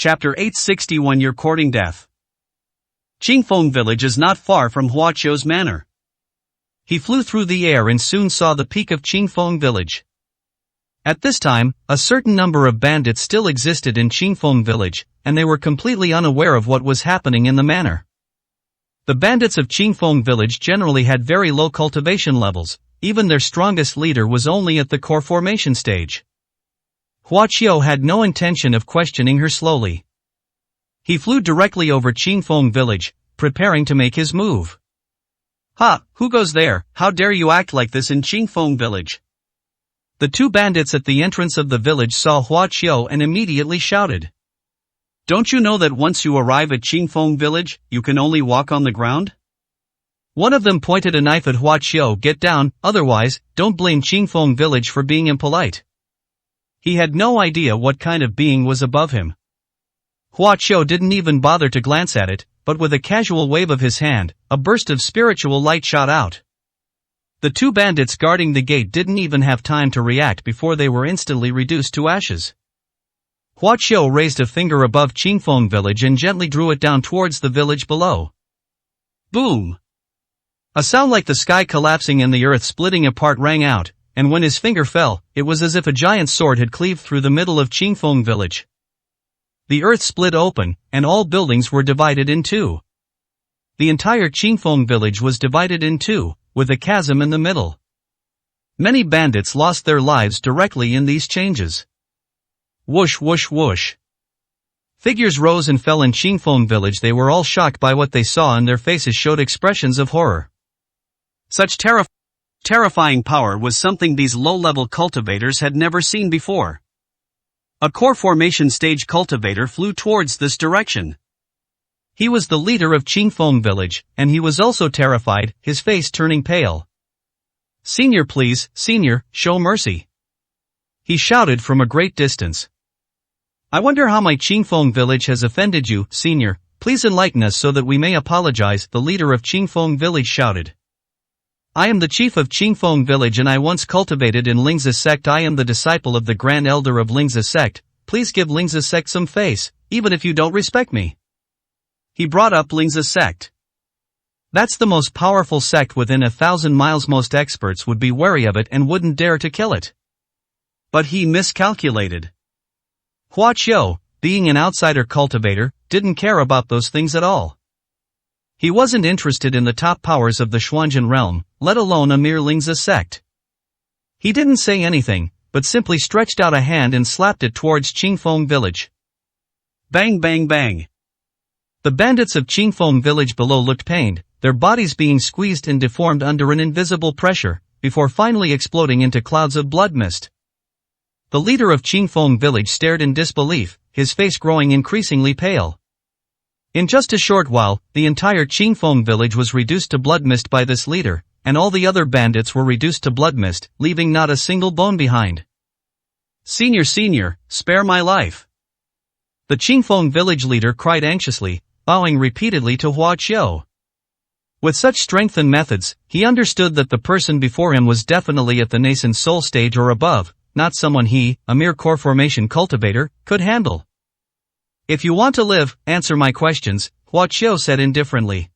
Chapter 861 You're Courting Death. Qingfeng village is not far from Huaqiu's manor. He flew through the air and soon saw the peak of Qingfeng village. At this time, a certain number of bandits still existed in Qingfeng village, and they were completely unaware of what was happening in the manor. The bandits of Qingfeng village generally had very low cultivation levels, even their strongest leader was only at the core formation stage. Huaqiu had no intention of questioning her slowly. He flew directly over Qingfeng village, preparing to make his move. "Ha, who goes there? How dare you act like this in Qingfeng village?" The two bandits at the entrance of the village saw Huaqiu and immediately shouted. "Don't you know that once you arrive at Qingfeng village, you can only walk on the ground?" One of them pointed a knife at Huaqiu. "Get down, otherwise, don't blame Qingfeng village for being impolite." He had no idea what kind of being was above him. Huaqiu didn't even bother to glance at it, but with a casual wave of his hand, a burst of spiritual light shot out. The two bandits guarding the gate didn't even have time to react before they were instantly reduced to ashes. Huaqiu raised a finger above Qingfeng village and gently drew it down towards the village below. Boom! A sound like the sky collapsing and the earth splitting apart rang out, and when his finger fell, it was as if a giant sword had cleaved through the middle of Qingfeng village. The earth split open, and all buildings were divided in two. The entire Qingfeng village was divided in two, with a chasm in the middle. Many bandits lost their lives directly in these changes. Whoosh whoosh whoosh. Figures rose and fell in Qingfeng village. They were all shocked by what they saw and their faces showed expressions of horror. Such terrifying power was something these low-level cultivators had never seen before. A core formation stage cultivator flew towards this direction. He was the leader of Qingfeng village, and he was also terrified, his face turning pale. "Senior, please, senior, show mercy," he shouted from a great distance. "I wonder how my Qingfeng village has offended you, senior, please enlighten us so that we may apologize," the leader of Qingfeng village shouted. "I am the chief of Qingfeng village and I once cultivated in Lingzi sect. I am the disciple of the grand elder of Lingzi sect. Please give Lingzi sect some face, even if you don't respect me." He brought up Lingzi sect. That's the most powerful sect within 1,000 miles. Most experts would be wary of it and wouldn't dare to kill it. But he miscalculated. Huaqiu, being an outsider cultivator, didn't care about those things at all. He wasn't interested in the top powers of the Xuanzhen realm, let alone a mere Lingzi sect. He didn't say anything, but simply stretched out a hand and slapped it towards Qingfeng village. Bang bang bang. The bandits of Qingfeng village below looked pained, their bodies being squeezed and deformed under an invisible pressure, before finally exploding into clouds of blood mist. The leader of Qingfeng village stared in disbelief, his face growing increasingly pale. In just a short while, the entire Qingfeng village was reduced to blood mist by this leader, and all the other bandits were reduced to blood mist, leaving not a single bone behind. Senior, spare my life," the Qingfeng village leader cried anxiously, bowing repeatedly to Huaqiu. With such strength and methods, he understood that the person before him was definitely at the nascent soul stage or above, not someone he, a mere core formation cultivator, could handle. "If you want to live, answer my questions," Huaqiu said indifferently.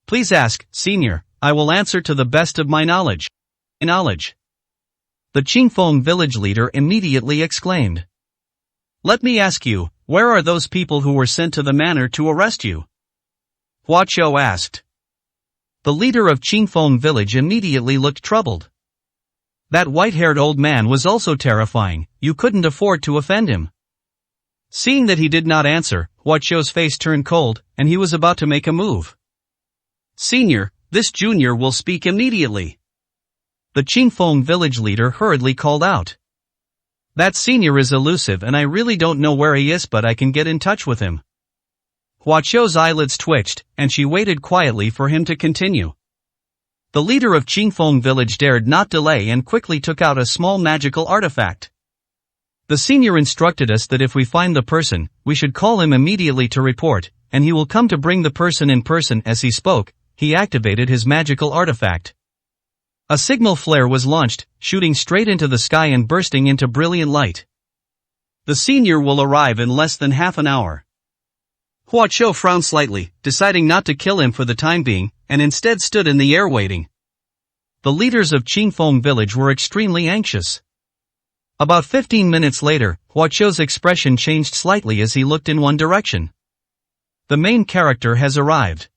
"Please ask, senior, I will answer to the best of my knowledge." The Qingfeng village leader immediately exclaimed. "Let me ask you, where are those people who were sent to the manor to arrest you?" Huaqiu asked. The leader of Qingfeng village immediately looked troubled. That white-haired old man was also terrifying, you couldn't afford to offend him. Seeing that he did not answer, Huaqiu's face turned cold, and he was about to make a move. "Senior, this junior will speak immediately," the Qingfeng village leader hurriedly called out. "That senior is elusive and I really don't know where he is, but I can get in touch with him." Huaqiu's eyelids twitched, and she waited quietly for him to continue. The leader of Qingfeng village dared not delay and quickly took out a small magical artifact. "The senior instructed us that if we find the person, we should call him immediately to report, and he will come to bring the person in person." As he spoke, he activated his magical artifact. A signal flare was launched, shooting straight into the sky and bursting into brilliant light. The senior will arrive in less than half an hour. Hua Qiu frowned slightly, deciding not to kill him for the time being, and instead stood in the air waiting. The leaders of Qingfeng village were extremely anxious. About 15 minutes later, Hua Qiu's expression changed slightly as he looked in one direction. The main character has arrived.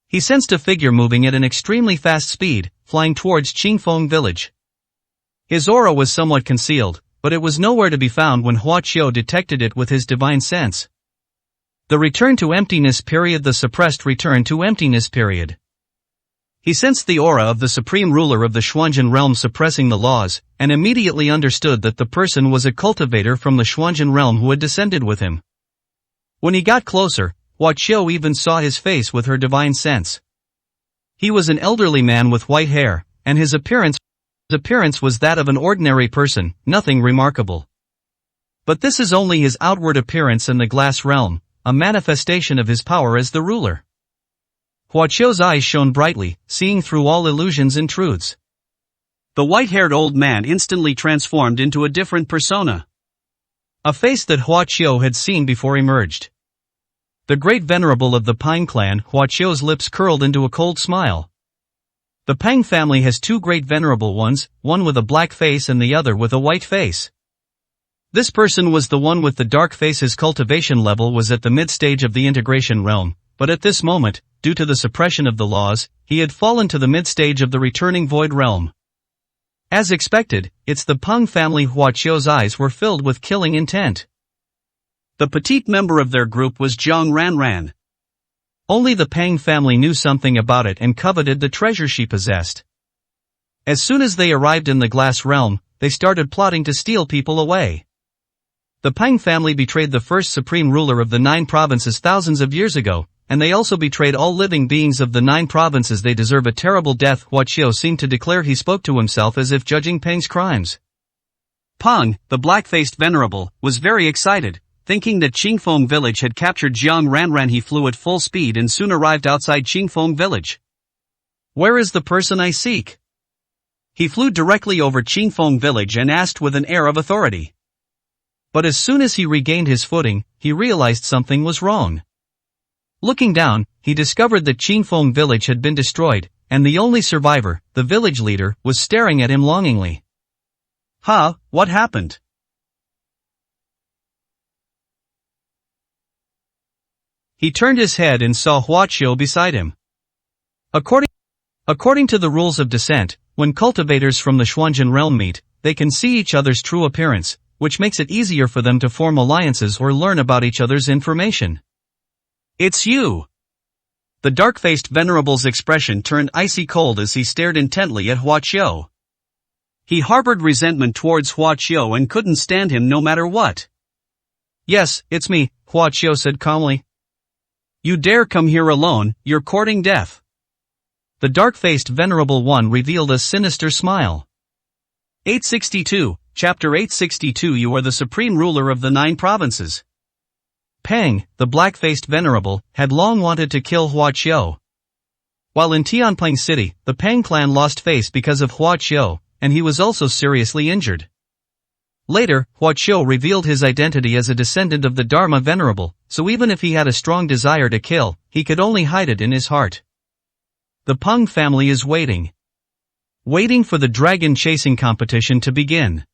He sensed a figure moving at an extremely fast speed, flying towards Qingfeng village. His aura was somewhat concealed, but it was nowhere to be found when Hua Qiu detected it with his divine sense. The return to emptiness period. The suppressed return to emptiness period. He sensed the aura of the supreme ruler of the Xuanzhen realm suppressing the laws, and immediately understood that the person was a cultivator from the Xuanzhen realm who had descended with him. When he got closer, Hua Qiu even saw his face with her divine sense. He was an elderly man with white hair, and his appearance was that of an ordinary person, nothing remarkable. But this is only his outward appearance in the glass realm, a manifestation of his power as the ruler. Hua Qiu's eyes shone brightly, seeing through all illusions and truths. The white-haired old man instantly transformed into a different persona. A face that Hua Qiu had seen before emerged. The great venerable of the Pang clan. Hua Qiu's lips curled into a cold smile. The Pang family has two great venerable ones, one with a black face and the other with a white face. This person was the one with the dark face. His cultivation level was at the mid-stage of the integration realm, but at this moment, due to the suppression of the laws, he had fallen to the mid-stage of the returning void realm. As expected, it's the Pang family. Hua Qiu's eyes were filled with killing intent. The petite member of their group was Jiang Ranran. Only the Pang family knew something about it and coveted the treasure she possessed. As soon as they arrived in the glass realm, they started plotting to steal people away. The Pang family betrayed the first supreme ruler of the 9 provinces thousands of years ago, and they also betrayed all living beings of the 9 provinces. They deserve a terrible death. Hua Qiu seemed to declare. He spoke to himself as if judging Pang's crimes. Pang, the black-faced venerable, was very excited. Thinking that Qingfeng village had captured Jiang Ranran, he flew at full speed and soon arrived outside Qingfeng village. Where is the person I seek? He flew directly over Qingfeng village and asked with an air of authority. But as soon as he regained his footing, he realized something was wrong. Looking down, he discovered that Qingfeng village had been destroyed, and the only survivor, the village leader, was staring at him longingly. Huh, what happened? He turned his head and saw Hua Qiu beside him. According to the rules of descent, when cultivators from the Xuanzhen realm meet, they can see each other's true appearance, which makes it easier for them to form alliances or learn about each other's information. It's you! The dark-faced venerable's expression turned icy cold as he stared intently at Hua Qiu. He harbored resentment towards Hua Qiu and couldn't stand him no matter what. Yes, it's me, Hua Qiu said calmly. You dare come here alone, you're courting death. The dark-faced venerable one revealed a sinister smile. 862, Chapter 862. You are the supreme ruler of the 9 provinces. Pang, the black-faced venerable, had long wanted to kill Hua Qiu. While in Tianping City, the Pang clan lost face because of Hua Qiu, and he was also seriously injured. Later, Hua Qiu revealed his identity as a descendant of the Dharma Venerable, so even if he had a strong desire to kill, he could only hide it in his heart. The Pang family is waiting for the dragon chasing competition to begin.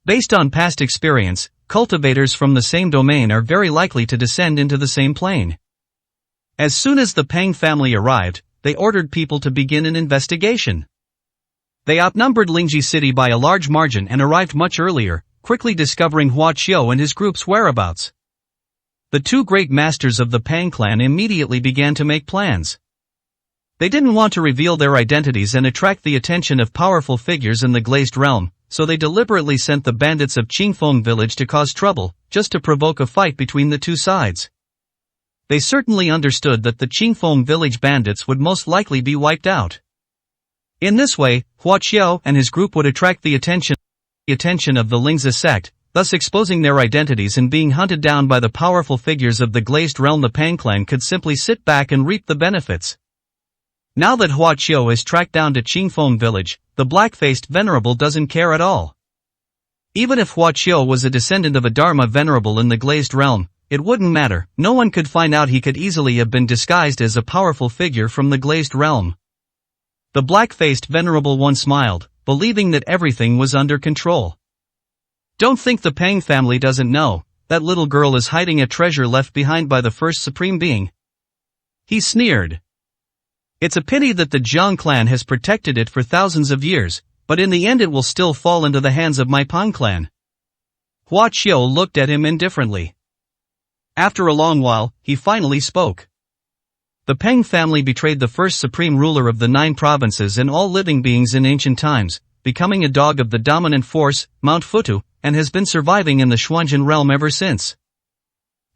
Based on past experience, cultivators from the same domain are very likely to descend into the same plane. As soon as the Pang family arrived, they ordered people to begin an investigation. They outnumbered Lingji City by a large margin and arrived much earlier, quickly discovering Hua Qiu and his group's whereabouts. The 2 great masters of the Pang clan immediately began to make plans. They didn't want to reveal their identities and attract the attention of powerful figures in the glazed realm, so they deliberately sent the bandits of Qingfeng village to cause trouble, just to provoke a fight between the 2 sides. They certainly understood that the Qingfeng village bandits would most likely be wiped out. In this way, Hua Qiu and his group would attract the attention of the Lingzi sect, thus exposing their identities and being hunted down by the powerful figures of the glazed realm. The Pang clan could simply sit back and reap the benefits. Now that Hua Qiu is tracked down to Qingfeng village, the black-faced venerable doesn't care at all. Even if Huaqiu was a descendant of a Dharma venerable in the glazed realm, it wouldn't matter. No one could find out. He could easily have been disguised as a powerful figure from the glazed realm. The black-faced venerable one smiled, believing that everything was under control. Don't think the Pang family doesn't know. That little girl is hiding a treasure left behind by the first supreme being. He sneered. It's a pity that the Jiang clan has protected it for thousands of years, but in the end it will still fall into the hands of my Pang clan. Huaqiu looked at him indifferently. After a long while, he finally spoke. The Pang family betrayed the first supreme ruler of the 9 provinces and all living beings in ancient times, becoming a dog of the dominant force, Mount Futu, and has been surviving in the Xuanzhen realm ever since.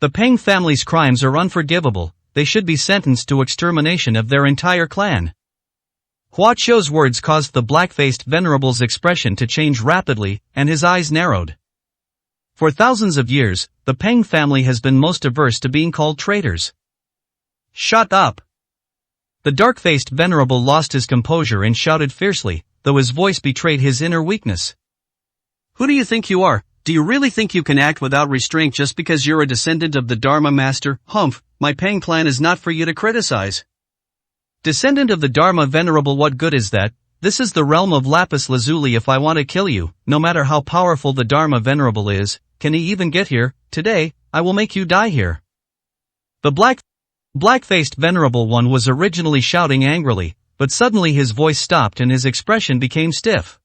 The Pang family's crimes are unforgivable. They should be sentenced to extermination of their entire clan. Huaqiu's words caused the black-faced venerable's expression to change rapidly, and his eyes narrowed. For thousands of years, the Pang family has been most averse to being called traitors. Shut up! The dark-faced venerable lost his composure and shouted fiercely, though his voice betrayed his inner weakness. Who do you think you are? Do you really think you can act without restraint just because you're a descendant of the Dharma master? Humph, my Pang clan is not for you to criticize. Descendant of the Dharma venerable, what good is that? This is the realm of lapis lazuli. If I want to kill you, no matter how powerful the Dharma venerable is, can he even get here? Today, I will make you die here. The black-faced venerable one was originally shouting angrily, but suddenly his voice stopped and his expression became stiff.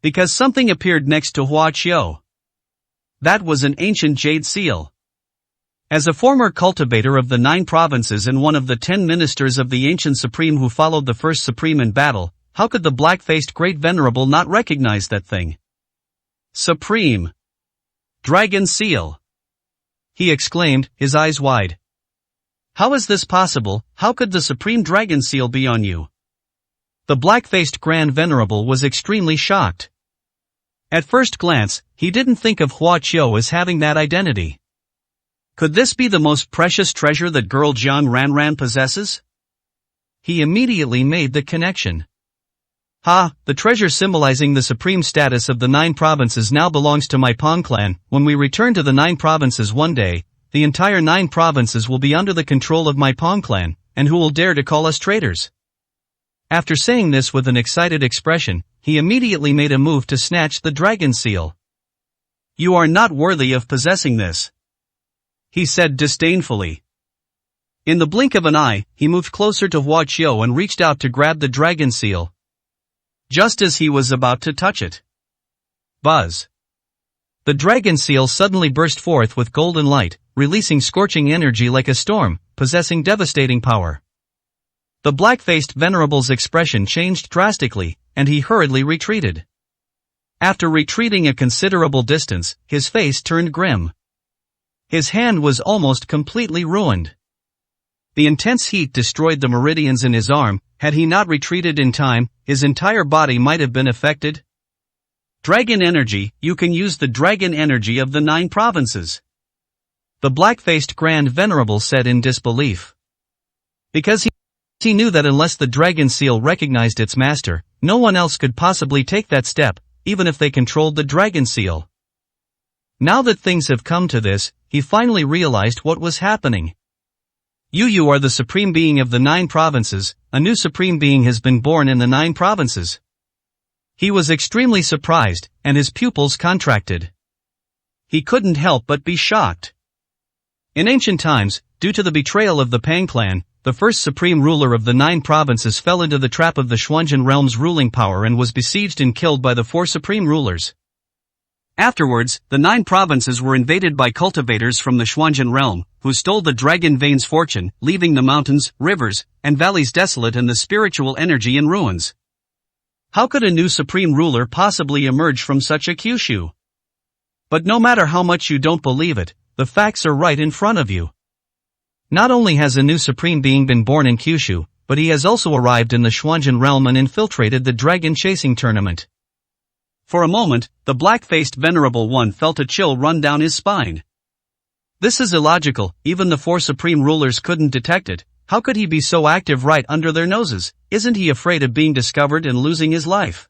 Because something appeared next to Huaqiu. That was an ancient jade seal. As a former cultivator of the 9 provinces and one of the 10 ministers of the ancient supreme who followed the first supreme in battle, how could the black-faced great venerable not recognize that thing? Supreme Dragon Seal! He exclaimed, his eyes wide. How is this possible? How could the supreme dragon seal be on you? The black-faced grand venerable was extremely shocked. At first glance, he didn't think of Huaqiu as having that identity. Could this be the most precious treasure that girl Jiang Ranran possesses? He immediately made the connection. The treasure symbolizing the supreme status of the 9 provinces now belongs to my Pang clan. When we return to the 9 provinces one day, the entire 9 provinces will be under the control of my Pang clan, and who will dare to call us traitors? After saying this with an excited expression, he immediately made a move to snatch the dragon seal. You are not worthy of possessing this, he said disdainfully. In the blink of an eye, he moved closer to Huaqiu and reached out to grab the dragon seal. Just as he was about to touch it. Buzz! The dragon seal suddenly burst forth with golden light, releasing scorching energy like a storm, possessing devastating power. The black-faced venerable's expression changed drastically, and he hurriedly retreated. After retreating a considerable distance, his face turned grim. His hand was almost completely ruined. The intense heat destroyed the meridians in his arm. Had he not retreated in time, his entire body might have been affected. Dragon energy, you can use the dragon energy of the 9 provinces. The black-faced grand venerable said in disbelief. Because he knew that unless the dragon seal recognized its master, no one else could possibly take that step, even if they controlled the dragon seal. Now that things have come to this, he finally realized what was happening. You are the supreme being of the 9 provinces, a new supreme being has been born in the 9 provinces. He was extremely surprised, and his pupils contracted. He couldn't help but be shocked. In ancient times, due to the betrayal of the Pang clan, the first supreme ruler of the 9 provinces fell into the trap of the Xuanzhen realm's ruling power and was besieged and killed by the 4 supreme rulers. Afterwards, the 9 provinces were invaded by cultivators from the Xuanzhen realm, who stole the dragon vein's fortune, leaving the mountains, rivers, and valleys desolate and the spiritual energy in ruins. How could a new supreme ruler possibly emerge from such a Kyushu? But no matter how much you don't believe it, the facts are right in front of you. Not only has a new supreme being been born in Kyushu, but he has also arrived in the Xuanzhen realm and infiltrated the dragon chasing tournament. For a moment, the black-faced venerable one felt a chill run down his spine. This is illogical, even the 4 supreme rulers couldn't detect it. How could he be so active right under their noses? Isn't he afraid of being discovered and losing his life?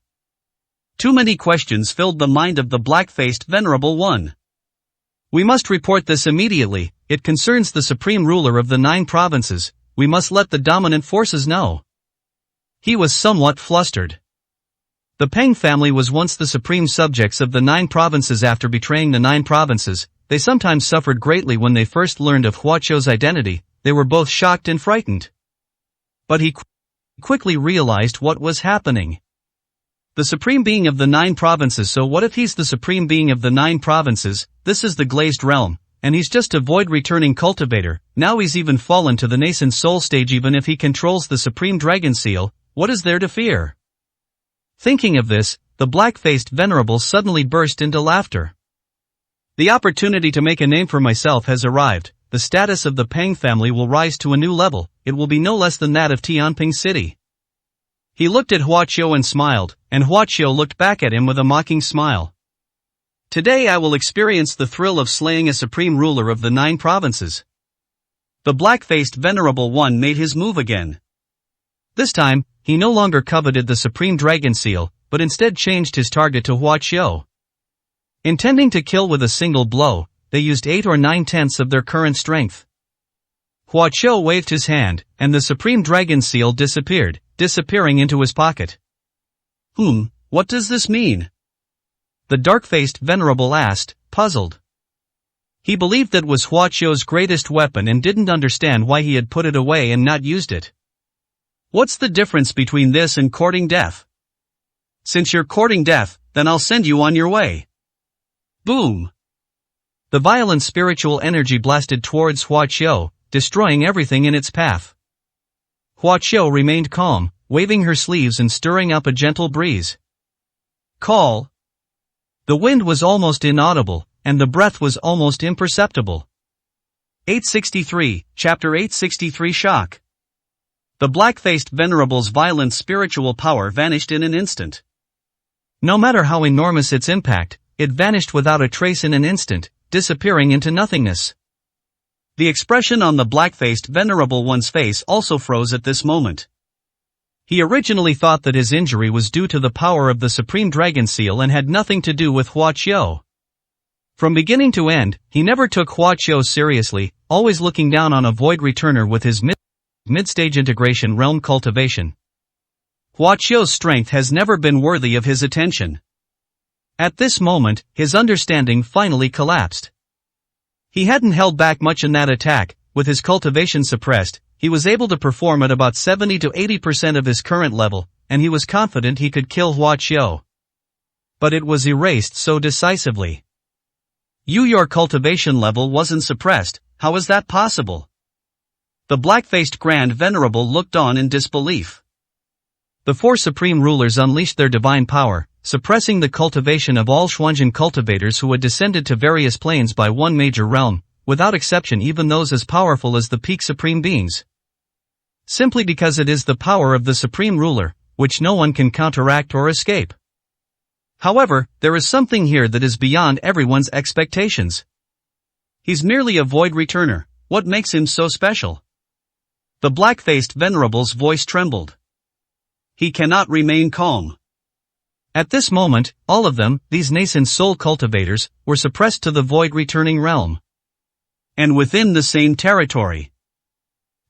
Too many questions filled the mind of the black-faced Venerable One. We must report this immediately, it concerns the supreme ruler of the 9 provinces, we must let the dominant forces know. He was somewhat flustered. The Peng family was once the supreme subjects of the 9 provinces. After betraying the 9 provinces, they sometimes suffered greatly when they first learned of Huaqiu's identity, they were both shocked and frightened. But he quickly realized what was happening. The supreme being of the 9 provinces. So what if he's the supreme being of the 9 provinces? This is the glazed realm, and he's just a void returning cultivator. Now he's even fallen to the nascent soul stage. Even if he controls the supreme dragon seal, what is there to fear? Thinking of this, the black-faced venerable suddenly burst into laughter. The opportunity to make a name for myself has arrived. The status of the Peng family will rise to a new level. It will be no less than that of Tianping City. He looked at Huaqiu and smiled, and Huaqiu looked back at him with a mocking smile. Today I will experience the thrill of slaying a supreme ruler of the 9 provinces. The black-faced Venerable One made his move again. This time, he no longer coveted the supreme dragon seal, but instead changed his target to Huaqiu. Intending to kill with a single blow, they used 8 or 9/10 of their current strength. Huaqiu waved his hand, and the supreme dragon seal disappeared, disappearing into his pocket. What does this mean? The dark-faced venerable asked, puzzled. He believed that was Huaqiu's greatest weapon and didn't understand why he had put it away and not used it. What's the difference between this and courting death? Since you're courting death, then I'll send you on your way. Boom! The violent spiritual energy blasted towards Huaqiu, destroying everything in its path. Huaqiu remained calm, waving her sleeves and stirring up a gentle breeze. Call. The wind was almost inaudible, and the breath was almost imperceptible. 863, Chapter 863 Shock. The black-faced venerable's violent spiritual power vanished in an instant. No matter how enormous its impact, it vanished without a trace in an instant, disappearing into nothingness. The expression on the black-faced venerable one's face also froze at this moment. He originally thought that his injury was due to the power of the supreme dragon seal and had nothing to do with Huaqiu. From beginning to end, he never took Huaqiu seriously, always looking down on a void returner with his mid-stage integration realm cultivation. Huaqiu's strength has never been worthy of his attention. At this moment, his understanding finally collapsed. He hadn't held back much in that attack. With his cultivation suppressed, he was able to perform at about 70 to 80% of his current level, and he was confident he could kill Huaqiu. But it was erased so decisively. Your cultivation level wasn't suppressed, how is that possible? The black-faced Grand Venerable looked on in disbelief. The 4 supreme rulers unleashed their divine power, suppressing the cultivation of all Xuanzhen cultivators who had descended to various planes by one major realm, without exception even those as powerful as the peak supreme beings. Simply because it is the power of the supreme ruler, which no one can counteract or escape. However, there is something here that is beyond everyone's expectations. He's merely a void returner. What makes him so special? The black-faced venerable's voice trembled. He cannot remain calm. At this moment, all of them, these nascent soul cultivators, were suppressed to the void returning realm. And within the same territory.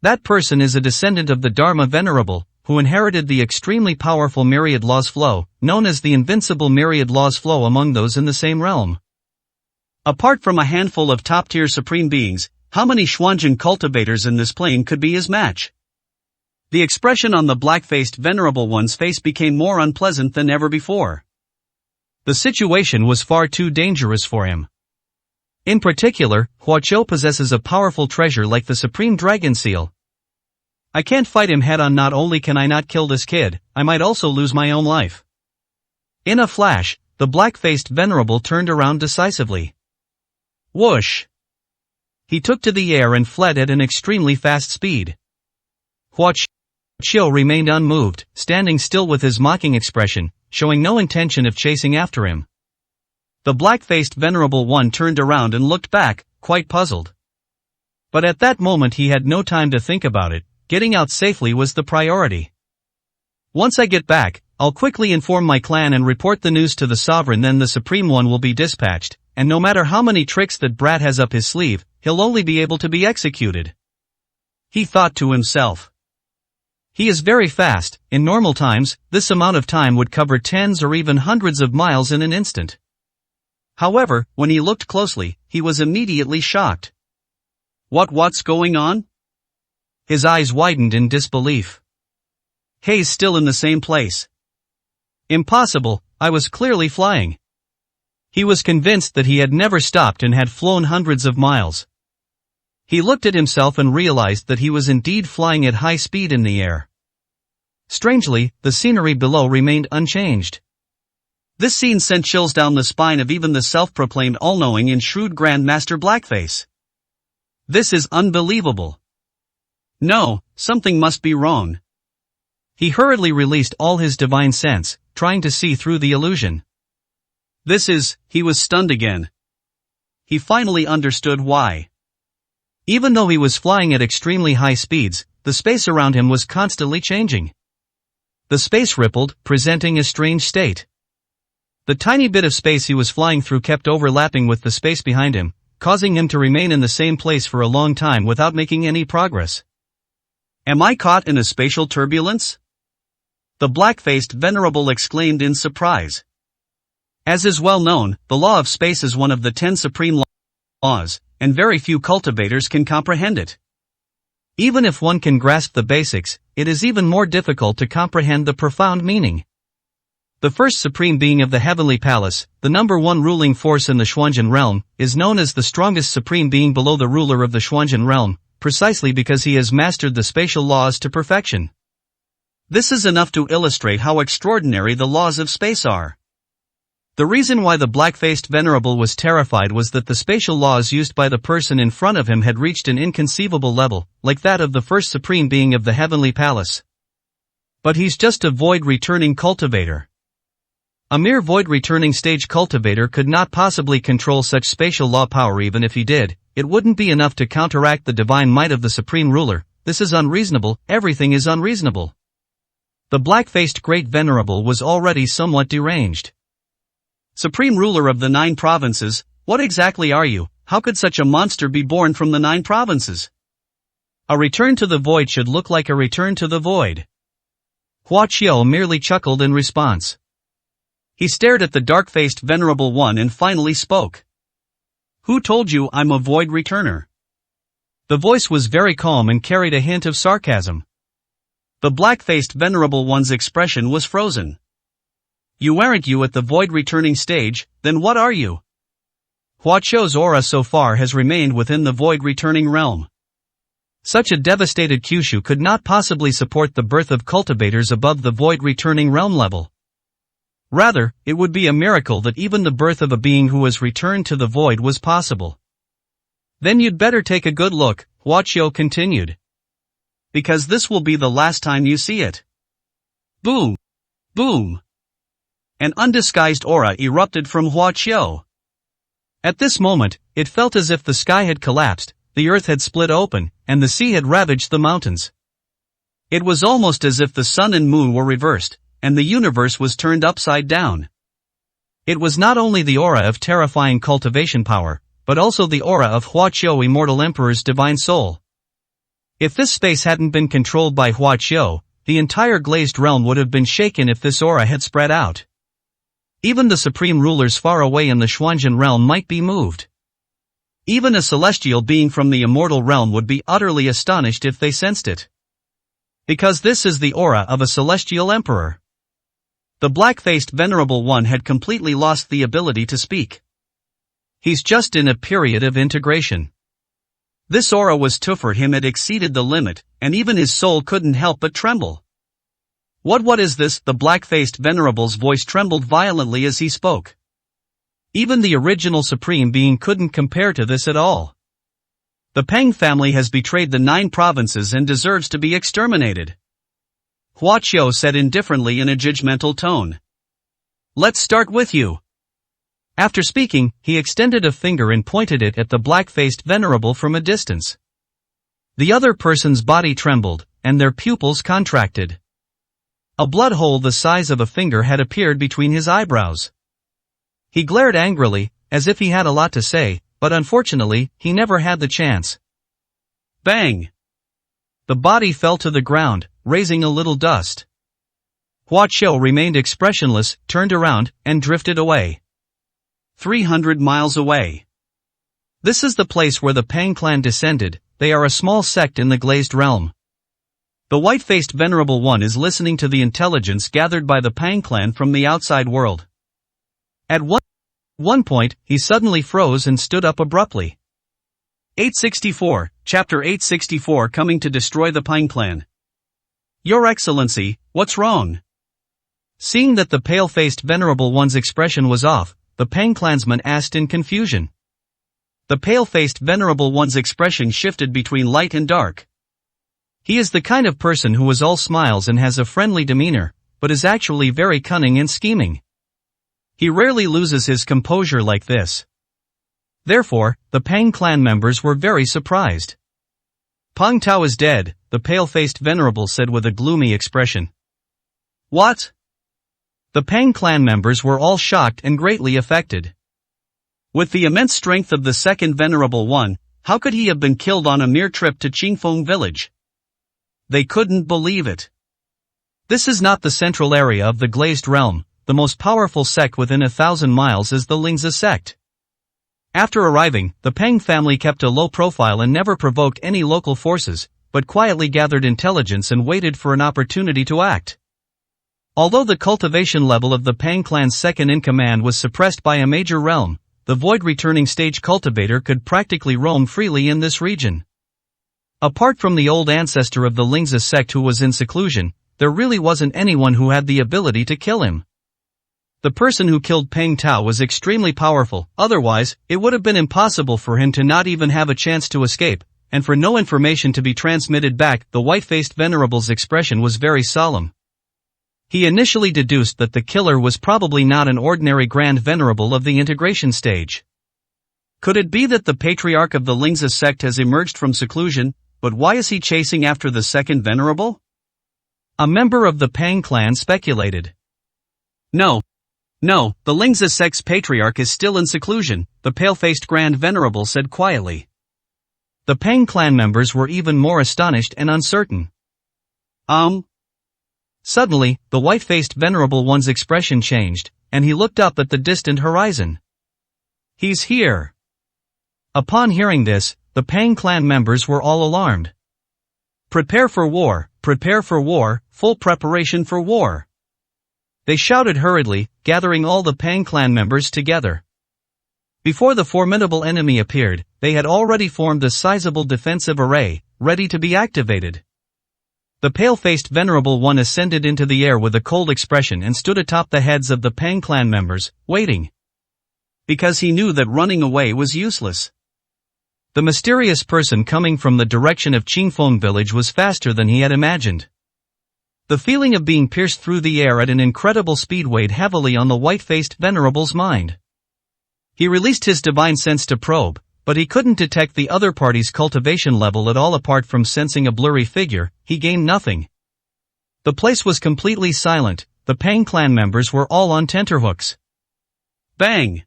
That person is a descendant of the Dharma Venerable, who inherited the extremely powerful myriad laws flow, known as the invincible myriad laws flow among those in the same realm. Apart from a handful of top-tier supreme beings, how many Xuanzhen cultivators in this plane could be his match? The expression on the black-faced venerable one's face became more unpleasant than ever before. The situation was far too dangerous for him. In particular, Huaqiu possesses a powerful treasure like the supreme dragon seal. I can't fight him head-on. Not only can I not kill this kid, I might also lose my own life. In a flash, the black-faced venerable turned around decisively. Whoosh! He took to the air and fled at an extremely fast speed. Huaqiu remained unmoved, standing still with his mocking expression, showing no intention of chasing after him. The black-faced venerable one turned around and looked back, quite puzzled. But at that moment he had no time to think about it, getting out safely was the priority. Once I get back, I'll quickly inform my clan and report the news to the sovereign, then the Supreme One will be dispatched, and no matter how many tricks that brat has up his sleeve, he'll only be able to be executed. He thought to himself. He is very fast. In normal times, this amount of time would cover tens or even hundreds of miles in an instant. However, when he looked closely, he was immediately shocked. What's going on? His eyes widened in disbelief. Hayes still in the same place. Impossible, I was clearly flying. He was convinced that he had never stopped and had flown hundreds of miles. He looked at himself and realized that he was indeed flying at high speed in the air. Strangely, the scenery below remained unchanged. This scene sent chills down the spine of even the self-proclaimed all-knowing and shrewd Grand Master Blackface. This is unbelievable. No, something must be wrong. He hurriedly released all his divine sense, trying to see through the illusion. He was stunned again. He finally understood why. Even though he was flying at extremely high speeds, the space around him was constantly changing. The space rippled, presenting a strange state. The tiny bit of space he was flying through kept overlapping with the space behind him, causing him to remain in the same place for a long time without making any progress. Am I caught in a spatial turbulence? The black-faced venerable exclaimed in surprise. As is well known, the law of space is one of the 10 supreme laws, and very few cultivators can comprehend it. Even if one can grasp the basics, it is even more difficult to comprehend the profound meaning. The first supreme being of the heavenly palace, the number one ruling force in the Xuanzhen realm, is known as the strongest supreme being below the ruler of the Xuanzhen realm, precisely because he has mastered the spatial laws to perfection. This is enough to illustrate how extraordinary the laws of space are. The reason why the black-faced venerable was terrified was that the spatial laws used by the person in front of him had reached an inconceivable level, like that of the first supreme being of the heavenly palace. But he's just a void-returning cultivator. A mere void-returning stage cultivator could not possibly control such spatial law power. Even if he did, it wouldn't be enough to counteract the divine might of the supreme ruler. This is unreasonable, everything is unreasonable. The black-faced great venerable was already somewhat deranged. Supreme ruler of the 9 provinces, what exactly are you? How could such a monster be born from the 9 provinces? A return to the void should look like a return to the void. Hua Qiu merely chuckled in response. He stared at the dark-faced venerable one and finally spoke. Who told you I'm a void returner? The voice was very calm and carried a hint of sarcasm. The black-faced venerable one's expression was frozen. You aren't you at the void-returning stage, then what are you? Hua Qiu's aura so far has remained within the void-returning realm. Such a devastated Kyushu could not possibly support the birth of cultivators above the void-returning realm level. Rather, it would be a miracle that even the birth of a being who has returned to the void was possible. Then you'd better take a good look, Hua Qiu continued. Because this will be the last time you see it. Boom! Boom! An undisguised aura erupted from Hua Qiu. At this moment, it felt as if the sky had collapsed, the earth had split open, and the sea had ravaged the mountains. It was almost as if the sun and moon were reversed, and the universe was turned upside down. It was not only the aura of terrifying cultivation power, but also the aura of Hua Qiu, Immortal Emperor's divine soul. If this space hadn't been controlled by Hua Qiu, the entire glazed realm would have been shaken if this aura had spread out. Even the supreme rulers far away in the Xuanzhen realm might be moved. Even a celestial being from the immortal realm would be utterly astonished if they sensed it. Because this is the aura of a celestial emperor. The black-faced venerable one had completely lost the ability to speak. He's just in a period of integration. This aura was too for him, it exceeded the limit, and even his soul couldn't help but tremble. What is this? The black-faced venerable's voice trembled violently as he spoke. Even the original supreme being couldn't compare to this at all. The Peng family has betrayed the 9 provinces and deserves to be exterminated. Hua Qiu said indifferently in a judgmental tone. Let's start with you. After speaking, he extended a finger and pointed it at the black-faced venerable from a distance. The other person's body trembled, and their pupils contracted. A blood hole the size of a finger had appeared between his eyebrows. He glared angrily, as if he had a lot to say, but unfortunately, he never had the chance. Bang! The body fell to the ground, raising a little dust. Hua Qiu remained expressionless, turned around, and drifted away. 300 miles away. This is the place where the Pang clan descended. They are a small sect in the glazed realm. The white-faced Venerable One is listening to the intelligence gathered by the Pang clan from the outside world. At one point, he suddenly froze and stood up abruptly. 864, Chapter 864 Coming to destroy the Pang clan. Your Excellency, what's wrong? Seeing that the pale-faced Venerable One's expression was off, the Pang clansman asked in confusion. The pale-faced Venerable One's expression shifted between light and dark. He is the kind of person who is all smiles and has a friendly demeanor, but is actually very cunning and scheming. He rarely loses his composure like this. Therefore, the Pang clan members were very surprised. Pang Tao is dead, the pale-faced Venerable said with a gloomy expression. What? The Pang clan members were all shocked and greatly affected. With the immense strength of the second Venerable One, how could he have been killed on a mere trip to Qingfeng village? They couldn't believe it. This is not the central area of the glazed realm. The most powerful sect within 1,000 miles is the Lingzi sect. After arriving, the Pang family kept a low profile and never provoked any local forces, but quietly gathered intelligence and waited for an opportunity to act. Although the cultivation level of the Pang clan's second-in-command was suppressed by a major realm, the void-returning stage cultivator could practically roam freely in this region. Apart from the old ancestor of the Lingzi sect who was in seclusion, there really wasn't anyone who had the ability to kill him. The person who killed Pang Tao was extremely powerful, otherwise, it would have been impossible for him to not even have a chance to escape, and for no information to be transmitted back. The white-faced Venerable's expression was very solemn. He initially deduced that the killer was probably not an ordinary Grand Venerable of the integration stage. Could it be that the patriarch of the Lingzi sect has emerged from seclusion, but why is he chasing after the second Venerable? A member of the Pang clan speculated. No, the Lingzi sect's patriarch is still in seclusion, the pale-faced Grand Venerable said quietly. The Pang clan members were even more astonished and uncertain. Suddenly, the white-faced Venerable One's expression changed, and he looked up at the distant horizon. He's here. Upon hearing this, the Pang clan members were all alarmed. Prepare for war, full preparation for war. They shouted hurriedly, gathering all the Pang clan members together. Before the formidable enemy appeared, they had already formed a sizable defensive array, ready to be activated. The pale-faced Venerable One ascended into the air with a cold expression and stood atop the heads of the Pang clan members, waiting. Because he knew that running away was useless. The mysterious person coming from the direction of Qingfeng village was faster than he had imagined. The feeling of being pierced through the air at an incredible speed weighed heavily on the white-faced Venerable's mind. He released his divine sense to probe, but he couldn't detect the other party's cultivation level at all. Apart from sensing a blurry figure, he gained nothing. The place was completely silent, the Pang clan members were all on tenterhooks. Bang!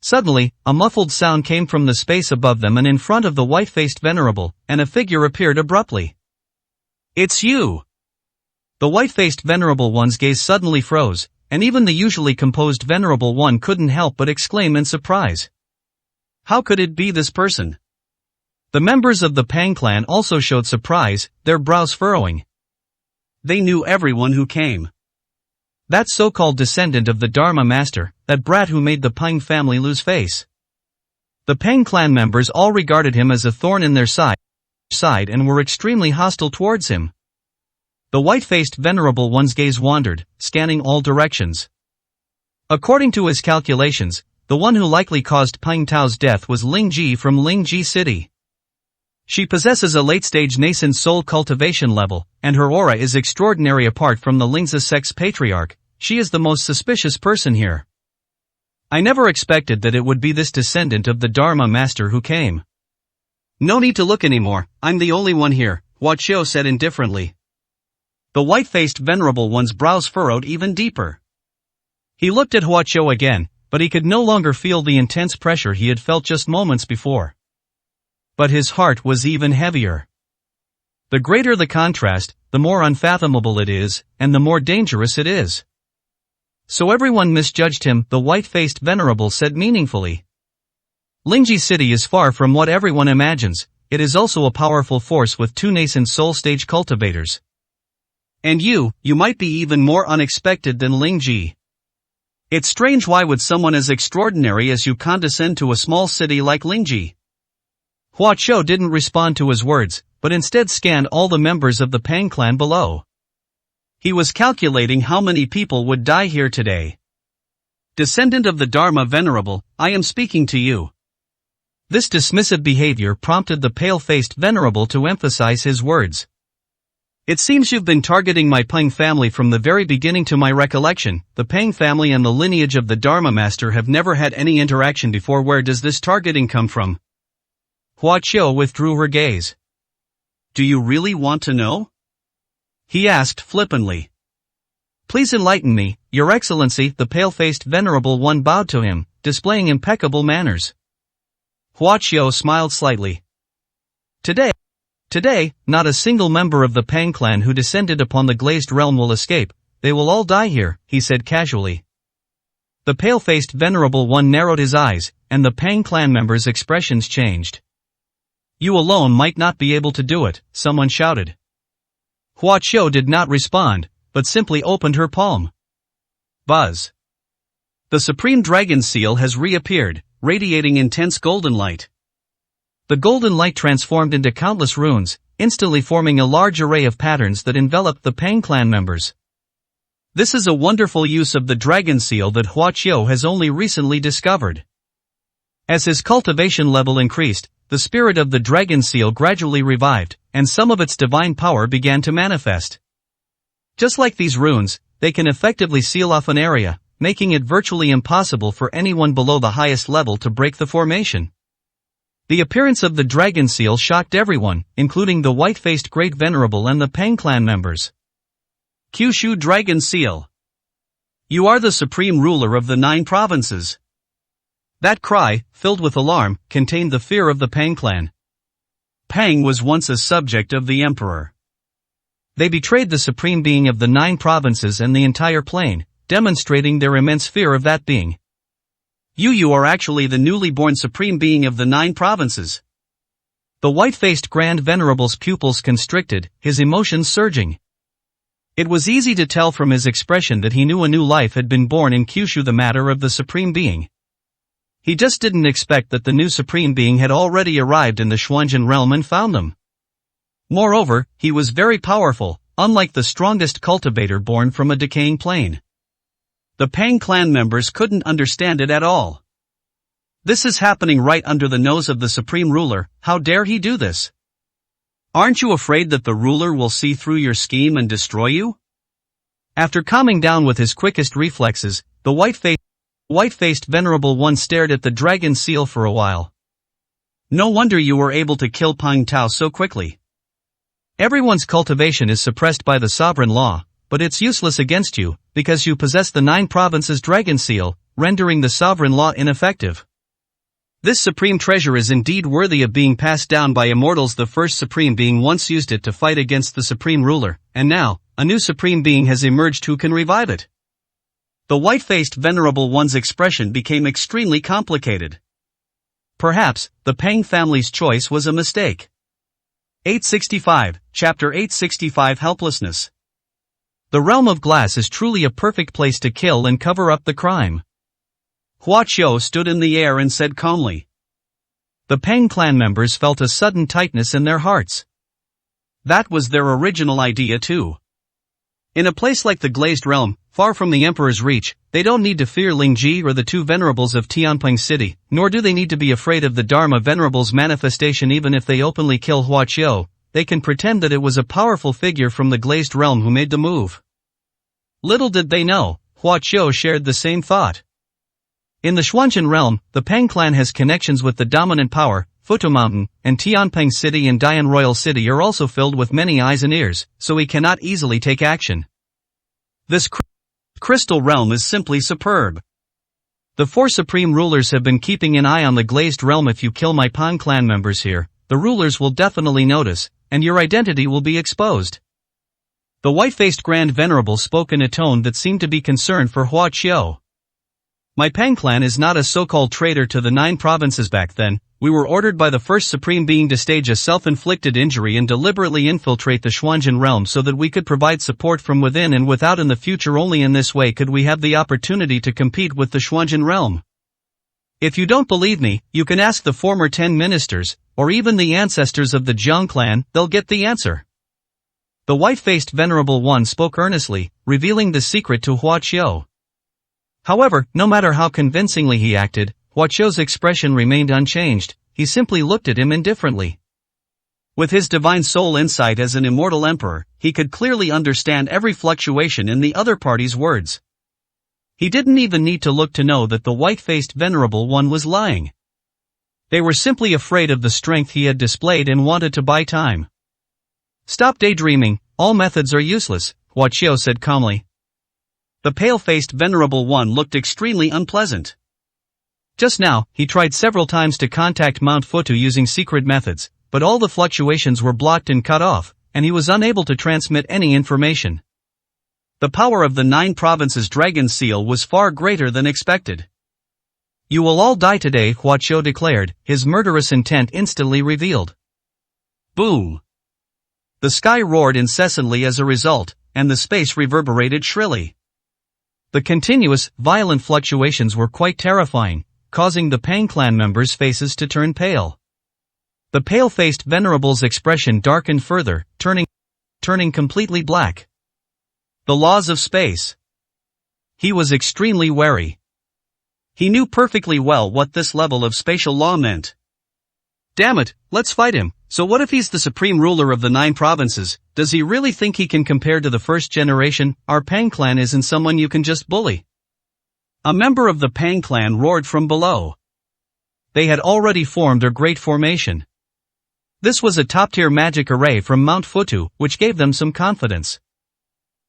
Suddenly, a muffled sound came from the space above them and in front of the white-faced Venerable, and a figure appeared abruptly. It's you! The white-faced Venerable One's gaze suddenly froze, and even the usually composed Venerable One couldn't help but exclaim in surprise. How could it be this person? The members of the Pang clan also showed surprise, their brows furrowing. They knew everyone who came. That so-called descendant of the Dharma Master, that brat who made the Pang family lose face. The Pang clan members all regarded him as a thorn in their side and were extremely hostile towards him. The white-faced Venerable One's gaze wandered, scanning all directions. According to his calculations, the one who likely caused Pang Tao's death was Ling Ji from Ling Ji City. She possesses a late-stage nascent soul cultivation level, and her aura is extraordinary. Apart from the Lingzi sect's patriarch, she is the most suspicious person here. I never expected that it would be this descendant of the Dharma Master who came. No need to look anymore, I'm the only one here, Hua Qiu said indifferently. The white-faced Venerable One's brows furrowed even deeper. He looked at Huaqiu again, but he could no longer feel the intense pressure he had felt just moments before. But his heart was even heavier. The greater the contrast, the more unfathomable it is, and the more dangerous it is. So everyone misjudged him, the white-faced Venerable said meaningfully. Lingji City is far from what everyone imagines. It is also a powerful force with 2 nascent soul-stage cultivators. And you might be even more unexpected than Lingji. It's strange, why would someone as extraordinary as you condescend to a small city like Lingji? Huaqiu didn't respond to his words, but instead scanned all the members of the Pang clan below. He was calculating how many people would die here today. Descendant of the Dharma Venerable, I am speaking to you. This dismissive behavior prompted the pale-faced Venerable to emphasize his words. It seems you've been targeting my Pang family from the very beginning. To my recollection, the Pang family and the lineage of the Dharma Master have never had any interaction before. Where does this targeting come from? Huaqiu withdrew her gaze. Do you really want to know? He asked flippantly. Please enlighten me, Your Excellency. The pale-faced Venerable One bowed to him, displaying impeccable manners. Huaqiu smiled slightly. Today, not a single member of the Pang clan who descended upon the glazed realm will escape. They will all die here, he said casually. The pale-faced Venerable One narrowed his eyes, and the Pang clan members' expressions changed. You alone might not be able to do it, someone shouted. Huaqiu did not respond, but simply opened her palm. Buzz. The Supreme Dragon Seal has reappeared, radiating intense golden light. The golden light transformed into countless runes, instantly forming a large array of patterns that enveloped the Pang clan members. This is a wonderful use of the Dragon Seal that Huaqiu has only recently discovered. As his cultivation level increased, the spirit of the Dragon Seal gradually revived, and some of its divine power began to manifest. Just like these runes, they can effectively seal off an area, making it virtually impossible for anyone below the highest level to break the formation. The appearance of the Dragon Seal shocked everyone, including the white-faced Great Venerable and the Pang clan members. Kyushu Dragon Seal. You are the supreme ruler of the 9 provinces. That cry, filled with alarm, contained the fear of the Pang clan. Pang was once a subject of the emperor. They betrayed the supreme being of the 9 provinces and the entire plain, demonstrating their immense fear of that being. You are actually the newly born supreme being of the 9 provinces. The white-faced Grand Venerable's pupils constricted, his emotions surging. It was easy to tell from his expression that he knew a new life had been born in Kyushu, the matter of the supreme being. He just didn't expect that the new supreme being had already arrived in the Xuanzhen realm and found them. Moreover, he was very powerful, unlike the strongest cultivator born from a decaying plane. The Pang clan members couldn't understand it at all. This is happening right under the nose of the supreme ruler. How dare he do this? Aren't you afraid that the ruler will see through your scheme and destroy you? After calming down with his quickest reflexes, the white-faced Venerable One stared at the Dragon Seal for a while. No wonder you were able to kill Pang Tao so quickly. Everyone's cultivation is suppressed by the sovereign law, but it's useless against you, because you possess the 9 provinces Dragon Seal, rendering the sovereign law ineffective. This supreme treasure is indeed worthy of being passed down by immortals. The first supreme being once used it to fight against the supreme ruler, and now, a new supreme being has emerged who can revive it. The white-faced Venerable One's expression became extremely complicated. Perhaps, the Pang family's choice was a mistake. 865, Chapter 865 Helplessness. The realm of glass is truly a perfect place to kill and cover up the crime. Huaqiu stood in the air and said calmly. The Pang clan members felt a sudden tightness in their hearts. That was their original idea too. In a place like the Glazed Realm, far from the Emperor's reach, they don't need to fear Lingji or the 2 venerables of Tianping City, nor do they need to be afraid of the Dharma Venerable's manifestation. Even if they openly kill Huaqiu, they can pretend that it was a powerful figure from the Glazed Realm who made the move. Little did they know, Huaqiu shared the same thought. In the Xuanzhen realm, the Pang clan has connections with the dominant power, Futu Mountain, and Tianping City and Dian Royal City are also filled with many eyes and ears, so he cannot easily take action. This crystal realm is simply superb. The 4 supreme rulers have been keeping an eye on the glazed realm. If you kill my Pan clan members here, the rulers will definitely notice, and your identity will be exposed. The white-faced Grand Venerable spoke in a tone that seemed to be concerned for Hua Qiu. My Pan clan is not a so-called traitor to the 9 provinces. Back then, we were ordered by the first supreme being to stage a self-inflicted injury and deliberately infiltrate the Xuanjin realm so that we could provide support from within and without. In the future, only in this way could we have the opportunity to compete with the Xuanjin realm. If you don't believe me, you can ask the former 10 ministers, or even the ancestors of the Jiang clan, they'll get the answer. The white-faced Venerable One spoke earnestly, revealing the secret to Hua Qiu. However, no matter how convincingly he acted, Hua Qiu's expression remained unchanged. He simply looked at him indifferently. With his divine soul insight as an immortal emperor, he could clearly understand every fluctuation in the other party's words. He didn't even need to look to know that the white-faced Venerable One was lying. They were simply afraid of the strength he had displayed and wanted to buy time. Stop daydreaming, all methods are useless, Hua Qiu said calmly. The pale-faced Venerable One looked extremely unpleasant. Just now, he tried several times to contact Mount Futu using secret methods, but all the fluctuations were blocked and cut off, and he was unable to transmit any information. The power of the 9 provinces' dragon seal was far greater than expected. You will all die today, Hua Qiu declared, his murderous intent instantly revealed. Boom! The sky roared incessantly as a result, and the space reverberated shrilly. The continuous, violent fluctuations were quite terrifying, causing the Pan clan members' faces to turn pale. The pale-faced Venerable's expression darkened further, turning completely black. The laws of space. He was extremely wary. He knew perfectly well what this level of spatial law meant. Damn it, let's fight him. So what if he's the supreme ruler of the 9 provinces? Does he really think he can compare to the first generation? Our Pan clan isn't someone you can just bully. A member of the Pan clan roared from below. They had already formed their great formation. This was a top-tier magic array from Mount Futu, which gave them some confidence.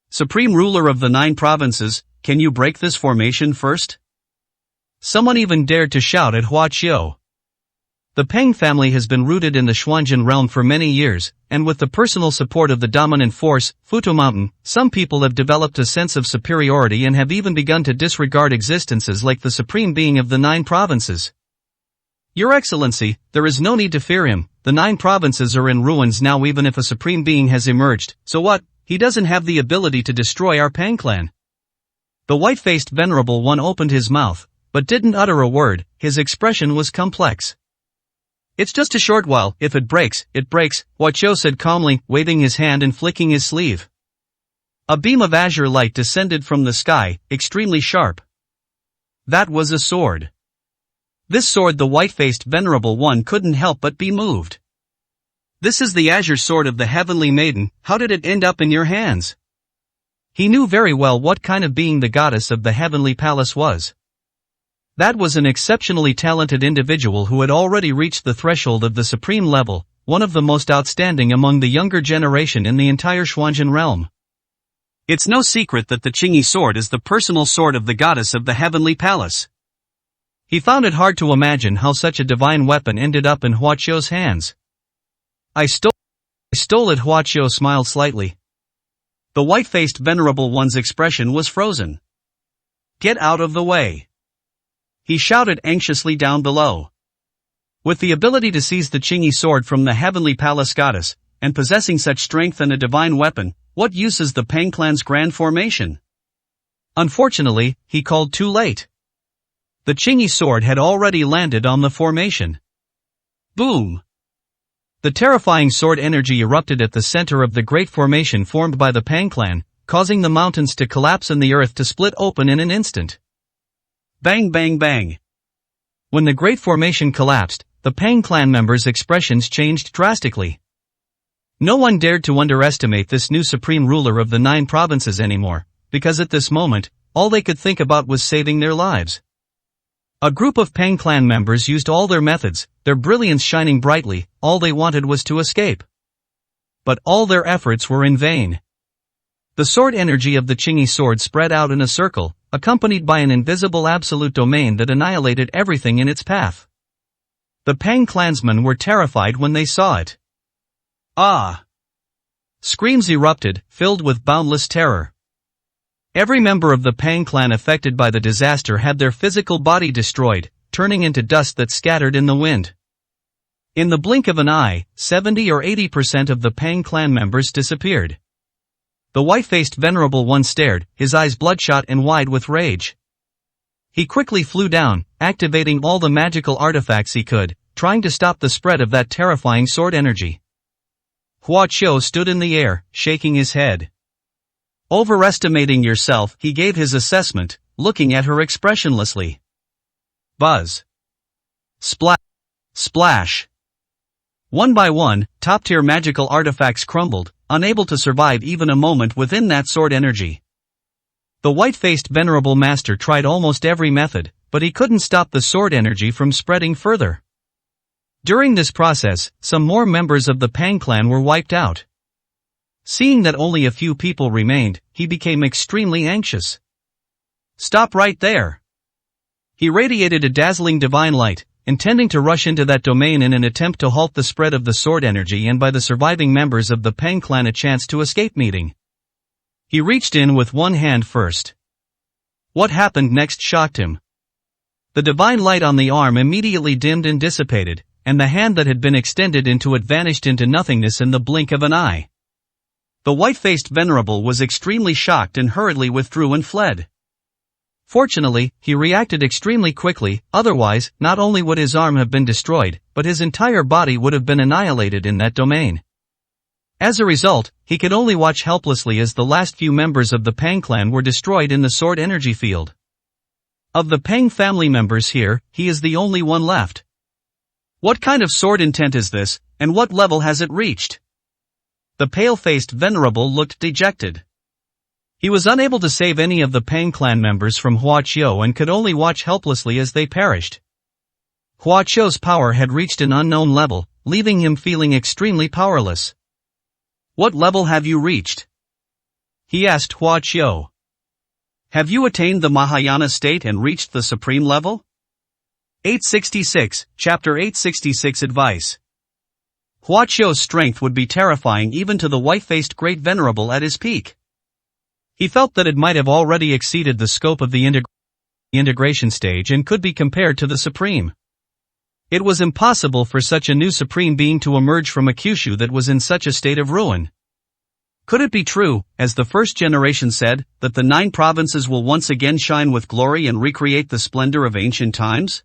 Supreme ruler of the 9 provinces, can you break this formation first? Someone even dared to shout at Hua Qiu. The Peng family has been rooted in the Xuanjin realm for many years, and with the personal support of the dominant force, Futu Mountain, some people have developed a sense of superiority and have even begun to disregard existences like the supreme being of the 9 provinces. Your Excellency, there is no need to fear him. The 9 provinces are in ruins now. Even if a supreme being has emerged, so what? He doesn't have the ability to destroy our Peng clan. The white-faced Venerable One opened his mouth, but didn't utter a word. His expression was complex. It's just a short while. If it breaks, it breaks, Hua Qiu said calmly, waving his hand and flicking his sleeve. A beam of azure light descended from the sky, extremely sharp. That was a sword. This sword the white-faced Venerable One couldn't help but be moved. This is the azure sword of the Heavenly Maiden. How did it end up in your hands? He knew very well what kind of being the goddess of the Heavenly Palace was. That was an exceptionally talented individual who had already reached the threshold of the supreme level, one of the most outstanding among the younger generation in the entire Xuanjin realm. It's no secret that the Qingyi sword is the personal sword of the goddess of the Heavenly Palace. He found it hard to imagine how such a divine weapon ended up in Hua Qiu's hands. I stole it. Hua Qiu smiled slightly. The white-faced Venerable One's expression was frozen. Get out of the way! He shouted anxiously down below. With the ability to seize the Qingyi sword from the Heavenly Palace goddess, and possessing such strength and a divine weapon, what use is the Peng clan's grand formation? Unfortunately, he called too late. The Qingyi sword had already landed on the formation. Boom! The terrifying sword energy erupted at the center of the great formation formed by the Peng clan, causing the mountains to collapse and the earth to split open in an instant. Bang bang bang. When the great formation collapsed, the Peng clan members' expressions changed drastically. No one dared to underestimate this new supreme ruler of the 9 provinces anymore, because at this moment, all they could think about was saving their lives. A group of Pang clan members used all their methods, their brilliance shining brightly. All they wanted was to escape. But all their efforts were in vain. The sword energy of the Qingyi sword spread out in a circle, accompanied by an invisible absolute domain that annihilated everything in its path. The Pang clansmen were terrified when they saw it. Ah! Screams erupted, filled with boundless terror. Every member of the Pang clan affected by the disaster had their physical body destroyed, turning into dust that scattered in the wind. In the blink of an eye, 70 or 80% of the Pang clan members disappeared. The white-faced venerable one stared, his eyes bloodshot and wide with rage. He quickly flew down, activating all the magical artifacts he could, trying to stop the spread of that terrifying sword energy. Hua Qiu stood in the air, shaking his head. Overestimating yourself, he gave his assessment, looking at her expressionlessly. Buzz. Splash. Splash. One by one, top-tier magical artifacts crumbled, unable to survive even a moment within that sword energy. The white-faced venerable master tried almost every method, but he couldn't stop the sword energy from spreading further. During this process, some more members of the Pang clan were wiped out. Seeing that only a few people remained, he became extremely anxious. Stop right there! He radiated a dazzling divine light, intending to rush into that domain in an attempt to halt the spread of the sword energy and buy the surviving members of the Pang clan a chance to escape meeting. He reached in with one hand first. What happened next shocked him. The divine light on the arm immediately dimmed and dissipated, and the hand that had been extended into it vanished into nothingness in the blink of an eye. The white-faced venerable was extremely shocked and hurriedly withdrew and fled. Fortunately, he reacted extremely quickly, otherwise, not only would his arm have been destroyed, but his entire body would have been annihilated in that domain. As a result, he could only watch helplessly as the last few members of the Pang clan were destroyed in the sword energy field. Of the Pang family members here, he is the only one left. What kind of sword intent is this, and what level has it reached? The pale-faced venerable looked dejected. He was unable to save any of the Pang clan members from Hua Qiu and could only watch helplessly as they perished. Hua Qiu's power had reached an unknown level, leaving him feeling extremely powerless. What level have you reached? He asked Hua Qiu. Have you attained the Mahayana state and reached the supreme level? 866, Chapter 866 Advice. Hua Qiu's strength would be terrifying even to the white-faced great venerable at his peak. He felt that it might have already exceeded the scope of the integration stage and could be compared to the supreme. It was impossible for such a new supreme being to emerge from a Kyushu that was in such a state of ruin. Could it be true, as the first generation said, that the 9 provinces will once again shine with glory and recreate the splendor of ancient times?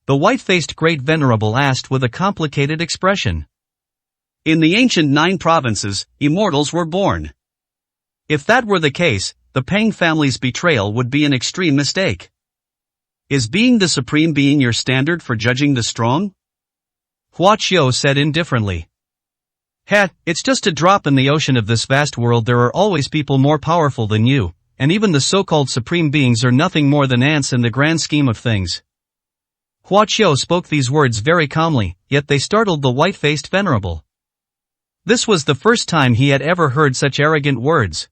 The white-faced great venerable asked with a complicated expression. In the ancient 9 provinces, immortals were born. If that were the case, the Pang family's betrayal would be an extreme mistake. Is being the supreme being your standard for judging the strong? Hua Qiu said indifferently. It's just a drop in the ocean of this vast world. There are always people more powerful than you, and even the so-called supreme beings are nothing more than ants in the grand scheme of things. Hua Qiu spoke these words very calmly, yet they startled the white-faced venerable. This was the first time he had ever heard such arrogant words.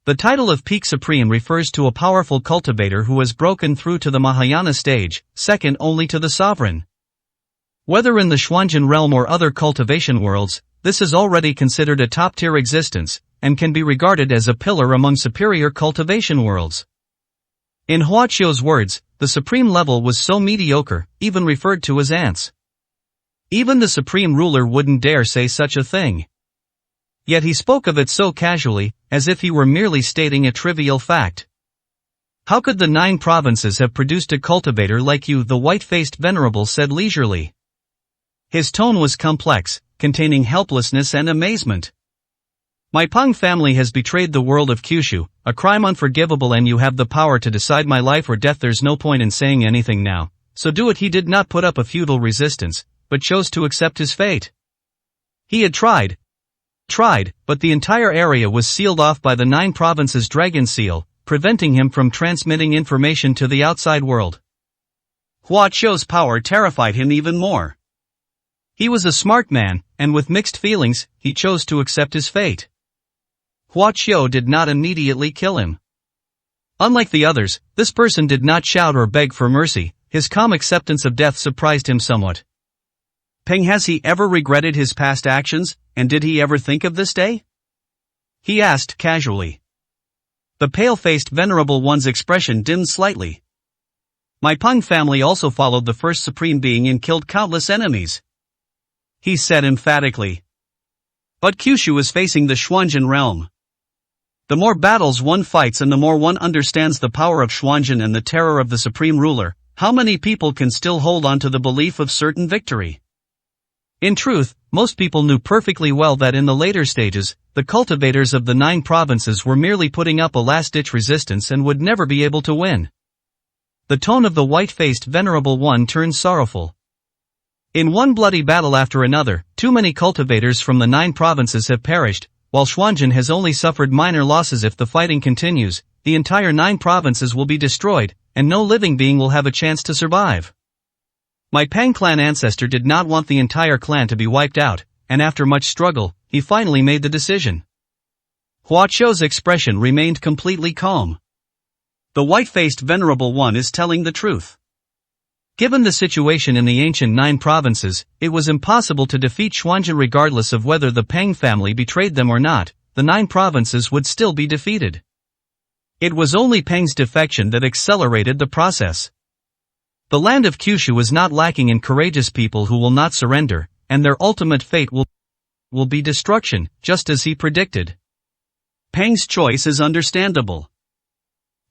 The title of Peak Supreme refers to a powerful cultivator who has broken through to the Mahayana stage, second only to the sovereign. Whether in the Xuanjin realm or other cultivation worlds, this is already considered a top-tier existence, and can be regarded as a pillar among superior cultivation worlds. In Hua Qiu's words, the supreme level was so mediocre, even referred to as ants. Even the supreme ruler wouldn't dare say such a thing. Yet he spoke of it so casually, as if he were merely stating a trivial fact. How could the 9 provinces have produced a cultivator like you? The white-faced venerable said leisurely. His tone was complex, containing helplessness and amazement. My Pang family has betrayed the world of Kyushu, a crime unforgivable, and you have the power to decide my life or death. There's no point in saying anything now, so do it. He did not put up a futile resistance, but chose to accept his fate. He had tried, but the entire area was sealed off by the 9 provinces' dragon seal, preventing him from transmitting information to the outside world. Hua Qiu's power terrified him even more. He was a smart man, and with mixed feelings, he chose to accept his fate. Hua Qiu did not immediately kill him. Unlike the others, this person did not shout or beg for mercy. His calm acceptance of death surprised him somewhat. Peng, has he ever regretted his past actions, and did he ever think of this day? He asked casually. The pale-faced venerable one's expression dimmed slightly. My Peng family also followed the first supreme being and killed countless enemies, he said emphatically. But Kyushu is facing the Xuanzhen realm. The more battles one fights and the more one understands the power of Xuanzhen and the terror of the supreme ruler, how many people can still hold on to the belief of certain victory? In truth, most people knew perfectly well that in the later stages, the cultivators of the 9 provinces were merely putting up a last-ditch resistance and would never be able to win. The tone of the white-faced venerable one turned sorrowful. In one bloody battle after another, too many cultivators from the 9 provinces have perished, while Xuanzhen has only suffered minor losses. If the fighting continues, the entire 9 provinces will be destroyed, and no living being will have a chance to survive. My Pang clan ancestor did not want the entire clan to be wiped out, and after much struggle, he finally made the decision. Hua Qiu's expression remained completely calm. The white-faced venerable one is telling the truth. Given the situation in the ancient 9 provinces, it was impossible to defeat Xuanzhen regardless of whether the Peng family betrayed them or not. The 9 provinces would still be defeated. It was only Peng's defection that accelerated the process. The land of Kyushu is not lacking in courageous people who will not surrender, and their ultimate fate will be destruction, just as he predicted. Peng's choice is understandable.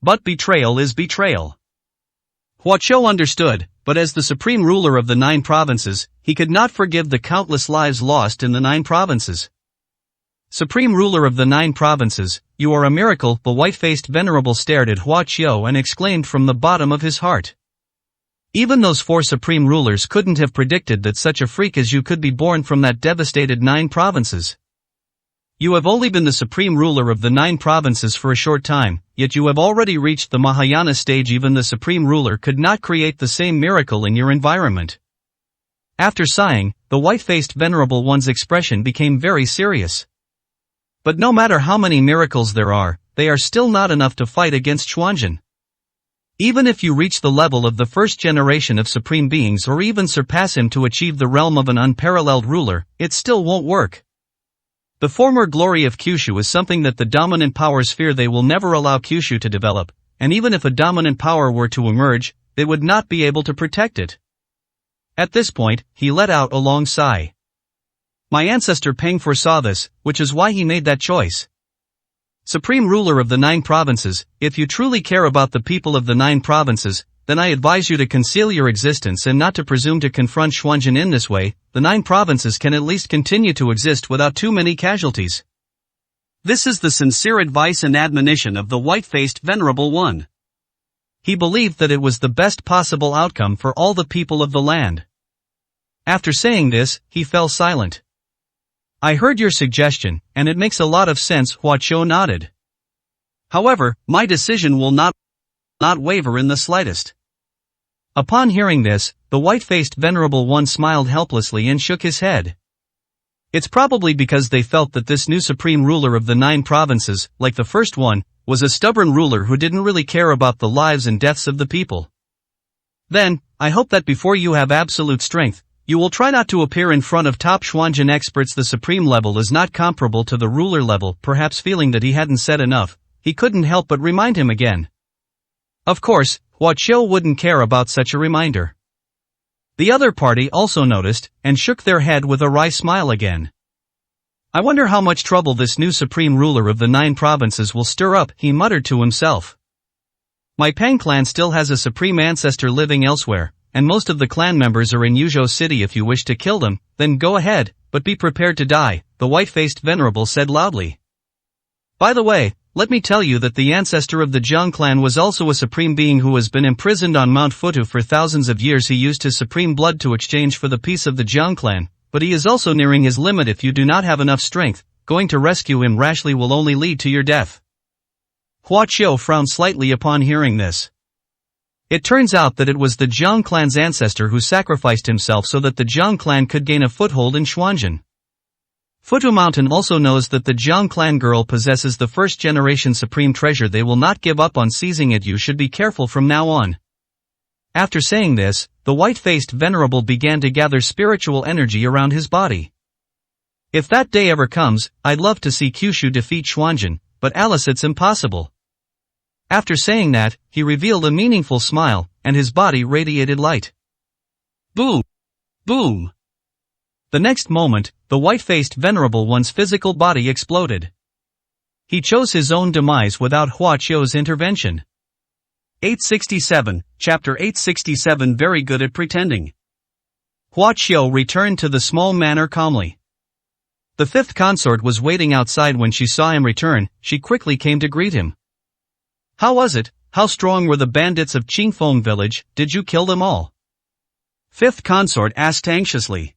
But betrayal is betrayal. Hua Qiu understood, but as the supreme ruler of the 9 provinces, he could not forgive the countless lives lost in the 9 provinces. Supreme ruler of the 9 provinces, you are a miracle. The white-faced venerable stared at Hua Qiu and exclaimed from the bottom of his heart. Even those 4 supreme rulers couldn't have predicted that such a freak as you could be born from that devastated 9 provinces. You have only been the supreme ruler of the 9 provinces for a short time, yet you have already reached the Mahayana stage. Even the supreme ruler could not create the same miracle in your environment. After sighing, the white-faced venerable one's expression became very serious. But no matter how many miracles there are, they are still not enough to fight against Xuanzhen. Even if you reach the level of the first generation of supreme beings or even surpass him to achieve the realm of an unparalleled ruler, it still won't work. The former glory of Kyushu is something that the dominant powers fear they will never allow Kyushu to develop, and even if a dominant power were to emerge, they would not be able to protect it. At this point, he let out a long sigh. My ancestor Peng foresaw this, which is why he made that choice. Supreme ruler of the 9 provinces, if you truly care about the people of the 9 provinces, then I advise you to conceal your existence and not to presume to confront Xuanzhen in this way. The 9 provinces can at least continue to exist without too many casualties. This is the sincere advice and admonition of the white-faced venerable one. He believed that it was the best possible outcome for all the people of the land. After saying this, he fell silent. I heard your suggestion, and it makes a lot of sense. Hua Qiu nodded. However, my decision will not waver in the slightest. Upon hearing this, the white-faced venerable one smiled helplessly and shook his head. It's probably because they felt that this new supreme ruler of the 9 provinces, like the first one, was a stubborn ruler who didn't really care about the lives and deaths of the people. Then, I hope that before you have absolute strength, you will try not to appear in front of top Xuanzhen experts. The supreme level is not comparable to the ruler level. Perhaps feeling that he hadn't said enough, he couldn't help but remind him again. Of course, Hua Qiu wouldn't care about such a reminder. The other party also noticed, and shook their head with a wry smile again. I wonder how much trouble this new supreme ruler of the 9 provinces will stir up, he muttered to himself. My Peng clan still has a supreme ancestor living elsewhere, and most of the clan members are in Yuzhou City. If you wish to kill them, then go ahead, but be prepared to die, the white-faced venerable said loudly. By the way, let me tell you that the ancestor of the Jiang clan was also a supreme being who has been imprisoned on Mount Futu for thousands of years. He used his supreme blood to exchange for the peace of the Jiang clan, but he is also nearing his limit. If you do not have enough strength, going to rescue him rashly will only lead to your death. Hua Qiu frowned slightly upon hearing this. It turns out that it was the Jiang clan's ancestor who sacrificed himself so that the Jiang clan could gain a foothold in Xuanzhen. Futu Mountain also knows that the Jiang clan girl possesses the first-generation supreme treasure. They will not give up on seizing it. You should be careful from now on. After saying this, the white-faced venerable began to gather spiritual energy around his body. If that day ever comes, I'd love to see Kyushu defeat Xuanzhen, but Alice, it's impossible. After saying that, he revealed a meaningful smile, and his body radiated light. Boom! Boom! The next moment, the white-faced venerable one's physical body exploded. He chose his own demise without Hua Qiu's intervention. 867, Chapter 867. Very good at pretending. Hua Qiu returned to the small manor calmly. The fifth consort was waiting outside. When she saw him return, she quickly came to greet him. How was it? How strong were the bandits of Qingfeng village? Did you kill them all? Fifth consort asked anxiously.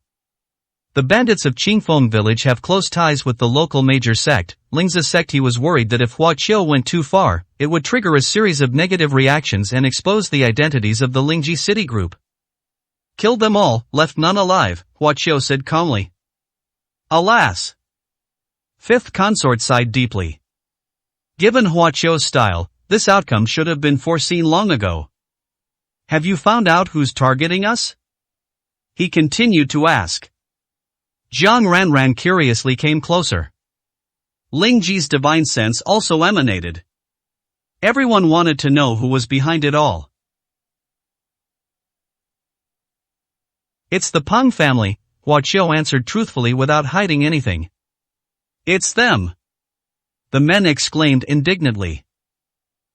The bandits of Qingfeng village have close ties with the local major sect, Lingzi sect. He was worried that if Hua Qiu went too far, it would trigger a series of negative reactions and expose the identities of the Lingji city group. Killed them all, left none alive, Hua Qiu said calmly. Alas! Fifth consort sighed deeply. Given Hua Qiu's style, this outcome should have been foreseen long ago. Have you found out who's targeting us? He continued to ask. Zhang Ranran curiously came closer. Ling Ji's divine sense also emanated. Everyone wanted to know who was behind it all. It's the Peng family, Hua Qiu answered truthfully without hiding anything. It's them! The men exclaimed indignantly.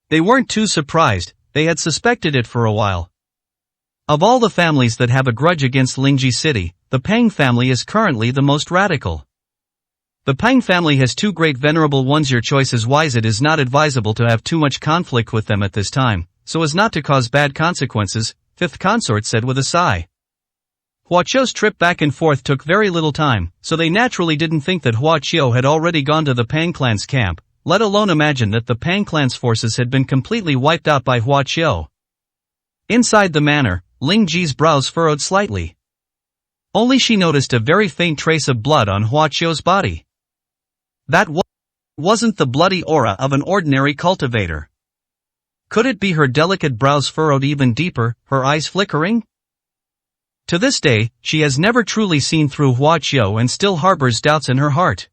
They weren't too surprised, they had suspected it for a while. Of all the families that have a grudge against Lingji city, the Peng family is currently the most radical. The Peng family has two great venerable ones. Your choice is wise. It is not advisable to have too much conflict with them at this time, so as not to cause bad consequences, fifth consort said with a sigh. Hua Qiu's trip back and forth took very little time, so they naturally didn't think that Hua Qiu had already gone to the Peng clan's camp, let alone imagine that the Peng clan's forces had been completely wiped out by Hua Qiu. Inside the manor, Ling Ji's brows furrowed slightly. Only she noticed a very faint trace of blood on Hua Qiu's body. That wasn't the bloody aura of an ordinary cultivator. Could it be her delicate brows furrowed even deeper, her eyes flickering? To this day, she has never truly seen through Hua Qiu and still harbors doubts in her heart.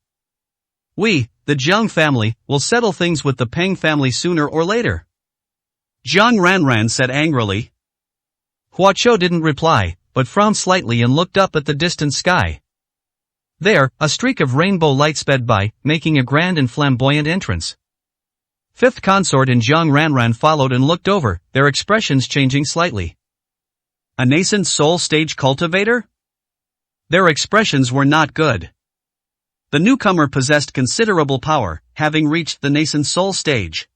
We, the Jiang family, will settle things with the Peng family sooner or later. Zhang Ranran said angrily. Hua Qiu didn't reply, but frowned slightly and looked up at the distant sky. There, a streak of rainbow light sped by, making a grand and flamboyant entrance. Fifth consort and Zhang Ranran followed and looked over, their expressions changing slightly. A nascent soul stage cultivator? Their expressions were not good. The newcomer possessed considerable power, having reached the nascent soul stage.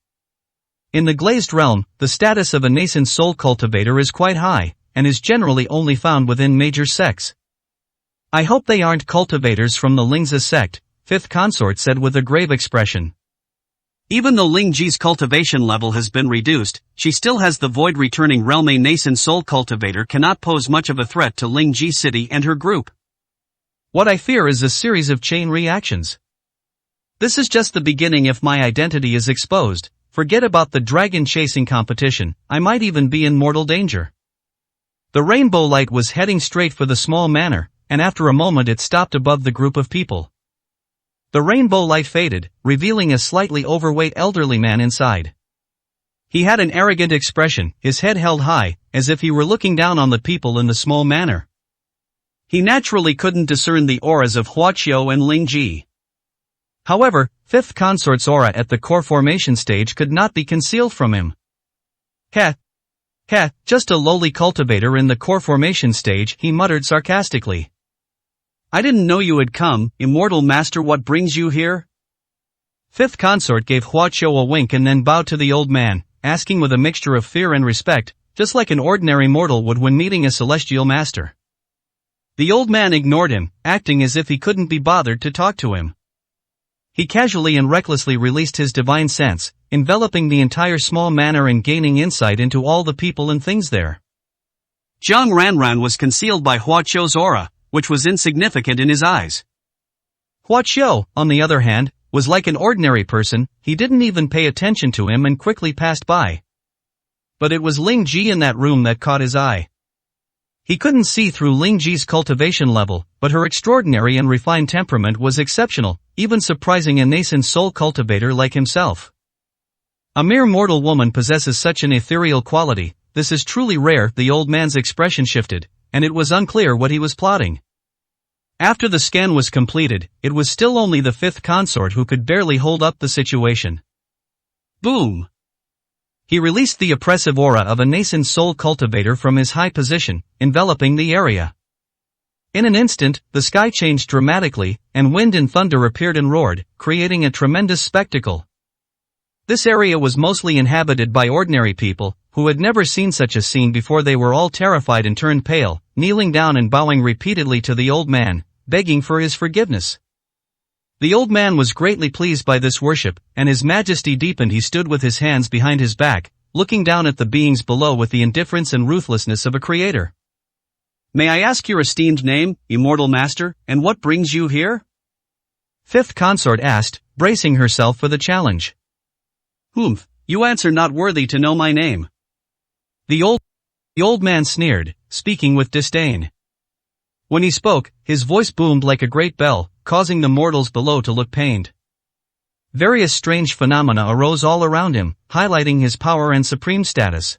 In the glazed realm, the status of a nascent soul cultivator is quite high, and is generally only found within major sects. I hope they aren't cultivators from the Lingzi sect, fifth consort said with a grave expression. Even though Ling Ji's cultivation level has been reduced, she still has the void returning realm. A nascent soul cultivator cannot pose much of a threat to Ling Ji city and her group. What I fear is a series of chain reactions. This is just the beginning. If my identity is exposed, forget about the dragon chasing competition, I might even be in mortal danger. The rainbow light was heading straight for the small manor, and after a moment it stopped above the group of people. The rainbow light faded, revealing a slightly overweight elderly man inside. He had an arrogant expression, his head held high, as if he were looking down on the people in the small manor. He naturally couldn't discern the auras of Hua Qiu and Ling Ji. However, fifth consort's aura at the core formation stage could not be concealed from him. Just a lowly cultivator in the core formation stage, he muttered sarcastically. I didn't know you had come, immortal master. What brings you here? Fifth consort gave Hua Qiu a wink and then bowed to the old man, asking with a mixture of fear and respect, just like an ordinary mortal would when meeting a celestial master. The old man ignored him, acting as if he couldn't be bothered to talk to him. He casually and recklessly released his divine sense, enveloping the entire small manor and gaining insight into all the people and things there. Jiang Ranran was concealed by Hua Qiu's aura, which was insignificant in his eyes. Hua Qiu, on the other hand, was like an ordinary person. He didn't even pay attention to him and quickly passed by. But it was Ling Ji in that room that caught his eye. He couldn't see through Ling Ji's cultivation level, but her extraordinary and refined temperament was exceptional, even surprising a nascent soul cultivator like himself. A mere mortal woman possesses such an ethereal quality. This is truly rare. The old man's expression shifted, and it was unclear what he was plotting. After the scan was completed, it was still only the fifth consort who could barely hold up the situation. Boom! He released the oppressive aura of a nascent soul cultivator from his high position, enveloping the area. In an instant, the sky changed dramatically, and wind and thunder appeared and roared, creating a tremendous spectacle. This area was mostly inhabited by ordinary people, who had never seen such a scene before. They were all terrified and turned pale, kneeling down and bowing repeatedly to the old man, begging for his forgiveness. The old man was greatly pleased by this worship, and his majesty deepened. He stood with his hands behind his back, looking down at the beings below with the indifference and ruthlessness of a creator. May I ask your esteemed name, immortal master, and what brings you here? Fifth consort asked, bracing herself for the challenge. Humph, you answer not worthy to know my name. The old man sneered, speaking with disdain. When he spoke, his voice boomed like a great bell, causing the mortals below to look pained. Various strange phenomena arose all around him, highlighting his power and supreme status.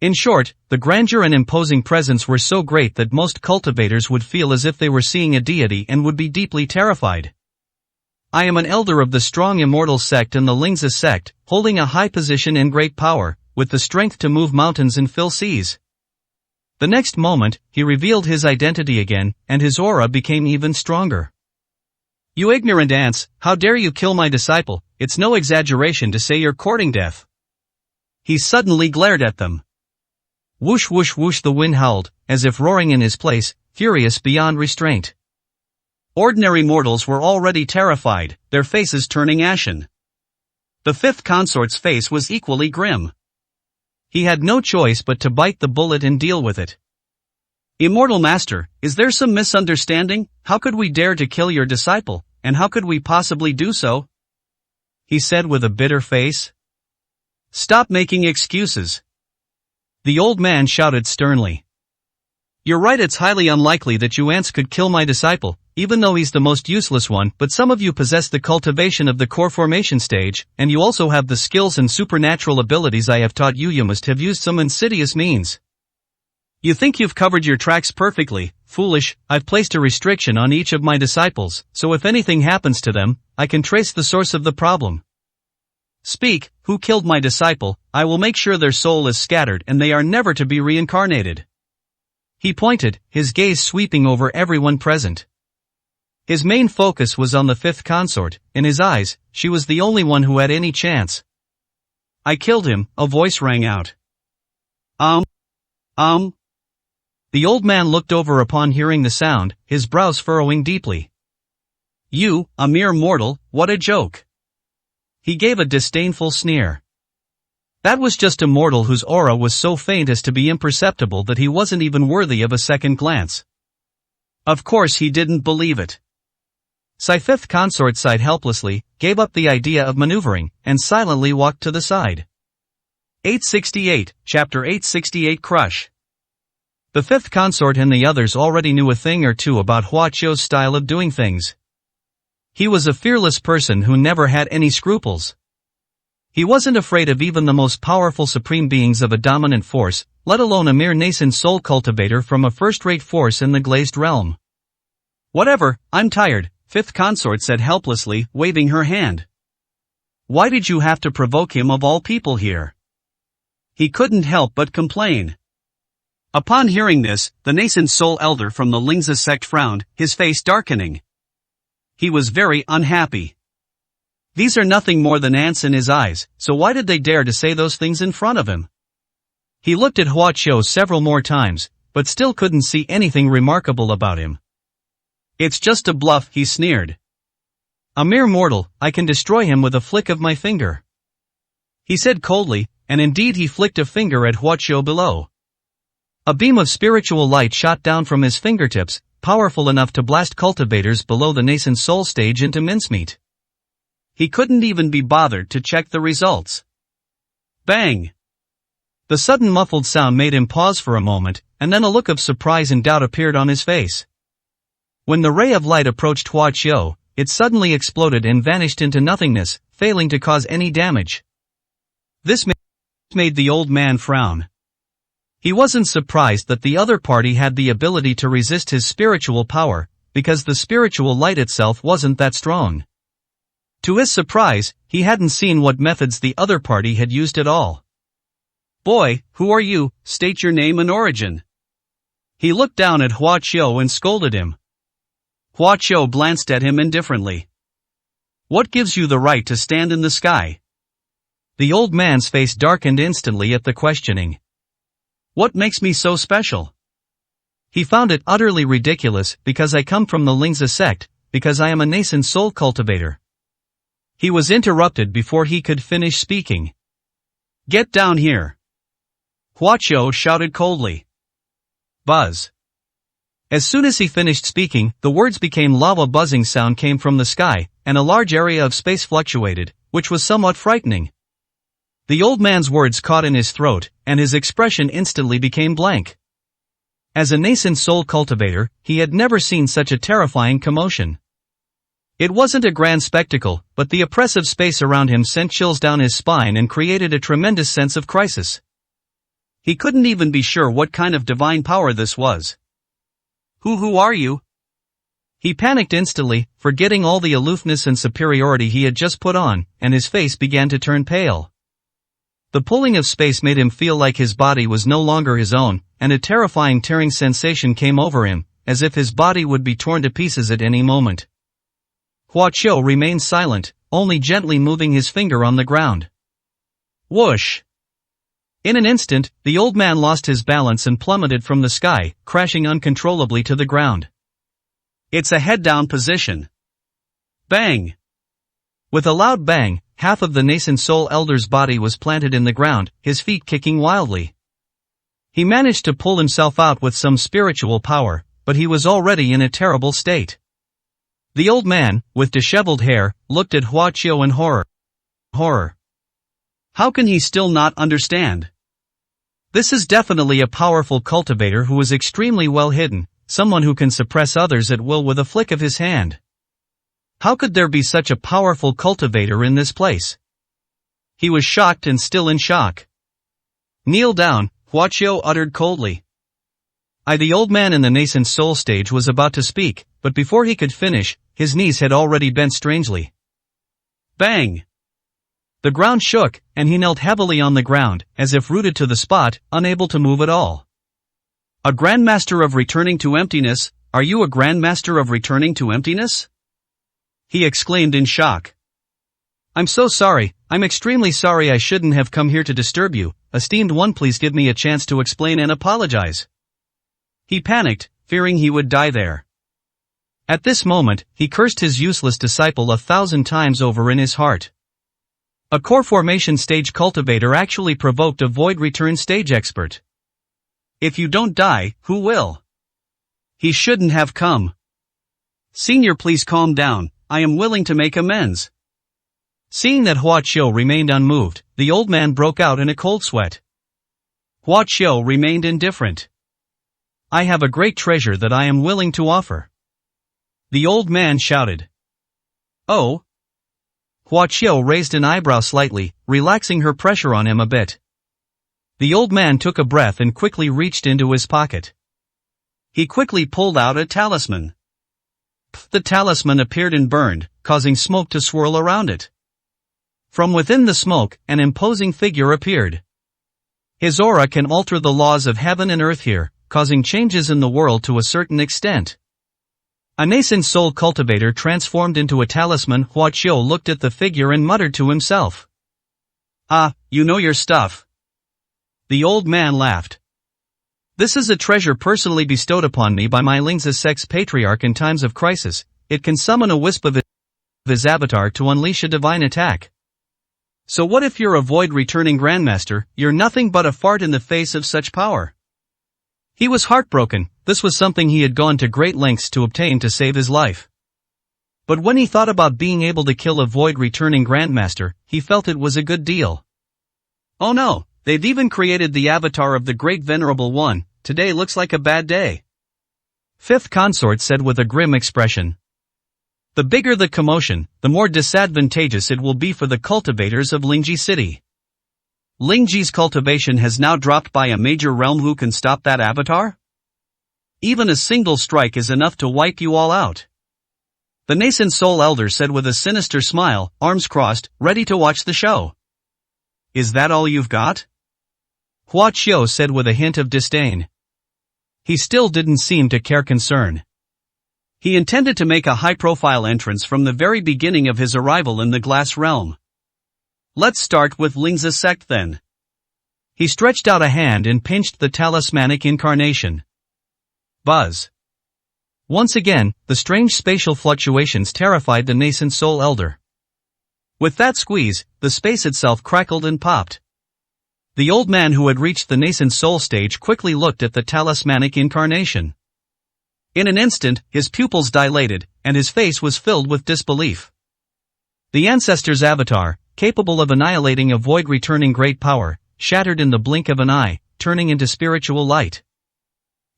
In short, the grandeur and imposing presence were so great that most cultivators would feel as if they were seeing a deity and would be deeply terrified. I am an elder of the strong immortal sect and the Lingzi sect, holding a high position and great power, with the strength to move mountains and fill seas. The next moment, he revealed his identity again, and his aura became even stronger. You ignorant ants, how dare you kill my disciple? It's no exaggeration to say you're courting death. He suddenly glared at them. Whoosh whoosh whoosh, the wind howled, as if roaring in his place, furious beyond restraint. Ordinary mortals were already terrified, their faces turning ashen. The fifth consort's face was equally grim. He had no choice but to bite the bullet and deal with it. Immortal Master, is there some misunderstanding? How could we dare to kill your disciple, and how could we possibly do so? He said with a bitter face. Stop making excuses. The old man shouted sternly. You're right, it's highly unlikely that you ants could kill my disciple, even though he's the most useless one, but some of you possess the cultivation of the core formation stage, and you also have the skills and supernatural abilities I have taught you. You must have used some insidious means. You think you've covered your tracks perfectly. Foolish. I've placed a restriction on each of my disciples, so if anything happens to them, I can trace the source of the problem. Speak, who killed my disciple? I will make sure their soul is scattered and they are never to be reincarnated. He pointed, his gaze sweeping over everyone present. His main focus was on the fifth consort. In his eyes, she was the only one who had any chance. I killed him, a voice rang out. The old man looked over upon hearing the sound, his brows furrowing deeply. You, a mere mortal, what a joke. He gave a disdainful sneer. That was just a mortal whose aura was so faint as to be imperceptible that he wasn't even worthy of a second glance. Of course he didn't believe it. Fifth consort sighed helplessly, gave up the idea of maneuvering, and silently walked to the side. 868, Chapter 868 Crush. The fifth consort and the others already knew a thing or two about Hua Qiu's style of doing things. He was a fearless person who never had any scruples. He wasn't afraid of even the most powerful supreme beings of a dominant force, let alone a mere nascent soul cultivator from a first-rate force in the glazed realm. Whatever, I'm tired, fifth consort said helplessly, waving her hand. Why did you have to provoke him of all people here? He couldn't help but complain. Upon hearing this, the nascent soul elder from the Lingzi sect frowned, his face darkening. He was very unhappy. These are nothing more than ants in his eyes, so why did they dare to say those things in front of him? He looked at Hua Qiu several more times, but still couldn't see anything remarkable about him. It's just a bluff, he sneered. A mere mortal, I can destroy him with a flick of my finger. he said coldly, and indeed he flicked a finger at Huaqiu below. A beam of spiritual light shot down from his fingertips, powerful enough to blast cultivators below the nascent soul stage into mincemeat. He couldn't even be bothered to check the results. Bang! The sudden muffled sound made him pause for a moment, and then a look of surprise and doubt appeared on his face. When the ray of light approached Huaqiu, it suddenly exploded and vanished into nothingness, failing to cause any damage. This made the old man frown. He wasn't surprised that the other party had the ability to resist his spiritual power, because the spiritual light itself wasn't that strong. To his surprise, he hadn't seen what methods the other party had used at all. "Boy, who are you? State your name and origin." He looked down at Huaqiu and scolded him. Huaqiu glanced at him indifferently. "What gives you the right to stand in the sky?" The old man's face darkened instantly at the questioning. "What makes me so special?" He found it utterly ridiculous, because I come from the Lingzi sect, because I am a nascent soul cultivator. He was interrupted before he could finish speaking. "Get down here!" Huaqiu shouted coldly. Buzz. As soon as he finished speaking, the words became lava. Buzzing sound came from the sky, and a large area of space fluctuated, which was somewhat frightening. The old man's words caught in his throat, and his expression instantly became blank. As a nascent soul cultivator, he had never seen such a terrifying commotion. It wasn't a grand spectacle, but the oppressive space around him sent chills down his spine and created a tremendous sense of crisis. He couldn't even be sure what kind of divine power this was. Who are you?" He panicked instantly, forgetting all the aloofness and superiority he had just put on, and his face began to turn pale. The pulling of space made him feel like his body was no longer his own, and a terrifying tearing sensation came over him, as if his body would be torn to pieces at any moment. Huaqiu remained silent, only gently moving his finger on the ground. Whoosh! In an instant, the old man lost his balance and plummeted from the sky, crashing uncontrollably to the ground. "It's a head-down position." Bang! With a loud bang, half of the nascent soul elder's body was planted in the ground, his feet kicking wildly. He managed to pull himself out with some spiritual power, but he was already in a terrible state. The old man, with disheveled hair, looked at Huaqiu in horror. How can he still not understand? This is definitely a powerful cultivator who is extremely well hidden, someone who can suppress others at will with a flick of his hand. How could there be such a powerful cultivator in this place? He was shocked and still in shock. "Kneel down," Huaqiu uttered coldly. The old man in the nascent soul stage was about to speak, but before he could finish, his knees had already bent strangely. Bang! The ground shook, and he knelt heavily on the ground, as if rooted to the spot, unable to move at all. "A grandmaster of returning to emptiness? Are you a grandmaster of returning to emptiness?" he exclaimed in shock. "I'm so sorry, I'm extremely sorry. I shouldn't have come here to disturb you, esteemed one. Please give me a chance to explain and apologize." He panicked, fearing he would die there. At this moment, he cursed his useless disciple 1,000 times over in his heart. A core formation stage cultivator actually provoked a void return stage expert. If you don't die, who will? He shouldn't have come. "Senior, please calm down, I am willing to make amends." Seeing that Huaqiu remained unmoved, the old man broke out in a cold sweat. Huaqiu remained indifferent. "I have a great treasure that I am willing to offer," the old man shouted. "Oh?" Huaqiu raised an eyebrow slightly, relaxing her pressure on him a bit. The old man took a breath and quickly reached into his pocket. He quickly pulled out a talisman. The talisman appeared and burned, causing smoke to swirl around it. From within the smoke, an imposing figure appeared. His aura can alter the laws of heaven and earth here, causing changes in the world to a certain extent. A nascent soul cultivator transformed into a talisman. Huaqiu looked at the figure and muttered to himself. "Ah, you know your stuff." The old man laughed. "This is a treasure personally bestowed upon me by my Lingzi sect's patriarch in times of crisis. It can summon a wisp of his avatar to unleash a divine attack." So what if you're a void-returning grandmaster, you're nothing but a fart in the face of such power? He was heartbroken. This was something he had gone to great lengths to obtain to save his life. But when he thought about being able to kill a void-returning grandmaster, he felt it was a good deal. Oh no, they've even created the avatar of the Great Venerable One. Today looks like a bad day. Fifth consort said with a grim expression. The bigger the commotion, the more disadvantageous it will be for the cultivators of Lingji City. Lingji's cultivation has now dropped by a major realm. Who can stop that avatar? Even a single strike is enough to wipe you all out. The nascent soul elder said with a sinister smile, arms crossed, ready to watch the show. Is that all you've got? Hua Qiu said with a hint of disdain. He still didn't seem to care concern. He intended to make a high-profile entrance from the very beginning of his arrival in the glass realm. Let's start with Ling's sect then. He stretched out a hand and pinched the talismanic incarnation. Buzz. Once again, the strange spatial fluctuations terrified the nascent soul elder. With that squeeze, the space itself crackled and popped. The old man who had reached the nascent soul stage quickly looked at the talismanic incarnation. In an instant, his pupils dilated, and his face was filled with disbelief. The ancestor's avatar, capable of annihilating a void-returning great power, shattered in the blink of an eye, turning into spiritual light.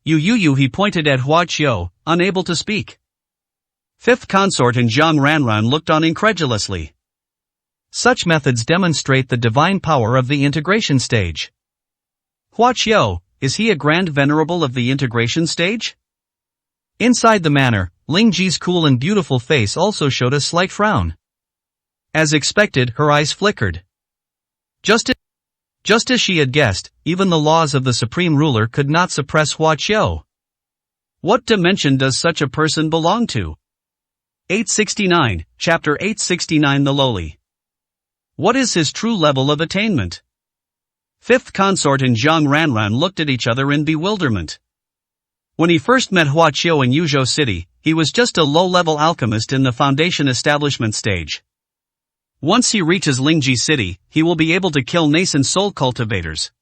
You, he pointed at Hua Qiu, unable to speak. Fifth consort and Zhang Ranran looked on incredulously. Such methods demonstrate the divine power of the integration stage. Hua Qiu, is he a grand venerable of the integration stage? Inside the manor, Ling Ji's cool and beautiful face also showed a slight frown. As expected, her eyes flickered. Just as she had guessed, even the laws of the supreme ruler could not suppress Hua Qiu. What dimension does such a person belong to? 869, Chapter 869 The Lowly. What is his true level of attainment? Fifth consort and Zhang Ranran looked at each other in bewilderment. When he first met Hua Qiu in Yuzhou City, he was just a low-level alchemist in the foundation establishment stage. Once he reaches Lingji City, he will be able to kill nascent soul cultivators.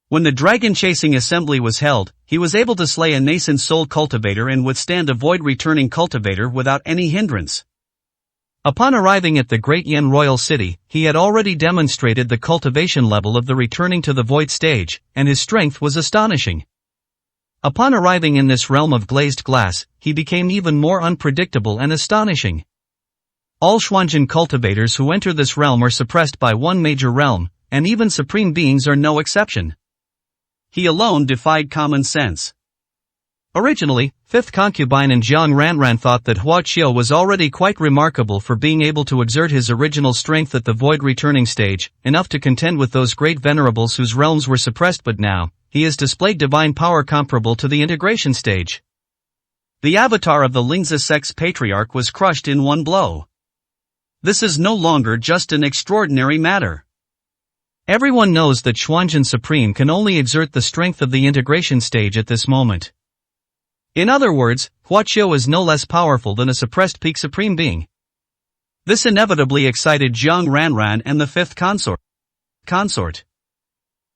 When the dragon-chasing assembly was held, he was able to slay a nascent soul cultivator and withstand a void-returning cultivator without any hindrance. Upon arriving at the Great Yen Royal City, he had already demonstrated the cultivation level of the returning to the void stage, and his strength was astonishing. Upon arriving in this realm of glazed glass, he became even more unpredictable and astonishing. All Xuanjin cultivators who enter this realm are suppressed by one major realm, and even supreme beings are no exception. He alone defied common sense. Originally, Fifth Concubine and Zhang Ranran thought that Hua Qiu was already quite remarkable for being able to exert his original strength at the void-returning stage, enough to contend with those great venerables whose realms were suppressed, but now, he has displayed divine power comparable to the integration stage. The avatar of the Lingzi sect's patriarch was crushed in one blow. This is no longer just an extraordinary matter. Everyone knows that Xuanjin Supreme can only exert the strength of the integration stage at this moment. In other words, Hua Qiu is no less powerful than a suppressed peak supreme being. This inevitably excited Zhang Ranran and the fifth consort.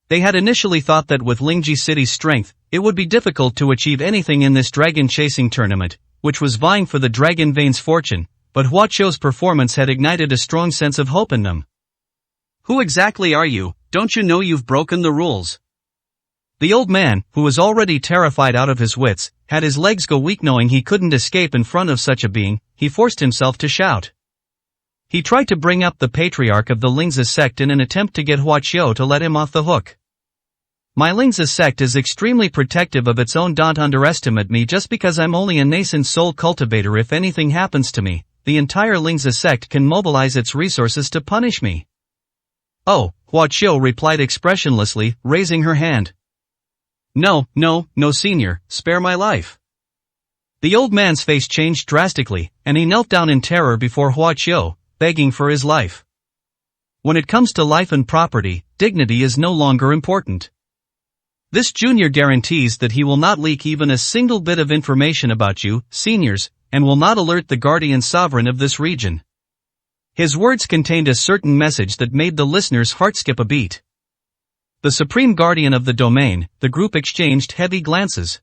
They had initially thought that with Lingji City's strength, it would be difficult to achieve anything in this dragon-chasing tournament, which was vying for the Dragon Vein's fortune, but Hua Qiu's performance had ignited a strong sense of hope in them. Who exactly are you? Don't you know you've broken the rules? The old man, who was already terrified out of his wits, had his legs go weak knowing he couldn't escape in front of such a being. He forced himself to shout. He tried to bring up the patriarch of the Lingzi sect in an attempt to get Hua Qiu to let him off the hook. My Lingzi sect is extremely protective of its own. Don't underestimate me just because I'm only a nascent soul cultivator. If anything happens to me, the entire Lingzi sect can mobilize its resources to punish me. Oh, Hua Qiu replied expressionlessly, raising her hand. No, senior, spare my life. The old man's face changed drastically, and he knelt down in terror before Hua Qiu, begging for his life. When it comes to life and property, dignity is no longer important. This junior guarantees that he will not leak even a single bit of information about you, seniors, and will not alert the guardian sovereign of this region. His words contained a certain message that made the listener's heart skip a beat. The supreme guardian of the domain, the group exchanged heavy glances.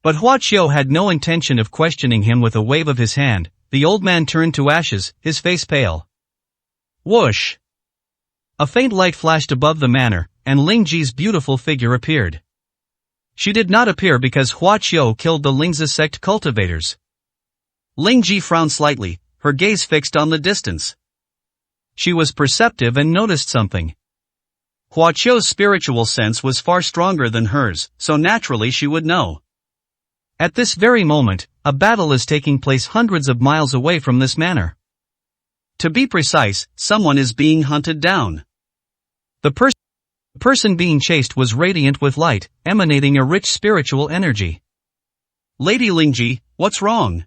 But Hua Qiu had no intention of questioning him. With a wave of his hand, the old man turned to ashes, his face pale. Whoosh! A faint light flashed above the manor, and Ling Ji's beautiful figure appeared. She did not appear because Hua Qiu killed the Lingzi sect cultivators. Ling Ji frowned slightly, her gaze fixed on the distance. She was perceptive and noticed something. Hua Qiu's spiritual sense was far stronger than hers, so naturally she would know. At this very moment, a battle is taking place hundreds of miles away from this manor. To be precise, someone is being hunted down. The person being chased was radiant with light, emanating a rich spiritual energy. Lady Lingji, what's wrong?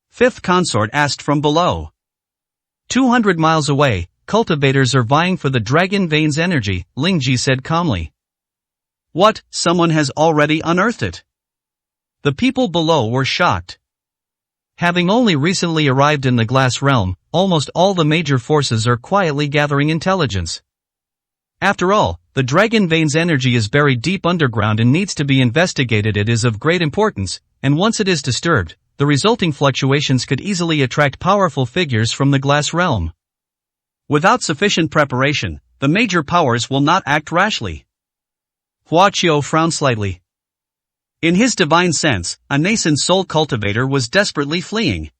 Fifth consort asked from below. 200 miles away, cultivators are vying for the dragon vein's energy, Lingji said calmly. What, someone has already unearthed it? The people below were shocked. Having only recently arrived in the glass realm, almost all the major forces are quietly gathering intelligence. After all, the dragon vein's energy is buried deep underground and needs to be investigated. It is of great importance, and once it is disturbed, the resulting fluctuations could easily attract powerful figures from the glass realm. Without sufficient preparation, the major powers will not act rashly. Hua Qiu frowned slightly. In his divine sense, a nascent soul cultivator was desperately fleeing.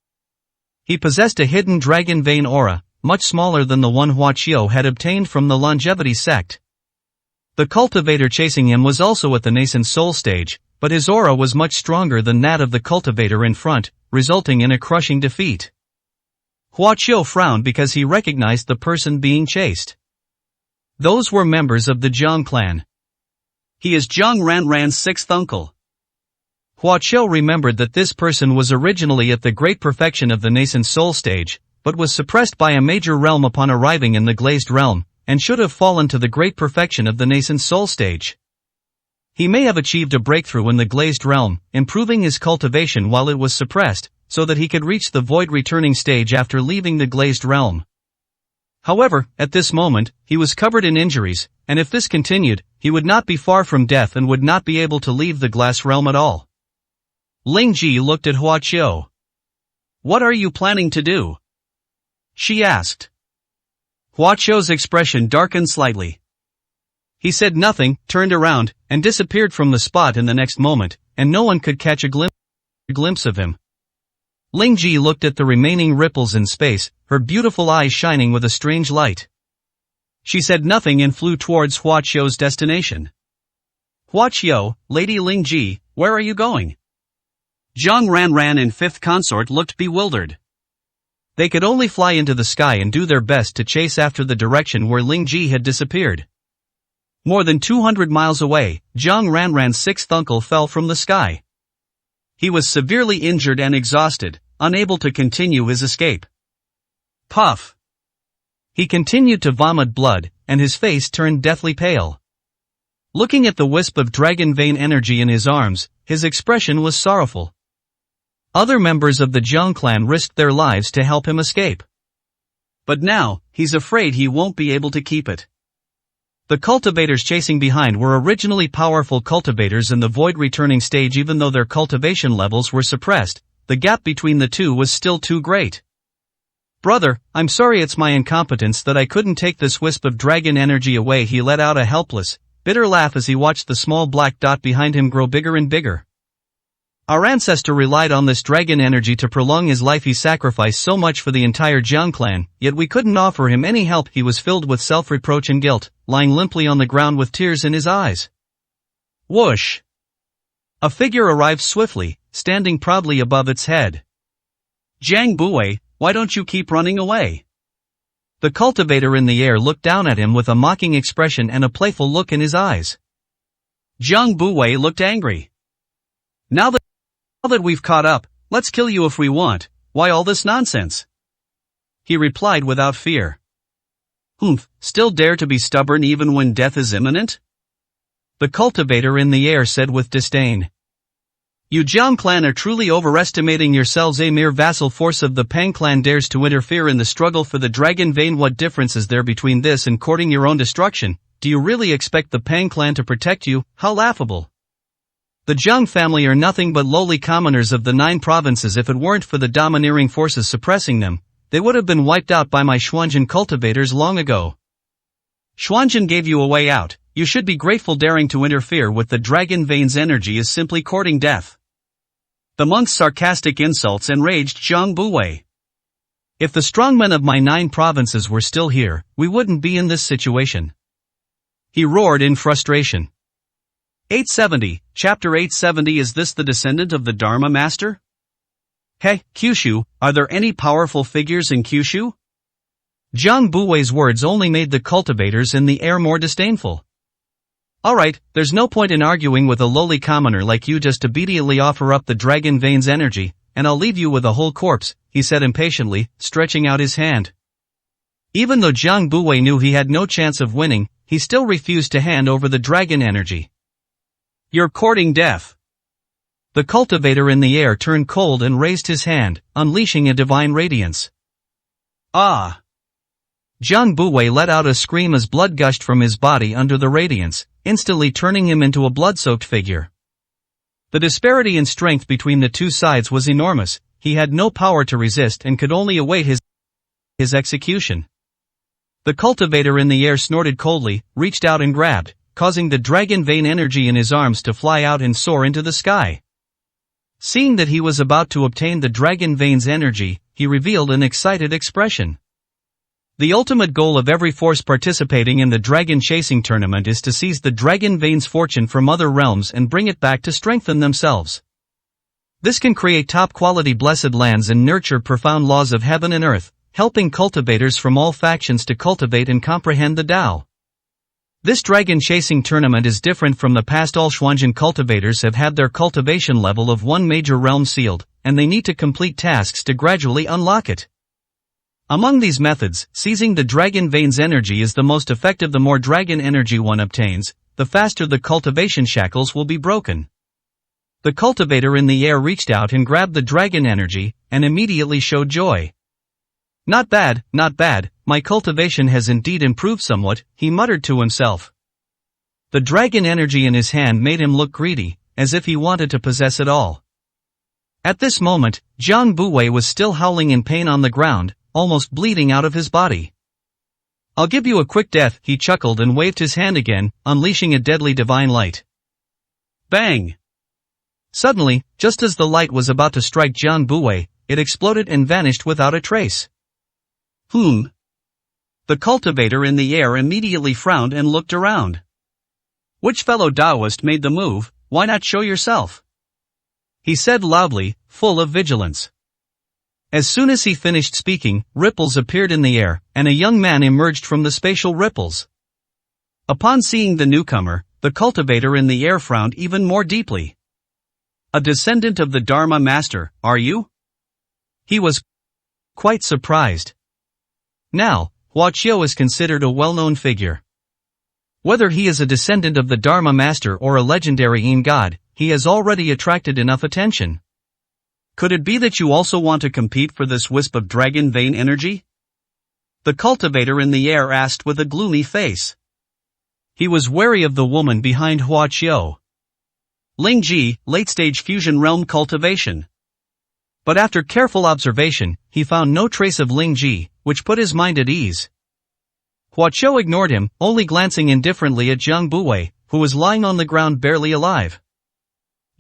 He possessed a hidden dragon vein aura, much smaller than the one Hua Qiu had obtained from the longevity sect. The cultivator chasing him was also at the nascent soul stage, but his aura was much stronger than that of the cultivator in front, resulting in a crushing defeat. Hua Qiu frowned because he recognized the person being chased. Those were members of the Jiang clan. He is Jiang Ranran's sixth uncle. Hua Qiu remembered that this person was originally at the great perfection of the nascent soul stage, but was suppressed by a major realm upon arriving in the glazed realm, and should have fallen to the great perfection of the nascent soul stage. He may have achieved a breakthrough in the glazed realm, improving his cultivation while it was suppressed, so that he could reach the void returning stage after leaving the glazed realm. However, at this moment, he was covered in injuries, and if this continued, he would not be far from death and would not be able to leave the glass realm at all. Ling Ji looked at Hua Qiu. What are you planning to do? She asked. Hua Qiu's expression darkened slightly. He said nothing, turned around, and disappeared from the spot in the next moment, and no one could catch a glimpse of him. Ling Ji looked at the remaining ripples in space, her beautiful eyes shining with a strange light. She said nothing and flew towards Hua Qiu's destination. Hua Qiu, Lady Ling Ji, where are you going? Jiang Ranran and fifth consort looked bewildered. They could only fly into the sky and do their best to chase after the direction where Ling Ji had disappeared. More than 200 miles away, Jiang Ranran's sixth uncle fell from the sky. He was severely injured and exhausted, unable to continue his escape. Puff! He continued to vomit blood, and his face turned deathly pale. Looking at the wisp of dragon vein energy in his arms, his expression was sorrowful. Other members of the Jiang clan risked their lives to help him escape. But now, he's afraid he won't be able to keep it. The cultivators chasing behind were originally powerful cultivators in the void returning stage. Even though their cultivation levels were suppressed, the gap between the two was still too great. Brother, I'm sorry, it's my incompetence that I couldn't take this wisp of dragon energy away. He let out a helpless, bitter laugh as he watched the small black dot behind him grow bigger and bigger. Our ancestor relied on this dragon energy to prolong his life. He sacrificed so much for the entire Jiang clan, yet we couldn't offer him any help. He was filled with self-reproach and guilt, lying limply on the ground with tears in his eyes. Whoosh! A figure arrived swiftly, standing proudly above its head. Jiang Buwei, why don't you keep running away? The cultivator in the air looked down at him with a mocking expression and a playful look in his eyes. Jiang Buwei looked angry. Now that we've caught up, let's kill you if we want. Why all this nonsense? He replied without fear. Still dare to be stubborn even when death is imminent? The cultivator in the air said with disdain. You Jiang clan are truly overestimating yourselves. A mere vassal force of the Pang clan dares to interfere in the struggle for the dragon vein. What difference is there between this and courting your own destruction? Do you really expect the Pang clan to protect you? How laughable. The Jiang family are nothing but lowly commoners of the 9 provinces. If it weren't for the domineering forces suppressing them, they would have been wiped out by my Xuanzhen cultivators long ago. Xuanzhen gave you a way out. You should be grateful. Daring to interfere with the dragon vein's energy is simply courting death. The monk's sarcastic insults enraged Zhang Buwei. If the strongmen of my 9 provinces were still here, we wouldn't be in this situation. He roared in frustration. 870, Chapter 870. Is this the descendant of the Dharma Master? Hey, Kyushu, are there any powerful figures in Kyushu? Zhang Buwei's words only made the cultivators in the air more disdainful. Alright, there's no point in arguing with a lowly commoner like you. Just immediately offer up the dragon vein's energy, and I'll leave you with a whole corpse, he said impatiently, stretching out his hand. Even though Zhang Buwei knew he had no chance of winning, he still refused to hand over the dragon energy. You're courting death. The cultivator in the air turned cold and raised his hand, unleashing a divine radiance. Ah! Zhang Buwei let out a scream as blood gushed from his body under the radiance, instantly turning him into a blood-soaked figure. The disparity in strength between the two sides was enormous. He had no power to resist and could only await his execution. The cultivator in the air snorted coldly, reached out and grabbed, causing the dragon vein energy in his arms to fly out and soar into the sky. Seeing that he was about to obtain the dragon vein's energy, he revealed an excited expression. The ultimate goal of every force participating in the dragon chasing tournament is to seize the dragon vein's fortune from other realms and bring it back to strengthen themselves. This can create top-quality blessed lands and nurture profound laws of heaven and earth, helping cultivators from all factions to cultivate and comprehend the Tao. This dragon chasing tournament is different from the past. All Xuanzhen cultivators have had their cultivation level of one major realm sealed, and they need to complete tasks to gradually unlock it. Among these methods, seizing the dragon vein's energy is the most effective. The more dragon energy one obtains, the faster the cultivation shackles will be broken. The cultivator in the air reached out and grabbed the dragon energy, and immediately showed joy. Not bad, my cultivation has indeed improved somewhat, he muttered to himself. The dragon energy in his hand made him look greedy, as if he wanted to possess it all. At this moment, Zhang Buwei was still howling in pain on the ground, almost bleeding out of his body. I'll give you a quick death, he chuckled and waved his hand again, unleashing a deadly divine light. Bang! Suddenly, just as the light was about to strike Zhang Buwei, it exploded and vanished without a trace. The cultivator in the air immediately frowned and looked around. Which fellow Taoist made the move? Why not show yourself? He said loudly, full of vigilance. As soon as he finished speaking, ripples appeared in the air, and a young man emerged from the spatial ripples. Upon seeing the newcomer, the cultivator in the air frowned even more deeply. A descendant of the Dharma Master, are you? He was quite surprised. Now, Huaqiu is considered a well-known figure. Whether he is a descendant of the Dharma Master or a legendary Yin god, he has already attracted enough attention. Could it be that you also want to compete for this wisp of dragon vein energy? The cultivator in the air asked with a gloomy face. He was wary of the woman behind Huaqiu. Ling Ji, late-stage fusion realm cultivation. But after careful observation, he found no trace of Ling Ji, which put his mind at ease. Huaqiu ignored him, only glancing indifferently at Zhang Buwei, who was lying on the ground barely alive.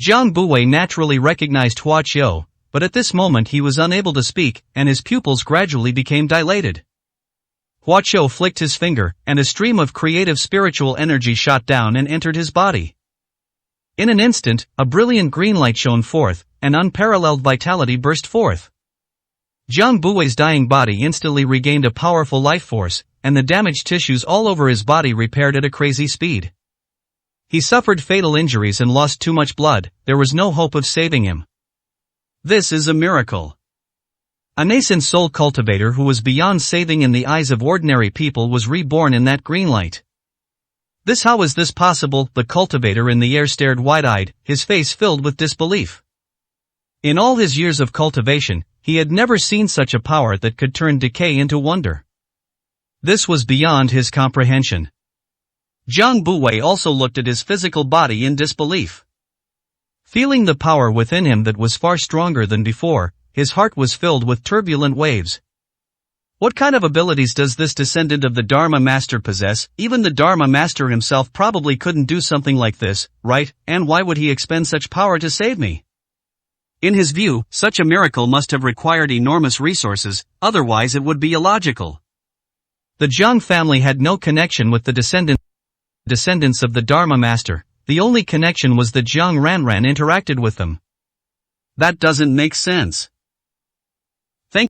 Zhang Buwei naturally recognized Huaqiu, but at this moment he was unable to speak, and his pupils gradually became dilated. Huaqiu flicked his finger, and a stream of creative spiritual energy shot down and entered his body. In an instant, a brilliant green light shone forth, and unparalleled vitality burst forth. Zhang Buwei's dying body instantly regained a powerful life force, and the damaged tissues all over his body repaired at a crazy speed. He suffered fatal injuries and lost too much blood. There was no hope of saving him. This is a miracle. A nascent soul cultivator who was beyond saving in the eyes of ordinary people was reborn in that green light. How is this possible? The cultivator in the air stared wide-eyed, his face filled with disbelief. In all his years of cultivation, he had never seen such a power that could turn decay into wonder. This was beyond his comprehension. Jiang Buwei also looked at his physical body in disbelief. Feeling the power within him that was far stronger than before, his heart was filled with turbulent waves. What kind of abilities does this descendant of the Dharma Master possess? Even the Dharma Master himself probably couldn't do something like this, right? And why would he expend such power to save me? In his view, such a miracle must have required enormous resources, otherwise it would be illogical. The Jiang family had no connection with the descendants of the Dharma Master. The only connection was that Jiang Ranran interacted with them. That doesn't make sense.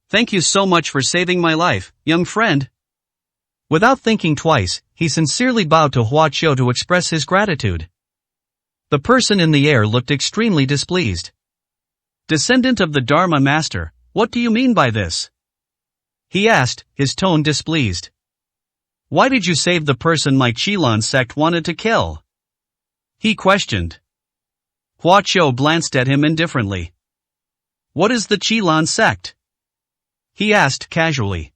Thank you so much for saving my life, young friend. Without thinking twice, he sincerely bowed to Hua Qiu to express his gratitude. The person in the air looked extremely displeased. Descendant of the Dharma Master, what do you mean by this? He asked, his tone displeased. Why did you save the person my Qilan sect wanted to kill? He questioned. Hua Qiu glanced at him indifferently. What is the Qilan sect? He asked casually.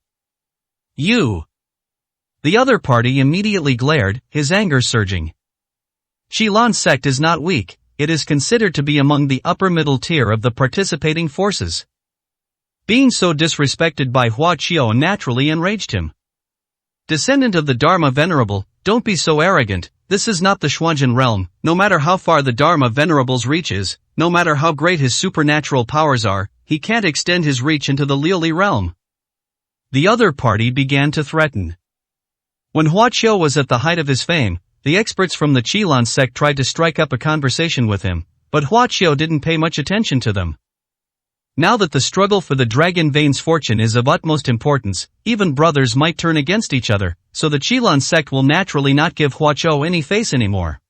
You. The other party immediately glared, his anger surging. Qilan sect is not weak, it is considered to be among the upper middle tier of the participating forces. Being so disrespected by Hua Qiu naturally enraged him. Descendant of the Dharma Venerable, don't be so arrogant, this is not the Xuanzhen realm, no matter how far the Dharma Venerable's reach is, no matter how great his supernatural powers are, he can't extend his reach into the Liuli realm. The other party began to threaten. When Hua Qiu was at the height of his fame, the experts from the Qilan sect tried to strike up a conversation with him, but Hua Qiu didn't pay much attention to them. Now that the struggle for the Dragon Vein's fortune is of utmost importance, even brothers might turn against each other, so the Qilan sect will naturally not give Hua Qiu any face anymore.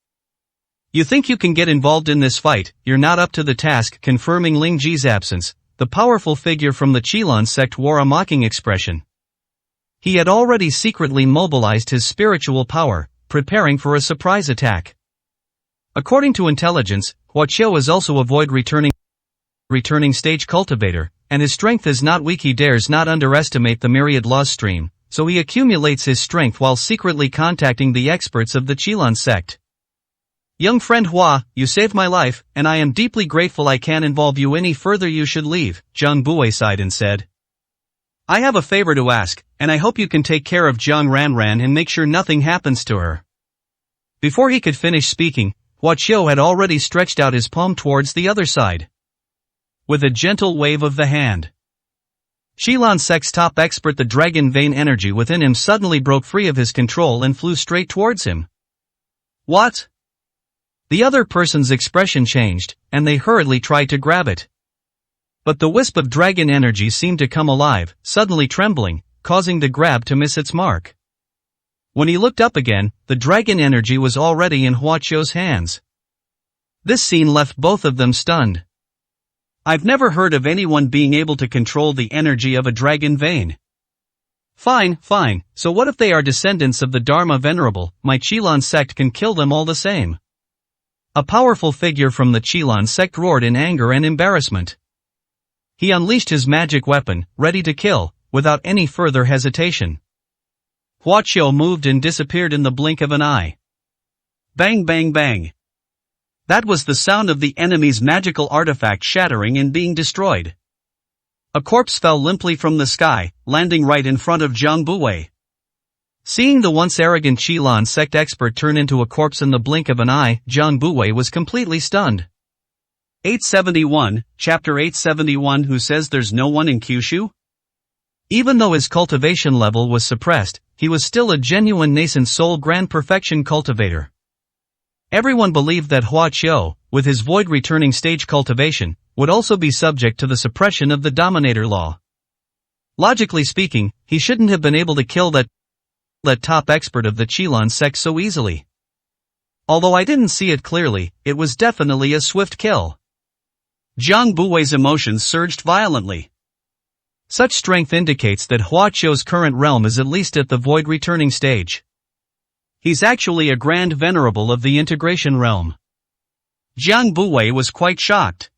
You think you can get involved in this fight? You're not up to the task. Confirming Ling Ji's absence, the powerful figure from the Qilan sect wore a mocking expression. He had already secretly mobilized his spiritual power, preparing for a surprise attack. According to intelligence, Hua Qiu is also a void returning stage cultivator, and his strength is not weak. He dares not underestimate the myriad laws stream, so he accumulates his strength while secretly contacting the experts of the Qilan sect. Young friend Hua, you saved my life, and I am deeply grateful. I can't involve you any further. You should leave. Jiang Buwei sighed and said. I have a favor to ask, and I hope you can take care of Jiang Ranran and make sure nothing happens to her. Before he could finish speaking, Hua Qiu had already stretched out his palm towards the other side. With a gentle wave of the hand, Qilan sect's top expert, the Dragon Vein energy within him suddenly broke free of his control and flew straight towards him. What? The other person's expression changed, and they hurriedly tried to grab it. But the wisp of dragon energy seemed to come alive, suddenly trembling, causing the grab to miss its mark. When he looked up again, the dragon energy was already in Hua Qiu's hands. This scene left both of them stunned. I've never heard of anyone being able to control the energy of a dragon vein. Fine, so what if they are descendants of the Dharma Venerable? My Qilan sect can kill them all the same. A powerful figure from the Qilan sect roared in anger and embarrassment. He unleashed his magic weapon, ready to kill, without any further hesitation. Hua Qiu moved and disappeared in the blink of an eye. Bang bang bang. That was the sound of the enemy's magical artifact shattering and being destroyed. A corpse fell limply from the sky, landing right in front of Jiang Buwei. Seeing the once arrogant Qilan sect expert turn into a corpse in the blink of an eye, Jiang Buwei was completely stunned. 871, Chapter 871. Who says there's no one in Kyushu? Even though his cultivation level was suppressed, he was still a genuine nascent soul grand perfection cultivator. Everyone believed that Hua Qiu, with his void returning stage cultivation, would also be subject to the suppression of the Dominator law. Logically speaking, he shouldn't have been able to kill that top expert of the Qilan sect so easily. Although I didn't see it clearly, it was definitely a swift kill. Jiang Buwei's emotions surged violently. Such strength indicates that Hua Qiu's current realm is at least at the void returning stage. He's actually a grand venerable of the integration realm. Jiang Buwei was quite shocked.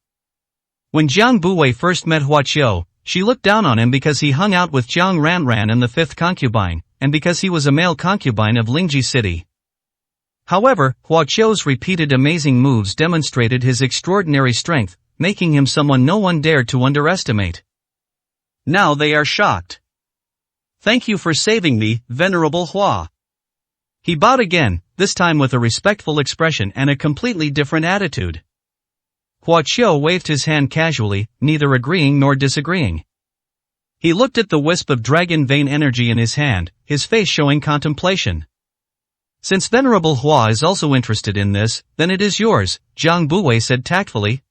When Jiang Buwei first met Huaqiu, she looked down on him because he hung out with Jiang Ranran and the fifth concubine, and because he was a male concubine of Lingji city. However, Huaqiu's repeated amazing moves demonstrated his extraordinary strength, making him someone no one dared to underestimate. Now they are shocked. Thank you for saving me, Venerable Hua. He bowed again, this time with a respectful expression and a completely different attitude. Huaqiu waved his hand casually, neither agreeing nor disagreeing. He looked at the wisp of dragon vein energy in his hand, his face showing contemplation. Since Venerable Hua is also interested in this, then it is yours, Jiang Buwei said tactfully.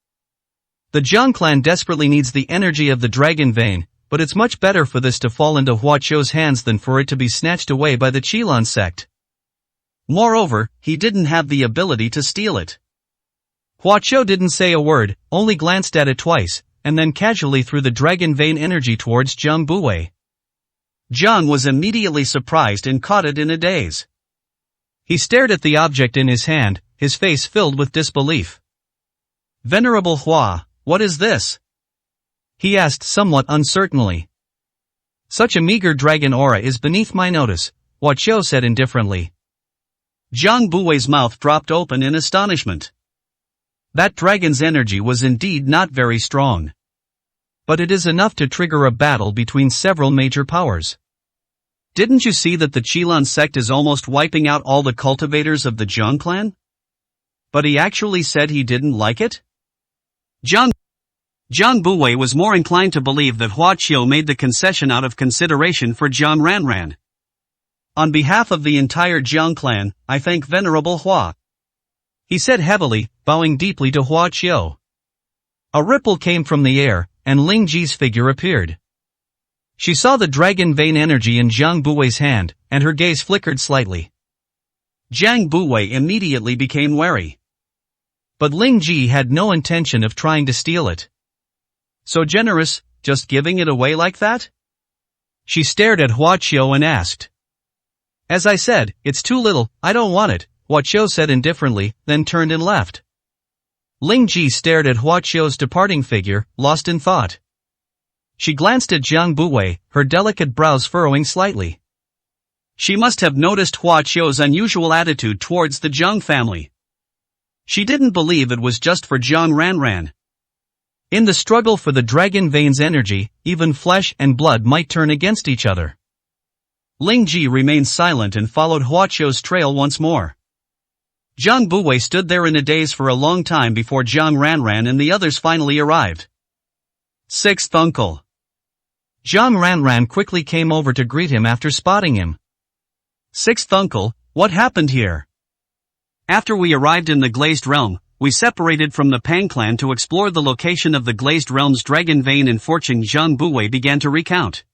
The Jiang clan desperately needs the energy of the dragon vein, but it's much better for this to fall into Huaqiu's hands than for it to be snatched away by the Qilin sect. Moreover, he didn't have the ability to steal it. Huaqiu didn't say a word, only glanced at it twice, and then casually threw the dragon vein energy towards Jiang Buwei. Jiang was immediately surprised and caught it in a daze. He stared at the object in his hand, his face filled with disbelief. Venerable Hua, what is this? He asked somewhat uncertainly. Such a meager dragon aura is beneath my notice, Huaqiu said indifferently. Jiang Buwei's mouth dropped open in astonishment. That dragon's energy was indeed not very strong. But it is enough to trigger a battle between several major powers. Didn't you see that the Qilin sect is almost wiping out all the cultivators of the Jiang clan? But he actually said he didn't like it? Jiang Buwei was more inclined to believe that Huaqiu made the concession out of consideration for Jiang Ranran. On behalf of the entire Jiang clan, I thank Venerable Hua. He said heavily, bowing deeply to Huaqiu. A ripple came from the air, and Ling Ji's figure appeared. She saw the dragon vein energy in Jiang Buwei's hand, and her gaze flickered slightly. Jiang Buwei immediately became wary. But Ling Ji had no intention of trying to steal it. So generous, just giving it away like that? She stared at Huaqiu and asked. As I said, it's too little, I don't want it, Huaqiu said indifferently, then turned and left. Ling Ji stared at Huaqiu's departing figure, lost in thought. She glanced at Jiang Buwei, her delicate brows furrowing slightly. She must have noticed Huaqiu's unusual attitude towards the Jiang family. She didn't believe it was just for Jiang Ranran. In the struggle for the dragon vein's energy, even flesh and blood might turn against each other. Ling Ji remained silent and followed Huaqiu's trail once more. Jiang Buwei stood there in a daze for a long time before Jiang Ranran and the others finally arrived. Sixth uncle. Jiang Ranran quickly came over to greet him after spotting him. Sixth uncle, what happened here? After we arrived in the Glazed Realm, we separated from the Pang clan to explore the location of the Glazed Realm's dragon vein and fortune. Jiang Buwei began to recount.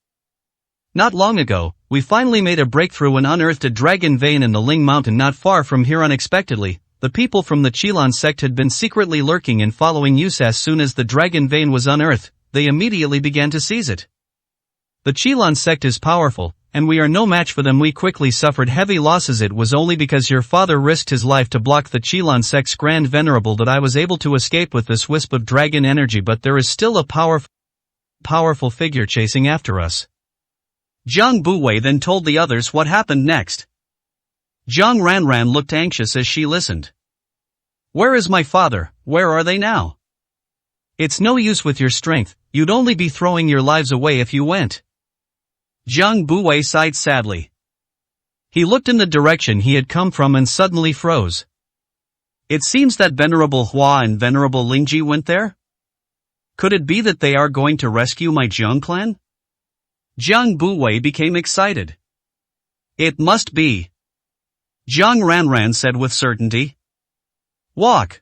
Not long ago, we finally made a breakthrough and unearthed a dragon vein in the Ling Mountain not far from here unexpectedly. The people from the Qilin sect had been secretly lurking and following us. As soon as the dragon vein was unearthed, they immediately began to seize it. The Qilin sect is powerful, and we are no match for them. We quickly suffered heavy losses. It was only because your father risked his life to block the Qilin sect's grand venerable that I was able to escape with this wisp of dragon energy, but there is still a powerful figure chasing after us. Jiang Buwei then told the others what happened next. Jiang Ranran looked anxious as she listened. Where is my father, where are they now? It's no use with your strength, you'd only be throwing your lives away if you went. Jiang Buwei sighed sadly. He looked in the direction he had come from and suddenly froze. It seems that Venerable Hua and Venerable Lingji went there? Could it be that they are going to rescue my Jiang clan? Jiang Buwei became excited. It must be. Jiang Ranran said with certainty. Walk.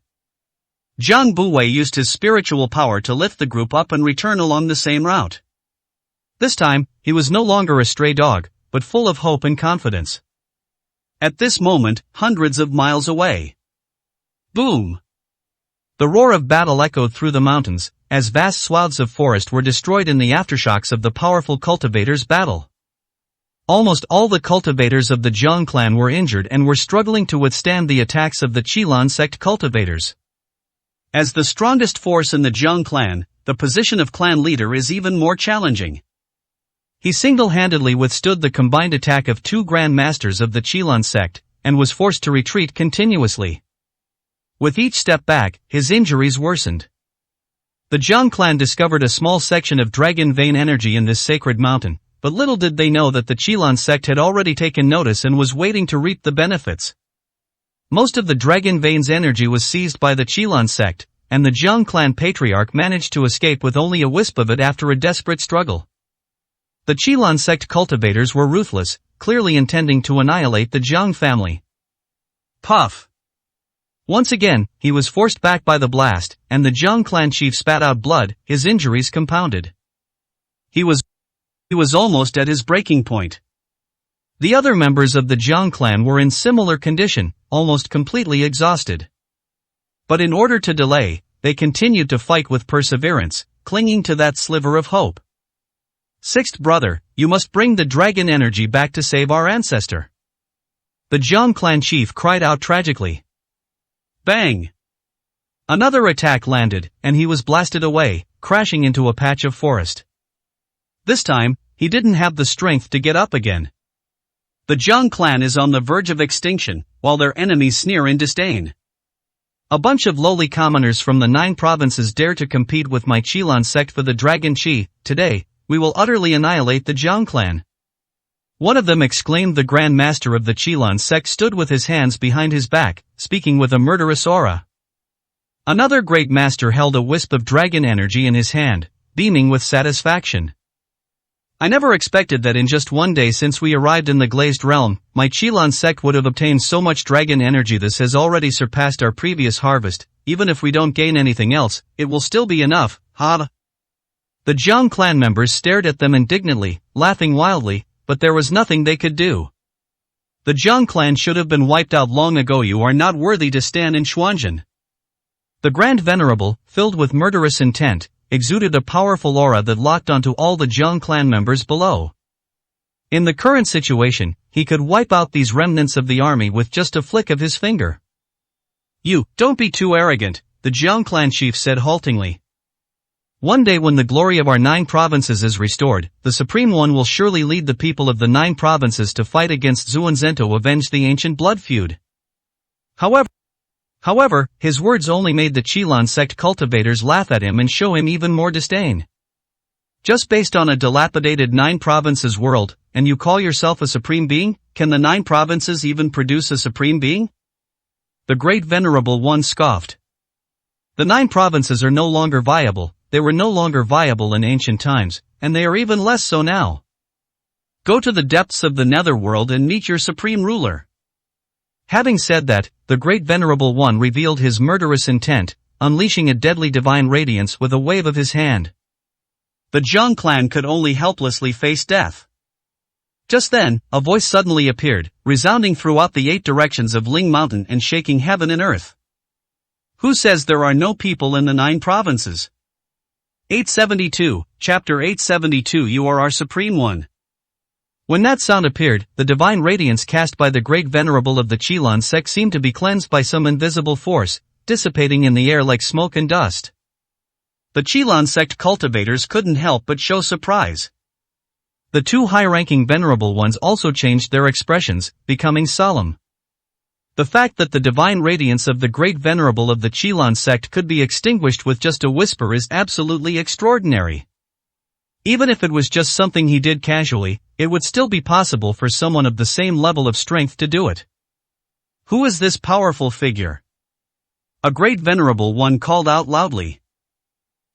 Jiang Buwei used his spiritual power to lift the group up and return along the same route. This time, he was no longer a stray dog, but full of hope and confidence. At this moment, hundreds of miles away. Boom! The roar of battle echoed through the mountains, as vast swaths of forest were destroyed in the aftershocks of the powerful cultivators' battle. Almost all the cultivators of the Jiang clan were injured and were struggling to withstand the attacks of the Qilin sect cultivators. As the strongest force in the Jiang clan, the position of clan leader is even more challenging. He single-handedly withstood the combined attack of 2 Grand Masters of the Qilin sect, and was forced to retreat continuously. With each step back, his injuries worsened. The Jiang clan discovered a small section of dragon vein energy in this sacred mountain, but little did they know that the Qilin sect had already taken notice and was waiting to reap the benefits. Most of the dragon vein's energy was seized by the Qilin sect, and the Jiang clan patriarch managed to escape with only a wisp of it after a desperate struggle. The Qilin sect cultivators were ruthless, clearly intending to annihilate the Jiang family. Puff! Once again, he was forced back by the blast, and the Jiang clan chief spat out blood, his injuries compounded. He was almost at his breaking point. The other members of the Jiang clan were in similar condition, almost completely exhausted. But in order to delay, they continued to fight with perseverance, clinging to that sliver of hope. "Sixth brother, you must bring the dragon energy back to save our ancestor." The Jiang clan chief cried out tragically. Bang! Another attack landed, and he was blasted away, crashing into a patch of forest. This time, he didn't have the strength to get up again. The Jiang clan is on the verge of extinction, while their enemies sneer in disdain. A bunch of lowly commoners from the 9 provinces dare to compete with my Qilin sect for the Dragon Qi. Today, we will utterly annihilate the Jiang clan. One of them exclaimed. The Grand Master of the Qilin sect stood with his hands behind his back, speaking with a murderous aura. Another great master held a wisp of dragon energy in his hand, beaming with satisfaction. "I never expected that in just one day since we arrived in the Glazed Realm, my Qilin sect would have obtained so much dragon energy. This has already surpassed our previous harvest. Even if we don't gain anything else, it will still be enough, ha!" The Jiang clan members stared at them indignantly, laughing wildly, but there was nothing they could do. "The Jiang clan should have been wiped out long ago. You are not worthy to stand in Xuanzhen." The Grand Venerable, filled with murderous intent, exuded a powerful aura that locked onto all the Jiang clan members below. In the current situation, he could wipe out these remnants of the army with just a flick of his finger. "You, don't be too arrogant," the Jiang clan chief said haltingly. "One day when the glory of our 9 provinces is restored, the Supreme One will surely lead the people of the 9 provinces to fight against Xuanzhen to avenge the ancient blood feud." However, his words only made the Qilin sect cultivators laugh at him and show him even more disdain. "Just based on a dilapidated 9 provinces world, and you call yourself a supreme being? Can the 9 provinces even produce a supreme being?" The Great Venerable One scoffed. "The 9 provinces are no longer viable. They were no longer viable in ancient times, and they are even less so now. Go to the depths of the netherworld and meet your supreme ruler." Having said that, the Great Venerable One revealed his murderous intent, unleashing a deadly divine radiance with a wave of his hand. The Jiang clan could only helplessly face death. Just then, a voice suddenly appeared, resounding throughout the 8 directions of Ling Mountain and shaking heaven and earth. "Who says there are no people in the 9 provinces?" 872, Chapter 872. You are our Supreme One. When that sound appeared, the divine radiance cast by the Great Venerable of the Qilin sect seemed to be cleansed by some invisible force, dissipating in the air like smoke and dust. The Qilin sect cultivators couldn't help but show surprise. The 2 high-ranking Venerable Ones also changed their expressions, becoming solemn. The fact that the divine radiance of the Great Venerable of the Qilin sect could be extinguished with just a whisper is absolutely extraordinary. Even if it was just something he did casually, it would still be possible for someone of the same level of strength to do it. "Who is this powerful figure?" a Great Venerable One called out loudly.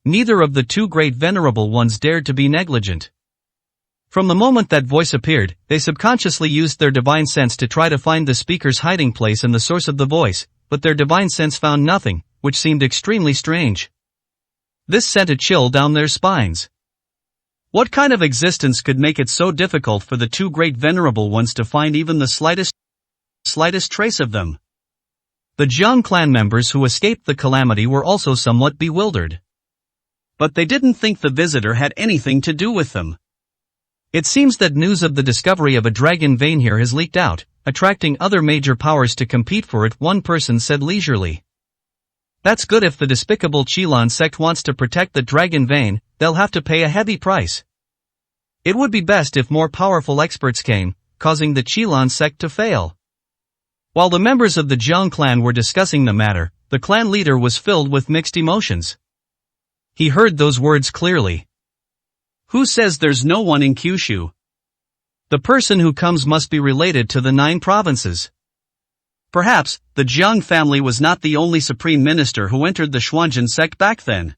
Neither of the 2 Great Venerable Ones dared to be negligent. From the moment that voice appeared, they subconsciously used their divine sense to try to find the speaker's hiding place and the source of the voice, but their divine sense found nothing, which seemed extremely strange. This sent a chill down their spines. What kind of existence could make it so difficult for the 2 Great Venerable Ones to find even the slightest trace of them? The Jiang clan members who escaped the calamity were also somewhat bewildered. But they didn't think the visitor had anything to do with them. It seems that news of the discovery of a dragon vein here has leaked out, attracting other major powers to compete for it, one person said leisurely. That's good. If the despicable Qilin sect wants to protect the dragon vein, they'll have to pay a heavy price. It would be best if more powerful experts came, causing the Qilin sect to fail. While the members of the Jiang clan were discussing the matter, the clan leader was filled with mixed emotions. He heard those words clearly. Who says there's no one in Kyushu? The person who comes must be related to the 9 provinces. Perhaps, the Jiang family was not the only supreme minister who entered the Xuanzhen sect back then.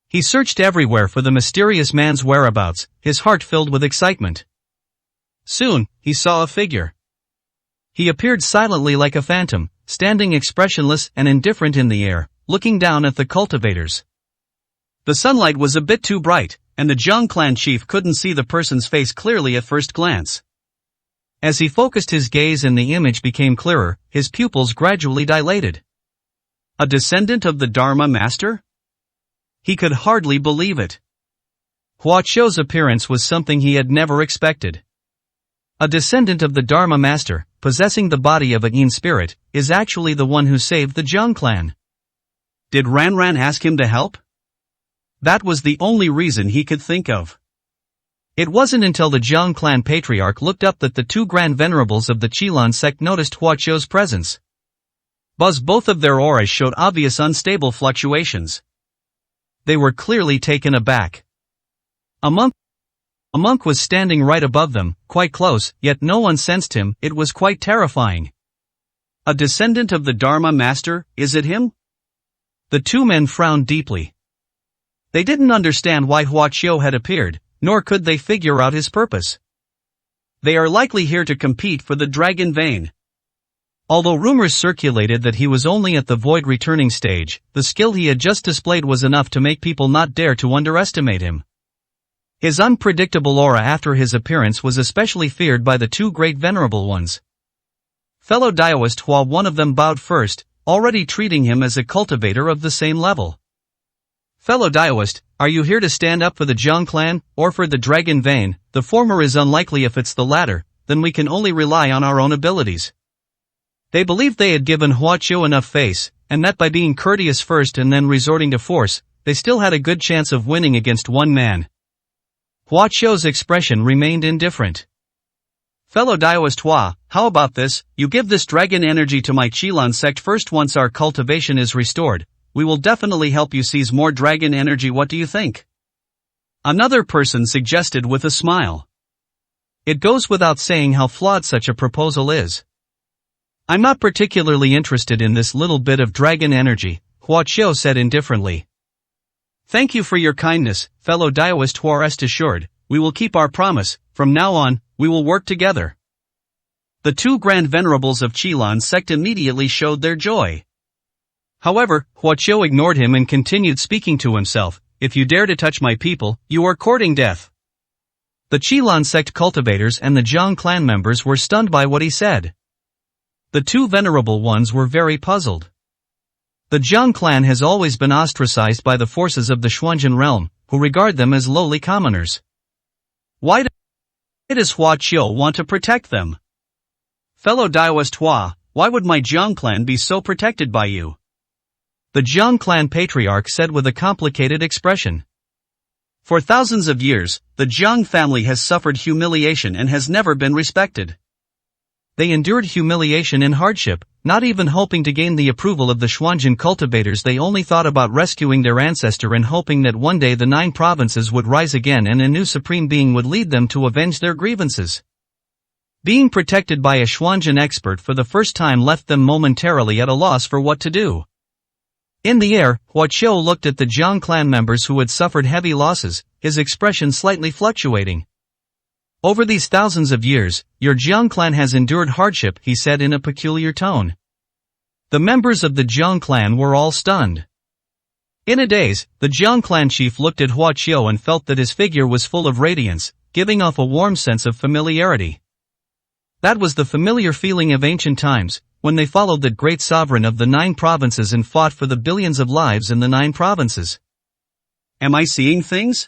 He searched everywhere for the mysterious man's whereabouts, his heart filled with excitement. Soon, he saw a figure. He appeared silently like a phantom, standing expressionless and indifferent in the air, looking down at the cultivators. The sunlight was a bit too bright, and the Jiang clan chief couldn't see the person's face clearly at first glance. As he focused his gaze and the image became clearer, his pupils gradually dilated. A descendant of the Dharma master? He could hardly believe it. Hua Qiu's appearance was something he had never expected. A descendant of the Dharma master, possessing the body of a Yin spirit, is actually the one who saved the Jiang clan. Did Ranran ask him to help? That was the only reason he could think of. It wasn't until the Jiang clan patriarch looked up that the 2 grand venerables of the Qilin sect noticed Hua Qiu's presence. Both of their auras showed obvious unstable fluctuations. They were clearly taken aback. A monk was standing right above them, quite close, yet no one sensed him. It was quite terrifying. A descendant of the Dharma master, is it him? The 2 men frowned deeply. They didn't understand why Hua Qiu had appeared, nor could they figure out his purpose. They are likely here to compete for the dragon vein. Although rumors circulated that he was only at the void returning stage, the skill he had just displayed was enough to make people not dare to underestimate him. His unpredictable aura after his appearance was especially feared by the 2 great venerable ones. Fellow Daoist Hua, one of them bowed first, already treating him as a cultivator of the same level. Fellow Daoist, are you here to stand up for the Jiang clan, or for the dragon vein? The former is unlikely. If it's the latter, then we can only rely on our own abilities. They believed they had given Hua Qiu enough face, and that by being courteous first and then resorting to force, they still had a good chance of winning against one man. Hua Qiu's expression remained indifferent. Fellow Daoist Hua, how about this? You give this dragon energy to my Qilin sect first. Once our cultivation is restored, we will definitely help you seize more dragon energy. What do you think? Another person suggested with a smile. It goes without saying how flawed such a proposal is. I'm not particularly interested in this little bit of dragon energy, Hua Qiu said indifferently. Thank you for your kindness, fellow Daoist Hua. Rest assured, we will keep our promise. From now on, we will work together. The 2 grand venerables of Qilin sect immediately showed their joy. However, Hua Qiu ignored him and continued speaking to himself. If you dare to touch my people, you are courting death. The Qilin sect cultivators and the Jiang clan members were stunned by what he said. The 2 venerable ones were very puzzled. The Jiang clan has always been ostracized by the forces of the Xuanzhen realm, who regard them as lowly commoners. Why does Hua Qiu want to protect them? Fellow Daoist Hua, why would my Jiang clan be so protected by you? The Jiang clan patriarch said with a complicated expression. For thousands of years, the Jiang family has suffered humiliation and has never been respected. They endured humiliation and hardship, not even hoping to gain the approval of the Xuanzhen cultivators. They only thought about rescuing their ancestor and hoping that one day the 9 provinces would rise again and a new supreme being would lead them to avenge their grievances. Being protected by a Xuanzhen expert for the first time left them momentarily at a loss for what to do. In the air, Hua Qiu looked at the Jiang clan members who had suffered heavy losses, his expression slightly fluctuating. Over these thousands of years, your Jiang clan has endured hardship, he said in a peculiar tone. The members of the Jiang clan were all stunned. In a daze, the Jiang clan chief looked at Hua Qiu and felt that his figure was full of radiance, giving off a warm sense of familiarity. That was the familiar feeling of ancient times, when they followed the great sovereign of the 9 provinces and fought for the billions of lives in the 9 provinces. Am I seeing things?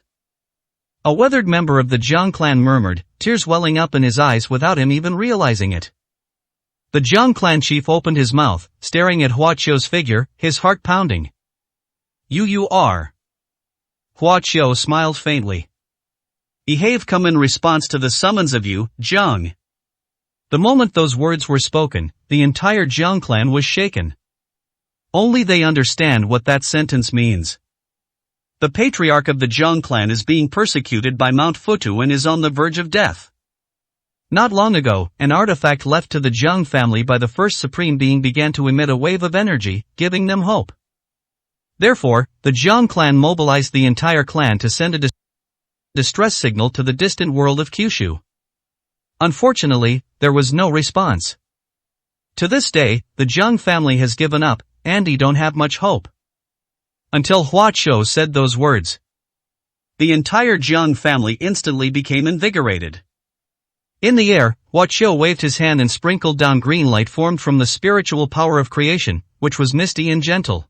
A weathered member of the Jiang clan murmured, tears welling up in his eyes without him even realizing it. The Jiang clan chief opened his mouth, staring at Hua Qiu's figure, his heart pounding. You are. Hua Qiu smiled faintly. I have come in response to the summons of you, Jiang. The moment those words were spoken, the entire Jiang clan was shaken. Only they understand what that sentence means. The patriarch of the Jiang clan is being persecuted by Mount Futu and is on the verge of death. Not long ago, an artifact left to the Jiang family by the first supreme being began to emit a wave of energy, giving them hope. Therefore, the Jiang clan mobilized the entire clan to send a distress signal to the distant world of Kyushu. Unfortunately, there was no response. To this day, the Jiang family has given up, and they don't have much hope. Until Hua Qiu said those words. The entire Jiang family instantly became invigorated. In the air, Hua Qiu waved his hand and sprinkled down green light formed from the spiritual power of creation, which was misty and gentle.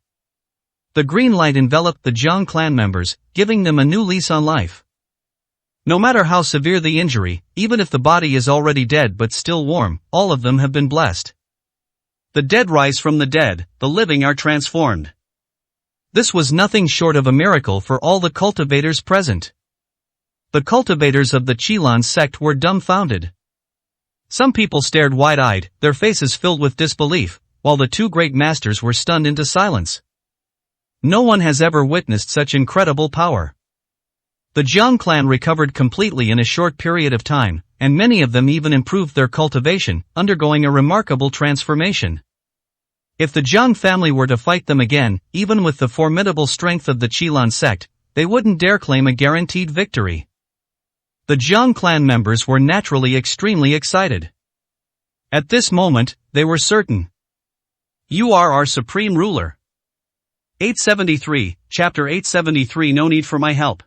The green light enveloped the Jiang clan members, giving them a new lease on life. No matter how severe the injury, even if the body is already dead but still warm, all of them have been blessed. The dead rise from the dead, the living are transformed. This was nothing short of a miracle for all the cultivators present. The cultivators of the Qilan sect were dumbfounded. Some people stared wide-eyed, their faces filled with disbelief, while the two great masters were stunned into silence. No one has ever witnessed such incredible power. The Jiang clan recovered completely in a short period of time, and many of them even improved their cultivation, undergoing a remarkable transformation. If the Jiang family were to fight them again, even with the formidable strength of the Qilan sect, they wouldn't dare claim a guaranteed victory. The Jiang clan members were naturally extremely excited. At this moment, they were certain. You are our supreme ruler. 873, Chapter 873. No need for my help.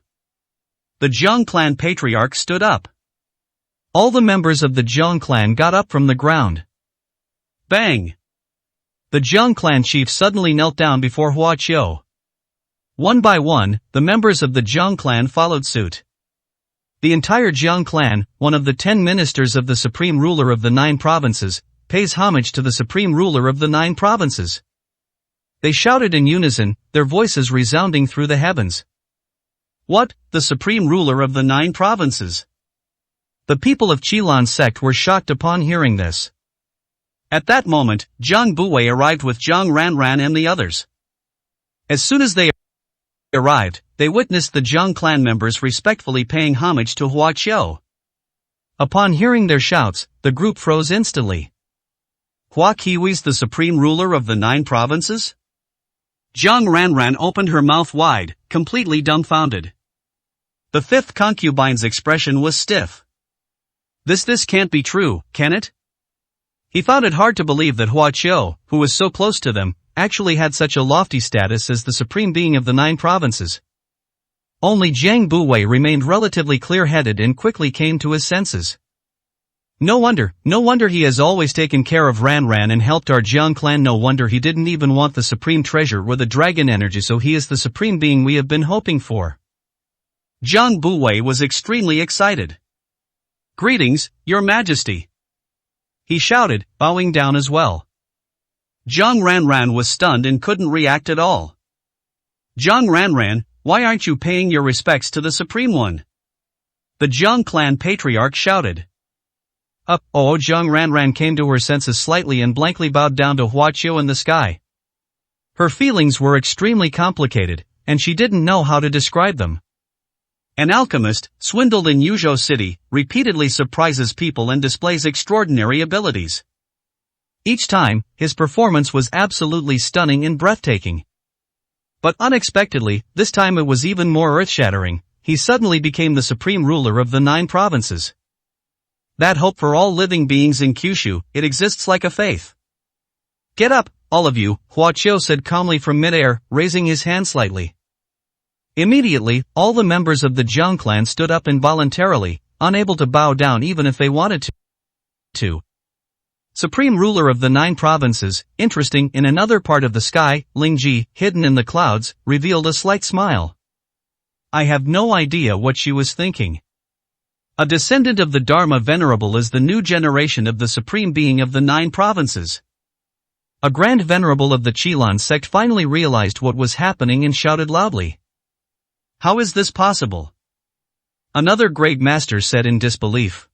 The Jiang clan patriarch stood up. All the members of the Jiang clan got up from the ground. Bang! The Jiang clan chief suddenly knelt down before Hua Qiu. One by one, the members of the Jiang clan followed suit. The entire Jiang clan, one of the 10 ministers of the supreme ruler of the 9 provinces, pays homage to the supreme ruler of the 9 provinces. They shouted in unison, their voices resounding through the heavens. What, the supreme ruler of the 9 provinces? The people of Qilan sect were shocked upon hearing this. At that moment, Zhang Buwei arrived with Zhang Ranran and the others. As soon as they arrived, they witnessed the Jiang clan members respectfully paying homage to Hua Qiu. Upon hearing their shouts, the group froze instantly. Hua Kiwi's the supreme ruler of the 9 provinces? Zhang Ranran opened her mouth wide, completely dumbfounded. The 5th concubine's expression was stiff. This can't be true, can it? He found it hard to believe that Hua Qiu, who was so close to them, actually had such a lofty status as the supreme being of the 9 provinces. Only Zhang Buwei remained relatively clear-headed and quickly came to his senses. No wonder he has always taken care of Ranran and helped our Jiang clan. No wonder he didn't even want the supreme treasure or the dragon energy, so he is the supreme being we have been hoping for. Zhang Buwei was extremely excited. Greetings, Your Majesty. He shouted, bowing down as well. Zhang Ranran was stunned and couldn't react at all. Zhang Ranran, why aren't you paying your respects to the Supreme One? The Jiang clan patriarch shouted. Zhang Ranran came to her senses slightly and blankly bowed down to Hua Qiu in the sky. Her feelings were extremely complicated, and she didn't know how to describe them. An alchemist, swindled in Yuzhou City, repeatedly surprises people and displays extraordinary abilities. Each time, his performance was absolutely stunning and breathtaking. But unexpectedly, this time it was even more earth-shattering. He suddenly became the supreme ruler of the 9 provinces. That hope for all living beings in Kyushu, it exists like a faith. Get up, all of you, Hua Qiu said calmly from midair, raising his hand slightly. Immediately, all the members of the Jiang clan stood up involuntarily, unable to bow down even if they wanted to. Supreme ruler of the 9 provinces, interesting. In another part of the sky, Lingji, hidden in the clouds, revealed a slight smile. I have no idea what she was thinking. A descendant of the Dharma Venerable is the new generation of the Supreme Being of the 9 provinces. A Grand Venerable of the Chilan sect finally realized what was happening and shouted loudly. How is this possible? Another great master said in disbelief.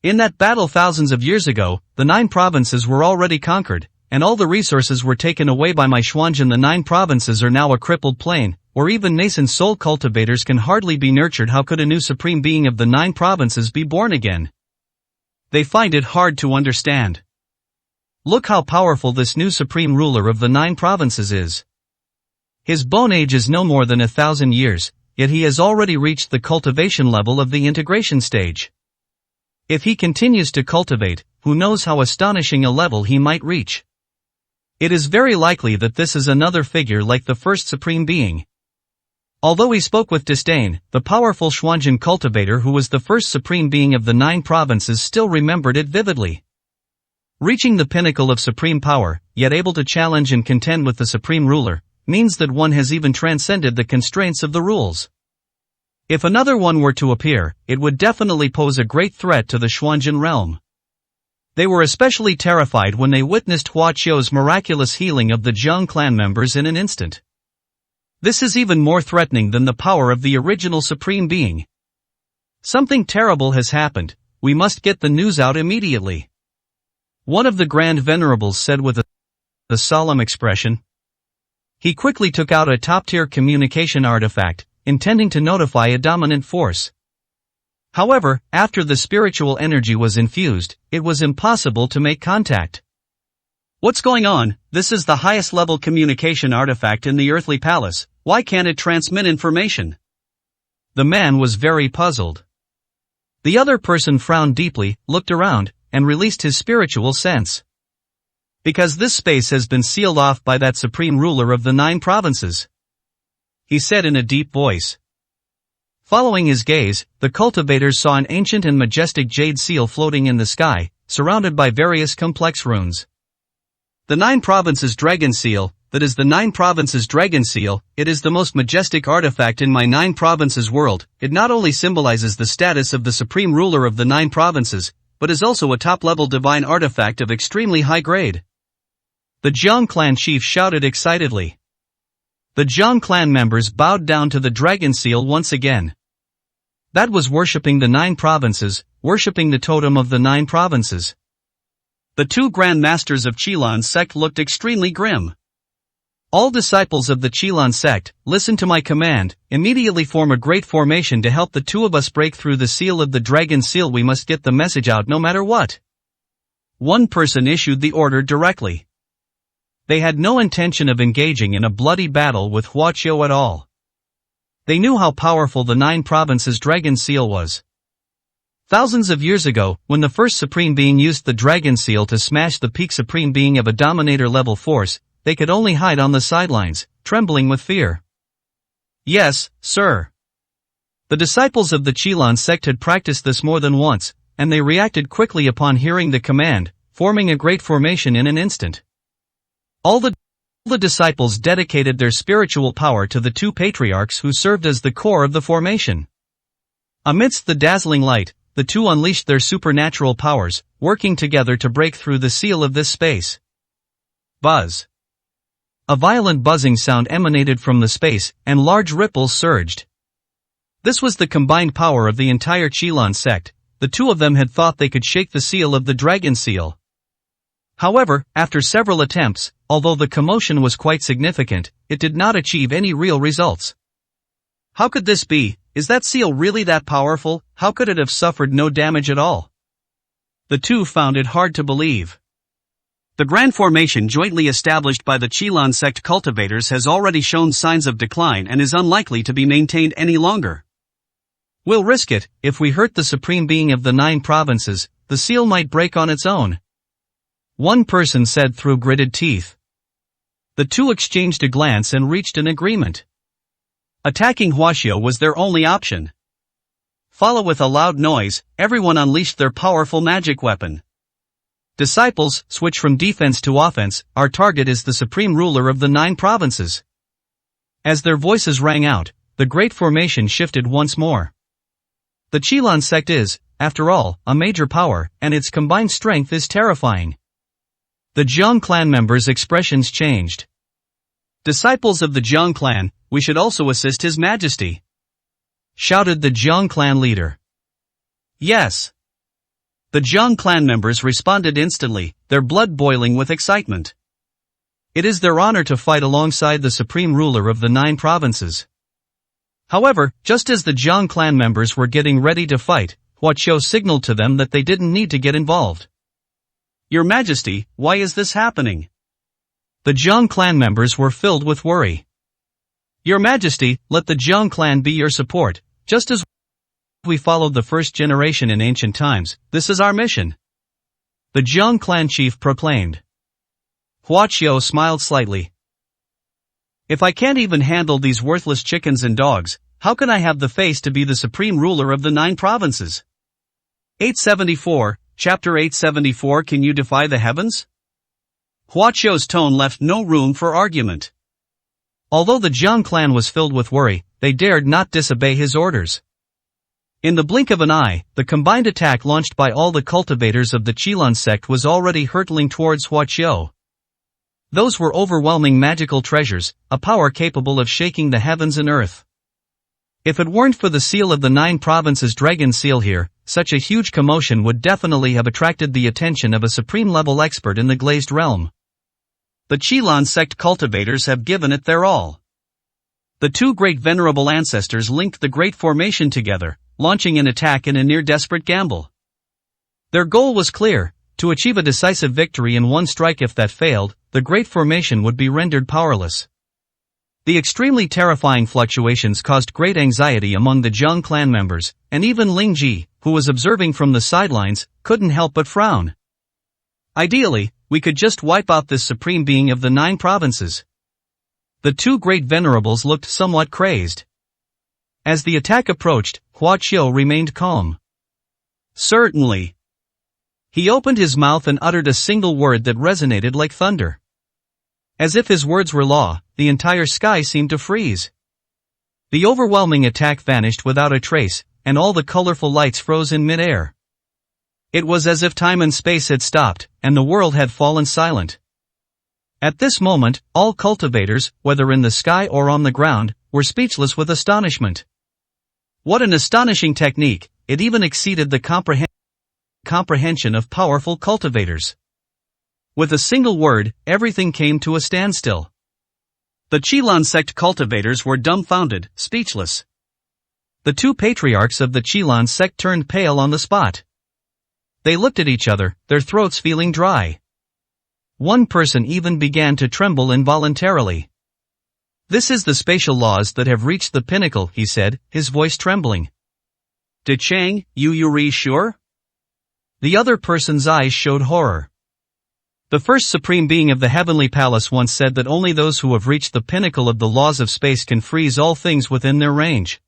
In that battle thousands of years ago, the 9 provinces were already conquered, and all the resources were taken away by my Xuanjin. The 9 provinces are now a crippled plain, or even nascent soul cultivators can hardly be nurtured. How could a new Supreme Being of the 9 provinces be born again? They find it hard to understand. Look how powerful this new Supreme Ruler of the 9 provinces is. His bone age is no more than 1,000 years, yet he has already reached the cultivation level of the integration stage. If he continues to cultivate, who knows how astonishing a level he might reach. It is very likely that this is another figure like the first Supreme Being. Although he spoke with disdain, the powerful Xuanjin cultivator who was the first Supreme Being of the 9 provinces still remembered it vividly. Reaching the pinnacle of supreme power, yet able to challenge and contend with the Supreme Ruler, means that one has even transcended the constraints of the rules. If another one were to appear, it would definitely pose a great threat to the Xuanjin realm. They were especially terrified when they witnessed Hua Qiu's miraculous healing of the Jiang clan members in an instant. This is even more threatening than the power of the original Supreme Being. Something terrible has happened, we must get the news out immediately. One of the Grand Venerables said with a solemn expression. He quickly took out a top-tier communication artifact, intending to notify a dominant force. However, after the spiritual energy was infused, it was impossible to make contact. What's going on? This is the highest level communication artifact in the earthly palace, why can't it transmit information? The man was very puzzled. The other person frowned deeply, looked around, and released his spiritual sense. Because this space has been sealed off by that Supreme Ruler of the 9 provinces. He said in a deep voice. Following his gaze, the cultivators saw an ancient and majestic jade seal floating in the sky, surrounded by various complex runes. The 9 provinces dragon seal, that is the 9 provinces dragon seal, it is the most majestic artifact in my 9 provinces world. It not only symbolizes the status of the Supreme Ruler of the 9 provinces, but is also a top-level divine artifact of extremely high grade. The Jiang clan chief shouted excitedly. The Jiang clan members bowed down to the dragon seal once again. That was worshipping the 9 provinces, worshipping the totem of the 9 provinces. The 2 Grand Masters of Chilan sect looked extremely grim. All disciples of the Chilan sect, listen to my command, immediately form a great formation to help the 2 of us break through the seal of the dragon seal. We must get the message out no matter what. One person issued the order directly. They had no intention of engaging in a bloody battle with Hua Qiu at all. They knew how powerful the 9 provinces dragon seal was. Thousands of years ago, when the first Supreme Being used the dragon seal to smash the peak Supreme Being of a Dominator level force, they could only hide on the sidelines, trembling with fear. Yes, sir. The disciples of the Chilan sect had practiced this more than once, and they reacted quickly upon hearing the command, forming a great formation in an instant. All the disciples dedicated their spiritual power to the 2 patriarchs who served as the core of the formation. Amidst the dazzling light, the 2 unleashed their supernatural powers, working together to break through the seal of this space. Buzz. A violent buzzing sound emanated from the space, and large ripples surged. This was the combined power of the entire Chilan sect. The 2 of them had thought they could shake the seal of the dragon seal. However, after several attempts, although the commotion was quite significant, it did not achieve any real results. How could this be? Is that seal really that powerful? How could it have suffered no damage at all? The 2 found it hard to believe. The grand formation jointly established by the Chilan sect cultivators has already shown signs of decline and is unlikely to be maintained any longer. We'll risk it. If we hurt the Supreme Being of the 9 provinces, the seal might break on its own. One person said through gritted teeth. The 2 exchanged a glance and reached an agreement. Attacking Hua Qiu was their only option. Follow with a loud noise, everyone unleashed their powerful magic weapon. Disciples, switch from defense to offense, our target is the Supreme Ruler of the 9 provinces. As their voices rang out, the great formation shifted once more. The Qilin sect is, after all, a major power, and its combined strength is terrifying. The Jiang clan members' expressions changed. "Disciples of the Jiang clan, we should also assist His Majesty," shouted the Jiang clan leader. "Yes." The Jiang clan members responded instantly, their blood boiling with excitement. It is their honor to fight alongside the supreme ruler of the 9 provinces. However, just as the Jiang clan members were getting ready to fight, Hua Qiu signaled to them that they didn't need to get involved. "Your Majesty, why is this happening?" The Jiang clan members were filled with worry. "Your Majesty, let the Jiang clan be your support, just as we followed the first generation in ancient times. This is our mission," the Jiang clan chief proclaimed. Hua Qiu smiled slightly. "If I can't even handle these worthless chickens and dogs, how can I have the face to be the supreme ruler of the 9 provinces?" 874, Chapter 874. Can you defy the heavens? Hua Qiu's tone left no room for argument. Although the Jiang clan was filled with worry, they dared not disobey his orders. In the blink of an eye, the combined attack launched by all the cultivators of the Qilin sect was already hurtling towards Hua Qiu. Those were overwhelming magical treasures, a power capable of shaking the heavens and earth. If it weren't for the seal of the 9 provinces dragon seal here, such a huge commotion would definitely have attracted the attention of a supreme-level expert in the glazed realm. The Qilin sect cultivators have given it their all. The 2 great venerable ancestors linked the great formation together, launching an attack in a near-desperate gamble. Their goal was clear: to achieve a decisive victory in one strike. If that failed, the great formation would be rendered powerless. The extremely terrifying fluctuations caused great anxiety among the Jiang clan members, and even Ling Ji, who was observing from the sidelines, couldn't help but frown. Ideally, we could just wipe out this supreme being of the 9 provinces. The 2 great venerables looked somewhat crazed. As the attack approached, Hua Qiu remained calm. "Certainly." He opened his mouth and uttered a single word that resonated like thunder. As if his words were law, the entire sky seemed to freeze. The overwhelming attack vanished without a trace, and all the colorful lights froze in mid-air. It was as if time and space had stopped, and the world had fallen silent. At this moment, all cultivators, whether in the sky or on the ground, were speechless with astonishment. What an astonishing technique! It even exceeded the comprehension of powerful cultivators. With a single word, everything came to a standstill. The Qilin sect cultivators were dumbfounded, speechless. The 2 patriarchs of the Qilin sect turned pale on the spot. They looked at each other, their throats feeling dry. One person even began to tremble involuntarily. "This is the spatial laws that have reached the pinnacle," he said, his voice trembling. "De Chang, you re sure?" The other person's eyes showed horror. "The first supreme being of the heavenly palace once said that only those who have reached the pinnacle of the laws of space can freeze all things within their range.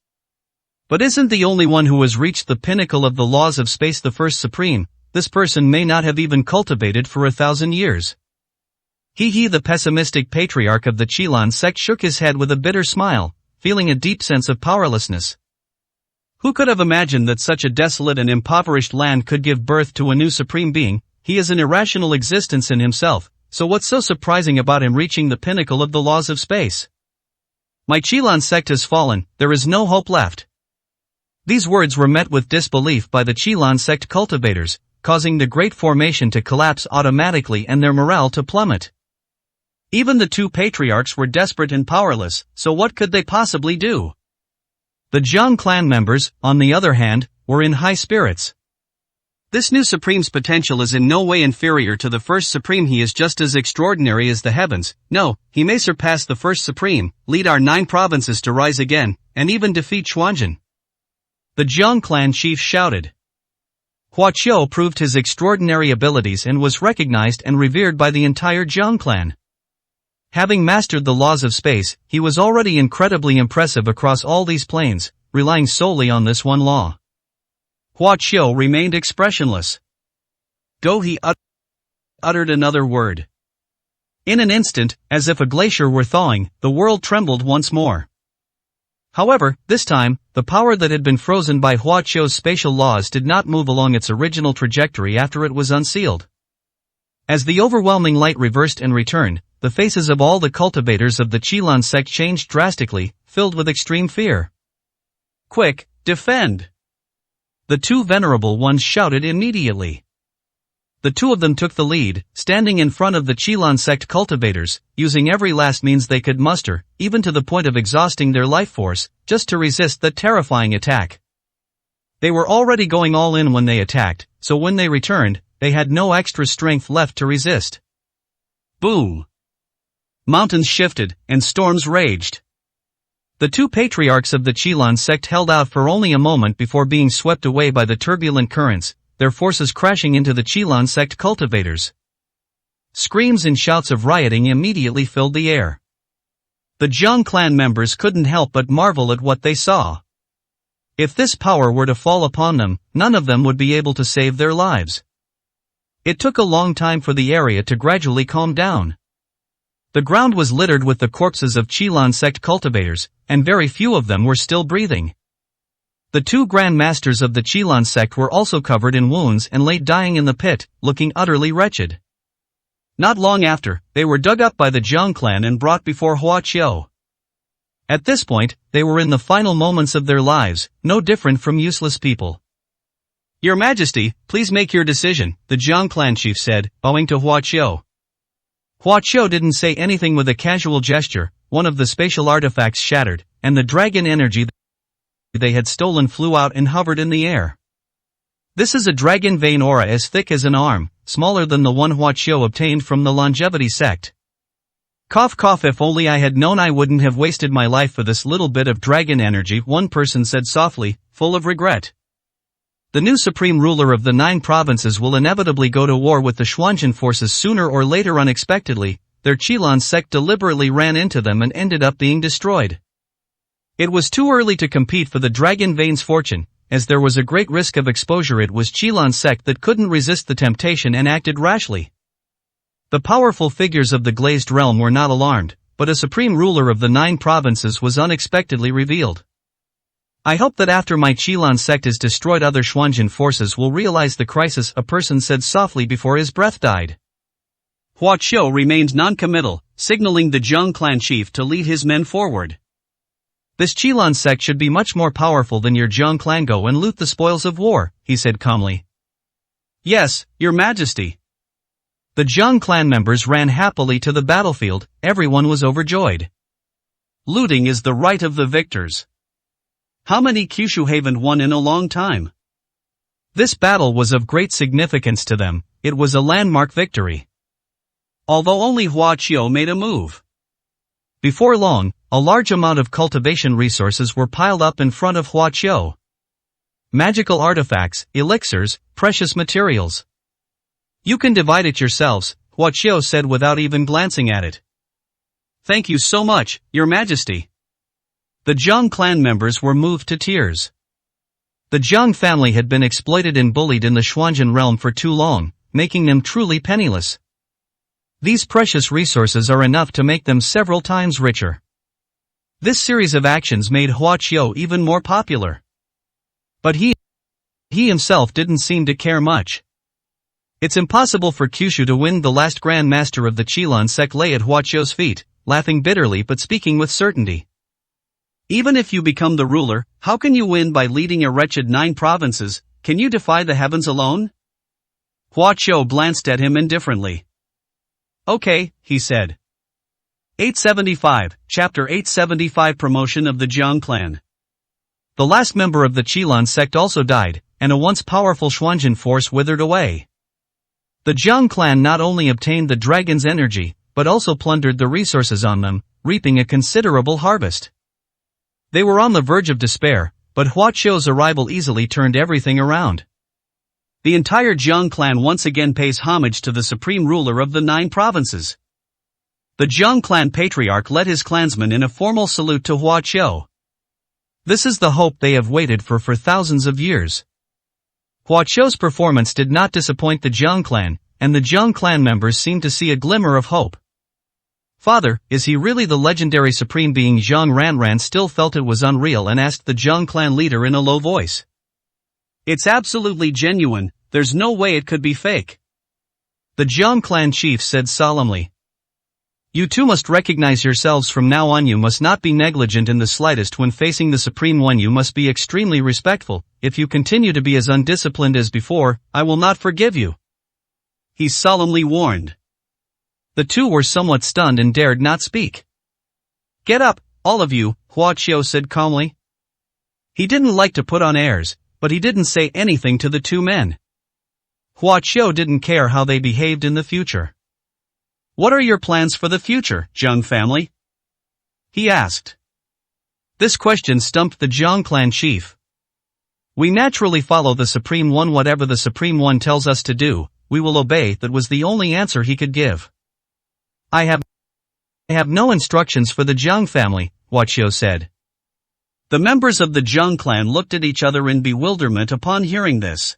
But isn't the only one who has reached the pinnacle of the laws of space the first supreme? This person may not have even cultivated for 1,000 years. He the pessimistic patriarch of the Qilin sect shook his head with a bitter smile, feeling a deep sense of powerlessness. Who could have imagined that such a desolate and impoverished land could give birth to a new supreme being? He is an irrational existence in himself, so what's so surprising about him reaching the pinnacle of the laws of space? My Qilin sect has fallen, there is no hope left." These words were met with disbelief by the Qilin sect cultivators, causing the great formation to collapse automatically and their morale to plummet. Even the 2 patriarchs were desperate and powerless, so what could they possibly do? The Jiang clan members, on the other hand, were in high spirits. This new supreme's potential is in no way inferior to the first supreme. He is just as extraordinary as the heavens. No, he may surpass the first supreme, lead our 9 provinces to rise again, and even defeat Xuanzhen. The Jiang clan chief shouted. Hua Qiu proved his extraordinary abilities and was recognized and revered by the entire Jiang clan. Having mastered the laws of space, he was already incredibly impressive across all these planes, relying solely on this one law. Hua Qiu remained expressionless. Though he uttered another word. In an instant, as if a glacier were thawing, the world trembled once more. However, this time, the power that had been frozen by Hua Qiu's spatial laws did not move along its original trajectory after it was unsealed. As the overwhelming light reversed and returned, the faces of all the cultivators of the Qilan sect changed drastically, filled with extreme fear. "Quick, defend!" the two venerable ones shouted immediately. The two of them took the lead, standing in front of the Qilan sect cultivators, using every last means they could muster, even to the point of exhausting their life force, just to resist the terrifying attack. They were already going all in when they attacked, so when they returned, they had no extra strength left to resist. Boom! Mountains shifted, and storms raged. The two patriarchs of the Qilan sect held out for only a moment before being swept away by the turbulent currents, their forces crashing into the Qilan sect cultivators. Screams and shouts of rioting immediately filled the air. The Zhang clan members couldn't help but marvel at what they saw. If this power were to fall upon them, none of them would be able to save their lives. It took a long time for the area to gradually calm down. The ground was littered with the corpses of Qilan sect cultivators, and very few of them were still breathing. The two Grand Masters of the Qilan sect were also covered in wounds and lay dying in the pit, looking utterly wretched. Not long after, they were dug up by the Zhang clan and brought before Hua Qiu. At this point, they were in the final moments of their lives, no different from useless people. "Your Majesty, please make your decision," the Zhang clan chief said, bowing to Hua Qiu. Hua Qiu didn't say anything. With a casual gesture, one of the spatial artifacts shattered, and the dragon energy they had stolen flew out and hovered in the air. This is a dragon vein aura as thick as an arm, smaller than the one Hua Qiu obtained from the longevity sect. "Cough cough, if only I had known I wouldn't have wasted my life for this little bit of dragon energy," one person said softly, full of regret. The new supreme ruler of the 9 provinces will inevitably go to war with the Xuanzhen forces sooner or later. Unexpectedly, their Qilan sect deliberately ran into them and ended up being destroyed. It was too early to compete for the dragon vein's fortune, as there was a great risk of exposure. It was Qilan sect that couldn't resist the temptation and acted rashly. The powerful figures of the glazed realm were not alarmed, but a supreme ruler of the 9 provinces was unexpectedly revealed. "I hope that after my Qilan sect is destroyed, other Xuanzhen forces will realize the crisis," a person said softly before his breath died. Hua Qiu remained non-committal, signaling the Zhang clan chief to lead his men forward. "This Qilan sect should be much more powerful than your Zhang clan. Go and loot the spoils of war," he said calmly. "Yes, Your Majesty." The Zhang clan members ran happily to the battlefield. Everyone was overjoyed. Looting is the right of the victors. How many Kyushu haven't won in a long time? This battle was of great significance to them. It was a landmark victory. Although only Hua Qiu made a move. Before long, a large amount of cultivation resources were piled up in front of Hua Qiu. Magical artifacts, elixirs, precious materials. "You can divide it yourselves," Hua Qiu said without even glancing at it. "Thank you so much, Your Majesty." The Zhang clan members were moved to tears. The Zhang family had been exploited and bullied in the Xuanzhen realm for too long, making them truly penniless. These precious resources are enough to make them several times richer. This series of actions made Hua Qiu even more popular. But he himself didn't seem to care much. "It's impossible for Kyushu to win." The last Grand Master of the Qilan sect lay at Hua Qiu's feet, laughing bitterly but speaking with certainty. "Even if you become the ruler, how can you win by leading a wretched 9 provinces? Can you defy the heavens alone?" Hua Qiu glanced at him indifferently. "Okay," he said. 875, Chapter 875 Promotion of the Zhang clan. The last member of the Qilan sect also died, and a once powerful Xuanzhen force withered away. The Zhang clan not only obtained the dragon's energy, but also plundered the resources on them, reaping a considerable harvest. They were on the verge of despair, but Hua Qiu's arrival easily turned everything around. The entire Zhang clan once again pays homage to the supreme ruler of the 9 provinces. The Zhang clan patriarch led his clansmen in a formal salute to Hua Qiu. This is the hope they have waited for thousands of years. Hua Qiu's performance did not disappoint the Zhang clan, and the Zhang clan members seemed to see a glimmer of hope. Father, is he really the legendary supreme being? Zhang Ranran still felt it was unreal and asked the Zhang clan leader in a low voice. It's absolutely genuine, there's no way it could be fake. The Zhang clan chief said solemnly. You two must recognize yourselves from now on. You must not be negligent in the slightest when facing the Supreme One. You must be extremely respectful. If you continue to be as undisciplined as before, I will not forgive you. He solemnly warned. The two were somewhat stunned and dared not speak. Get up, all of you, Hua Qiu said calmly. He didn't like to put on airs, but he didn't say anything to the two men. Hua Qiu didn't care how they behaved in the future. What are your plans for the future, Zhang family? He asked. This question stumped the Zhang clan chief. We naturally follow the Supreme One. Whatever the Supreme One tells us to do, we will obey. That was the only answer he could give. I have no instructions for the Zhang family, Hua Qiu said. The members of the Zhang clan looked at each other in bewilderment upon hearing this.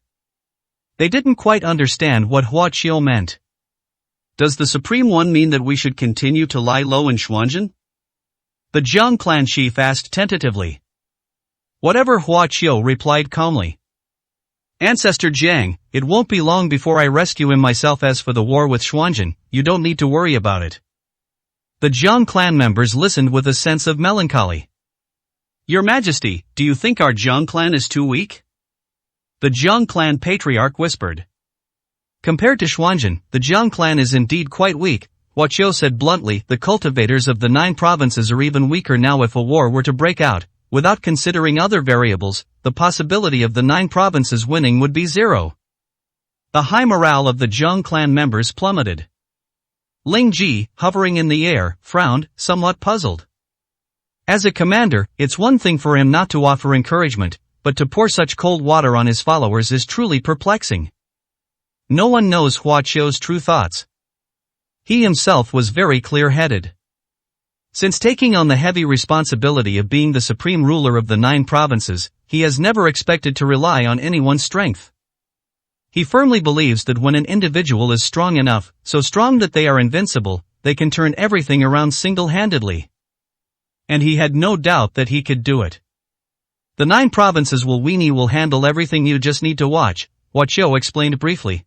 They didn't quite understand what Hua Qiu meant. Does the Supreme One mean that we should continue to lie low in Xuanzhen? The Zhang clan chief asked tentatively. Whatever, Hua Qiu replied calmly. Ancestor Jiang, it won't be long before I rescue him myself. As for the war with Xuanzhen, you don't need to worry about it. The Zhang clan members listened with a sense of melancholy. Your Majesty, do you think our Zhang clan is too weak? The Zhang clan patriarch whispered. Compared to Xuanzhen, the Zhang clan is indeed quite weak, Hua Qiu said bluntly. The cultivators of the 9 provinces are even weaker now. If a war were to break out, without considering other variables, the possibility of the 9 provinces winning would be zero. The high morale of the Zhang clan members plummeted. Ling Ji, hovering in the air, frowned, somewhat puzzled. As a commander, it's one thing for him not to offer encouragement, but to pour such cold water on his followers is truly perplexing. No one knows Hua Qiu's true thoughts. He himself was very clear-headed. Since taking on the heavy responsibility of being the supreme ruler of the 9 provinces, he has never expected to rely on anyone's strength. He firmly believes that when an individual is strong enough, so strong that they are invincible, they can turn everything around single-handedly. And he had no doubt that he could do it. The 9 provinces will handle everything. You just need to watch, Hua Qiu explained briefly.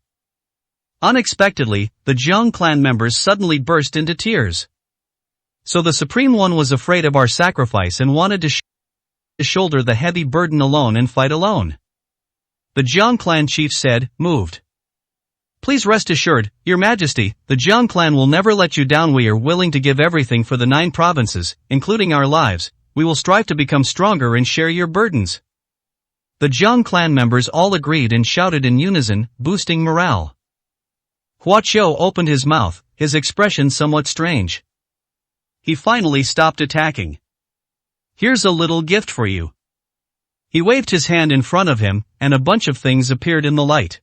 Unexpectedly, the Zhang clan members suddenly burst into tears. So the Supreme One was afraid of our sacrifice and wanted to shoulder the heavy burden alone and fight alone. The Zhang clan chief said, moved. Please rest assured, Your Majesty, the Zhang clan will never let you down. We are willing to give everything for the 9 provinces, including our lives. We will strive to become stronger and share your burdens. The Zhang clan members all agreed and shouted in unison, boosting morale. Hua Qiu opened his mouth, his expression somewhat strange. He finally stopped attacking. Here's a little gift for you. He waved his hand in front of him, and a bunch of things appeared in the light.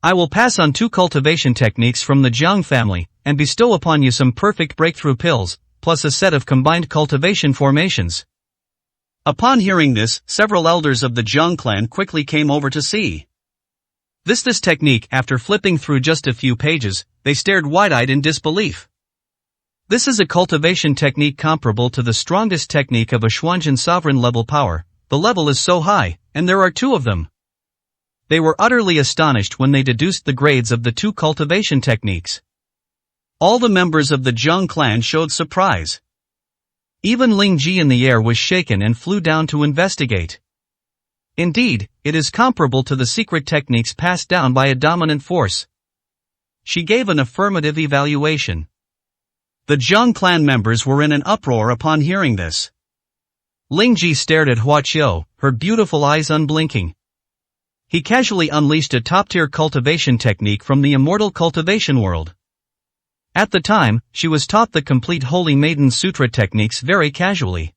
I will pass on 2 cultivation techniques from the Zhang family, and bestow upon you some perfect breakthrough pills, plus a set of combined cultivation formations. Upon hearing this, several elders of the Zhang clan quickly came over to see. This technique. After flipping through just a few pages, they stared wide-eyed in disbelief. This is a cultivation technique comparable to the strongest technique of a Xuanzhen sovereign level power. The level is so high, and there are 2 of them. They were utterly astonished when they deduced the grades of the 2 cultivation techniques. All the members of the Zhang clan showed surprise. Even Ling Ji in the air was shaken and flew down to investigate. Indeed, it is comparable to the secret techniques passed down by a dominant force. She gave an affirmative evaluation. The Zhang clan members were in an uproar upon hearing this. Ling Ji stared at Hua Qiu, her beautiful eyes unblinking. He casually unleashed a top-tier cultivation technique from the immortal cultivation world. At the time, she was taught the complete Holy Maiden Sutra techniques very casually.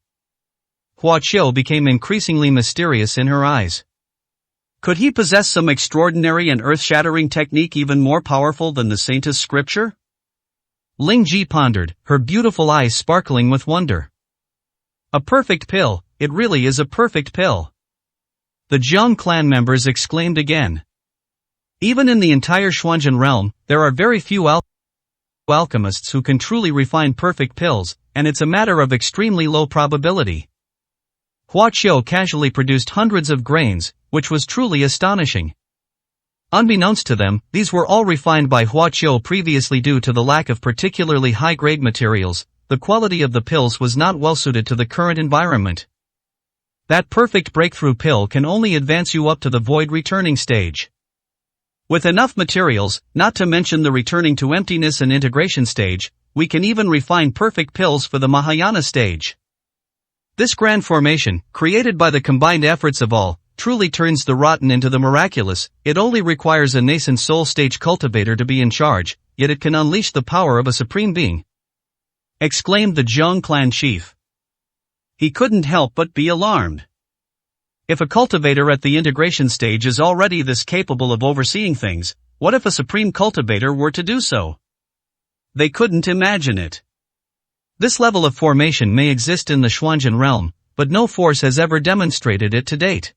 Hua Qiu became increasingly mysterious in her eyes. Could he possess some extraordinary and earth-shattering technique even more powerful than the Saintess scripture? Ling Ji pondered, her beautiful eyes sparkling with wonder. A perfect pill, it really is a perfect pill. The Zhang clan members exclaimed again. Even in the entire Xuanzhen realm, there are very few alchemists who can truly refine perfect pills, and it's a matter of extremely low probability. Hua Qiu casually produced hundreds of grains, which was truly astonishing. Unbeknownst to them, these were all refined by Hua Qiu previously due to the lack of particularly high-grade materials. The quality of the pills was not well suited to the current environment. That perfect breakthrough pill can only advance you up to the void returning stage. With enough materials, not to mention the returning to emptiness and integration stage, we can even refine perfect pills for the Mahayana stage. This grand formation, created by the combined efforts of all, truly turns the rotten into the miraculous. It only requires a nascent soul stage cultivator to be in charge, yet it can unleash the power of a supreme being. Exclaimed the Zhang clan chief. He couldn't help but be alarmed. If a cultivator at the integration stage is already this capable of overseeing things, what if a supreme cultivator were to do so? They couldn't imagine it. This level of formation may exist in the Xuanzhen realm, but no force has ever demonstrated it to date.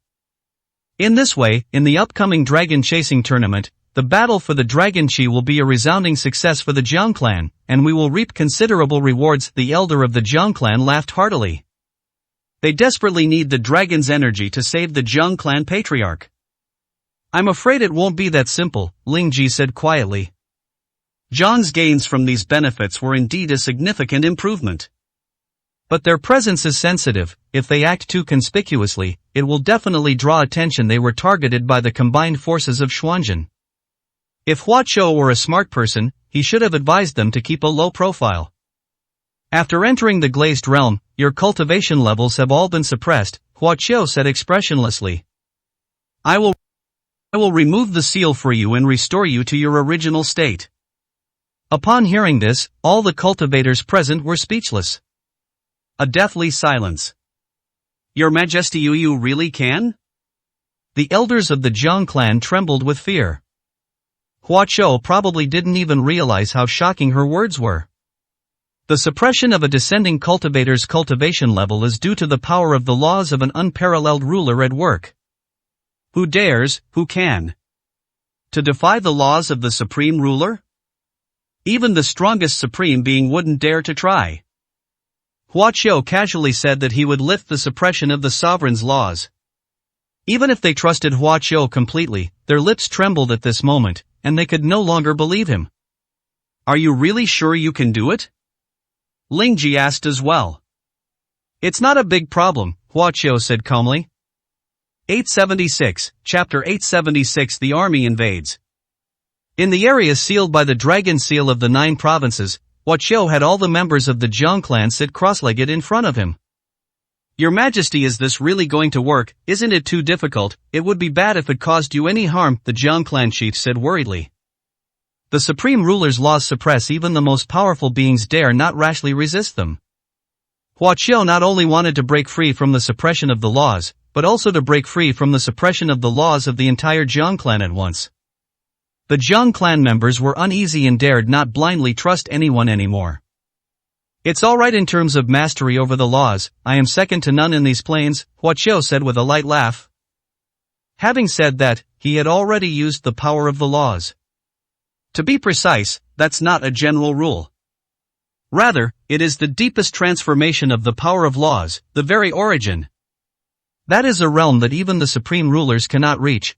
In this way, in the upcoming dragon chasing tournament, the battle for the Dragon Chi will be a resounding success for the Jiang clan, and we will reap considerable rewards. The elder of the Jiang clan laughed heartily. They desperately need the dragon's energy to save the Jiang clan patriarch. I'm afraid it won't be that simple, Ling Ji said quietly. Jiang's gains from these benefits were indeed a significant improvement. But their presence is sensitive. If they act too conspicuously, it will definitely draw attention. They were targeted by the combined forces of Xuanzhen. If Hua Qiu were a smart person, he should have advised them to keep a low profile. After entering the glazed realm, your cultivation levels have all been suppressed, Hua Qiu said expressionlessly. I will remove the seal for you and restore you to your original state. Upon hearing this, all the cultivators present were speechless. A deathly silence. Your Majesty, you really can? The elders of the Jiang clan trembled with fear. Hua Qiu probably didn't even realize how shocking her words were. The suppression of a descending cultivator's cultivation level is due to the power of the laws of an unparalleled ruler at work. Who dares, who can? To defy the laws of the supreme ruler? Even the strongest supreme being wouldn't dare to try. Hua Qiu casually said that he would lift the suppression of the sovereign's laws. Even if they trusted Hua Qiu completely, their lips trembled at this moment, and they could no longer believe him. Are you really sure you can do it? Ling Ji asked as well. It's not a big problem, Hua Qiu said calmly. 876, Chapter 876. The army invades. In the area sealed by the dragon seal of the 9 provinces, Hua Qiu had all the members of the Jiang clan sit cross-legged in front of him. Your Majesty, is this really going to work? Isn't it too difficult? It would be bad if it caused you any harm, the Jiang clan chief said worriedly. The supreme ruler's laws suppress even the most powerful beings, dare not rashly resist them. Hua Qiu not only wanted to break free from the suppression of the laws, but also to break free from the suppression of the laws of the entire Jiang clan at once. The Jiang clan members were uneasy and dared not blindly trust anyone anymore. It's alright in terms of mastery over the laws, I am second to none in these plains, Hua Qiu said with a light laugh. Having said that, he had already used the power of the laws. To be precise, that's not a general rule. Rather, it is the deepest transformation of the power of laws, the very origin. That is a realm that even the supreme rulers cannot reach.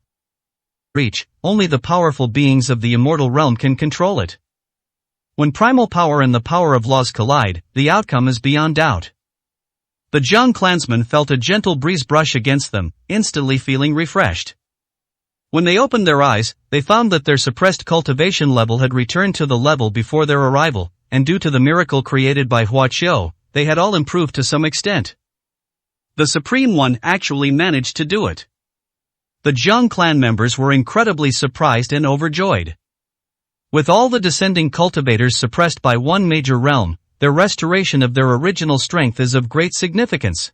Only the powerful beings of the immortal realm can control it. When primal power and the power of laws collide, the outcome is beyond doubt. The Jiang clansmen felt a gentle breeze brush against them, instantly feeling refreshed. When they opened their eyes, they found that their suppressed cultivation level had returned to the level before their arrival, and due to the miracle created by Hua Qiu, they had all improved to some extent. The Supreme One actually managed to do it. The Jiang clan members were incredibly surprised and overjoyed. With all the descending cultivators suppressed by one major realm, their restoration of their original strength is of great significance.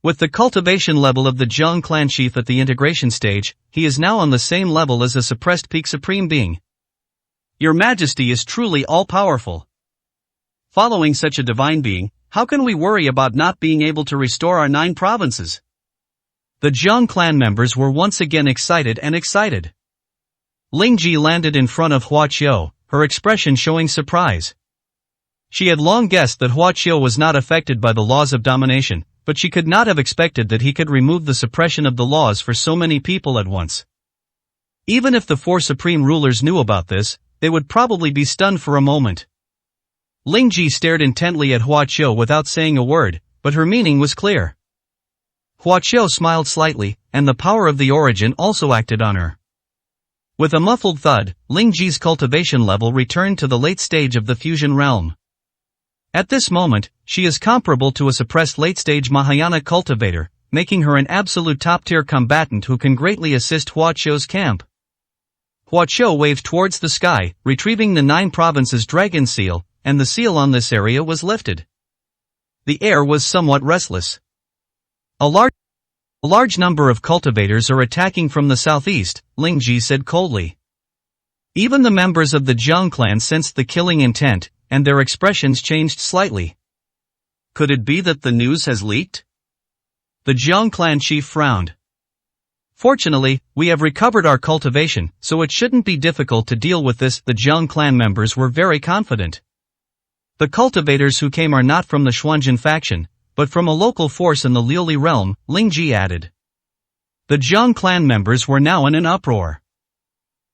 With the cultivation level of the Jiang clan chief at the integration stage, he is now on the same level as a suppressed peak supreme being. Your Majesty is truly all-powerful. Following such a divine being, how can we worry about not being able to restore our 9 provinces? The Jiang clan members were once again excited. Ling Ji landed in front of Hua Qiu, her expression showing surprise. She had long guessed that Huaqiu was not affected by the laws of domination, but she could not have expected that he could remove the suppression of the laws for so many people at once. Even if the four supreme rulers knew about this, they would probably be stunned for a moment. Ling Ji stared intently at Huaqiu without saying a word, but her meaning was clear. Huaqiu smiled slightly, and the power of the origin also acted on her. With a muffled thud, Ling Ji's cultivation level returned to the late stage of the fusion realm. At this moment, she is comparable to a suppressed late-stage Mahayana cultivator, making her an absolute top-tier combatant who can greatly assist Huaqiu's camp. Huaqiu waved towards the sky, retrieving the 9 provinces dragon seal, and the seal on this area was lifted. The air was somewhat restless. A large number of cultivators are attacking from the southeast, Ling Ji said coldly. Even the members of the Jiang clan sensed the killing intent, and their expressions changed slightly. Could it be that the news has leaked? The Jiang clan chief frowned. Fortunately, we have recovered our cultivation, so it shouldn't be difficult to deal with this. The Jiang clan members were very confident. The cultivators who came are not from the Xuanjin faction, but from a local force in the Liuli realm, Ling Ji added. The Jiang clan members were now in an uproar.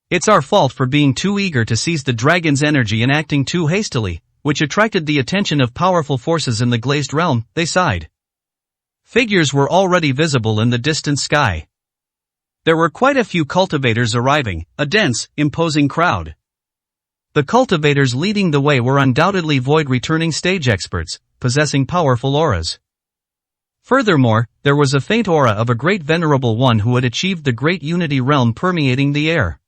It's our fault for being too eager to seize the dragon's energy and acting too hastily, which attracted the attention of powerful forces in the glazed realm, they sighed. Figures were already visible in the distant sky. There were quite a few cultivators arriving, a dense, imposing crowd. The cultivators leading the way were undoubtedly void-returning stage experts, possessing powerful auras. Furthermore, there was a faint aura of a great venerable one who had achieved the great unity realm permeating the air.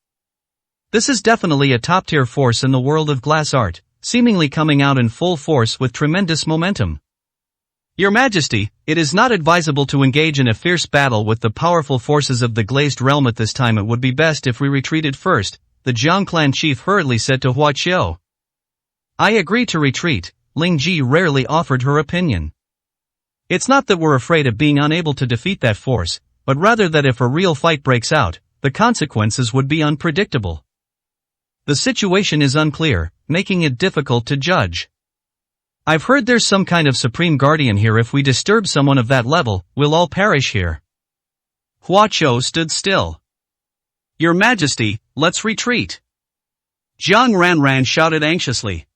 This is definitely a top-tier force in the world of glass art, seemingly coming out in full force with tremendous momentum. Your Majesty, it is not advisable to engage in a fierce battle with the powerful forces of the glazed realm at this time. It would be best if we retreated first, the Jiang clan chief hurriedly said to Huaqiu. I agree to retreat, Ling Ji rarely offered her opinion. It's not that we're afraid of being unable to defeat that force, but rather that if a real fight breaks out, the consequences would be unpredictable. The situation is unclear, making it difficult to judge. I've heard there's some kind of supreme guardian here. If we disturb someone of that level, we'll all perish here. Huaqiu stood still. Your Majesty, let's retreat. Jiang Ranran shouted anxiously.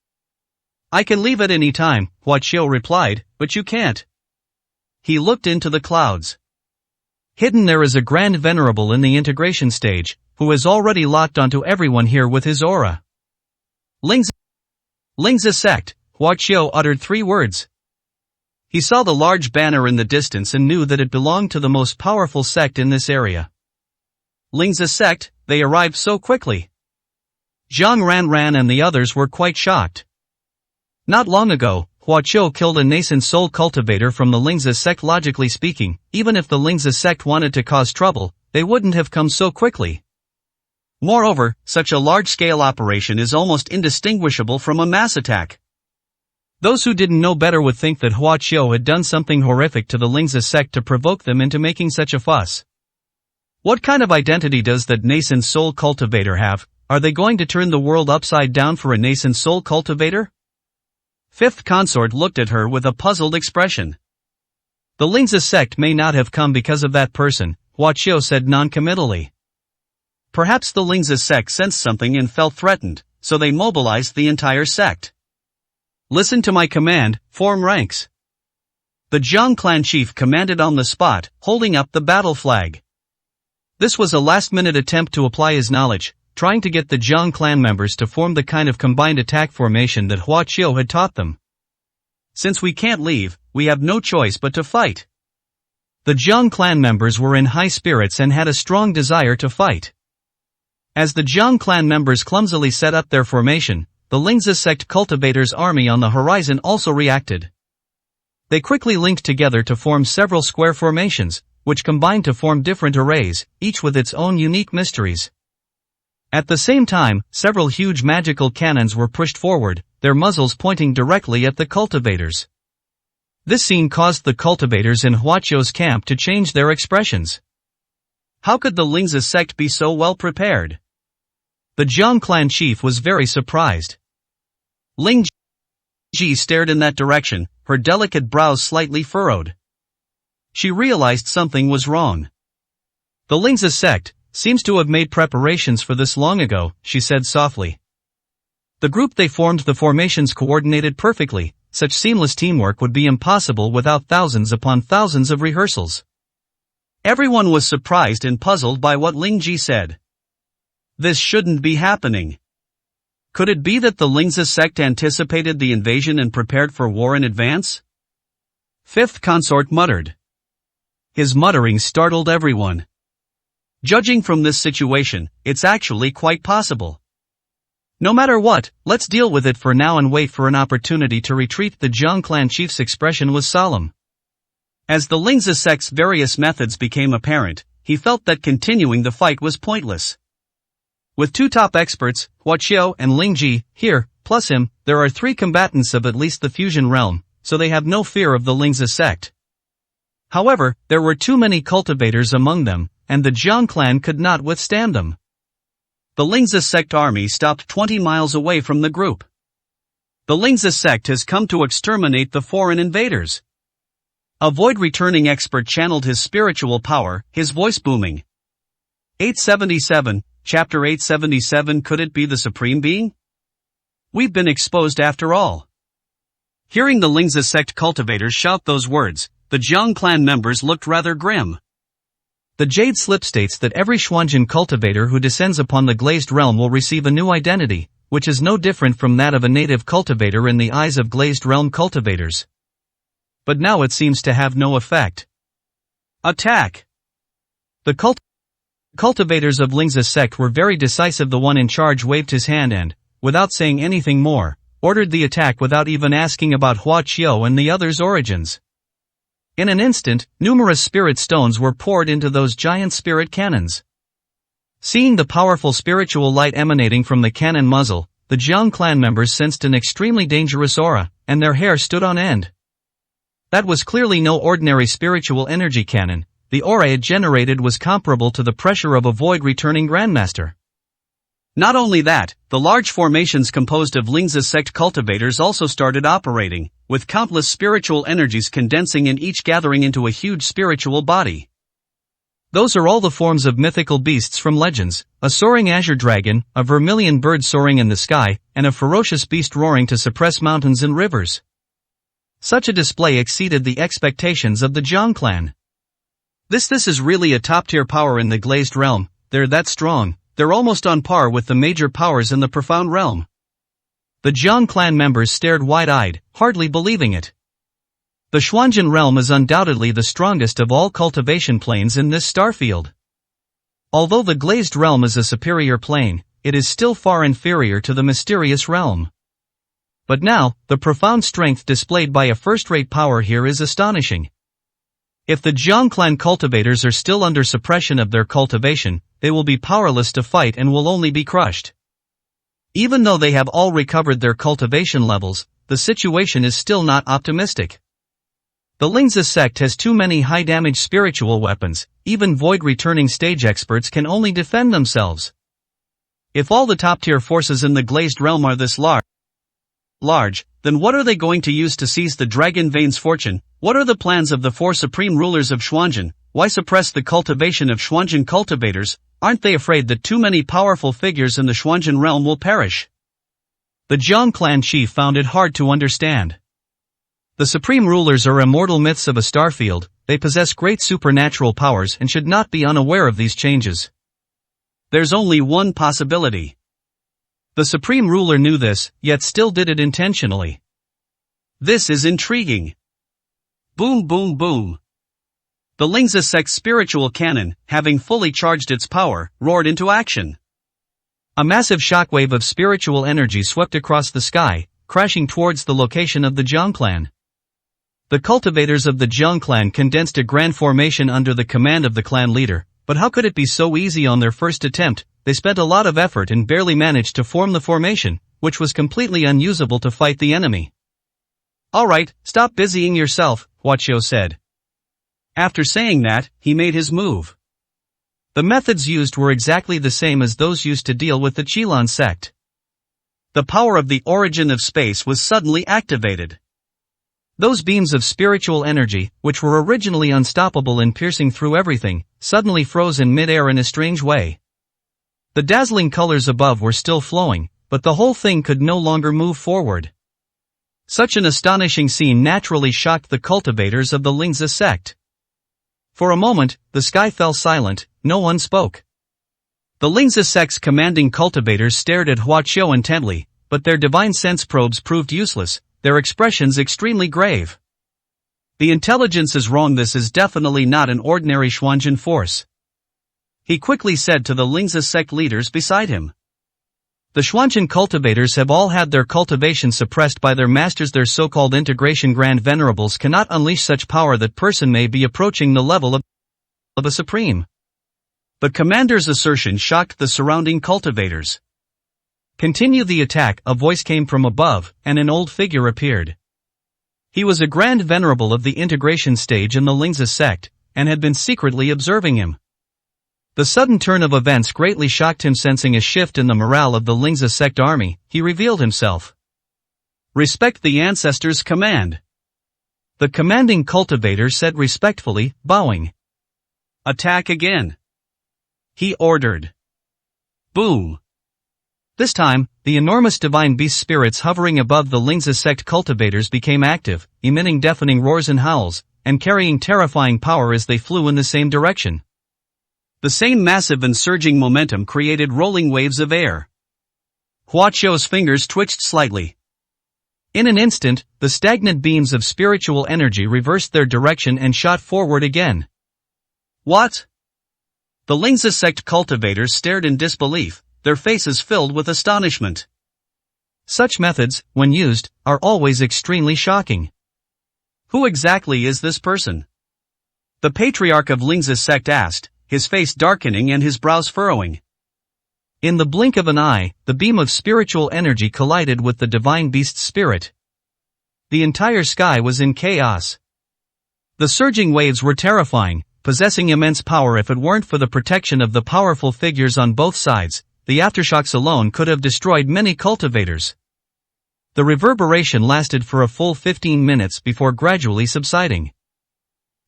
I can leave at any time, Huaqiu replied, but you can't. He looked into the clouds. Hidden there is a grand venerable in the integration stage, who has already locked onto everyone here with his aura. Ling's sect, Huaqiu uttered 3 words. He saw the large banner in the distance and knew that it belonged to the most powerful sect in this area. Ling's sect, they arrived so quickly. Jiang Ranran and the others were quite shocked. Not long ago, Huaqiu killed a nascent soul cultivator from the Ling's sect. Logically speaking, even if the Ling's sect wanted to cause trouble, they wouldn't have come so quickly. Moreover, such a large-scale operation is almost indistinguishable from a mass attack. Those who didn't know better would think that Huaqiu had done something horrific to the Ling's sect to provoke them into making such a fuss. What kind of identity does that nascent soul cultivator have? Are they going to turn the world upside down for a nascent soul cultivator? Fifth consort looked at her with a puzzled expression. The Ling's sect may not have come because of that person, Huaqiu said non-committally. Perhaps the Ling's sect sensed something and felt threatened, so they mobilized the entire sect. Listen to my command, form ranks. The Jiang clan chief commanded on the spot, holding up the battle flag. This was a last-minute attempt to apply his knowledge, trying to get the Jiang clan members to form the kind of combined attack formation that Huaqiu had taught them. Since we can't leave, we have no choice but to fight. The Jiang clan members were in high spirits and had a strong desire to fight. As the Jiang clan members clumsily set up their formation, the Ling's sect cultivators' army on the horizon also reacted. They quickly linked together to form several square formations, which combined to form different arrays, each with its own unique mysteries. At the same time, several huge magical cannons were pushed forward, their muzzles pointing directly at the cultivators. This scene caused the cultivators in Huaqiu's camp to change their expressions. How could the Ling's sect be so well prepared? The Jiang clan chief was very surprised. Ling Ji stared in that direction, her delicate brows slightly furrowed. She realized something was wrong. The Lingzi sect seems to have made preparations for this long ago, she said softly. The group they formed, the formations coordinated perfectly. Such seamless teamwork would be impossible without thousands upon thousands of rehearsals. Everyone was surprised and puzzled by what Ling Ji said. This shouldn't be happening. Could it be that the Lingzi sect anticipated the invasion and prepared for war in advance? Fifth consort muttered. His muttering startled everyone. Judging from this situation, it's actually quite possible. No matter what, let's deal with it for now and wait for an opportunity to retreat. The Jiang clan chief's expression was solemn. As the Lingzi sect's various methods became apparent, he felt that continuing the fight was pointless. With two top experts, Hua Qiu and Ling Ji, here, plus him, there are three combatants of at least the fusion realm, so they have no fear of the Lingzi sect. However, there were too many cultivators among them, and the Jiang clan could not withstand them. The Lingzi sect army stopped 20 miles away from the group. The Lingzi sect has come to exterminate the foreign invaders. A void returning expert channeled his spiritual power, his voice booming. 877, Chapter 877. Could it be the Supreme Being? We've been exposed after all. Hearing the Lingzi sect cultivators shout those words, the Jiang clan members looked rather grim. The Jade Slip states that every Xuanjin cultivator who descends upon the glazed realm will receive a new identity, which is no different from that of a native cultivator in the eyes of glazed realm cultivators. But now it seems to have no effect. Attack! The cultivators of Lingzi sect were very decisive. The one in charge waved his hand and, without saying anything more, ordered the attack without even asking about Hua Qiu and the others' origins. In an instant, numerous spirit stones were poured into those giant spirit cannons. Seeing the powerful spiritual light emanating from the cannon muzzle, the Jiang clan members sensed an extremely dangerous aura, and their hair stood on end. That was clearly no ordinary spiritual energy cannon. The aura it generated was comparable to the pressure of a void returning grandmaster. Not only that, the large formations composed of Lingzi sect cultivators also started operating, with countless spiritual energies condensing and each gathering into a huge spiritual body. Those are all the forms of mythical beasts from legends, a soaring azure dragon, a vermilion bird soaring in the sky, and a ferocious beast roaring to suppress mountains and rivers. Such a display exceeded the expectations of the Jiang clan. This is really a top-tier power in the glazed realm. They're that strong. They're almost on par with the major powers in the profound realm. The Jiang clan members stared wide-eyed, hardly believing it. The Xuanjin realm is undoubtedly the strongest of all cultivation planes in this starfield. Although the glazed realm is a superior plane, it is still far inferior to the mysterious realm. But now, the profound strength displayed by a first-rate power here is astonishing. If the Jiang clan cultivators are still under suppression of their cultivation, they will be powerless to fight and will only be crushed. Even though they have all recovered their cultivation levels, the situation is still not optimistic. The Lingzi sect has too many high-damage spiritual weapons. Even void-returning stage experts can only defend themselves. If all the top-tier forces in the glazed realm are this large, then what are they going to use to seize the Dragon Vein's fortune? What are the plans of the four supreme rulers of Xuanjin? Why suppress the cultivation of Xuanjin cultivators? Aren't they afraid that too many powerful figures in the Xuanjin realm will perish? The Jiang clan chief found it hard to understand. The supreme rulers are immortal myths of a starfield. They possess great supernatural powers and should not be unaware of these changes. There's only one possibility. The supreme ruler knew this, yet still did it intentionally. This is intriguing. Boom boom boom. The Lingzi sect's spiritual cannon, having fully charged its power, roared into action. A massive shockwave of spiritual energy swept across the sky, crashing towards the location of the Jiang clan. The cultivators of the Jiang clan condensed a grand formation under the command of the clan leader, but how could it be so easy on their first attempt? They spent a lot of effort and barely managed to form the formation, which was completely unusable to fight the enemy. Alright, stop busying yourself, Hua Qiu said. After saying that, he made his move. The methods used were exactly the same as those used to deal with the Qilin sect. The power of the origin of space was suddenly activated. Those beams of spiritual energy, which were originally unstoppable in piercing through everything, suddenly froze in mid-air in a strange way. The dazzling colors above were still flowing, but the whole thing could no longer move forward. Such an astonishing scene naturally shocked the cultivators of the Lingzi sect. For a moment, the sky fell silent, no one spoke. The Lingzi sect's commanding cultivators stared at Huaqiu intently, but their divine sense probes proved useless, their expressions extremely grave. The intelligence is wrong. This is definitely not an ordinary Xuanjin force. He quickly said to the Lingzi sect leaders beside him. The Xuanjin cultivators have all had their cultivation suppressed by their masters. Their so-called integration grand venerables cannot unleash such power. That person may be approaching the level of a supreme. The commander's assertion shocked the surrounding cultivators. Continue the attack, a voice came from above, and an old figure appeared. He was a grand venerable of the integration stage in the Lingzi sect, and had been secretly observing him. The sudden turn of events greatly shocked him. Sensing a shift in the morale of the Lingzi sect army, he revealed himself. Respect the ancestors' command. The commanding cultivator said respectfully, bowing. Attack again. He ordered. Boom. This time, the enormous divine beast spirits hovering above the Lingzi sect cultivators became active, emitting deafening roars and howls, and carrying terrifying power as they flew in the same direction. The same massive and surging momentum created rolling waves of air. Huaqiu's fingers twitched slightly. In an instant, the stagnant beams of spiritual energy reversed their direction and shot forward again. What? The Lingzi sect cultivators stared in disbelief, their faces filled with astonishment. Such methods, when used, are always extremely shocking. Who exactly is this person? The patriarch of Lingzi sect asked, his face darkening and his brows furrowing. In the blink of an eye, the beam of spiritual energy collided with the divine beast's spirit. The entire sky was in chaos. The surging waves were terrifying, possessing immense power. If it weren't for the protection of the powerful figures on both sides, the aftershocks alone could have destroyed many cultivators. The reverberation lasted for a full 15 minutes before gradually subsiding.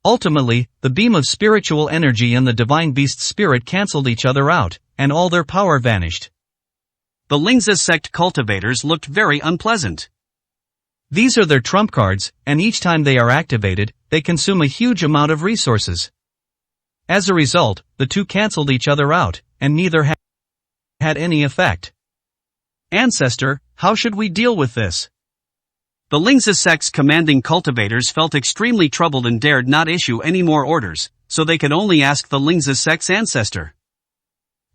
Ultimately, the beam of spiritual energy and the divine beast's spirit cancelled each other out, and all their power vanished. The Lingzi sect cultivators looked very unpleasant. These are their trump cards, and each time they are activated, they consume a huge amount of resources. As a result, the two cancelled each other out, and neither had any effect. Ancestor, how should we deal with this? The Lingzi sect's commanding cultivators felt extremely troubled and dared not issue any more orders, so they could only ask the Lingzi sect's ancestor.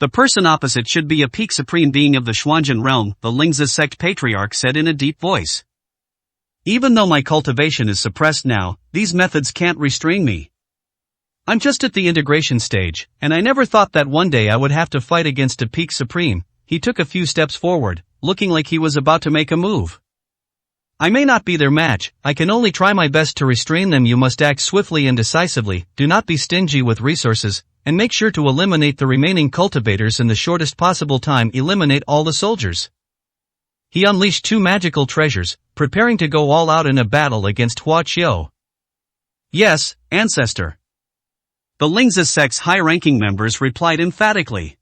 The person opposite should be a peak supreme being of the Xuanjin realm, the Lingzi sect patriarch said in a deep voice. Even though my cultivation is suppressed now, these methods can't restrain me. I'm just at the integration stage, and I never thought that one day I would have to fight against a peak supreme. He took a few steps forward, looking like he was about to make a move. I may not be their match, I can only try my best to restrain them. You must act swiftly and decisively, do not be stingy with resources, and make sure to eliminate the remaining cultivators in the shortest possible time. Eliminate all the soldiers. He unleashed two magical treasures, preparing to go all out in a battle against Huaqiu. Yes, ancestor. The Lingzi sect's high-ranking members replied emphatically.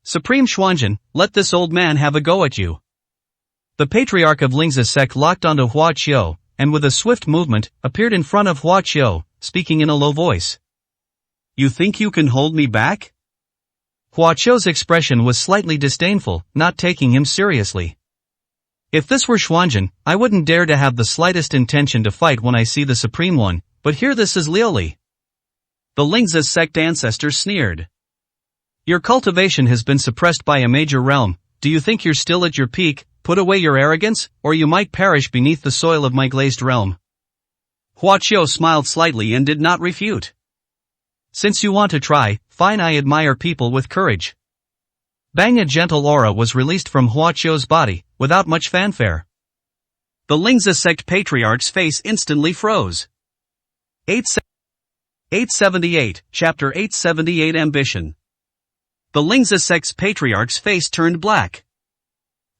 Supreme Xuanjin, let this old man have a go at you. The patriarch of Lingzi sect locked onto Huaqiu, and with a swift movement, appeared in front of Huaqiu, speaking in a low voice. You think you can hold me back? Huaqiu's expression was slightly disdainful, not taking him seriously. If this were Xuanjin, I wouldn't dare to have the slightest intention to fight when I see the Supreme One, but here this is Liuli. The Lingzi sect ancestor sneered. Your cultivation has been suppressed by a major realm. Do you think you're still at your peak? Put away your arrogance, or you might perish beneath the soil of my glazed realm. Huaqiu smiled slightly and did not refute. Since you want to try, fine. I admire people with courage. Bang! A gentle aura was released from Huaqiu's body, without much fanfare. The Lingzi sect patriarch's face instantly froze. 8 878, Chapter 878 Ambition. The Lingzi sect's patriarch's face turned black.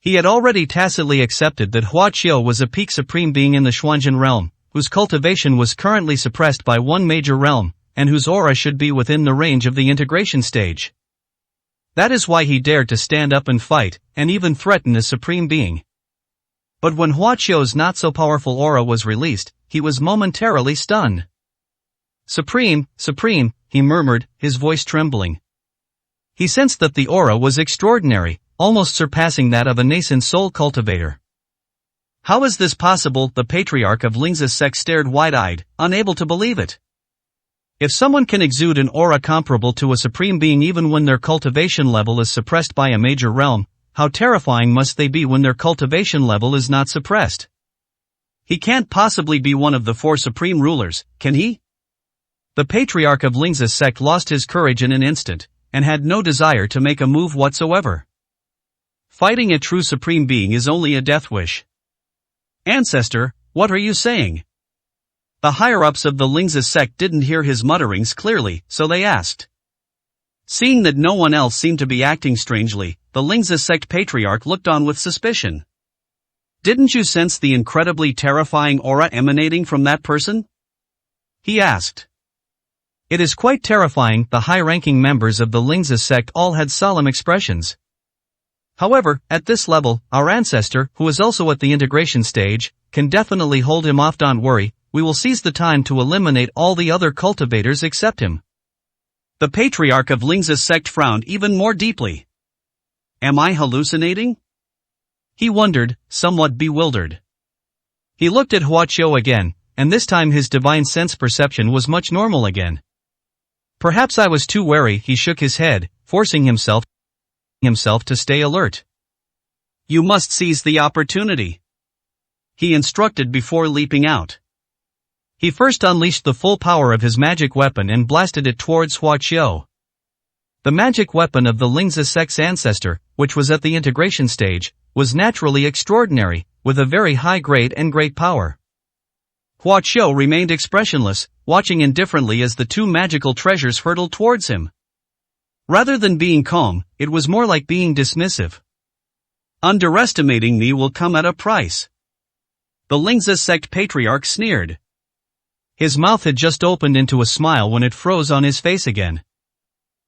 He had already tacitly accepted that Hua Qiu was a peak supreme being in the Xuanzhen realm, whose cultivation was currently suppressed by one major realm, and whose aura should be within the range of the integration stage. That is why he dared to stand up and fight, and even threaten a supreme being. But when Hua Qiu's not-so-powerful aura was released, he was momentarily stunned. Supreme, he murmured, his voice trembling. He sensed that the aura was extraordinary, almost surpassing that of a nascent soul cultivator. How is this possible? The patriarch of Lingzi's sect stared wide-eyed, unable to believe it. If someone can exude an aura comparable to a supreme being even when their cultivation level is suppressed by a major realm, how terrifying must they be when their cultivation level is not suppressed? He can't possibly be one of the four supreme rulers, can he? The patriarch of Lingzi's sect lost his courage in an instant, and had no desire to make a move whatsoever. Fighting a true supreme being is only a death wish. Ancestor, what are you saying? The higher-ups of the Lingzi sect didn't hear his mutterings clearly, so they asked. Seeing that no one else seemed to be acting strangely, the Lingzi sect patriarch looked on with suspicion. Didn't you sense the incredibly terrifying aura emanating from that person? He asked. It is quite terrifying. The high-ranking members of the Lingzi sect all had solemn expressions. However, at this level, our ancestor, who is also at the integration stage, can definitely hold him off. Don't worry, we will seize the time to eliminate all the other cultivators except him. The patriarch of Lingzi's sect frowned even more deeply. Am I hallucinating? He wondered, somewhat bewildered. He looked at Hua Qiu again, and this time his divine sense perception was much normal again. Perhaps I was too wary. He shook his head, forcing himself to stay alert. You must seize the opportunity, he instructed before leaping out. He first unleashed the full power of his magic weapon and blasted it towards Hua Qiu. The magic weapon of the Lingzi sect's ancestor, which was at the integration stage, was naturally extraordinary, with a very high grade and great power. Hua Qiu remained expressionless, watching indifferently as the two magical treasures hurtled towards him. Rather than being calm, it was more like being dismissive. Underestimating me will come at a price. The Lingzi sect patriarch sneered. His mouth had just opened into a smile when it froze on his face again.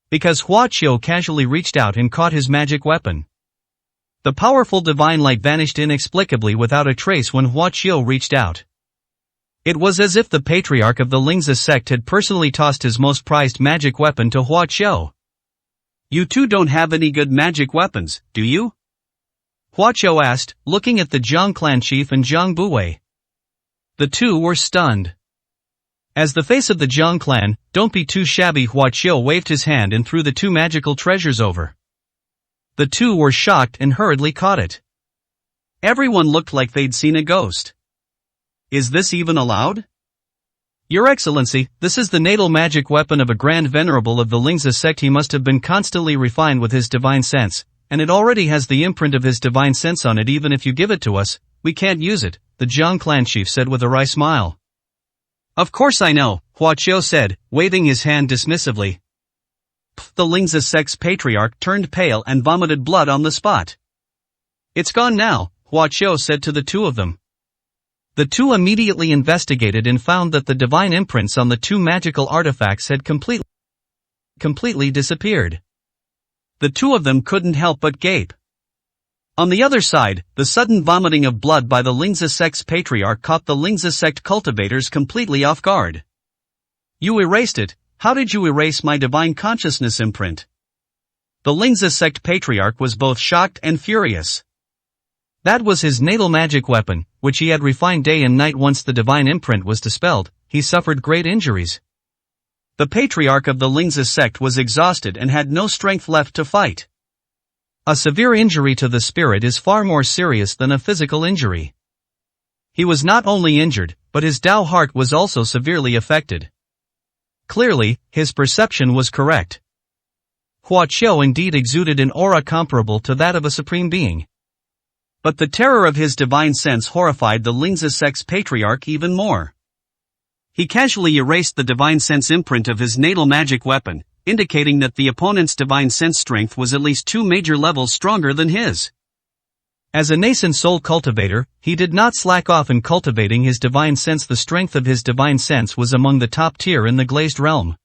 Because Hua Qiu casually reached out and caught his magic weapon. The powerful divine light vanished inexplicably without a trace when Hua Qiu reached out. It was as if the patriarch of the Lingzi sect had personally tossed his most prized magic weapon to Hua Qiu. You two don't have any good magic weapons, do you? Hua Qiu asked, looking at the Zhang clan chief and Zhang Buwei. The two were stunned. As the face of the Zhang clan, don't be too shabby. Hua Qiu waved his hand and threw the two magical treasures over. The two were shocked and hurriedly caught it. Everyone looked like they'd seen a ghost. Is this even allowed? Your Excellency, this is the natal magic weapon of a grand venerable of the Lingzi sect. He must have been constantly refined with his divine sense, and it already has the imprint of his divine sense on it. Even if you give it to us, we can't use it, the Zhang clan chief said with a wry smile. Of course I know, Hua Qiu said, waving his hand dismissively. The Lingzi sect's patriarch turned pale and vomited blood on the spot. It's gone now, Hua Qiu said to the two of them. The two immediately investigated and found that the divine imprints on the two magical artifacts had completely disappeared. The two of them couldn't help but gape. On the other side, the sudden vomiting of blood by the Lingzi sect's patriarch caught the Lingzi sect cultivators completely off guard. You erased it. How did you erase my divine consciousness imprint? The Lingzi sect patriarch was both shocked and furious. That was his natal magic weapon, which he had refined day and night. Once the divine imprint was dispelled, he suffered great injuries. The patriarch of the Lingzi sect was exhausted and had no strength left to fight. A severe injury to the spirit is far more serious than a physical injury. He was not only injured, but his Tao heart was also severely affected. Clearly, his perception was correct. Hua Qiu indeed exuded an aura comparable to that of a supreme being. But the terror of his divine sense horrified the Lingzi sect's patriarch even more. He casually erased the divine sense imprint of his natal magic weapon, indicating that the opponent's divine sense strength was at least 2 major levels stronger than his. As a nascent soul cultivator, he did not slack off in cultivating his divine sense. The strength of his divine sense was among the top tier in the glazed realm.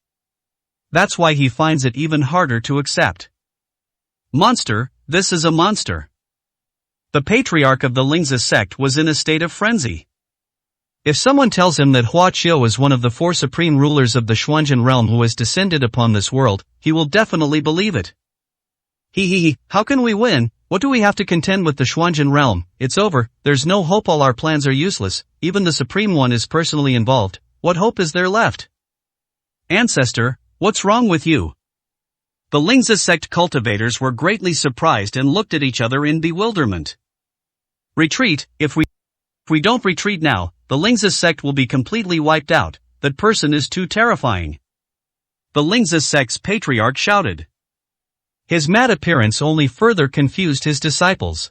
That's why he finds it even harder to accept. Monster, this is a monster. The patriarch of the Lingzi sect was in a state of frenzy. If someone tells him that Hua Qiu is one of the 4 supreme rulers of the Xuanzhen realm who has descended upon this world, he will definitely believe it. How can we win? What do we have to contend with the Xuanzhen realm? It's over, there's no hope, all our plans are useless, even the Supreme One is personally involved, what hope is there left? Ancestor, what's wrong with you? The Lingzi sect cultivators were greatly surprised and looked at each other in bewilderment. Retreat, if we don't retreat now, the Lingzi sect will be completely wiped out, that person is too terrifying. The Lingzi sect's patriarch shouted. His mad appearance only further confused his disciples.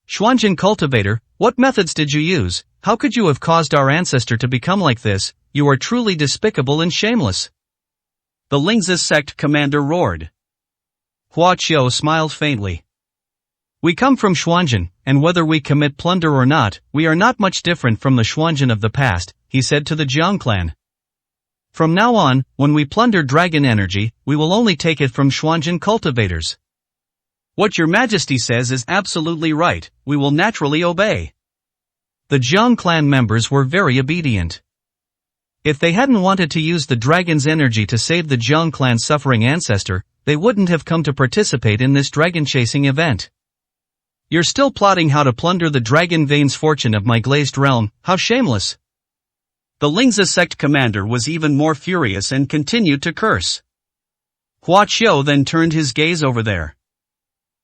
Xuanzhen cultivator, what methods did you use? How could you have caused our ancestor to become like this? You are truly despicable and shameless. The Lingzi sect commander roared. Hua Qiu smiled faintly. We come from Xuanzhen, and whether we commit plunder or not, we are not much different from the Xuanzhen of the past, he said to the Jiang clan. From now on, when we plunder dragon energy, we will only take it from Xuanzhen cultivators. What your majesty says is absolutely right, we will naturally obey. The Jiang clan members were very obedient. If they hadn't wanted to use the dragon's energy to save the Jiang clan's suffering ancestor, they wouldn't have come to participate in this dragon-chasing event. You're still plotting how to plunder the dragon vein's fortune of my glazed realm, how shameless! The Lingzi sect commander was even more furious and continued to curse. Hua Qiu then turned his gaze over there.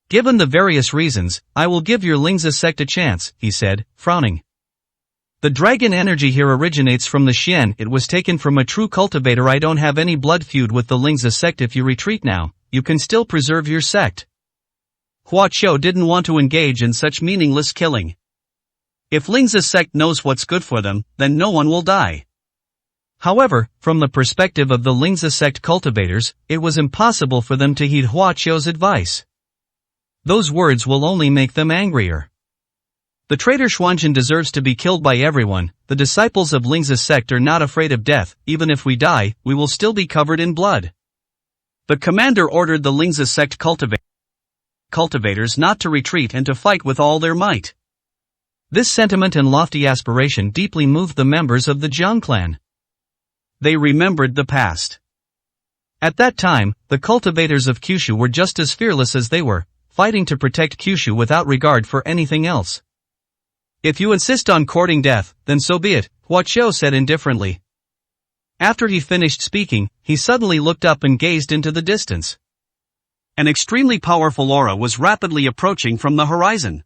Given the various reasons, I will give your Lingzi sect a chance, he said, frowning. The dragon energy here originates from the Xian, it was taken from a true cultivator. I don't have any blood feud with the Lingzi sect. If you retreat now, you can still preserve your sect. Hua Qiu didn't want to engage in such meaningless killing. If Lingzi sect knows what's good for them, then no one will die. However, from the perspective of the Lingzi sect cultivators, it was impossible for them to heed Hua Qiu's advice. Those words will only make them angrier. The traitor Xuanzhen deserves to be killed by everyone. The disciples of Lingzi sect are not afraid of death. Even if we die, we will still be covered in blood. The commander ordered the Lingzi sect cultivators not to retreat and to fight with all their might. This sentiment and lofty aspiration deeply moved the members of the Jiang clan. They remembered the past. At that time, the cultivators of Kyushu were just as fearless as they were, fighting to protect Kyushu without regard for anything else. If you insist on courting death, then so be it, Hua Qiu said indifferently. After he finished speaking, he suddenly looked up and gazed into the distance. An extremely powerful aura was rapidly approaching from the horizon.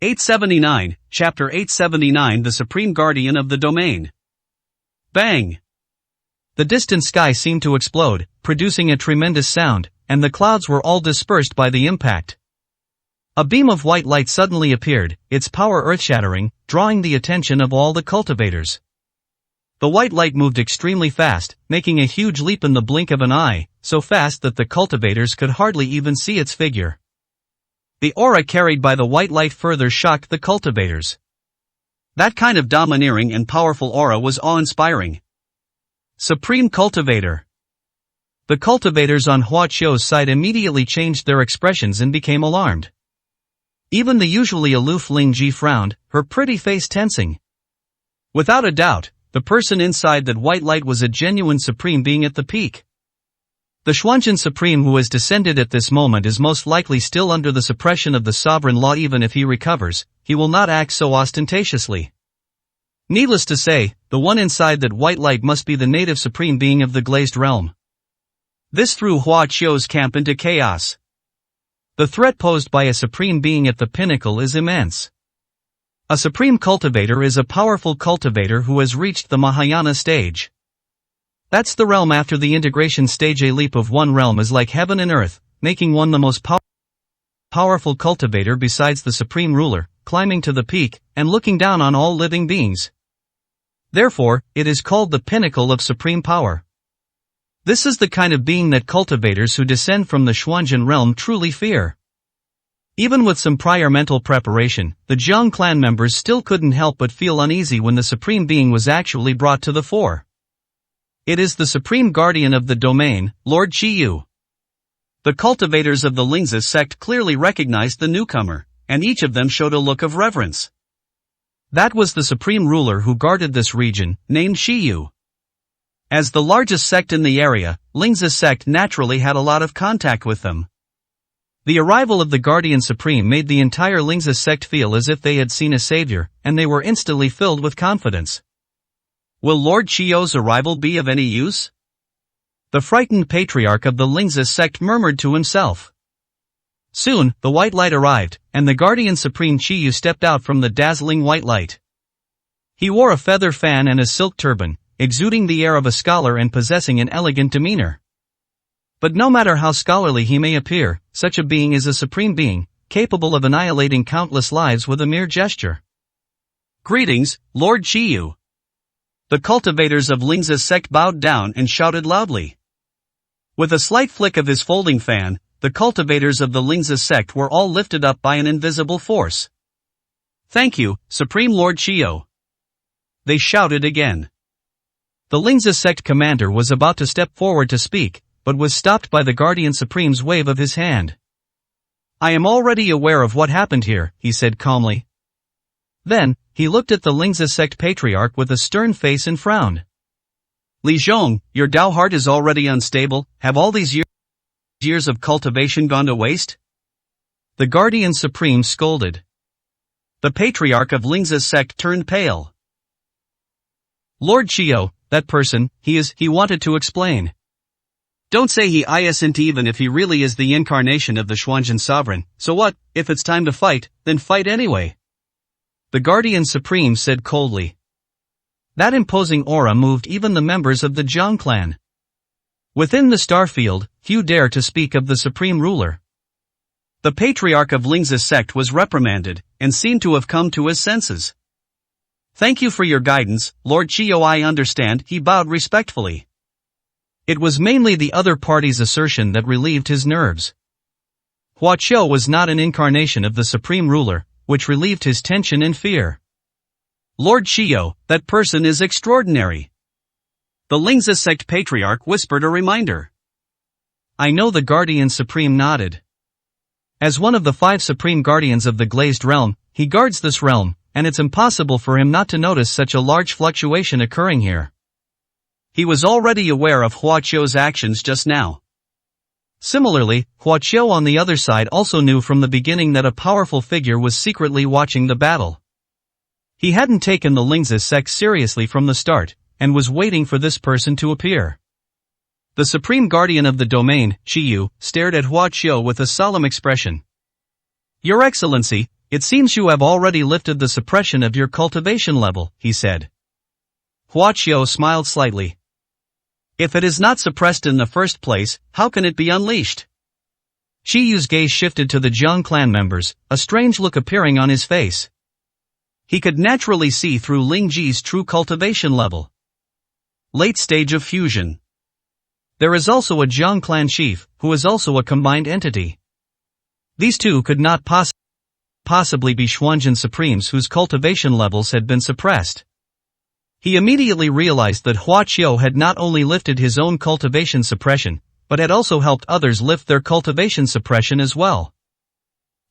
879, Chapter 879, The Supreme Guardian of the Domain. Bang! The distant sky seemed to explode, producing a tremendous sound, and the clouds were all dispersed by the impact. A beam of white light suddenly appeared, its power earth-shattering, drawing the attention of all the cultivators. The white light moved extremely fast, making a huge leap in the blink of an eye, so fast that the cultivators could hardly even see its figure. The aura carried by the white light further shocked the cultivators. That kind of domineering and powerful aura was awe-inspiring. Supreme Cultivator. The cultivators on Hua Qiu's side immediately changed their expressions and became alarmed. Even the usually aloof Ling Ji frowned, her pretty face tensing. Without a doubt, the person inside that white light was a genuine supreme being at the peak. The Xuanzhen Supreme who has descended at this moment is most likely still under the suppression of the sovereign law. Even if he recovers, he will not act so ostentatiously. Needless to say, the one inside that white light must be the native supreme being of the glazed realm. This threw Hua Qiu's camp into chaos. The threat posed by a supreme being at the pinnacle is immense. A supreme cultivator is a powerful cultivator who has reached the Mahayana stage. That's the realm after the integration stage. A leap of one realm is like heaven and earth, making one the most powerful cultivator besides the supreme ruler, climbing to the peak, and looking down on all living beings. Therefore, it is called the pinnacle of supreme power. This is the kind of being that cultivators who descend from the Xuanzhen realm truly fear. Even with some prior mental preparation, the Zhang clan members still couldn't help but feel uneasy when the supreme being was actually brought to the fore. It is the supreme guardian of the domain, Lord Qiyu. The cultivators of the Lingzi sect clearly recognized the newcomer, and each of them showed a look of reverence. That was the supreme ruler who guarded this region, named Qiyu. As the largest sect in the area, Lingzi sect naturally had a lot of contact with them. The arrival of the Guardian Supreme made the entire Lingzi sect feel as if they had seen a savior, and they were instantly filled with confidence. Will Lord Qiyu's arrival be of any use? The frightened patriarch of the Lingzi sect murmured to himself. Soon, the white light arrived, and the Guardian Supreme Qiyu stepped out from the dazzling white light. He wore a feather fan and a silk turban, exuding the air of a scholar and possessing an elegant demeanor. But no matter how scholarly he may appear, such a being is a supreme being, capable of annihilating countless lives with a mere gesture. Greetings, Lord Qiyu. The cultivators of Lingzi sect bowed down and shouted loudly. With a slight flick of his folding fan, the cultivators of the Lingzi sect were all lifted up by an invisible force. Thank you, Supreme Lord Qiyu. They shouted again. The Lingzi sect commander was about to step forward to speak, but was stopped by the Guardian Supreme's wave of his hand. I am already aware of what happened here, he said calmly. Then, he looked at the Lingzi sect patriarch with a stern face and frowned. Li Zhong, your Dao heart is already unstable. Have all these years of cultivation gone to waste? The Guardian Supreme scolded. The patriarch of Lingzi sect turned pale. Lord Qiyu, that person, he wanted to explain. Don't say he isn't, even if he really is the incarnation of the Xuanzhen sovereign. So what, if it's time to fight, then fight anyway. The Guardian Supreme said coldly. That imposing aura moved even the members of the Zhang clan. Within the Starfield, few dare to speak of the supreme ruler. The patriarch of Lingzi sect was reprimanded, and seemed to have come to his senses. Thank you for your guidance, Lord Qiyu. I understand, he bowed respectfully. It was mainly the other party's assertion that relieved his nerves. Hua Qiu was not an incarnation of the supreme ruler, which relieved his tension and fear. Lord Qiyu, that person is extraordinary. The Lingzi sect patriarch whispered a reminder. I know. The Guardian Supreme nodded. As one of the 5 supreme guardians of the glazed realm, he guards this realm, and it's impossible for him not to notice such a large fluctuation occurring here. He was already aware of Hua Qiu's actions just now. Similarly, Hua Qiu on the other side also knew from the beginning that a powerful figure was secretly watching the battle. He hadn't taken the Lingzi sect seriously from the start, and was waiting for this person to appear. The supreme guardian of the domain, Qiyu, stared at Hua Qiu with a solemn expression. Your Excellency, it seems you have already lifted the suppression of your cultivation level, he said. Hua Qiu smiled slightly. If it is not suppressed in the first place, how can it be unleashed? Qiyu's gaze shifted to the Zhang clan members, a strange look appearing on his face. He could naturally see through Ling Ji's true cultivation level. Late stage of fusion. There is also a Zhang clan chief, who is also a combined entity. These two could not possibly be Xuanzhen Supremes whose cultivation levels had been suppressed. He immediately realized that Hua Qiu had not only lifted his own cultivation suppression, but had also helped others lift their cultivation suppression as well.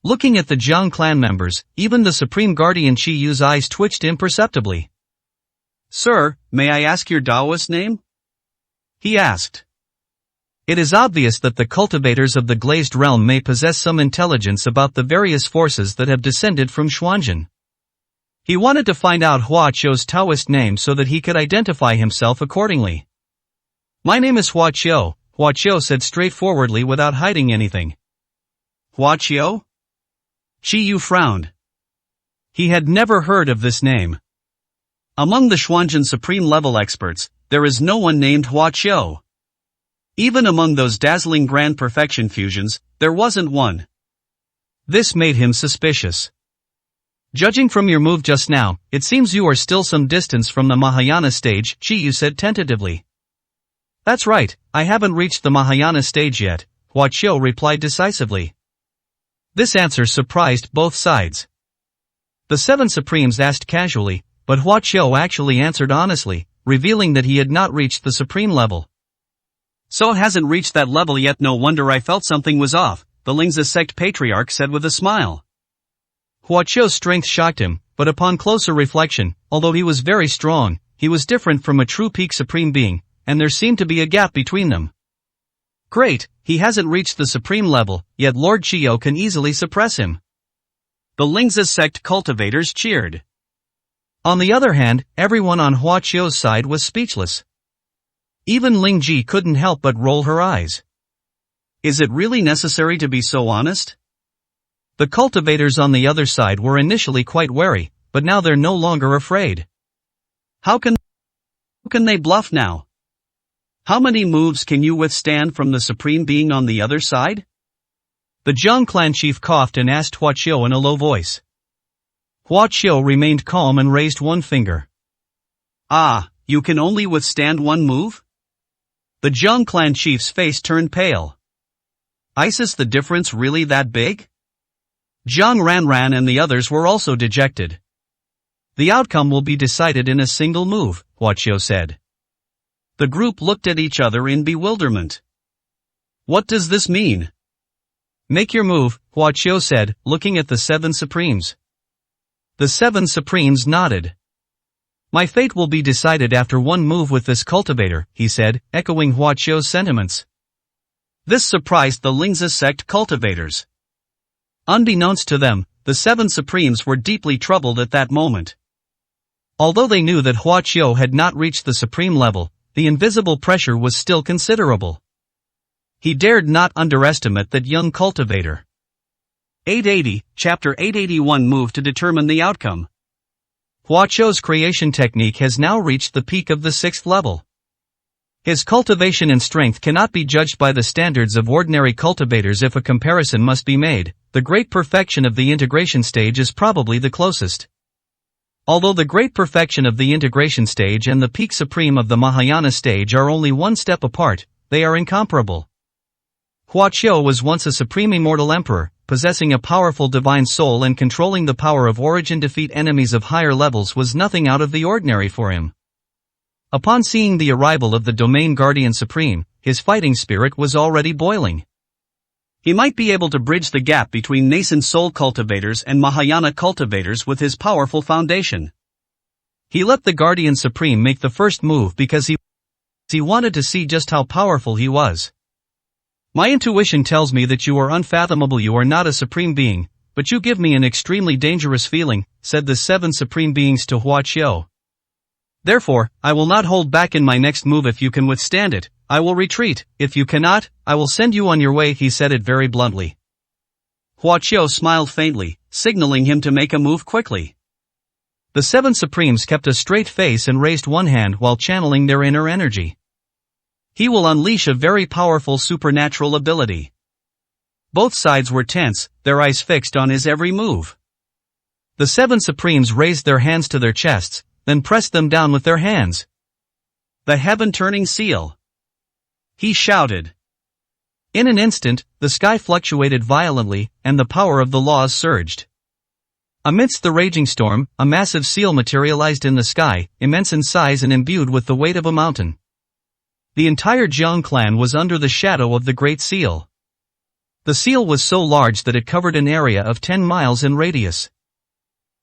Looking at the Zhang clan members, even the Supreme Guardian Qiyu's eyes twitched imperceptibly. Sir, may I ask your Daoist name? He asked. It is obvious that the cultivators of the glazed realm may possess some intelligence about the various forces that have descended from Xuanzhen. He wanted to find out Hua Qiu's Taoist name so that he could identify himself accordingly. My name is Hua Qiu, Hua Qiu said straightforwardly without hiding anything. Hua Qiu? Qiyu frowned. He had never heard of this name. Among the Xuanzhen supreme level experts, there is no one named Hua Qiu. Even among those dazzling grand perfection fusions, there wasn't one. This made him suspicious. Judging from your move just now, it seems you are still some distance from the Mahayana stage, Chiyu said tentatively. That's right, I haven't reached the Mahayana stage yet, Huaqiu replied decisively. This answer surprised both sides. The seven supremes asked casually, but Huaqiu actually answered honestly, revealing that he had not reached the supreme level. So it hasn't reached that level yet, no wonder I felt something was off, the Lingzi sect patriarch said with a smile. Huaqiu's strength shocked him, but upon closer reflection, although he was very strong, he was different from a true peak supreme being, and there seemed to be a gap between them. Great, he hasn't reached the supreme level, yet Lord Chiyo can easily suppress him. The Lingzi sect cultivators cheered. On the other hand, everyone on Huaqiu's side was speechless. Even Ling Ji couldn't help but roll her eyes. Is it really necessary to be so honest? The cultivators on the other side were initially quite wary, but now they're no longer afraid. How can they bluff now? How many moves can you withstand from the supreme being on the other side? The Jiang clan chief coughed and asked Huaqiu in a low voice. Huaqiu remained calm and raised one finger. Ah, you can only withstand one move? The Jiang clan chief's face turned pale. Is the difference really that big? Jiang Ranran and the others were also dejected. The outcome will be decided in a single move, Huaqiu said. The group looked at each other in bewilderment. What does this mean? Make your move, Huaqiu said, looking at the seven supremes. The seven supremes nodded. My fate will be decided after one move with this cultivator, he said, echoing Huaqiu's sentiments. This surprised the Lingzi sect cultivators. Unbeknownst to them, the seven supremes were deeply troubled at that moment. Although they knew that Huaqiu had not reached the supreme level, the invisible pressure was still considerable. He dared not underestimate that young cultivator. 880, Chapter 881 Move to determine the outcome. Huaqiu's creation technique has now reached the peak of the sixth level. His cultivation and strength cannot be judged by the standards of ordinary cultivators. If a comparison must be made, the great perfection of the integration stage is probably the closest. Although the great perfection of the integration stage and the peak supreme of the Mahayana stage are only one step apart, they are incomparable. Huaqiu was once a supreme immortal emperor, possessing a powerful divine soul and controlling the power of origin. Defeat enemies of higher levels was nothing out of the ordinary for him. Upon seeing the arrival of the Domain Guardian Supreme, his fighting spirit was already boiling. He might be able to bridge the gap between nascent soul cultivators and Mahayana cultivators with his powerful foundation. He let the Guardian Supreme make the first move because he wanted to see just how powerful he was. My intuition tells me that you are unfathomable. You are not a supreme being, but you give me an extremely dangerous feeling, said the seven supreme beings to Huaqiu. Therefore, I will not hold back in my next move. If you can withstand it, I will retreat. If you cannot, I will send you on your way. He said it very bluntly. Huaqiu smiled faintly, signaling him to make a move quickly. The seven supremes kept a straight face and raised one hand while channeling their inner energy. He will unleash a very powerful supernatural ability. Both sides were tense, their eyes fixed on his every move. The seven supremes raised their hands to their chests, then pressed them down with their hands. The heaven-turning seal. He shouted. In an instant, the sky fluctuated violently, and the power of the laws surged. Amidst the raging storm, a massive seal materialized in the sky, immense in size and imbued with the weight of a mountain. The entire Jiang clan was under the shadow of the Great Seal. The seal was so large that it covered an area of 10 miles in radius.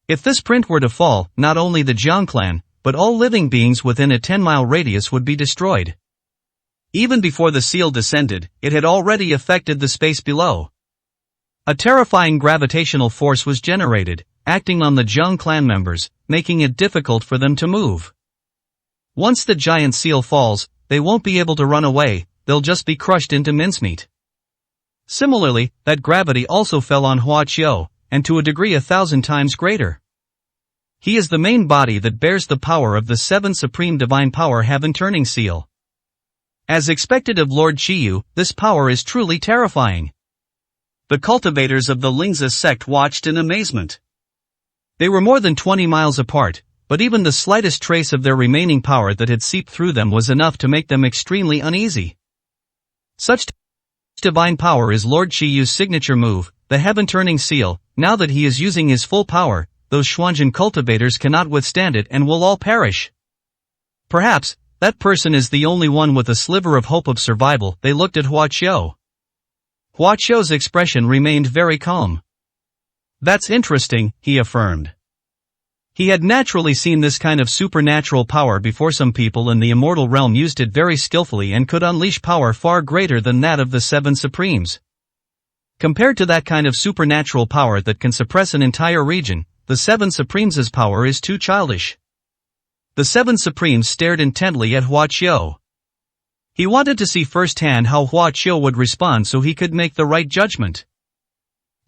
If this print were to fall, not only the Jiang clan, but all living beings within a 10-mile radius would be destroyed. Even before the seal descended, it had already affected the space below. A terrifying gravitational force was generated, acting on the Jiang clan members, making it difficult for them to move. Once the giant seal falls, they won't be able to run away, they'll just be crushed into mincemeat. Similarly, that gravity also fell on Huaqiu, and to a degree 1,000 times greater. He is the main body that bears the power of the seven supreme divine power heaven-turning seal. As expected of Lord Chiyu, this power is truly terrifying. The cultivators of the Lingzi sect watched in amazement. They were more than 20 miles apart, but even the slightest trace of their remaining power that had seeped through them was enough to make them extremely uneasy. Such divine power is Lord Chiyu's signature move, the heaven-turning seal. Now that he is using his full power, those Xuanzhen cultivators cannot withstand it and will all perish. Perhaps, that person is the only one with a sliver of hope of survival. They looked at Hua Qiu. Hua Qiu's expression remained very calm. That's interesting, he affirmed. He had naturally seen this kind of supernatural power before. Some people in the immortal realm used it very skillfully and could unleash power far greater than that of the Seven Supremes. Compared to that kind of supernatural power that can suppress an entire region, the Seven Supremes' power is too childish. The Seven Supremes stared intently at Hua Qiu. He wanted to see firsthand how Hua Qiu would respond so he could make the right judgment.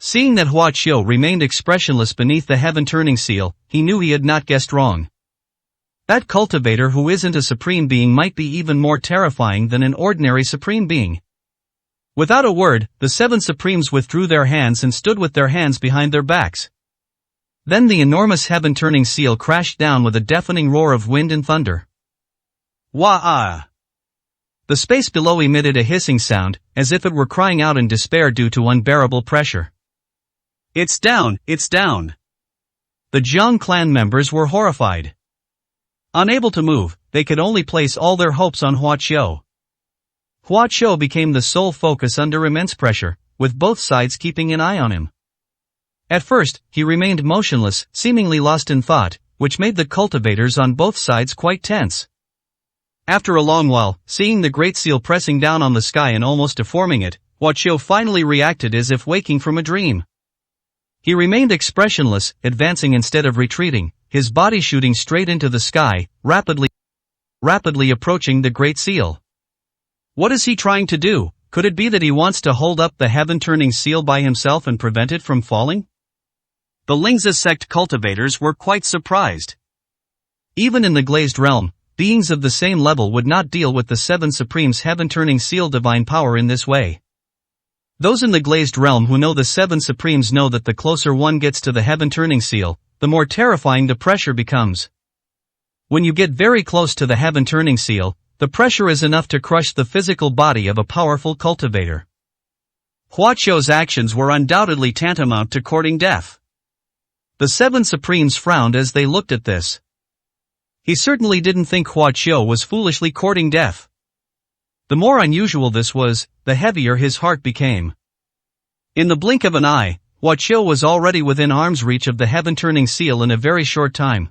Seeing that Hua Qiu remained expressionless beneath the heaven-turning seal, he knew he had not guessed wrong. That cultivator who isn't a supreme being might be even more terrifying than an ordinary supreme being. Without a word, the Seven Supremes withdrew their hands and stood with their hands behind their backs. Then the enormous heaven-turning seal crashed down with a deafening roar of wind and thunder. Wah-ah! The space below emitted a hissing sound, as if it were crying out in despair due to unbearable pressure. It's down, it's down! The Jiang clan members were horrified. Unable to move, they could only place all their hopes on Hua Qiu. Hua Qiu became the sole focus under immense pressure, with both sides keeping an eye on him. At first, he remained motionless, seemingly lost in thought, which made the cultivators on both sides quite tense. After a long while, seeing the great seal pressing down on the sky and almost deforming it, Hua Qiu finally reacted as if waking from a dream. He remained expressionless, advancing instead of retreating, his body shooting straight into the sky, rapidly approaching the great seal. What is he trying to do? Could it be that he wants to hold up the heaven-turning seal by himself and prevent it from falling? The Lingzi sect cultivators were quite surprised. Even in the glazed realm, beings of the same level would not deal with the Seven Supremes' heaven-turning seal divine power in this way. Those in the glazed realm who know the Seven Supremes know that the closer one gets to the heaven-turning seal, the more terrifying the pressure becomes. When you get very close to the heaven-turning seal, the pressure is enough to crush the physical body of a powerful cultivator. Hua Qiu's actions were undoubtedly tantamount to courting death. The Seven Supremes frowned as they looked at this. He certainly didn't think Hua Qiu was foolishly courting death. The more unusual this was, the heavier his heart became. In the blink of an eye, Hua Qiu was already within arm's reach of the heaven-turning seal in a very short time.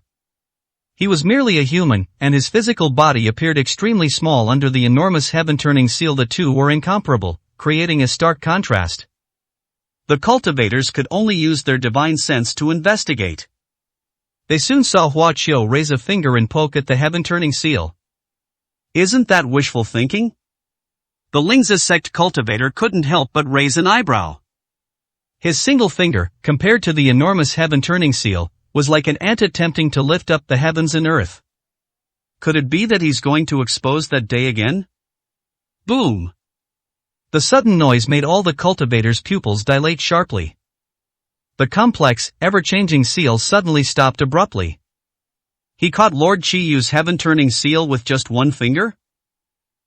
He was merely a human, and his physical body appeared extremely small under the enormous heaven-turning seal. The two were incomparable, creating a stark contrast. The cultivators could only use their divine sense to investigate. They soon saw Hua Qiu raise a finger and poke at the heaven-turning seal. Isn't that wishful thinking? The Lingzi sect cultivator couldn't help but raise an eyebrow. His single finger, compared to the enormous heaven-turning seal, was like an ant attempting to lift up the heavens and earth. Could it be that he's going to expose that day again? Boom! The sudden noise made all the cultivators' pupils dilate sharply. The complex, ever-changing seal suddenly stopped abruptly. He caught Lord Chiyu's heaven-turning seal with just one finger?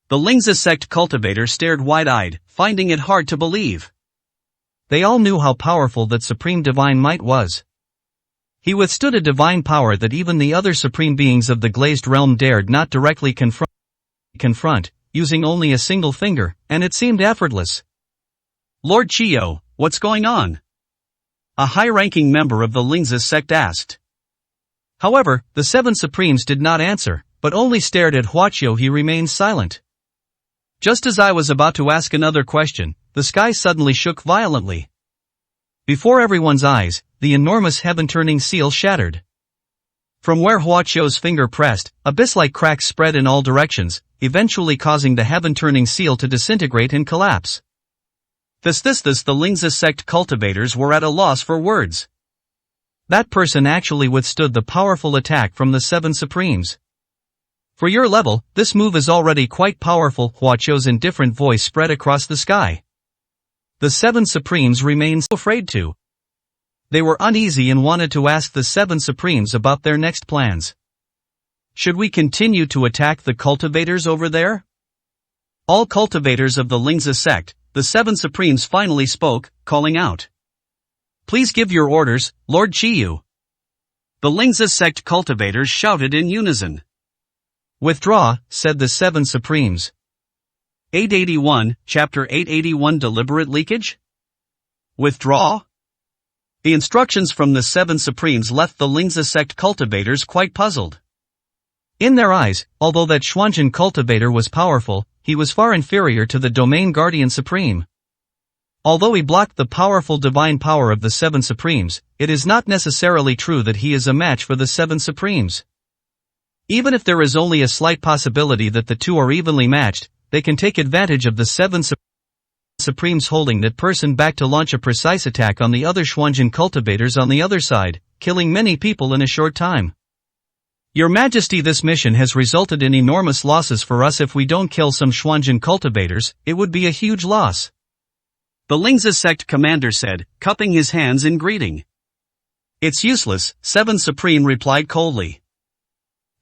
The Lingzi sect cultivator stared wide-eyed, finding it hard to believe. They all knew how powerful that supreme divine might was. He withstood a divine power that even the other supreme beings of the glazed realm dared not directly confront, using only a single finger, and it seemed effortless. Lord Chiyo, what's going on? A high-ranking member of the Lingzi sect asked. However, the Seven Supremes did not answer, but only stared at Hua Qiu. He remained silent. Just as I was about to ask another question, the sky suddenly shook violently. Before everyone's eyes, the enormous heaven-turning seal shattered. From where Hua Qiu's finger pressed, abyss-like cracks spread in all directions, eventually causing the heaven-turning seal to disintegrate and collapse. The Lingzi sect cultivators were at a loss for words. That person actually withstood the powerful attack from the Seven Supremes. For your level, this move is already quite powerful. Hua Qiu's indifferent voice spread across the sky. The Seven Supremes remained afraid to. They were uneasy and wanted to ask the seven supremes about their next plans. Should we continue to attack the cultivators over there? All cultivators of the Lingzi sect, the seven supremes finally spoke, calling out. Please give your orders, Lord Chiyu. The Lingzi sect cultivators shouted in unison. Withdraw, said the seven supremes. 881, Chapter 881 Deliberate Leakage? Withdraw? The instructions from the seven supremes left the Lingzi sect cultivators quite puzzled. In their eyes, although that Xuanjin cultivator was powerful, he was far inferior to the Domain Guardian Supreme. Although he blocked the powerful divine power of the seven supremes, it is not necessarily true that he is a match for the seven supremes. Even if there is only a slight possibility that the two are evenly matched, they can take advantage of the seven supremes holding that person back to launch a precise attack on the other Xuanjin cultivators on the other side, killing many people in a short time. Your Majesty, this mission has resulted in enormous losses for us. If we don't kill some Xuanjin cultivators, it would be a huge loss. The Lingzi sect commander said, cupping his hands in greeting. It's useless, Seven Supreme replied coldly.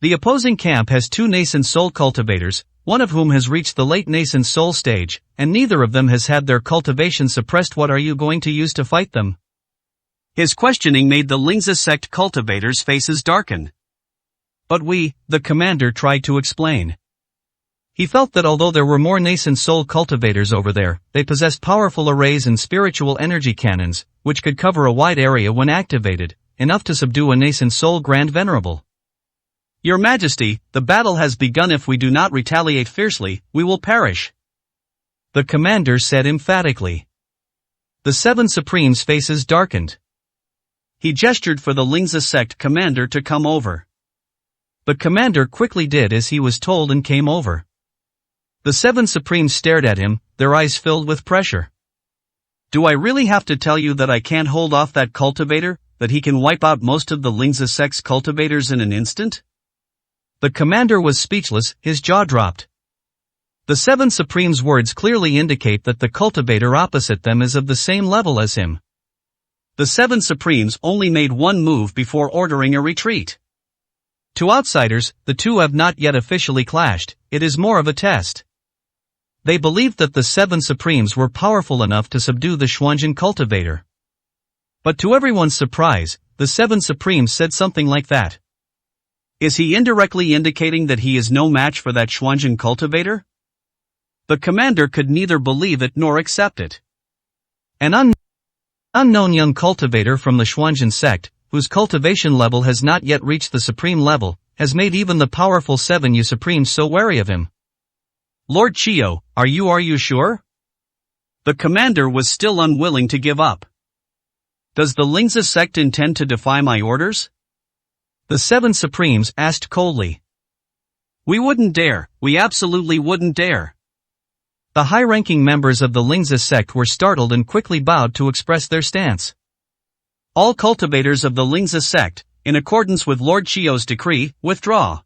The opposing camp has two nascent soul cultivators, one of whom has reached the late nascent soul stage, and neither of them has had their cultivation suppressed. What are you going to use to fight them? His questioning made the Lingzi sect cultivators' faces darken. But we, the commander tried to explain. He felt that although there were more nascent soul cultivators over there, they possessed powerful arrays and spiritual energy cannons, which could cover a wide area when activated, enough to subdue a nascent soul Grand Venerable. Your Majesty, the battle has begun. If we do not retaliate fiercely, we will perish. The commander said emphatically. The seven supremes' faces darkened. He gestured for the Lingzi sect commander to come over. The commander quickly did as he was told and came over. The seven supremes stared at him, their eyes filled with pressure. Do I really have to tell you that I can't hold off that cultivator, that he can wipe out most of the Lingzi sect's cultivators in an instant? The commander was speechless, his jaw dropped. The seven supremes' words clearly indicate that the cultivator opposite them is of the same level as him. The seven supremes only made one move before ordering a retreat. To outsiders, the two have not yet officially clashed, it is more of a test. They believed that the seven supremes were powerful enough to subdue the Xuanjin cultivator. But to everyone's surprise, the seven supremes said something like that. Is he indirectly indicating that he is no match for that Xuanjin cultivator? The commander could neither believe it nor accept it. An unknown young cultivator from the Xuanjin sect, whose cultivation level has not yet reached the supreme level, has made even the powerful seven supremes so wary of him. Lord Chiyu, are you sure? The commander was still unwilling to give up. Does the Lingzi sect intend to defy my orders? The seven supremes asked coldly. We wouldn't dare, we absolutely wouldn't dare. The high-ranking members of the Lingzi sect were startled and quickly bowed to express their stance. All cultivators of the Lingzi sect, in accordance with Lord Chiyu's decree, withdraw.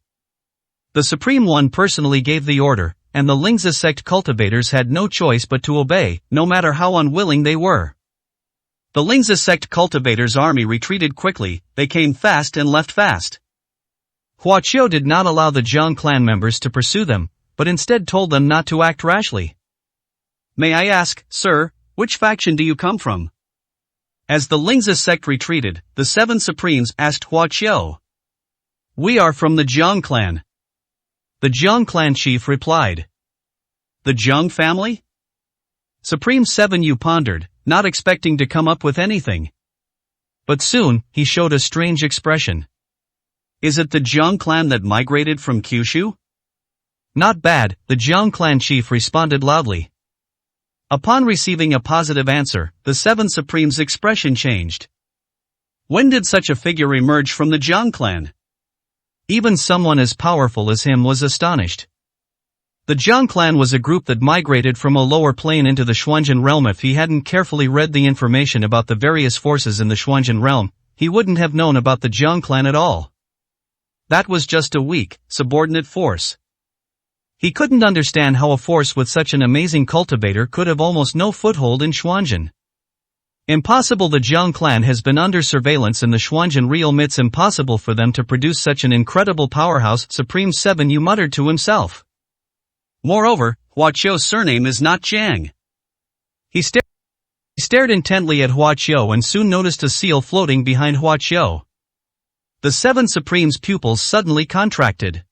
The Supreme One personally gave the order, and the Lingzi sect cultivators had no choice but to obey, no matter how unwilling they were. The Lingzi sect cultivators' army retreated quickly, they came fast and left fast. Hua Qiu did not allow the Jiang clan members to pursue them, but instead told them not to act rashly. May I ask, sir, which faction do you come from? As the Lingzi sect retreated, the seven supremes asked Hua Qiu. We are from the Jiang clan. The Jiang clan chief replied. The Jiang family? Supreme Seven Yu pondered, not expecting to come up with anything. But soon, he showed a strange expression. Is it the Jiang clan that migrated from Kyushu? Not bad, the Jiang clan chief responded loudly. Upon receiving a positive answer, the seven supremes' expression changed. When did such a figure emerge from the Jiang clan? Even someone as powerful as him was astonished. The Jiang clan was a group that migrated from a lower plane into the Xuanjin realm. If he hadn't carefully read the information about the various forces in the Xuanjin realm, he wouldn't have known about the Jiang clan at all. That was just a weak, subordinate force. He couldn't understand how a force with such an amazing cultivator could have almost no foothold in Xuanjin. Impossible. The Jiang clan has been under surveillance and the Xuanzhen realm. It's impossible for them to produce such an incredible powerhouse. Supreme 7 Yu muttered to himself. Moreover, Hua Qiu's surname is not Jiang. He stared intently at Hua Qiu and soon noticed a seal floating behind Hua Qiu. The 7 Supreme's pupils suddenly contracted.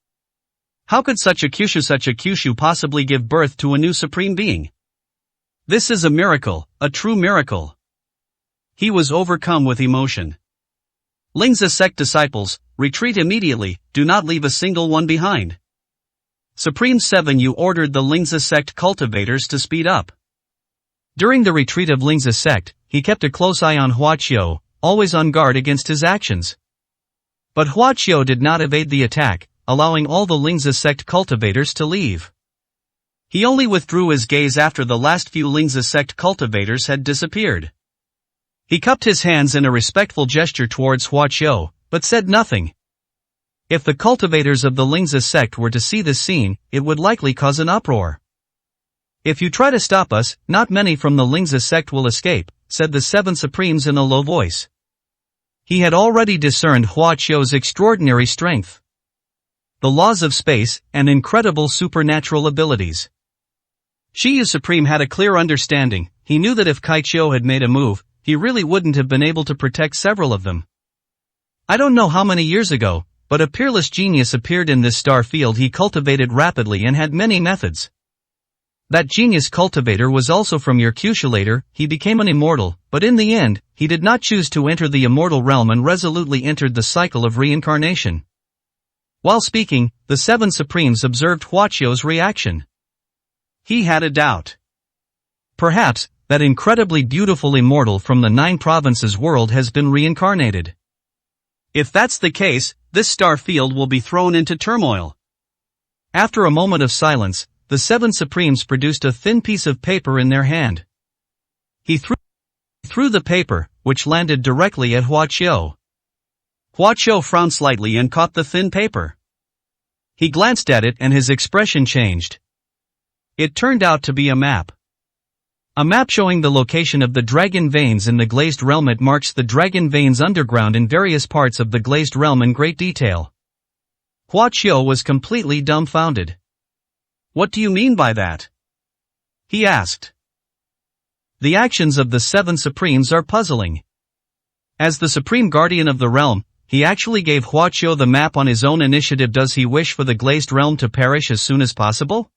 How could such a Kyushu possibly give birth to a new supreme being? This is a miracle, a true miracle. He was overcome with emotion. Lingzi sect disciples, retreat immediately, do not leave a single one behind. Supreme 7 Yu ordered the Lingzi sect cultivators to speed up. During the retreat of Lingzi sect, he kept a close eye on Hua Qiu, always on guard against his actions. But Hua Qiu did not evade the attack, allowing all the Lingzi sect cultivators to leave. He only withdrew his gaze after the last few Lingzi sect cultivators had disappeared. He cupped his hands in a respectful gesture towards Hua Qiu, but said nothing. If the cultivators of the Lingzi sect were to see this scene, it would likely cause an uproar. If you try to stop us, not many from the Lingzi sect will escape, said the 7 Supremes in a low voice. He had already discerned Hua Qiu's extraordinary strength, the laws of space, and incredible supernatural abilities. Shiyu Supreme had a clear understanding. He knew that if Kai Qiu had made a move, he really wouldn't have been able to protect several of them. I don't know how many years ago, but a peerless genius appeared in this star field he cultivated rapidly and had many methods. That genius cultivator was also from your Kyushu. Later, he became an immortal, but in the end, he did not choose to enter the immortal realm and resolutely entered the cycle of reincarnation. While speaking, the 7 Supremes observed Hua Qiu's reaction. He had a doubt. Perhaps, that incredibly beautiful immortal from the 9 provinces world has been reincarnated. If that's the case, this star field will be thrown into turmoil. After a moment of silence, the 7 Supremes produced a thin piece of paper in their hand. He threw the paper, which landed directly at Hua Qiu. Hua Qiu frowned slightly and caught the thin paper. He glanced at it and his expression changed. It turned out to be a map. A map showing the location of the dragon veins in the glazed realm. It marks the dragon veins underground in various parts of the glazed realm in great detail. Hua Qiu was completely dumbfounded. What do you mean by that? He asked. The actions of the 7 Supremes are puzzling. As the Supreme Guardian of the realm, he actually gave Hua Qiu the map on his own initiative. Does he wish for the glazed realm to perish as soon as possible?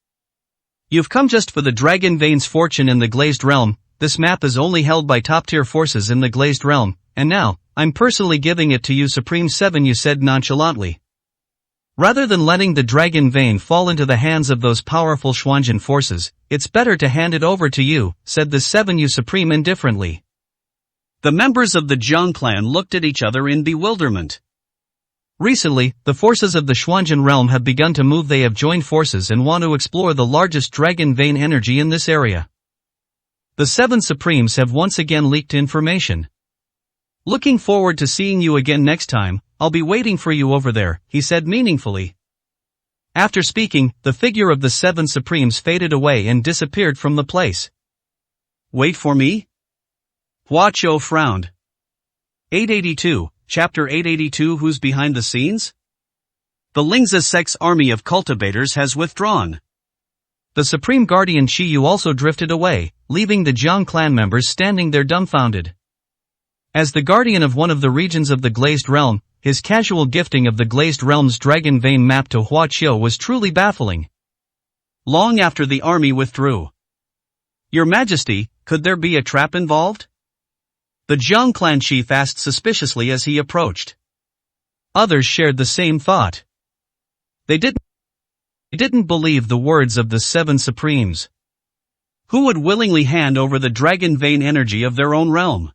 You've come just for the dragon veins fortune in the glazed realm. This map is only held by top-tier forces in the glazed realm, and now, I'm personally giving it to you. Supreme 7 Yu said nonchalantly. Rather than letting the dragon vein fall into the hands of those powerful Xuanzhen forces, it's better to hand it over to you, said the 7 Yu Supreme indifferently. The members of the Jiang clan looked at each other in bewilderment. Recently, the forces of the Xuanzhen realm have begun to move. They have joined forces and want to explore the largest dragon vein energy in this area. The 7 Supremes have once again leaked information. Looking forward to seeing you again next time. I'll be waiting for you over there, he said meaningfully. After speaking, the figure of the 7 Supremes faded away and disappeared from the place. Wait for me? Hua Qiu frowned. 882, Chapter 882. Who's behind the scenes? The Lingzi sect's army of cultivators has withdrawn. The Supreme Guardian Shiyu also drifted away, leaving the Jiang clan members standing there dumbfounded. As the guardian of one of the regions of the glazed realm, his casual gifting of the glazed realm's dragon vein map to Hua Qiu was truly baffling. Long after the army withdrew. Your Majesty, could there be a trap involved? The Jiang clan chief asked suspiciously as he approached. Others shared the same thought. They didn't believe the words of the 7 Supremes. Who would willingly hand over the dragon vein energy of their own realm?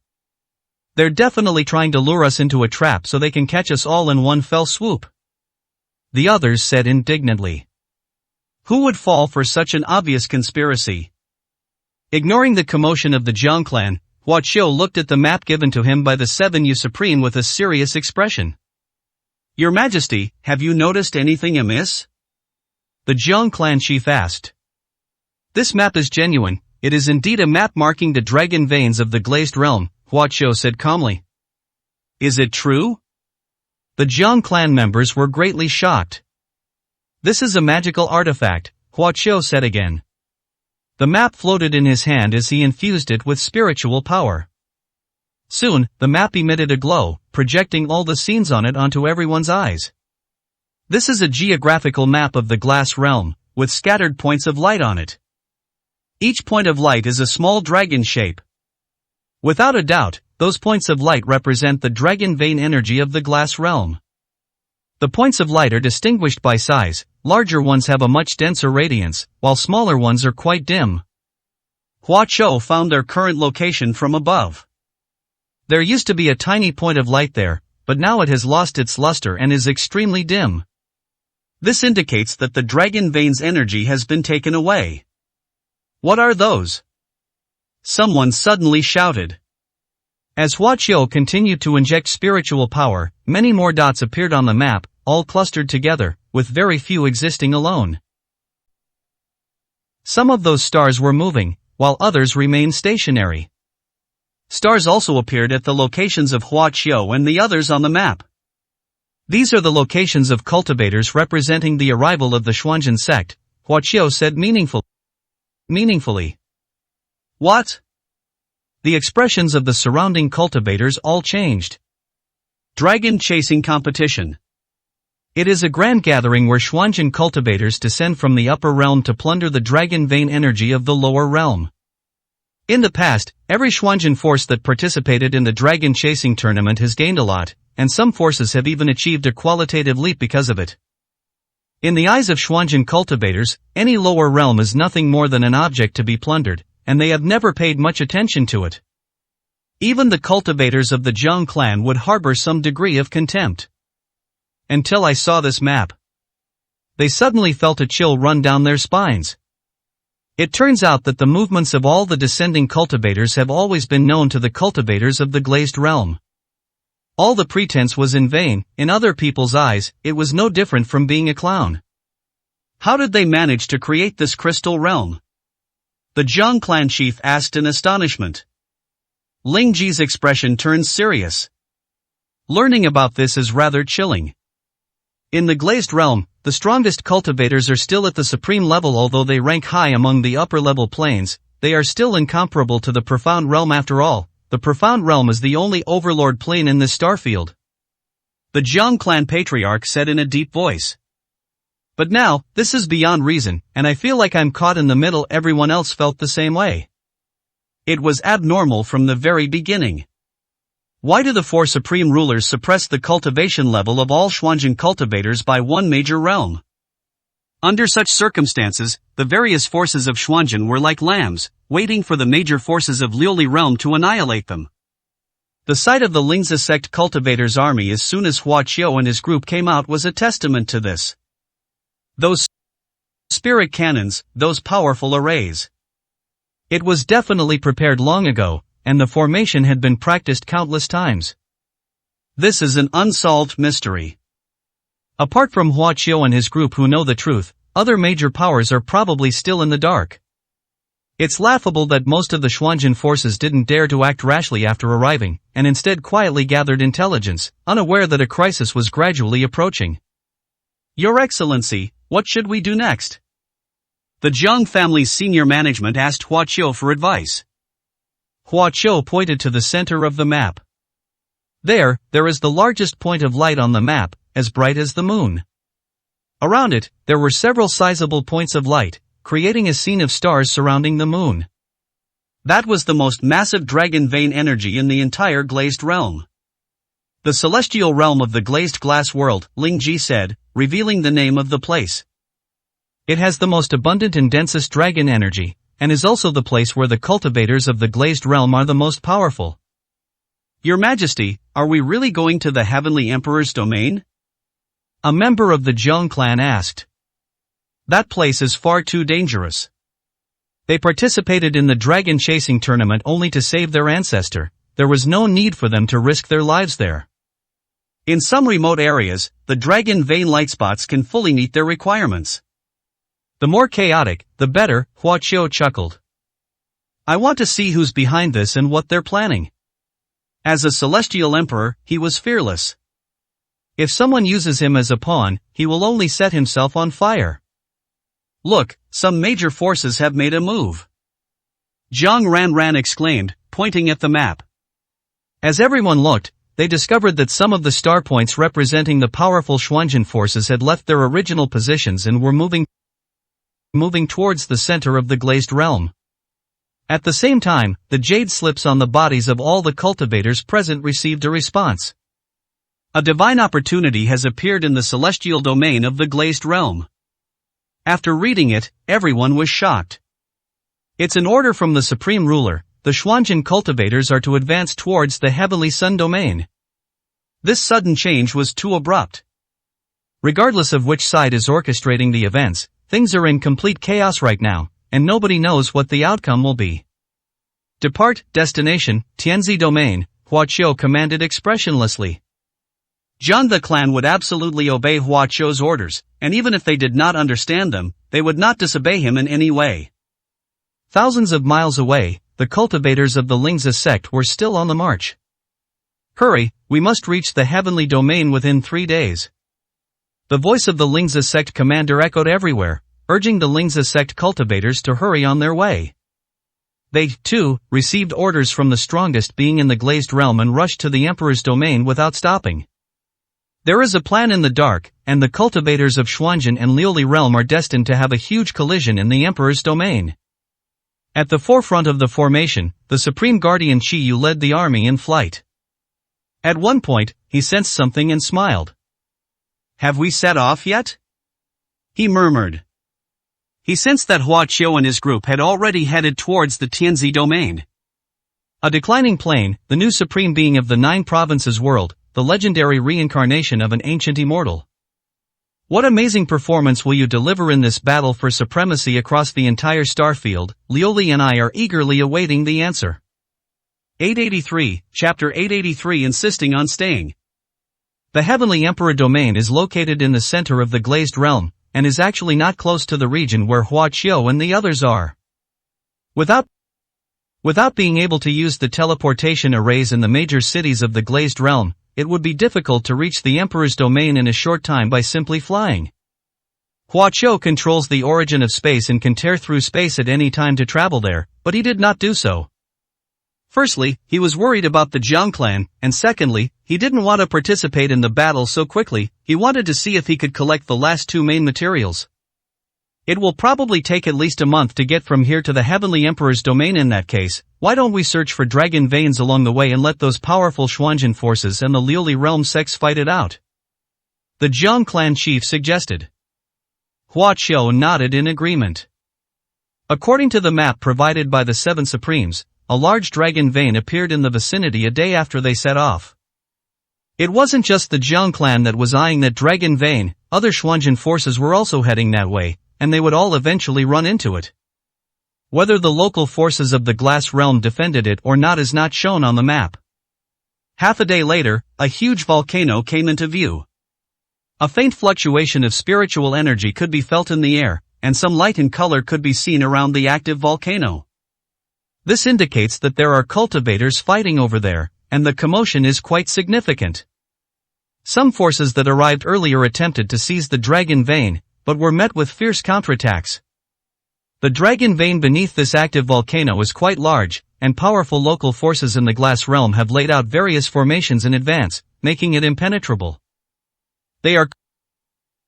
They're definitely trying to lure us into a trap so they can catch us all in one fell swoop. The others said indignantly. Who would fall for such an obvious conspiracy? Ignoring the commotion of the Jiang clan, Hua Qiu looked at the map given to him by the 7 Yu Supreme with a serious expression. Your Majesty, have you noticed anything amiss? The Jiang clan chief asked. This map is genuine, It is indeed a map marking the dragon veins of the glazed realm, Hua Qiu said calmly. Is it true? The Jiang clan members were greatly shocked. This is a magical artifact, Hua Qiu said again. The map floated in his hand as he infused it with spiritual power. Soon, the map emitted a glow, projecting all the scenes on it onto everyone's eyes. This is a geographical map of the glass realm, with scattered points of light on it. Each point of light is a small dragon shape. Without a doubt, those points of light represent the dragon vein energy of the glass realm. The points of light are distinguished by size. Larger ones have a much denser radiance, while smaller ones are quite dim. Hua Qiu found their current location from above. There used to be a tiny point of light there, but now it has lost its luster and is extremely dim. This indicates that the dragon vein's energy has been taken away. What are those? Someone suddenly shouted. As Hua Qiu continued to inject spiritual power, many more dots appeared on the map, all clustered together, with very few existing alone. Some of those stars were moving, while others remained stationary. Stars also appeared at the locations of Hua Qiu and the others on the map. These are the locations of cultivators representing the arrival of the Xuanzhen sect, Hua Qiu said meaningfully. What? The expressions of the surrounding cultivators all changed. Dragon chasing competition. It is a grand gathering where Xuanzhen cultivators descend from the upper realm to plunder the dragon vein energy of the lower realm. In the past, every Xuanzhen force that participated in the dragon chasing tournament has gained a lot, and some forces have even achieved a qualitative leap because of it. In the eyes of Xuanzhen cultivators, any lower realm is nothing more than an object to be plundered, and they have never paid much attention to it. Even the cultivators of the Jiang clan would harbor some degree of contempt. Until I saw this map. They suddenly felt a chill run down their spines. It turns out that the movements of all the descending cultivators have always been known to the cultivators of the glazed realm. All the pretense was in vain. In other people's eyes, it was no different from being a clown. How did they manage to create this crystal realm? The Jiang clan chief asked in astonishment. Ling Ji's expression turned serious. Learning about this is rather chilling. In the glazed realm, the strongest cultivators are still at the supreme level. Although they rank high among the upper level planes, they are still incomparable to the profound realm. After all, the profound realm is the only overlord plane in this starfield. The Jiang clan patriarch said in a deep voice. But now, this is beyond reason, and I feel like I'm caught in the middle. Everyone else felt the same way. It was abnormal from the very beginning. Why do the four supreme rulers suppress the cultivation level of all Xuanzhen cultivators by one major realm? Under such circumstances, the various forces of Xuanzhen were like lambs, waiting for the major forces of Liuli realm to annihilate them. The sight of the Lingzi sect cultivators' army as soon as Hua Qiu and his group came out was a testament to this. Those spirit cannons, those powerful arrays. It was definitely prepared long ago, and the formation had been practiced countless times. This is an unsolved mystery. Apart from Hua Qiu and his group who know the truth, other major powers are probably still in the dark. It's laughable that most of the Xuanzhen forces didn't dare to act rashly after arriving, and instead quietly gathered intelligence, unaware that a crisis was gradually approaching. Your Excellency, what should we do next? The Jiang family's senior management asked Hua Qiu for advice. Hua Qiu pointed to the center of the map. There is the largest point of light on the map, as bright as the moon. Around it, there were several sizable points of light, creating a scene of stars surrounding the moon. That was the most massive dragon vein energy in the entire glazed realm. The celestial realm of the glazed glass world, Ling Ji said, revealing the name of the place. It has the most abundant and densest dragon energy, and is also the place where the cultivators of the glazed realm are the most powerful. Your Majesty, are we really going to the Heavenly Emperor's domain? A member of the Jiang clan asked. That place is far too dangerous. They participated in the dragon chasing tournament only to save their ancestor. There was no need for them to risk their lives there. In some remote areas, the dragon vein light spots can fully meet their requirements. The more chaotic, the better, Hua Qiu chuckled. I want to see who's behind this and what they're planning. As a celestial emperor, he was fearless. If someone uses him as a pawn, he will only set himself on fire. Look, some major forces have made a move. Zhang Ran exclaimed, pointing at the map. As everyone looked, they discovered that some of the star points representing the powerful Xuanzhan forces had left their original positions and were moving towards the center of the glazed realm. At the same time, the jade slips on the bodies of all the cultivators present received a response. A divine opportunity has appeared in the celestial domain of the glazed realm. After reading it, everyone was shocked. It's an order from the supreme ruler. The Xuanzhan cultivators are to advance towards the heavenly sun domain. This sudden change was too abrupt. Regardless of which side is orchestrating the events, things are in complete chaos right now, and nobody knows what the outcome will be. Depart, destination, Tianzi domain, Hua Qiu commanded expressionlessly. Zhan the clan would absolutely obey Hua Qiu's orders, and even if they did not understand them, they would not disobey him in any way. Thousands of miles away, the cultivators of the Lingzi sect were still on the march. Hurry, we must reach the heavenly domain within 3 days. The voice of the Lingzi sect commander echoed everywhere, urging the Lingzi sect cultivators to hurry on their way. They, too, received orders from the strongest being in the glazed realm and rushed to the emperor's domain without stopping. There is a plan in the dark, and the cultivators of Xuanzhan and Liuli realm are destined to have a huge collision in the emperor's domain. At the forefront of the formation, the supreme guardian Qi Yu led the army in flight. At one point, he sensed something and smiled. Have we set off yet? He murmured. He sensed that Hua Qiu and his group had already headed towards the Tianzi domain. A declining plane, the new supreme being of the 9 provinces world, the legendary reincarnation of an ancient immortal. What amazing performance will you deliver in this battle for supremacy across the entire starfield? Liuli and I are eagerly awaiting the answer. 883, Chapter 883 insisting on staying. The Heavenly Emperor domain is located in the center of the glazed realm, and is actually not close to the region where Hua Qiu and the others are. Without being able to use the teleportation arrays in the major cities of the glazed realm, it would be difficult to reach the Emperor's domain in a short time by simply flying. Hua Qiu controls the origin of space and can tear through space at any time to travel there, but he did not do so. Firstly, he was worried about the Jiang clan, and secondly, he didn't want to participate in the battle so quickly. He wanted to see if he could collect the last 2 main materials. It will probably take at least a month to get from here to the Heavenly Emperor's domain. In that case, why don't we search for dragon veins along the way and let those powerful Xuanzhan forces and the Liuli realm sects fight it out? The Jiang clan chief suggested. Hua Qiu nodded in agreement. According to the map provided by the 7 Supremes, a large dragon vein appeared in the vicinity a day after they set off. It wasn't just the Jiang clan that was eyeing that dragon vein, other Xuanzhan forces were also heading that way, and they would all eventually run into it. Whether the local forces of the glass realm defended it or not is not shown on the map. Half a day later, a huge volcano came into view. A faint fluctuation of spiritual energy could be felt in the air, and some light and color could be seen around the active volcano. This indicates that there are cultivators fighting over there, and the commotion is quite significant. Some forces that arrived earlier attempted to seize the dragon vein, but were met with fierce counterattacks. The dragon vein beneath this active volcano is quite large, and powerful local forces in the glass realm have laid out various formations in advance, making it impenetrable. They are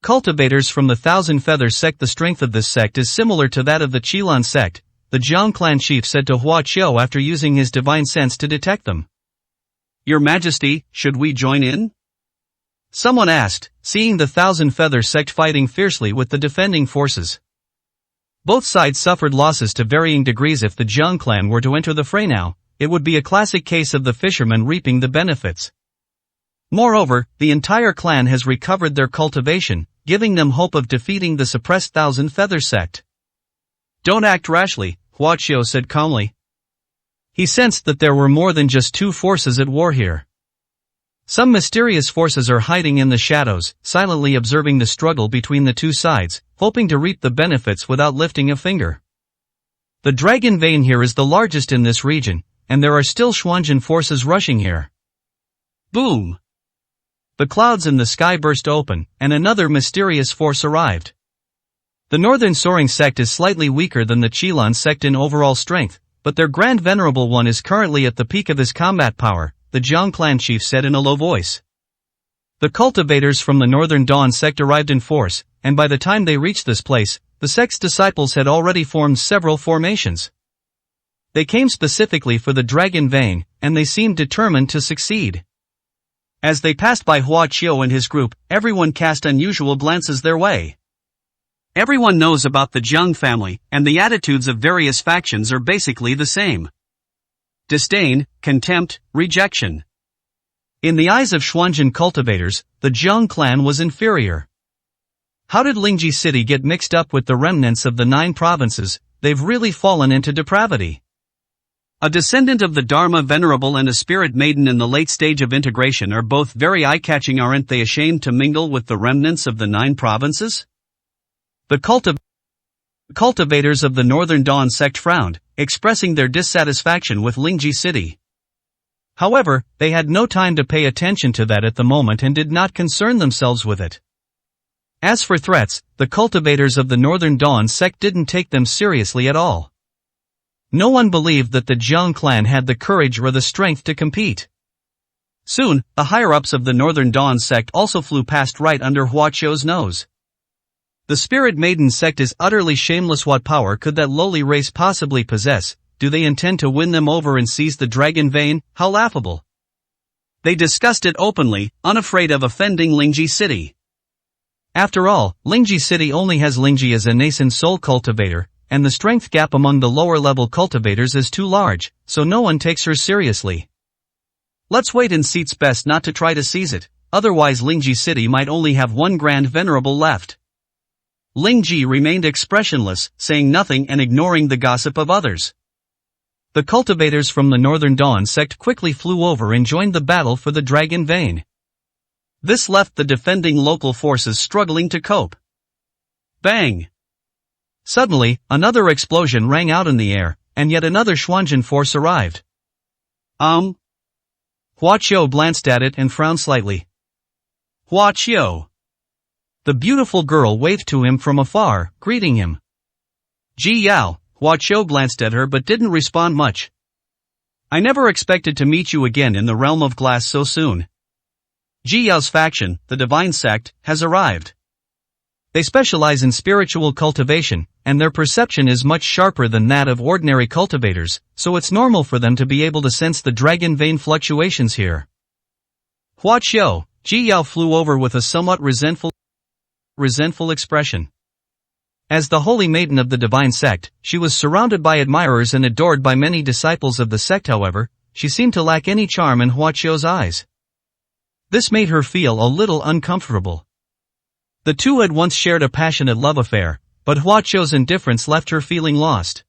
cultivators from the Thousand Feathers sect. The strength of this sect is similar to that of the Qilan sect, the Jiang clan chief said to Hua Qiu after using his divine sense to detect them. Your Majesty, should we join in? Someone asked, seeing the Thousand Feathers sect fighting fiercely with the defending forces. Both sides suffered losses to varying degrees. If the Jiang clan were to enter the fray now, it would be a classic case of the fishermen reaping the benefits. Moreover, the entire clan has recovered their cultivation, giving them hope of defeating the suppressed Thousand Feathers sect. Don't act rashly, Hua Qiu said calmly. He sensed that there were more than just 2 forces at war here. Some mysterious forces are hiding in the shadows, silently observing the struggle between the 2 sides, hoping to reap the benefits without lifting a finger. The dragon vein here is the largest in this region, and there are still Xuanzhan forces rushing here. Boom! The clouds in the sky burst open, and another mysterious force arrived. The Northern Soaring sect is slightly weaker than the Qilan sect in overall strength, but their Grand Venerable One is currently at the peak of his combat power, the Jiang clan chief said in a low voice. The cultivators from the Northern Dawn sect arrived in force, and by the time they reached this place, the sect's disciples had already formed several formations. They came specifically for the dragon vein, and they seemed determined to succeed. As they passed by Hua Qiu and his group, everyone cast unusual glances their way. Everyone knows about the Jiang family, and the attitudes of various factions are basically the same. Disdain, contempt, rejection. In the eyes of Xuanzhan cultivators, the Jiang clan was inferior. How did Lingji city get mixed up with the remnants of the 9 provinces? They've really fallen into depravity. A descendant of the Dharma Venerable and a spirit maiden in the late stage of integration are both very eye-catching. Aren't they ashamed to mingle with the remnants of the 9 provinces? The cultivators of the Northern Dawn sect frowned, expressing their dissatisfaction with Lingji city. However, they had no time to pay attention to that at the moment and did not concern themselves with it. As for threats, the cultivators of the Northern Dawn sect didn't take them seriously at all. No one believed that the Jiang clan had the courage or the strength to compete. Soon, the higher-ups of the Northern Dawn sect also flew past right under Hua Qiu's nose. The Spirit Maiden sect is utterly shameless. What power could that lowly race possibly possess? Do they intend to win them over and seize the dragon vein? How laughable. They discussed it openly, unafraid of offending Lingji city. After all, Lingji city only has Lingji as a nascent soul cultivator, and the strength gap among the lower-level cultivators is too large, so no one takes her seriously. Let's wait and see. It's best not to try to seize it, otherwise Lingji city might only have one Grand Venerable left. Lingji remained expressionless, saying nothing and ignoring the gossip of others. The cultivators from the Northern Dawn sect quickly flew over and joined the battle for the dragon vein. This left the defending local forces struggling to cope. Bang! Suddenly, another explosion rang out in the air, and yet another Xuanzhan force arrived. Hua Qiu glanced at it and frowned slightly. Hua Qiu. The beautiful girl waved to him from afar, greeting him. Ji Yao. Hua Qiu glanced at her but didn't respond much. I never expected to meet you again in the realm of glass so soon. Ji Yao's faction, the Divine Sect, has arrived. They specialize in spiritual cultivation, and their perception is much sharper than that of ordinary cultivators, so it's normal for them to be able to sense the dragon vein fluctuations here. Hua Qiu. Ji Yao flew over with a somewhat resentful expression. As the holy maiden of the Divine Sect, she was surrounded by admirers and adored by many disciples of the sect. However, she seemed to lack any charm in Hua Qiu's eyes. This made her feel a little uncomfortable. The two had once shared a passionate love affair, but Hua Qiu's indifference left her feeling lost.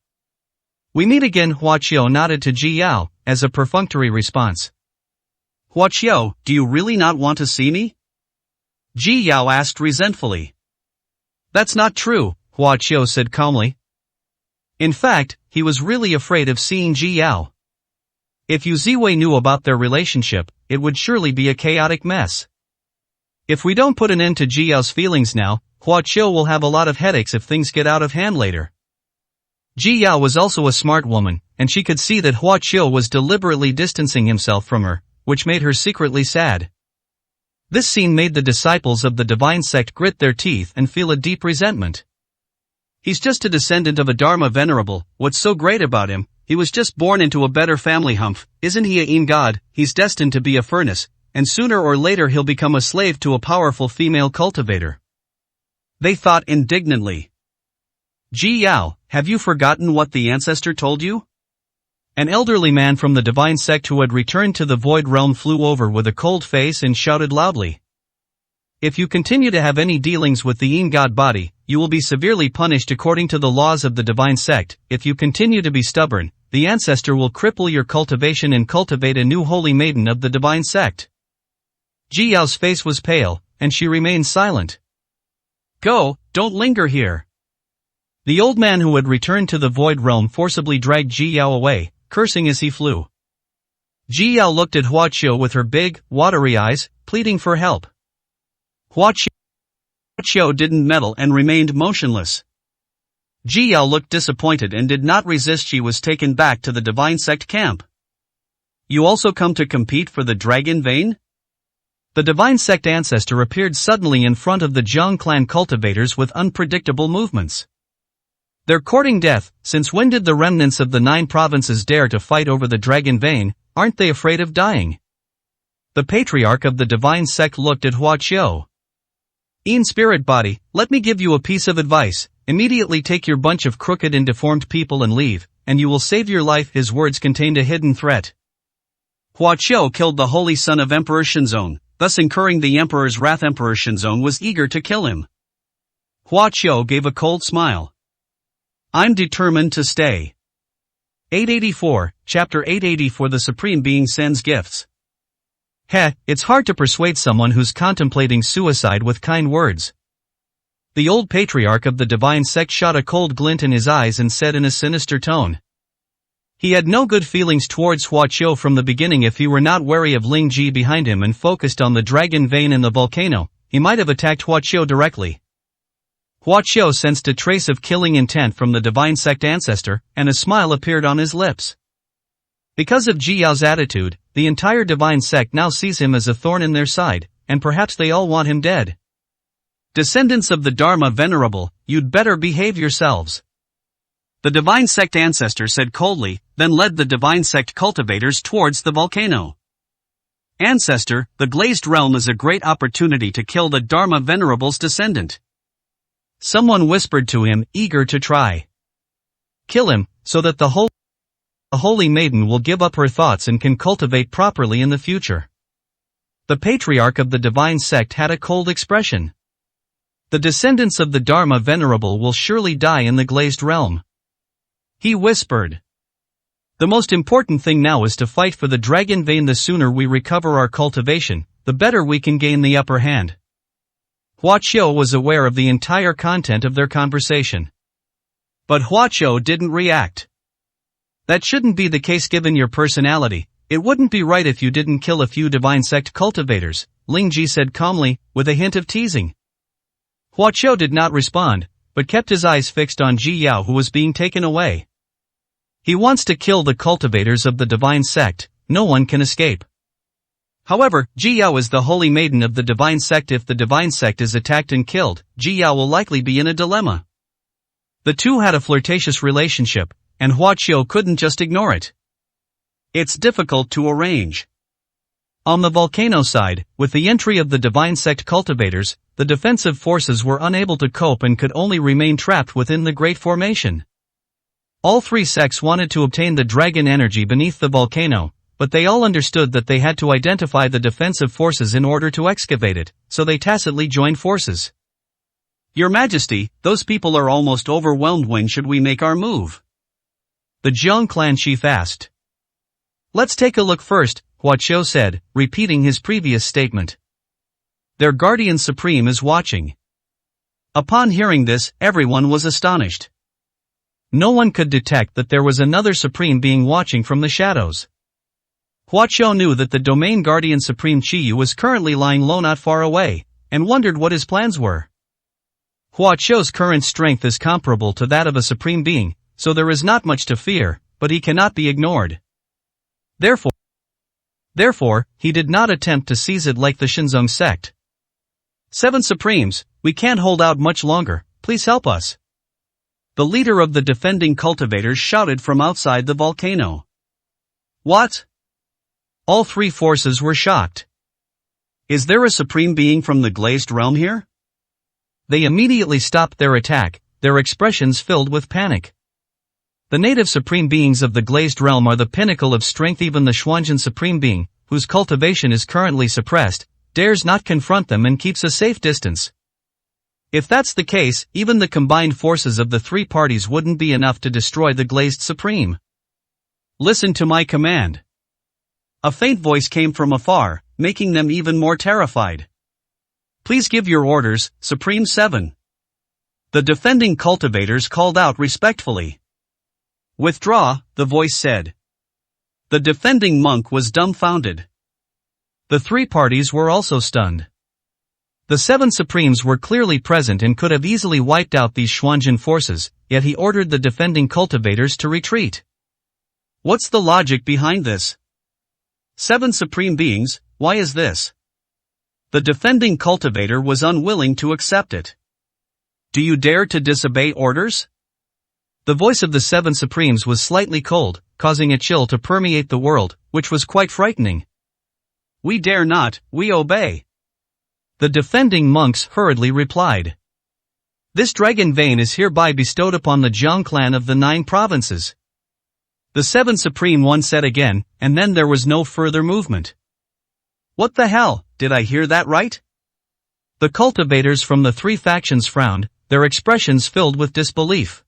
We meet again. Hua Qiu nodded to Ji Yao, as a perfunctory response. Hua Qiu, do you really not want to see me? Ji Yao asked resentfully. That's not true, Hua Qiu said calmly. In fact, he was really afraid of seeing Ji Yao. If Yu Ziwei knew about their relationship, it would surely be a chaotic mess. If we don't put an end to Ji Yao's feelings now, Hua Qiu will have a lot of headaches if things get out of hand later. Ji Yao was also a smart woman, and she could see that Hua Qiu was deliberately distancing himself from her, which made her secretly sad. This scene made the disciples of the Divine Sect grit their teeth and feel a deep resentment. He's just a descendant of a Dharma Venerable. What's so great about him? He was just born into a better family. Humph, isn't he a Yin god? He's destined to be a furnace, and sooner or later he'll become a slave to a powerful female cultivator. They thought indignantly. Ji Yao, have you forgotten what the ancestor told you? An elderly man from the Divine Sect who had returned to the Void Realm flew over with a cold face and shouted loudly. If you continue to have any dealings with the Yin God body, you will be severely punished according to the laws of the Divine Sect. If you continue to be stubborn, the ancestor will cripple your cultivation and cultivate a new holy maiden of the Divine Sect. Ji Yao's face was pale, and she remained silent. Go, don't linger here. The old man who had returned to the Void Realm forcibly dragged Ji Yao away, cursing as he flew. Ji Yao looked at Huaqiu with her big, watery eyes, pleading for help. Huaqiu didn't meddle and remained motionless. Ji Yao looked disappointed and did not resist. She was taken back to the Divine Sect camp. You also come to compete for the Dragon Vein? The Divine Sect ancestor appeared suddenly in front of the Jiang clan cultivators with unpredictable movements. They're courting death. Since when did the remnants of the 9 provinces dare to fight over the Dragon Vein? Aren't they afraid of dying? The patriarch of the Divine Sect looked at Huaqiu. In spirit body, let me give you a piece of advice. Immediately take your bunch of crooked and deformed people and leave, and you will save your life. His words contained a hidden threat. Huaqiu killed the holy son of Emperor Shenzong, thus incurring the emperor's wrath. Emperor Shenzong was eager to kill him. Huaqiu gave a cold smile. I'm determined to stay. 884, Chapter 884. The Supreme Being sends gifts. It's hard to persuade someone who's contemplating suicide with kind words. The old patriarch of the Divine Sect shot a cold glint in his eyes and said in a sinister tone. He had no good feelings towards Huaqiu from the beginning. If he were not wary of Ling Ji behind him and focused on the Dragon Vein and the volcano, he might have attacked Huaqiu directly. Huaqiu sensed a trace of killing intent from the Divine Sect ancestor, and a smile appeared on his lips. Because of Ji Yao's attitude, the entire Divine Sect now sees him as a thorn in their side, and perhaps they all want him dead. Descendants of the Dharma Venerable, you'd better behave yourselves. The Divine Sect ancestor said coldly, then led the Divine Sect cultivators towards the volcano. Ancestor, the Glazed Realm is a great opportunity to kill the Dharma Venerable's descendant. Someone whispered to him, eager to try. Kill him, so that the Holy Maiden will give up her thoughts and can cultivate properly in the future. The patriarch of the Divine Sect had a cold expression. The descendants of the Dharma Venerable will surely die in the Glazed Realm. He whispered. The most important thing now is to fight for the Dragon Vein. The sooner we recover our cultivation, the better we can gain the upper hand. Huaqiu was aware of the entire content of their conversation. But Huaqiu didn't react. That shouldn't be the case given your personality. It wouldn't be right if you didn't kill a few Divine Sect cultivators, Ling Ji said calmly, with a hint of teasing. Huaqiu did not respond, but kept his eyes fixed on Ji Yao, who was being taken away. He wants to kill the cultivators of the Divine Sect. No one can escape. However, Ji Yao is the Holy Maiden of the Divine Sect. If the Divine Sect is attacked and killed, Ji Yao will likely be in a dilemma. The two had a flirtatious relationship, and Huaqiu couldn't just ignore it. It's difficult to arrange. On the volcano side, with the entry of the Divine Sect cultivators, the defensive forces were unable to cope and could only remain trapped within the Great Formation. All 3 sects wanted to obtain the dragon energy beneath the volcano, but they all understood that they had to identify the defensive forces in order to excavate it, so they tacitly joined forces. Your Majesty, those people are almost overwhelmed. When should we make our move? The Jiang clan chief asked. Let's take a look first, Huaqiu said, repeating his previous statement. Their Guardian Supreme is watching. Upon hearing this, everyone was astonished. No one could detect that there was another Supreme Being watching from the shadows. Huaqiu knew that the Domain Guardian Supreme Qiyu was currently lying low not far away, and wondered what his plans were. Huaqiu's current strength is comparable to that of a Supreme Being, so there is not much to fear, but he cannot be ignored. Therefore, he did not attempt to seize it like the Shenzong sect. 7 Supremes, we can't hold out much longer, please help us. The leader of the defending cultivators shouted from outside the volcano. What? All 3 forces were shocked. Is there a Supreme Being from the Glazed Realm here? They immediately stopped their attack, their expressions filled with panic. The native Supreme Beings of the Glazed Realm are the pinnacle of strength. Even the Xuanzhen Supreme Being, whose cultivation is currently suppressed, dares not confront them and keeps a safe distance. If that's the case, even the combined forces of the 3 parties wouldn't be enough to destroy the Glazed Supreme. Listen to my command. A faint voice came from afar, making them even more terrified. Please give your orders, Supreme 7. The defending cultivators called out respectfully. Withdraw, the voice said. The defending monk was dumbfounded. The three parties were also stunned. The seven supremes were clearly present and could have easily wiped out these Xuanjin forces, yet he ordered the defending cultivators to retreat. What's the logic behind this? Seven supreme beings, why is this? The defending cultivator was unwilling to accept it. Do you dare to disobey orders? The voice of the seven supremes was slightly cold, causing a chill to permeate the world, which was quite frightening. We dare not, we obey. The defending monks hurriedly replied. This dragon vein is hereby bestowed upon the Jiang clan of the 9 provinces. The seven supreme one said again, and then there was no further movement. What the hell, did I hear that right? The cultivators from the 3 factions frowned, their expressions filled with disbelief.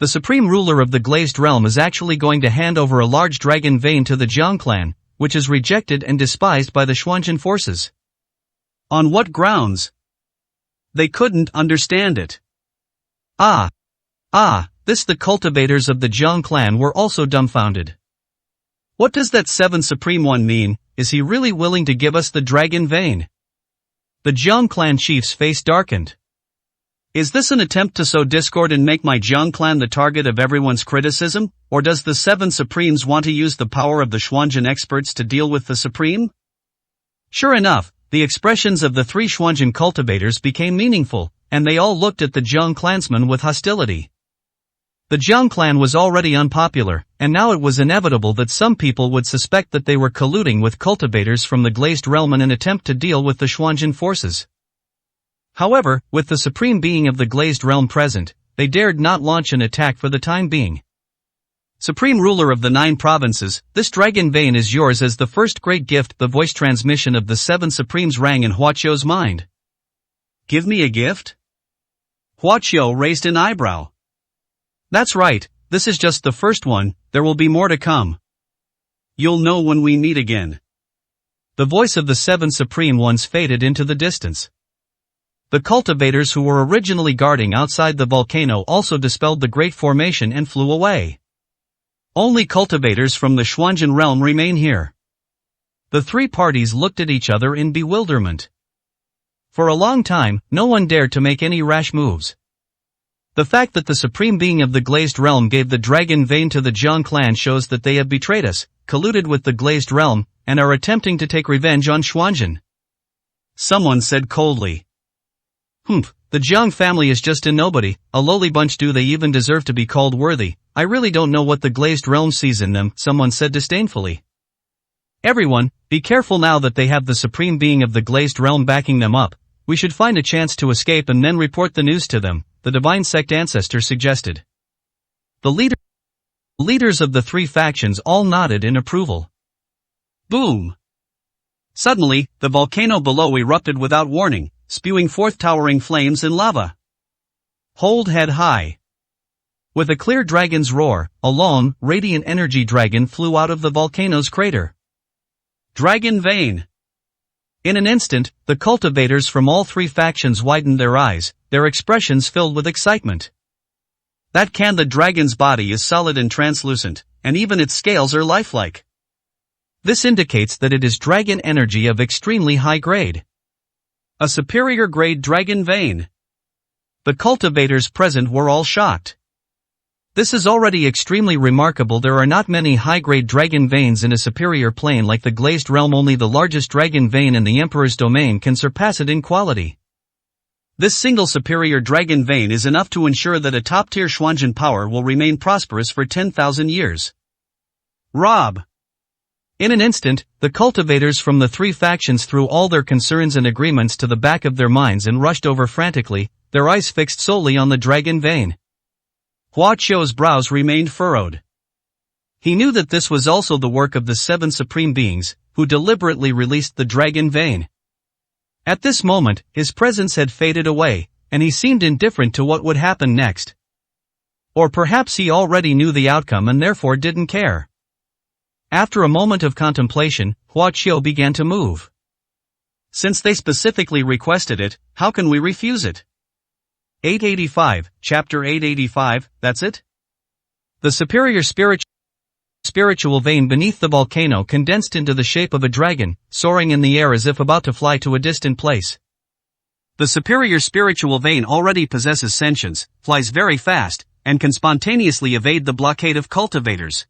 The supreme ruler of the glazed realm is actually going to hand over a large dragon vein to the Jiang clan, which is rejected and despised by the Xuanjin forces. On what grounds? They couldn't understand it. This the cultivators of the Jiang clan were also dumbfounded. What does that seven supreme one mean? Is he really willing to give us the dragon vein? The Jiang clan chief's face darkened. Is this an attempt to sow discord and make my Jiang clan the target of everyone's criticism, or does the seven supremes want to use the power of the Xuanjin experts to deal with the supreme? Sure enough, the expressions of the 3 Xuanjin cultivators became meaningful, and they all looked at the Jiang clansmen with hostility. The Jiang clan was already unpopular, and now it was inevitable that some people would suspect that they were colluding with cultivators from the glazed realm in an attempt to deal with the Xuanjin forces. However, with the supreme being of the glazed realm present, they dared not launch an attack for the time being. Supreme ruler of the 9 provinces, this dragon vein is yours as the first great gift. The voice transmission of the 7 supremes rang in Huaqiu's mind. Give me a gift? Huaqiu raised an eyebrow. That's right, this is just the first one, there will be more to come. You'll know when we meet again. The voice of the 7 supreme ones faded into the distance. The cultivators who were originally guarding outside the volcano also dispelled the great formation and flew away. Only cultivators from the Xuanjin realm remain here. The 3 parties looked at each other in bewilderment. For a long time, no one dared to make any rash moves. The fact that the supreme being of the glazed realm gave the dragon vein to the Jiang clan shows that they have betrayed us, colluded with the glazed realm, and are attempting to take revenge on Xuanjin. Someone said coldly. The Jiang family is just a nobody, a lowly bunch. Do they even deserve to be called worthy? I really don't know what the glazed realm sees in them, someone said disdainfully. Everyone, be careful now that they have the supreme being of the glazed realm backing them up. We should find a chance to escape and then report the news to them, the divine sect ancestor suggested. The leaders of the 3 factions all nodded in approval. Boom! Suddenly, the volcano below erupted without warning, spewing forth towering flames and lava. Hold head high. With a clear dragon's roar, a long, radiant energy dragon flew out of the volcano's crater. Dragon vein! In an instant, the cultivators from all 3 factions widened their eyes, their expressions filled with excitement. The dragon's body is solid and translucent, and even its scales are lifelike. This indicates that it is dragon energy of extremely high grade. A superior grade dragon vein. The cultivators present were all shocked. This is already extremely remarkable. There are not many high-grade dragon veins in a superior plane like the glazed realm. Only the largest dragon vein in the Emperor's domain can surpass it in quality. This single superior dragon vein is enough to ensure that a top-tier Xuanjin power will remain prosperous for 10,000 years. Rob! In an instant, the cultivators from the 3 factions threw all their concerns and agreements to the back of their minds and rushed over frantically, their eyes fixed solely on the dragon vein. Huaqiu's brows remained furrowed. He knew that this was also the work of the 7 supreme beings, who deliberately released the dragon vein. At this moment, his presence had faded away, and he seemed indifferent to what would happen next. Or perhaps he already knew the outcome and therefore didn't care. After a moment of contemplation, Huaqiu began to move. Since they specifically requested it, how can we refuse it? 885, Chapter 885, that's it? The superior spiritual vein beneath the volcano condensed into the shape of a dragon, soaring in the air as if about to fly to a distant place. The superior spiritual vein already possesses sentience, flies very fast, and can spontaneously evade the blockade of cultivators.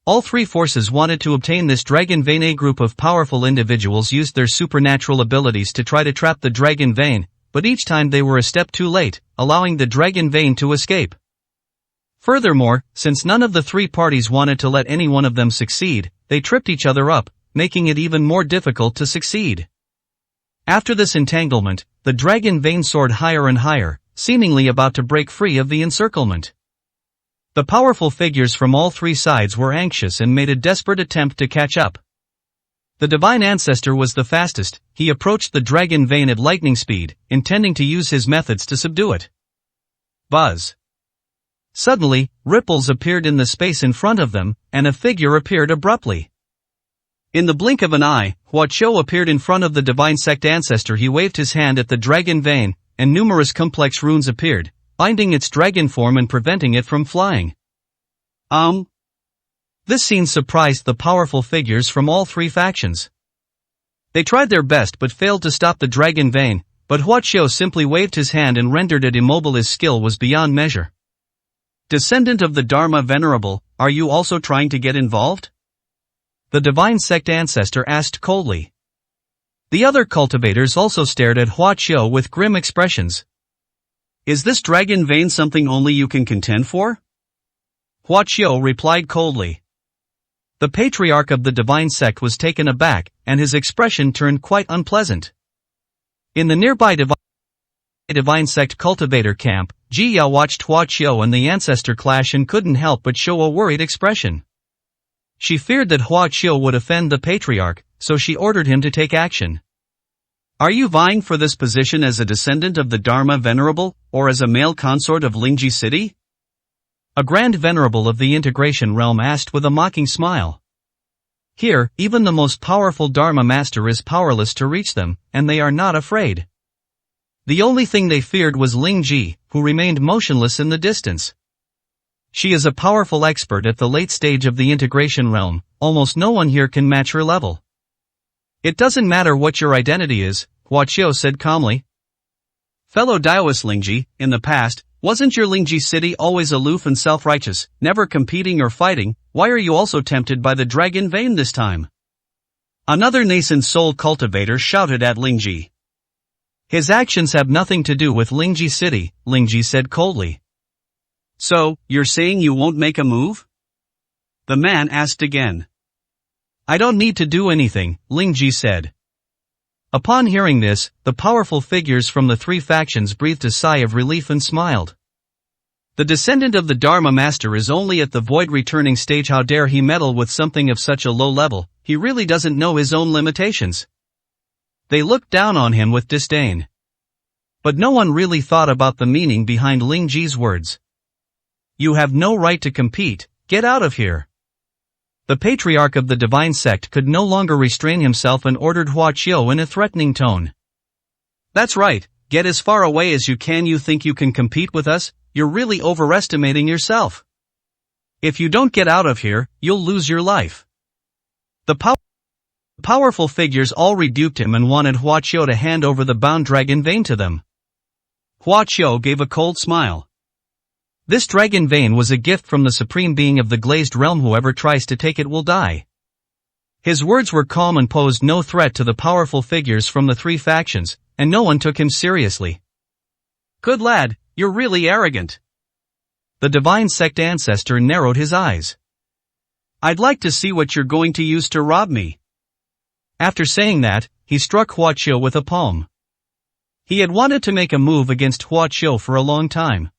All three forces wanted to obtain this dragon vein. A group of powerful individuals used their supernatural abilities to try to trap the dragon vein, but each time they were a step too late, allowing the dragon vein to escape. Furthermore, since none of the three parties wanted to let any one of them succeed, they tripped each other up, making it even more difficult to succeed. After this entanglement, the dragon vein soared higher and higher, seemingly about to break free of the encirclement. The powerful figures from all three sides were anxious and made a desperate attempt to catch up. The divine ancestor was the fastest. He approached the dragon vein at lightning speed, intending to use his methods to subdue it. Buzz. Suddenly, ripples appeared in the space in front of them, and a figure appeared abruptly. In the blink of an eye, Huaqiu appeared in front of the divine sect ancestor. He waved his hand at the dragon vein, and numerous complex runes appeared, binding its dragon form and preventing it from flying. This scene surprised the powerful figures from all three factions. They tried their best but failed to stop the dragon vein, but Huaqiu simply waved his hand and rendered it immobile. His skill was beyond measure. Descendant of the Dharma Venerable, are you also trying to get involved? The divine sect ancestor asked coldly. The other cultivators also stared at Huaqiu with grim expressions. Is this dragon vein something only you can contend for? Huaqiu replied coldly. The patriarch of the divine sect was taken aback, and his expression turned quite unpleasant. In the nearby divine sect cultivator camp, Jia watched Huaqiu and the ancestor clash and couldn't help but show a worried expression. She feared that Huaqiu would offend the patriarch, so she ordered him to take action. Are you vying for this position as a descendant of the Dharma Venerable, or as a male consort of Lingji city? A grand venerable of the integration realm asked with a mocking smile. Here, even the most powerful Dharma master is powerless to reach them, and they are not afraid. The only thing they feared was Lingji, who remained motionless in the distance. She is a powerful expert at the late stage of the integration realm. Almost no one here can match her level. It doesn't matter what your identity is, Huaqiu said calmly. Fellow Daoist Lingji, in the past, wasn't your Lingji city always aloof and self-righteous, never competing or fighting? Why are you also tempted by the dragon vein this time? Another nascent soul cultivator shouted at Lingji. His actions have nothing to do with Lingji city, Lingji said coldly. So, you're saying you won't make a move? The man asked again. I don't need to do anything, Lingji said. Upon hearing this, the powerful figures from the three factions breathed a sigh of relief and smiled. The descendant of the Dharma Master is only at the void returning stage. How dare he meddle with something of such a low level? He really doesn't know his own limitations. They looked down on him with disdain. But no one really thought about the meaning behind Lingji's words. You have no right to compete, get out of here. The patriarch of the divine sect could no longer restrain himself and ordered Huaqiu in a threatening tone. That's right, get as far away as you can. You think you can compete with us? You're really overestimating yourself. If you don't get out of here, you'll lose your life. The powerful figures all rebuked him and wanted Huaqiu to hand over the bound dragon vein to them. Huaqiu gave a cold smile. This dragon vein was a gift from the supreme being of the glazed realm. Whoever tries to take it will die. His words were calm and posed no threat to the powerful figures from the three factions, and no one took him seriously. Good lad, you're really arrogant. The divine sect ancestor narrowed his eyes. I'd like to see what you're going to use to rob me. After saying that, he struck Huaqiu with a palm. He had wanted to make a move against Huaqiu for a long time.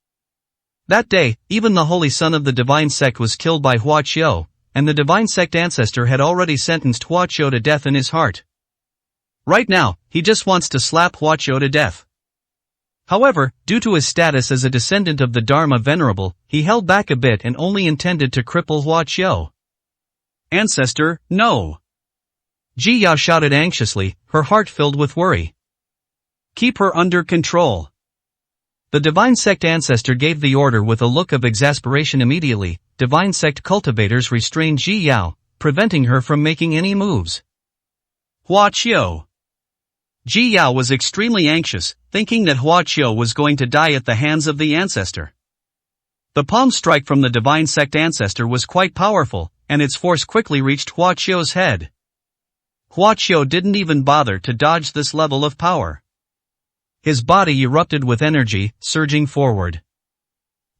That day, even the holy son of the divine sect was killed by Huaqiu, and the divine sect ancestor had already sentenced Huaqiu to death in his heart. Right now, he just wants to slap Huaqiu to death. However, due to his status as a descendant of the Dharma Venerable, he held back a bit and only intended to cripple Huaqiu. Ancestor, no! Jia shouted anxiously, her heart filled with worry. Keep her under control. The Divine Sect ancestor gave the order with a look of exasperation. Immediately, Divine Sect cultivators restrained Ji Yao, preventing her from making any moves. Hua Qiu. Ji Yao was extremely anxious, thinking that Hua Qiu was going to die at the hands of the ancestor. The palm strike from the Divine Sect ancestor was quite powerful, and its force quickly reached Hua Qiu's head. Hua Qiu didn't even bother to dodge this level of power. His body erupted with energy, surging forward.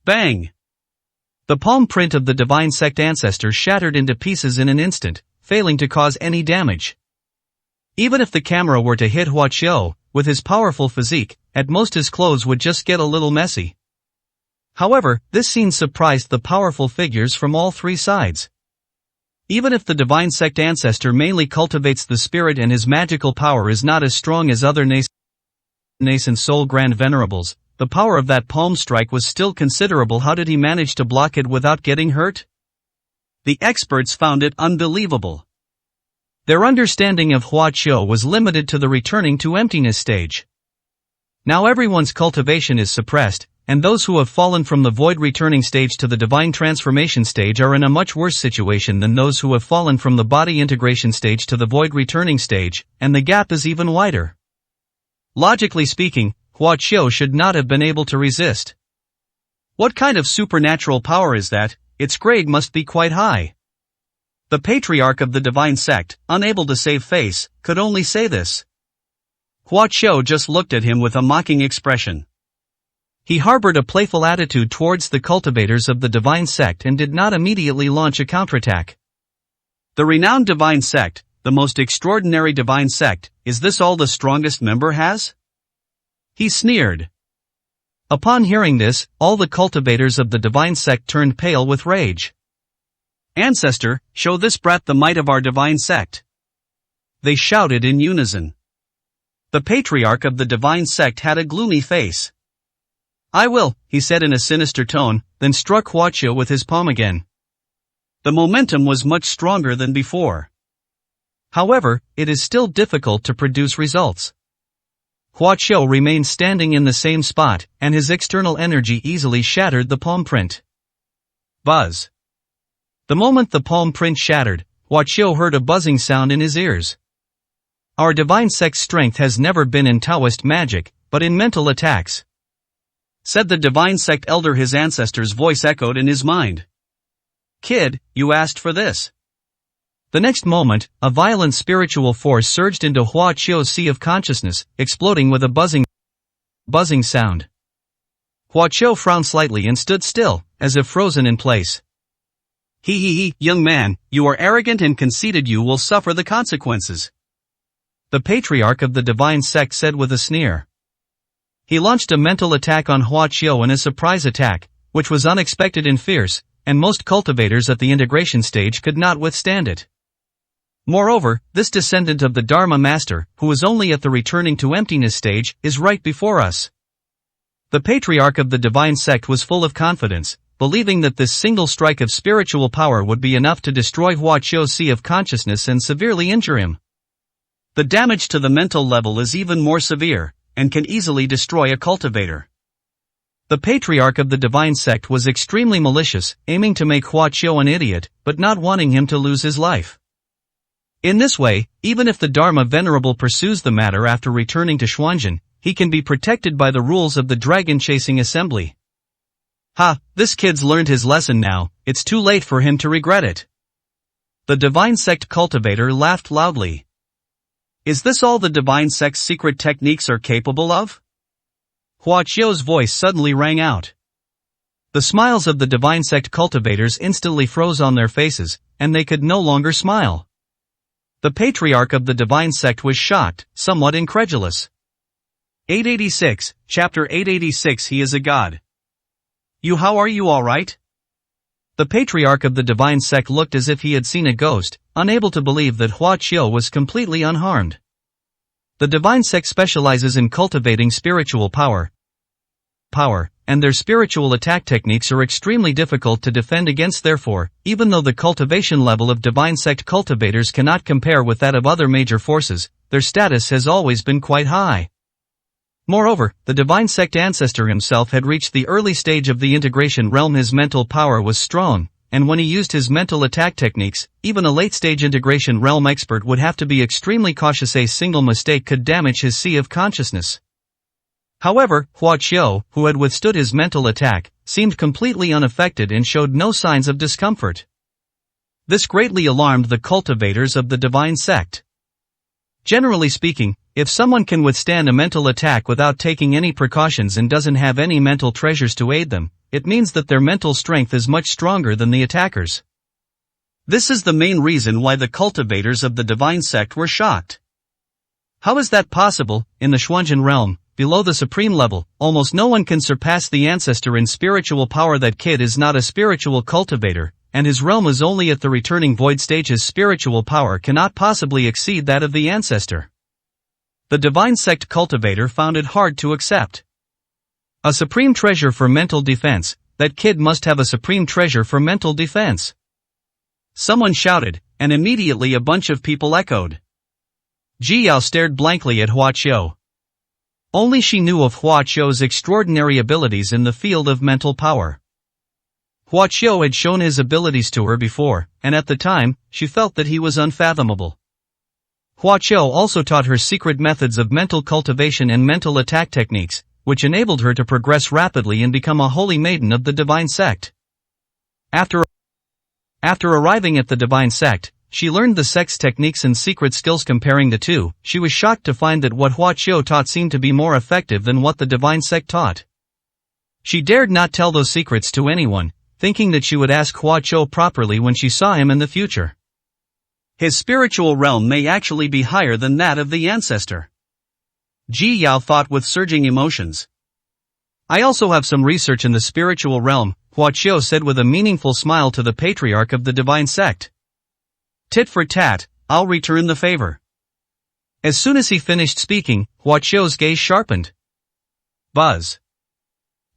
Bang! The palm print of the Divine Sect ancestor shattered into pieces in an instant, failing to cause any damage. Even if the camera were to hit Hua Qiu, with his powerful physique, at most his clothes would just get a little messy. However, this scene surprised the powerful figures from all three sides. Even if the Divine Sect ancestor mainly cultivates the spirit and his magical power is not as strong as other nascent soul grand venerables, the power of that palm strike was still considerable. How did he manage to block it without getting hurt? The experts found it unbelievable. Their understanding of Hua Qiu was limited to the returning to emptiness stage. Now everyone's cultivation is suppressed, and those who have fallen from the void returning stage to the divine transformation stage are in a much worse situation than those who have fallen from the body integration stage to the void returning stage, and the gap is even wider. Logically speaking, Hua Qiu should not have been able to resist. What kind of supernatural power is that? Its grade must be quite high. The patriarch of the Divine Sect, unable to save face, could only say this. Hua Qiu just looked at him with a mocking expression. He harbored a playful attitude towards the cultivators of the Divine Sect and did not immediately launch a counterattack. The renowned Divine Sect, the most extraordinary Divine Sect, is this all the strongest member has? He sneered. Upon hearing this, all the cultivators of the Divine Sect turned pale with rage. Ancestor, show this brat the might of our Divine Sect. They shouted in unison. The patriarch of the Divine Sect had a gloomy face. I will, he said in a sinister tone, then struck Hua Qiu with his palm again. The momentum was much stronger than before. However, it is still difficult to produce results. Hua Qiu remained standing in the same spot, and his external energy easily shattered the palm print. Buzz. The moment the palm print shattered, Hua Qiu heard a buzzing sound in his ears. Our Divine Sect's strength has never been in Taoist magic, but in mental attacks, said the Divine Sect elder. His ancestor's voice echoed in his mind. Kid, you asked for this. The next moment, a violent spiritual force surged into Hua Qiu's sea of consciousness, exploding with a buzzing sound. Hua Qiu frowned slightly and stood still, as if frozen in place. Young man, you are arrogant and conceited. You will suffer the consequences. The patriarch of the Divine Sect said with a sneer. He launched a mental attack on Hua Qiu in a surprise attack, which was unexpected and fierce, and most cultivators at the integration stage could not withstand it. Moreover, this descendant of the Dharma Master, who is only at the returning to emptiness stage, is right before us. The patriarch of the Divine Sect was full of confidence, believing that this single strike of spiritual power would be enough to destroy Hua Qiu's sea of consciousness and severely injure him. The damage to the mental level is even more severe, and can easily destroy a cultivator. The patriarch of the Divine Sect was extremely malicious, aiming to make Hua Qiu an idiot, but not wanting him to lose his life. In this way, even if the Dharma Venerable pursues the matter after returning to Xuanzhen, he can be protected by the rules of the dragon-chasing assembly. This kid's learned his lesson now, it's too late for him to regret it. The Divine Sect cultivator laughed loudly. Is this all the Divine Sect's secret techniques are capable of? Hua Qiu's voice suddenly rang out. The smiles of the Divine Sect cultivators instantly froze on their faces, and they could no longer smile. The patriarch of the Divine Sect was shocked, somewhat incredulous. 886, Chapter 886. He is a god. How are you, all right? The patriarch of the Divine Sect looked as if he had seen a ghost, unable to believe that Hua Qiu was completely unharmed. The Divine Sect specializes in cultivating spiritual power, and their spiritual attack techniques are extremely difficult to defend against. Therefore, even though the cultivation level of Divine Sect cultivators cannot compare with that of other major forces, their status has always been quite high. Moreover, the divine sect ancestor himself had reached the early stage of the integration realm. His mental power was strong, and when he used his mental attack techniques, even a late-stage integration realm expert would have to be extremely cautious. A single mistake could damage his sea of consciousness. However, Hua Qiu, who had withstood his mental attack, seemed completely unaffected and showed no signs of discomfort. This greatly alarmed the cultivators of the divine sect. Generally speaking, if someone can withstand a mental attack without taking any precautions and doesn't have any mental treasures to aid them, it means that their mental strength is much stronger than the attackers. This is the main reason why the cultivators of the divine sect were shocked. How is that possible? In the Xuanjin realm, below the supreme level, almost no one can surpass the ancestor in spiritual power. That kid is not a spiritual cultivator, and his realm is only at the returning void stage. His spiritual power cannot possibly exceed that of the ancestor. The divine sect cultivator found it hard to accept. A supreme treasure for mental defense. That kid must have a supreme treasure for mental defense. Someone shouted, and immediately a bunch of people echoed. Ji Yao stared blankly at Hua Qiu. Only she knew of Hua Qiu's extraordinary abilities in the field of mental power. Hua Qiu had shown his abilities to her before, and at the time, she felt that he was unfathomable. Hua Qiu also taught her secret methods of mental cultivation and mental attack techniques, which enabled her to progress rapidly and become a holy maiden of the divine sect. After arriving at the divine sect, she learned the sect's techniques and secret skills. Comparing the two, she was shocked to find that what Hua Qiu taught seemed to be more effective than what the divine sect taught. She dared not tell those secrets to anyone, thinking that she would ask Hua Qiu properly when she saw him in the future. His spiritual realm may actually be higher than that of the ancestor. Ji Yao thought with surging emotions. I also have some research in the spiritual realm, Hua Qiu said with a meaningful smile to the patriarch of the divine sect. Tit for tat, I'll return the favor. As soon as he finished speaking, Hua Qiu's gaze sharpened. Buzz.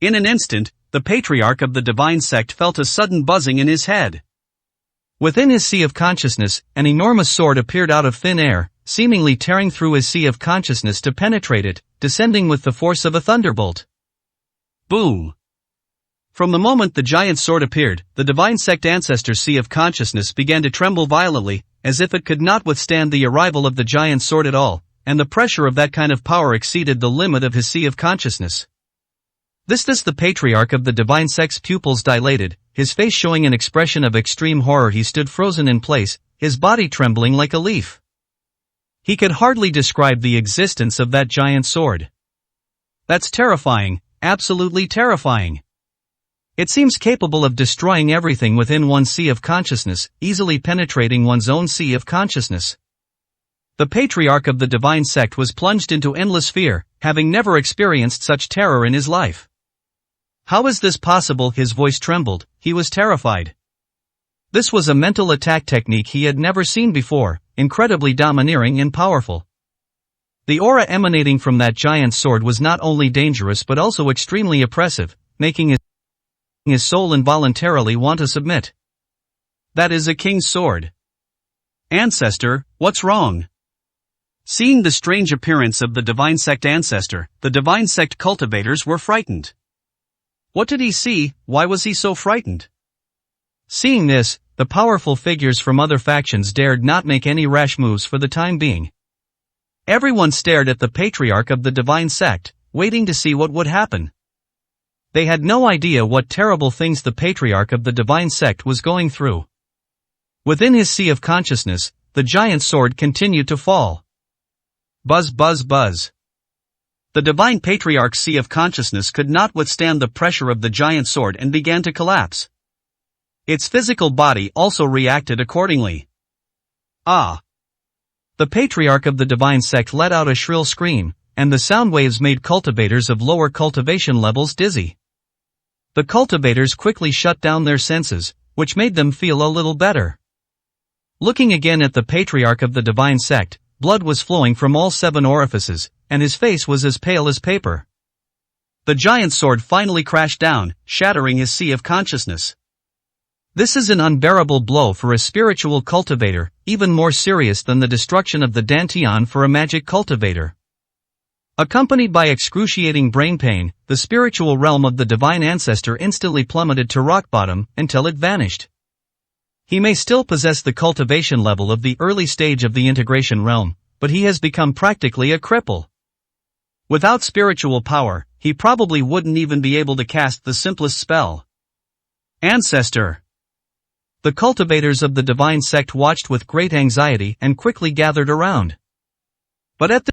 In an instant, the patriarch of the divine sect felt a sudden buzzing in his head. Within his sea of consciousness, an enormous sword appeared out of thin air, seemingly tearing through his sea of consciousness to penetrate it, descending with the force of a thunderbolt. Boom! From the moment the giant sword appeared, the divine sect ancestor's sea of consciousness began to tremble violently, as if it could not withstand the arrival of the giant sword at all, and the pressure of that kind of power exceeded the limit of his sea of consciousness. The patriarch of the divine sect's pupils dilated, his face showing an expression of extreme horror. He stood frozen in place, his body trembling like a leaf. He could hardly describe the existence of that giant sword. That's terrifying, absolutely terrifying. It seems capable of destroying everything within one's sea of consciousness, easily penetrating one's own sea of consciousness. The patriarch of the divine sect was plunged into endless fear, having never experienced such terror in his life. How is this possible? His voice trembled, he was terrified. This was a mental attack technique he had never seen before, incredibly domineering and powerful. The aura emanating from that giant sword was not only dangerous but also extremely oppressive, making his soul involuntarily want to submit. That is a king's sword. Ancestor, what's wrong? Seeing the strange appearance of the divine sect ancestor, the divine sect cultivators were frightened. What did he see? Why was he so frightened? Seeing this, the powerful figures from other factions dared not make any rash moves for the time being. Everyone stared at the patriarch of the divine sect, waiting to see what would happen. They had no idea what terrible things the patriarch of the divine sect was going through. Within his sea of consciousness, the giant sword continued to fall. Buzz buzz buzz. The divine patriarch's sea of consciousness could not withstand the pressure of the giant sword and began to collapse. Its physical body also reacted accordingly. Ah! The patriarch of the divine sect let out a shrill scream, and the sound waves made cultivators of lower cultivation levels dizzy. The cultivators quickly shut down their senses, which made them feel a little better. Looking again at the patriarch of the divine sect, blood was flowing from all 7 orifices, and his face was as pale as paper. The giant sword finally crashed down, shattering his sea of consciousness. This is an unbearable blow for a spiritual cultivator, even more serious than the destruction of the Dantian for a magic cultivator. Accompanied by excruciating brain pain, the spiritual realm of the divine ancestor instantly plummeted to rock bottom until it vanished. He may still possess the cultivation level of the early stage of the integration realm, but he has become practically a cripple. Without spiritual power, he probably wouldn't even be able to cast the simplest spell. Ancestor. The cultivators of the divine sect watched with great anxiety and quickly gathered around. But at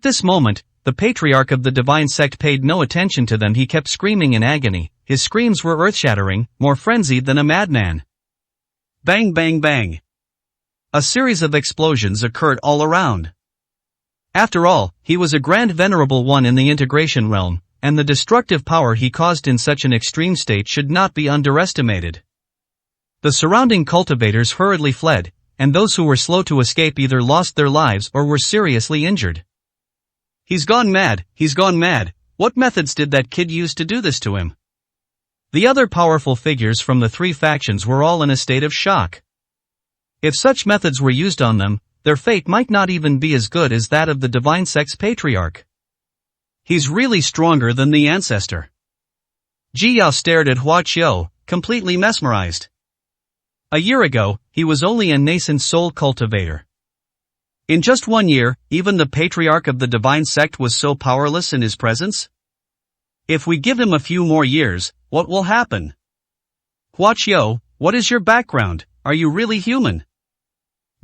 this moment, the patriarch of the divine sect paid no attention to them. He kept screaming in agony. His screams were earth-shattering, more frenzied than a madman. Bang bang bang. A series of explosions occurred all around. After all, he was a grand venerable one in the integration realm, and the destructive power he caused in such an extreme state should not be underestimated. The surrounding cultivators hurriedly fled, and those who were slow to escape either lost their lives or were seriously injured. He's gone mad, he's gone mad. What methods did that kid use to do this to him? The other powerful figures from the three factions were all in a state of shock. If such methods were used on them, their fate might not even be as good as that of the divine sect's patriarch. He's really stronger than the ancestor. Ji Yao stared at Hua Qiu, completely mesmerized. A year ago, he was only a nascent soul cultivator. In just 1 year, even the patriarch of the divine sect was so powerless in his presence? If we give him a few more years, what will happen? Hua Qiu, what is your background? Are you really human?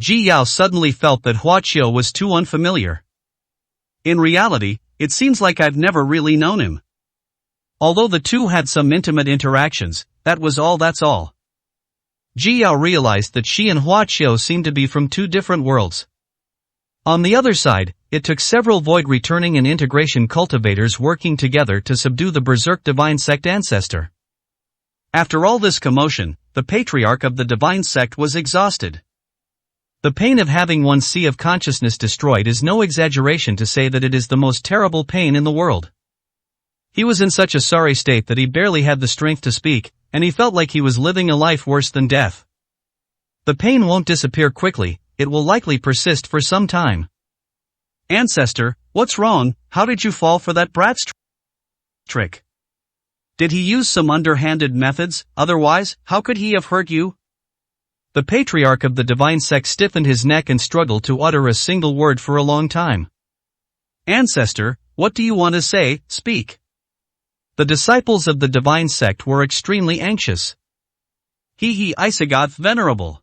Ji Yao suddenly felt that Hua Qiu was too unfamiliar. In reality, it seems like I've never really known him. Although the two had some intimate interactions, that's all. Ji Yao realized that she and Hua Qiu seemed to be from two different worlds. On the other side, it took several void returning and integration cultivators working together to subdue the berserk divine sect ancestor. After all this commotion, the patriarch of the divine sect was exhausted. The pain of having one's sea of consciousness destroyed is no exaggeration to say that it is the most terrible pain in the world. He was in such a sorry state that he barely had the strength to speak, and he felt like he was living a life worse than death. The pain won't disappear quickly, it will likely persist for some time. Ancestor, what's wrong? How did you fall for that brat's trick? Did he use some underhanded methods? Otherwise, how could he have hurt you? The patriarch of the divine sect stiffened his neck and struggled to utter a single word for a long time. Ancestor, what do you want to say? Speak. The disciples of the divine sect were extremely anxious. He Isagoth venerable.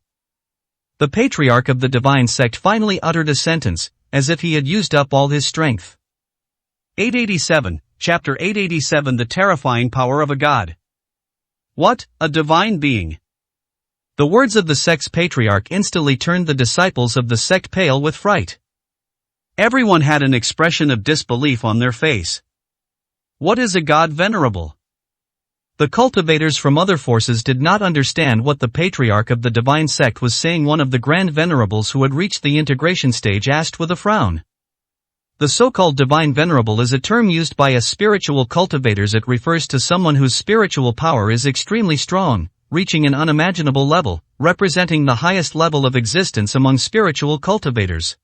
The patriarch of the divine sect finally uttered a sentence, as if he had used up all his strength. 887, Chapter 887 The Terrifying Power of a God. What, a divine being? The words of the sect's patriarch instantly turned the disciples of the sect pale with fright. Everyone had an expression of disbelief on their face. What is a god venerable? The cultivators from other forces did not understand what the patriarch of the divine sect was saying. One of the grand venerables who had reached the integration stage asked with a frown. The so-called divine venerable is a term used by us spiritual cultivators. It refers to someone whose spiritual power is extremely strong, reaching an unimaginable level, representing the highest level of existence among spiritual cultivators.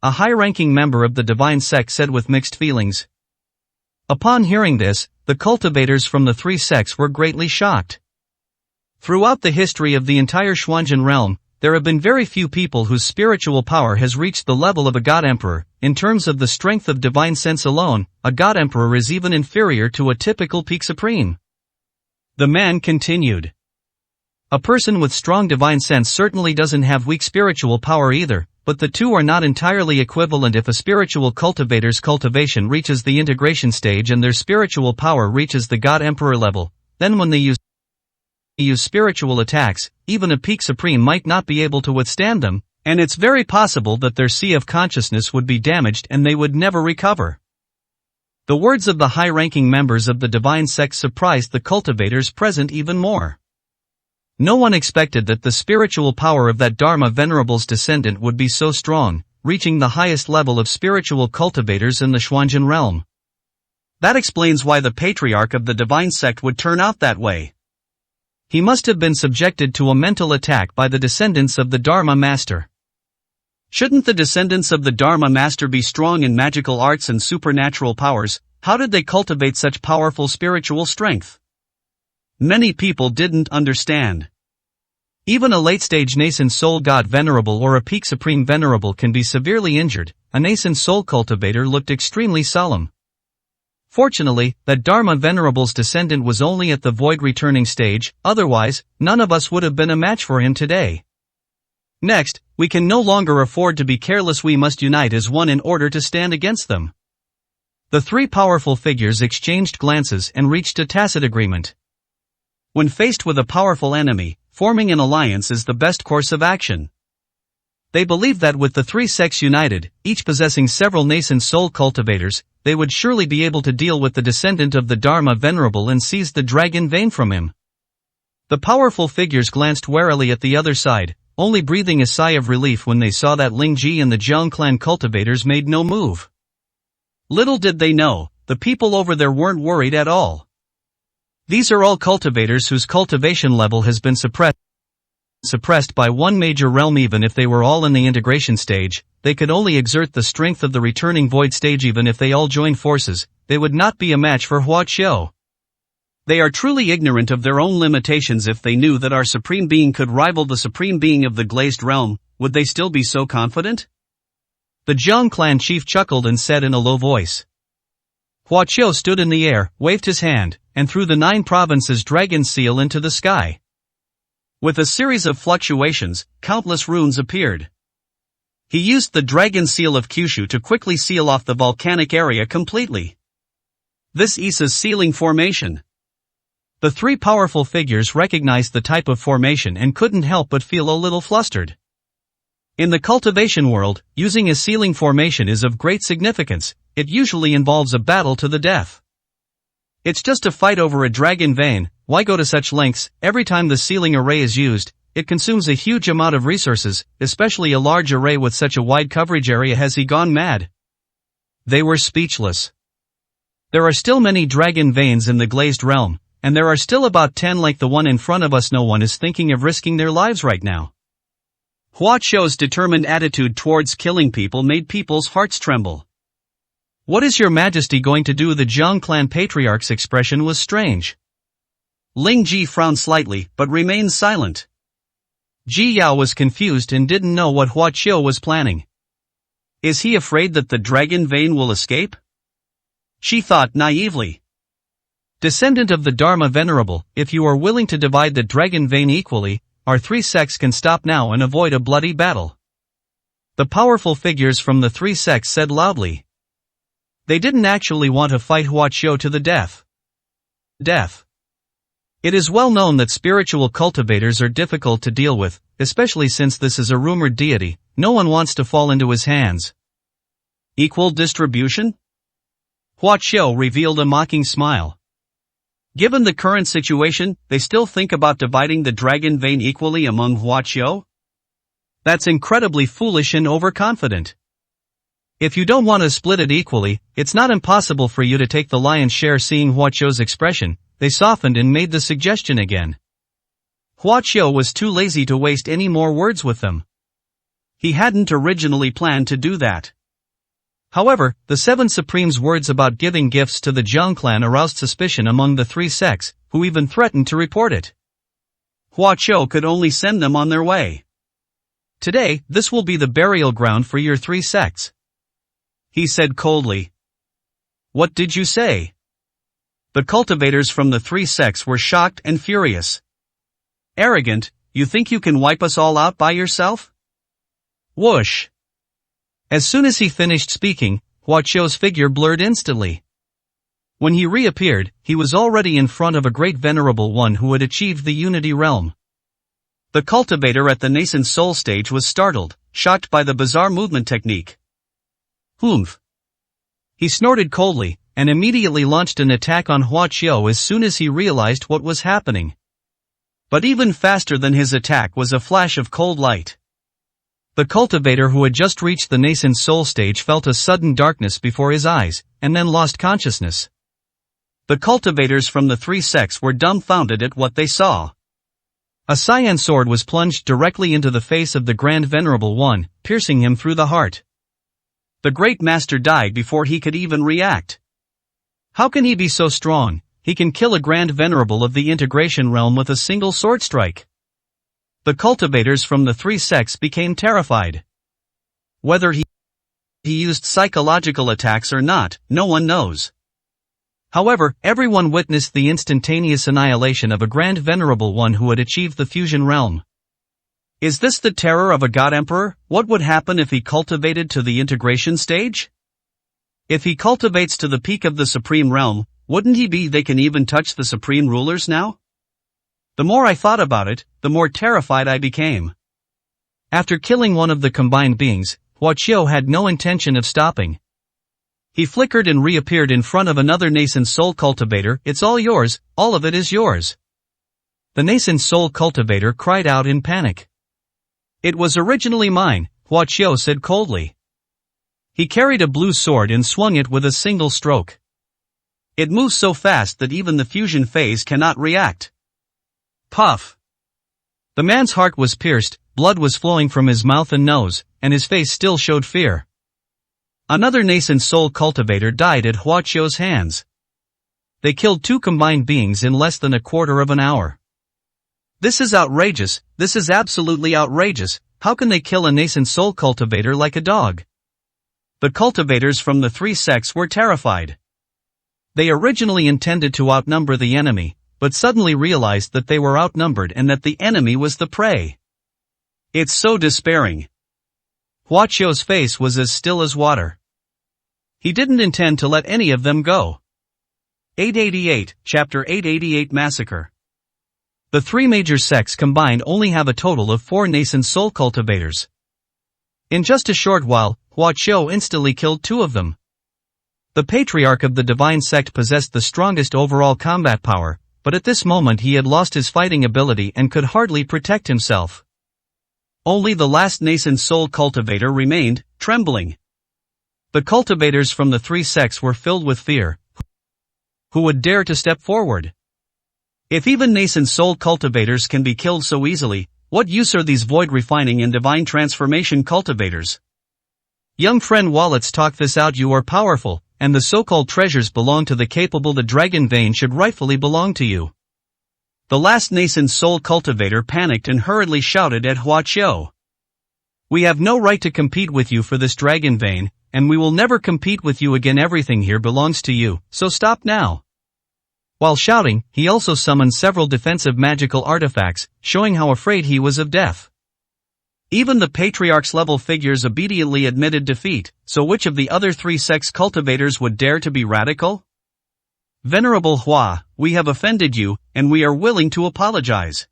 A high-ranking member of the divine sect said with mixed feelings. Upon hearing this, the cultivators from the three sects were greatly shocked. Throughout the history of the entire Xuanzhen realm, there have been very few people whose spiritual power has reached the level of a god emperor. In terms of the strength of divine sense alone, a god emperor is even inferior to a typical peak supreme. The man continued. A person with strong divine sense certainly doesn't have weak spiritual power either, but the two are not entirely equivalent. If a spiritual cultivator's cultivation reaches the integration stage and their spiritual power reaches the god emperor level, then when they use spiritual attacks, even a peak supreme might not be able to withstand them, and it's very possible that their sea of consciousness would be damaged and they would never recover. The words of the high-ranking members of the divine sect surprised the cultivators present even more. No one expected that the spiritual power of that Dharma venerable's descendant would be so strong, reaching the highest level of spiritual cultivators in the Xuanzhen realm. That explains why the patriarch of the divine sect would turn out that way. He must have been subjected to a mental attack by the descendants of the Dharma master. Shouldn't the descendants of the Dharma master be strong in magical arts and supernatural powers? How did they cultivate such powerful spiritual strength? Many people didn't understand. Even a late-stage nascent soul god venerable or a peak supreme venerable can be severely injured. A nascent soul cultivator looked extremely solemn. Fortunately, that Dharma venerable's descendant was only at the void returning stage, otherwise, none of us would have been a match for him today. Next, we can no longer afford to be careless. We must unite as one in order to stand against them. The three powerful figures exchanged glances and reached a tacit agreement. When faced with a powerful enemy, forming an alliance is the best course of action. They believed that with the three sects united, each possessing several nascent soul cultivators, they would surely be able to deal with the descendant of the Dharma venerable and seize the dragon vein from him. The powerful figures glanced warily at the other side, only breathing a sigh of relief when they saw that Ling Ji and the Jiang clan cultivators made no move. Little did they know, the people over there weren't worried at all. These are all cultivators whose cultivation level has been suppressed by one major realm. Even if they were all in the integration stage, they could only exert the strength of the returning void stage. Even if they all joined forces, they would not be a match for Hua Qiu. They are truly ignorant of their own limitations. If they knew that our supreme being could rival the supreme being of the glazed realm, would they still be so confident? The Jiang clan chief chuckled and said in a low voice. Hua Qiu stood in the air, waved his hand, and threw the 9 provinces dragon seal into the sky. With a series of fluctuations, countless runes appeared. He used the dragon seal of Kyushu to quickly seal off the volcanic area completely. This is a sealing formation. The three powerful figures recognized the type of formation and couldn't help but feel a little flustered. In the cultivation world, using a sealing formation is of great significance. It usually involves a battle to the death. It's just a fight over a dragon vein. Why go to such lengths? Every time the sealing array is used, it consumes a huge amount of resources, especially a large array with such a wide coverage area. Has he gone mad? They were speechless. There are still many dragon veins in the glazed realm, and there are still about 10 like the one in front of us. No one is thinking of risking their lives right now. Hua Qiu's determined attitude towards killing people made people's hearts tremble. What is your majesty going to do? The Jiang clan patriarch's expression was strange. Ling Ji frowned slightly, but remained silent. Ji Yao was confused and didn't know what Hua Qiu was planning. Is he afraid that the dragon vein will escape? She thought naively. Descendant of the Dharma venerable, if you are willing to divide the dragon vein equally, our three sects can stop now and avoid a bloody battle. The powerful figures from the three sects said loudly. They didn't actually want to fight Hua Qiu to the death. It is well known that spiritual cultivators are difficult to deal with, especially since this is a rumored deity. No one wants to fall into his hands. Equal distribution? Hua Qiu revealed a mocking smile. Given the current situation, they still think about dividing the dragon vein equally among Hua Qiu? That's incredibly foolish and overconfident. If you don't want to split it equally, it's not impossible for you to take the lion's share. Seeing Hua Qiu's expression, they softened and made the suggestion again. Hua Qiu was too lazy to waste any more words with them. He hadn't originally planned to do that. However, the 7 Supremes' words about giving gifts to the Jiang clan aroused suspicion among the three sects, who even threatened to report it. Hua Qiu could only send them on their way. Today, this will be the burial ground for your three sects. He said coldly. What did you say? The cultivators from the three sects were shocked and furious. Arrogant, you think you can wipe us all out by yourself? Whoosh! As soon as he finished speaking, Hua Qiu's figure blurred instantly. When he reappeared, he was already in front of a great venerable one who had achieved the unity realm. The cultivator at the nascent soul stage was startled, shocked by the bizarre movement technique. Humph! He snorted coldly, and immediately launched an attack on Hua Qiu as soon as he realized what was happening. But even faster than his attack was a flash of cold light. The cultivator who had just reached the nascent soul stage felt a sudden darkness before his eyes, and then lost consciousness. The cultivators from the three sects were dumbfounded at what they saw. A cyan sword was plunged directly into the face of the Grand Venerable One, piercing him through the heart. The Great Master died before he could even react. How can he be so strong? He can kill a Grand Venerable of the Integration Realm with a single sword strike. The cultivators from the three sects became terrified. Whether he used psychological attacks or not, no one knows. However, everyone witnessed the instantaneous annihilation of a Grand Venerable One who had achieved the fusion realm. Is this the terror of a God Emperor? What would happen if he cultivated to the integration stage? If he cultivates to the peak of the Supreme Realm, wouldn't he be they can even touch the Supreme Rulers now? The more I thought about it, the more terrified I became. After killing one of the combined beings, Huaqiao had no intention of stopping. He flickered and reappeared in front of another nascent soul cultivator. It's all yours, all of it is yours. The nascent soul cultivator cried out in panic. It was originally mine, Huaqiao said coldly. He carried a blue sword and swung it with a single stroke. It moves so fast that even the fusion phase cannot react. Puff! The man's heart was pierced, blood was flowing from his mouth and nose, and his face still showed fear. Another nascent soul cultivator died at Huaqiao's hands. They killed two combined beings in less than a quarter of an hour. This is outrageous, this is absolutely outrageous. How can they kill a nascent soul cultivator like a dog? The cultivators from the three sects were terrified. They originally intended to outnumber the enemy, but suddenly realized that they were outnumbered and that the enemy was the prey. It's so despairing. Huaqiao's face was as still as water. He didn't intend to let any of them go. 888, Chapter 888 Massacre. The three major sects combined only have a total of 4 nascent soul cultivators. In just a short while, Huaqiao instantly killed 2 of them. The patriarch of the divine sect possessed the strongest overall combat power, but at this moment he had lost his fighting ability and could hardly protect himself. Only the last nascent soul cultivator remained, trembling. The cultivators from the three sects were filled with fear. Who would dare to step forward? If even nascent soul cultivators can be killed so easily, what use are these void refining and divine transformation cultivators? Young friend, let's talk this out. You are powerful, and the so-called treasures belong to the capable. The dragon vein should rightfully belong to you. The last nascent soul cultivator panicked and hurriedly shouted at Huaqiao. We have no right to compete with you for this dragon vein, and we will never compete with you again. Everything here belongs to you, so stop now. While shouting, he also summoned several defensive magical artifacts, showing how afraid he was of death. Even the patriarch's level figures obediently admitted defeat, so which of the other three sects cultivators would dare to be radical? Venerable Hua, we have offended you, and we are willing to apologize.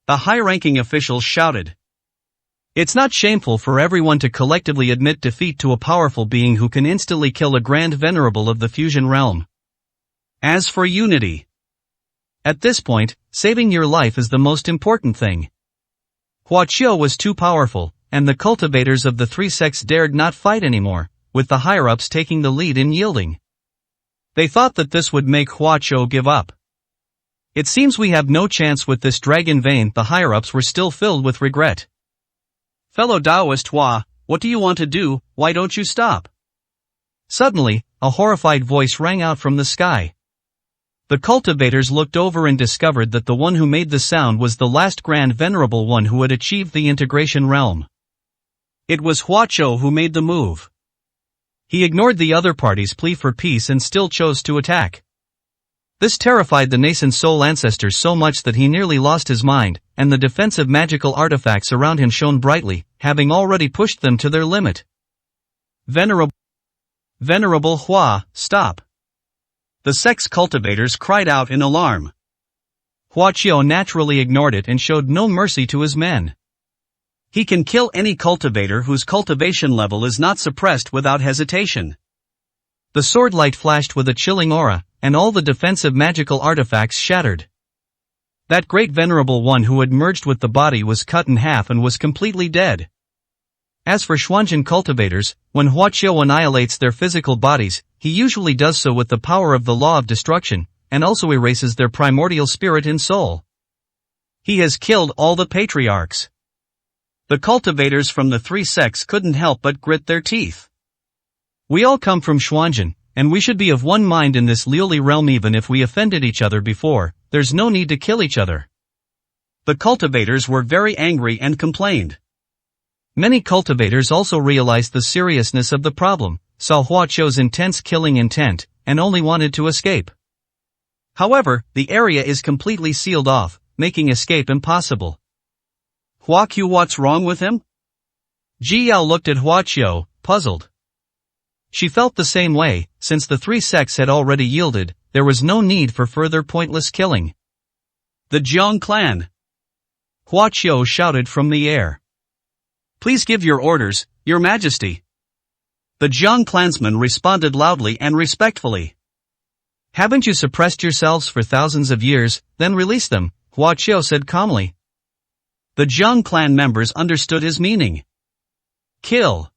The high-ranking official shouted. It's not shameful for everyone to collectively admit defeat to a powerful being who can instantly kill a grand venerable of the fusion realm. As for unity. At this point, saving your life is the most important thing. Huaqiao was too powerful, and the cultivators of the three sects dared not fight anymore, with the higher-ups taking the lead in yielding. They thought that this would make Huaqiao give up. It seems we have no chance with this dragon vein. The higher-ups were still filled with regret. Fellow Taoist Hua, what do you want to do? Why don't you stop? Suddenly, a horrified voice rang out from the sky. The cultivators looked over and discovered that the one who made the sound was the last grand venerable one who had achieved the integration realm. It was Huaqiao who made the move. He ignored the other party's plea for peace and still chose to attack. This terrified the nascent soul ancestors so much that he nearly lost his mind, and the defensive magical artifacts around him shone brightly, having already pushed them to their limit. Venerable Hua, stop! The sect's cultivators cried out in alarm. Huaqiao naturally ignored it and showed no mercy to his men. He can kill any cultivator whose cultivation level is not suppressed without hesitation. The sword light flashed with a chilling aura, and all the defensive magical artifacts shattered. That great venerable one who had merged with the body was cut in half and was completely dead. As for Xuanzhen cultivators, when Huaqiao annihilates their physical bodies, he usually does so with the power of the law of destruction, and also erases their primordial spirit and soul. He has killed all the patriarchs. The cultivators from the three sects couldn't help but grit their teeth. We all come from Xuanzhen, and we should be of one mind in this Liuli realm. Even if we offended each other before, there's no need to kill each other. The cultivators were very angry and complained. Many cultivators also realized the seriousness of the problem, saw Hua Qiu's intense killing intent, and only wanted to escape. However, the area is completely sealed off, making escape impossible. Hua Qiu, what's wrong with him? Ji Yao looked at Hua Qiu, puzzled. She felt the same way. Since the three sects had already yielded, there was no need for further pointless killing. The Jiang clan! Hua Qiu shouted from the air. Please give your orders, Your Majesty. The Jiang clansmen responded loudly and respectfully. Haven't you suppressed yourselves for thousands of years, then release them, Hua Qiu said calmly. The Jiang clan members understood his meaning. Kill!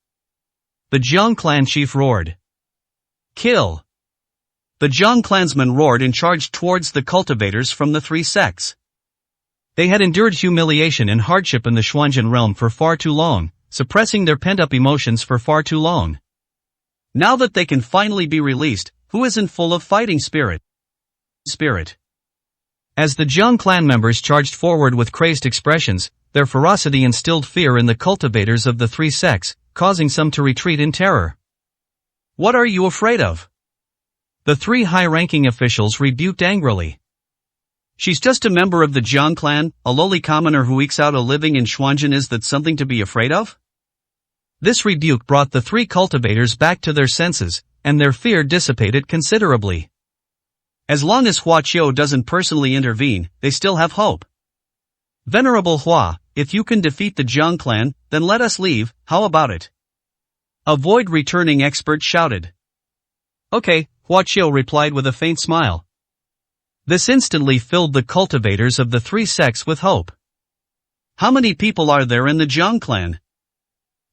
The Jiang clan chief roared. Kill! The Jiang clansmen roared and charged towards the cultivators from the three sects. They had endured humiliation and hardship in the Xuanzhen realm for far too long, suppressing their pent-up emotions for far too long. Now that they can finally be released, who isn't full of fighting spirit? As the Jiang clan members charged forward with crazed expressions, their ferocity instilled fear in the cultivators of the three sects, causing some to retreat in terror. What are you afraid of? The three high-ranking officials rebuked angrily. She's just a member of the Jiang clan, a lowly commoner who ekes out a living in Xuanzhen. Is that something to be afraid of? This rebuke brought the three cultivators back to their senses, and their fear dissipated considerably. As long as Hua Qiu doesn't personally intervene, they still have hope. Venerable Hua, if you can defeat the Jiang clan, then let us leave, how about it? A void returning expert shouted. Okay, Hua Qiu replied with a faint smile. This instantly filled the cultivators of the three sects with hope. How many people are there in the Jiang clan?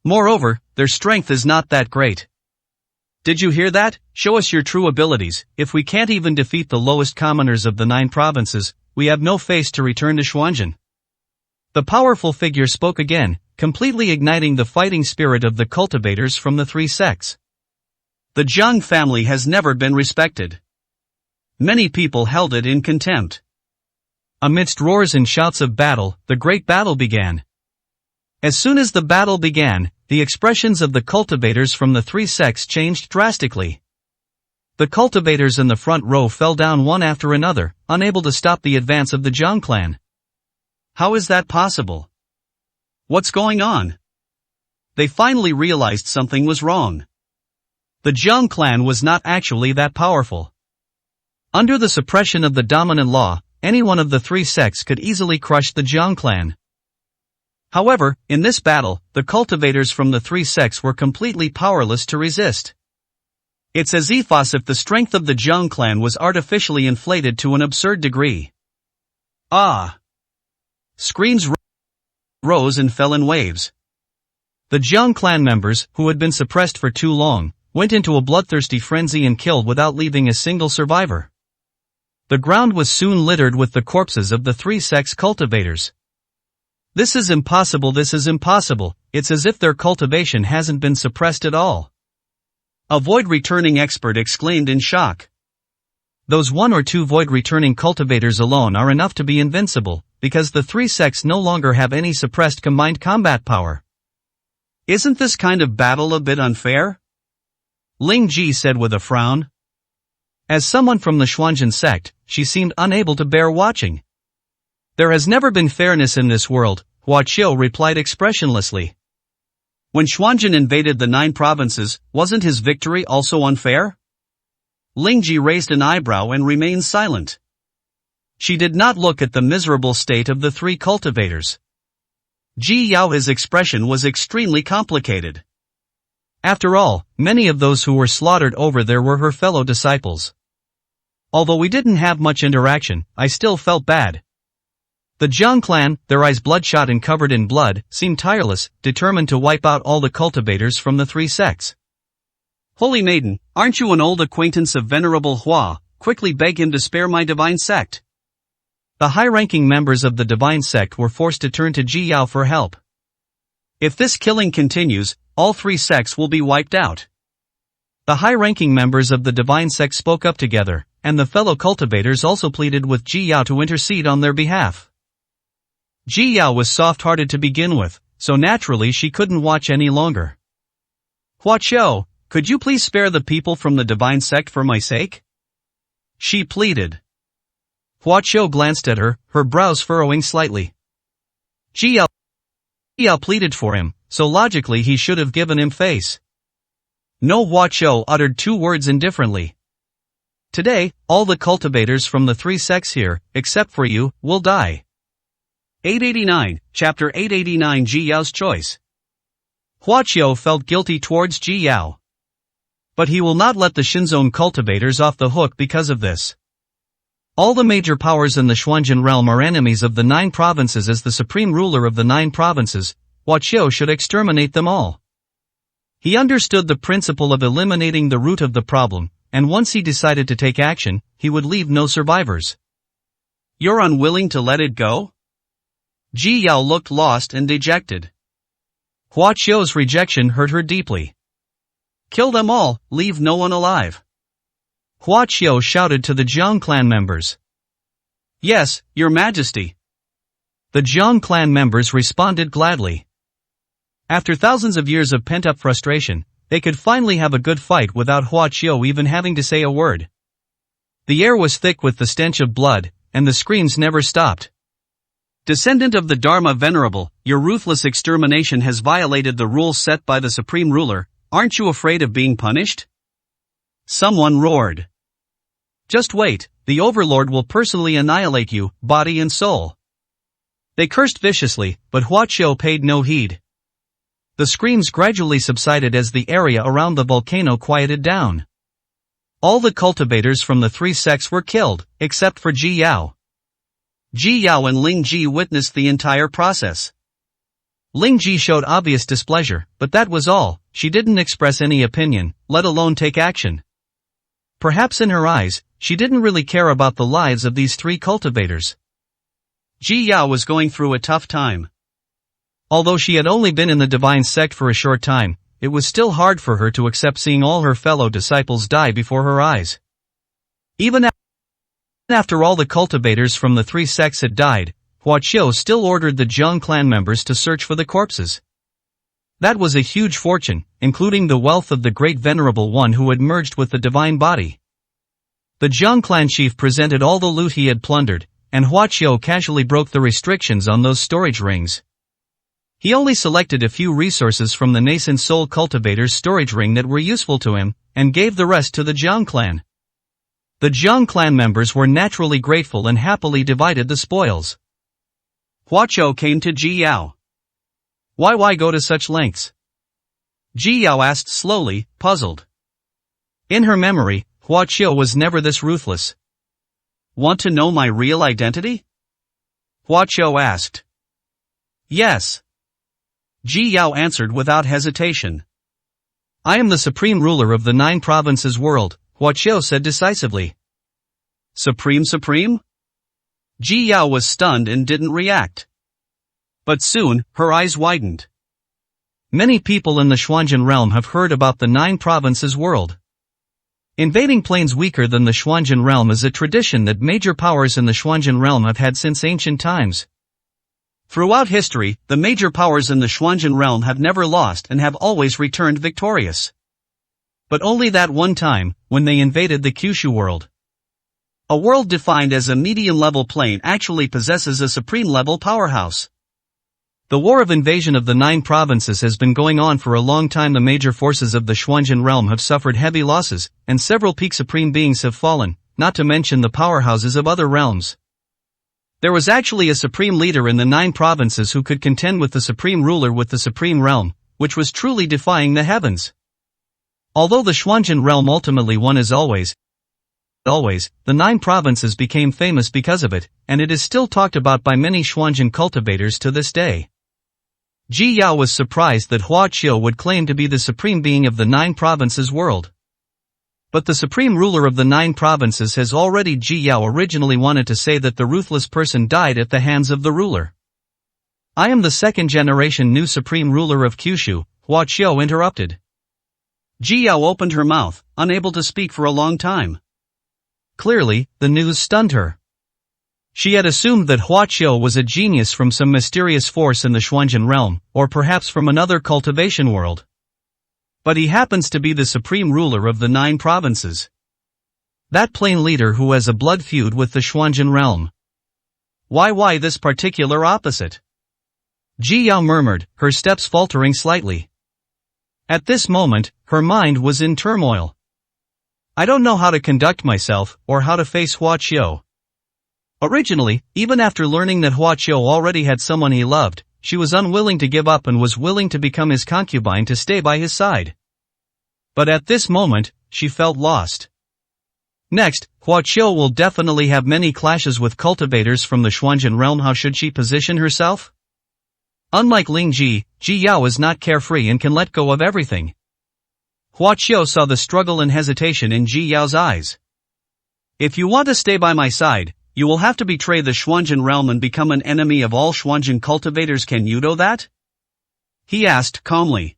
Moreover, their strength is not that great. Did you hear that? Show us your true abilities. If we can't even defeat the lowest commoners of the 9 provinces, we have no face to return to Xuanzhen. The powerful figure spoke again, completely igniting the fighting spirit of the cultivators from the three sects. The Jiang family has never been respected. Many people held it in contempt. Amidst roars and shouts of battle, the great battle began. As soon as the battle began, the expressions of the cultivators from the three sects changed drastically. The cultivators in the front row fell down one after another, unable to stop the advance of the Jiang clan. How is that possible? What's going on? They finally realized something was wrong. The Jiang clan was not actually that powerful. Under the suppression of the dominant law, any one of the three sects could easily crush the Jiang clan. However, in this battle, the cultivators from the three sects were completely powerless to resist. It's as if the strength of the Jiang clan was artificially inflated to an absurd degree. Ah! Screams rose and fell in waves. The Jiang clan members, who had been suppressed for too long, went into a bloodthirsty frenzy and killed without leaving a single survivor. The ground was soon littered with the corpses of the three sects cultivators. This is impossible, it's as if their cultivation hasn't been suppressed at all. A void-returning expert exclaimed in shock. Those 1 or 2 void-returning cultivators alone are enough to be invincible, because the three sects no longer have any suppressed combined combat power. Isn't this kind of battle a bit unfair? Ling Ji said with a frown. As someone from the Xuanzhen sect, she seemed unable to bear watching. There has never been fairness in this world, Hua Qiu replied expressionlessly. When Xuanzhen invaded the 9 provinces, wasn't his victory also unfair? Ling Ji raised an eyebrow and remained silent. She did not look at the miserable state of the 3 cultivators. Ji Yao's expression was extremely complicated. After all, many of those who were slaughtered over there were her fellow disciples. Although we didn't have much interaction, I still felt bad. The Jiang clan, their eyes bloodshot and covered in blood, seemed tireless, determined to wipe out all the cultivators from the 3 sects. Holy Maiden, aren't you an old acquaintance of Venerable Hua? Quickly beg him to spare my divine sect. The high-ranking members of the divine sect were forced to turn to Ji Yao for help. If this killing continues, all three sects will be wiped out. The high-ranking members of the divine sect spoke up together, and the fellow cultivators also pleaded with Ji Yao to intercede on their behalf. Ji Yao was soft-hearted to begin with, so naturally she couldn't watch any longer. "Hua Qiu, could you please spare the people from the divine sect for my sake?" she pleaded. Hua Qiu glanced at her, her brows furrowing slightly. Ji Yao pleaded for him, so logically he should have given him face. No, Hua Qiu uttered two words indifferently. "Today, all the cultivators from the three sects here, except for you, will die." 889, Chapter 889 Ji Yao's Choice. Hua Qiu felt guilty towards Ji Yao. But he will not let the Shinzone cultivators off the hook because of this. All the major powers in the Xuanjin realm are enemies of the 9 provinces. As the supreme ruler of the 9 provinces, Hua Qiu should exterminate them all. He understood the principle of eliminating the root of the problem, and once he decided to take action, he would leave no survivors. "You're unwilling to let it go?" Ji Yao looked lost and dejected. Hua Qiu's rejection hurt her deeply. "Kill them all, leave no one alive." Hua Qiu shouted to the Jiang clan members. "Yes, Your Majesty." The Jiang clan members responded gladly. After thousands of years of pent-up frustration, they could finally have a good fight without Hua Qiu even having to say a word. The air was thick with the stench of blood, and the screams never stopped. "Descendant of the Dharma Venerable, your ruthless extermination has violated the rules set by the Supreme Ruler. Aren't you afraid of being punished?" Someone roared. "Just wait, the Overlord will personally annihilate you, body and soul." They cursed viciously, but Hua Qiu paid no heed. The screams gradually subsided as the area around the volcano quieted down. All the cultivators from the 3 sects were killed, except for Ji Yao. Ji Yao and Ling Ji witnessed the entire process. Ling Ji showed obvious displeasure, but that was all. She didn't express any opinion, let alone take action. Perhaps in her eyes, she didn't really care about the lives of these 3 cultivators. Ji Yao was going through a tough time. Although she had only been in the divine sect for a short time, it was still hard for her to accept seeing all her fellow disciples die before her eyes. Even after all the cultivators from the 3 sects had died, Hua Qiu still ordered the Jiang clan members to search for the corpses. That was a huge fortune, including the wealth of the great venerable one who had merged with the divine body. The Jiang clan chief presented all the loot he had plundered, and Hua Qiu casually broke the restrictions on those storage rings. He only selected a few resources from the nascent soul cultivator's storage ring that were useful to him, and gave the rest to the Jiang clan. The Jiang clan members were naturally grateful and happily divided the spoils. Hua Qiu came to Ji Yao. Why go to such lengths?" Ji Yao asked slowly, puzzled. In her memory, Hua Qiu was never this ruthless. "Want to know my real identity?" Hua Qiu asked. "Yes." Ji Yao answered without hesitation. "I am the supreme ruler of the 9 provinces world," Hua Qiu said decisively. Supreme? Ji Yao was stunned and didn't react. But soon, her eyes widened. Many people in the Xuanjin realm have heard about the 9 provinces world. Invading planes weaker than the Xuanjin realm is a tradition that major powers in the Xuanjin realm have had since ancient times. Throughout history, the major powers in the Xuanjin realm have never lost and have always returned victorious. But only that one time, when they invaded the Kyushu world. A world defined as a medium-level plane actually possesses a supreme-level powerhouse. The war of invasion of the 9 provinces has been going on for a long time. The major forces of the Xuanjin realm have suffered heavy losses, and several peak supreme beings have fallen, not to mention the powerhouses of other realms. There was actually a supreme leader in the 9 provinces who could contend with the supreme ruler with the supreme realm, which was truly defying the heavens. Although the Xuanjin realm ultimately won as always, the 9 provinces became famous because of it, and it is still talked about by many Xuanjin cultivators to this day. Ji Yao was surprised that Hua Qiu would claim to be the supreme being of the 9 provinces world. But the supreme ruler of the 9 provinces has already. Ji Yao originally wanted to say that the ruthless person died at the hands of the ruler. I am the second generation new supreme ruler of Kyushu, Hua Qiu interrupted. Ji Yao opened her mouth, unable to speak for a long time. Clearly, the news stunned her. She had assumed that Hua Qiu was a genius from some mysterious force in the Xuanzhen realm, or perhaps from another cultivation world. But he happens to be the supreme ruler of the 9 provinces. That plain leader who has a blood feud with the Xuanzhen realm. Why this particular opposite? Ji Yao murmured, her steps faltering slightly. At this moment, her mind was in turmoil. I don't know how to conduct myself, or how to face Hua Qiu. Originally, even after learning that Hua Qiu already had someone he loved, she was unwilling to give up and was willing to become his concubine to stay by his side. But at this moment, she felt lost. Next, Hua Qiu will definitely have many clashes with cultivators from the Xuanzhen realm. How should she position herself? Unlike Ling Ji, Ji Yao is not carefree and can let go of everything. Hua Qiu saw the struggle and hesitation in Ji Yao's eyes. If you want to stay by my side, you will have to betray the Xuanzhen realm and become an enemy of all Xuanzhen cultivators. Can you do that? He asked calmly.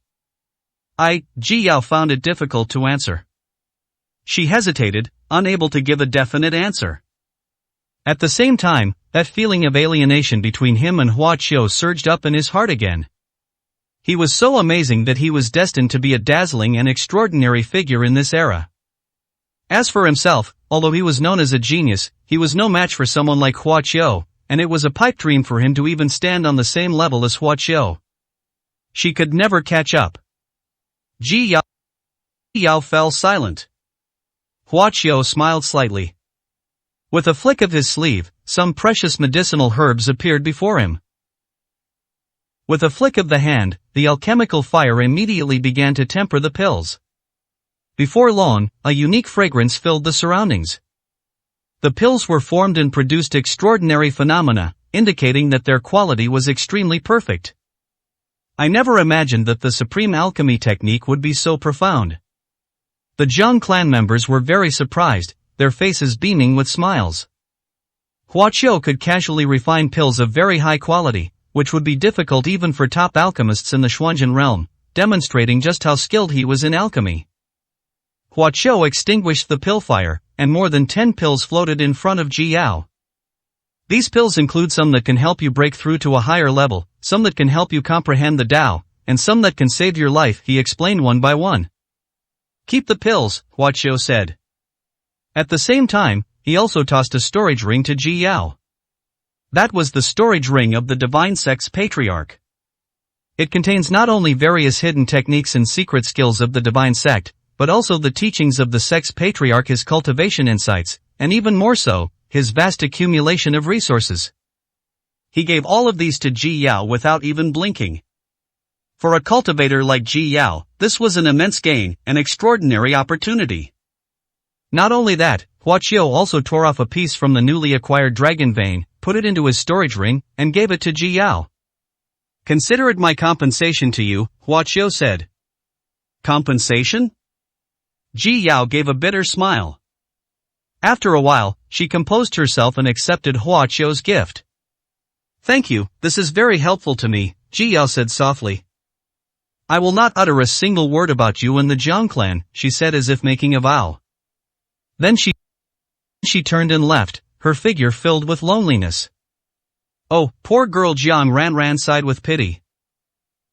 Ji Yao found it difficult to answer. She hesitated, unable to give a definite answer. At the same time, that feeling of alienation between him and Hua Qiu surged up in his heart again. He was so amazing that he was destined to be a dazzling and extraordinary figure in this era. As for himself, although he was known as a genius, he was no match for someone like Hua Qiu, and it was a pipe dream for him to even stand on the same level as Hua Qiu. She could never catch up. Ji Yao fell silent. Hua Qiu smiled slightly. With a flick of his sleeve, some precious medicinal herbs appeared before him. With a flick of the hand, the alchemical fire immediately began to temper the pills. Before long, a unique fragrance filled the surroundings. The pills were formed and produced extraordinary phenomena, indicating that their quality was extremely perfect. I never imagined that the supreme alchemy technique would be so profound. The Jiang clan members were very surprised, their faces beaming with smiles. Hua Qiu could casually refine pills of very high quality, which would be difficult even for top alchemists in the Xuanzhen realm, demonstrating just how skilled he was in alchemy. Hua Qiu extinguished the pill fire, and more than 10 pills floated in front of Ji Yao. These pills include some that can help you break through to a higher level, some that can help you comprehend the Tao, and some that can save your life, he explained one by one. Keep the pills, Hua Qiu said. At the same time, he also tossed a storage ring to Ji Yao. That was the storage ring of the Divine Sect's Patriarch. It contains not only various hidden techniques and secret skills of the Divine Sect, but also the teachings of the sect's Patriarch, his cultivation insights, and even more so, his vast accumulation of resources. He gave all of these to Ji Yao without even blinking. For a cultivator like Ji Yao, this was an immense gain, an extraordinary opportunity. Not only that, Hua Qiu also tore off a piece from the newly acquired dragon vein, put it into his storage ring, and gave it to Ji Yao. Consider it my compensation to you, Hua Qiu said. Compensation? Ji Yao gave a bitter smile. After a while, she composed herself and accepted Hua Qiu's gift. Thank you, this is very helpful to me, Ji Yao said softly. I will not utter a single word about you and the Jiang clan, she said as if making a vow. Then she turned and left, her figure filled with loneliness. Oh, poor girl, Jiang Ran sighed with pity.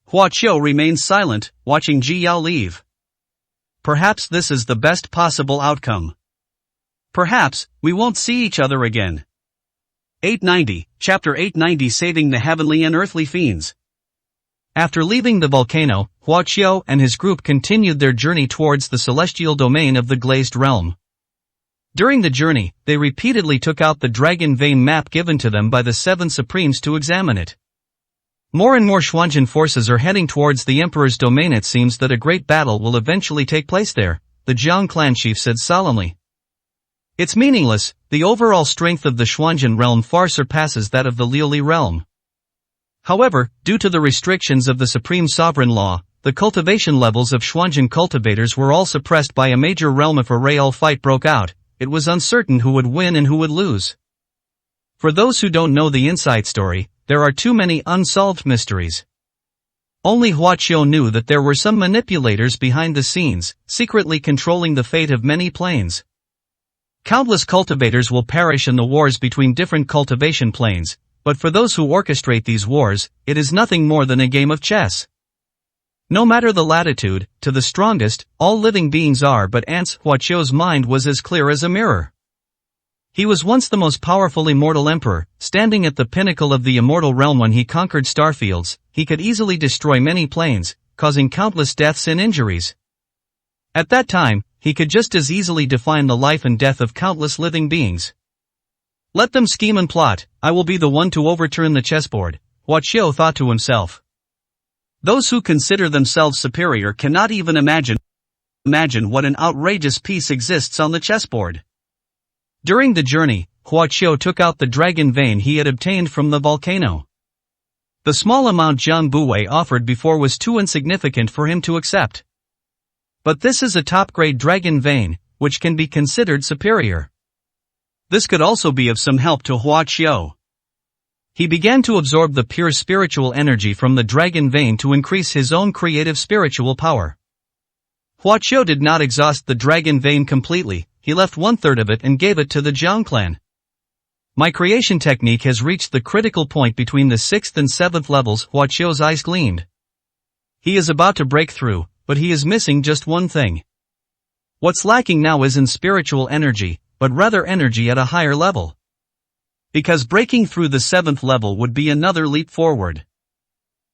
Hua Qiu remained silent, watching Ji Yao leave. Perhaps this is the best possible outcome. Perhaps we won't see each other again. 890, Chapter 890, Saving the Heavenly and Earthly Fiends. After leaving the volcano, Hua Qiu and his group continued their journey towards the celestial domain of the Glazed Realm. During the journey, they repeatedly took out the Dragon Vein map given to them by the 7 Supremes to examine it. More and more Xuanzhen forces are heading towards the Emperor's domain. It seems that a great battle will eventually take place there, the Jiang clan chief said solemnly. It's meaningless, the overall strength of the Xuanzhen realm far surpasses that of the Liuli realm. However, due to the restrictions of the Supreme Sovereign Law, the cultivation levels of Xuanzhen cultivators were all suppressed by a major realm. If a real fight broke out, it was uncertain who would win and who would lose. For those who don't know the inside story, there are too many unsolved mysteries. Only Huaqiu knew that there were some manipulators behind the scenes, secretly controlling the fate of many planes. Countless cultivators will perish in the wars between different cultivation planes, but for those who orchestrate these wars, it is nothing more than a game of chess. No matter the latitude, to the strongest, all living beings are but ants. Huaqiu's mind was as clear as a mirror. He was once the most powerful immortal emperor, standing at the pinnacle of the immortal realm. When he conquered starfields, he could easily destroy many planes, causing countless deaths and injuries. At that time, he could just as easily define the life and death of countless living beings. Let them scheme and plot, I will be the one to overturn the chessboard, Huaqiu thought to himself. Those who consider themselves superior cannot even imagine what an outrageous piece exists on the chessboard. During the journey, Huaqiu took out the dragon vein he had obtained from the volcano. The small amount Jiang Buwei offered before was too insignificant for him to accept. But this is a top-grade dragon vein, which can be considered superior. This could also be of some help to Huaqiu. He began to absorb the pure spiritual energy from the dragon vein to increase his own creative spiritual power. Huaqiu did not exhaust the dragon vein completely, he left 1/3 of it and gave it to the Jiang clan. My creation technique has reached the critical point between the 6th and 7th levels. Huaqiu's eyes gleamed. He is about to break through, but he is missing just one thing. What's lacking now isn't spiritual energy, but rather energy at a higher level. Because breaking through the 7th level would be another leap forward.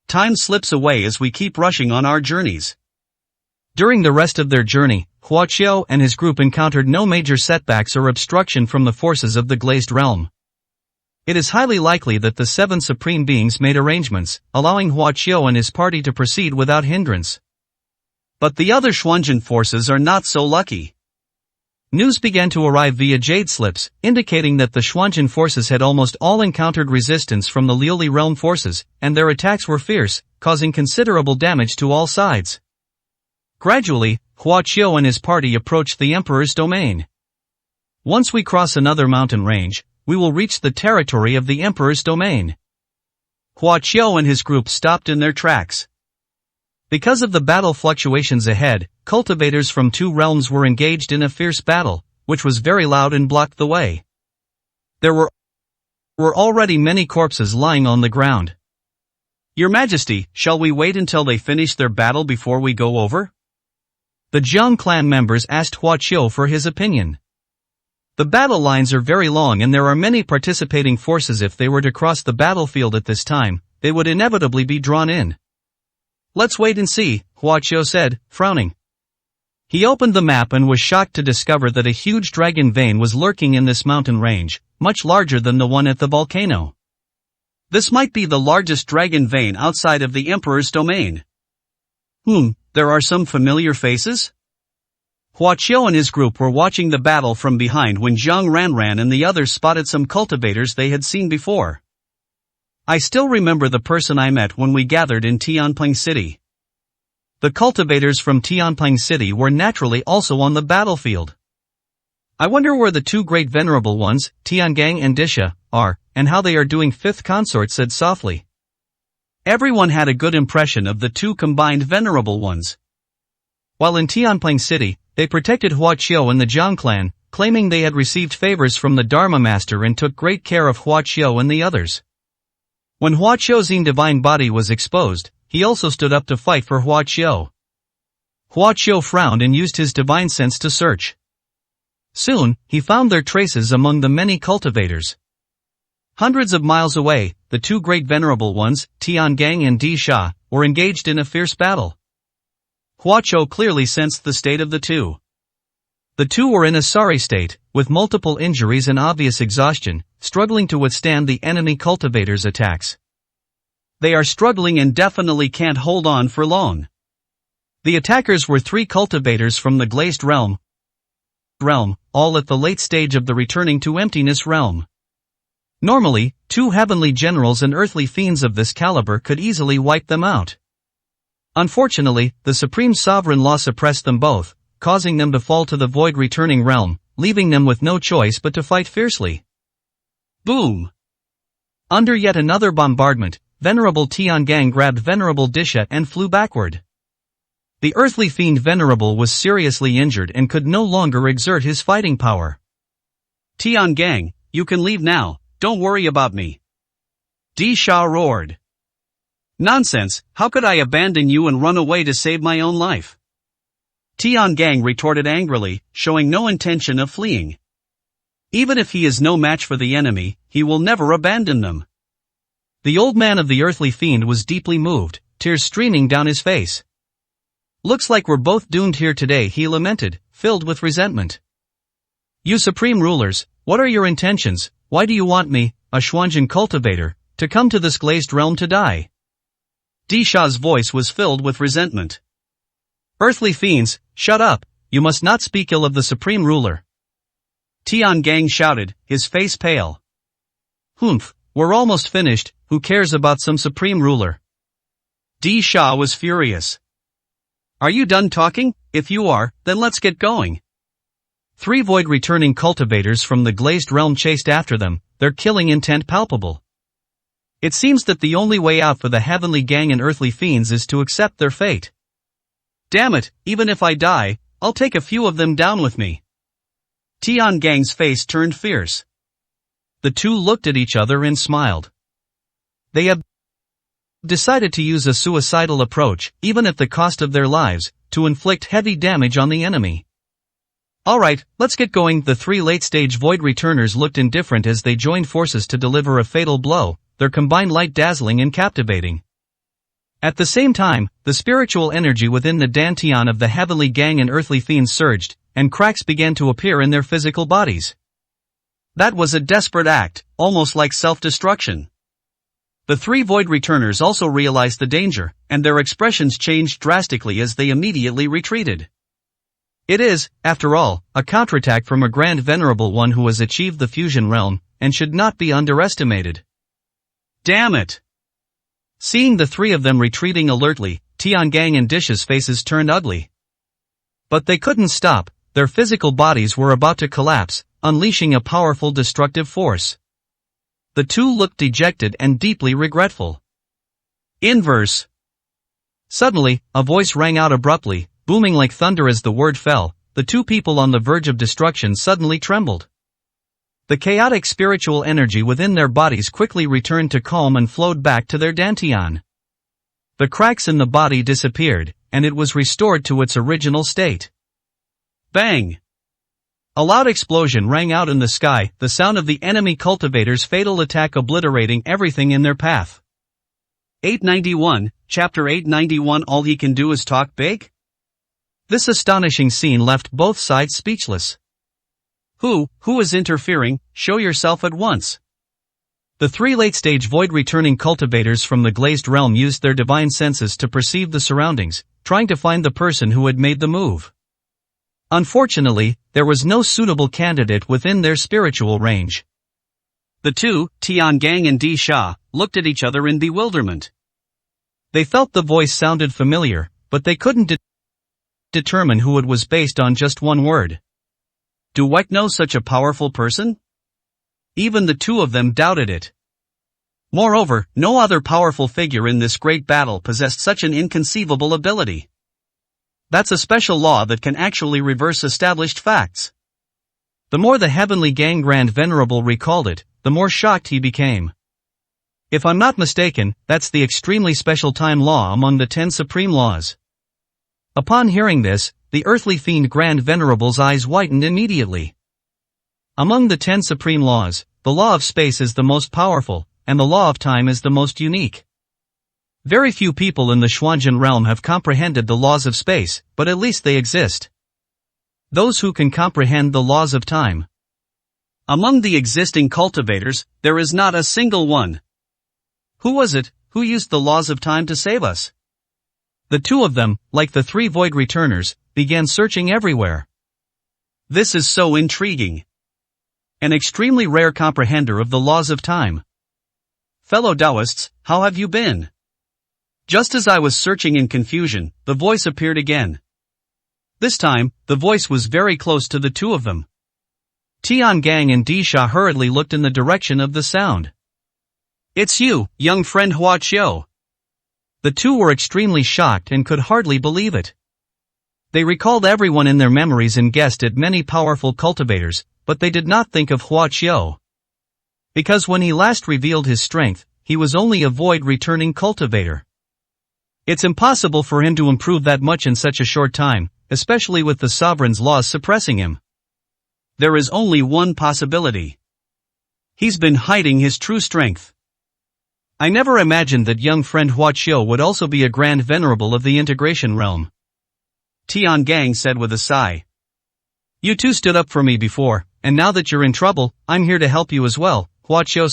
Time slips away as we keep rushing on our journeys. During the rest of their journey, Huaqiu and his group encountered no major setbacks or obstruction from the forces of the glazed realm. It is highly likely that the 7 supreme beings made arrangements, allowing Huaqiu and his party to proceed without hindrance. But the other Xuanzhen forces are not so lucky. News began to arrive via jade slips, indicating that the Xuanzhen forces had almost all encountered resistance from the Liuli realm forces, and their attacks were fierce, causing considerable damage to all sides. Gradually, Huaqiu and his party approached the Emperor's domain. Once we cross another mountain range, we will reach the territory of the Emperor's domain. Huaqiu and his group stopped in their tracks. Because of the battle fluctuations ahead, cultivators from 2 realms were engaged in a fierce battle, which was very loud and blocked the way. There were already many corpses lying on the ground. Your Majesty, shall we wait until they finish their battle before we go over? The Jiang clan members asked Huaqiu for his opinion. The battle lines are very long and there are many participating forces. If they were to cross the battlefield at this time, they would inevitably be drawn in. Let's wait and see, Huaqiu said, frowning. He opened the map and was shocked to discover that a huge dragon vein was lurking in this mountain range, much larger than the one at the volcano. This might be the largest dragon vein outside of the Emperor's domain. There are some familiar faces? Huaqiu and his group were watching the battle from behind when Zhang Ranran and the others spotted some cultivators they had seen before. I still remember the person I met when we gathered in Tianping City. The cultivators from Tianping City were naturally also on the battlefield. I wonder where the 2 great venerable ones, Tiangang and Disha, are, and how they are doing. 5th consort said softly. Everyone had a good impression of the 2 combined venerable ones. While in Tianping City, they protected Huaqiu and the Jiang clan, claiming they had received favors from the Dharma Master and took great care of Huaqiu and the others. When Huaqiu's divine body was exposed, he also stood up to fight for Huaqiu. Huaqiu frowned and used his divine sense to search. Soon, he found their traces among the many cultivators. Hundreds of miles away, the 2 great venerable ones, Tiangang and Disha, were engaged in a fierce battle. Huaqiu clearly sensed the state of the 2. The 2 were in a sorry state, with multiple injuries and obvious exhaustion, struggling to withstand the enemy cultivators' attacks. They are struggling and definitely can't hold on for long. The attackers were 3 cultivators from the glazed realm, all at the late stage of the returning to emptiness realm. Normally, 2 heavenly generals and earthly fiends of this caliber could easily wipe them out. Unfortunately, the Supreme Sovereign Law suppressed them both, causing them to fall to the void returning realm, leaving them with no choice but to fight fiercely. Boom! Under yet another bombardment, Venerable Tiangang grabbed Venerable Disha and flew backward. The earthly fiend Venerable was seriously injured and could no longer exert his fighting power. Tiangang, you can leave now, don't worry about me. Disha roared. Nonsense, how could I abandon you and run away to save my own life? Tiangang retorted angrily, showing no intention of fleeing. Even if he is no match for the enemy, he will never abandon them. The old man of the earthly fiend was deeply moved, tears streaming down his face. Looks like we're both doomed here today, he lamented, filled with resentment. You supreme rulers, what are your intentions? Why do you want me, a Xuanzhen cultivator, to come to this glazed realm to die? Disha's voice was filled with resentment. Earthly fiends, shut up, you must not speak ill of the supreme ruler. Tiangang shouted, his face pale. Humph, we're almost finished, who cares about some supreme ruler? Disha was furious. Are you done talking? If you are, then let's get going. 3 void returning cultivators from the glazed realm chased after them, their killing intent palpable. It seems that the only way out for the heavenly gang and earthly fiends is to accept their fate. Damn it, even if I die, I'll take a few of them down with me. Tiangang's face turned fierce. The two looked at each other and smiled. They had decided to use a suicidal approach, even at the cost of their lives, to inflict heavy damage on the enemy. Alright, let's get going. The 3 late-stage void returners looked indifferent as they joined forces to deliver a fatal blow, their combined light dazzling and captivating. At the same time, the spiritual energy within the Dantian of the heavenly gang and earthly fiends surged, and cracks began to appear in their physical bodies. That was a desperate act, almost like self-destruction. The 3 void returners also realized the danger, and their expressions changed drastically as they immediately retreated. It is, after all, a counterattack from a grand venerable one who has achieved the fusion realm, and should not be underestimated. Damn it! Seeing the 3 of them retreating alertly, Tiangang and Disha's faces turned ugly. But they couldn't stop, their physical bodies were about to collapse, unleashing a powerful destructive force. The 2 looked dejected and deeply regretful. Inverse. Suddenly, a voice rang out abruptly, booming like thunder as the word fell. The 2 people on the verge of destruction suddenly trembled. The chaotic spiritual energy within their bodies quickly returned to calm and flowed back to their dantian. The cracks in the body disappeared, and it was restored to its original state. Bang! A loud explosion rang out in the sky, the sound of the enemy cultivators' fatal attack obliterating everything in their path. 891, Chapter 891. All he can do is talk big? This astonishing scene left both sides speechless. Who is interfering? Show yourself at once. The 3 late-stage void-returning cultivators from the glazed realm used their divine senses to perceive the surroundings, trying to find the person who had made the move. Unfortunately, there was no suitable candidate within their spiritual range. The 2, Tiangang and Disha, looked at each other in bewilderment. They felt the voice sounded familiar, but they couldn't determine who it was based on just one word. Do Wek know such a powerful person? Even the 2 of them doubted it. Moreover, no other powerful figure in this great battle possessed such an inconceivable ability. That's a special law that can actually reverse established facts. The more the heavenly gang Grand Venerable recalled it, the more shocked he became. If I'm not mistaken, that's the extremely special time law among the 10 supreme laws. Upon hearing this, the earthly fiend Grand Venerable's eyes widened immediately. Among the 10 supreme laws, the law of space is the most powerful, and the law of time is the most unique. Very few people in the Xuanzhen realm have comprehended the laws of space, but at least they exist. Those who can comprehend the laws of time. Among the existing cultivators, there is not a single one. Who was it who used the laws of time to save us? The 2 of them, like the 3 void returners, began searching everywhere. This is so intriguing. An extremely rare comprehender of the laws of time. Fellow Taoists, how have you been? Just as I was searching in confusion, the voice appeared again. This time, the voice was very close to the two of them. Tiangang and Disha hurriedly looked in the direction of the sound. "It's you, young friend Hua Qiu." The two were extremely shocked and could hardly believe it. They recalled everyone in their memories and guessed at many powerful cultivators, but they did not think of Hua Qiu. Because when he last revealed his strength, he was only a void-returning cultivator. It's impossible for him to improve that much in such a short time, especially with the sovereign's laws suppressing him. There is only one possibility. He's been hiding his true strength. I never imagined that young friend Hua Qiu would also be a grand venerable of the integration realm. Tiangang said with a sigh. You two stood up for me before, and now that you're in trouble, I'm here to help you as well, Hua Qiu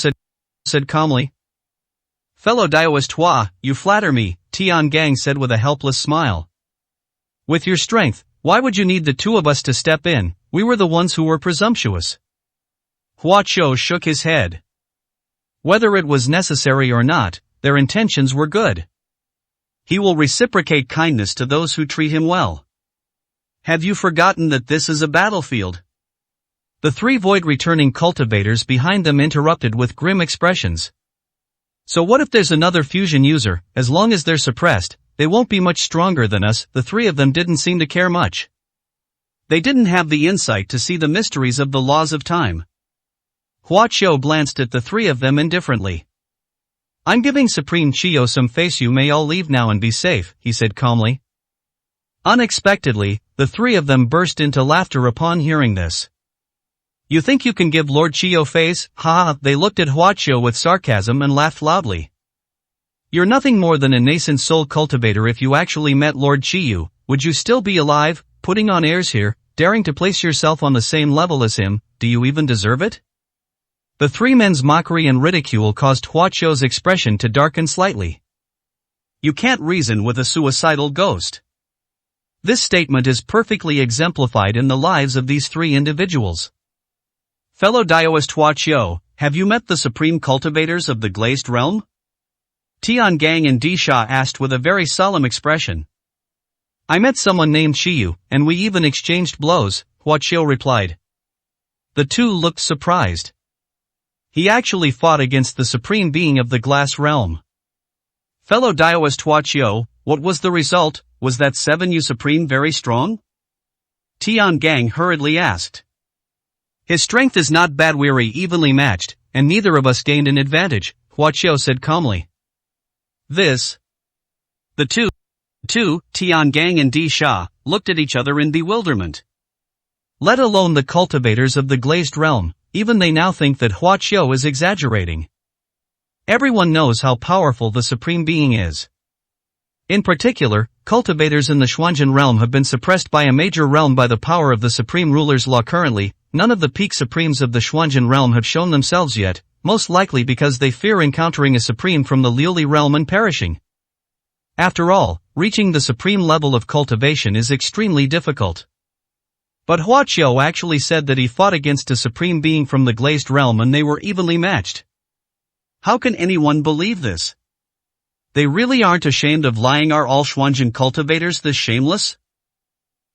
said calmly. Fellow Daoist Hua, you flatter me, Tiangang said with a helpless smile. With your strength, why would you need the two of us to step in? We were the ones who were presumptuous. Hua Qiu shook his head. Whether it was necessary or not, their intentions were good. He will reciprocate kindness to those who treat him well. Have you forgotten that this is a battlefield? The three void-returning cultivators behind them interrupted with grim expressions. So what if there's another fusion user? As long as they're suppressed, they won't be much stronger than us. The three of them didn't seem to care much. They didn't have the insight to see the mysteries of the laws of time. Hua Qiu glanced at the three of them indifferently. I'm giving Supreme Qiu some face. You may all leave now and be safe, he said calmly. Unexpectedly, the three of them burst into laughter upon hearing this. You think you can give Lord Qiu face? Ha! They looked at Hua Qiu with sarcasm and laughed loudly. You're nothing more than a nascent soul cultivator. If you actually met Lord Qiu, would you still be alive, putting on airs here, daring to place yourself on the same level as him? Do you even deserve it? The three men's mockery and ridicule caused Hua Qiu's expression to darken slightly. You can't reason with a suicidal ghost. This statement is perfectly exemplified in the lives of these three individuals. Fellow Daoist Hua Qiu, have you met the supreme cultivators of the glazed realm? Tiangang and Disha asked with a very solemn expression. I met someone named Qiu, and we even exchanged blows, Hua Qiu replied. The two looked surprised. He actually fought against the supreme being of the glass realm. Fellow Daoist Hua Qiu, what was the result? Was that 7U Supreme very strong? Tiangang hurriedly asked. His strength is not bad. We're evenly matched, and neither of us gained an advantage, Hua Qiu said calmly. The two, Tiangang and Disha, looked at each other in bewilderment. Let alone the cultivators of the glazed realm, even they now think that Hua Qiu is exaggerating. Everyone knows how powerful the supreme being is. In particular, cultivators in the Xuanjin realm have been suppressed by a major realm by the power of the supreme ruler's law. Currently, none of the peak supremes of the Xuanjin realm have shown themselves yet, most likely because they fear encountering a supreme from the Liuli realm and perishing. After all, reaching the supreme level of cultivation is extremely difficult. But Hua Qiu actually said that he fought against a supreme being from the glazed realm and they were evenly matched. How can anyone believe this? They really aren't ashamed of lying. Are all Xuanjin cultivators this shameless?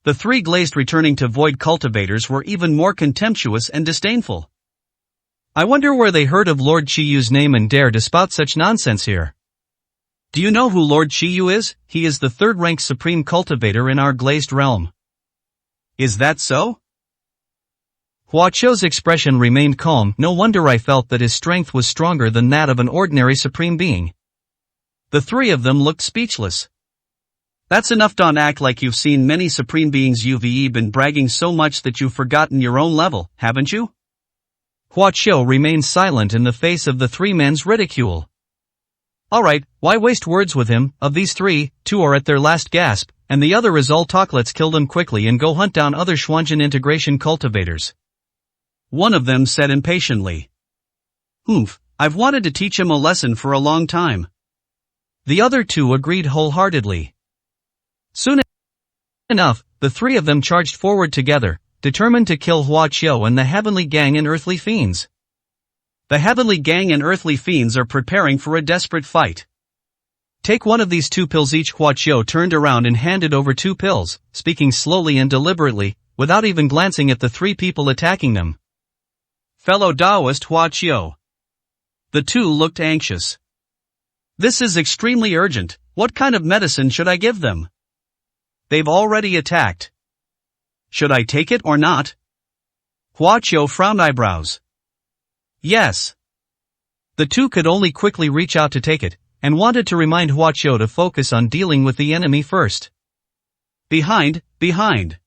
The three glazed returning to void cultivators were even more contemptuous and disdainful. I wonder where they heard of Lord Qiu's name and dare to spout such nonsense here. Do you know who Lord Qiu is? He is the third-ranked supreme cultivator in our glazed realm. Is that so? Hua Qiu's expression remained calm. No wonder I felt that his strength was stronger than that of an ordinary supreme being. The three of them looked speechless. That's enough. Don't act like you've seen many supreme beings. You've been bragging so much that you've forgotten your own level, haven't you? Hua Qiu remained silent in the face of the three men's ridicule. Alright, why waste words with him? Of these three, two are at their last gasp, and the other is all talk. Let's kill them quickly and go hunt down other Xuanjin integration cultivators. One of them said impatiently. I've wanted to teach him a lesson for a long time. The other two agreed wholeheartedly. Soon enough, the three of them charged forward together, determined to kill Hua Qiu and the Heavenly Gang and Earthly Fiends. The Heavenly Gang and Earthly Fiends are preparing for a desperate fight. Take one of these 2 pills each. Hua Qiu turned around and handed over 2 pills, speaking slowly and deliberately, without even glancing at the 3 people attacking them. Fellow Taoist Hua Qiu. The 2 looked anxious. This is extremely urgent. What kind of medicine should I give them? They've already attacked. Should I take it or not? Hua Qiu frowned eyebrows. Yes. The 2 could only quickly reach out to take it, and wanted to remind Hua Qiu to focus on dealing with the enemy first. Behind, behind.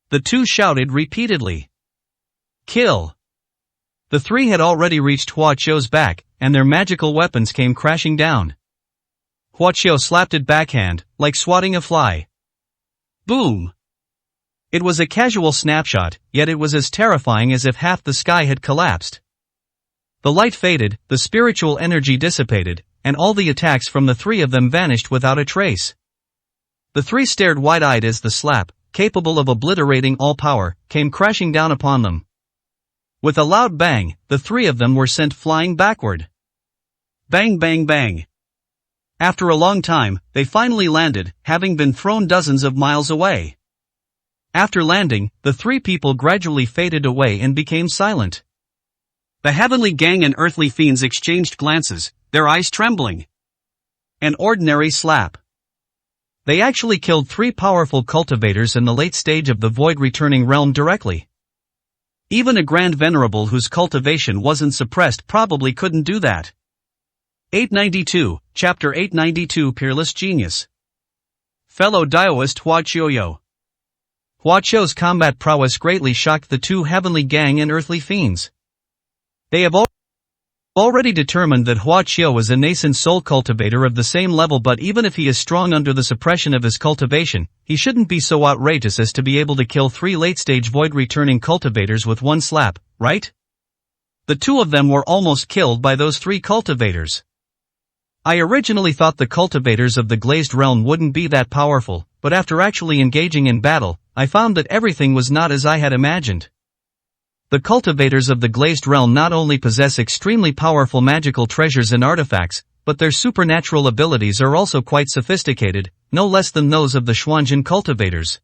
The 2 shouted repeatedly. Kill. The 3 had already reached Hua Qiu's back, and their magical weapons came crashing down. Hua Qiu slapped it backhand, like swatting a fly. Boom! It was a casual snapshot, yet it was as terrifying as if half the sky had collapsed. The light faded, the spiritual energy dissipated, and all the attacks from the 3 of them vanished without a trace. The 3 stared wide-eyed as the slap, capable of obliterating all power, came crashing down upon them. With a loud bang, the 3 of them were sent flying backward. Bang bang bang. After a long time, they finally landed, having been thrown dozens of miles away. After landing, the 3 people gradually faded away and became silent. The heavenly gang and earthly fiends exchanged glances, their eyes trembling. An ordinary slap. They actually killed 3 powerful cultivators in the late stage of the void returning realm directly. Even a grand venerable whose cultivation wasn't suppressed probably couldn't do that. 892, Chapter 892 Peerless Genius. Fellow Taoist Hua Qiu. Hua Qiu's combat prowess greatly shocked the 2 heavenly gang and earthly fiends. They have already determined that Hua Qiu was a nascent soul cultivator of the same level, but even if he is strong under the suppression of his cultivation, he shouldn't be so outrageous as to be able to kill 3 late-stage void-returning cultivators with one slap, right? The 2 of them were almost killed by those 3 cultivators. I originally thought the cultivators of the glazed realm wouldn't be that powerful, but after actually engaging in battle, I found that everything was not as I had imagined. The cultivators of the glazed realm not only possess extremely powerful magical treasures and artifacts, but their supernatural abilities are also quite sophisticated, no less than those of the Xuanjin cultivators.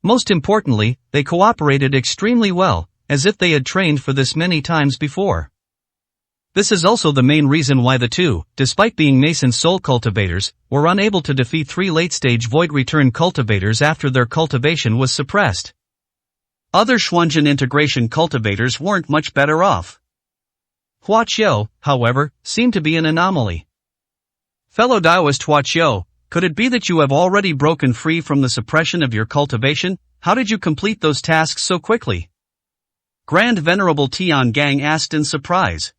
Most importantly, they cooperated extremely well, as if they had trained for this many times before. This is also the main reason why the 2, despite being nascent soul cultivators, were unable to defeat 3 late-stage void return cultivators after their cultivation was suppressed. Other Xuanjin integration cultivators weren't much better off. Hua Qiu, however, seemed to be an anomaly. Fellow Taoist Hua Qiu, could it be that you have already broken free from the suppression of your cultivation? How did you complete those tasks so quickly? Grand Venerable Tian Gang asked in surprise.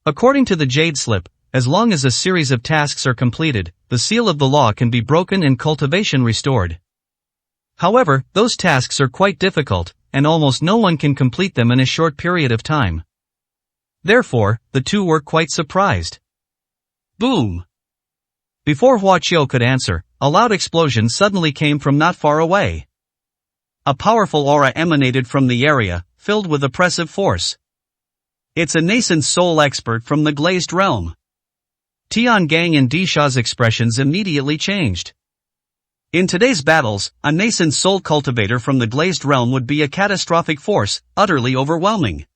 According to the Jade Slip, as long as a series of tasks are completed, the seal of the law can be broken and cultivation restored. However, those tasks are quite difficult, and almost no one can complete them in a short period of time. Therefore, the 2 were quite surprised. Boom! Before Hua Qiu could answer, a loud explosion suddenly came from not far away. A powerful aura emanated from the area, filled with oppressive force. It's a nascent soul expert from the glazed realm. Tian Gang and Disha's expressions immediately changed. In today's battles, a nascent soul cultivator from the glazed realm would be a catastrophic force, utterly overwhelming.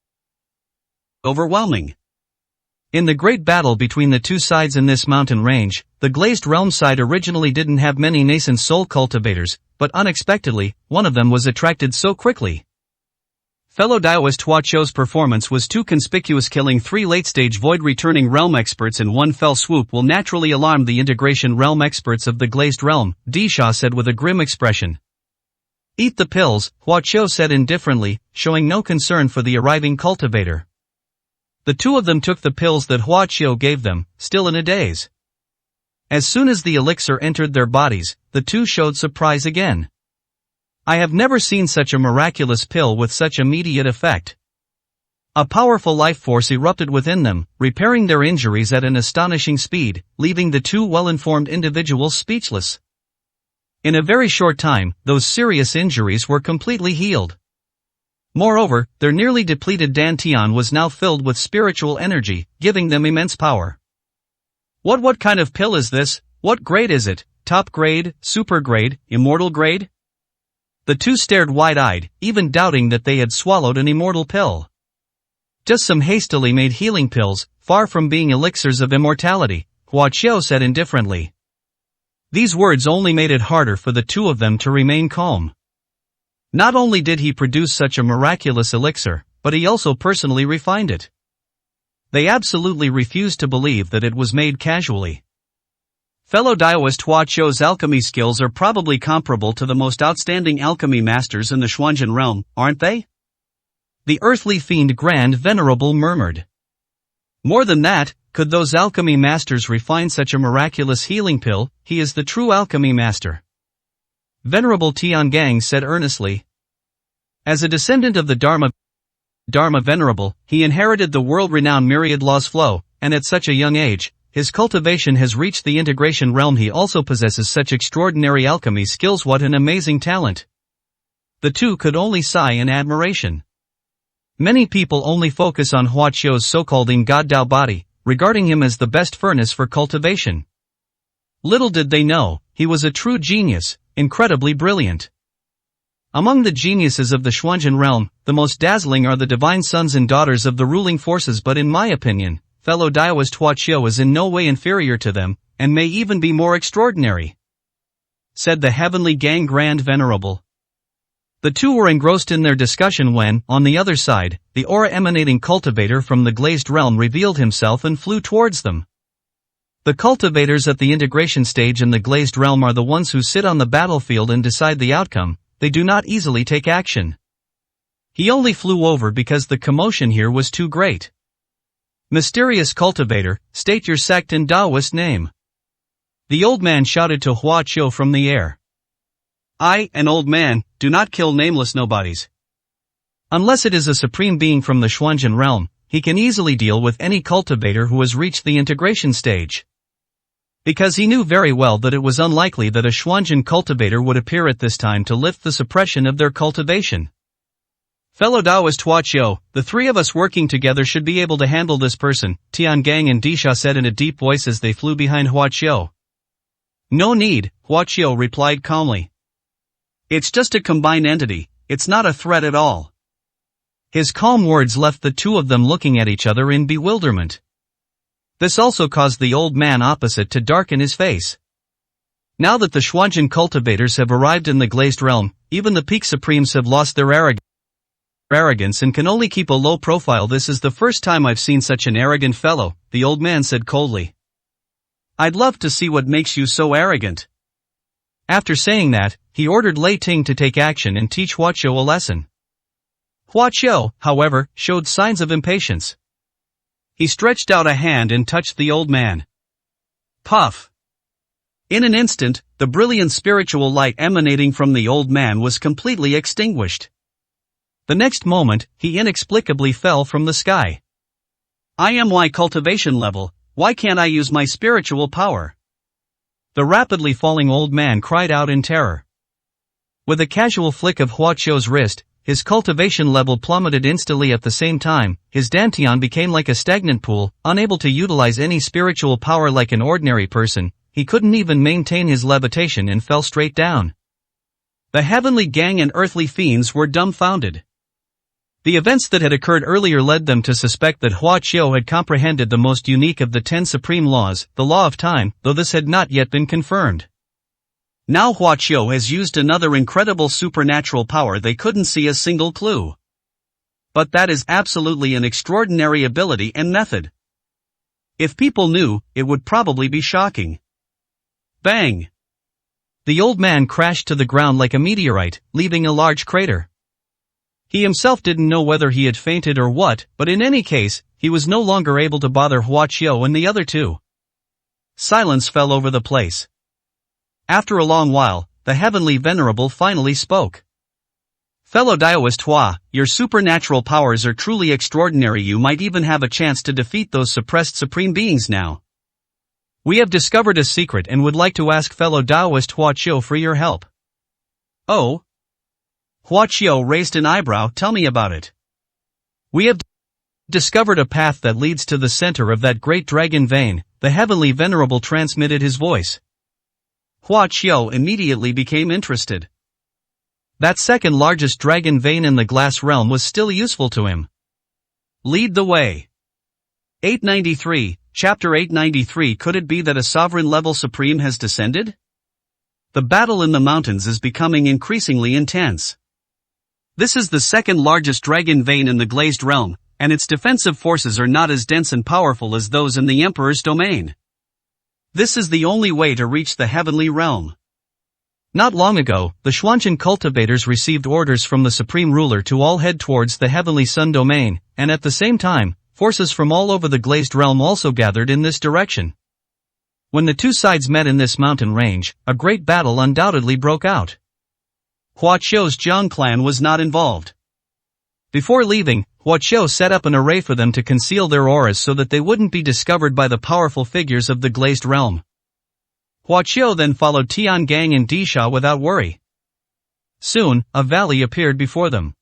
In the great battle between the 2 sides in this mountain range, the glazed realm side originally didn't have many nascent soul cultivators, but unexpectedly, one of them was attracted so quickly. Fellow Taoist Hua Qiu's performance was too conspicuous. Killing 3 late-stage void-returning realm experts in one fell swoop will naturally alarm the integration realm experts of the glazed realm, Disha said with a grim expression. Eat the pills, Hua Qiu said indifferently, showing no concern for the arriving cultivator. The 2 of them took the pills that Hua Qiu gave them, still in a daze. As soon as the elixir entered their bodies, the 2 showed surprise again. I have never seen such a miraculous pill with such immediate effect. A powerful life force erupted within them, repairing their injuries at an astonishing speed, leaving the 2 well-informed individuals speechless. In a very short time, those serious injuries were completely healed. Moreover, their nearly depleted dantian was now filled with spiritual energy, giving them immense power. What kind of pill is this? What grade is it? Top grade, super grade, immortal grade? The two stared wide-eyed, even doubting that they had swallowed an immortal pill. Just some hastily made healing pills, far from being elixirs of immortality, Hua Qiao said indifferently. These words only made it harder for the two of them to remain calm. Not only did he produce such a miraculous elixir, but he also personally refined it. They absolutely refused to believe that it was made casually. Fellow Daoist Hua Qiao's alchemy skills are probably comparable to the most outstanding alchemy masters in the Xuanzhen realm, aren't they? The earthly fiend Grand Venerable murmured. More than that, could those alchemy masters refine such a miraculous healing pill? He is the true alchemy master. Venerable Tiangang said earnestly. As a descendant of the Dharma Venerable, he inherited the world-renowned myriad law's flow, and at such a young age, his cultivation has reached the integration realm. He also possesses such extraordinary alchemy skills. What an amazing talent! The two could only sigh in admiration. Many people only focus on Hua Qiao's so-called God Dao body, regarding him as the best furnace for cultivation. Little did they know, he was a true genius, incredibly brilliant. Among the geniuses of the Xuanzhen realm, the most dazzling are the divine sons and daughters of the ruling forces, but in my opinion, fellow Daoist Hua Qiao is in no way inferior to them, and may even be more extraordinary, said the heavenly Gang Grand Venerable. The two were engrossed in their discussion when, on the other side, the aura-emanating cultivator from the glazed realm revealed himself and flew towards them. The cultivators at the integration stage in the glazed realm are the ones who sit on the battlefield and decide the outcome. They do not easily take action. He only flew over because the commotion here was too great. Mysterious cultivator, state your sect and Taoist name. The old man shouted to Hua Qiao from the air. I, an old man, do not kill nameless nobodies. Unless it is a supreme being from the Xuanzhen realm, he can easily deal with any cultivator who has reached the integration stage. Because he knew very well that it was unlikely that a Xuanzhen cultivator would appear at this time to lift the suppression of their cultivation. Fellow Taoist Hua Qiao, the three of us working together should be able to handle this person, Tiangang and Disha said in a deep voice as they flew behind Hua Qiao. No need, Hua Qiao replied calmly. It's just a combined entity, it's not a threat at all. His calm words left the two of them looking at each other in bewilderment. This also caused the old man opposite to darken his face. Now that the Xuanzhen cultivators have arrived in the glazed realm, even the peak supremes have lost their arrogance and can only keep a low profile. This is the first time I've seen such an arrogant fellow, the old man said coldly. I'd love to see what makes you so arrogant. After saying that, he ordered Lei Ting to take action and teach Hua Qiao a lesson. Hua Qiao, however, showed signs of impatience. He stretched out a hand and touched the old man. Puff! In an instant, the brilliant spiritual light emanating from the old man was completely extinguished. The next moment, he inexplicably fell from the sky. I am my cultivation level, why can't I use my spiritual power? The rapidly falling old man cried out in terror. With a casual flick of Hua Qiao's wrist, his cultivation level plummeted instantly. At the same time, his dantian became like a stagnant pool, unable to utilize any spiritual power like an ordinary person. He couldn't even maintain his levitation and fell straight down. The heavenly gang and earthly fiends were dumbfounded. The events that had occurred earlier led them to suspect that Hua Qiao had comprehended the most unique of the 10 supreme laws, the law of time, though this had not yet been confirmed. Now Hua Qiao has used another incredible supernatural power. They couldn't see a single clue. But that is absolutely an extraordinary ability and method. If people knew, it would probably be shocking. Bang! The old man crashed to the ground like a meteorite, leaving a large crater. He himself didn't know whether he had fainted or what, but in any case, he was no longer able to bother Hua Qiao and the other two. Silence fell over the place. After a long while, the heavenly venerable finally spoke. Fellow Daoist Hua, your supernatural powers are truly extraordinary. You might even have a chance to defeat those suppressed supreme beings now. We have discovered a secret and would like to ask fellow Daoist Hua Qiao for your help. Oh? Hua Qiao raised an eyebrow. Tell me about it. We have discovered a path that leads to the center of that great dragon vein, the the heavenly venerable transmitted his voice. Hua Qiu immediately became interested. That second largest dragon vein in the glass realm was still useful to him. Lead the way. 893, Chapter 893. Could it be that a sovereign-level supreme has descended? The battle in the mountains is becoming increasingly intense. This is the second largest dragon vein in the glazed realm, and its defensive forces are not as dense and powerful as those in the Emperor's domain. This is the only way to reach the heavenly realm. Not long ago, the Xuanzhen cultivators received orders from the Supreme Ruler to all head towards the Heavenly Sun domain, and at the same time, forces from all over the glazed realm also gathered in this direction. When the two sides met in this mountain range, a great battle undoubtedly broke out. Hua Qiu's Jiang clan was not involved. Before leaving, Hua Qiu set up an array for them to conceal their auras so that they wouldn't be discovered by the powerful figures of the glazed realm. Hua Qiu then followed Tiangang and Disha without worry. Soon, a valley appeared before them.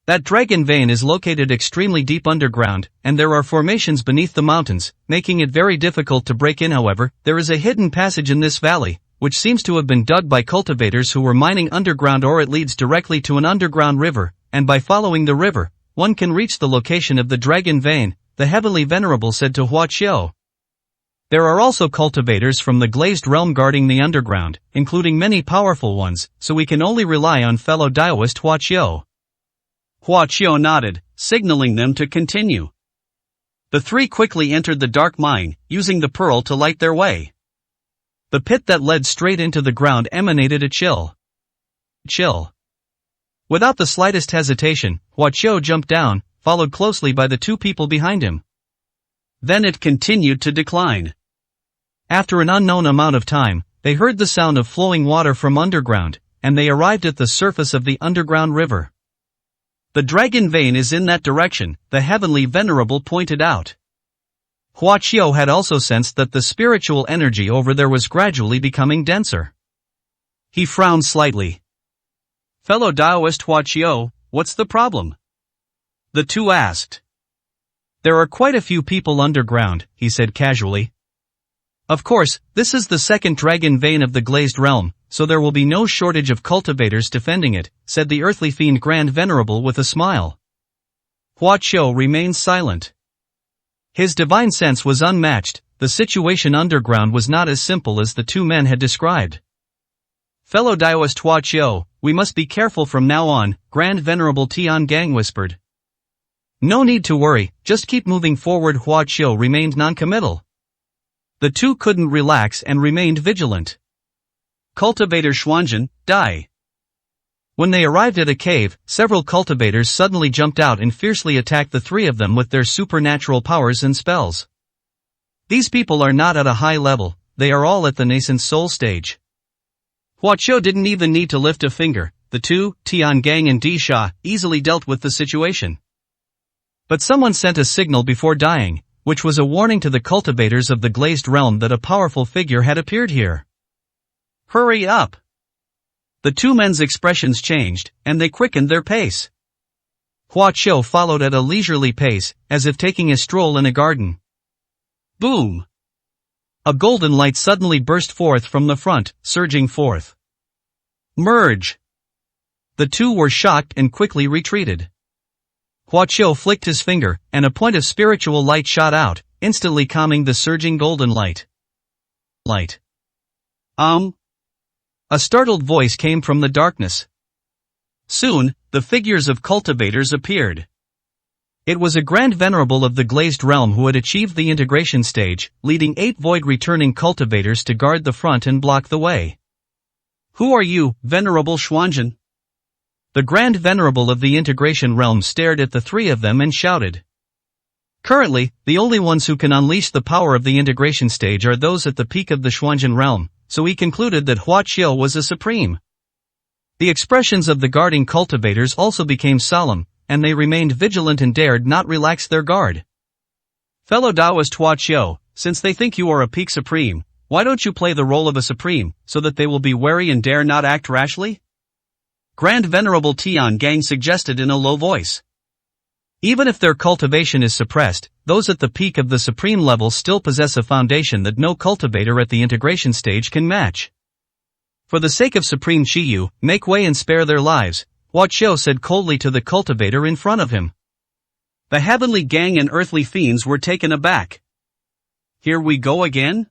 That dragon vein is located extremely deep underground, and there are formations beneath the mountains, making it very difficult to break in. However, there is a hidden passage in this valley, which seems to have been dug by cultivators who were mining underground, or it leads directly to an underground river, and by following the river, one can reach the location of the dragon vein, the heavenly venerable said to Hua Qiu. There are also cultivators from the glazed realm guarding the underground, including many powerful ones, so we can only rely on fellow Daoist Hua Qiu. Hua Qiu nodded, signaling them to continue. The three quickly entered the dark mine, using the pearl to light their way. The pit that led straight into the ground emanated a chill. Without the slightest hesitation, Hua Qiu jumped down, followed closely by the two people behind him. Then it continued to decline. After an unknown amount of time, they heard the sound of flowing water from underground, and they arrived at the surface of the underground river. The dragon vein is in that direction, the heavenly venerable pointed out. Hua Qiu had also sensed that the spiritual energy over there was gradually becoming denser. He frowned slightly. Fellow Daoist Hua Qiu, what's the problem? The two asked. There are quite a few people underground, he said casually. Of course, this is the second dragon vein of the glazed realm, so there will be no shortage of cultivators defending it, said the earthly fiend Grand Venerable with a smile. Hua Qiu remained silent. His divine sense was unmatched. The situation underground was not as simple as the two men had described. Fellow Daoist Hua Qiu, we must be careful from now on, Grand Venerable Tiangang whispered. No need to worry, just keep moving forward. Hua Qiu remained non-committal. The two couldn't relax and remained vigilant. Cultivator Xuanzhen, die. When they arrived at a cave, several cultivators suddenly jumped out and fiercely attacked the three of them with their supernatural powers and spells. These people are not at a high level, they are all at the nascent soul stage. Hua Qiu didn't even need to lift a finger. The two, Tiangang and Disha, easily dealt with the situation. But someone sent a signal before dying, which was a warning to the cultivators of the glazed realm that a powerful figure had appeared here. Hurry up! The two men's expressions changed, and they quickened their pace. Hua Qiu followed at a leisurely pace, as if taking a stroll in a garden. Boom! A golden light suddenly burst forth from the front, surging forth. Merge! The two were shocked and quickly retreated. Hua Qiu flicked his finger, and a point of spiritual light shot out, instantly calming the surging golden light. A startled voice came from the darkness. Soon, the figures of cultivators appeared. It was a Grand Venerable of the glazed realm who had achieved the integration stage, leading 8 void-returning cultivators to guard the front and block the way. Who are you, Venerable Xuanzhen? The Grand Venerable of the integration realm stared at the three of them and shouted. Currently, the only ones who can unleash the power of the integration stage are those at the peak of the Xuanzhen realm, so he concluded that Hua Qiu was a supreme. The expressions of the guarding cultivators also became solemn, and they remained vigilant and dared not relax their guard. Fellow Daoist Hua Qiu, since they think you are a peak supreme, why don't you play the role of a supreme, so that they will be wary and dare not act rashly? Grand Venerable Tiangang suggested in a low voice. Even if their cultivation is suppressed, those at the peak of the supreme level still possess a foundation that no cultivator at the integration stage can match. For the sake of Supreme Chiyu, make way and spare their lives, Huaqiu said coldly to the cultivator in front of him. The heavenly gang and earthly fiends were taken aback. Here we go again?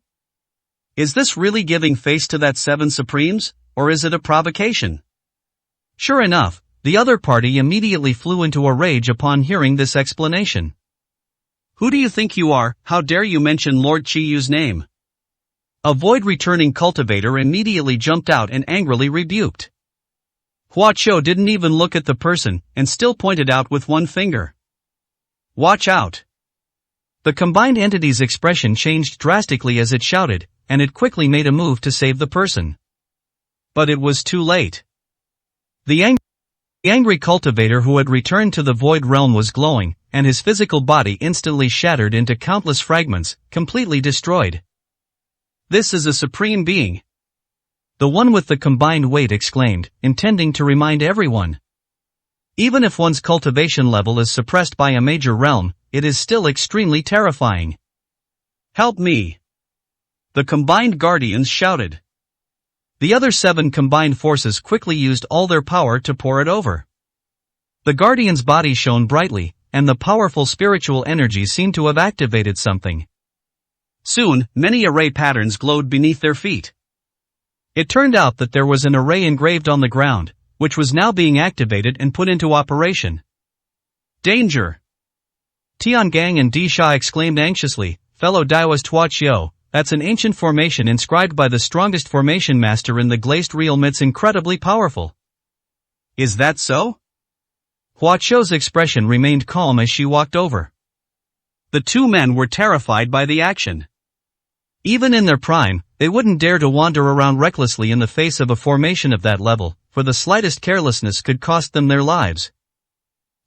Is this really giving face to that 7 Supremes, or is it a provocation? Sure enough, the other party immediately flew into a rage upon hearing this explanation. Who do you think you are? How dare you mention Lord Chiyu's name? A void-returning cultivator immediately jumped out and angrily rebuked. Huaqiu didn't even look at the person, and still pointed out with one finger. Watch out! The combined entity's expression changed drastically as it shouted, and it quickly made a move to save the person. But it was too late. The angry cultivator who had returned to the void realm was glowing, and his physical body instantly shattered into countless fragments, completely destroyed. This is a supreme being. The one with the combined weight exclaimed, intending to remind everyone. Even if one's cultivation level is suppressed by a major realm, it is still extremely terrifying. Help me! The combined guardians shouted. The other 7 combined forces quickly used all their power to pour it over. The guardian's body shone brightly, and the powerful spiritual energy seemed to have activated something. Soon, many array patterns glowed beneath their feet. It turned out that there was an array engraved on the ground, which was now being activated and put into operation. Danger! Tiangang and Disha exclaimed anxiously, fellow Daoist Huaqiu, that's an ancient formation inscribed by the strongest formation master in the glazed realm. It's incredibly powerful. Is that so? Huaqiu's expression remained calm as she walked over. The 2 men were terrified by the action. Even in their prime, they wouldn't dare to wander around recklessly in the face of a formation of that level, for the slightest carelessness could cost them their lives.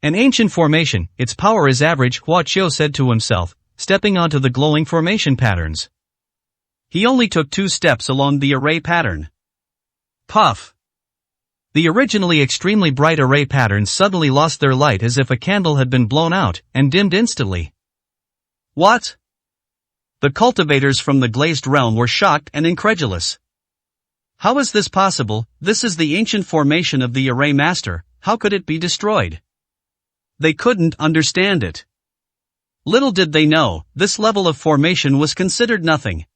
An ancient formation, its power is average, Huaqiu said to himself, stepping onto the glowing formation patterns. He only took 2 steps along the array pattern. Puff! The originally extremely bright array patterns suddenly lost their light as if a candle had been blown out, and dimmed instantly. What? The cultivators from the glazed realm were shocked and incredulous. How is this possible? This is the ancient formation of the array master, how could it be destroyed? They couldn't understand it. Little did they know, this level of formation was considered nothing.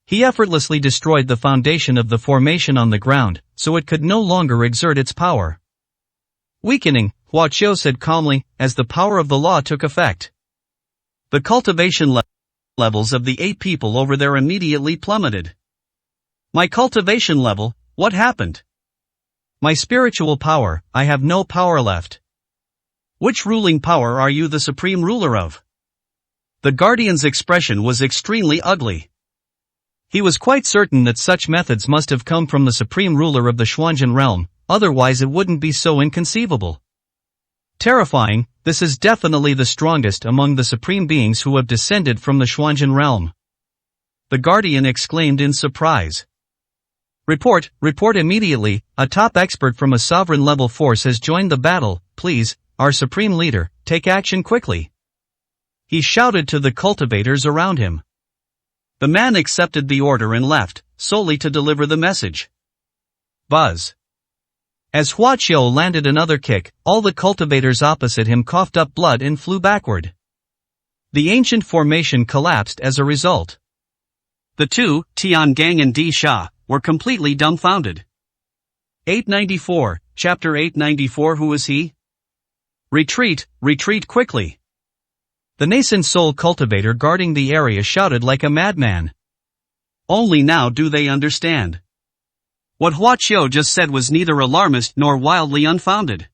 He effortlessly destroyed the foundation of the formation on the ground, so it could no longer exert its power. Weakening, Huaqiu said calmly, as the power of the law took effect. The cultivation levels of the 8 people over there immediately plummeted. My cultivation level, what happened? My spiritual power, I have no power left. Which ruling power are you the supreme ruler of? The guardian's expression was extremely ugly. He was quite certain that such methods must have come from the supreme ruler of the Xuanzhen realm, otherwise it wouldn't be so inconceivable. Terrifying, this is definitely the strongest among the supreme beings who have descended from the Xuanzhen realm. The guardian exclaimed in surprise. Report immediately, a top expert from a sovereign level force has joined the battle, please, our supreme leader, take action quickly. He shouted to the cultivators around him. The man accepted the order and left, solely to deliver the message. Buzz. As Huaqiu landed another kick, all the cultivators opposite him coughed up blood and flew backward. The ancient formation collapsed as a result. The 2, Tiangang and Disha, were completely dumbfounded. 894, Chapter 894. Who is he? Retreat quickly. The nascent soul cultivator guarding the area shouted like a madman. Only now do they understand. What Huaqiu just said was neither alarmist nor wildly unfounded.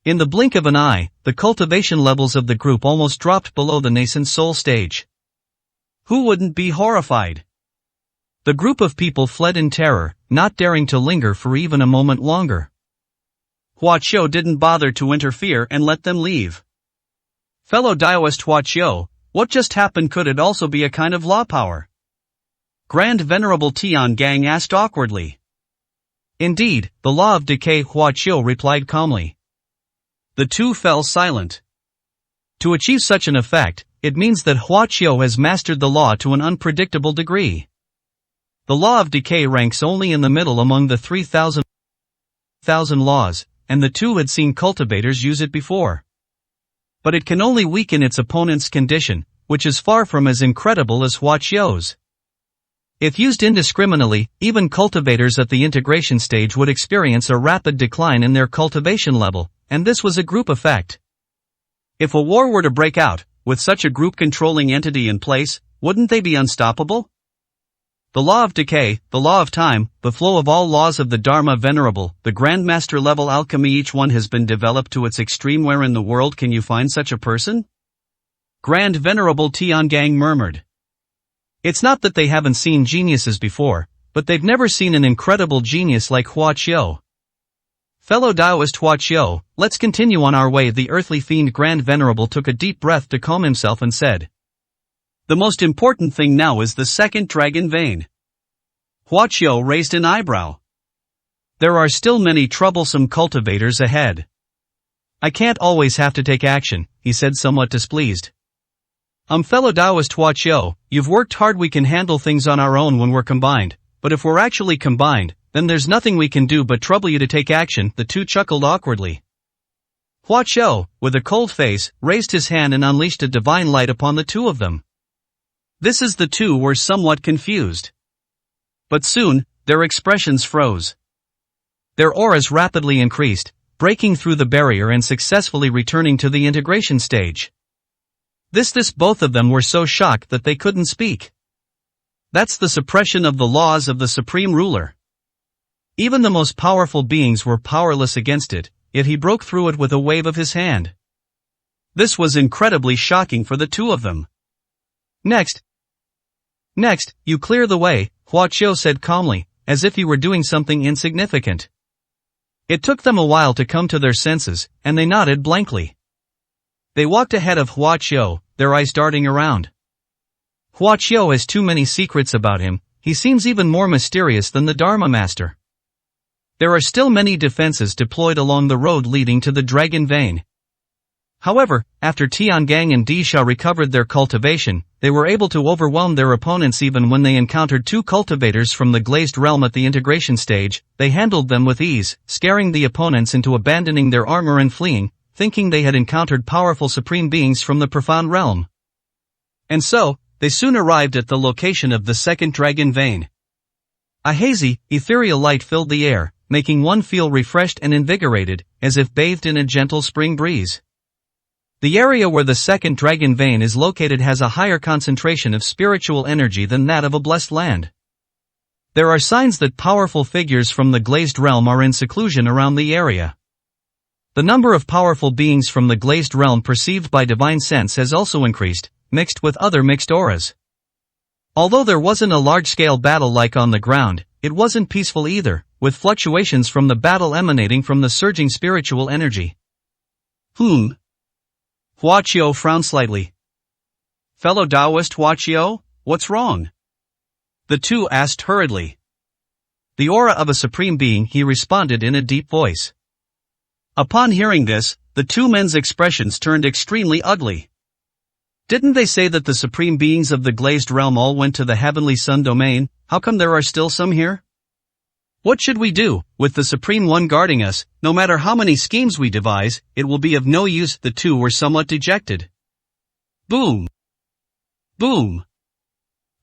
In the blink of an eye, the cultivation levels of the group almost dropped below the nascent soul stage. Who wouldn't be horrified? The group of people fled in terror, not daring to linger for even a moment longer. Huaqiu didn't bother to interfere and let them leave. Fellow Daoist Huaqiu, what just happened? Could it also be a kind of law power? Grand Venerable Tiangang asked awkwardly. Indeed, the law of decay, Huaqiu replied calmly. The 2 fell silent. To achieve such an effect, it means that Hua Qiu has mastered the law to an unpredictable degree. The law of decay ranks only in the middle among the 3,000 laws, and the two had seen cultivators use it before. But it can only weaken its opponent's condition, which is far from as incredible as Hua Qiu's. If used indiscriminately, even cultivators at the integration stage would experience a rapid decline in their cultivation level, and this was a group effect. If a war were to break out, with such a group-controlling entity in place, wouldn't they be unstoppable? The law of decay, the law of time, the flow of all laws of the Dharma Venerable, the Grandmaster level alchemy, each one has been developed to its extreme. Where in the world can you find such a person? Grand Venerable Tiangang murmured. It's not that they haven't seen geniuses before, but they've never seen an incredible genius like Hua Qiu. Fellow Taoist Hua Qiu, let's continue on our way. The earthly fiend Grand Venerable took a deep breath to calm himself and said, the most important thing now is the second dragon vein. Hua Qiu raised an eyebrow. There are still many troublesome cultivators ahead. I can't always have to take action, he said, somewhat displeased. Fellow Taoist Hua Qiu, you've worked hard. We can handle things on our own when we're combined, but if we're actually combined, then there's nothing we can do but trouble you to take action. The two chuckled awkwardly. Hua Qiu, with a cold face, raised his hand and unleashed a divine light upon the two of them. The two were somewhat confused. But soon, their expressions froze. Their auras rapidly increased, breaking through the barrier and successfully returning to the integration stage. Both of them were so shocked that they couldn't speak. That's the suppression of the laws of the Supreme Ruler. Even the most powerful beings were powerless against it, yet he broke through it with a wave of his hand. This was incredibly shocking for the two of them. Next, you clear the way, Hua Qiu said calmly, as if he were doing something insignificant. It took them a while to come to their senses, and they nodded blankly. They walked ahead of Hua Qiu, their eyes darting around. Hua Qiu has too many secrets about him. He seems even more mysterious than the Dharma Master. There are still many defenses deployed along the road leading to the Dragon Vein. However, after Tiangang and Disha recovered their cultivation, they were able to overwhelm their opponents. Even when they encountered two cultivators from the Glazed Realm at the integration stage, they handled them with ease, scaring the opponents into abandoning their armor and fleeing, thinking they had encountered powerful supreme beings from the profound realm. And so, they soon arrived at the location of the second Dragon Vein. A hazy, ethereal light filled the air, making one feel refreshed and invigorated, as if bathed in a gentle spring breeze. The area where the second Dragon Vein is located has a higher concentration of spiritual energy than that of a blessed land. There are signs that powerful figures from the Glazed Realm are in seclusion around the area. The number of powerful beings from the Glazed Realm perceived by divine sense has also increased, mixed with other mixed auras. Although there wasn't a large-scale battle like on the ground, it wasn't peaceful either, with fluctuations from the battle emanating from the surging spiritual energy. Hua Qiu frowned slightly. Fellow Taoist Hua Qiu, what's wrong? The two asked hurriedly. The aura of a supreme being, he responded in a deep voice. Upon hearing this, the two men's expressions turned extremely ugly. Didn't they say that the supreme beings of the Glazed Realm all went to the Heavenly Sun domain? How come there are still some here? What should we do? With the Supreme One guarding us, no matter how many schemes we devise, it will be of no use. The two were somewhat dejected. Boom! Boom!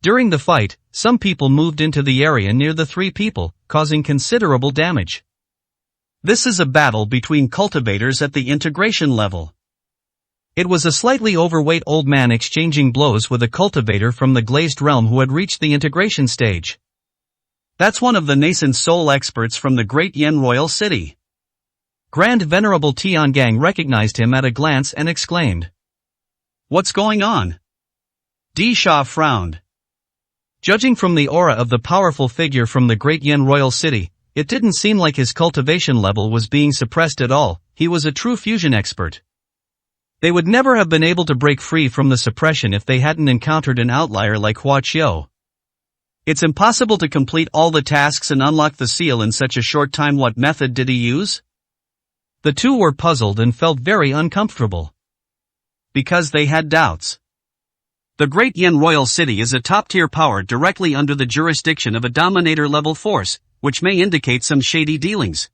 During the fight, some people moved into the area near the three people, causing considerable damage. This is a battle between cultivators at the integration level. It was a slightly overweight old man exchanging blows with a cultivator from the Glazed Realm who had reached the integration stage. That's one of the nascent soul experts from the Great Yen Royal City. Grand Venerable Tiangang recognized him at a glance and exclaimed. What's going on? Di Sha frowned. Judging from the aura of the powerful figure from the Great Yen Royal City, it didn't seem like his cultivation level was being suppressed at all. He was a true fusion expert. They would never have been able to break free from the suppression if they hadn't encountered an outlier like Hua Qiu. It's impossible to complete all the tasks and unlock the seal in such a short time. What method did he use? The two were puzzled and felt very uncomfortable. because they had doubts. The Great Yen Royal City is a top-tier power directly under the jurisdiction of a dominator-level force, which may indicate some shady dealings.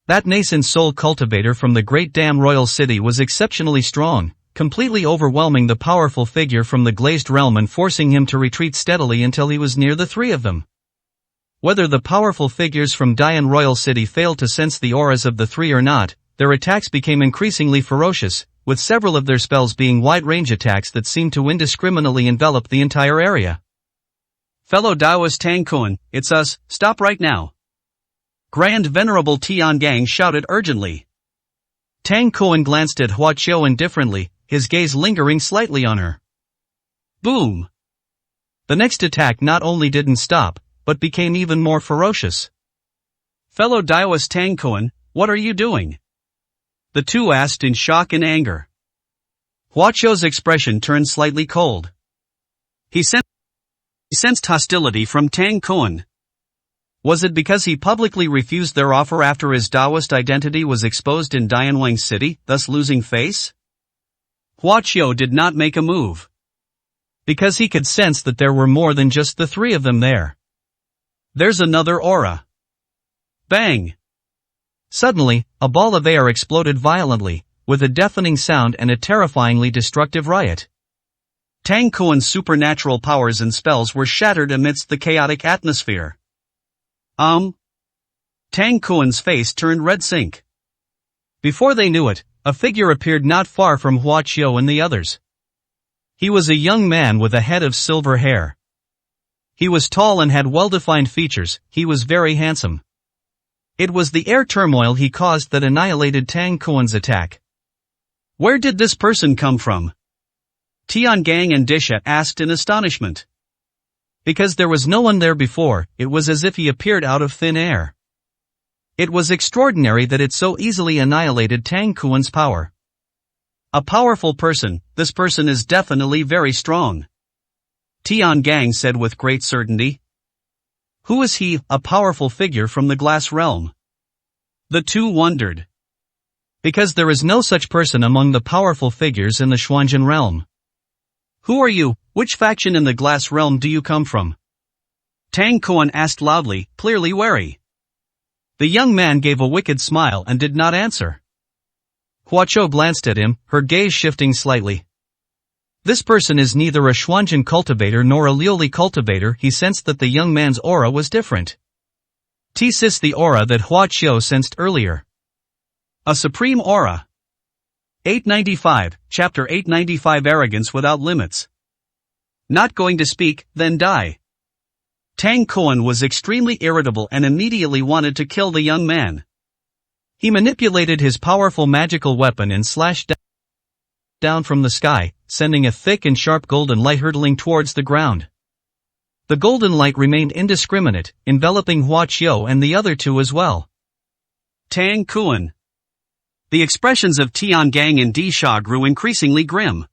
That nascent soul cultivator from the Great Dam Royal City was exceptionally strong, completely overwhelming the powerful figure from the Glazed Realm and forcing him to retreat steadily until he was near the three of them. Whether the powerful figures from Dian Royal City failed to sense the auras of the three or not, their attacks became increasingly ferocious, with several of their spells being wide-range attacks that seemed to indiscriminately envelop the entire area. "Fellow Daoist Tang Kun, it's us, stop right now!" Grand Venerable Tian Gang shouted urgently. Tang Kun glanced at Hua Qiu indifferently, his gaze lingering slightly on her. Boom! The next attack not only didn't stop, but became even more ferocious. "Fellow Daoist Tang Kun, what are you doing?" the two asked in shock and anger. Hua Qiu's expression turned slightly cold. He sensed hostility from Tang Kun. Was it because he publicly refused their offer after his Daoist identity was exposed in Dianwang City, thus losing face? Hua Qiu did not make a move. Because he could sense that there were more than just the three of them there. There's another aura. Bang! Suddenly, a ball of air exploded violently, with a deafening sound and a terrifyingly destructive riot. Tang Kun's supernatural powers and spells were shattered amidst the chaotic atmosphere. Tang Kun's face turned red sync. Before they knew it, a figure appeared not far from Hua Qiu and the others. He was a young man with a head of silver hair. He was tall and had well-defined features, he was very handsome. It was the air turmoil he caused that annihilated Tang Kun's attack. Where did this person come from? Tian Gang and Disha asked in astonishment. Because there was no one there before, it was as if he appeared out of thin air. It was extraordinary that it so easily annihilated Tang Kun's power. A powerful person, this person is definitely very strong. Tian Gang said with great certainty. Who is he, a powerful figure from the Glass Realm? The two wondered. Because there is no such person among the powerful figures in the Xuanjin realm. Who are you? Which faction in the Glass Realm do you come from? Tang Kun asked loudly, clearly wary. The young man gave a wicked smile and did not answer. Hua Qiu glanced at him, her gaze shifting slightly. This person is neither a Xuanjin cultivator nor a Liuli cultivator. He sensed that the young man's aura was different. T-sis the aura that Hua Qiu sensed earlier. A supreme aura. 895, Chapter 895 Arrogance Without Limits. Not going to speak, then die. Tang Kun was extremely irritable and immediately wanted to kill the young man. He manipulated his powerful magical weapon and slashed down from the sky, sending a thick and sharp golden light hurtling towards the ground. The golden light remained indiscriminate, enveloping Hua Qiu and the other two as well. Tang Kun. The expressions of Tian Gang and Di Sha grew increasingly grim.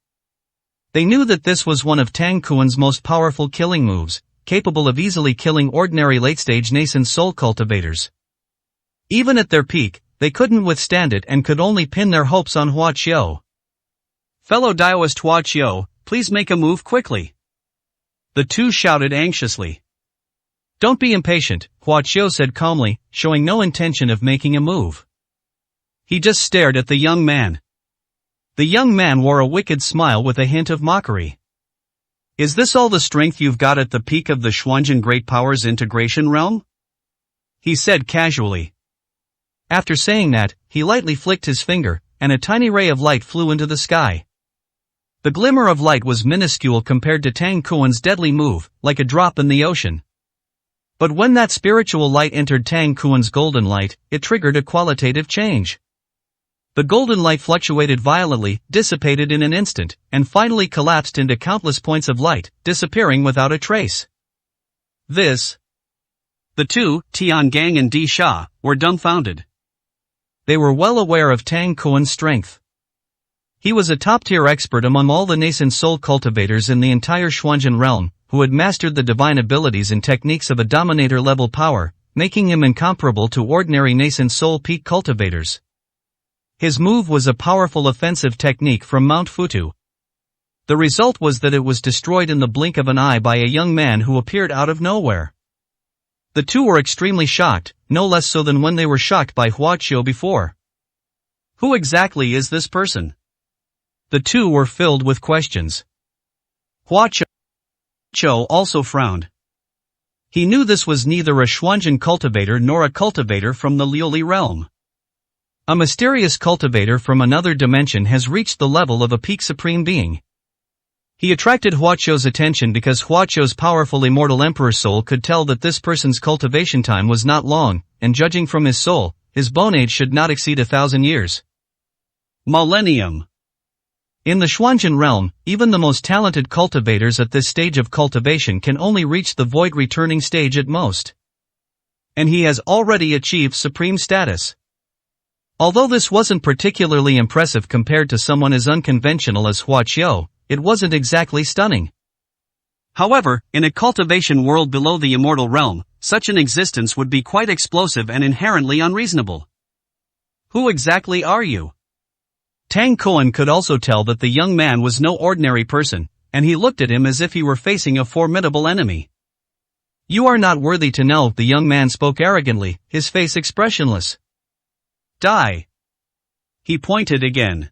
They knew that this was one of Tang Kun's most powerful killing moves, capable of easily killing ordinary late-stage nascent soul cultivators. Even at their peak, they couldn't withstand it and could only pin their hopes on Hua Qiu. Fellow Daoist Hua Qiu, please make a move quickly. The two shouted anxiously. Don't be impatient, Hua Qiu said calmly, showing no intention of making a move. He just stared at the young man. The young man wore a wicked smile with a hint of mockery. Is this all the strength you've got at the peak of the Xuanjin Great Powers integration realm? He said casually. After saying that, he lightly flicked his finger, and a tiny ray of light flew into the sky. The glimmer of light was minuscule compared to Tang Kun's deadly move, like a drop in the ocean. But when that spiritual light entered Tang Kun's golden light, it triggered a qualitative change. The golden light fluctuated violently, dissipated in an instant, and finally collapsed into countless points of light, disappearing without a trace. The two, Tian Gang and Di Sha, were dumbfounded. They were well aware of Tang Kun's strength. He was a top-tier expert among all the nascent soul cultivators in the entire Xuanjin realm, who had mastered the divine abilities and techniques of a dominator-level power, making him incomparable to ordinary nascent soul peak cultivators. His move was a powerful offensive technique from Mount Futu. The result was that it was destroyed in the blink of an eye by a young man who appeared out of nowhere. The two were extremely shocked, no less so than when they were shocked by Huaqiu before. Who exactly is this person? The two were filled with questions. Huaqiu also frowned. He knew this was neither a Xuanzhen cultivator nor a cultivator from the Liuli realm. A mysterious cultivator from another dimension has reached the level of a peak supreme being. He attracted Huaqiu's attention because Huaqiu's powerful immortal emperor soul could tell that this person's cultivation time was not long, and judging from his soul, his bone age should not exceed 1,000 years. Millennium. In the Xuanzhen realm, even the most talented cultivators at this stage of cultivation can only reach the void returning stage at most. And he has already achieved supreme status. Although this wasn't particularly impressive compared to someone as unconventional as Huaqiu, it wasn't exactly stunning. However, in a cultivation world below the immortal realm, such an existence would be quite explosive and inherently unreasonable. Who exactly are you? Tang Kuan could also tell that the young man was no ordinary person, and he looked at him as if he were facing a formidable enemy. You are not worthy to know, the young man spoke arrogantly, his face expressionless. Die. He pointed again.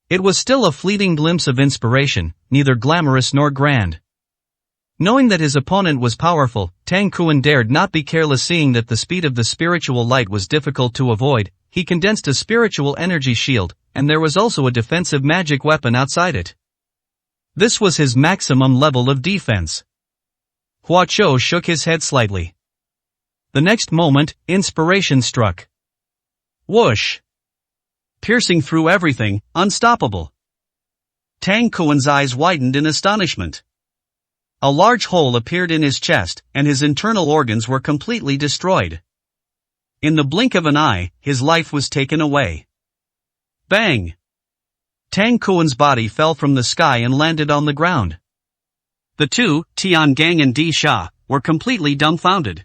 It was still a fleeting glimpse of inspiration, neither glamorous nor grand. Knowing that his opponent was powerful, Tang Kuan dared not be careless. Seeing that the speed of the spiritual light was difficult to avoid, he condensed a spiritual energy shield, and there was also a defensive magic weapon outside it. This was his maximum level of defense. Huaqiu shook his head slightly. The next moment, inspiration struck. Whoosh! Piercing through everything, unstoppable. Tang Kuan's eyes widened in astonishment. A large hole appeared in his chest, and his internal organs were completely destroyed. In the blink of an eye, his life was taken away. Bang! Tang Kuan's body fell from the sky and landed on the ground. The two, Tiangang and Di Sha, were completely dumbfounded.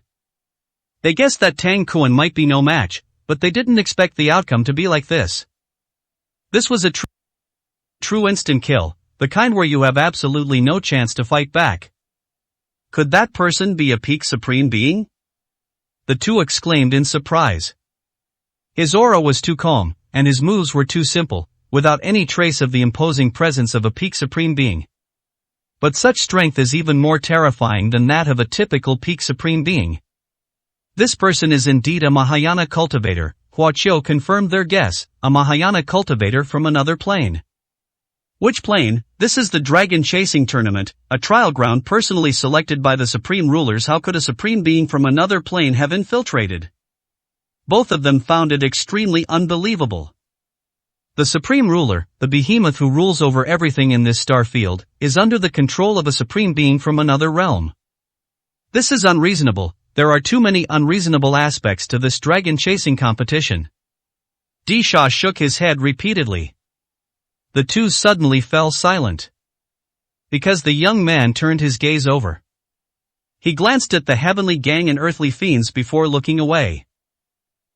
They guessed that Tang Kuan might be no match, but they didn't expect the outcome to be like this. This was a true instant kill, the kind where you have absolutely no chance to fight back. Could that person be a peak supreme being? The two exclaimed in surprise. His aura was too calm, and his moves were too simple, without any trace of the imposing presence of a peak supreme being. But such strength is even more terrifying than that of a typical peak supreme being. This person is indeed a Mahayana cultivator. Huaqiu confirmed their guess, a Mahayana cultivator from another plane. Which plane? This is the Dragon Chasing Tournament, a trial ground personally selected by the Supreme Rulers. How could a Supreme Being from another plane have infiltrated? Both of them found it extremely unbelievable. The Supreme Ruler, the behemoth who rules over everything in this star field, is under the control of a Supreme Being from another realm. This is unreasonable. There are too many unreasonable aspects to this dragon chasing competition. Di Sha shook his head repeatedly. The two suddenly fell silent. Because the young man turned his gaze over. He glanced at the heavenly gang and earthly fiends before looking away.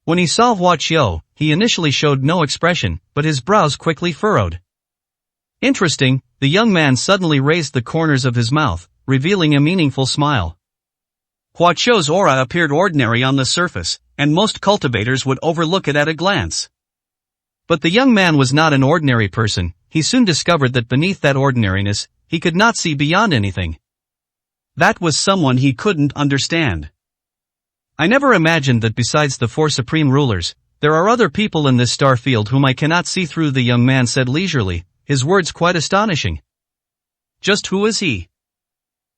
When he saw Huaqiu, he initially showed no expression, but his brows quickly furrowed. Interesting, the young man suddenly raised the corners of his mouth, revealing a meaningful smile. Huaqiu's aura appeared ordinary on the surface, and most cultivators would overlook it at a glance. But the young man was not an ordinary person. He soon discovered that beneath that ordinariness, he could not see beyond anything. That was someone he couldn't understand. I never imagined that besides the four supreme rulers, there are other people in this star field whom I cannot see through, the young man said leisurely, his words quite astonishing. Just who is he?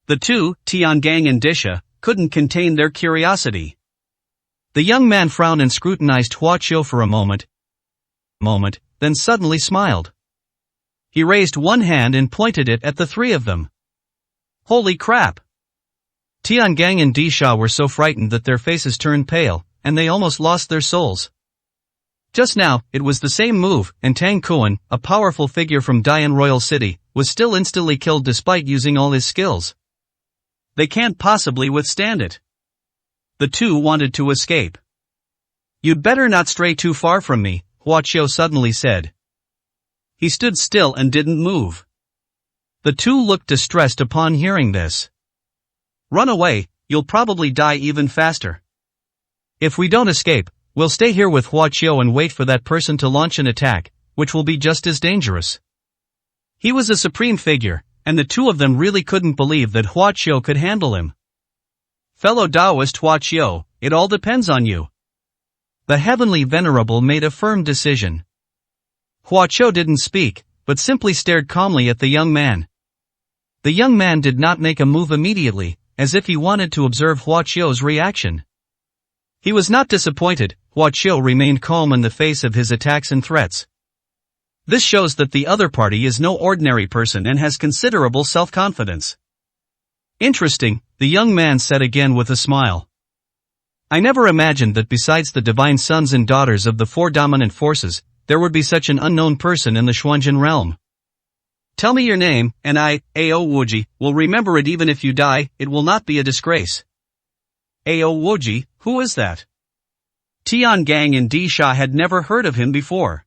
The two, Tiangang and Disha, couldn't contain their curiosity. The young man frowned and scrutinized Huaqiu for a moment, then suddenly smiled. He raised one hand and pointed it at the three of them. Holy crap! Tiangang and Di Sha were so frightened that their faces turned pale, and they almost lost their souls. Just now, it was the same move, and Tang Kuan, a powerful figure from Dian Royal City, was still instantly killed despite using all his skills. They can't possibly withstand it. The two wanted to escape. You'd better not stray too far from me, Hua Qiu suddenly said. He stood still and didn't move. The two looked distressed upon hearing this. Run away, you'll probably die even faster. If we don't escape, we'll stay here with Hua Qiu and wait for that person to launch an attack, which will be just as dangerous. He was a supreme figure, and the two of them really couldn't believe that Hua Qiu could handle him. Fellow Taoist Hua Qiu, it all depends on you. The heavenly venerable made a firm decision. Hua Qiu didn't speak, but simply stared calmly at the young man. The young man did not make a move immediately, as if he wanted to observe Hua Qiu's reaction. He was not disappointed. Hua Qiu remained calm in the face of his attacks and threats. This shows that the other party is no ordinary person and has considerable self-confidence. Interesting, the young man said again with a smile. I never imagined that besides the divine sons and daughters of the four dominant forces, there would be such an unknown person in the Xuanjin realm. Tell me your name, and I, Ao Wuji, will remember it even if you die. It will not be a disgrace. Ao Wuji, who is that? Tian Gang and Di Sha had never heard of him before.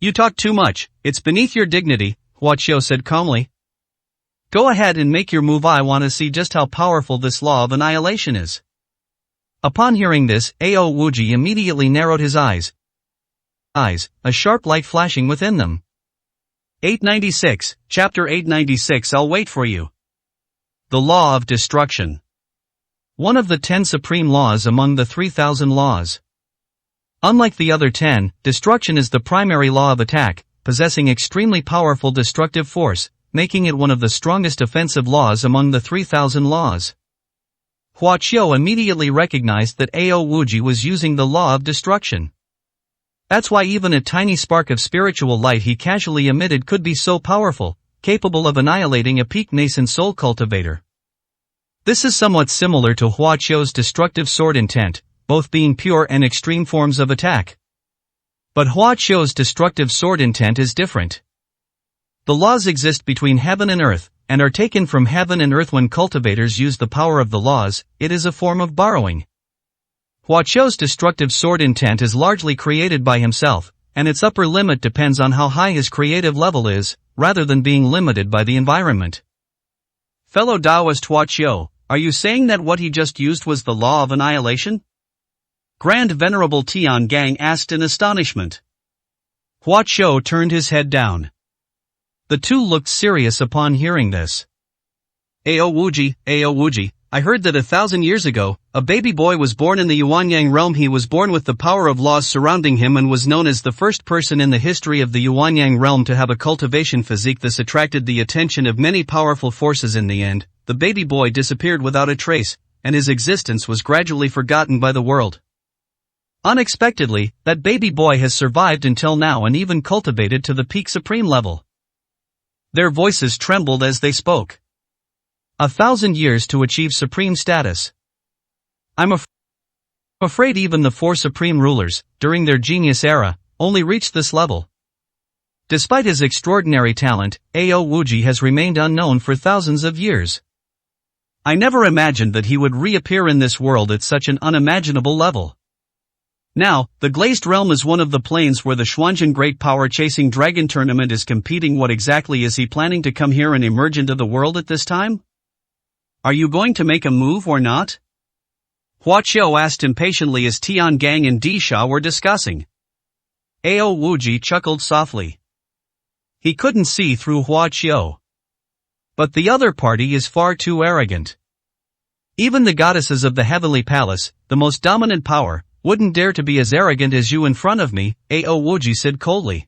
You talk too much, it's beneath your dignity, Hua Qiu said calmly. Go ahead and make your move. I want to see just how powerful this law of annihilation is. Upon hearing this, Ao Wuji immediately narrowed his eyes, a sharp light flashing within them. 896, Chapter 896. I'll wait for you. The Law of Destruction. One of the 10 supreme laws among the 3,000 laws. Unlike the other 10, destruction is the primary law of attack, possessing extremely powerful destructive force, making it one of the strongest offensive laws among the 3,000 laws. Hua Qiu immediately recognized that Ao Wuji was using the law of destruction. That's why even a tiny spark of spiritual light he casually emitted could be so powerful, capable of annihilating a peak nascent soul cultivator. This is somewhat similar to Hua Qiu's destructive sword intent, both being pure and extreme forms of attack. But Hua Qiu's destructive sword intent is different. The laws exist between heaven and earth, and are taken from heaven and earth. When cultivators use the power of the laws, it is a form of borrowing. Hua Qiu's destructive sword intent is largely created by himself, and its upper limit depends on how high his creative level is, rather than being limited by the environment. Fellow Taoist Hua Qiu, are you saying that what he just used was the law of annihilation? Grand Venerable Tian Gang asked in astonishment. Hua Qiu turned his head down. The two looked serious upon hearing this. Ao Wuji, I heard that 1,000 years ago, a baby boy was born in the Yuanyang realm. He was born with the power of laws surrounding him and was known as the first person in the history of the Yuanyang realm to have a cultivation physique. This attracted the attention of many powerful forces. In the end, the baby boy disappeared without a trace, and his existence was gradually forgotten by the world. Unexpectedly, that baby boy has survived until now and even cultivated to the peak supreme level. Their voices trembled as they spoke. 1,000 years to achieve supreme status. I'm afraid even the four supreme rulers, during their genius era, only reached this level. Despite his extraordinary talent, Ao Wuji has remained unknown for thousands of years. I never imagined that he would reappear in this world at such an unimaginable level. Now, the Glazed Realm is one of the planes where the Xuanjin Great Power Chasing Dragon Tournament is competing. What exactly is he planning to come here and emerge into the world at this time? Are you going to make a move or not? Hua Qiu asked impatiently as Tian Gang and Di Sha were discussing. Ao Wuji chuckled softly. He couldn't see through Hua Qiu. But the other party is far too arrogant. Even the goddesses of the heavenly palace, the most dominant power, wouldn't dare to be as arrogant as you in front of me, Ao Wuji said coldly.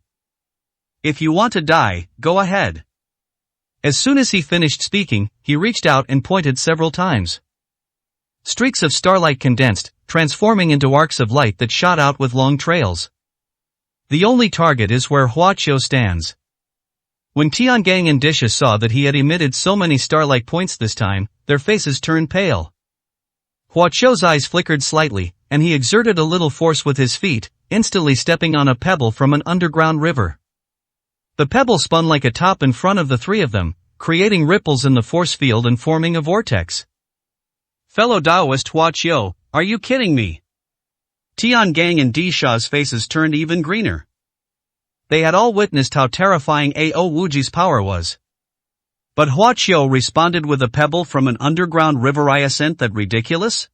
If you want to die, go ahead. As soon as he finished speaking, he reached out and pointed several times. Streaks of starlight condensed, transforming into arcs of light that shot out with long trails. The only target is where Hua Qiu stands. When Tiangang and Disha saw that he had emitted so many starlight points this time, their faces turned pale. Hua Qiu's eyes flickered slightly, and he exerted a little force with his feet, instantly stepping on a pebble from an underground river. The pebble spun like a top in front of the three of them, creating ripples in the force field and forming a vortex. Fellow Taoist Hua Qiu, are you kidding me? Tiangang and Di Sha's faces turned even greener. They had all witnessed how terrifying Ao Wuji's power was. But Hua Qiu responded with a pebble from an underground river. Isn't that ridiculous?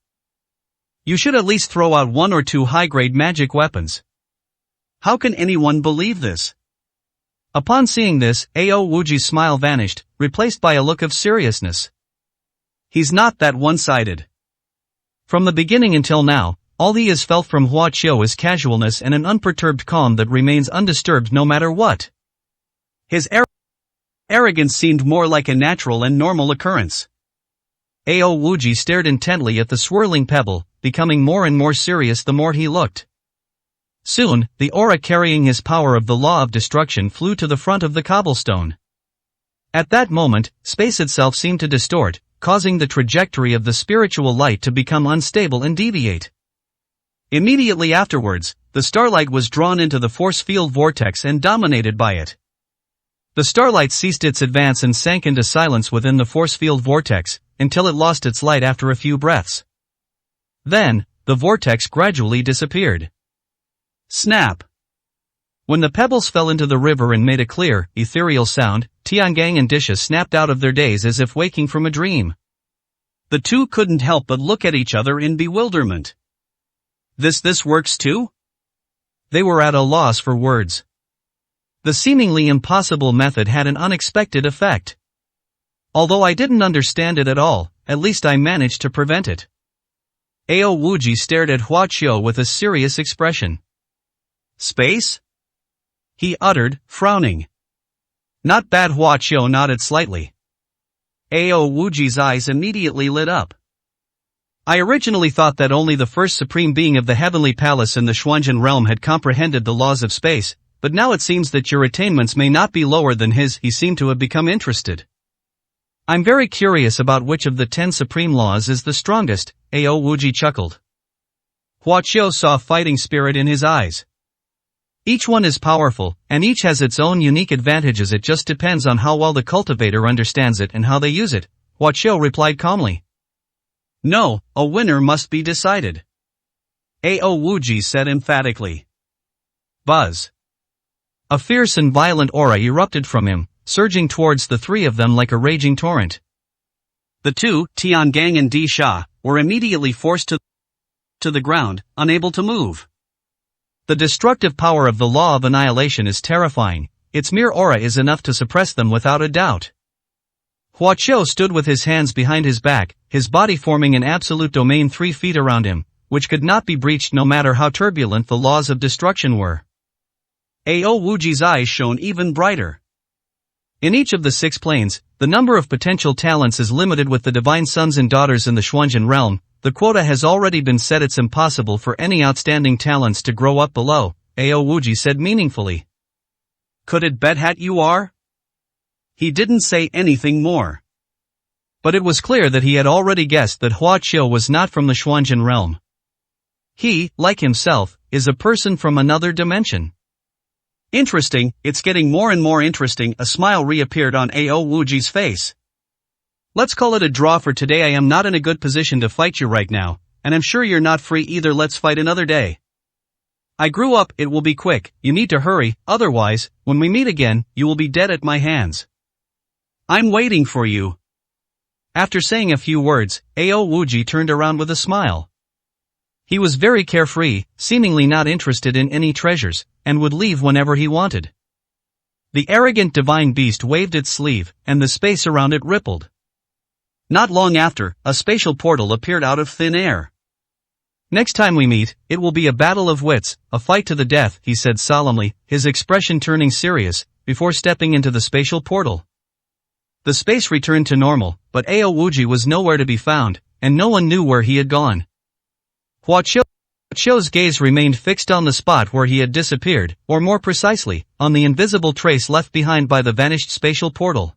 You should at least throw out 1 or 2 high-grade magic weapons. How can anyone believe this? Upon seeing this, Ao Wuji's smile vanished, replaced by a look of seriousness. He's not that one-sided. From the beginning until now, all he has felt from Hua Qiu is casualness and an unperturbed calm that remains undisturbed no matter what. His arrogance seemed more like a natural and normal occurrence. Ao Wuji stared intently at the swirling pebble, becoming more and more serious the more he looked. Soon, the aura carrying his power of the law of destruction flew to the front of the cobblestone. At that moment, space itself seemed to distort, causing the trajectory of the spiritual light to become unstable and deviate. Immediately afterwards, the starlight was drawn into the force field vortex and dominated by it. The starlight ceased its advance and sank into silence within the force field vortex, until it lost its light after a few breaths. Then, the vortex gradually disappeared. Snap! When the pebbles fell into the river and made a clear, ethereal sound, Tiangang and Disha snapped out of their daze as if waking from a dream. The two couldn't help but look at each other in bewilderment. This works too? They were at a loss for words. The seemingly impossible method had an unexpected effect. Although I didn't understand it at all, at least I managed to prevent it. Ao Wuji stared at Hua Qiu with a serious expression. Space? He uttered, frowning. Not bad. Hua Qiu nodded slightly. Ao Wuji's eyes immediately lit up. I originally thought that only the first supreme being of the heavenly palace in the Xuanzhen realm had comprehended the laws of space, but now it seems that your attainments may not be lower than his. He seemed to have become interested. I'm very curious about which of the 10 supreme laws is the strongest, Ao Wuji chuckled. Hua Qiu saw fighting spirit in his eyes. Each one is powerful, and each has its own unique advantages. It just depends on how well the cultivator understands it and how they use it, Hua Qiu replied calmly. No, a winner must be decided. Ao Wuji said emphatically. Buzz. A fierce and violent aura erupted from him, surging towards the three of them like a raging torrent. The two, Tiangang and Di Sha, were immediately forced to the ground, unable to move. The destructive power of the law of annihilation is terrifying. Its mere aura is enough to suppress them without a doubt. Hua Qiu stood with his hands behind his back, his body forming an absolute domain 3 feet around him, which could not be breached no matter how turbulent the laws of destruction were. Ao Wuji's eyes shone even brighter. In each of the 6 planes, the number of potential talents is limited. With the divine sons and daughters in the Xuanzhen realm, the quota has already been set. It's impossible for any outstanding talents to grow up below, Ao Wuji said meaningfully. Could it bet hat you are? He didn't say anything more. But it was clear that he had already guessed that Hua Qiu was not from the Xuanzhen realm. He, like himself, is a person from another dimension. Interesting, it's getting more and more interesting. A smile reappeared on Ao Wuji's face. Let's call it a draw for today. I am not in a good position to fight you right now, and I'm sure you're not free either. Let's fight another day. I grew up. It will be quick. You need to hurry, otherwise, when we meet again, you will be dead at my hands. I'm waiting for you. After saying a few words, Ao Wuji turned around with a smile. He was very carefree, seemingly not interested in any treasures, and would leave whenever he wanted. The arrogant divine beast waved its sleeve, and the space around it rippled. Not long after, a spatial portal appeared out of thin air. Next time we meet, it will be a battle of wits, a fight to the death, he said solemnly, his expression turning serious, before stepping into the spatial portal. The space returned to normal, but Ao Wuji was nowhere to be found, and no one knew where he had gone. Hua Qiu's gaze remained fixed on the spot where he had disappeared, or more precisely, on the invisible trace left behind by the vanished spatial portal.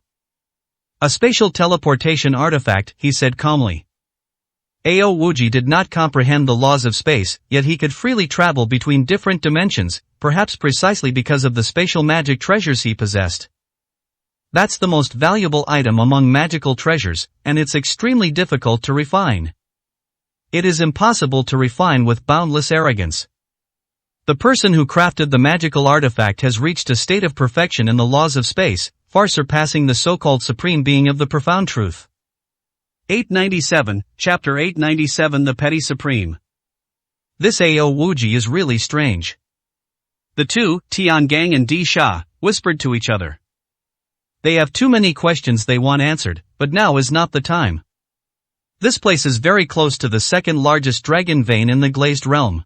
A spatial teleportation artifact, he said calmly. Ao Wuji did not comprehend the laws of space, yet he could freely travel between different dimensions, perhaps precisely because of the spatial magic treasures he possessed. That's the most valuable item among magical treasures, and it's extremely difficult to refine. It is impossible to refine with boundless arrogance. The person who crafted the magical artifact has reached a state of perfection in the laws of space, far surpassing the so-called supreme being of the profound truth. 897, Chapter 897 The Petty Supreme. This Ao Wuji is really strange. The two, Tiangang and Di Sha, whispered to each other. They have too many questions they want answered, but now is not the time. This place is very close to the second largest dragon vein in the glazed realm.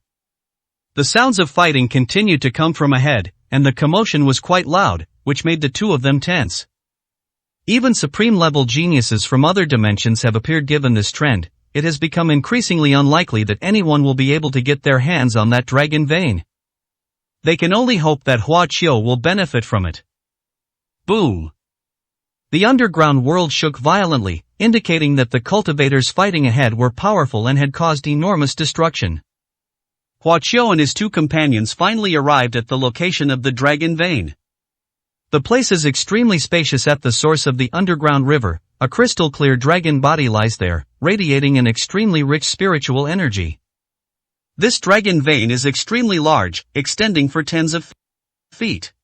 The sounds of fighting continued to come from ahead, and the commotion was quite loud, which made the two of them tense. Even supreme-level geniuses from other dimensions have appeared. Given this trend, it has become increasingly unlikely that anyone will be able to get their hands on that dragon vein. They can only hope that Hua Qiu will benefit from it. Boom! The underground world shook violently, indicating that the cultivators fighting ahead were powerful and had caused enormous destruction. Hua Qiu and his two companions finally arrived at the location of the dragon vein. The place is extremely spacious. At the source of the underground river, a crystal-clear dragon body lies there, radiating an extremely rich spiritual energy. This dragon vein is extremely large, extending for tens of feet.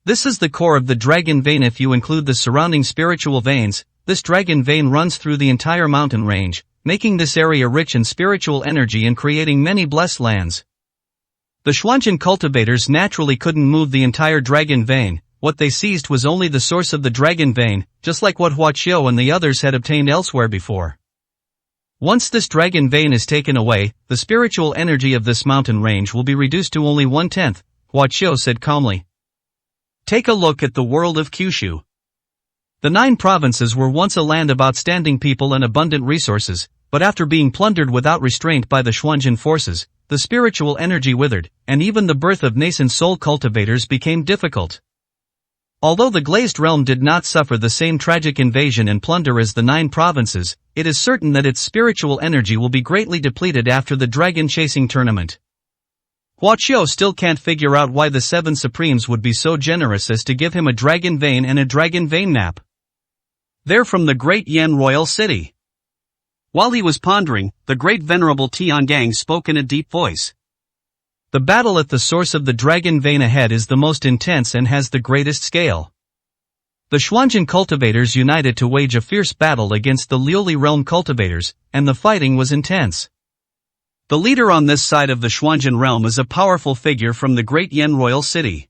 This is the core of the dragon vein. If you include the surrounding spiritual veins, this dragon vein runs through the entire mountain range, making this area rich in spiritual energy and creating many blessed lands. The Xuanzhen cultivators naturally couldn't move the entire dragon vein. What they seized was only the source of the dragon vein, just like what Hua Qiu and the others had obtained elsewhere before. Once this dragon vein is taken away, the spiritual energy of this mountain range will be reduced to only 1/10, Hua Qiu said calmly. Take a look at the world of Kyushu. The 9 provinces were once a land of outstanding people and abundant resources, but after being plundered without restraint by the Xuanzhen forces, the spiritual energy withered, and even the birth of nascent soul cultivators became difficult. Although the glazed realm did not suffer the same tragic invasion and plunder as the 9 provinces, it is certain that its spiritual energy will be greatly depleted after the dragon chasing tournament. Hua Qiu still can't figure out why the 7 Supremes would be so generous as to give him a dragon vein and a dragon vein nap. They're from the great Yan royal city. While he was pondering, the great venerable Tiangang spoke in a deep voice. The battle at the source of the dragon vein ahead is the most intense and has the greatest scale. The Xuanzhen cultivators united to wage a fierce battle against the Liuli realm cultivators, and the fighting was intense. The leader on this side of the Xuanzhen realm is a powerful figure from the great Yan royal city.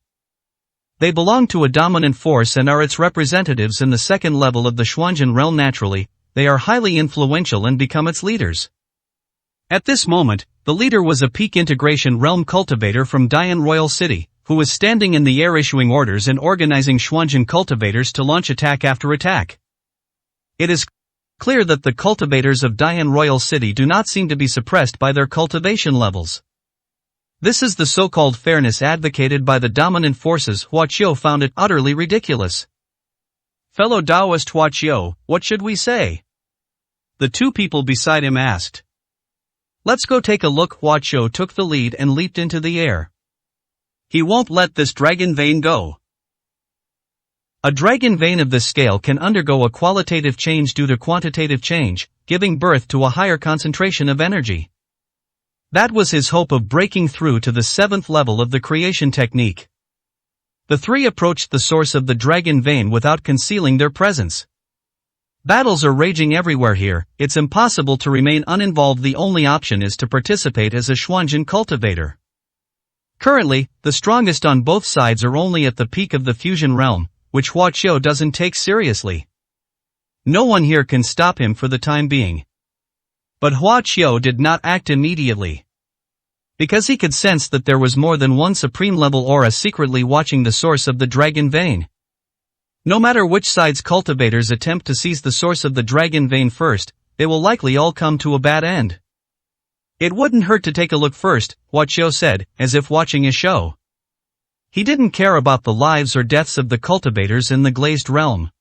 They belong to a dominant force and are its representatives in the second level of the Xuanzhen realm. Naturally, they are highly influential and become its leaders. At this moment, the leader was a peak integration realm cultivator from Dian royal city, who was standing in the air issuing orders and organizing Xuanzhen cultivators to launch attack after attack. It is clear that the cultivators of Dian royal city do not seem to be suppressed by their cultivation levels. This is the so-called fairness advocated by the dominant forces. Hua Qiu found it utterly ridiculous. Fellow Taoist Hua Qiu, what should we say? The two people beside him asked. Let's go take a look. Hua Qiu took the lead and leaped into the air. He won't let this dragon vein go. A dragon vein of this scale can undergo a qualitative change due to quantitative change, giving birth to a higher concentration of energy. That was his hope of breaking through to the 7th level of the creation technique. The three approached the source of the dragon vein without concealing their presence. Battles are raging everywhere here, it's impossible to remain uninvolved. The only option is to participate as a Xuanzhen cultivator. Currently, the strongest on both sides are only at the peak of the fusion realm, which Hua Qiu doesn't take seriously. No one here can stop him for the time being. But Hua Qiu did not act immediately. Because he could sense that there was more than one supreme-level aura secretly watching the source of the dragon vein. No matter which side's cultivators attempt to seize the source of the dragon vein first, they will likely all come to a bad end. It wouldn't hurt to take a look first, Hua Qiu said, as if watching a show. He didn't care about the lives or deaths of the cultivators in the glazed realm.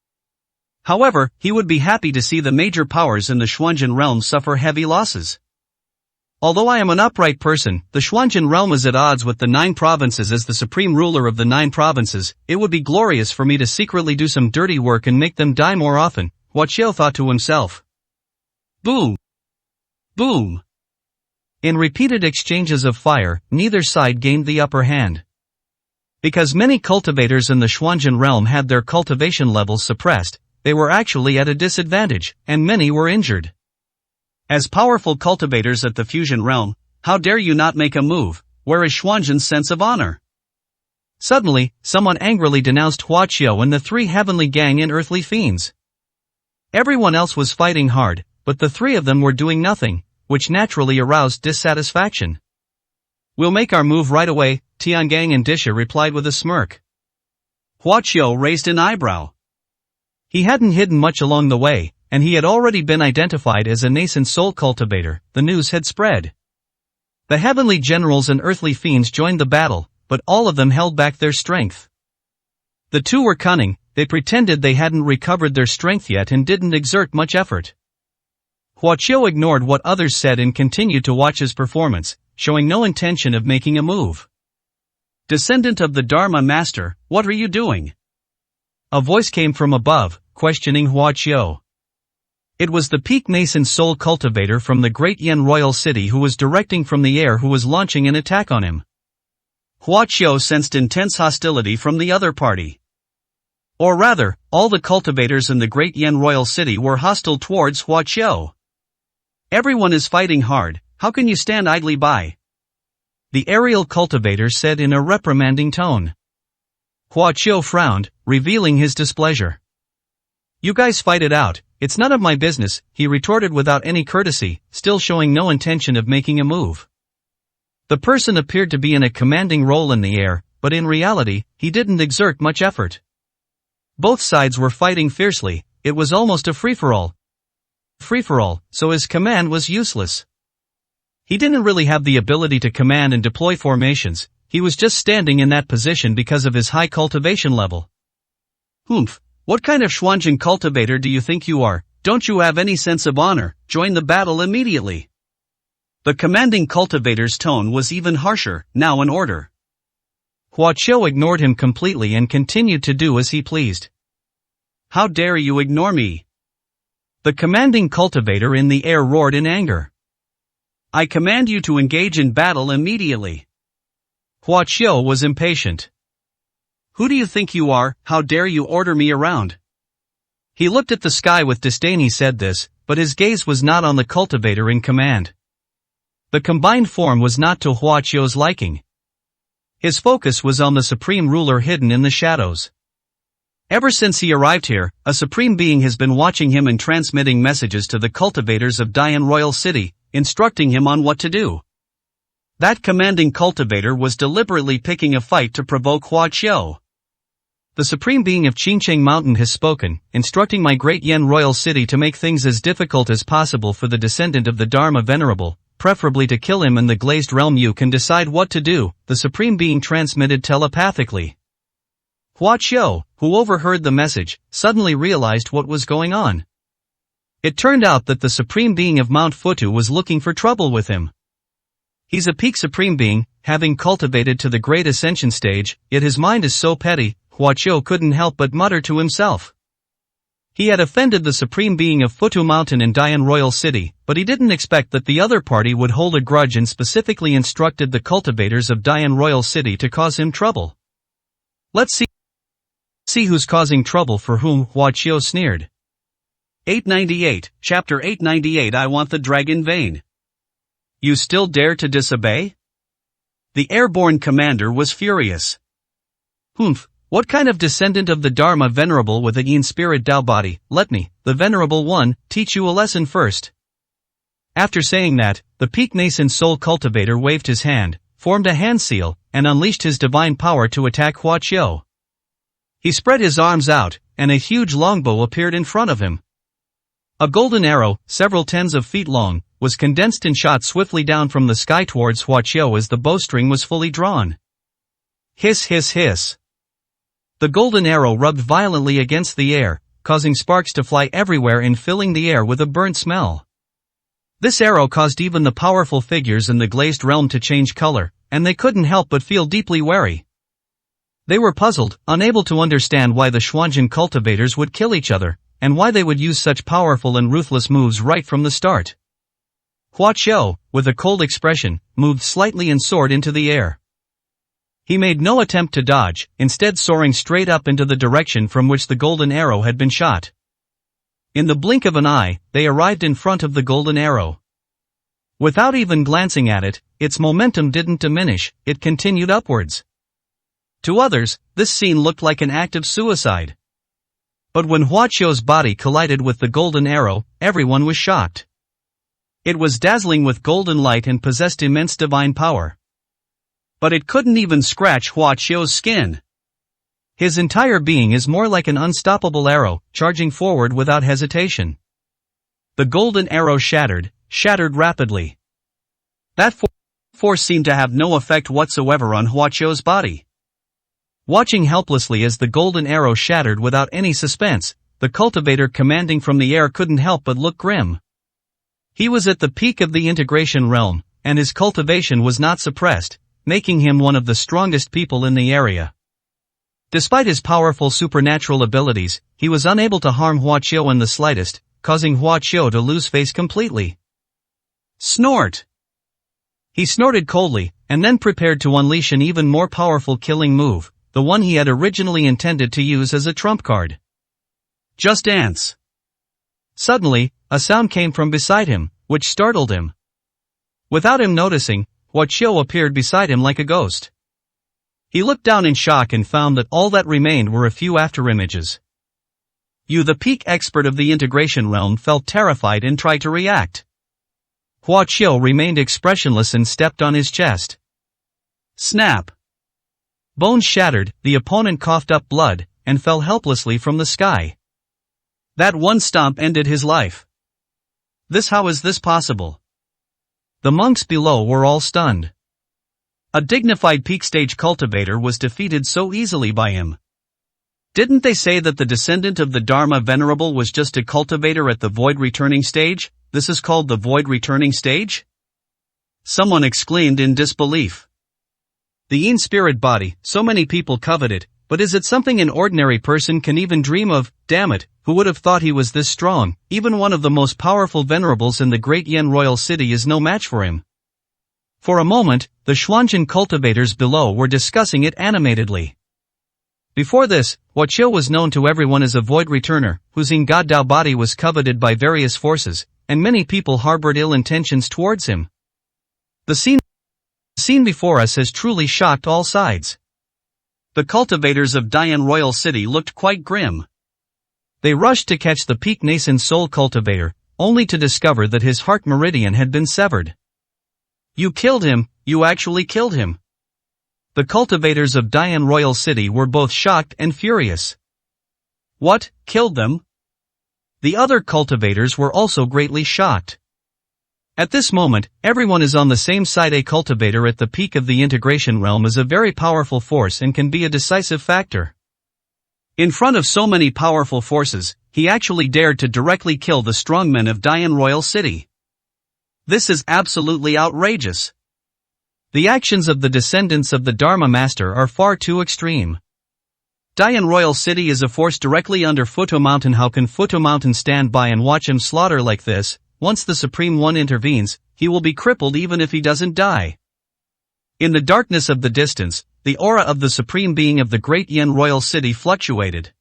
However, he would be happy to see the major powers in the Xuanzhen realm suffer heavy losses. Although I am an upright person, the Xuanzhen realm is at odds with the 9 provinces. As the supreme ruler of the 9 provinces, it would be glorious for me to secretly do some dirty work and make them die more often, Hua Qiu thought to himself. Boom! Boom! In repeated exchanges of fire, neither side gained the upper hand. Because many cultivators in the Xuanzhen realm had their cultivation levels suppressed, they were actually at a disadvantage, and many were injured. As powerful cultivators at the fusion realm, how dare you not make a move? Where is Xuanzhen's sense of honor? Suddenly, someone angrily denounced Huaqiao and the three heavenly gang in earthly fiends. Everyone else was fighting hard, but the three of them were doing nothing, which naturally aroused dissatisfaction. We'll make our move right away, Tiangang and Disha replied with a smirk. Huaqiao raised an eyebrow. He hadn't hidden much along the way, and he had already been identified as a nascent soul cultivator. The news had spread. The heavenly generals and earthly fiends joined the battle, but all of them held back their strength. The two were cunning, they pretended they hadn't recovered their strength yet and didn't exert much effort. Huaqiao ignored what others said and continued to watch his performance, showing no intention of making a move. Descendant of the Dharma Master, what are you doing? A voice came from above, questioning Huaqiao. It was the peak nascent soul cultivator from the Great Yen Royal City who was directing from the air who was launching an attack on him. Huaqiao sensed intense hostility from the other party. Or rather, all the cultivators in the Great Yen Royal City were hostile towards Huaqiao. Everyone is fighting hard, how can you stand idly by? The aerial cultivator said in a reprimanding tone. Huaqiao frowned, revealing his displeasure. You guys fight it out, it's none of my business, he retorted without any courtesy, still showing no intention of making a move. The person appeared to be in a commanding role in the air, but in reality, he didn't exert much effort. Both sides were fighting fiercely, it was almost a free-for-all, so his command was useless. He didn't really have the ability to command and deploy formations, he was just standing in that position because of his high cultivation level. Humph, what kind of Xuanzhen cultivator do you think you are? Don't you have any sense of honor? Join the battle immediately. The commanding cultivator's tone was even harsher, now an order. Huaqiao ignored him completely and continued to do as he pleased. How dare you ignore me? The commanding cultivator in the air roared in anger. I command you to engage in battle immediately. Huaqiao was impatient. Who do you think you are? How dare you order me around? He looked at the sky with disdain. He said this, but his gaze was not on the cultivator in command. The combined form was not to Huaqiao's liking. His focus was on the supreme ruler hidden in the shadows. Ever since he arrived here, a supreme being has been watching him and transmitting messages to the cultivators of Dian Royal City, instructing him on what to do. That commanding cultivator was deliberately picking a fight to provoke Huaqiao. The supreme being of Qingcheng Mountain has spoken, instructing my Great Yen Royal City to make things as difficult as possible for the descendant of the Dharma Venerable, preferably to kill him in the glazed realm. You can decide what to do, the supreme being transmitted telepathically. Huaqiao, who overheard the message, suddenly realized what was going on. It turned out that the supreme being of Mount Futu was looking for trouble with him. He's a peak supreme being, having cultivated to the great ascension stage, yet his mind is so petty, Huaqiao couldn't help but mutter to himself. He had offended the supreme being of Futu Mountain in Dian Royal City, but he didn't expect that the other party would hold a grudge and specifically instructed the cultivators of Dian Royal City to cause him trouble. Let's see who's causing trouble for whom, Huaqiao sneered. 898, Chapter 898. I want the dragon vein. You still dare to disobey? The airborne commander was furious. Humph, what kind of descendant of the Dharma Venerable with a yin spirit Tao body? Let me, the Venerable One, teach you a lesson first. After saying that, the peak nascent soul cultivator waved his hand, formed a hand seal, and unleashed his divine power to attack Huaqiao. He spread his arms out, and a huge longbow appeared in front of him. A golden arrow, several tens of feet long, was condensed and shot swiftly down from the sky towards Huaqiao as the bowstring was fully drawn. Hiss hiss hiss. The golden arrow rubbed violently against the air, causing sparks to fly everywhere and filling the air with a burnt smell. This arrow caused even the powerful figures in the glazed realm to change color, and they couldn't help but feel deeply wary. They were puzzled, unable to understand why the Xuanzhen cultivators would kill each other, and why they would use such powerful and ruthless moves right from the start. Hua Qiu, with a cold expression, moved slightly and soared into the air. He made no attempt to dodge, instead soaring straight up into the direction from which the golden arrow had been shot. In the blink of an eye, they arrived in front of the golden arrow. Without even glancing at it, its momentum didn't diminish, it continued upwards. To others, this scene looked like an act of suicide. But when Hua Qiu's body collided with the golden arrow, everyone was shocked. It was dazzling with golden light and possessed immense divine power. But it couldn't even scratch Hua Qiu's skin. His entire being is more like an unstoppable arrow, charging forward without hesitation. The golden arrow shattered rapidly. That force seemed to have no effect whatsoever on Hua Qiu's body. Watching helplessly as the golden arrow shattered without any suspense, the cultivator commanding from the air couldn't help but look grim. He was at the peak of the integration realm, and his cultivation was not suppressed, making him one of the strongest people in the area. Despite his powerful supernatural abilities, he was unable to harm Hua Qiu in the slightest, causing Hua Qiu to lose face completely. Snort! He snorted coldly, and then prepared to unleash an even more powerful killing move, the one he had originally intended to use as a trump card. Just dance! Suddenly, a sound came from beside him, which startled him. Without him noticing, Hua Qiu appeared beside him like a ghost. He looked down in shock and found that all that remained were a few afterimages. You, the peak expert of the integration realm, felt terrified and tried to react. Hua Qiu remained expressionless and stepped on his chest. Snap! Bones shattered, the opponent coughed up blood, and fell helplessly from the sky. That one stomp ended his life. How is this possible? The monks below were all stunned. A dignified peak stage cultivator was defeated so easily by him. Didn't they say that the descendant of the Dharma Venerable was just a cultivator at the void returning stage? This is called the void returning stage? Someone exclaimed in disbelief. The Yin spirit body, so many people covet it, but is it something an ordinary person can even dream of? Damn it, who would have thought he was this strong? Even one of the most powerful venerables in the great Yin royal city is no match for him. For a moment, the Xuanjin cultivators below were discussing it animatedly. Before this, Hua Qiu was known to everyone as a void returner, whose Yin God Dao body was coveted by various forces, and many people harbored ill intentions towards him. The scene before us has truly shocked all sides. The cultivators of Dian Royal City looked quite grim. They rushed to catch the peak nascent soul cultivator, only to discover that his heart meridian had been severed. You killed him, you actually killed him. The cultivators of Dian Royal City were both shocked and furious. What, killed them? The other cultivators were also greatly shocked. At this moment, everyone is on the same side. A cultivator at the peak of the integration realm is a very powerful force and can be a decisive factor. In front of so many powerful forces, he actually dared to directly kill the strongmen of Dian Royal City. This is absolutely outrageous. The actions of the descendants of the Dharma Master are far too extreme. Dian Royal City is a force directly under Futo Mountain. How can Futo Mountain stand by and watch him slaughter like this? Once the Supreme One intervenes, he will be crippled even if he doesn't die. In the darkness of the distance, the aura of the Supreme Being of the Great Yin Royal City fluctuated.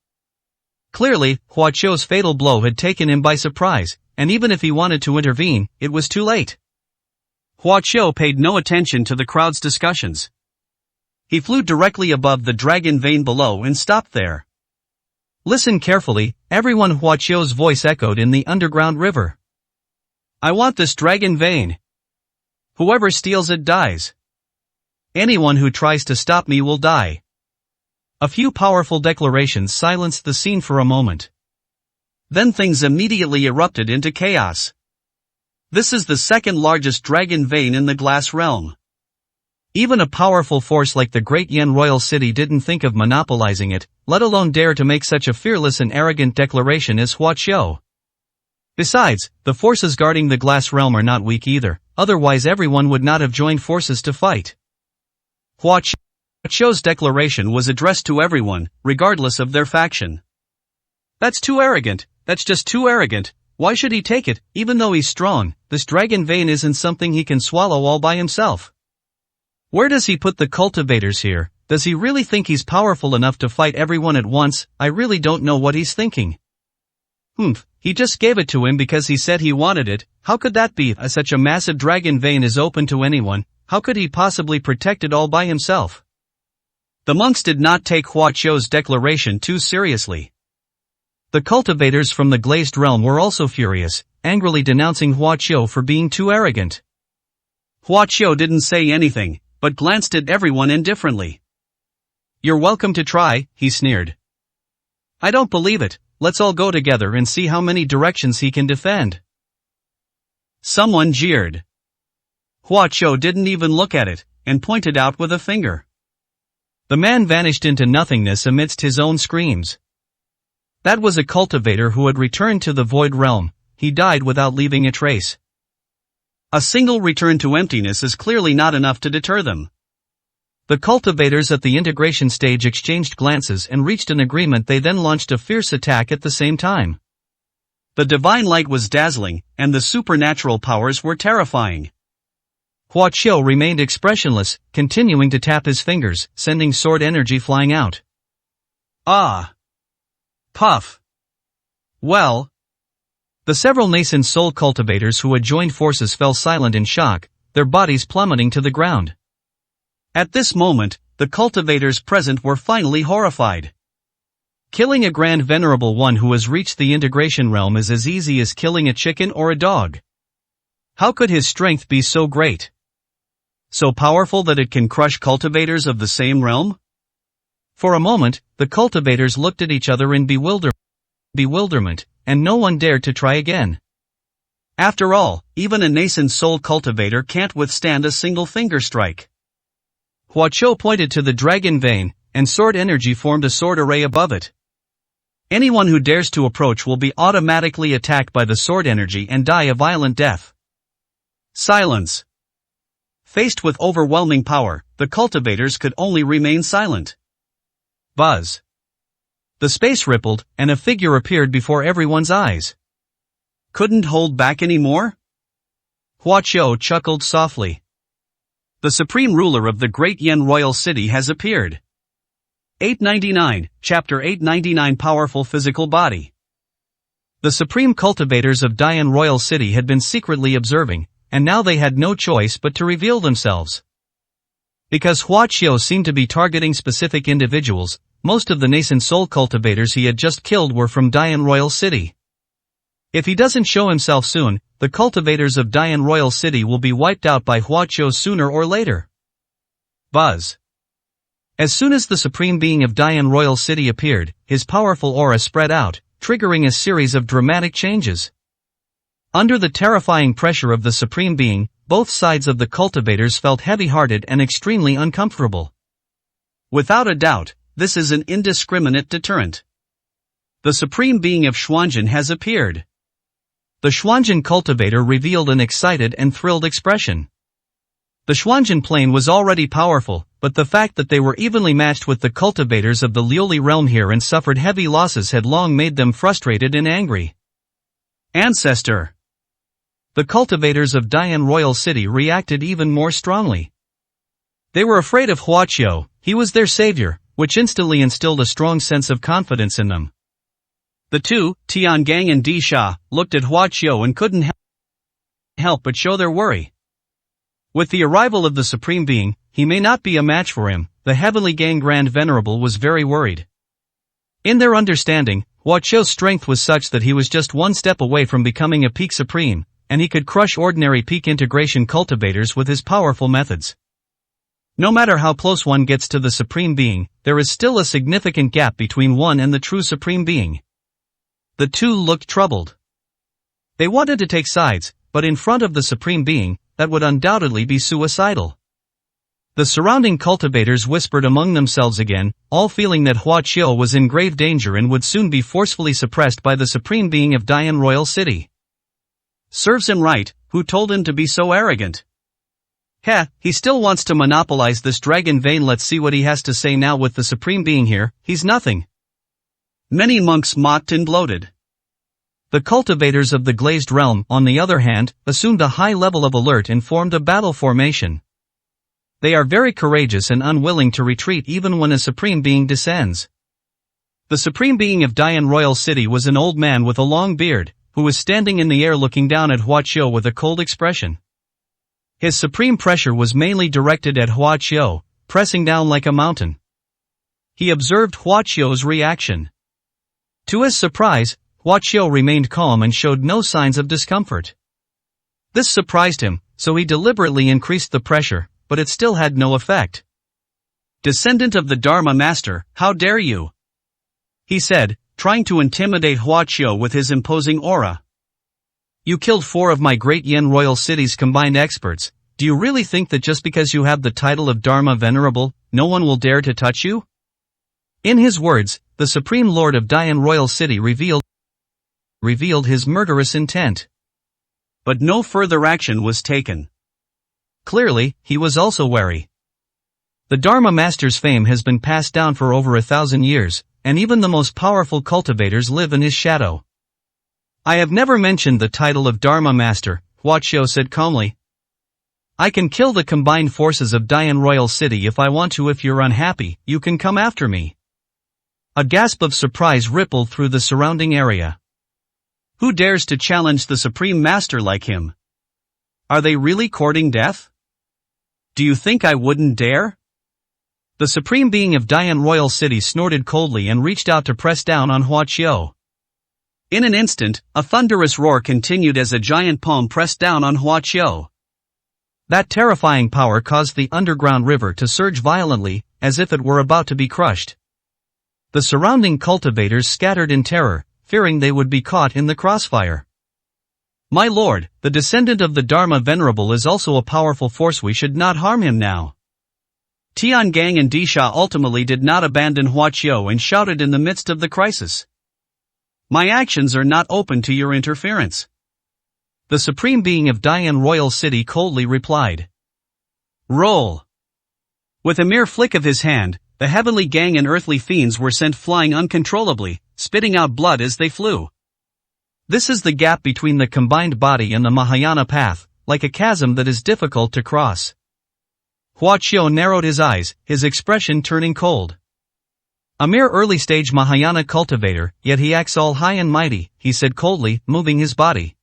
Clearly, Hua Qiu's fatal blow had taken him by surprise, and even if he wanted to intervene, it was too late. Hua Qiu paid no attention to the crowd's discussions. He flew directly above the dragon vein below and stopped there. Listen carefully, everyone. Hua Qiu's voice echoed in the underground river. I want this dragon vein. Whoever steals it dies. Anyone who tries to stop me will die. A few powerful declarations silenced the scene for a moment. Then things immediately erupted into chaos. This is the second largest dragon vein in the glass realm. Even a powerful force like the Great Yin Royal City didn't think of monopolizing it, let alone dare to make such a fearless and arrogant declaration as Hua Qiu. Besides, the forces guarding the glass realm are not weak either, otherwise everyone would not have joined forces to fight. Hua Qiu's declaration was addressed to everyone, regardless of their faction. That's too arrogant, that's just too arrogant, Why should he take it? Even though he's strong, this dragon vein isn't something he can swallow all by himself. Where does he put the cultivators here? Does he really think he's powerful enough to fight everyone at once? I really don't know what he's thinking. He just gave it to him because he said he wanted it. How could that be? Such a massive dragon vein is open to anyone. How could he possibly protect it all by himself? The monks did not take Hua Qiu's declaration too seriously. The cultivators from the glazed realm were also furious, angrily denouncing Hua Qiu for being too arrogant. Hua Qiu didn't say anything, but glanced at everyone indifferently. "You're welcome to try," he sneered. "I don't believe it. Let's all go together and see how many directions he can defend." Someone jeered. Hua Qiu didn't even look at it, and pointed out with a finger. The man vanished into nothingness amidst his own screams. That was a cultivator who had returned to the void realm. He died without leaving a trace. A single return to emptiness is clearly not enough to deter them. The cultivators at the integration stage exchanged glances and reached an agreement. They then launched a fierce attack at the same time. The divine light was dazzling, and the supernatural powers were terrifying. Hua Qiu remained expressionless, continuing to tap his fingers, sending sword energy flying out. Ah! Puff! Well! The several nascent soul cultivators who had joined forces fell silent in shock, their bodies plummeting to the ground. At this moment, the cultivators present were finally horrified. Killing a grand venerable one who has reached the integration realm is as easy as killing a chicken or a dog. How could his strength be so great? So powerful that it can crush cultivators of the same realm? For a moment, the cultivators looked at each other in bewilderment, and no one dared to try again. After all, even a nascent soul cultivator can't withstand a single finger strike. Hua Qiu pointed to the dragon vein, and sword energy formed a sword array above it. Anyone who dares to approach will be automatically attacked by the sword energy and die a violent death. Silence. Faced with overwhelming power, the cultivators could only remain silent. Buzz. The space rippled, and a figure appeared before everyone's eyes. Couldn't hold back anymore? Hua Qiu chuckled softly. The supreme ruler of the great Yan royal city has appeared. 899, Chapter 899 Powerful Physical Body. The supreme cultivators of Dian royal city had been secretly observing, and now they had no choice but to reveal themselves. Because Hua Qiu seemed to be targeting specific individuals, most of the nascent soul cultivators he had just killed were from Dian royal city. If he doesn't show himself soon, the cultivators of Dian royal city will be wiped out by Hua Qiu sooner or later. Buzz. As soon as the supreme being of Dian royal city appeared, his powerful aura spread out, triggering a series of dramatic changes. Under the terrifying pressure of the supreme being, both sides of the cultivators felt heavy-hearted and extremely uncomfortable. Without a doubt, this is an indiscriminate deterrent. The supreme being of Xuanjin has appeared. The Xuanjin cultivator revealed an excited and thrilled expression. The Xuanjin plane was already powerful, but the fact that they were evenly matched with the cultivators of the Liuli realm here and suffered heavy losses had long made them frustrated and angry. Ancestor. The cultivators of Dian royal city reacted even more strongly. They were afraid of Hua Qiu. He was their savior, which instantly instilled a strong sense of confidence in them. The two, Tiangang and Di Sha, looked at Hua Qiu and couldn't help but show their worry. With the arrival of the Supreme Being, he may not be a match for him. The Heavenly Gang Grand Venerable was very worried. In their understanding, Hua Qiu's strength was such that he was just one step away from becoming a peak supreme, and he could crush ordinary peak integration cultivators with his powerful methods. No matter how close one gets to the Supreme Being, there is still a significant gap between one and the true Supreme Being. The two looked troubled. They wanted to take sides, but in front of the Supreme Being, that would undoubtedly be suicidal. The surrounding cultivators whispered among themselves again, all feeling that Hua Qiu was in grave danger and would soon be forcefully suppressed by the Supreme Being of Dian Royal City. Serves him right, who told him to be so arrogant? Heh, he still wants to monopolize this dragon vein. Let's see what he has to say now with the Supreme Being here. He's nothing. Many monks mocked and gloated. The cultivators of the glazed realm, on the other hand, assumed a high level of alert and formed a battle formation. They are very courageous and unwilling to retreat even when a supreme being descends. The supreme being of Dian Royal City was an old man with a long beard, who was standing in the air looking down at Huaqiu with a cold expression. His supreme pressure was mainly directed at Huaqiu, pressing down like a mountain. He observed Huaqiu's reaction. To his surprise, Huaqiu remained calm and showed no signs of discomfort. This surprised him, so he deliberately increased the pressure, but it still had no effect. "Descendant of the Dharma Master, how dare you?" he said, trying to intimidate Huaqiu with his imposing aura. "You killed 4 of my great Yin Royal City's combined experts. Do you really think that just because you have the title of Dharma Venerable, no one will dare to touch you?" In his words, the Supreme Lord of Dian Royal City revealed his murderous intent. But no further action was taken. Clearly, he was also wary. The Dharma Master's fame has been passed down for over 1,000 years, and even the most powerful cultivators live in his shadow. "I have never mentioned the title of Dharma Master," Huaqiu said calmly. "I can kill the combined forces of Dian Royal City if I want to. If you're unhappy, you can come after me." A gasp of surprise rippled through the surrounding area. Who dares to challenge the Supreme Master like him? Are they really courting death? Do you think I wouldn't dare? The Supreme Being of Dian Royal City snorted coldly and reached out to press down on Huaqiu. In an instant, a thunderous roar continued as a giant palm pressed down on Huaqiu. That terrifying power caused the underground river to surge violently, as if it were about to be crushed. The surrounding cultivators scattered in terror, fearing they would be caught in the crossfire. "My lord, the descendant of the Dharma Venerable is also a powerful force. We should not harm him now." Tiangang and Disha ultimately did not abandon Huaqiu and shouted in the midst of the crisis. "My actions are not open to your interference." The Supreme Being of Dian Royal City coldly replied. "Roll." With a mere flick of his hand, the heavenly gang and earthly fiends were sent flying uncontrollably, spitting out blood as they flew. This is the gap between the combined body and the Mahayana path, like a chasm that is difficult to cross. Huaqiu narrowed his eyes, his expression turning cold. "A mere early-stage Mahayana cultivator, yet he acts all high and mighty," he said coldly, moving his body.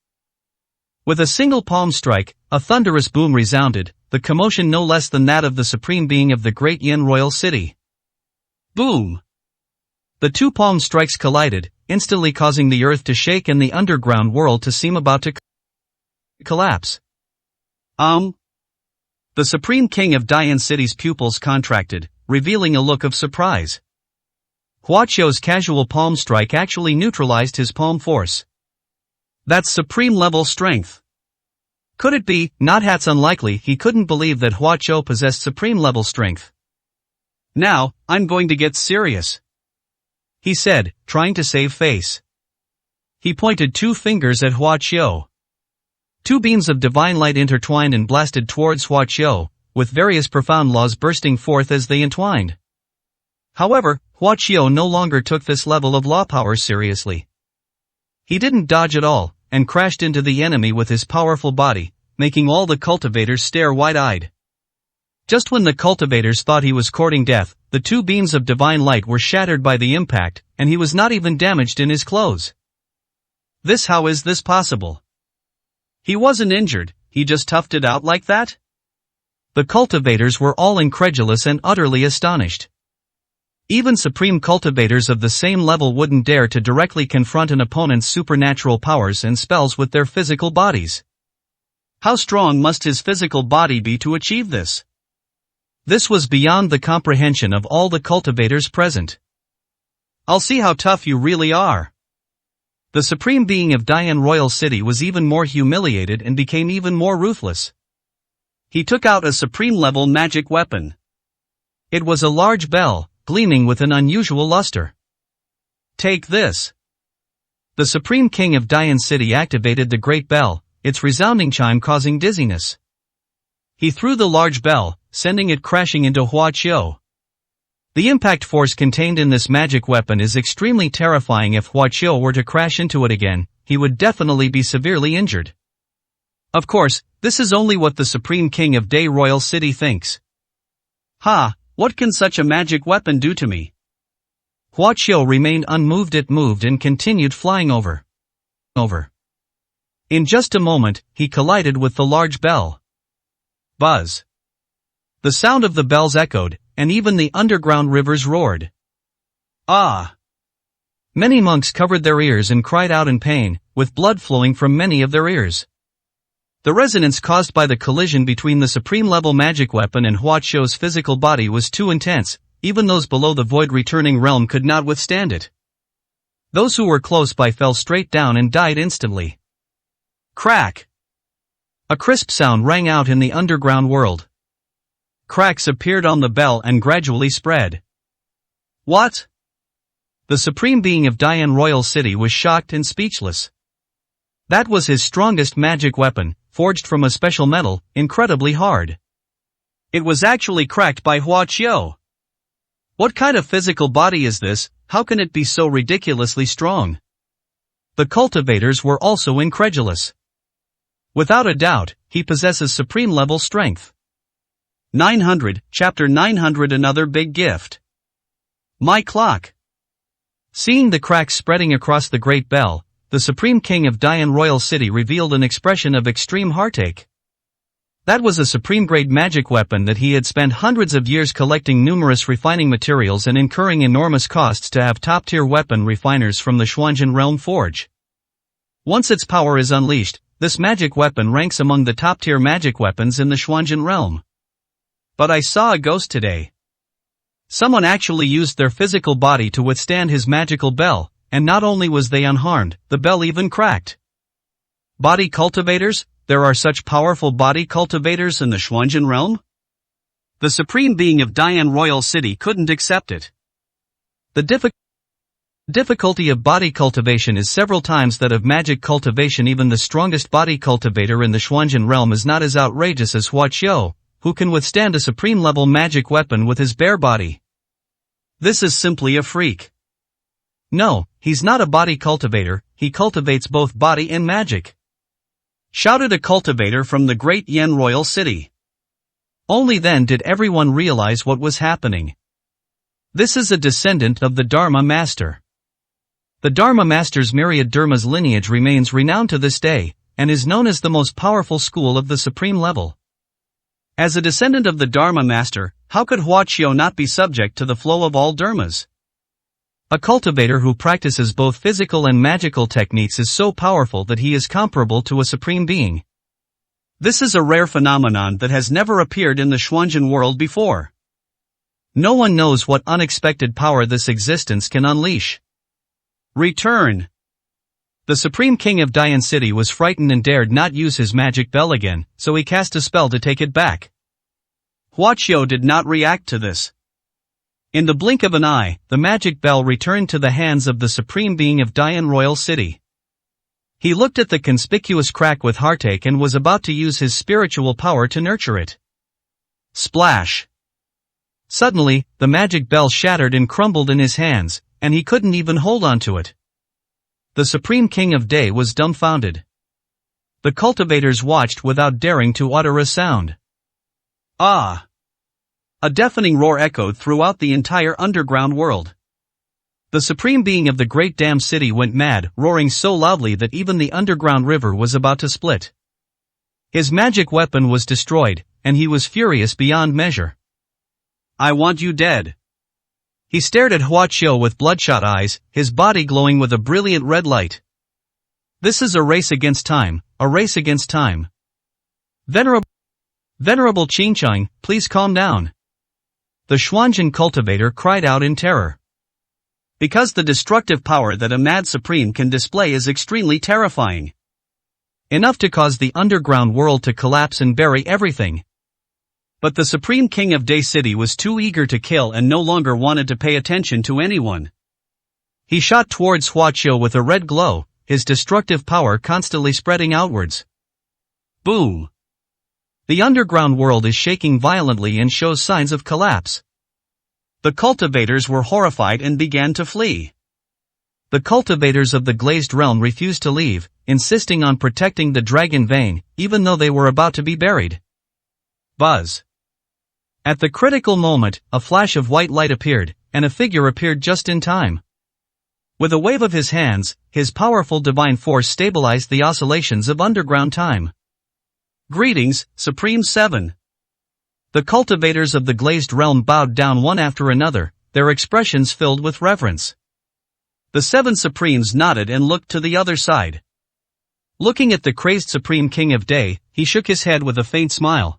With a single palm strike, a thunderous boom resounded, the commotion no less than that of the Supreme Being of the Great Yin Royal City. Boom! The 2 palm strikes collided, instantly causing the earth to shake and the underground world to seem about to collapse. The Supreme King of Dian City's pupils contracted, revealing a look of surprise. Huaqiu's casual palm strike actually neutralized his palm force. That's supreme-level strength. Could it be? Not hats unlikely. He couldn't believe that Huaqiu possessed supreme-level strength. "Now, I'm going to get serious," he said, trying to save face. He pointed 2 fingers at Huaqiu. 2 beams of divine light intertwined and blasted towards Huaqiu, with various profound laws bursting forth as they entwined. However, Huaqiu no longer took this level of law power seriously. He didn't dodge at all, and crashed into the enemy with his powerful body, making all the cultivators stare wide-eyed. Just when the cultivators thought he was courting death, the 2 beams of divine light were shattered by the impact, and he was not even damaged in his clothes. How is this possible? He wasn't injured, he just toughed it out like that? The cultivators were all incredulous and utterly astonished. Even supreme cultivators of the same level wouldn't dare to directly confront an opponent's supernatural powers and spells with their physical bodies. How strong must his physical body be to achieve this? This was beyond the comprehension of all the cultivators present. "I'll see how tough you really are." The Supreme Being of Dian Royal City was even more humiliated and became even more ruthless. He took out a supreme-level magic weapon. It was a large bell, gleaming with an unusual luster. "Take this." The Supreme King of Dian City activated the great bell, its resounding chime causing dizziness. He threw the large bell, sending it crashing into Huaqiu. The impact force contained in this magic weapon is extremely terrifying. If Huaqiu were to crash into it again, he would definitely be severely injured. Of course, this is only what the Supreme King of Day Royal City thinks. Ha, what can such a magic weapon do to me? Huaqiu remained unmoved. It moved and continued flying over. In just a moment, he collided with the large bell. Buzz. The sound of the bells echoed, and even the underground rivers roared. Ah! Many monks covered their ears and cried out in pain, with blood flowing from many of their ears. The resonance caused by the collision between the supreme-level magic weapon and Huaqiu's physical body was too intense, even those below the void-returning realm could not withstand it. Those who were close by fell straight down and died instantly. Crack! A crisp sound rang out in the underground world. Cracks appeared on the bell and gradually spread. What? The supreme being of Dian Royal City was shocked and speechless. That was his strongest magic weapon, forged from a special metal, incredibly hard. It was actually cracked by Huaqiu. What kind of physical body is this? How can it be so ridiculously strong? The cultivators were also incredulous. Without a doubt, he possesses supreme-level strength. 900, Chapter 900. Another big gift. My clock. Seeing the cracks spreading across the great bell, the Supreme King of Dian Royal City revealed an expression of extreme heartache. That was a supreme-grade magic weapon that he had spent hundreds of years collecting numerous refining materials and incurring enormous costs to have top-tier weapon refiners from the Xuanzhen realm forge. Once its power is unleashed, this magic weapon ranks among the top-tier magic weapons in the Xuanzhen realm. But I saw a ghost today. Someone actually used their physical body to withstand his magical bell, and not only was they unharmed, the bell even cracked. Body cultivators? There are such powerful body cultivators in the Xuanzhen realm? The supreme being of Dian Royal City couldn't accept it. The difficulty of body cultivation is several times that of magic cultivation. Even the strongest body cultivator in the Xuanzhen realm is not as outrageous as Huaqiu, who can withstand a supreme-level magic weapon with his bare body. This is simply a freak. No, he's not a body cultivator, he cultivates both body and magic. Shouted a cultivator from the great Yen Royal City. Only then did everyone realize what was happening. This is a descendant of the Dharma Master. The Dharma Master's myriad Dharma's lineage remains renowned to this day, and is known as the most powerful school of the supreme level. As a descendant of the Dharma Master, how could Huaqiu not be subject to the flow of all dharmas? A cultivator who practices both physical and magical techniques is so powerful that he is comparable to a supreme being. This is a rare phenomenon that has never appeared in the Xuanzhen world before. No one knows what unexpected power this existence can unleash. Return. The Supreme King of Dian City was frightened and dared not use his magic bell again, so he cast a spell to take it back. Huaqiu did not react to this. In the blink of an eye, the magic bell returned to the hands of the Supreme Being of Dian Royal City. He looked at the conspicuous crack with heartache and was about to use his spiritual power to nurture it. Splash! Suddenly, the magic bell shattered and crumbled in his hands, and he couldn't even hold on to it. The Supreme King of Day was dumbfounded. The cultivators watched without daring to utter a sound. Ah! A deafening roar echoed throughout the entire underground world. The Supreme Being of the Great Dam City went mad, roaring so loudly that even the underground river was about to split. His magic weapon was destroyed, and he was furious beyond measure. I want you dead. He stared at Huaqiu with bloodshot eyes, his body glowing with a brilliant red light. This is a race against time, a race against time. Venerable Qingchang, please calm down. The Xuanzhen cultivator cried out in terror. Because the destructive power that a mad supreme can display is extremely terrifying. Enough to cause the underground world to collapse and bury everything. But the Supreme King of Day City was too eager to kill and no longer wanted to pay attention to anyone. He shot towards Huaqiu with a red glow, his destructive power constantly spreading outwards. Boom! The underground world is shaking violently and shows signs of collapse. The cultivators were horrified and began to flee. The cultivators of the glazed realm refused to leave, insisting on protecting the dragon vein, even though they were about to be buried. Buzz. At the critical moment, a flash of white light appeared, and a figure appeared just in time. With a wave of his hands, his powerful divine force stabilized the oscillations of underground time. Greetings, Supreme Seven. The cultivators of the glazed realm bowed down one after another, their expressions filled with reverence. The seven Supremes nodded and looked to the other side. Looking at the crazed Supreme King of Day, he shook his head with a faint smile.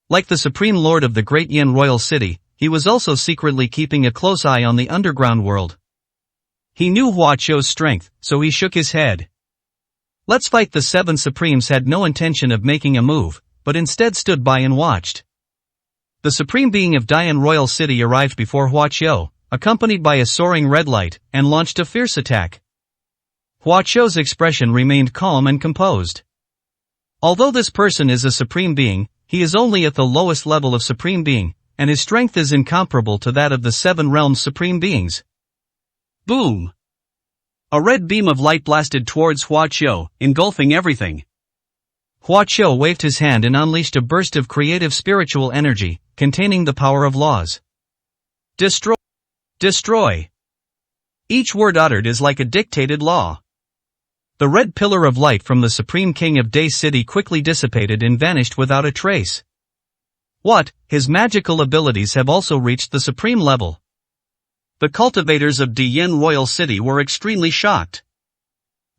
Like the Supreme Lord of the Great Yin Royal City, he was also secretly keeping a close eye on the underground world. He knew Huaqiu's strength, so he shook his head. Let's fight. The seven Supremes had no intention of making a move, but instead stood by and watched. The Supreme Being of Dian Royal City arrived before Huaqiu, accompanied by a soaring red light, and launched a fierce attack. Huaqiu's expression remained calm and composed. Although this person is a Supreme Being, he is only at the lowest level of Supreme Being, and his strength is incomparable to that of the Seven Realms Supreme Beings. Boom! A red beam of light blasted towards Huaqiu, engulfing everything. Huaqiu waved his hand and unleashed a burst of creative spiritual energy, containing the power of laws. Destroy! Destroy! Each word uttered is like a dictated law. The red pillar of light from the Supreme King of Day City quickly dissipated and vanished without a trace. What? His magical abilities have also reached the supreme level. The cultivators of Dian Royal City were extremely shocked.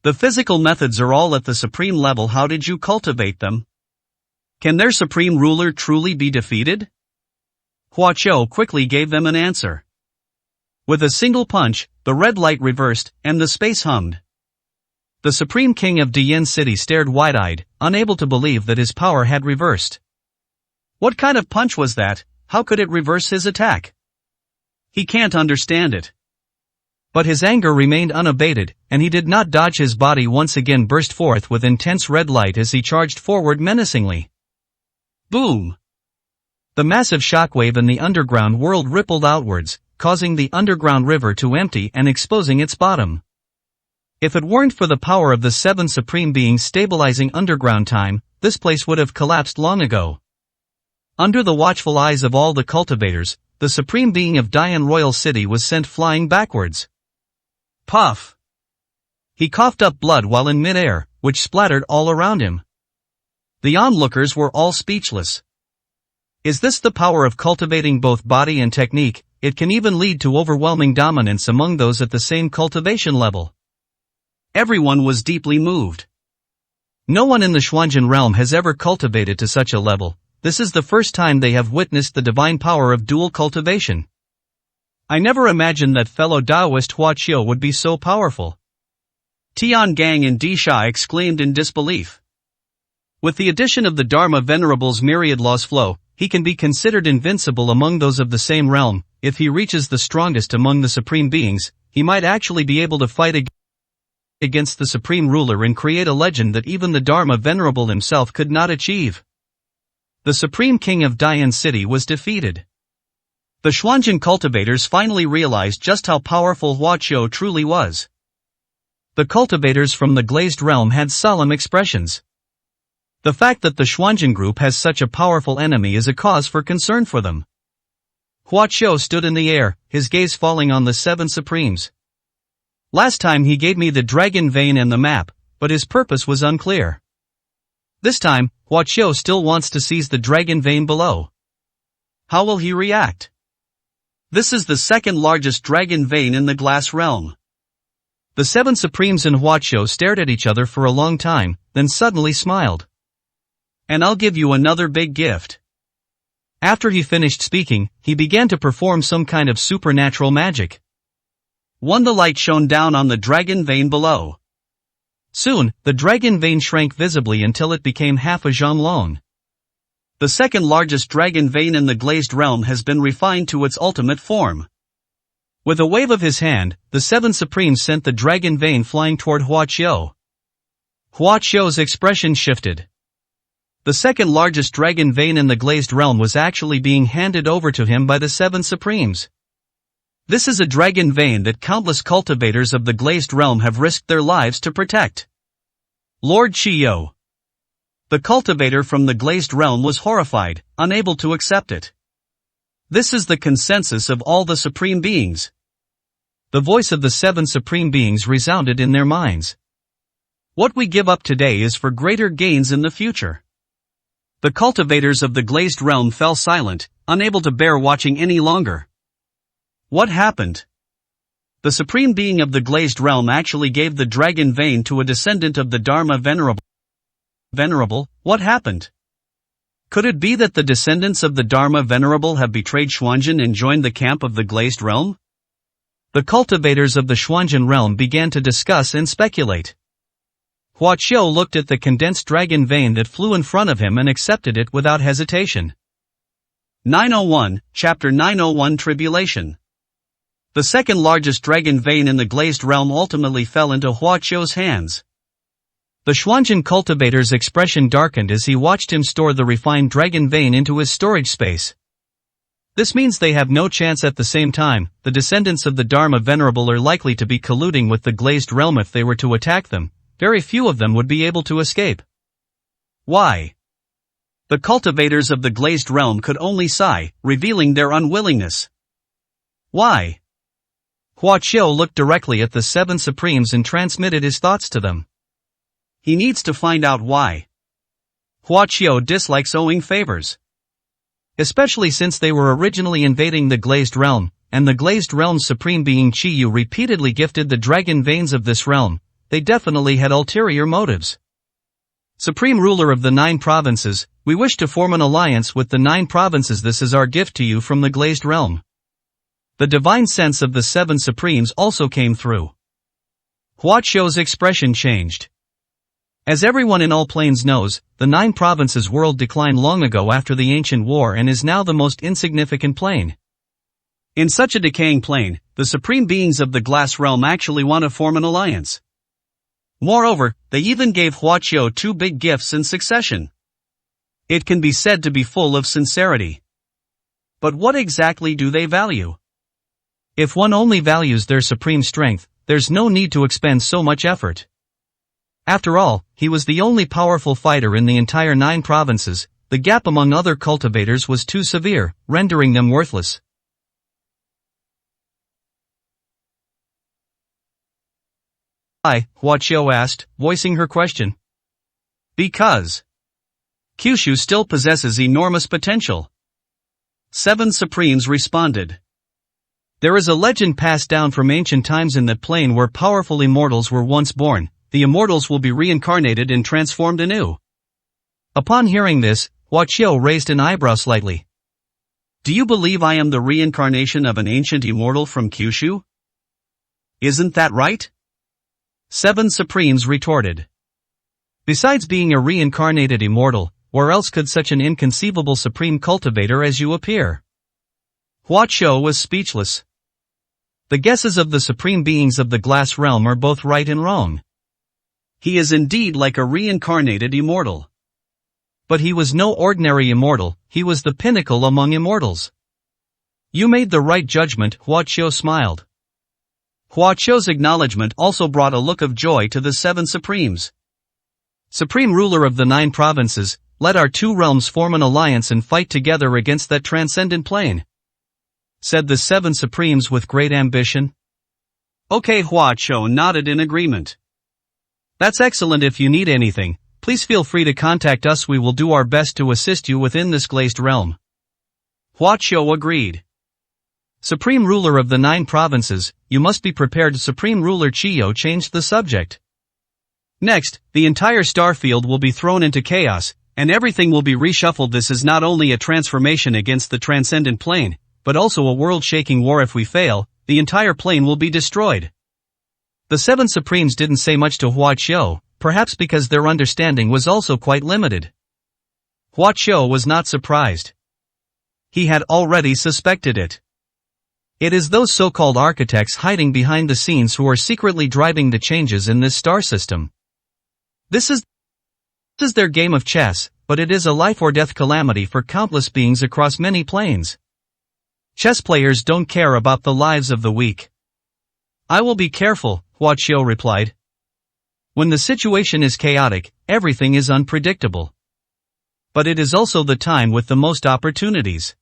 The physical methods are all at the supreme level. How did you cultivate them? Can their supreme ruler truly be defeated? Huaqiu quickly gave them an answer. With a single punch, the red light reversed, and the space hummed. The Supreme King of Dian City stared wide-eyed, unable to believe that his power had reversed. What kind of punch was that? How could it reverse his attack? He can't understand it. But his anger remained unabated, and he did not dodge. His body once again burst forth with intense red light as he charged forward menacingly. Boom! The massive shockwave in the underground world rippled outwards, causing the underground river to empty and exposing its bottom. If it weren't for the power of the seven supreme beings stabilizing underground time, this place would have collapsed long ago. Under the watchful eyes of all the cultivators, the supreme being of Dian Royal City was sent flying backwards. Puff! He coughed up blood while in midair, which splattered all around him. The onlookers were all speechless. Is this the power of cultivating both body and technique? It can even lead to overwhelming dominance among those at the same cultivation level. Everyone was deeply moved. No one in the Xuanjin realm has ever cultivated to such a level. This is the first time they have witnessed the divine power of dual cultivation. I never imagined that fellow Taoist Huaqiu would be so powerful. Tian Gang and Disha exclaimed in disbelief. With the addition of the Dharma Venerable's myriad laws flow, he can be considered invincible among those of the same realm. If he reaches the strongest among the supreme beings, he might actually be able to fight against the supreme ruler and create a legend that even the Dharma Venerable himself could not achieve. The Supreme King of Dian City was defeated. The Xuanjin cultivators finally realized just how powerful Huaqiu truly was. The cultivators from the glazed realm had solemn expressions. The fact that the Xuanjin group has such a powerful enemy is a cause for concern for them. Huaqiu stood in the air, his gaze falling on the seven supremes. Last time he gave me the dragon vein and the map, but his purpose was unclear. This time, Huaqiu still wants to seize the dragon vein below. How will he react? This is the second largest dragon vein in the glass realm. The seven supremes and Huaqiu stared at each other for a long time, then suddenly smiled. And I'll give you another big gift. After he finished speaking, he began to perform some kind of supernatural magic. The light shone down on the dragon vein below. Soon, the dragon vein shrank visibly until it became half a zhang long. The second largest dragon vein in the glazed realm has been refined to its ultimate form. With a wave of his hand, the seven supremes sent the dragon vein flying toward Huaqiu. Huaqiu's expression shifted. The second largest dragon vein in the glazed realm was actually being handed over to him by the seven supremes. This is a dragon vein that countless cultivators of the glazed realm have risked their lives to protect. Lord Chiyo. The cultivator from the glazed realm was horrified, unable to accept it. This is the consensus of all the supreme beings. The voice of the 7 supreme beings resounded in their minds. What we give up today is for greater gains in the future. The cultivators of the glazed realm fell silent, unable to bear watching any longer. What happened? The supreme being of the glazed realm actually gave the dragon vein to a descendant of the Dharma Venerable. Venerable, what happened? Could it be that the descendants of the Dharma Venerable have betrayed Xuanzhen and joined the camp of the glazed realm? The cultivators of the Xuanzhen realm began to discuss and speculate. Hua Qiu looked at the condensed dragon vein that flew in front of him and accepted it without hesitation. 901, Chapter 901 Tribulation. The second largest dragon vein in the glazed realm ultimately fell into Hua Qiu's hands. The Xuanzhen cultivator's expression darkened as he watched him store the refined dragon vein into his storage space. This means they have no chance. At the same time, the descendants of the Dharma Venerable are likely to be colluding with the glazed realm. If they were to attack them, very few of them would be able to escape. Why? The cultivators of the glazed realm could only sigh, revealing their unwillingness. Why? Hua Qiu looked directly at the 7 supremes and transmitted his thoughts to them. He needs to find out why. Hua Qiu dislikes owing favors. Especially since they were originally invading the glazed realm, and the glazed realm's supreme being Qiyu repeatedly gifted the dragon veins of this realm. They definitely had ulterior motives. Supreme ruler of the 9 provinces, we wish to form an alliance with the 9 provinces. This is our gift to you from the glazed realm. The divine sense of the 7 supremes also came through. Hua Qiu's expression changed. As everyone in all planes knows, the 9 provinces world declined long ago after the ancient war and is now the most insignificant plane. In such a decaying plane, the supreme beings of the glass realm actually want to form an alliance. Moreover, they even gave Hua Qiu 2 big gifts in succession. It can be said to be full of sincerity. But what exactly do they value? If one only values their supreme strength, there's no need to expend so much effort. After all, he was the only powerful fighter in the entire 9 provinces. The gap among other cultivators was too severe, rendering them worthless. Why? Hua Qiu asked, voicing her question. Because Kyushu still possesses enormous potential. 7 Supremes responded. There is a legend passed down from ancient times in that plane where powerful immortals were once born. The immortals will be reincarnated and transformed anew. Upon hearing this, Hua Qiu raised an eyebrow slightly. Do you believe I am the reincarnation of an ancient immortal from Kyushu? Isn't that right? 7 Supremes retorted. Besides being a reincarnated immortal, where else could such an inconceivable supreme cultivator as you appear? Hua Qiu was speechless. The guesses of the supreme beings of the glass realm are both right and wrong. He is indeed like a reincarnated immortal. But he was no ordinary immortal, he was the pinnacle among immortals. You made the right judgment, Hua Qiu smiled. Hua Qiu's acknowledgement also brought a look of joy to the 7 Supremes. Supreme ruler of the 9 provinces, let our 2 realms form an alliance and fight together against that transcendent plane, said the 7 Supremes with great ambition. Okay, Hua Qiu nodded in agreement. That's excellent. If you need anything, please feel free to contact us. We will do our best to assist you within this glazed realm. Hua Qiu agreed. Supreme ruler of the 9 provinces, you must be prepared. Supreme ruler Qiyu changed the subject. Next, the entire star field will be thrown into chaos, and everything will be reshuffled. This is not only a transformation against the transcendent plane, but also a world-shaking war. If we fail, the entire plane will be destroyed. The 7 Supremes didn't say much to Hua Qiu, perhaps because their understanding was also quite limited. Hua Qiu was not surprised. He had already suspected it. It is those so-called architects hiding behind the scenes who are secretly driving the changes in this star system. This is their game of chess, but it is a life-or-death calamity for countless beings across many planes. Chess players don't care about the lives of the weak. I will be careful, Huaqiu replied. When the situation is chaotic, everything is unpredictable. But it is also the time with the most opportunities.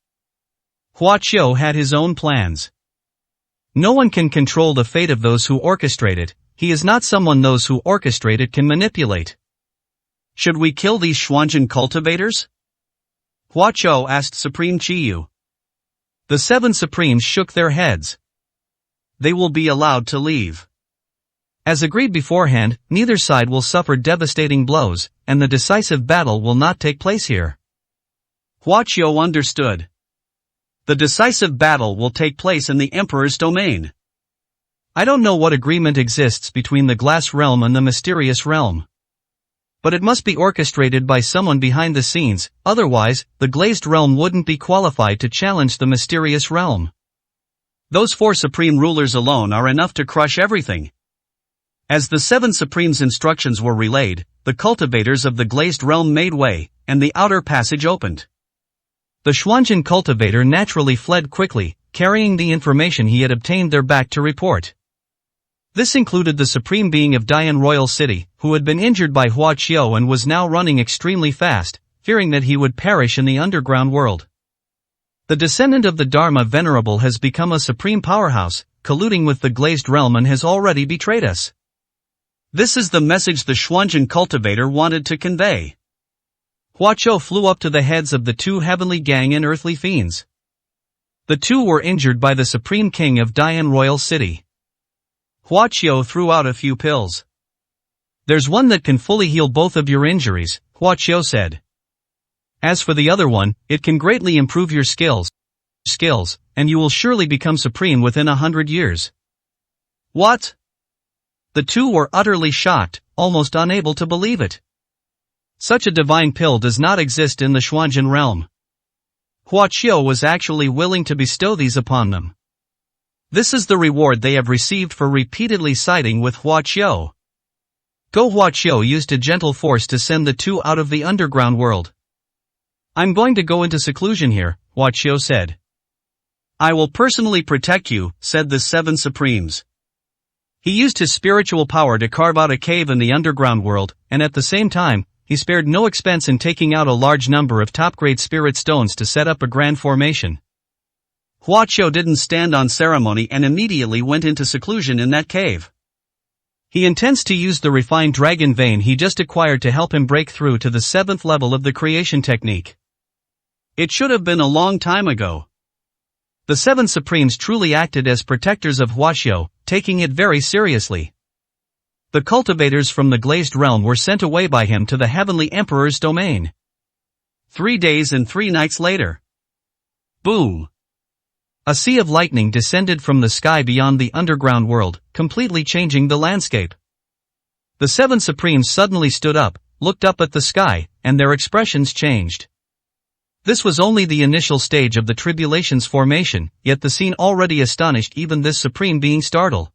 Huaqiu had his own plans. No one can control the fate of those who orchestrate it. He is not someone those who orchestrate it can manipulate. Should we kill these Xuanzhen cultivators? Huaqiu asked Supreme Qiyu. The 7 Supremes shook their heads. They will be allowed to leave. As agreed beforehand, neither side will suffer devastating blows, and the decisive battle will not take place here. Huaqiu understood. The decisive battle will take place in the Emperor's domain. I don't know what agreement exists between the Glass Realm and the Mysterious Realm. But it must be orchestrated by someone behind the scenes, otherwise, the Glazed Realm wouldn't be qualified to challenge the Mysterious Realm. Those 4 supreme rulers alone are enough to crush everything. As the 7 Supremes' instructions were relayed, the cultivators of the Glazed Realm made way, and the outer passage opened. The Xuanzhen cultivator naturally fled quickly, carrying the information he had obtained there back to report. This included the supreme being of Dian Royal City, who had been injured by Huaqiu and was now running extremely fast, fearing that he would perish in the underground world. The descendant of the Dharma Venerable has become a supreme powerhouse, colluding with the Glazed Realm and has already betrayed us. This is the message the Xuanzhen cultivator wanted to convey. Huaqiu flew up to the heads of the 2 heavenly gang and earthly fiends. The 2 were injured by the supreme king of Dian Royal City. Huaqiu threw out a few pills. There's one that can fully heal both of your injuries, Huaqiu said. As for the other one, it can greatly improve your skills, and you will surely become supreme within 100 years. What? The 2 were utterly shocked, almost unable to believe it. Such a divine pill does not exist in the Xuanzhen realm. Huaqiu was actually willing to bestow these upon them. This is the reward they have received for repeatedly siding with Huaqiu. Go Huaqiu used a gentle force to send the 2 out of the underground world. I'm going to go into seclusion here, Huaqiu said. I will personally protect you, said the 7 Supremes. He used his spiritual power to carve out a cave in the underground world, and at the same time, he spared no expense in taking out a large number of top-grade spirit stones to set up a grand formation. Huaqiu didn't stand on ceremony and immediately went into seclusion in that cave. He intends to use the refined dragon vein he just acquired to help him break through to the 7th level of the creation technique. It should have been a long time ago. The 7 Supremes truly acted as protectors of Huaqiu, taking it very seriously. The cultivators from the Glazed Realm were sent away by him to the Heavenly Emperor's domain. 3 days and 3 nights later. Boom! A sea of lightning descended from the sky beyond the underground world, completely changing the landscape. The 7 Supremes suddenly stood up, looked up at the sky, and their expressions changed. This was only the initial stage of the tribulation's formation, yet the scene already astonished even this supreme being startled.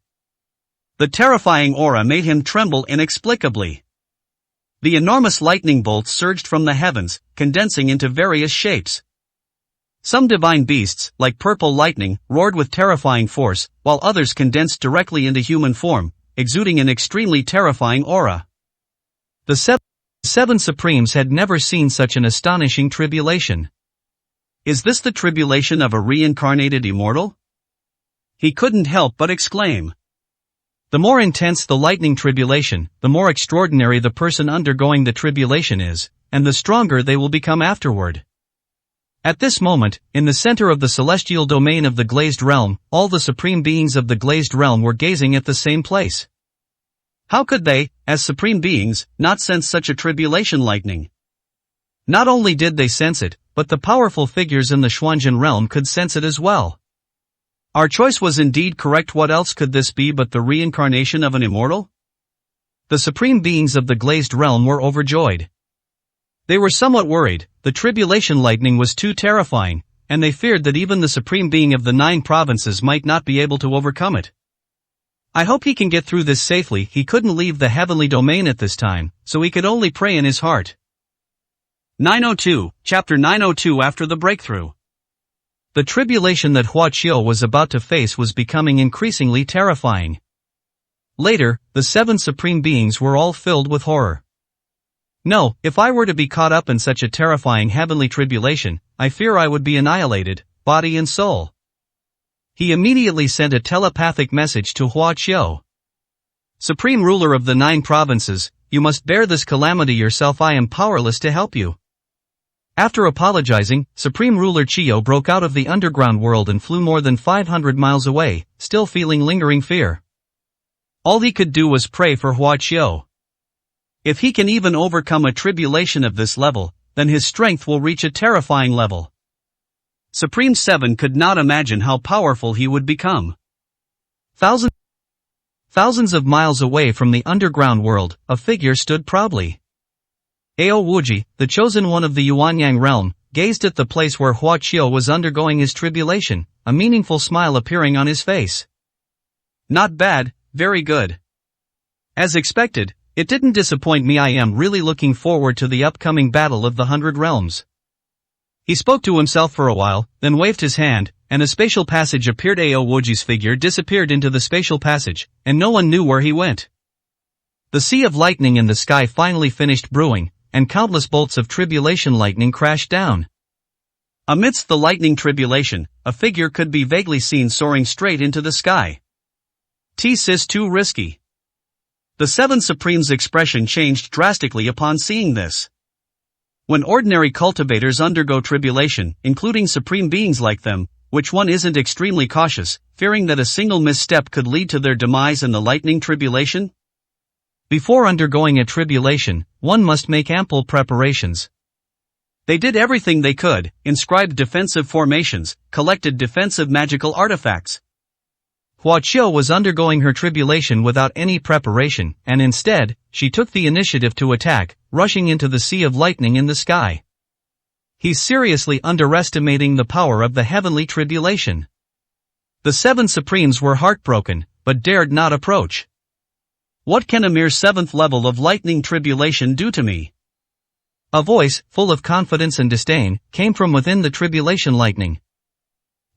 The terrifying aura made him tremble inexplicably. The enormous lightning bolts surged from the heavens, condensing into various shapes. Some divine beasts, like purple lightning, roared with terrifying force, while others condensed directly into human form, exuding an extremely terrifying aura. The 7 Supremes had never seen such an astonishing tribulation. Is this the tribulation of a reincarnated immortal? He couldn't help but exclaim. The more intense the lightning tribulation, the more extraordinary the person undergoing the tribulation is, and the stronger they will become afterward. At this moment, in the center of the celestial domain of the Glazed Realm, all the supreme beings of the Glazed Realm were gazing at the same place. How could they, as supreme beings, not sense such a tribulation lightning? Not only did they sense it, but the powerful figures in the Xuanzhen realm could sense it as well. Our choice was indeed correct. What else could this be but the reincarnation of an immortal? The supreme beings of the Glazed Realm were overjoyed. They were somewhat worried. The tribulation lightning was too terrifying, and they feared that even the supreme being of the 9 provinces might not be able to overcome it. I hope he can get through this safely. He couldn't leave the heavenly domain at this time, so he could only pray in his heart. 902, Chapter 902. After the breakthrough. The tribulation that Hua Qiu was about to face was becoming increasingly terrifying. Later, the 7 supreme beings were all filled with horror. No, if I were to be caught up in such a terrifying heavenly tribulation, I fear I would be annihilated, body and soul. He immediately sent a telepathic message to Hua Qiu. Supreme ruler of the 9 provinces, you must bear this calamity yourself. I am powerless to help you. After apologizing, Supreme Ruler Qiu broke out of the underground world and flew more than 500 miles away, still feeling lingering fear. All he could do was pray for Hua Qiu. If he can even overcome a tribulation of this level, then his strength will reach a terrifying level. Supreme 7 could not imagine how powerful he would become. Thousands of miles away from the underground world, a figure stood proudly. Ao Wuji, the chosen one of the Yuanyang realm, gazed at the place where Hua Qiu was undergoing his tribulation, a meaningful smile appearing on his face. Not bad, very good. As expected, it didn't disappoint me. I am really looking forward to the upcoming battle of the 100 realms. He spoke to himself for a while, then waved his hand, and a spatial passage appeared. Ao Wuji's figure disappeared into the spatial passage, and no one knew where he went. The sea of lightning in the sky finally finished brewing, and countless bolts of tribulation lightning crashed down. Amidst the lightning tribulation, a figure could be vaguely seen soaring straight into the sky. This too risky. The 7 Supremes' expression changed drastically upon seeing this. When ordinary cultivators undergo tribulation, including supreme beings like them, which one isn't extremely cautious, fearing that a single misstep could lead to their demise in the lightning tribulation? Before undergoing a tribulation, one must make ample preparations. They did everything they could, inscribed defensive formations, collected defensive magical artifacts. Hua Qiu was undergoing her tribulation without any preparation, and instead, she took the initiative to attack, rushing into the sea of lightning in the sky. He's seriously underestimating the power of the heavenly tribulation. The 7 Supremes were heartbroken, but dared not approach. What can a mere 7th level of lightning tribulation do to me? A voice, full of confidence and disdain, came from within the tribulation lightning.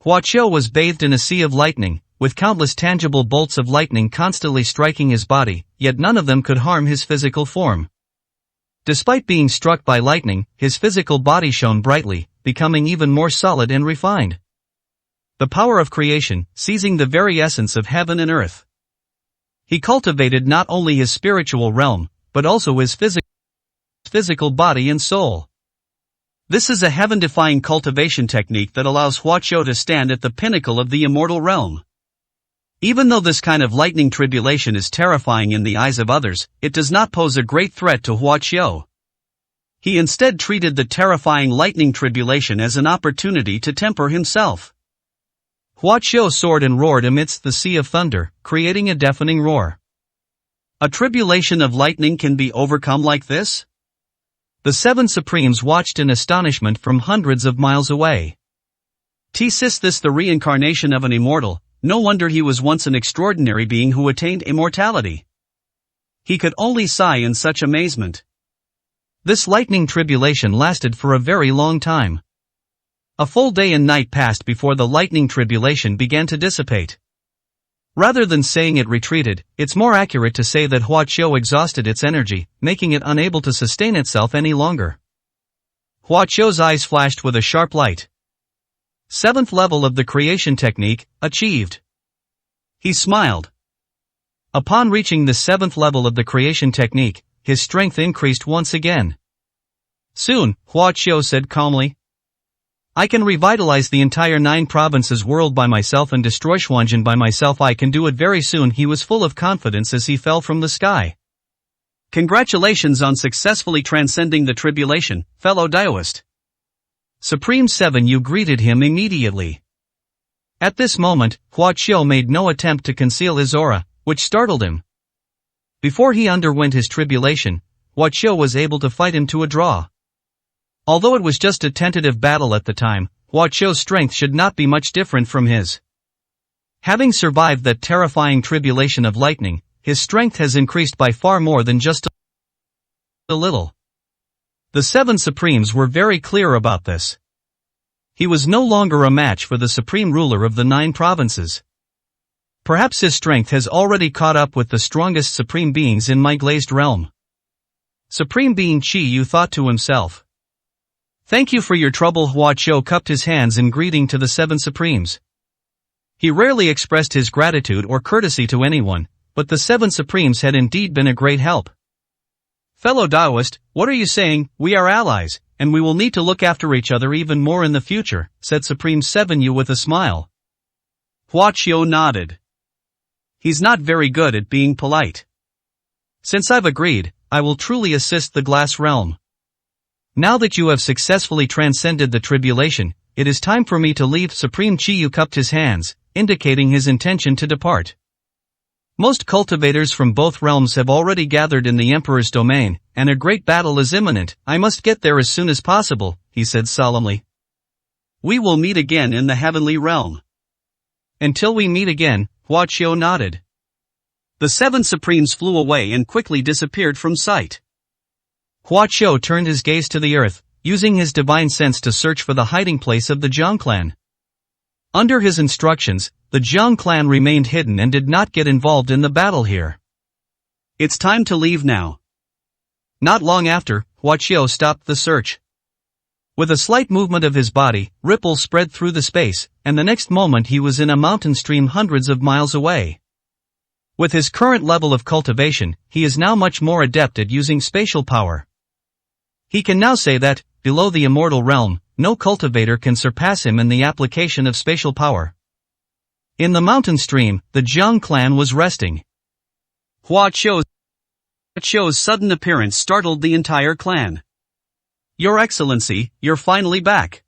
Hua Qiu was bathed in a sea of lightning, with countless tangible bolts of lightning constantly striking his body, yet none of them could harm his physical form. Despite being struck by lightning, his physical body shone brightly, becoming even more solid and refined. The power of creation, seizing the very essence of heaven and earth. He cultivated not only his spiritual realm, but also his physical body and soul. This is a heaven-defying cultivation technique that allows Hua Qiu to stand at the pinnacle of the immortal realm. Even though this kind of lightning tribulation is terrifying in the eyes of others, it does not pose a great threat to Hua Qiu. He instead treated the terrifying lightning tribulation as an opportunity to temper himself. Hua Qiu soared and roared amidst the sea of thunder, creating a deafening roar. A tribulation of lightning can be overcome like this? The 7 Supremes watched in astonishment from hundreds of miles away. This the reincarnation of an immortal, no wonder he was once an extraordinary being who attained immortality. He could only sigh in such amazement. This lightning tribulation lasted for a very long time. A full day and night passed before the lightning tribulation began to dissipate. Rather than saying it retreated, it's more accurate to say that Hua Qiu exhausted its energy, making it unable to sustain itself any longer. Hua Qiu's eyes flashed with a sharp light. 7th level of the creation technique, achieved. He smiled. Upon reaching the 7th level of the creation technique, his strength increased once again. Soon, Hua Qiu said calmly, I can revitalize the entire 9 provinces world by myself and destroy Xuanjin by myself. I can do it very soon. He was full of confidence as he fell from the sky. Congratulations on successfully transcending the tribulation, fellow Daoist. Supreme 7 You greeted him immediately. At this moment, Hua Qiu made no attempt to conceal his aura, which startled him. Before he underwent his tribulation, Hua Qiu was able to fight him to a draw. Although it was just a tentative battle at the time, Hua Qiu's strength should not be much different from his. Having survived that terrifying tribulation of lightning, his strength has increased by far more than just a little. The 7 Supremes were very clear about this. He was no longer a match for the supreme ruler of the 9 provinces. Perhaps his strength has already caught up with the strongest supreme beings in my glazed realm. Supreme Being Qi Yu thought to himself. Thank you for your trouble. Hua Qiu cupped his hands in greeting to the 7 supremes. He rarely expressed his gratitude or courtesy to anyone, but the 7 supremes had indeed been a great help. Fellow Taoist, what are you saying? We are allies, and we will need to look after each other even more in the future, said Supreme 7 Yu with a smile. Hua Qiu nodded. He's not very good at being polite. Since I've agreed, I will truly assist the glass realm. Now that you have successfully transcended the tribulation, it is time for me to leave. Supreme Qi Yu cupped his hands, indicating his intention to depart. Most cultivators from both realms have already gathered in the Emperor's domain, and a great battle is imminent. I must get there as soon as possible, he said solemnly. We will meet again in the heavenly realm. Until we meet again, Hua Qiu nodded. The 7 supremes flew away and quickly disappeared from sight. Hua Qiu turned his gaze to the earth, using his divine sense to search for the hiding place of the Jiang clan. Under his instructions, the Jiang clan remained hidden and did not get involved in the battle here. It's time to leave now. Not long after, Hua Qiu stopped the search. With a slight movement of his body, ripples spread through the space, and the next moment he was in a mountain stream hundreds of miles away. With his current level of cultivation, he is now much more adept at using spatial power. He can now say that, below the immortal realm, no cultivator can surpass him in the application of spatial power. In the mountain stream, the Jiang clan was resting. Hua Qiu's sudden appearance startled the entire clan. Your Excellency, you're finally back.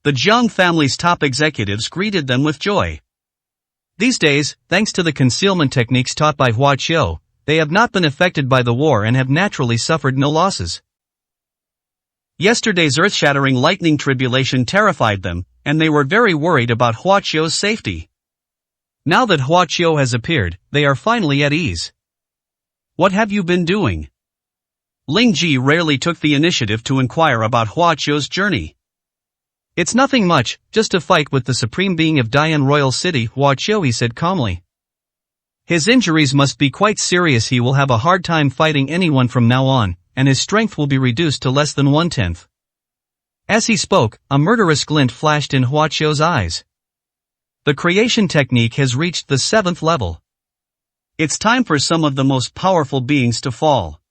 The Jiang family's top executives greeted them with joy. These days, thanks to the concealment techniques taught by Hua Qiu, they have not been affected by the war and have naturally suffered no losses. Yesterday's earth-shattering lightning tribulation terrified them, and they were very worried about Hua Qiu's safety. Now that Hua Qiu has appeared, they are finally at ease. What have you been doing? Ling Ji rarely took the initiative to inquire about Hua Qiu's journey. It's nothing much, just a fight with the supreme being of Dian Royal City, Hua Qiu, he said calmly. His injuries must be quite serious. He will have a hard time fighting anyone from now on, and his strength will be reduced to less than 1/10. As he spoke, a murderous glint flashed in Hua Qiu's eyes. The creation technique has reached the 7th level. It's time for some of the most powerful beings to fall.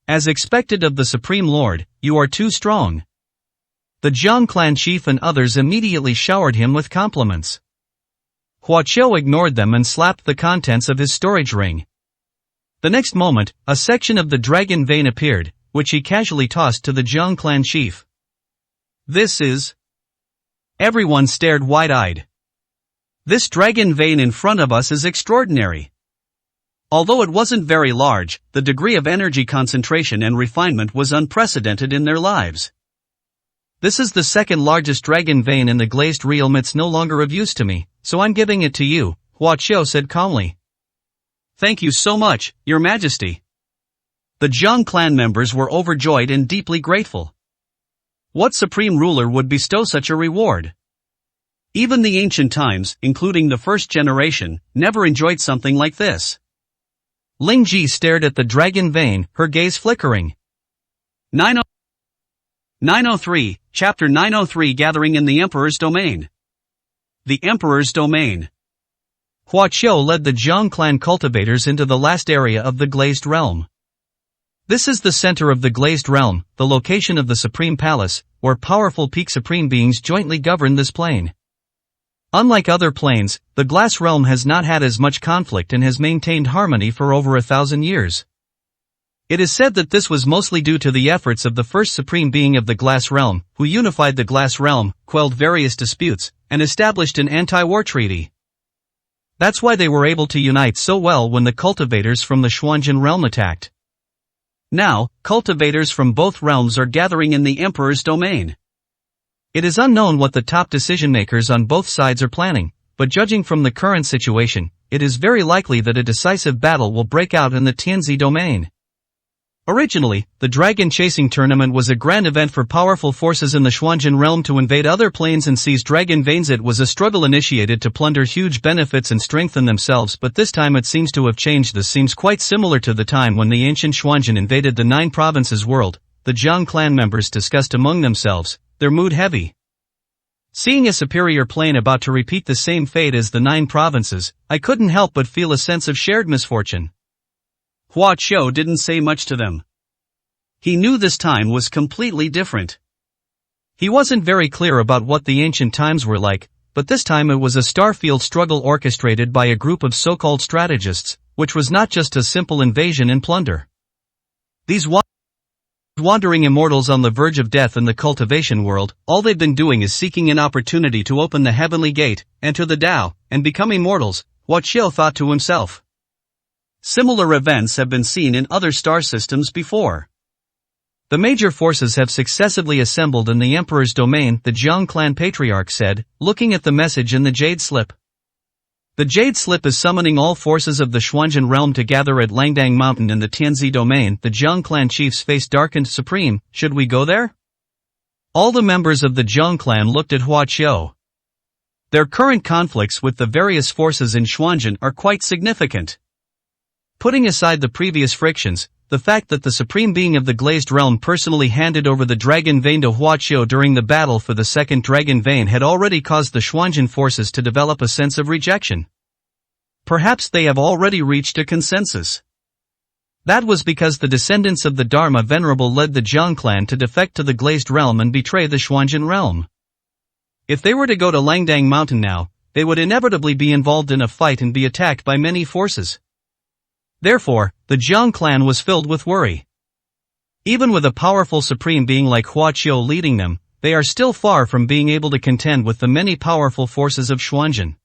As expected of the Supreme Lord, you are too strong. The Jiang clan chief and others immediately showered him with compliments. Hua Qiu ignored them and slapped the contents of his storage ring. The next moment, a section of the dragon vein appeared, which he casually tossed to the Jiang clan chief. This is... Everyone stared wide-eyed. This dragon vein in front of us is extraordinary. Although it wasn't very large, the degree of energy concentration and refinement was unprecedented in their lives. This is the 2nd largest dragon vein in the glazed realm. It's no longer of use to me, so I'm giving it to you, Hua Qiu said calmly. Thank you so much, Your Majesty. The Jiang clan members were overjoyed and deeply grateful. What supreme ruler would bestow such a reward? Even the ancient times, including the first generation, never enjoyed something like this. Ling Ji stared at the dragon vein, her gaze flickering. 903, Chapter 903, Gathering in the Emperor's Domain. The Emperor's Domain. Hua Qiu led the Jiang clan cultivators into the last area of the glazed realm. This is the center of the glazed realm, the location of the Supreme Palace, where powerful peak supreme beings jointly govern this plane. Unlike other planes, the glass realm has not had as much conflict and has maintained harmony for over 1,000 years. It is said that this was mostly due to the efforts of the first supreme being of the glass realm, who unified the glass realm, quelled various disputes, and established an anti-war treaty. That's why they were able to unite so well when the cultivators from the Xuanjin realm attacked. Now, cultivators from both realms are gathering in the Emperor's domain. It is unknown what the top decision-makers on both sides are planning, but judging from the current situation, it is very likely that a decisive battle will break out in the Tianzi domain. Originally, the dragon chasing tournament was a grand event for powerful forces in the Xuanzhen realm to invade other planes and seize dragon veins. It was a struggle initiated to plunder huge benefits and strengthen themselves, but this time it seems to have changed. This seems quite similar to the time when the ancient Xuanzhen invaded the 9 provinces world. The Jiang clan members discussed among themselves, their mood heavy. Seeing a superior plane about to repeat the same fate as the 9 provinces, I couldn't help but feel a sense of shared misfortune. Hua Qiu didn't say much to them. He knew this time was completely different. He wasn't very clear about what the ancient times were like, but this time it was a starfield struggle orchestrated by a group of so-called strategists, which was not just a simple invasion and plunder. These wandering immortals on the verge of death in the cultivation world, all they've been doing is seeking an opportunity to open the heavenly gate, enter the Tao, and become immortals, Hua Qiu thought to himself. Similar events have been seen in other star systems before. The major forces have successively assembled in the Emperor's domain, the Jiang clan patriarch said, looking at the message in the Jade Slip. The Jade Slip is summoning all forces of the Xuanzhen realm to gather at Langdang Mountain in the Tianzi domain. The Jiang clan chief's face darkened. Supreme, should we go there? All the members of the Jiang clan looked at Hua Qiu. Their current conflicts with the various forces in Xuanzhen are quite significant. Putting aside the previous frictions, the fact that the supreme being of the glazed realm personally handed over the dragon vein to Hua Qiu during the battle for the second dragon vein had already caused the Xuanzhen forces to develop a sense of rejection. Perhaps they have already reached a consensus. That was because the descendants of the Dharma Venerable led the Jiang clan to defect to the glazed realm and betray the Xuanzhen realm. If they were to go to Langdang Mountain now, they would inevitably be involved in a fight and be attacked by many forces. Therefore, the Jiang clan was filled with worry. Even with a powerful supreme being like Hua Qiu leading them, they are still far from being able to contend with the many powerful forces of Xuanzhen.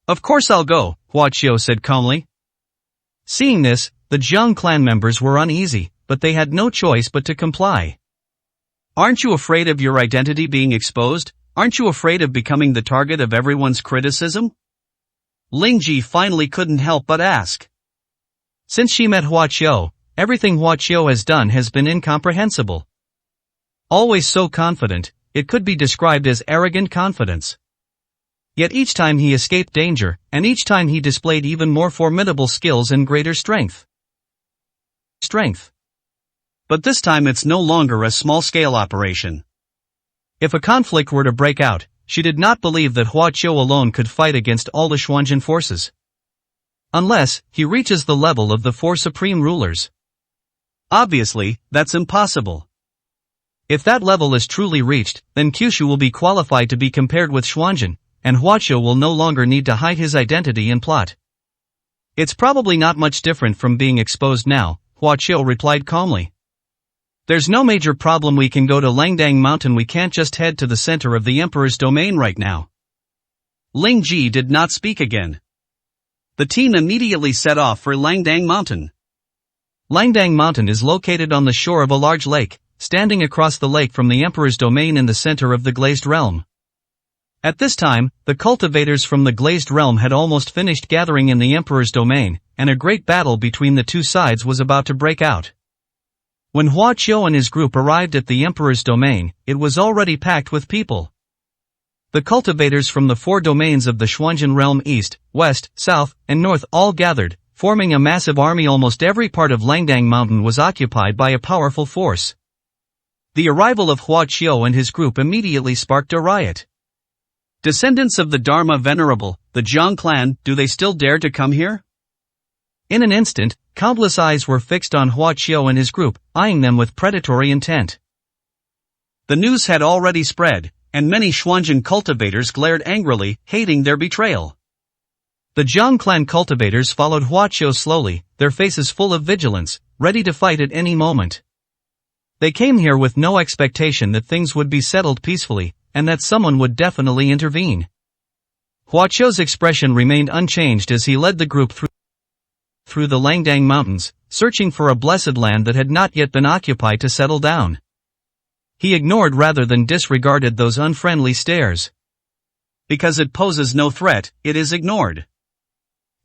Of course I'll go, Hua Qiu said calmly. Seeing this, the Jiang clan members were uneasy, but they had no choice but to comply. Aren't you afraid of your identity being exposed? Aren't you afraid of becoming the target of everyone's criticism? Lingji finally couldn't help but ask. Since she met Hua Qiu, everything Hua Qiu has done has been incomprehensible. Always so confident, it could be described as arrogant confidence. Yet each time he escaped danger, and each time he displayed even more formidable skills and greater strength. But this time it's no longer a small-scale operation. If a conflict were to break out, she did not believe that Hua Qiu alone could fight against all the Xuanzhen forces. Unless he reaches the level of the 4 supreme rulers. Obviously, that's impossible. If that level is truly reached, then Kyushu will be qualified to be compared with Xuanzhen, and Hua Qiu will no longer need to hide his identity and plot. It's probably not much different from being exposed now, Hua Qiu replied calmly. There's no major problem. We can go to Langdang Mountain. We can't just head to the center of the Emperor's domain right now. Ling Ji did not speak again. The team immediately set off for Langdang Mountain. Langdang Mountain is located on the shore of a large lake, standing across the lake from the Emperor's domain in the center of the glazed realm. At this time, the cultivators from the glazed realm had almost finished gathering in the Emperor's domain, and a great battle between the two sides was about to break out. When Hua Qiu and his group arrived at the Emperor's domain, it was already packed with people. The cultivators from the 4 domains of the Xuanzhen realm east, west, south, and north all gathered, forming a massive army. Almost every part of Langdang Mountain was occupied by a powerful force. The arrival of Hua Qiu and his group immediately sparked a riot. Descendants of the Dharma Venerable, the Jiang clan, do they still dare to come here? In an instant, countless eyes were fixed on Hua Qiu and his group, eyeing them with predatory intent. The news had already spread, and many Xuanzhen cultivators glared angrily, hating their betrayal. The Jiang clan cultivators followed Hua Qiu slowly, their faces full of vigilance, ready to fight at any moment. They came here with no expectation that things would be settled peacefully, and that someone would definitely intervene. Hua Qiu's expression remained unchanged as he led the group through the Langdang Mountains, searching for a blessed land that had not yet been occupied to settle down. He ignored rather than disregarded those unfriendly stares. Because it poses no threat, it is ignored.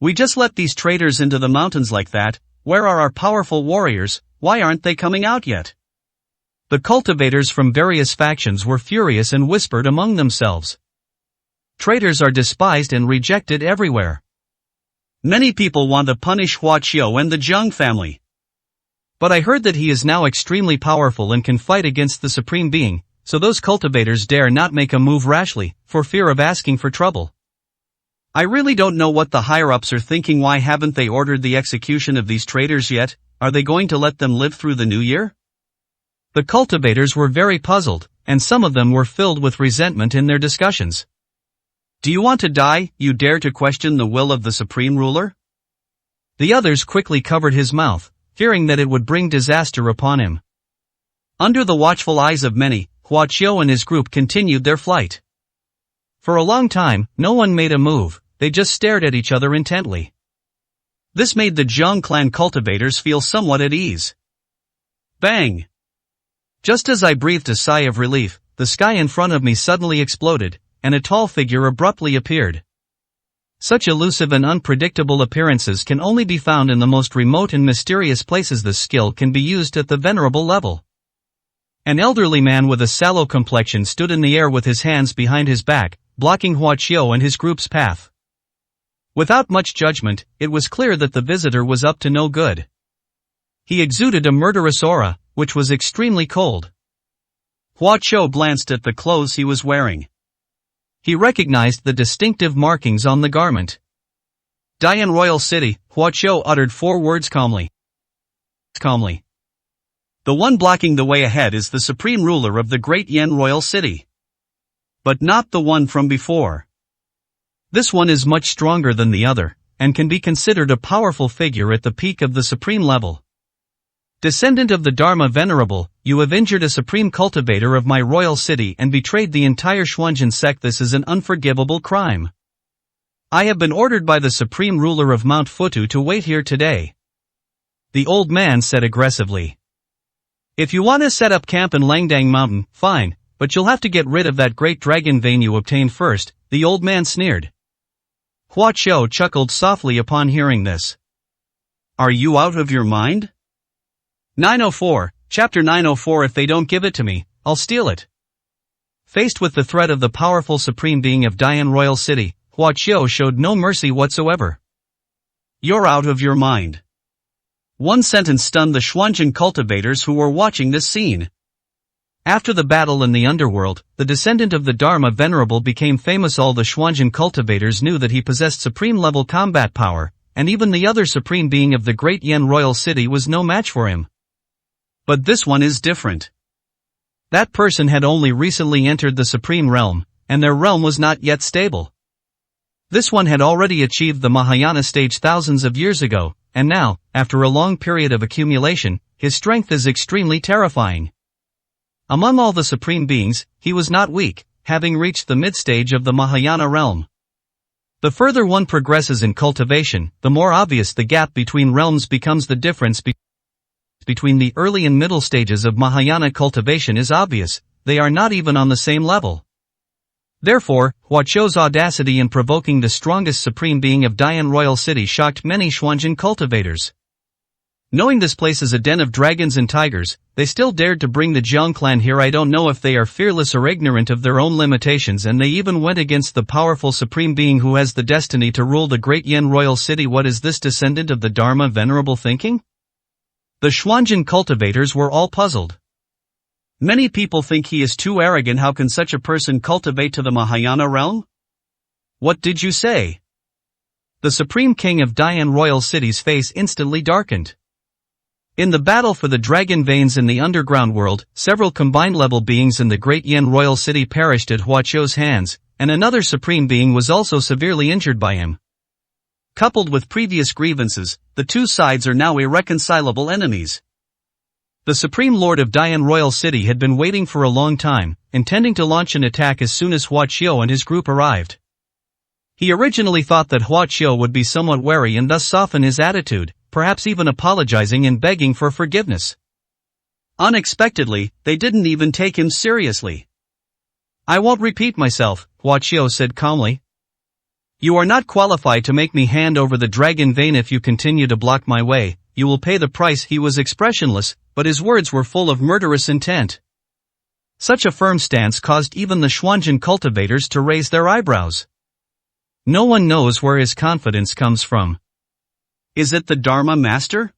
We just let these traitors into the mountains like that. Where are our powerful warriors? why aren't they coming out yet? The cultivators from various factions were furious and whispered among themselves. Traitors are despised and rejected everywhere. Many people want to punish Huaqiu and the Zhang family. But I heard that he is now extremely powerful and can fight against the Supreme Being, so those cultivators dare not make a move rashly, for fear of asking for trouble. I really don't know what the higher-ups are thinking. Why haven't they ordered the execution of these traitors yet? Are they going to let them live through the new year? The cultivators were very puzzled, and some of them were filled with resentment in their discussions. Do you want to die? You dare to question the will of the supreme ruler? The others quickly covered his mouth, fearing that it would bring disaster upon him. Under the watchful eyes of many, Huaqiu and his group continued their flight. For a long time, no one made a move, they just stared at each other intently. This made the Zhang clan cultivators feel somewhat at ease. Bang! Just as I breathed a sigh of relief, the sky in front of me suddenly exploded, and a tall figure abruptly appeared. Such elusive and unpredictable appearances can only be found in the most remote and mysterious places. This skill can be used at the venerable level. An elderly man with a sallow complexion stood in the air with his hands behind his back, blocking Huaqiu and his group's path. Without much judgment, it was clear that the visitor was up to no good. He exuded a murderous aura, which was extremely cold. Huaqiu glanced at the clothes he was wearing. He recognized the distinctive markings on the garment. Dian Royal City, Huaqiu uttered 4 words calmly. Calmly. The one blocking the way ahead is the supreme ruler of the great Yan Royal City. But not the one from before. This one is much stronger than the other, and can be considered a powerful figure at the peak of the supreme level. Descendant of the Dharma Venerable, you have injured a supreme cultivator of my royal city and betrayed the entire Xuanjin sect. This is an unforgivable crime. I have been ordered by the supreme ruler of Mount Futu to wait here today. The old man said aggressively. If you want to set up camp in Langdang Mountain, fine, but you'll have to get rid of that great dragon vein you obtained first, the old man sneered. Huaqiu chuckled softly upon hearing this. Are you out of your mind? 904, Chapter 904. If they don't give it to me, I'll steal it. Faced with the threat of the powerful supreme being of Dian Royal City, Huaqiu showed no mercy whatsoever. You're out of your mind. One sentence stunned the Xuanjin cultivators who were watching this scene. After the battle in the underworld, the descendant of the Dharma Venerable became famous. All the Xuanjin cultivators knew that he possessed supreme-level combat power, and even the other supreme being of the great Yan Royal City was no match for him. But this one is different. That person had only recently entered the supreme realm, and their realm was not yet stable. This one had already achieved the Mahayana stage thousands of years ago, and now, after a long period of accumulation, his strength is extremely terrifying. Among all the supreme beings, he was not weak, having reached the mid-stage of the Mahayana realm. The further one progresses in cultivation, the more obvious the gap between realms becomes. The difference between the early and middle stages of Mahayana cultivation is obvious, they are not even on the same level. Therefore, Huaqiu's audacity in provoking the strongest supreme being of Dian Royal City shocked many Xuanjin cultivators. Knowing this place is a den of dragons and tigers, they still dared to bring the Zhang clan here. I don't know if they are fearless or ignorant of their own limitations, and they even went against the powerful supreme being who has the destiny to rule the great Yan Royal City. What is this descendant of the Dharma Venerable thinking? The Xuanjin cultivators were all puzzled. Many people think he is too arrogant. How can such a person cultivate to the Mahayana realm? What did you say? The supreme king of Dian Royal City's face instantly darkened. In the battle for the dragon veins in the underground world, several combined level beings in the great Yan Royal City perished at Huaqiu's hands, and another supreme being was also severely injured by him. Coupled with previous grievances, the two sides are now irreconcilable enemies. The Supreme Lord of Dian Royal City had been waiting for a long time, intending to launch an attack as soon as Huaqiu and his group arrived. He originally thought that Huaqiu would be somewhat wary and thus soften his attitude, perhaps even apologizing and begging for forgiveness. Unexpectedly, they didn't even take him seriously. I won't repeat myself, Huaqiu said calmly. You are not qualified to make me hand over the dragon vein. If you continue to block my way, you will pay the price. He was expressionless, but his words were full of murderous intent. Such a firm stance caused even the Xuanzhen cultivators to raise their eyebrows. No one knows where his confidence comes from. Is it the Dharma Master?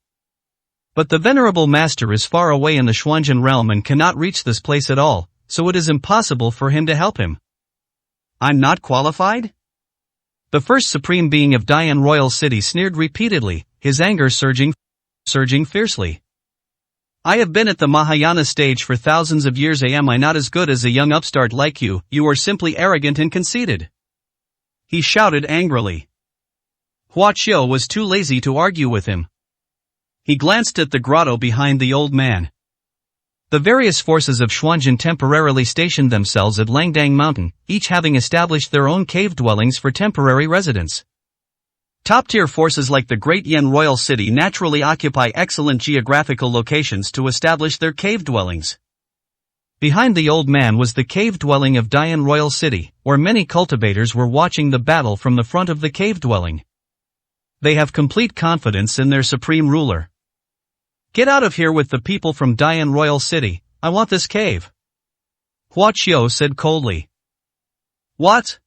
But the Venerable Master is far away in the Xuanzhen realm and cannot reach this place at all, so it is impossible for him to help him. I'm not qualified? The first Supreme Being of Dian Royal City sneered repeatedly, his anger surging fiercely. I have been at the Mahayana stage for thousands of years. Am I not as good as a young upstart like you? You are simply arrogant and conceited. He shouted angrily. Hua Qiu was too lazy to argue with him. He glanced at the grotto behind the old man. The various forces of Xuanzhen temporarily stationed themselves at Langdang Mountain, each having established their own cave dwellings for temporary residence. Top-tier forces like the Great Yan Royal City naturally occupy excellent geographical locations to establish their cave dwellings. Behind the old man was the cave dwelling of Dian Royal City, where many cultivators were watching the battle from the front of the cave dwelling. They have complete confidence in their supreme ruler. Get out of here with the people from Dian Royal City, I want this cave. Hua Qiu said coldly. What?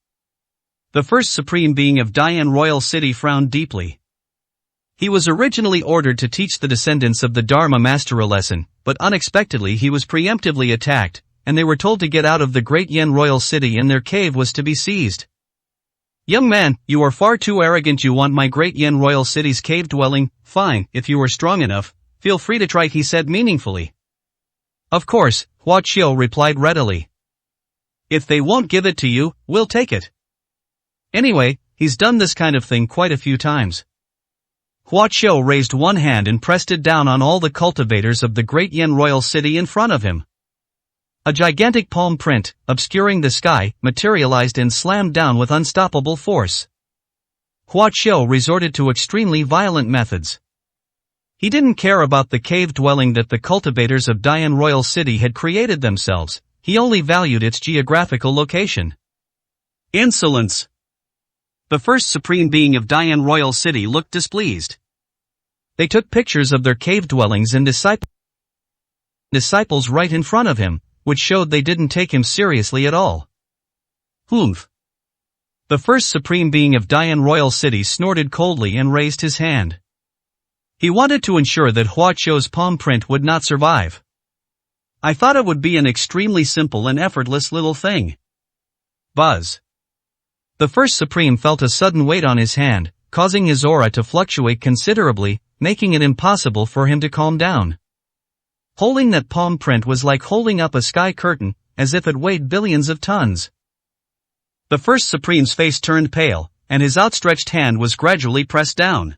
The first Supreme Being of Dian Royal City frowned deeply. He was originally ordered to teach the descendants of the Dharma Master a lesson, but unexpectedly he was preemptively attacked, and they were told to get out of the Great Yan Royal City and their cave was to be seized. Young man, you are far too arrogant. You want my Great Yan Royal City's cave dwelling? Fine, if you are strong enough. Feel free to try, he said meaningfully. Of course, Hua Qiu replied readily. If they won't give it to you, we'll take it. Anyway, he's done this kind of thing quite a few times. Hua Qiu raised one hand and pressed it down on all the cultivators of the Great Yan Royal City in front of him. A gigantic palm print, obscuring the sky, materialized and slammed down with unstoppable force. Hua Qiu resorted to extremely violent methods. He didn't care about the cave dwelling that the cultivators of Dian Royal City had created themselves, he only valued its geographical location. Insolence! The first Supreme Being of Dian Royal City looked displeased. They took pictures of their cave dwellings and disciples right in front of him, which showed they didn't take him seriously at all. Humph! The first Supreme Being of Dian Royal City snorted coldly and raised his hand. He wanted to ensure that Hua Qiu's palm print would not survive. I thought it would be an extremely simple and effortless little thing. Buzz. The first Supreme felt a sudden weight on his hand, causing his aura to fluctuate considerably, making it impossible for him to calm down. Holding that palm print was like holding up a sky curtain, as if it weighed billions of tons. The first Supreme's face turned pale, and his outstretched hand was gradually pressed down.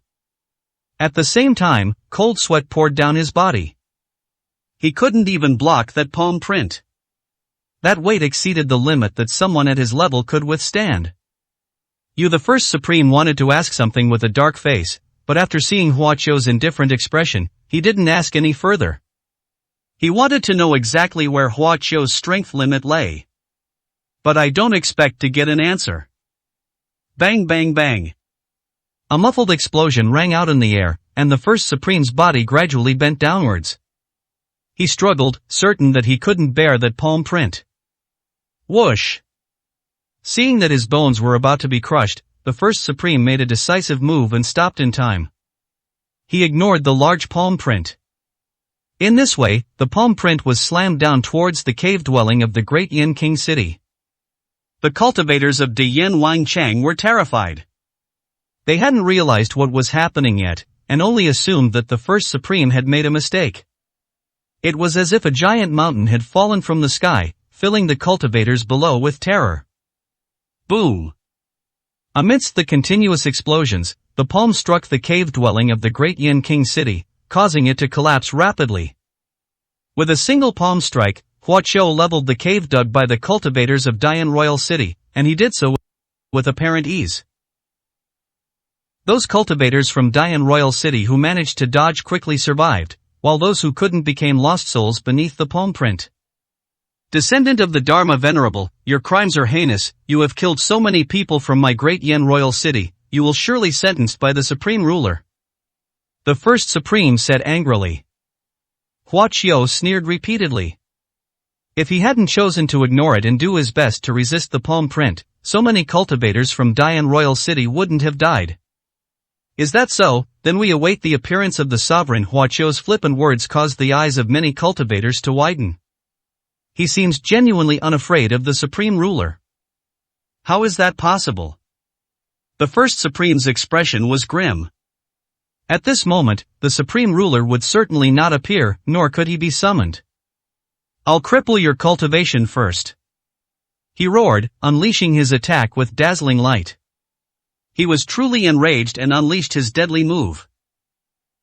At the same time, cold sweat poured down his body. He couldn't even block that palm print. That weight exceeded the limit that someone at his level could withstand. The first Supreme wanted to ask something with a dark face, but after seeing Hua Qiu's indifferent expression, he didn't ask any further. He wanted to know exactly where Hua Qiu's strength limit lay. But I don't expect to get an answer. Bang bang bang. A muffled explosion rang out in the air, and the first Supreme's body gradually bent downwards. He struggled, certain that he couldn't bear that palm print. Whoosh! Seeing that his bones were about to be crushed, the first Supreme made a decisive move and stopped in time. He ignored the large palm print. In this way, the palm print was slammed down towards the cave dwelling of the Great Yin King City. The cultivators of Diyin Wangchang were terrified. They hadn't realized what was happening yet, and only assumed that the first Supreme had made a mistake. It was as if a giant mountain had fallen from the sky, filling the cultivators below with terror. Boom! Amidst the continuous explosions, the palm struck the cave dwelling of the Great Yin King City, causing it to collapse rapidly. With a single palm strike, Hua Qiu leveled the cave dug by the cultivators of Dian Royal City, and he did so with apparent ease. Those cultivators from Dian Royal City who managed to dodge quickly survived, while those who couldn't became lost souls beneath the palm print. Descendant of the Dharma Venerable, your crimes are heinous, you have killed so many people from my Great Yan Royal City, you will surely sentenced by the Supreme Ruler. The first supreme said angrily. Hua Qiu sneered repeatedly. If he hadn't chosen to ignore it and do his best to resist the palm print, so many cultivators from Dian Royal City wouldn't have died. Is that so? Then we await the appearance of the sovereign. Hua Qiu's flippant words caused the eyes of many cultivators to widen. He seems genuinely unafraid of the supreme ruler. How is that possible? The first supreme's expression was grim. At this moment, the supreme ruler would certainly not appear, nor could he be summoned. I'll cripple your cultivation first. He roared, unleashing his attack with dazzling light. He was truly enraged and unleashed his deadly move.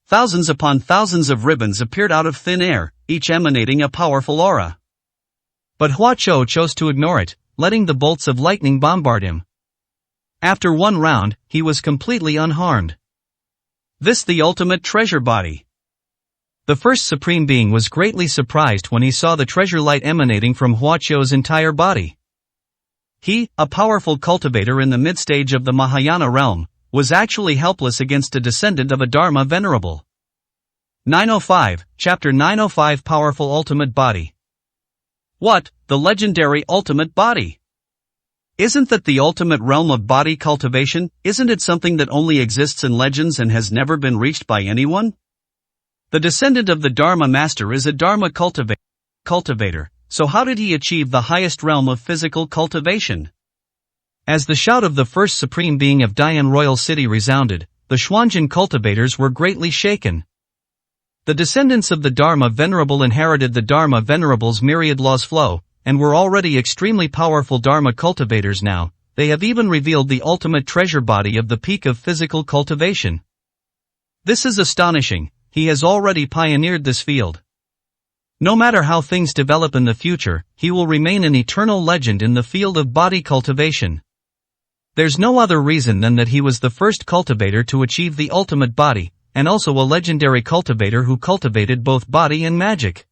Thousands upon thousands of ribbons appeared out of thin air, each emanating a powerful aura. But Hua Qiu chose to ignore it, letting the bolts of lightning bombard him. After one round, he was completely unharmed. This the ultimate treasure body. The first supreme being was greatly surprised when he saw the treasure light emanating from Hua Qiu's entire body. He, a powerful cultivator in the mid-stage of the Mahayana realm, was actually helpless against a descendant of a Dharma venerable. 905, Chapter 905 Powerful Ultimate Body. What, the legendary ultimate body? Isn't that the ultimate realm of body cultivation? Isn't it something that only exists in legends and has never been reached by anyone? The descendant of the Dharma master is a Dharma cultivator, so how did he achieve the highest realm of physical cultivation? As the shout of the first supreme being of Dian Royal City resounded, the Xuanjin cultivators were greatly shaken. The descendants of the Dharma Venerable inherited the Dharma Venerable's myriad law's flow, and were already extremely powerful Dharma cultivators now. They have even revealed the ultimate treasure body of the peak of physical cultivation. This is astonishing. He has already pioneered this field. No matter how things develop in the future, he will remain an eternal legend in the field of body cultivation. There's no other reason than that he was the first cultivator to achieve the ultimate body, and also a legendary cultivator who cultivated both body and magic.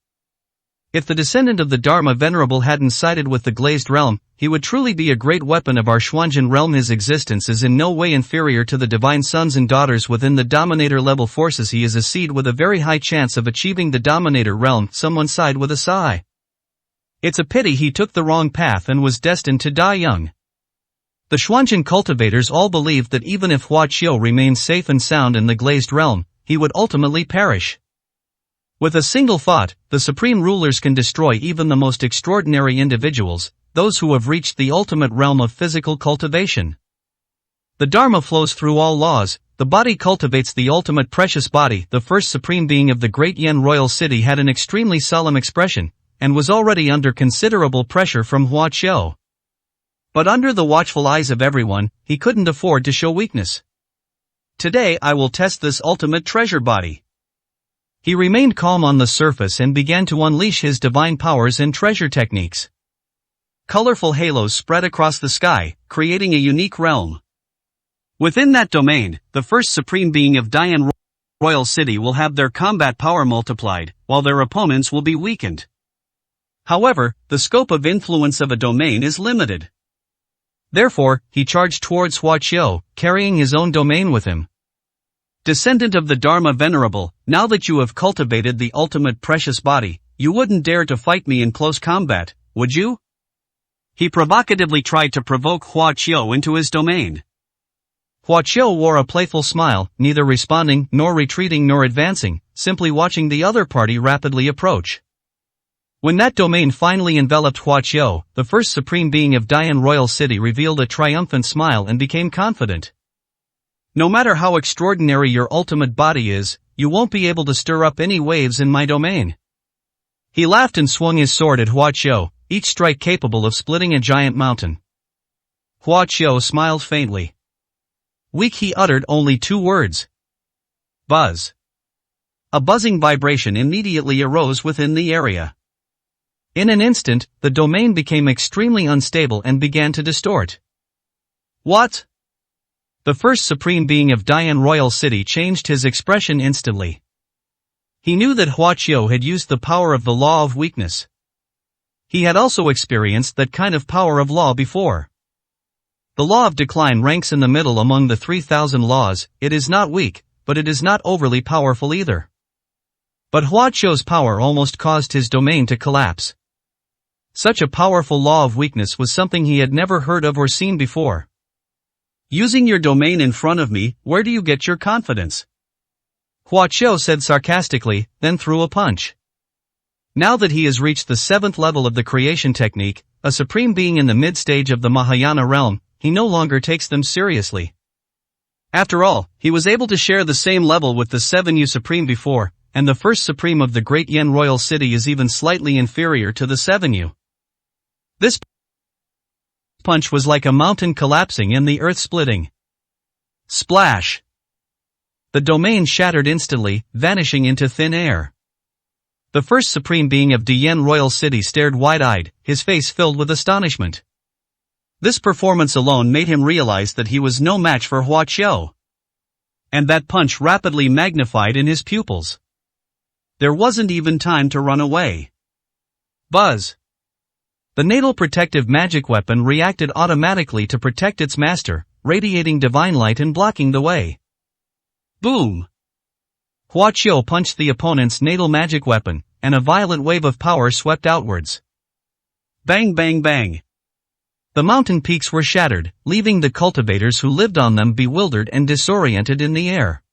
If the descendant of the Dharma Venerable hadn't sided with the glazed realm, he would truly be a great weapon of our Xuanjin realm. His existence is in no way inferior to the divine sons and daughters within the Dominator level forces. He is a seed with a very high chance of achieving the Dominator realm. Someone sighed with a sigh. It's a pity he took the wrong path and was destined to die young. The Xuanjin cultivators all believed that even if Hua Qiu remained safe and sound in the glazed realm, he would ultimately perish. With a single thought, the supreme rulers can destroy even the most extraordinary individuals, those who have reached the ultimate realm of physical cultivation. The Dharma flows through all laws, the body cultivates the ultimate precious body. The first supreme being of the great Yan royal city had an extremely solemn expression, and was already under considerable pressure from Hua Qiu. But under the watchful eyes of everyone, he couldn't afford to show weakness. Today I will test this ultimate treasure body. He remained calm on the surface and began to unleash his divine powers and treasure techniques. Colorful halos spread across the sky, creating a unique realm. Within that domain, the first supreme being of Dian Royal City will have their combat power multiplied, while their opponents will be weakened. However, the scope of influence of a domain is limited. Therefore, he charged towards Hua Qiu, carrying his own domain with him. Descendant of the Dharma Venerable, now that you have cultivated the ultimate precious body, you wouldn't dare to fight me in close combat, would you? He provocatively tried to provoke Hua Qiu into his domain. Hua Qiu wore a playful smile, neither responding nor retreating nor advancing, simply watching the other party rapidly approach. When that domain finally enveloped Hua Qiu, the first supreme being of Dian Royal City revealed a triumphant smile and became confident. No matter how extraordinary your ultimate body is, you won't be able to stir up any waves in my domain. He laughed and swung his sword at Hua Qiu, each strike capable of splitting a giant mountain. Hua Qiu smiled faintly. Weak, he uttered only 2 words. Buzz. A buzzing vibration immediately arose within the area. In an instant, the domain became extremely unstable and began to distort. What? The first supreme being of Dian Royal City changed his expression instantly. He knew that Hua Qiu had used the power of the law of weakness. He had also experienced that kind of power of law before. The law of decline ranks in the middle among the 3,000 laws. It is not weak, but it is not overly powerful either. But Huaqiu's power almost caused his domain to collapse. Such a powerful law of weakness was something he had never heard of or seen before. Using your domain in front of me, where do you get your confidence? Huaqiu said sarcastically, then threw a punch. Now that he has reached the 7th level of the creation technique, a supreme being in the mid-stage of the Mahayana realm, he no longer takes them seriously. After all, he was able to share the same level with the 7U Supreme before, and the first Supreme of the Great Yen Royal City is even slightly inferior to the 7U. This punch was like a mountain collapsing and the earth splitting. Splash! The domain shattered instantly, vanishing into thin air. The first Supreme Being of the Yen Royal City stared wide-eyed, his face filled with astonishment. This performance alone made him realize that he was no match for Huaqiu. And that punch rapidly magnified in his pupils. There wasn't even time to run away. Buzz! The natal protective magic weapon reacted automatically to protect its master, radiating divine light and blocking the way. Boom! Huaqiu punched the opponent's natal magic weapon, and a violent wave of power swept outwards. Bang bang bang! The mountain peaks were shattered, leaving the cultivators who lived on them bewildered and disoriented in the air.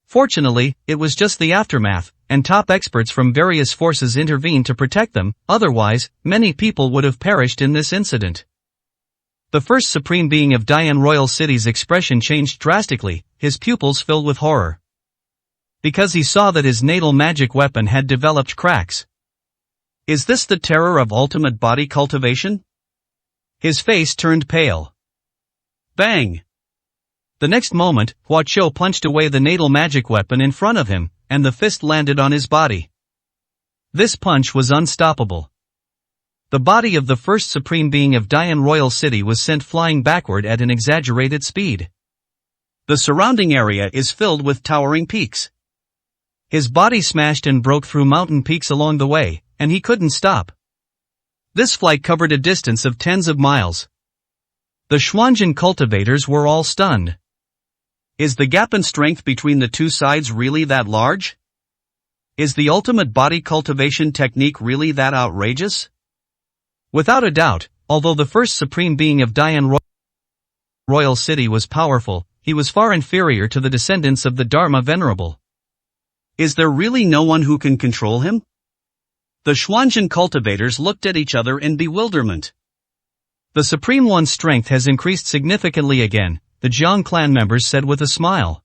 Fortunately, it was just the aftermath, and top experts from various forces intervened to protect them, otherwise, many people would have perished in this incident. The first Supreme Being of Dian Royal City's expression changed drastically, his pupils filled with horror. Because he saw that his natal magic weapon had developed cracks. Is this the terror of ultimate body cultivation? His face turned pale. Bang! The next moment, Huaqiu punched away the natal magic weapon in front of him, and the fist landed on his body. This punch was unstoppable. The body of the first Supreme Being of Dian Royal City was sent flying backward at an exaggerated speed. The surrounding area is filled with towering peaks. His body smashed and broke through mountain peaks along the way, and he couldn't stop. This flight covered a distance of tens of miles. The Xuanjin cultivators were all stunned. Is the gap in strength between the two sides really that large? Is the ultimate body cultivation technique really that outrageous? Without a doubt, although the first Supreme Being of Dian Royal City was powerful, he was far inferior to the descendants of the Dharma Venerable. Is there really no one who can control him? The Xuanjin cultivators looked at each other in bewilderment. The Supreme One's strength has increased significantly again, the Jiang clan members said with a smile.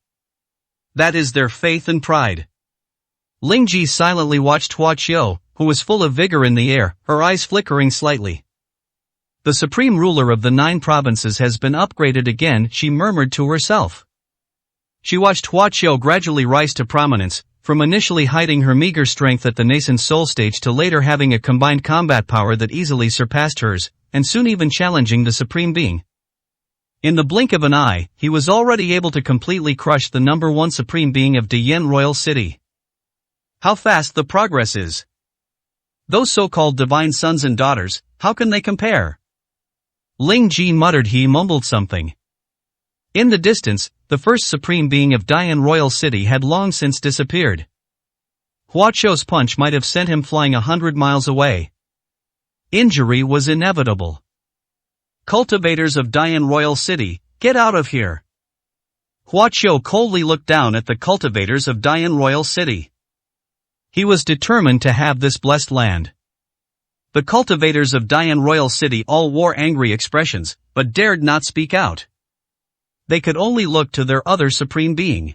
That is their faith and pride. Lingji silently watched Huaqiu, who was full of vigor in the air, her eyes flickering slightly. The supreme ruler of the 9 provinces has been upgraded again, she murmured to herself. She watched Huaqiu gradually rise to prominence, from initially hiding her meager strength at the nascent soul stage to later having a combined combat power that easily surpassed hers, and soon even challenging the Supreme Being. In the blink of an eye, he was already able to completely crush the number 1 Supreme Being of Dian Royal City. How fast the progress is! Those so-called divine sons and daughters, how can they compare? Ling Ji muttered. He mumbled something. In the distance, the first Supreme Being of Dian Royal City had long since disappeared. Huaqiu's punch might have sent him flying 100 miles away. Injury was inevitable. Cultivators of Dian Royal City, get out of here! Huaqiu coldly looked down at the cultivators of Dian Royal City. He was determined to have this blessed land. The cultivators of Dian Royal City all wore angry expressions, but dared not speak out. They could only look to their other Supreme Being.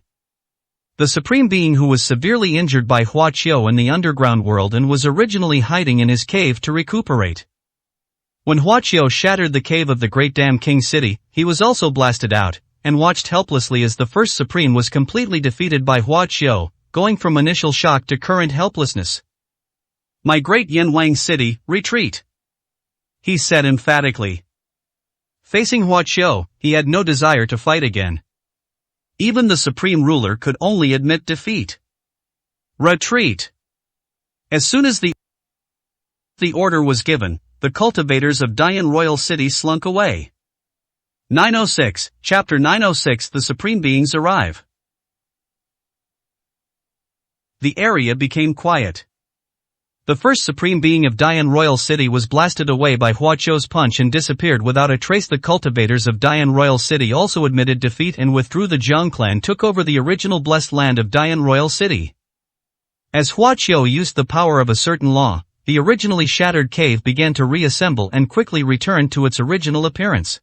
The Supreme Being who was severely injured by Huaqiu in the underground world and was originally hiding in his cave to recuperate. When Huaqiu shattered the cave of the Great Dam King City, he was also blasted out, and watched helplessly as the first Supreme was completely defeated by Huaqiu, going from initial shock to current helplessness. My great Yanwang City, retreat! He said emphatically. Facing Huaqiu, he had no desire to fight again. Even the Supreme Ruler could only admit defeat. Retreat! As soon as the order was given, the cultivators of Dian Royal City slunk away. 906, Chapter 906. The Supreme Beings arrive. The area became quiet. The first supreme being of Dian Royal City was blasted away by Hua Qiu's punch and disappeared without a trace. The cultivators of Dian Royal City also admitted defeat and withdrew. The Jiang clan took over the original blessed land of Dian Royal City. As Hua Qiu used the power of a certain law, the originally shattered cave began to reassemble and quickly returned to its original appearance.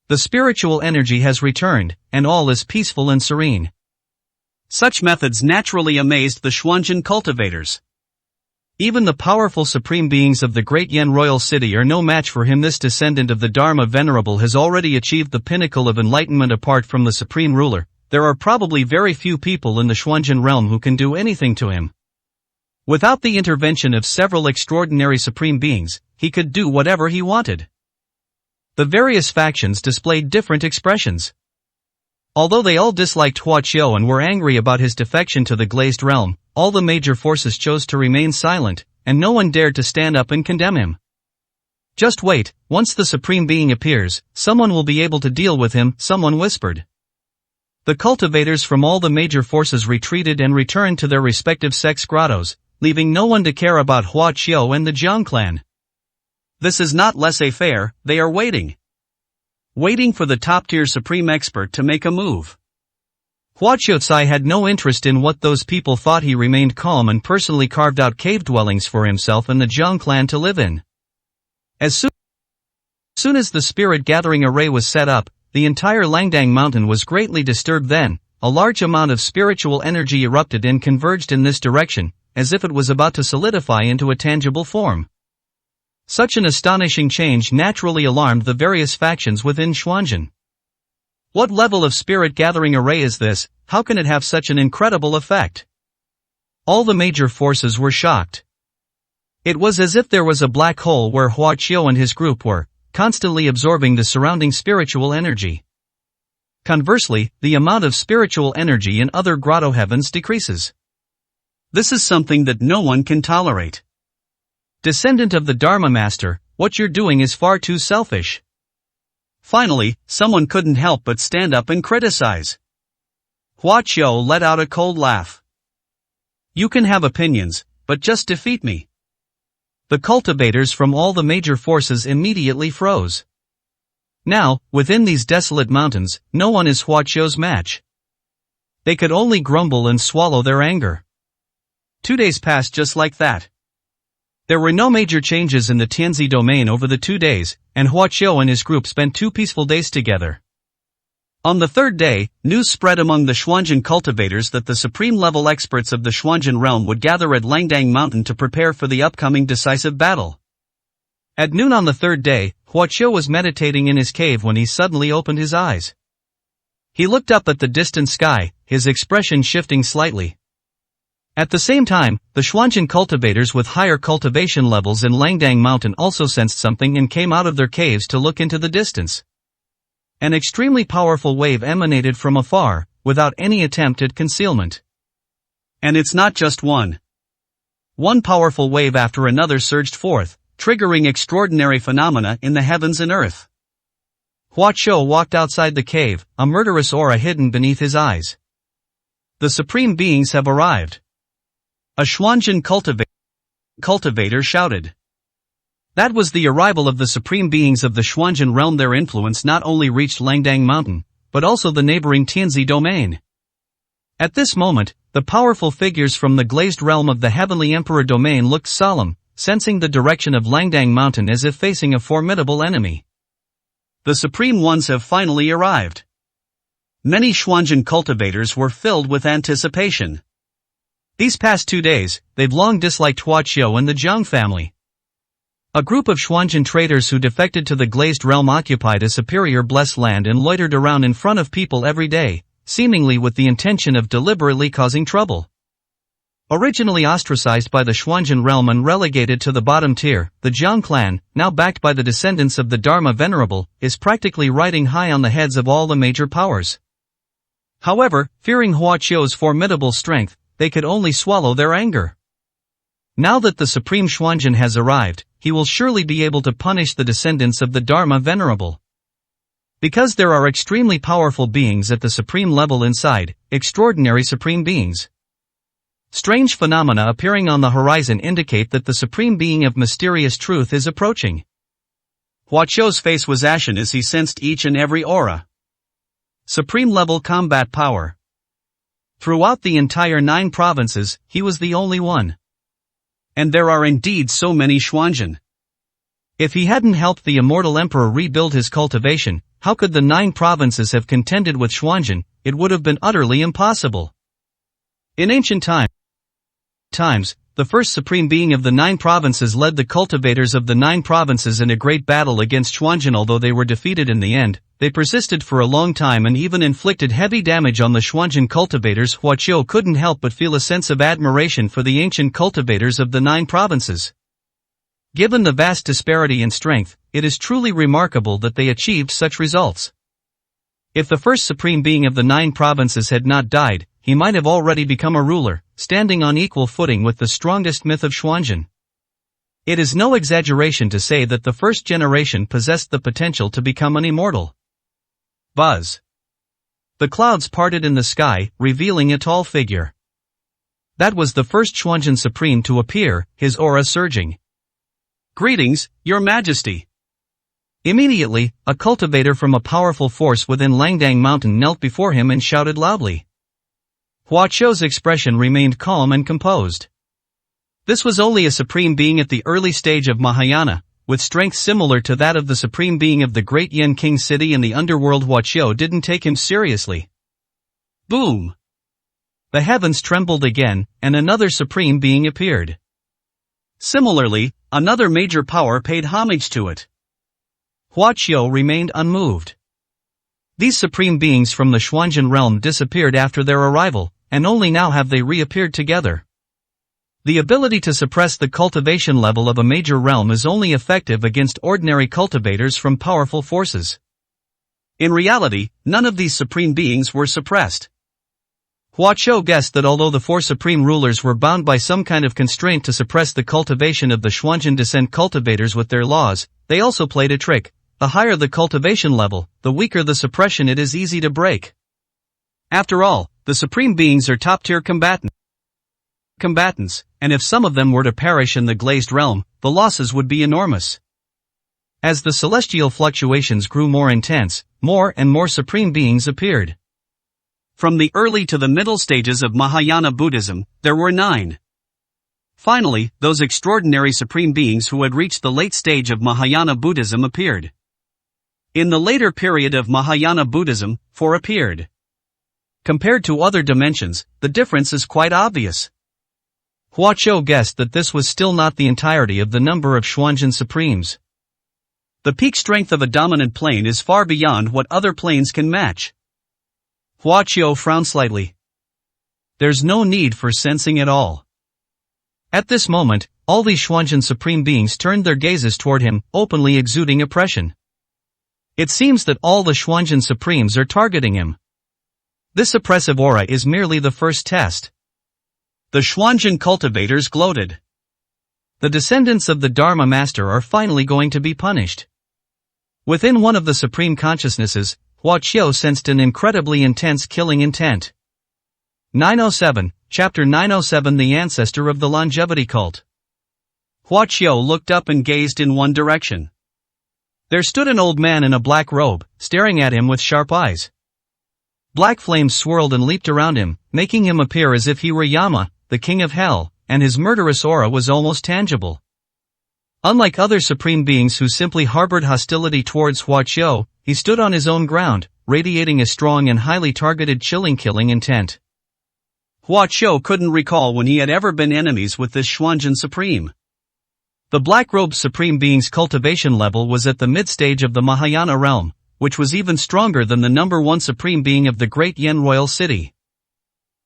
The spiritual energy has returned, and all is peaceful and serene. Such methods naturally amazed the Xuanzhen cultivators. Even the powerful supreme beings of the great Yan Royal City are no match for him. This descendant of the Dharma Venerable has already achieved the pinnacle of enlightenment. Apart from the supreme ruler, there are probably very few people in the Xuanzhen realm who can do anything to him. Without the intervention of several extraordinary supreme beings, he could do whatever he wanted. The various factions displayed different expressions. Although they all disliked Hua Qiu and were angry about his defection to the glazed realm, all the major forces chose to remain silent, and no one dared to stand up and condemn him. Just wait, once the supreme being appears, someone will be able to deal with him, someone whispered. The cultivators from all the major forces retreated and returned to their respective sex grottos, leaving no one to care about Hua Qiu and the Jiang clan. This is not laissez-faire, they are waiting. Waiting for the top-tier supreme expert to make a move. Hua Qiucai had no interest in what those people thought. He remained calm and personally carved out cave dwellings for himself and the Jiang clan to live in. As soon as the spirit gathering array was set up, the entire Langdang mountain was greatly disturbed. Then, a large amount of spiritual energy erupted and converged in this direction, as if it was about to solidify into a tangible form. Such an astonishing change naturally alarmed the various factions within Xuanzhen. What level of spirit gathering array is this? How can it have such an incredible effect? All the major forces were shocked. It was as if there was a black hole where Hua Qiu and his group were, constantly absorbing the surrounding spiritual energy. Conversely, the amount of spiritual energy in other grotto heavens decreases. This is something that no one can tolerate. Descendant of the Dharma Master, what you're doing is far too selfish. Finally, someone couldn't help but stand up and criticize. Hua Qiu let out a cold laugh. You can have opinions, but just defeat me. The cultivators from all the major forces immediately froze. Now, within these desolate mountains, no one is Hua Qiu's match. They could only grumble and swallow their anger. 2 days passed just like that. There were no major changes in the Tianzi domain over the 2 days, and Hua Qiu and his group spent 2 peaceful days together. On the 3rd day, news spread among the Xuanzhen cultivators that the supreme-level experts of the Xuanzhen realm would gather at Langdang Mountain to prepare for the upcoming decisive battle. At noon on the 3rd day, Hua Qiu was meditating in his cave when he suddenly opened his eyes. He looked up at the distant sky, his expression shifting slightly. At the same time, the Xuanzhen cultivators with higher cultivation levels in Langdang Mountain also sensed something and came out of their caves to look into the distance. An extremely powerful wave emanated from afar, without any attempt at concealment. And it's not just one. One powerful wave after another surged forth, triggering extraordinary phenomena in the heavens and earth. Hua Qiu walked outside the cave, a murderous aura hidden beneath his eyes. The supreme beings have arrived. A Xuanzhen cultivator shouted. That was the arrival of the supreme beings of the Xuanzhen realm. Their influence not only reached Langdang Mountain, but also the neighboring Tianzi domain. At this moment, the powerful figures from the glazed realm of the Heavenly Emperor domain looked solemn, sensing the direction of Langdang Mountain as if facing a formidable enemy. The supreme ones have finally arrived. Many Xuanzhen cultivators were filled with anticipation. These past 2 days, they've long disliked Hua Qiu and the Jiang family. A group of Xuanzhen traders who defected to the glazed realm occupied a superior blessed land and loitered around in front of people every day, seemingly with the intention of deliberately causing trouble. Originally ostracized by the Xuanzhen realm and relegated to the bottom tier, the Jiang clan, now backed by the descendants of the Dharma Venerable, is practically riding high on the heads of all the major powers. However, fearing Hua Qiu's formidable strength, they could only swallow their anger. Now that the Supreme Xuanzhen has arrived, he will surely be able to punish the descendants of the Dharma Venerable. Because there are extremely powerful beings at the supreme level inside, extraordinary supreme beings. Strange phenomena appearing on the horizon indicate that the supreme being of mysterious truth is approaching. Huaqiu's face was ashen as he sensed each and every aura. Supreme-level combat power. Throughout the entire 9 provinces, he was the only one. And there are indeed so many Xuanzhen. If he hadn't helped the immortal emperor rebuild his cultivation, how could the 9 provinces have contended with Xuanzhen? It would have been utterly impossible. In ancient times, the first supreme being of the 9 provinces led the cultivators of the 9 provinces in a great battle against Xuanzhen. Although they were defeated in the end, they persisted for a long time and even inflicted heavy damage on the Xuanzhen cultivators. Huaqiu couldn't help but feel a sense of admiration for the ancient cultivators of the 9 provinces. Given the vast disparity in strength, it is truly remarkable that they achieved such results. If the first supreme being of the 9 provinces had not died, he might have already become a ruler, standing on equal footing with the strongest myth of Xuanzhen. It is no exaggeration to say that the first generation possessed the potential to become an immortal. Buzz. The clouds parted in the sky, revealing a tall figure. That was the first Xuanzhen supreme to appear, his aura surging. "Greetings, Your Majesty." Immediately, a cultivator from a powerful force within Langdang Mountain knelt before him and shouted loudly. Huaqiu's expression remained calm and composed. This was only a supreme being at the early stage of Mahayana, with strength similar to that of the supreme being of the great Yan King city in the underworld. Huaqiu didn't take him seriously. Boom! The heavens trembled again, and another supreme being appeared. Similarly, another major power paid homage to it. Huaqiu remained unmoved. These supreme beings from the Xuanzhen realm disappeared after their arrival, and only now have they reappeared together. The ability to suppress the cultivation level of a major realm is only effective against ordinary cultivators from powerful forces. In reality, none of these supreme beings were suppressed. Huaqiu guessed that although the 4 supreme rulers were bound by some kind of constraint to suppress the cultivation of the Xuanzhen descent cultivators with their laws, they also played a trick. The higher the cultivation level, the weaker the suppression. It is easy to break. After all, the supreme beings are top-tier combatants, and if some of them were to perish in the glazed realm, the losses would be enormous. As the celestial fluctuations grew more intense, more and more supreme beings appeared. From the early to the middle stages of Mahayana Buddhism, there were 9. Finally, those extraordinary supreme beings who had reached the late stage of Mahayana Buddhism appeared. In the later period of Mahayana Buddhism, 4 appeared. Compared to other dimensions, the difference is quite obvious. Huaqiu guessed that this was still not the entirety of the number of Xuanzhen supremes. The peak strength of a dominant plane is far beyond what other planes can match. Huaqiu frowned slightly. There's no need for sensing at all. At this moment, all these Xuanzhen supreme beings turned their gazes toward him, openly exuding oppression. It seems that all the Xuanzhen supremes are targeting him. This oppressive aura is merely the first test. The Xuanzhen cultivators gloated. The descendants of the Dharma Master are finally going to be punished. Within one of the supreme consciousnesses, Huaqiu sensed an incredibly intense killing intent. 907, Chapter 907. The Ancestor of the Longevity Cult. Huaqiu looked up and gazed in one direction. There stood an old man in a black robe, staring at him with sharp eyes. Black flames swirled and leaped around him, making him appear as if he were Yama, the king of hell, and his murderous aura was almost tangible. Unlike other supreme beings who simply harbored hostility towards Huaqiu, he stood on his own ground, radiating a strong and highly targeted killing intent. Huaqiu couldn't recall when he had ever been enemies with this Xuanzhen supreme. The black-robed supreme being's cultivation level was at the mid-stage of the Mahayana realm, which was even stronger than the number 1 supreme being of the great Yan royal city.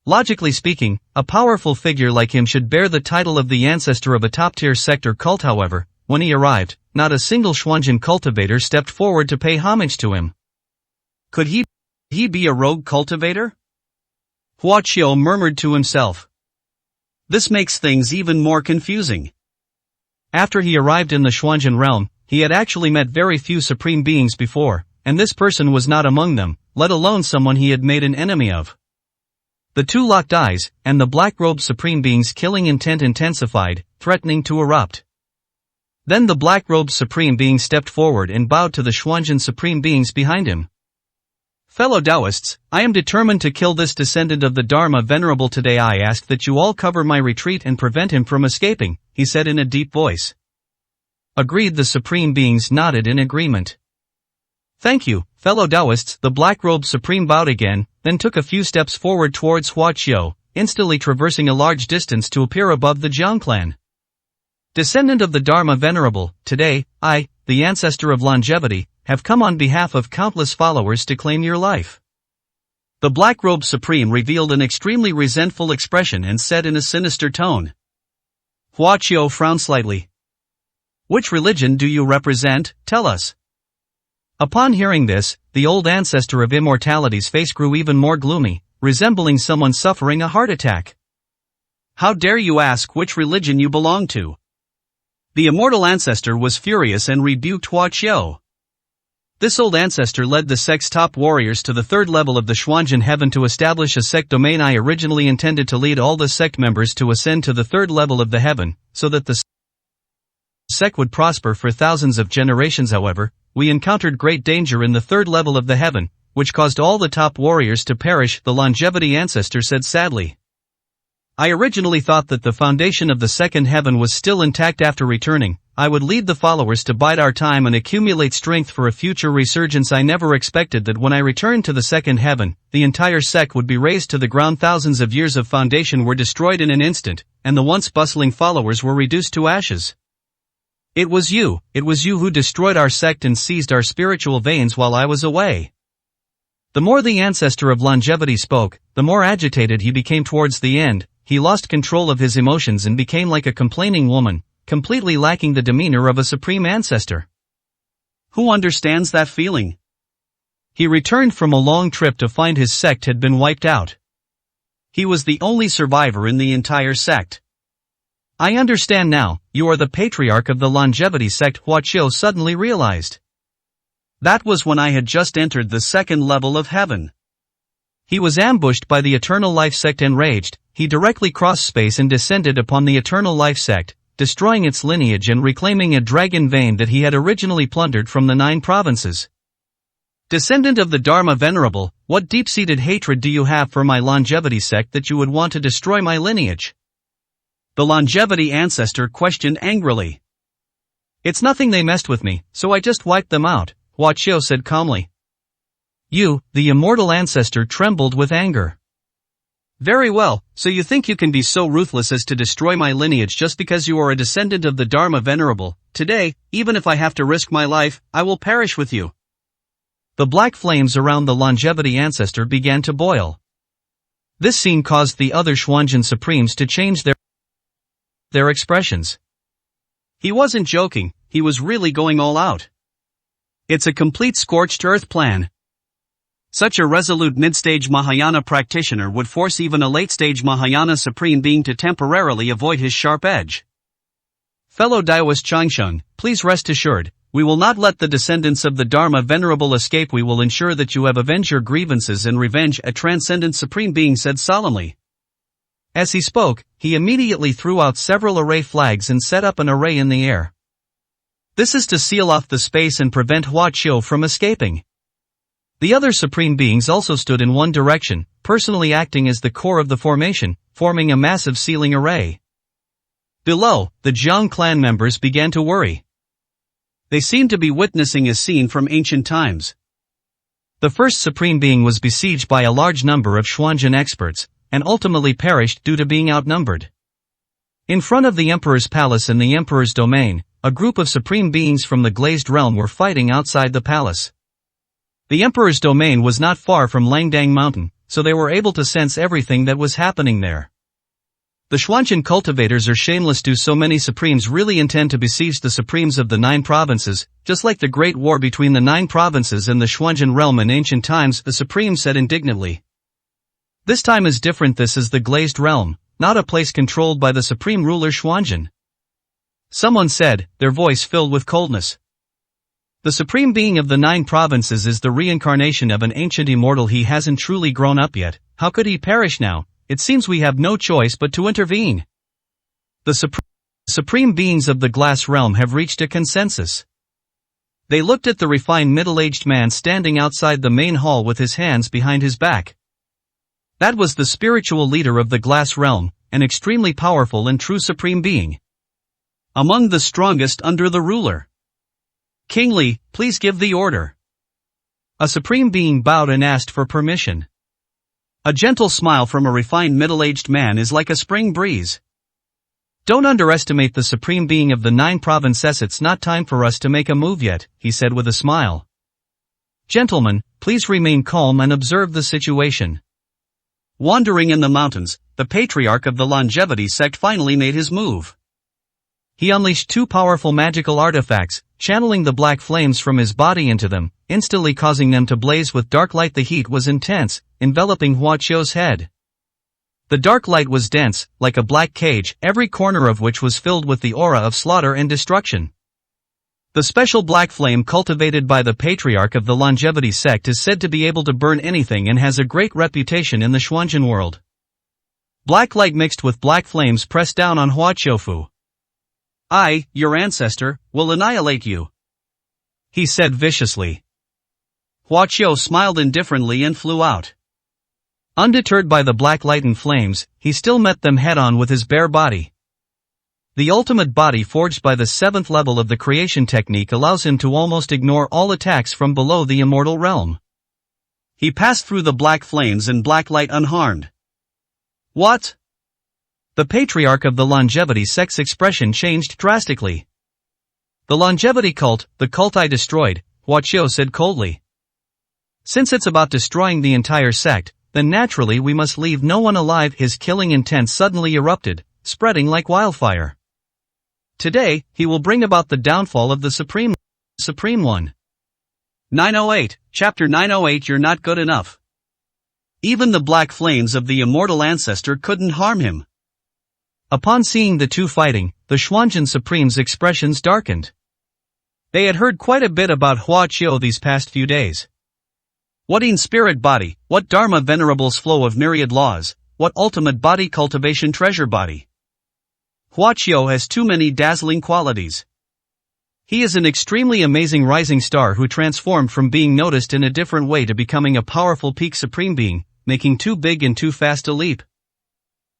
Logically speaking, a powerful figure like him should bear the title of the ancestor of a top-tier sector cult. However, when he arrived, not a single Xuanzhen cultivator stepped forward to pay homage to him. Could he be a rogue cultivator? Huaqiu murmured to himself. This makes things even more confusing. After he arrived in the Xuanzhen realm, he had actually met very few supreme beings before, and this person was not among them, let alone someone he had made an enemy of. The two locked eyes, and the black-robed Supreme Being's killing intent intensified, threatening to erupt. Then the black-robed Supreme Being stepped forward and bowed to the Xuanzhen Supreme Beings behind him. Fellow Taoists, I am determined to kill this descendant of the Dharma Venerable today. I ask that you all cover my retreat and prevent him from escaping, he said in a deep voice. Agreed, the Supreme Beings nodded in agreement. Thank you, fellow Taoists. The black-robed Supreme bowed again, then took a few steps forward towards Hua Qiu, instantly traversing a large distance to appear above the Jiang clan. Descendant of the Dharma Venerable, today, I, the ancestor of longevity, have come on behalf of countless followers to claim your life. The black-robed Supreme revealed an extremely resentful expression and said in a sinister tone. Hua Qiu frowned slightly. Which religion do you represent? Tell us. Upon hearing this, the old ancestor of immortality's face grew even more gloomy, resembling someone suffering a heart attack. How dare you ask which religion you belong to? The immortal ancestor was furious and rebuked Hua Qiu. This old ancestor led the sect's top warriors to the third level of the Xuanzhen heaven to establish a sect domain. I originally intended to lead all the sect members to ascend to the third level of the heaven, so that the sect would prosper for thousands of generations. However, we encountered great danger in the third level of the heaven, which caused all the top warriors to perish, the longevity ancestor said sadly. I originally thought that the foundation of the second heaven was still intact. After returning, I would lead the followers to bide our time and accumulate strength for a future resurgence. I never expected that when I returned to the second heaven, the entire sect would be razed to the ground. Thousands of years of foundation were destroyed in an instant, and the once bustling followers were reduced to ashes. It was you who destroyed our sect and seized our spiritual veins while I was away. The more the ancestor of longevity spoke, the more agitated he became. Towards the end, he lost control of his emotions and became like a complaining woman, completely lacking the demeanor of a supreme ancestor. Who understands that feeling? He returned from a long trip to find his sect had been wiped out. He was the only survivor in the entire sect. I understand now, you are the patriarch of the longevity sect, Hua Qiu suddenly realized. That was when I had just entered the second level of heaven. He was ambushed by the Eternal Life sect. Enraged, he directly crossed space and descended upon the Eternal Life sect, destroying its lineage and reclaiming a dragon vein that he had originally plundered from the 9 provinces. Descendant of the Dharma Venerable, what deep-seated hatred do you have for my longevity sect that you would want to destroy my lineage? The longevity ancestor questioned angrily. It's nothing, they messed with me, so I just wiped them out, Hua Qiu said calmly. You, the immortal ancestor, trembled with anger. Very well, so you think you can be so ruthless as to destroy my lineage just because you are a descendant of the Dharma Venerable. Today, even if I have to risk my life, I will perish with you. The black flames around the longevity ancestor began to boil. This scene caused the other Xuanzhen Supremes to change their expressions. He wasn't joking, he was really going all out. It's a complete scorched earth plan. Such a resolute mid-stage Mahayana practitioner would force even a late-stage Mahayana Supreme Being to temporarily avoid his sharp edge. Fellow Taoist Changsheng, please rest assured, we will not let the descendants of the Dharma Venerable escape. We will ensure that you have avenged your grievances and revenge, a transcendent Supreme Being said solemnly. As he spoke, he immediately threw out several array flags and set up an array in the air. This is to seal off the space and prevent Hua Qiu from escaping. The other Supreme Beings also stood in one direction, personally acting as the core of the formation, forming a massive sealing array. Below, the Jiang clan members began to worry. They seemed to be witnessing a scene from ancient times. The first Supreme Being was besieged by a large number of Xuanzhen experts, and ultimately perished due to being outnumbered. In front of the Emperor's palace in the Emperor's domain, a group of Supreme Beings from the Glazed Realm were fighting outside the palace. The Emperor's domain was not far from Langdang Mountain, so they were able to sense everything that was happening there. The Xuanzhen cultivators are shameless. Do so many Supremes really intend to besiege the Supremes of the 9 provinces, just like the Great War between the 9 provinces and the Xuanzhen realm in ancient times? The Supreme said indignantly. This time is different. This is the Glazed Realm, not a place controlled by the Supreme Ruler Xuanzhen. Someone said, their voice filled with coldness. The supreme being of the 9 provinces is the reincarnation of an ancient immortal. He hasn't truly grown up yet. How could he perish now? It seems we have no choice but to intervene. The supreme beings of the glass realm have reached a consensus. They looked at the refined middle-aged man standing outside the main hall with his hands behind his back. That was the spiritual leader of the glass realm, an extremely powerful and true supreme being. Among the strongest under the ruler. King Li, please give the order. A supreme being bowed and asked for permission. A gentle smile from a refined middle-aged man is like a spring breeze. Don't underestimate the supreme being of the 9 provinces. It's not time for us to make a move yet, he said with a smile. Gentlemen, please remain calm and observe the situation. Wandering in the mountains, the patriarch of the longevity sect finally made his move. He unleashed 2 powerful magical artifacts, channeling the black flames from his body into them, instantly causing them to blaze with dark light. The heat was intense, enveloping Hua Qiu's head. The dark light was dense, like a black cage, every corner of which was filled with the aura of slaughter and destruction. The special black flame cultivated by the patriarch of the longevity sect is said to be able to burn anything and has a great reputation in the Xuanzhen world. Black light mixed with black flames pressed down on Hua Qiufu. I, your ancestor, will annihilate you, he said viciously. Hua Qiu smiled indifferently and flew out. Undeterred by the black light and flames, he still met them head-on with his bare body. The ultimate body forged by the 7th level of the creation technique allows him to almost ignore all attacks from below the immortal realm. He passed through the black flames and black light unharmed. What? The patriarch of the longevity sect's expression changed drastically. The longevity cult, the cult I destroyed, Hua Qiu said coldly. Since it's about destroying the entire sect, then naturally we must leave no one alive. His killing intent suddenly erupted, spreading like wildfire. Today, he will bring about the downfall of the Supreme One. 908, Chapter 908. You're not good enough. Even the black flames of the immortal ancestor couldn't harm him. Upon seeing the 2 fighting, the Xuanzhen Supreme's expressions darkened. They had heard quite a bit about Hua Qiu these past few days. What in spirit body, what Dharma venerables flow of myriad laws, what ultimate body cultivation treasure body. Hua Qiu has too many dazzling qualities. He is an extremely amazing rising star who transformed from being noticed in a different way to becoming a powerful peak supreme being, making too big and too fast a leap.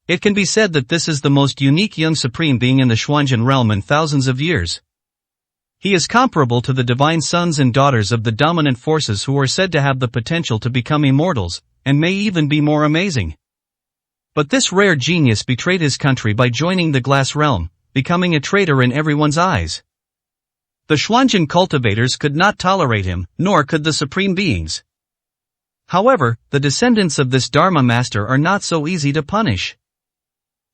It can be said that this is the most unique young supreme being in the Xuanzhen realm in thousands of years. He is comparable to the divine sons and daughters of the dominant forces who are said to have the potential to become immortals, and may even be more amazing. But this rare genius betrayed his country by joining the glass realm, becoming a traitor in everyone's eyes. The Xuanzhen cultivators could not tolerate him, nor could the supreme beings. However, the descendants of this Dharma master are not so easy to punish.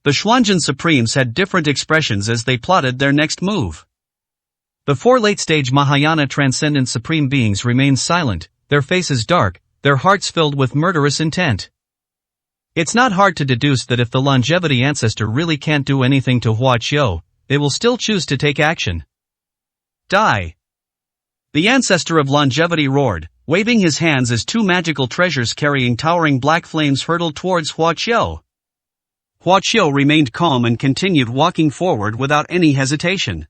The Xuanzhen Supremes had different expressions as they plotted their next move. The 4 late-stage Mahayana transcendent supreme beings remained silent, their faces dark, their hearts filled with murderous intent. It's not hard to deduce that if the longevity ancestor really can't do anything to Hua Qiu, they will still choose to take action. Die! The ancestor of longevity roared, waving his hands as 2 magical treasures carrying towering black flames hurtled towards Hua Qiu. Hua Qiu remained calm and continued walking forward without any hesitation.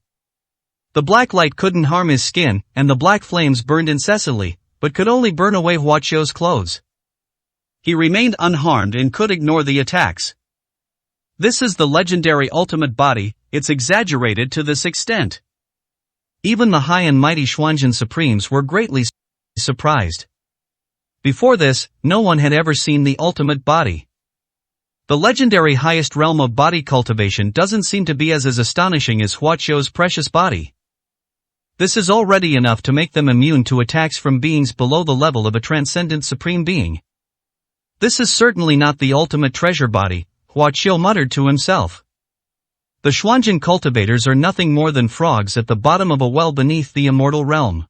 The black light couldn't harm his skin, and the black flames burned incessantly, but could only burn away Hua Qiu's clothes. He remained unharmed and could ignore the attacks. This is the legendary ultimate body, it's exaggerated to this extent. Even the high and mighty Xuanzhen Supremes were greatly surprised. Before this, no one had ever seen the ultimate body. The legendary highest realm of body cultivation doesn't seem to be as astonishing as Hua Qiu's precious body. This is already enough to make them immune to attacks from beings below the level of a transcendent supreme being. This is certainly not the ultimate treasure body, Hua Qiu muttered to himself. The Xuanzhen cultivators are nothing more than frogs at the bottom of a well beneath the immortal realm.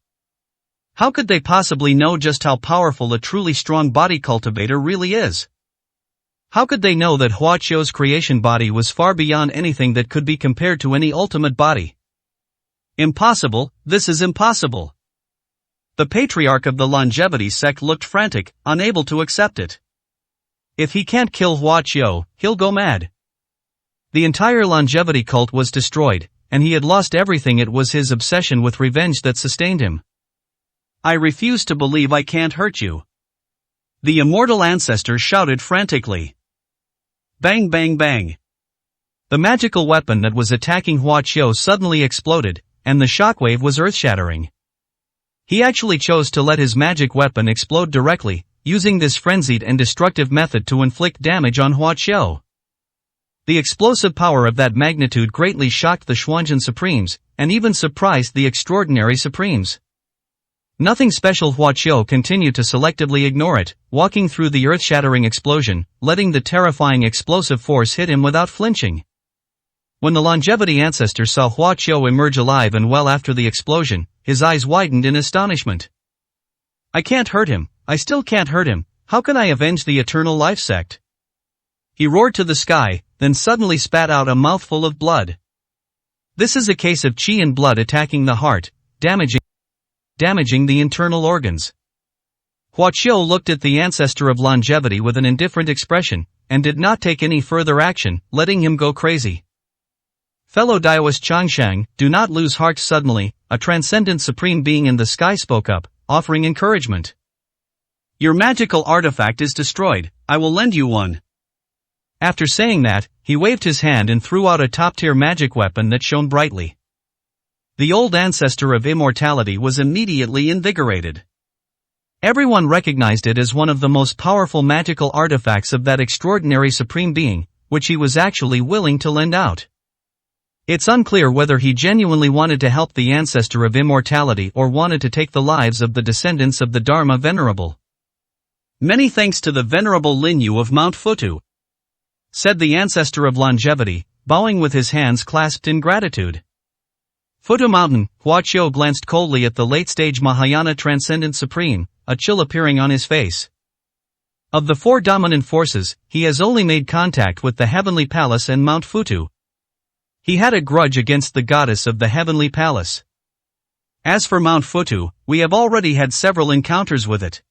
How could they possibly know just how powerful a truly strong body cultivator really is? How could they know that Hua Qiu's creation body was far beyond anything that could be compared to any ultimate body? Impossible, this is impossible. The patriarch of the longevity sect looked frantic, unable to accept it. If he can't kill Hua Qiu, he'll go mad. The entire longevity cult was destroyed, and he had lost everything. It was his obsession with revenge that sustained him. I refuse to believe I can't hurt you. The immortal ancestor shouted frantically. Bang bang bang. The magical weapon that was attacking Hua Qiu suddenly exploded, and the shockwave was earth-shattering. He actually chose to let his magic weapon explode directly, using this frenzied and destructive method to inflict damage on Hua Qiu. The explosive power of that magnitude greatly shocked the Xuanzhen Supremes, and even surprised the extraordinary Supremes. Nothing special. Hua Qiu continued to selectively ignore it, walking through the earth-shattering explosion, letting the terrifying explosive force hit him without flinching. When the longevity ancestor saw Hua Qiu emerge alive and well after the explosion, his eyes widened in astonishment. I can't hurt him, I still can't hurt him, how can I avenge the Eternal Life Sect? He roared to the sky, then suddenly spat out a mouthful of blood. This is a case of qi and blood attacking the heart, damaging the internal organs. Hua Qiu looked at the ancestor of longevity with an indifferent expression, and did not take any further action, letting him go crazy. Fellow Daoist Changshang, do not lose heart. Suddenly, a transcendent supreme being in the sky spoke up, offering encouragement. Your magical artifact is destroyed, I will lend you one. After saying that, he waved his hand and threw out a top-tier magic weapon that shone brightly. The old ancestor of immortality was immediately invigorated. Everyone recognized it as one of the most powerful magical artifacts of that extraordinary supreme being, which he was actually willing to lend out. It's unclear whether he genuinely wanted to help the ancestor of immortality or wanted to take the lives of the descendants of the Dharma Venerable. Many thanks to the Venerable Lin Yu of Mount Futu, said the ancestor of longevity, bowing with his hands clasped in gratitude. Futu Mountain, Hua Qiu glanced coldly at the late-stage Mahayana Transcendent Supreme, a chill appearing on his face. Of the four dominant forces, he has only made contact with the Heavenly Palace and Mount Futu. He had a grudge against the goddess of the Heavenly Palace. As for Mount Futu, we have already had several encounters with it.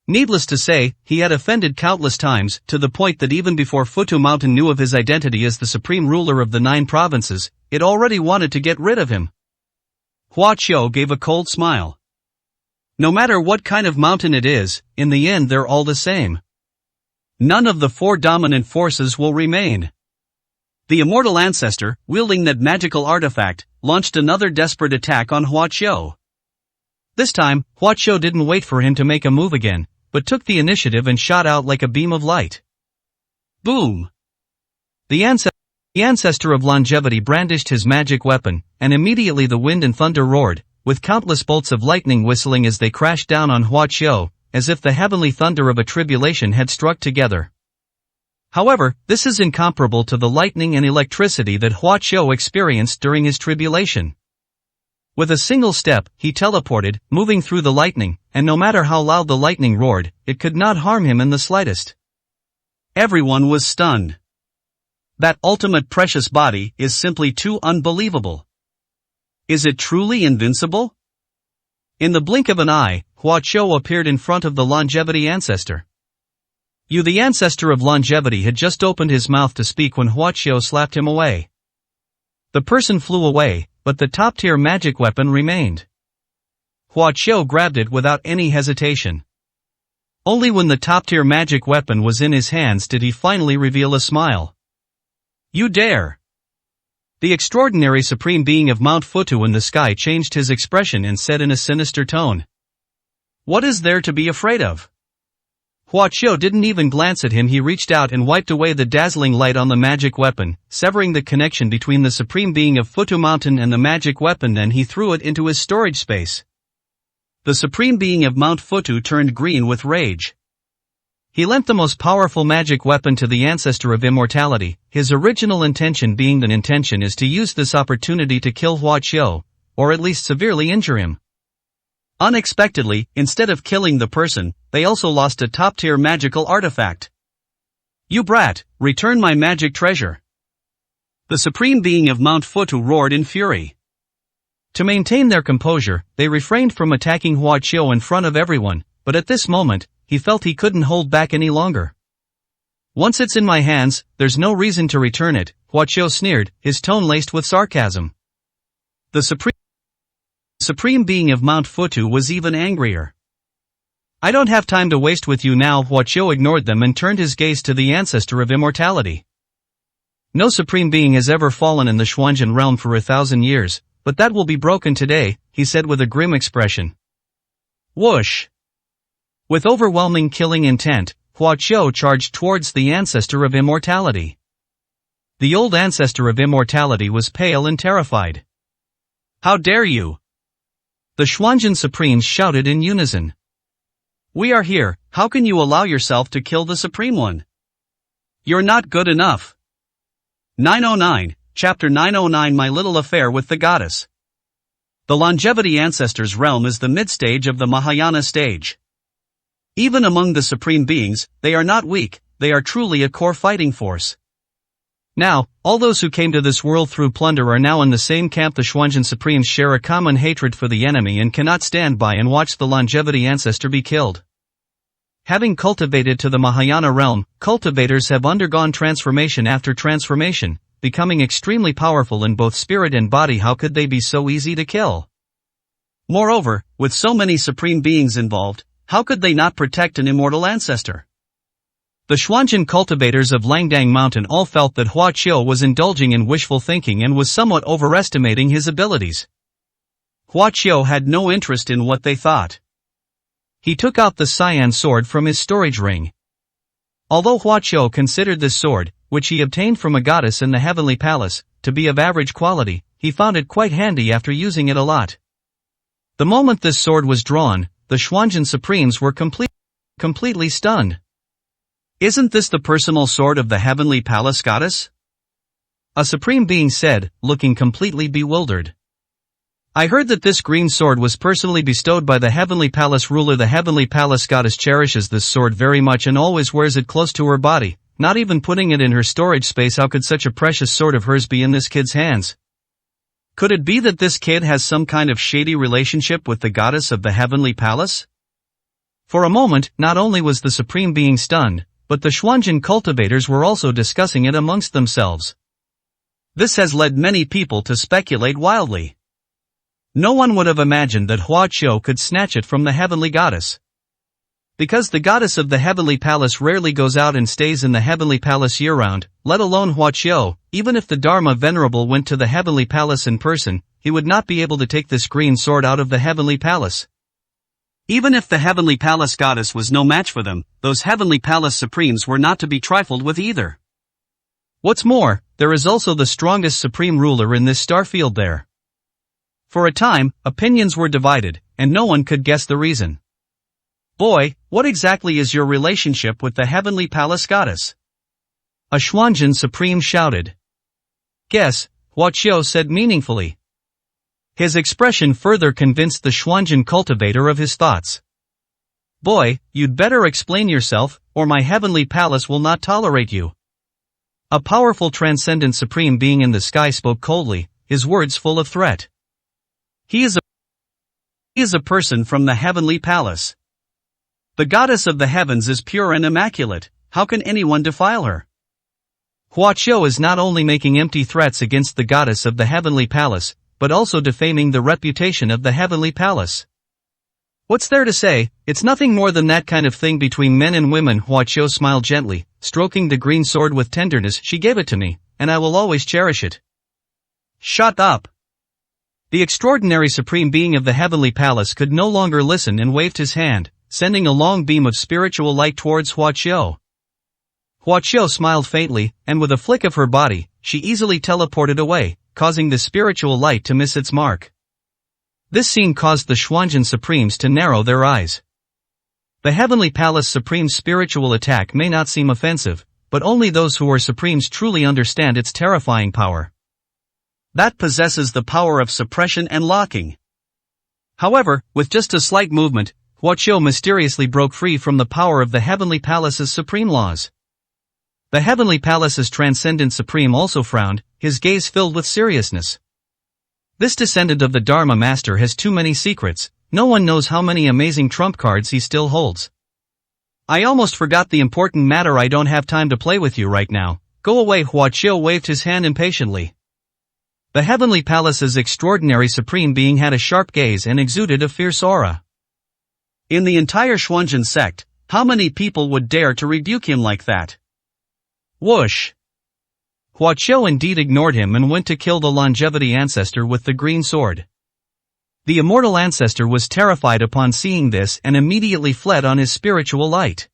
Needless to say, he had offended countless times, to the point that even before Futu Mountain knew of his identity as the supreme ruler of the 9 provinces, it already wanted to get rid of him. Hua Qiu gave a cold smile. No matter what kind of mountain it is, in the end they're all the same. None of the 4 dominant forces will remain. The immortal ancestor, wielding that magical artifact, launched another desperate attack on Hua Qiu. This time, Hua Qiu didn't wait for him to make a move again, but took the initiative and shot out like a beam of light. Boom! The ancestor of longevity brandished his magic weapon, and immediately the wind and thunder roared, with countless bolts of lightning whistling as they crashed down on Hua Qiu, as if the heavenly thunder of a tribulation had struck together. However, this is incomparable to the lightning and electricity that Hua Qiu experienced during his tribulation. With a single step, he teleported, moving through the lightning, and no matter how loud the lightning roared, it could not harm him in the slightest. Everyone was stunned. That ultimate precious body is simply too unbelievable. Is it truly invincible? In the blink of an eye, Hua Qiu appeared in front of the longevity ancestor. The ancestor of longevity had just opened his mouth to speak when Hua Qiu slapped him away. The person flew away, but the top-tier magic weapon remained. Hua Qiu grabbed it without any hesitation. Only when the top-tier magic weapon was in his hands did he finally reveal a smile. You dare! The extraordinary supreme being of Mount Futu in the sky changed his expression and said in a sinister tone. What is there to be afraid of? Hua Qiu didn't even glance at him. He reached out and wiped away the dazzling light on the magic weapon, severing the connection between the supreme being of Futu Mountain and the magic weapon. Then he threw it into his storage space. The supreme being of Mount Futu turned green with rage. He lent the most powerful magic weapon to the ancestor of immortality, his original intention being the intention is to use this opportunity to kill Hua Qiu, or at least severely injure him. Unexpectedly, instead of killing the person, they also lost a top-tier magical artifact. You brat, return my magic treasure! The supreme being of Mount Futu roared in fury. To maintain their composure, they refrained from attacking Hua Qiu in front of everyone, but at this moment, he felt he couldn't hold back any longer. Once it's in my hands, there's no reason to return it, Hua Qiu sneered, his tone laced with sarcasm. The supreme being of Mount Futu was even angrier. I don't have time to waste with you now. Hua Qiu ignored them and turned his gaze to the ancestor of immortality. No supreme being has ever fallen in the Xuanzhen realm for 1,000 years, but that will be broken today, he said with a grim expression. Whoosh! With overwhelming killing intent, Hua Qiu charged towards the ancestor of immortality. The old ancestor of immortality was pale and terrified. How dare you! The Xuanzhen Supremes shouted in unison. We are here, how can you allow yourself to kill the Supreme One? You're not good enough. 909, Chapter 909 My Little Affair with the Goddess. The Longevity Ancestors realm is the mid-stage of the Mahayana stage. Even among the Supreme Beings, they are not weak, they are truly a core fighting force. Now, all those who came to this world through plunder are now in the same camp. The Xuanzhen Supremes share a common hatred for the enemy and cannot stand by and watch the Longevity Ancestor be killed. Having cultivated to the Mahayana realm, cultivators have undergone transformation after transformation, becoming extremely powerful in both spirit and body. How could they be so easy to kill? Moreover, with so many Supreme Beings involved, how could they not protect an immortal ancestor? The Xuanzhen cultivators of Langdang Mountain all felt that Hua Qiu was indulging in wishful thinking and was somewhat overestimating his abilities. Hua Qiu had no interest in what they thought. He took out the cyan sword from his storage ring. Although Hua Qiu considered this sword, which he obtained from a goddess in the heavenly palace, to be of average quality, he found it quite handy after using it a lot. The moment this sword was drawn, the Xuanzhen Supremes were completely stunned. Isn't this the personal sword of the heavenly palace goddess? A supreme being said, looking completely bewildered. I heard that this green sword was personally bestowed by the heavenly palace ruler. The heavenly palace goddess cherishes this sword very much and always wears it close to her body, not even putting it in her storage space. How could such a precious sword of hers be in this kid's hands? Could it be that this kid has some kind of shady relationship with the goddess of the heavenly palace? For a moment, not only was the supreme being stunned, but the Xuanzhen cultivators were also discussing it amongst themselves. This has led many people to speculate wildly. No one would have imagined that Hua Qiu could snatch it from the heavenly goddess. Because the goddess of the heavenly palace rarely goes out and stays in the heavenly palace year-round, let alone Hua Qiu, even if the Dharma Venerable went to the heavenly palace in person, he would not be able to take this green sword out of the heavenly palace. Even if the heavenly palace goddess was no match for them, those heavenly palace supremes were not to be trifled with either. What's more, there is also the strongest supreme ruler in this starfield there. For a time, opinions were divided, and no one could guess the reason. Boy, what exactly is your relationship with the heavenly palace goddess? A Xuanzhen supreme shouted. Guess, Hua Qiu said meaningfully. His expression further convinced the Xuanzhen cultivator of his thoughts. Boy, you'd better explain yourself, or my heavenly palace will not tolerate you. A powerful transcendent supreme being in the sky spoke coldly, his words full of threat. He is a person from the heavenly palace. The goddess of the heavens is pure and immaculate, how can anyone defile her? Hua Qiu is not only making empty threats against the goddess of the heavenly palace, but also defaming the reputation of the heavenly palace. What's there to say? It's nothing more than that kind of thing between men and women. Hua Qiu smiled gently, stroking the green sword with tenderness. She gave it to me, and I will always cherish it. Shut up! The extraordinary supreme being of the heavenly palace could no longer listen and waved his hand, sending a long beam of spiritual light towards Hua Qiu. Hua Qiu smiled faintly, and with a flick of her body, she easily teleported away, causing the spiritual light to miss its mark. This scene caused the Xuanzhen Supremes to narrow their eyes. The Heavenly Palace Supreme's spiritual attack may not seem offensive, but only those who are Supremes truly understand its terrifying power. That possesses the power of suppression and locking. However, with just a slight movement, Hua Qiu mysteriously broke free from the power of the Heavenly Palace's supreme laws. The Heavenly Palace's transcendent supreme also frowned, his gaze filled with seriousness. This descendant of the Dharma Master has too many secrets, no one knows how many amazing trump cards he still holds. I almost forgot the important matter. I don't have time to play with you right now. Go away. Huaqiu waved his hand impatiently. The Heavenly Palace's extraordinary Supreme Being had a sharp gaze and exuded a fierce aura. In the entire Xuanzhen sect, how many people would dare to rebuke him like that? Whoosh! Huaqiu indeed ignored him and went to kill the longevity ancestor with the green sword. The immortal ancestor was terrified upon seeing this and immediately fled on his spiritual light.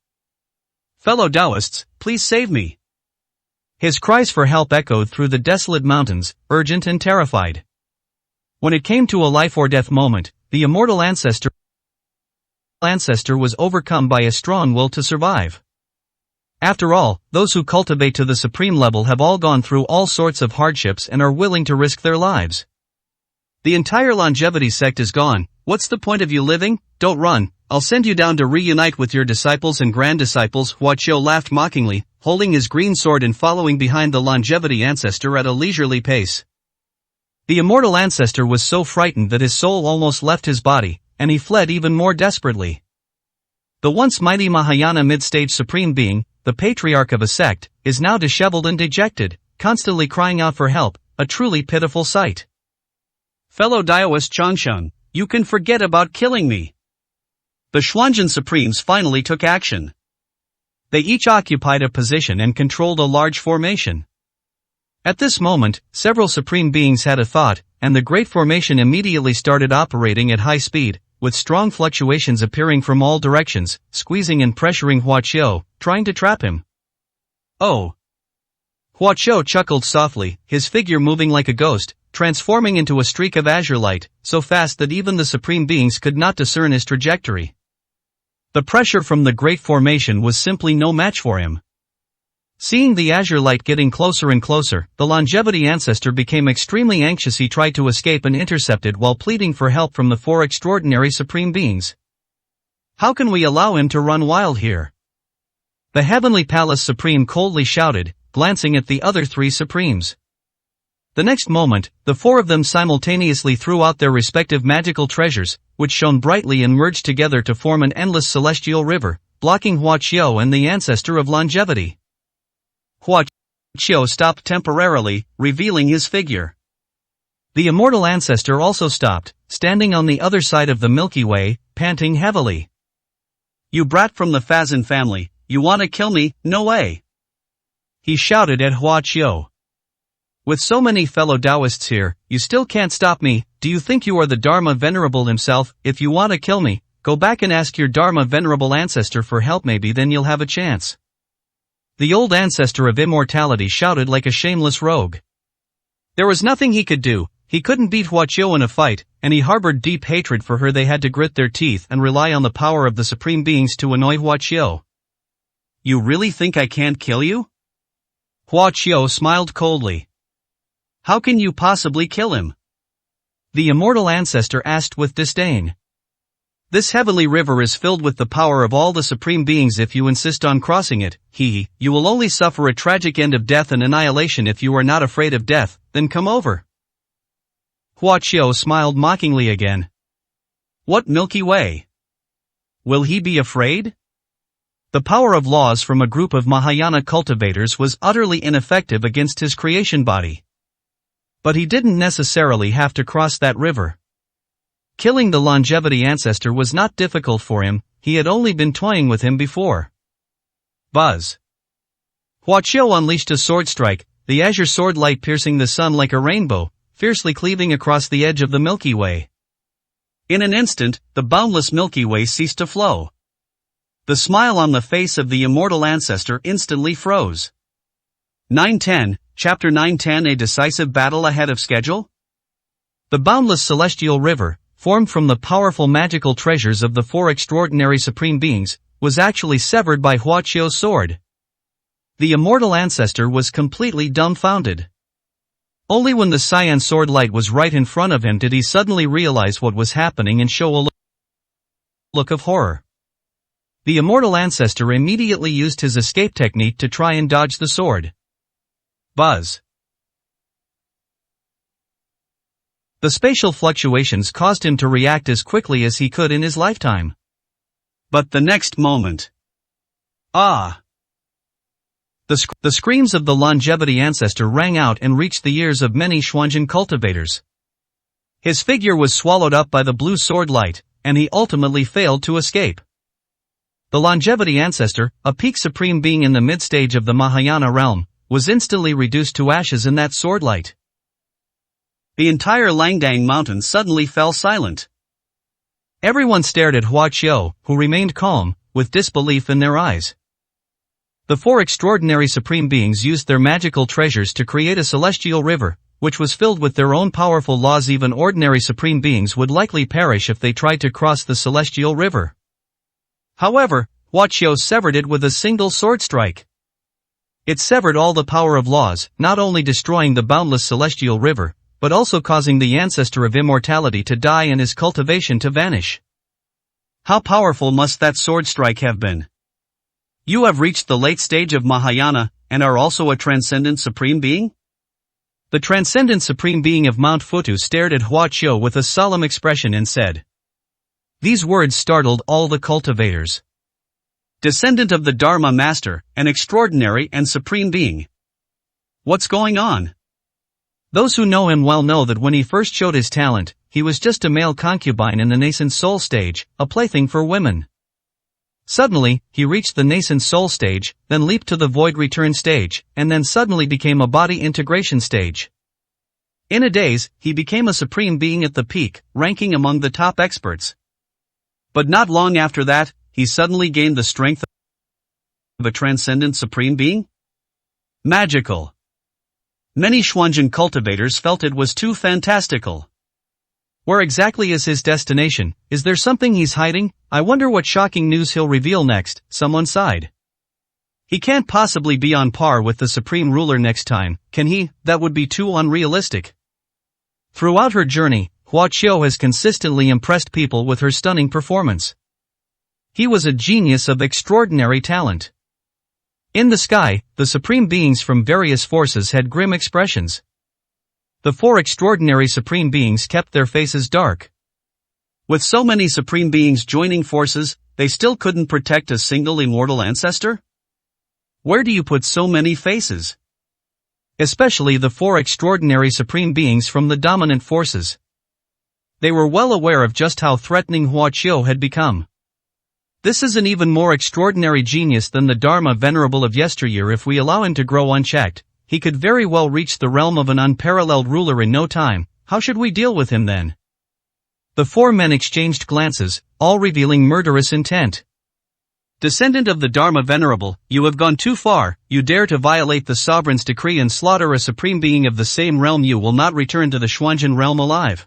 Fellow Taoists, please save me. His cries for help echoed through the desolate mountains, urgent and terrified. When it came to a life or death moment, the immortal ancestor was overcome by a strong will to survive. After all, those who cultivate to the supreme level have all gone through all sorts of hardships and are willing to risk their lives. The entire longevity sect is gone. What's the point of you living? Don't run. I'll send you down to reunite with your disciples and grand disciples. Huaqiu laughed mockingly, holding his green sword and following behind the longevity ancestor at a leisurely pace. The immortal ancestor was so frightened that his soul almost left his body, and he fled even more desperately. The once mighty Mahayana mid-stage supreme being, the patriarch of a sect, is now disheveled and dejected, constantly crying out for help, a truly pitiful sight. Fellow Daoist Changsheng, you can forget about killing me. The Xuanzhen Supremes finally took action. They each occupied a position and controlled a large formation. At this moment, several supreme beings had a thought, and the great formation immediately started operating at high speed, with strong fluctuations appearing from all directions, squeezing and pressuring Huaqiu, trying to trap him. Oh! Huaqiu chuckled softly, his figure moving like a ghost, transforming into a streak of azure light, so fast that even the supreme beings could not discern his trajectory. The pressure from the great formation was simply no match for him. Seeing the azure light getting closer and closer, the longevity ancestor became extremely anxious. He tried to escape and intercepted while pleading for help from the four extraordinary supreme beings. How can we allow him to run wild here? The Heavenly Palace Supreme coldly shouted, glancing at the other three Supremes. The next moment, the four of them simultaneously threw out their respective magical treasures, which shone brightly and merged together to form an endless celestial river, blocking Huaqiu and the ancestor of longevity. Huaqiu stopped temporarily, revealing his figure. The immortal ancestor also stopped, standing on the other side of the Milky Way, panting heavily. You brat from the Fazan family, you wanna kill me? No way! He shouted at Huaqiu. With so many fellow Taoists here, you still can't stop me. Do you think you are the Dharma Venerable himself? If you wanna kill me, go back and ask your Dharma Venerable ancestor for help. Maybe then you'll have a chance. The old ancestor of immortality shouted like a shameless rogue. There was nothing he could do. He couldn't beat Huaqiu in a fight, and he harbored deep hatred for her. They had to grit their teeth and rely on the power of the supreme beings to annoy Huaqiu. You really think I can't kill you? Huaqiu smiled coldly. How can you possibly kill him? The immortal ancestor asked with disdain. This heavenly river is filled with the power of all the supreme beings. If you insist on crossing it, you will only suffer a tragic end of death and annihilation. If you are not afraid of death, then come over. Huaqiu smiled mockingly again. What Milky Way? Will he be afraid? The power of laws from a group of Mahayana cultivators was utterly ineffective against his creation body. But he didn't necessarily have to cross that river. Killing the longevity ancestor was not difficult for him, he had only been toying with him before. Buzz. Huaqiu unleashed a sword strike, the azure sword light piercing the sun like a rainbow, fiercely cleaving across the edge of the Milky Way. In an instant, the boundless Milky Way ceased to flow. The smile on the face of the immortal ancestor instantly froze. 910, Chapter 910. A decisive battle ahead of schedule? The boundless celestial river, formed from the powerful magical treasures of the four extraordinary supreme beings, was actually severed by Huaqiu's sword. The immortal ancestor was completely dumbfounded. Only when the cyan sword light was right in front of him did he suddenly realize what was happening and show a look of horror. The immortal ancestor immediately used his escape technique to try and dodge the sword. Buzz. The spatial fluctuations caused him to react as quickly as he could in his lifetime. But the next moment. Ah! The screams of the longevity ancestor rang out and reached the ears of many Xuanzhen cultivators. His figure was swallowed up by the blue sword light, and he ultimately failed to escape. The longevity ancestor, a peak supreme being in the mid-stage of the Mahayana realm, was instantly reduced to ashes in that sword light. The entire Langdang mountain suddenly fell silent. Everyone stared at Hua Qiu, who remained calm, with disbelief in their eyes. The four extraordinary supreme beings used their magical treasures to create a celestial river, which was filled with their own powerful laws. Even ordinary supreme beings would likely perish if they tried to cross the celestial river. However, Hua Qiu severed it with a single sword strike. It severed all the power of laws, not only destroying the boundless celestial river, but also causing the ancestor of immortality to die and his cultivation to vanish. How powerful must that sword strike have been? You have reached the late stage of Mahayana, and are also a transcendent supreme being? The transcendent supreme being of Mount Futu stared at Hua Qiu with a solemn expression and said. These words startled all the cultivators. Descendant of the Dharma Master, an extraordinary and supreme being. What's going on? Those who know him well know that when he first showed his talent, he was just a male concubine in the nascent soul stage, a plaything for women. Suddenly, he reached the nascent soul stage, then leaped to the void return stage, and then suddenly became a body integration stage. In a daze, he became a supreme being at the peak, ranking among the top experts. But not long after that, he suddenly gained the strength of a transcendent supreme being? Magical. Many Xuanzhen cultivators felt it was too fantastical. Where exactly is his destination? Is there something he's hiding? I wonder what shocking news he'll reveal next, someone sighed. He can't possibly be on par with the supreme ruler next time, can he? That would be too unrealistic. Throughout her journey, Hua Qiu has consistently impressed people with her stunning performance. He was a genius of extraordinary talent. In the sky, the supreme beings from various forces had grim expressions. The four extraordinary supreme beings kept their faces dark. With so many supreme beings joining forces, they still couldn't protect a single immortal ancestor? Where do you put so many faces? Especially the four extraordinary supreme beings from the dominant forces. They were well aware of just how threatening Hua Qiu had become. This is an even more extraordinary genius than the Dharma Venerable of yesteryear. If we allow him to grow unchecked, he could very well reach the realm of an unparalleled ruler in no time. How should we deal with him then? The four men exchanged glances, all revealing murderous intent. Descendant of the Dharma Venerable, you have gone too far. You dare to violate the sovereign's decree and slaughter a supreme being of the same realm. You will not return to the Xuanzhen realm alive.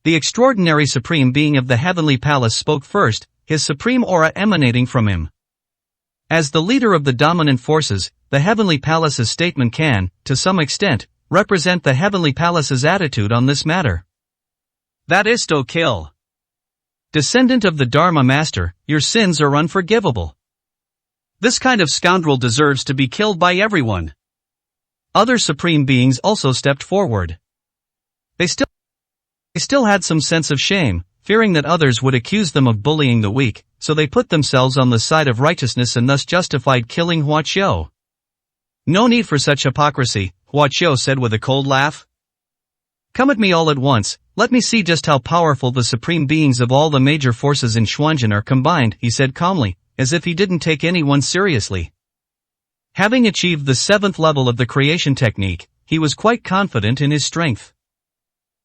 The extraordinary supreme being of the heavenly palace spoke first, his supreme aura emanating from him. As the leader of the dominant forces, the heavenly palace's statement can, to some extent, represent the heavenly palace's attitude on this matter. That is to kill. Descendant of the Dharma Master, your sins are unforgivable. This kind of scoundrel deserves to be killed by everyone. Other supreme beings also stepped forward. They still had some sense of shame, fearing that others would accuse them of bullying the weak, so they put themselves on the side of righteousness and thus justified killing Hua Qiu. No need for such hypocrisy, Hua Qiu said with a cold laugh. Come at me all at once, let me see just how powerful the supreme beings of all the major forces in Xuanzhen are combined, he said calmly, as if he didn't take anyone seriously. Having achieved the 7th level of the creation technique, he was quite confident in his strength.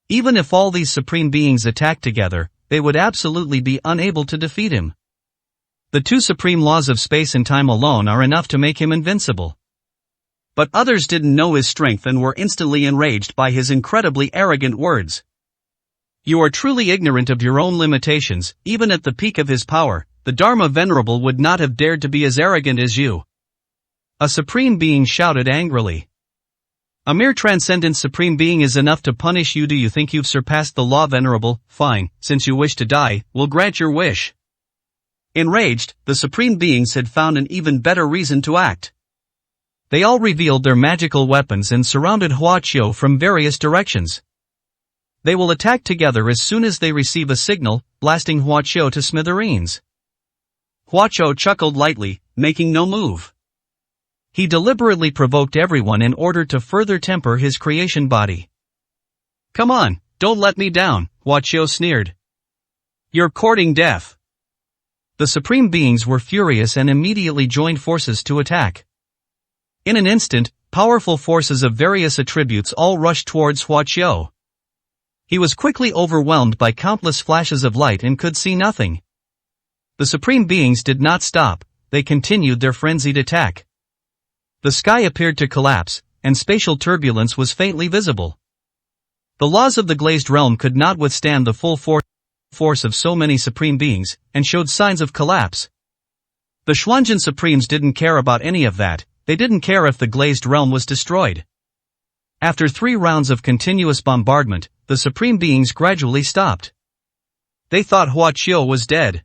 Even if all these supreme beings attacked together, they would absolutely be unable to defeat him. The two supreme laws of space and time alone are enough to make him invincible. But others didn't know his strength and were instantly enraged by his incredibly arrogant words. You are truly ignorant of your own limitations. Even at the peak of his power, the Dharma Venerable would not have dared to be as arrogant as you. A supreme being shouted angrily. A mere transcendent supreme being is enough to punish you. Do you think you've surpassed the law, Venerable? Fine, since you wish to die, we'll grant your wish. Enraged, the supreme beings had found an even better reason to act. They all revealed their magical weapons and surrounded Hua Qiu from various directions. They will attack together as soon as they receive a signal, blasting Huaqiu to smithereens. Huaqiu chuckled lightly, making no move. He deliberately provoked everyone in order to further temper his creation body. Come on, don't let me down, Huaqiu sneered. You're courting death. The supreme beings were furious and immediately joined forces to attack. In an instant, powerful forces of various attributes all rushed towards Huaqiu. He was quickly overwhelmed by countless flashes of light and could see nothing. The supreme beings did not stop, they continued their frenzied attack. The sky appeared to collapse, and spatial turbulence was faintly visible. The laws of the glazed realm could not withstand the full force of so many supreme beings, and showed signs of collapse. The Xuanjin Supremes didn't care about any of that, they didn't care if the glazed realm was destroyed. After 3 rounds of continuous bombardment, the supreme beings gradually stopped. They thought Huaqiu was dead.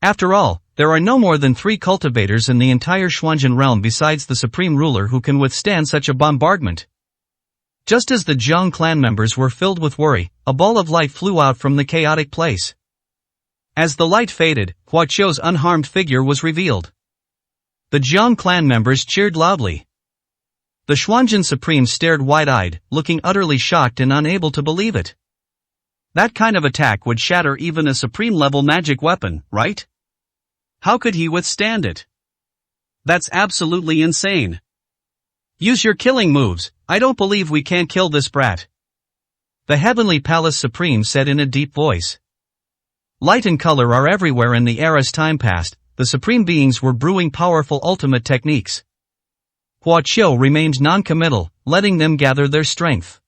After all, there are no more than 3 cultivators in the entire Xuanjin realm besides the supreme ruler who can withstand such a bombardment. Just as the Jiang clan members were filled with worry, a ball of light flew out from the chaotic place. As the light faded, Huaqiu's unharmed figure was revealed. The Jiang clan members cheered loudly. The Xuanjin Supreme stared wide-eyed, looking utterly shocked and unable to believe it. That kind of attack would shatter even a supreme-level magic weapon, right? How could he withstand it? That's absolutely insane. Use your killing moves, I don't believe we can't kill this brat. The Heavenly Palace Supreme said in a deep voice. Light and color are everywhere in the era's time past, the supreme beings were brewing powerful ultimate techniques. Huaqiu remained non-committal, letting them gather their strength.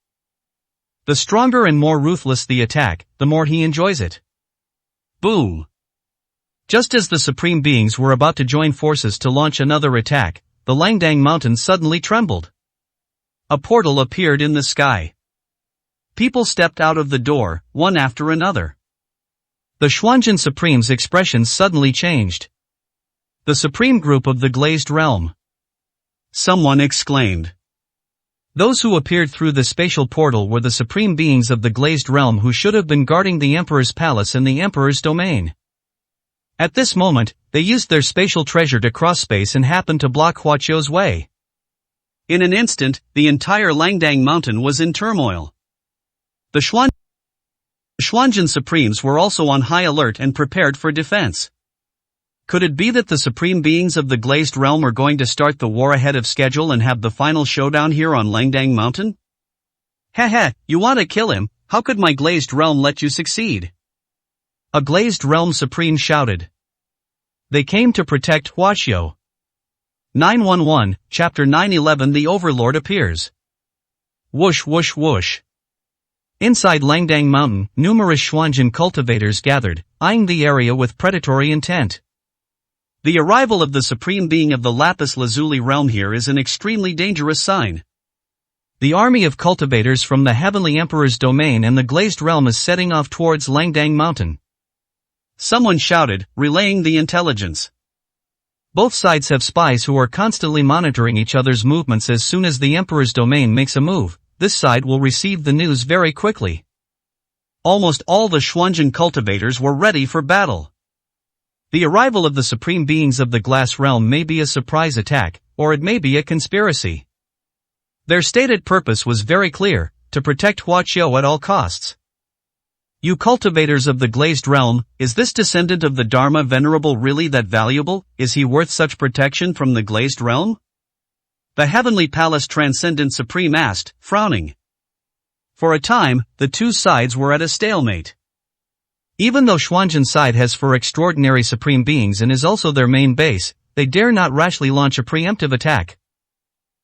The stronger and more ruthless the attack, the more he enjoys it. Boom! Just as the supreme beings were about to join forces to launch another attack, the Langdang mountain suddenly trembled. A portal appeared in the sky. People stepped out of the door, one after another. The Xuanjin Supreme's expressions suddenly changed. The supreme group of the glazed realm. Someone exclaimed. Those who appeared through the spatial portal were the supreme beings of the glazed realm who should have been guarding the Emperor's palace and the Emperor's domain. At this moment, they used their spatial treasure to cross space and happened to block Huaqiu's way. In an instant, the entire Langdang mountain was in turmoil. The Xuanjin Supremes were also on high alert and prepared for defense. Could it be that the supreme beings of the glazed realm are going to start the war ahead of schedule and have the final showdown here on Langdang mountain? Heh, you want to kill him, how could my glazed realm let you succeed? A glazed realm supreme shouted. They came to protect Huaqiu. 911, Chapter 911. The Overlord appears. Whoosh whoosh whoosh. Inside Langdang Mountain, numerous Xuanjin cultivators gathered, eyeing the area with predatory intent. The arrival of the supreme being of the lapis lazuli realm here is an extremely dangerous sign. The army of cultivators from the Heavenly Emperor's domain and the glazed realm is setting off towards Langdang Mountain. Someone shouted, relaying the intelligence. Both sides have spies who are constantly monitoring each other's movements. As soon as the Emperor's domain makes a move, this side will receive the news very quickly. Almost all the Xuanjin cultivators were ready for battle. The arrival of the supreme beings of the glass realm may be a surprise attack, or it may be a conspiracy. Their stated purpose was very clear, to protect Huaqiu at all costs. You cultivators of the glazed realm, is this descendant of the Dharma venerable really that valuable? Is he worth such protection from the glazed realm? The Heavenly Palace Transcendent Supreme asked, frowning. For a time, the two sides were at a stalemate. Even though Xuanjin side has 4 extraordinary supreme beings and is also their main base, they dare not rashly launch a preemptive attack.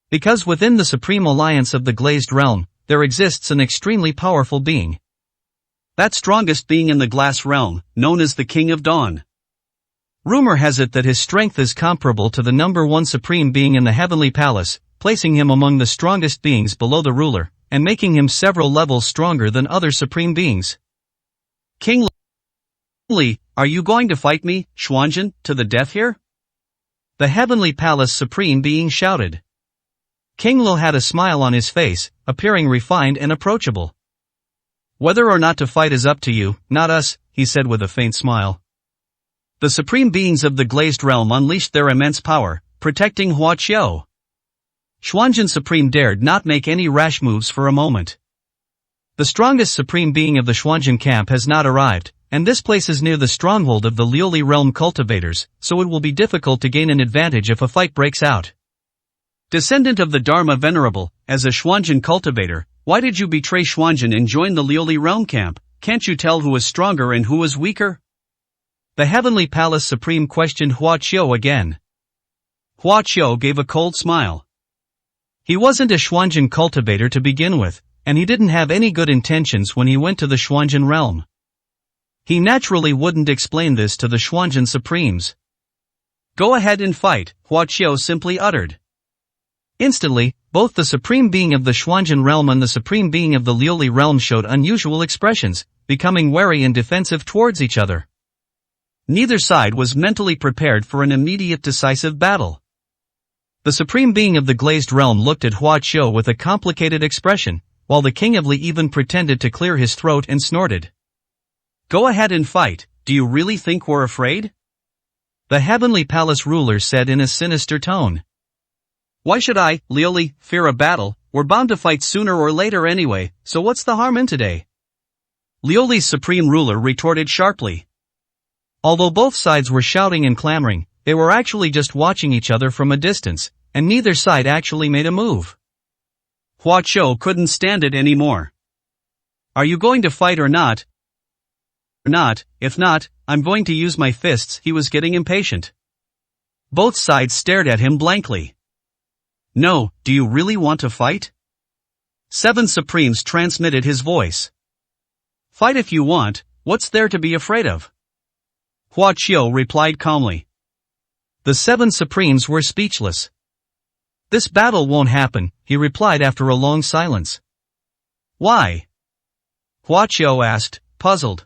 Because within the supreme alliance of the glazed realm, there exists an extremely powerful being. That strongest being in the glass realm, known as the King of Dawn. Rumor has it that his strength is comparable to the number 1 supreme being in the Heavenly Palace, placing him among the strongest beings below the ruler, and making him several levels stronger than other supreme beings. King Li, are you going to fight me, Xuanjin, to the death here? The Heavenly Palace Supreme Being shouted. King Li had a smile on his face, appearing refined and approachable. Whether or not to fight is up to you, not us, he said with a faint smile. The supreme beings of the glazed realm unleashed their immense power, protecting Huaqiao. Xuanzhen Supreme dared not make any rash moves for a moment. The strongest supreme being of the Xuanzhen camp has not arrived, and this place is near the stronghold of the Liuli realm cultivators, so it will be difficult to gain an advantage if a fight breaks out. Descendant of the Dharma Venerable, as a Xuanzhen cultivator, why did you betray Xuanzhen and join the Liuli realm camp? Can't you tell who was stronger and who was weaker? The Heavenly Palace Supreme questioned Huaqiao again. Huaqiao gave a cold smile. He wasn't a Xuanzhen cultivator to begin with, and he didn't have any good intentions when he went to the Xuanzhen realm. He naturally wouldn't explain this to the Xuanzhen Supremes. Go ahead and fight, Huaqiao simply uttered. Instantly, both the Supreme Being of the Xuanzhen realm and the Supreme Being of the Liuli realm showed unusual expressions, becoming wary and defensive towards each other. Neither side was mentally prepared for an immediate decisive battle. The Supreme Being of the glazed realm looked at Huaqiao with a complicated expression, while the King of Li even pretended to clear his throat and snorted. Go ahead and fight, do you really think we're afraid? The Heavenly Palace ruler said in a sinister tone. Why should I, Liuli, fear a battle? We're bound to fight sooner or later anyway, so what's the harm in today? Liuli's supreme ruler retorted sharply. Although both sides were shouting and clamoring, they were actually just watching each other from a distance, and neither side actually made a move. Huaqiao couldn't stand it anymore. Are you going to fight or not? If not, I'm going to use my fists. He was getting impatient. Both sides stared at him blankly. No, do you really want to fight? 7 Supremes transmitted his voice. Fight if you want, what's there to be afraid of? Huaqiao replied calmly. The 7 Supremes were speechless. This battle won't happen, he replied after a long silence. Why? Huaqiao asked, puzzled.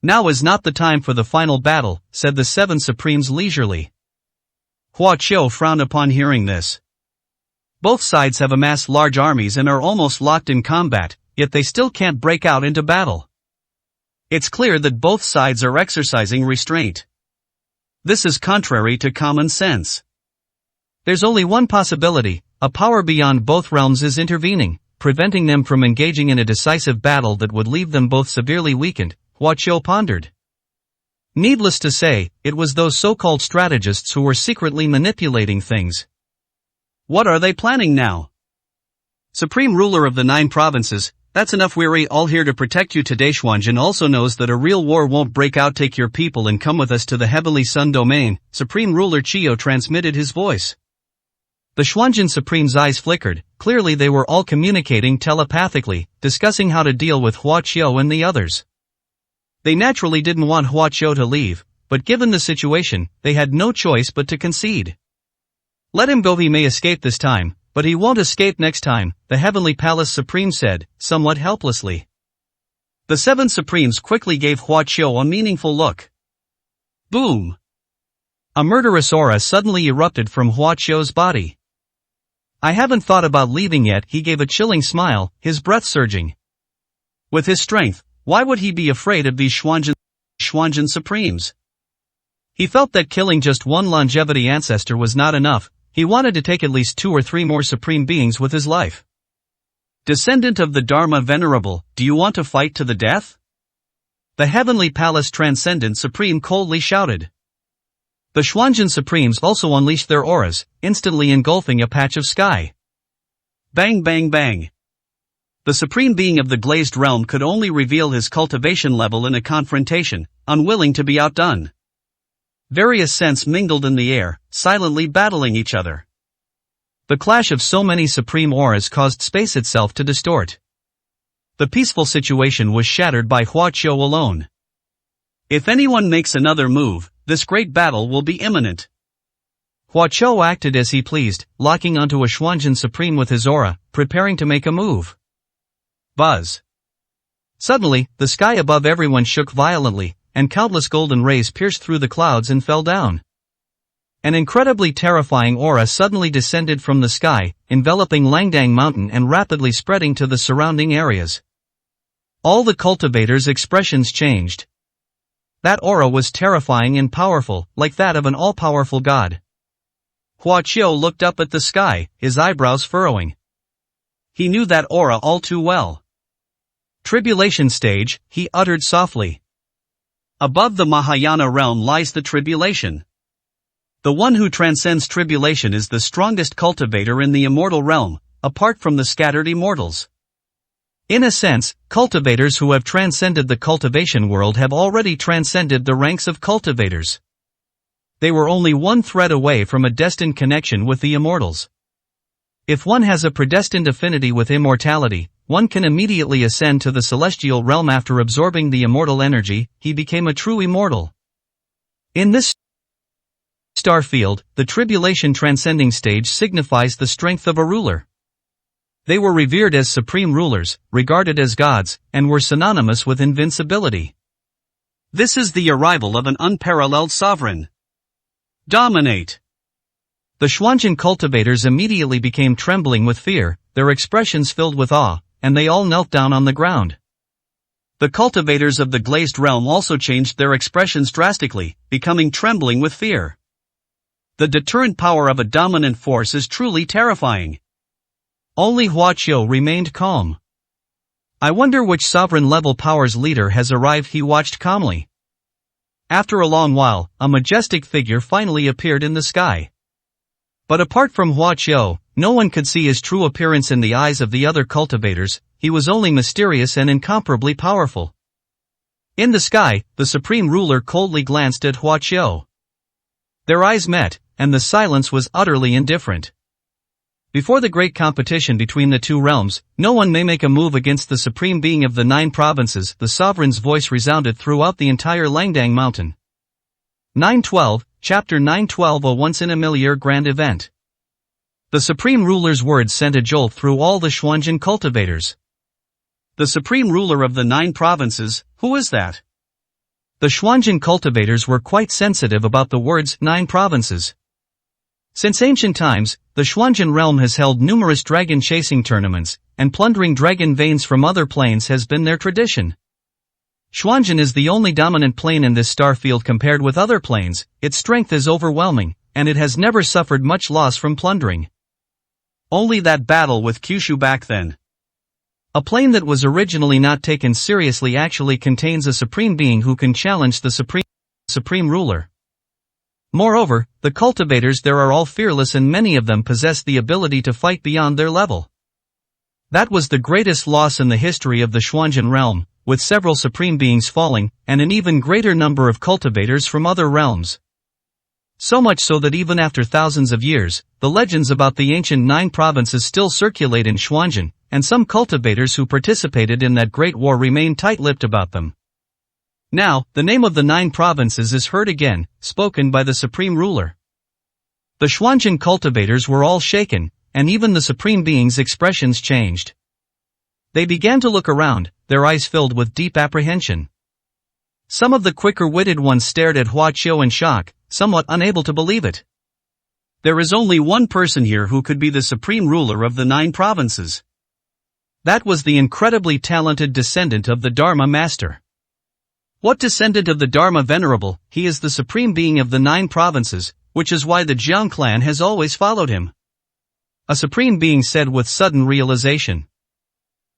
Now is not the time for the final battle, said the 7 Supremes leisurely. Huaqiao frowned upon hearing this. Both sides have amassed large armies and are almost locked in combat, yet they still can't break out into battle. It's clear that both sides are exercising restraint. This is contrary to common sense. There's only one possibility, a power beyond both realms is intervening, preventing them from engaging in a decisive battle that would leave them both severely weakened, Huaqiao pondered. Needless to say, it was those so-called strategists who were secretly manipulating things. What are they planning now? Supreme ruler of the 9 provinces, that's enough. We're all here to protect you today. Xuanzhen also knows that a real war won't break out. Take your people and come with us to the Heavenly Sun domain. Supreme ruler Qiao transmitted his voice. The Xuanzhen Supreme's eyes flickered. Clearly they were all communicating telepathically, discussing how to deal with Huaqiao and the others. They naturally didn't want Huaqiao to leave, but given the situation, they had no choice but to concede. Let him go. He may escape this time, but he won't escape next time, the Heavenly Palace Supreme said, somewhat helplessly. The 7 Supremes quickly gave Huaqiao a meaningful look. Boom! A murderous aura suddenly erupted from Huaqiao's body. I haven't thought about leaving yet. He gave a chilling smile, his breath surging. With his strength, why would he be afraid of these Xuanzhen Supremes? He felt that killing just one longevity ancestor was not enough. He wanted to take at least 2 or 3 more supreme beings with his life. Descendant of the Dharma Venerable, do you want to fight to the death? The Heavenly Palace Transcendent Supreme coldly shouted. The Xuanzhen Supremes also unleashed their auras, instantly engulfing a patch of sky. Bang bang bang. The Supreme Being of the glazed realm could only reveal his cultivation level in a confrontation, unwilling to be outdone. Various scents mingled in the air, silently battling each other. The clash of so many supreme auras caused space itself to distort. The peaceful situation was shattered by Huaqiao alone. If anyone makes another move, this great battle will be imminent. Huaqiao acted as he pleased, locking onto a Xuanzhen Supreme with his aura, preparing to make a move. Buzz. Suddenly, the sky above everyone shook violently, and countless golden rays pierced through the clouds and fell down. An incredibly terrifying aura suddenly descended from the sky, enveloping Langdang Mountain and rapidly spreading to the surrounding areas. All the cultivators' expressions changed. That aura was terrifying and powerful, like that of an all-powerful god. Hua Qiu looked up at the sky, his eyebrows furrowing. He knew that aura all too well. Tribulation stage, he uttered softly. Above the Mahayana realm lies the tribulation. The one who transcends tribulation is the strongest cultivator in the immortal realm, apart from the scattered immortals. In a sense, cultivators who have transcended the cultivation world have already transcended the ranks of cultivators. They were only one thread away from a destined connection with the immortals. If one has a predestined affinity with immortality, one can immediately ascend to the celestial realm after absorbing the immortal energy. He became a true immortal. In this star field, the tribulation transcending stage signifies the strength of a ruler. They were revered as supreme rulers, regarded as gods, and were synonymous with invincibility. This is the arrival of an unparalleled sovereign. Dominate. The Xuanjin cultivators immediately became trembling with fear, their expressions filled with awe, and they all knelt down on the ground. The cultivators of the glazed realm also changed their expressions drastically, becoming trembling with fear. The deterrent power of a dominant force is truly terrifying. Only Hua Qiu remained calm. I wonder which sovereign-level power's leader has arrived, he watched calmly. After a long while, a majestic figure finally appeared in the sky. But apart from Hua Qiu, no one could see his true appearance in the eyes of the other cultivators. He was only mysterious and incomparably powerful. In the sky, the supreme ruler coldly glanced at Hua Qiu. Their eyes met, and the silence was utterly indifferent. Before the great competition between the two realms, no one may make a move against the supreme being of the 9 provinces. The sovereign's voice resounded throughout the entire Langdang mountain. 912, Chapter 912, a once-in-a-million grand event. The supreme ruler's words sent a jolt through all the Xuanjin cultivators. The supreme ruler of the 9 provinces, who is that? The Xuanjin cultivators were quite sensitive about the words 9 provinces. Since ancient times, the Xuanjin realm has held numerous dragon chasing tournaments, and plundering dragon veins from other planes has been their tradition. Xuanjin is the only dominant plane in this star field compared with other planes. Its strength is overwhelming, and it has never suffered much loss from plundering. Only that battle with Kyushu back then. A plane that was originally not taken seriously actually contains a supreme being who can challenge the supreme ruler. Moreover, the cultivators there are all fearless and many of them possess the ability to fight beyond their level. That was the greatest loss in the history of the Xuanjin realm, with several supreme beings falling, and an even greater number of cultivators from other realms. So much so that even after thousands of years, the legends about the ancient 9 provinces still circulate in Xuanjin, and some cultivators who participated in that great war remain tight-lipped about them. Now, the name of the 9 provinces is heard again, spoken by the supreme ruler. The Xuanjin cultivators were all shaken, and even the supreme being's expressions changed. They began to look around, their eyes filled with deep apprehension. Some of the quicker-witted ones stared at Hua Qiu in shock, somewhat unable to believe it. There is only one person here who could be the supreme ruler of the 9 provinces. That was the incredibly talented descendant of the Dharma Master. What descendant of the Dharma Venerable? He is the supreme being of the 9 provinces, which is why the Jiang clan has always followed him. A supreme being said with sudden realization.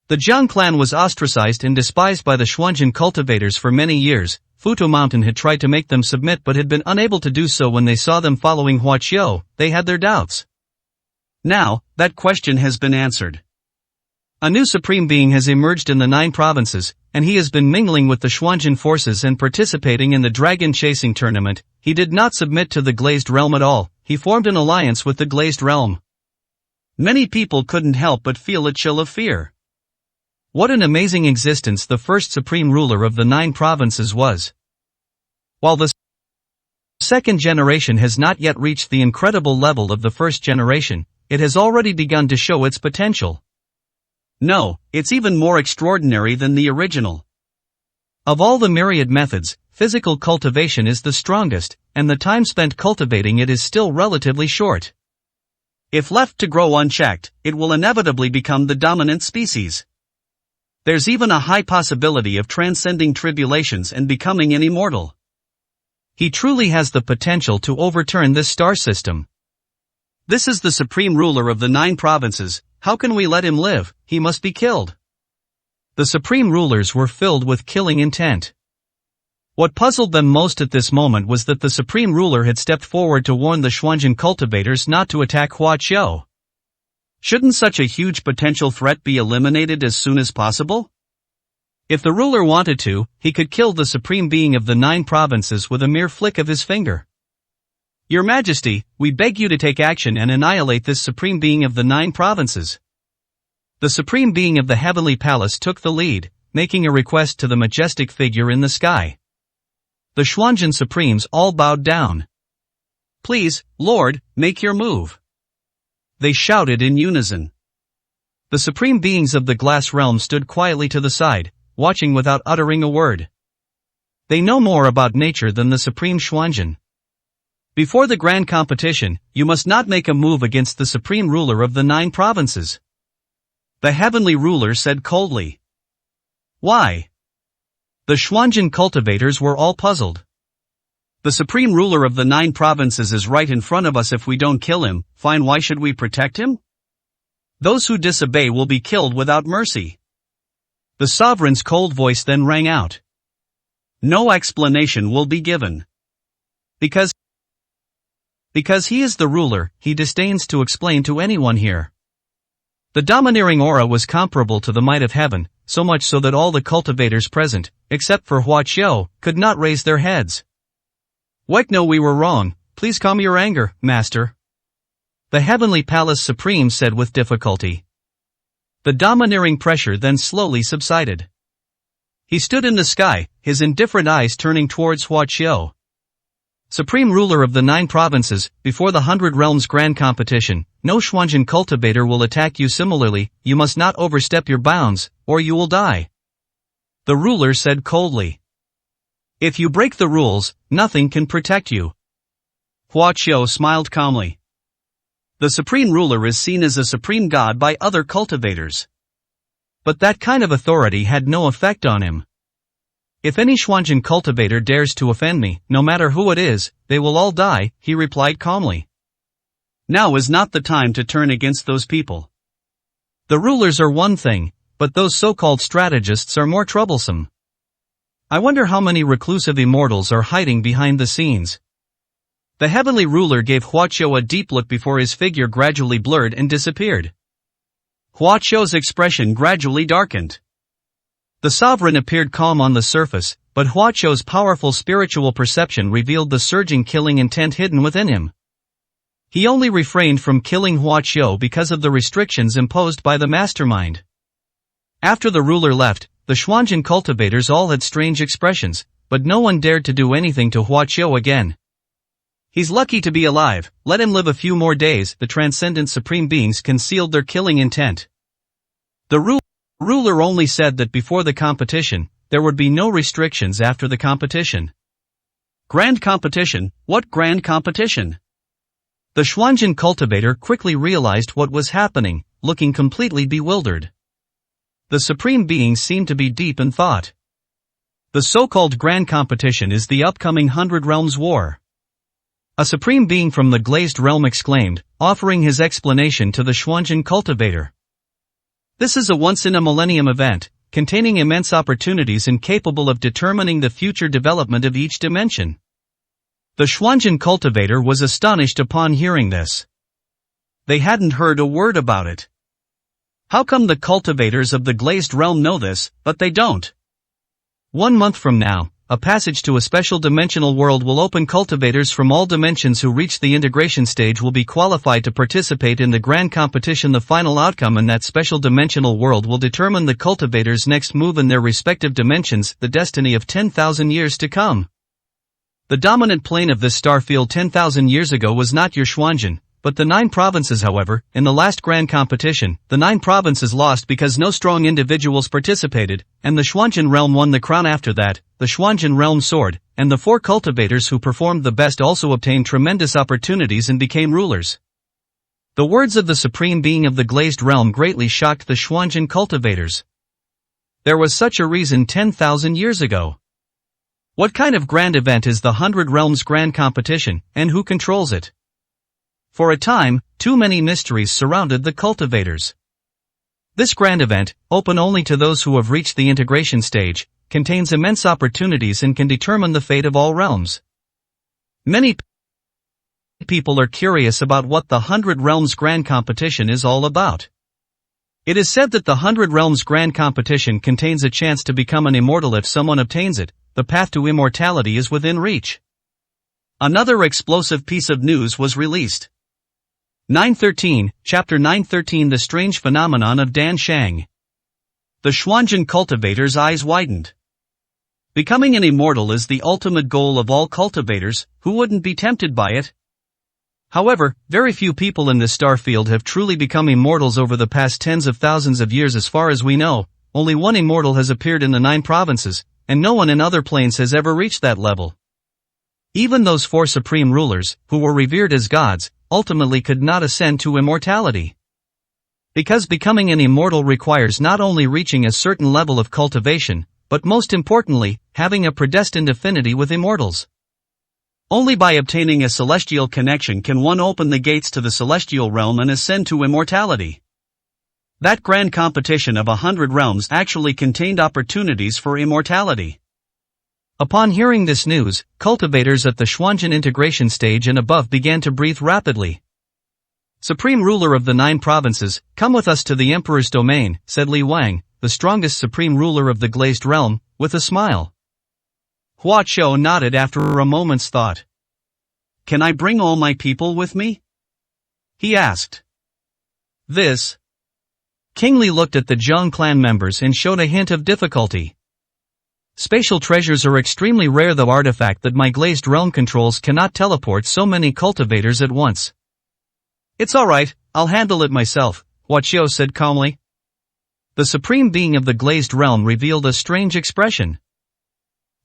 The Jiang clan was ostracized and despised by the Xuanjin cultivators for many years. Futo Mountain had tried to make them submit but had been unable to do so. When they saw them following Hua Qiu, they had their doubts. Now, that question has been answered. A new supreme being has emerged in the 9 provinces, and he has been mingling with the Xuanjin forces and participating in the dragon chasing tournament. He did not submit to the glazed realm at all, he formed an alliance with the glazed realm. Many people couldn't help but feel a chill of fear. What an amazing existence the first supreme ruler of the 9 provinces was. While the second generation has not yet reached the incredible level of the first generation, it has already begun to show its potential. No, it's even more extraordinary than the original. Of all the myriad methods, physical cultivation is the strongest, and the time spent cultivating it is still relatively short. If left to grow unchecked, it will inevitably become the dominant species. There's even a high possibility of transcending tribulations and becoming an immortal. He truly has the potential to overturn this star system. This is the supreme ruler of the 9 provinces. How can we let him live? He must be killed. The supreme rulers were filled with killing intent. What puzzled them most at this moment was that the supreme ruler had stepped forward to warn the Xuanzhen cultivators not to attack Huaqiao. Shouldn't such a huge potential threat be eliminated as soon as possible? If the ruler wanted to, he could kill the supreme being of the 9 provinces with a mere flick of his finger. Your Majesty, we beg you to take action and annihilate this supreme being of the 9 provinces. The supreme being of the heavenly palace took the lead, making a request to the majestic figure in the sky. The Xuanzhen supremes all bowed down. Please, Lord, make your move. They shouted in unison. The supreme beings of the glass realm stood quietly to the side, watching without uttering a word. They know more about nature than the supreme Xuanzhen. Before the grand competition, you must not make a move against the supreme ruler of the 9 provinces. The heavenly ruler said coldly. Why? The Xuanzhen cultivators were all puzzled. The supreme ruler of the 9 provinces is right in front of us. If we don't kill him, fine, why should we protect him? Those who disobey will be killed without mercy. The sovereign's cold voice then rang out. No explanation will be given. Because he is the ruler, he disdains to explain to anyone here. The domineering aura was comparable to the might of heaven, so much so that all the cultivators present, except for Huaqiao, could not raise their heads. No, we were wrong, please calm your anger, master. The heavenly palace supreme said with difficulty. The domineering pressure then slowly subsided. He stood in the sky, his indifferent eyes turning towards Huaqiao. Supreme ruler of the 9 provinces, before the 100 realms grand competition, no Xuanzhen cultivator will attack you. Similarly, you must not overstep your bounds, or you will die. The ruler said coldly. If you break the rules, nothing can protect you. Huaqiao smiled calmly. The supreme ruler is seen as a supreme god by other cultivators. But that kind of authority had no effect on him. If any Xuanzhen cultivator dares to offend me, no matter who it is, they will all die, he replied calmly. Now is not the time to turn against those people. The rulers are one thing, but those so-called strategists are more troublesome. I wonder how many reclusive immortals are hiding behind the scenes. The heavenly ruler gave Huaqiao a deep look before his figure gradually blurred and disappeared. Huaqiao's expression gradually darkened. The sovereign appeared calm on the surface, but Huaqiao's powerful spiritual perception revealed the surging killing intent hidden within him. He only refrained from killing Huaqiao because of the restrictions imposed by the mastermind. After the ruler left, the Xuanzhen cultivators all had strange expressions, but no one dared to do anything to Huaqiao again. He's lucky to be alive, let him live a few more days. The transcendent supreme beings concealed their killing intent. The ruler only said that before the competition, there would be no restrictions after the competition. Grand competition? What grand competition? The Xuanzhen cultivator quickly realized what was happening, looking completely bewildered. The supreme beings seemed to be deep in thought. The so-called grand competition is the upcoming 100 Realms War. A supreme being from the glazed realm exclaimed, offering his explanation to the Xuanzhen cultivator. This is a once-in-a-millennium event, containing immense opportunities and capable of determining the future development of each dimension. The Xuanzhen cultivator was astonished upon hearing this. They hadn't heard a word about it. How come the cultivators of the glazed realm know this, but they don't? 1 month from now, a passage to a special dimensional world will open. Cultivators from all dimensions who reach the integration stage will be qualified to participate in the grand competition. The final outcome in that special dimensional world will determine the cultivators' next move in their respective dimensions, the destiny of 10,000 years to come. The dominant plane of this star field 10,000 years ago was not your Xuanzhen, but the 9 provinces. However, in the last grand competition, the 9 provinces lost because no strong individuals participated, and the Xuanzhen realm won the crown. After that, the Xuanzhen realm soared, and the 4 cultivators who performed the best also obtained tremendous opportunities and became rulers. The words of the supreme being of the glazed realm greatly shocked the Xuanzhen cultivators. There was such a reason 10,000 years ago. What kind of grand event is the 100 Realms Grand Competition, and who controls it? For a time, too many mysteries surrounded the cultivators. This grand event, open only to those who have reached the integration stage, contains immense opportunities and can determine the fate of all realms. Many people are curious about what the 100 Realms Grand Competition is all about. It is said that the 100 Realms Grand Competition contains a chance to become an immortal if someone obtains it. The path to immortality is within reach. Another explosive piece of news was released. 913, Chapter 913 The Strange Phenomenon of Dan Shang. The Xuanzhen cultivator's eyes widened. Becoming an immortal is the ultimate goal of all cultivators, who wouldn't be tempted by it? However, very few people in this star field have truly become immortals over the past tens of thousands of years. As far as we know, only one immortal has appeared in the 9 provinces, and no one in other planes has ever reached that level. Even those 4 supreme rulers, who were revered as gods, ultimately could not ascend to immortality. Because becoming an immortal requires not only reaching a certain level of cultivation, but most importantly, having a predestined affinity with immortals. Only by obtaining a celestial connection can one open the gates to the celestial realm and ascend to immortality. That grand competition of 100 realms actually contained opportunities for immortality. Upon hearing this news, cultivators at the Xuanzhen integration stage and above began to breathe rapidly. Supreme ruler of the 9 provinces, come with us to the Emperor's domain, said Li Wang, the strongest supreme ruler of the glazed realm, with a smile. Hua Qiu nodded after a moment's thought. Can I bring all my people with me? He asked. This. King Li looked at the Zhang clan members and showed a hint of difficulty. Spatial treasures are extremely rare. The artifact that my glazed realm controls cannot teleport so many cultivators at once. It's alright, I'll handle it myself, Hua Qiu said calmly. The supreme being of the glazed realm revealed a strange expression.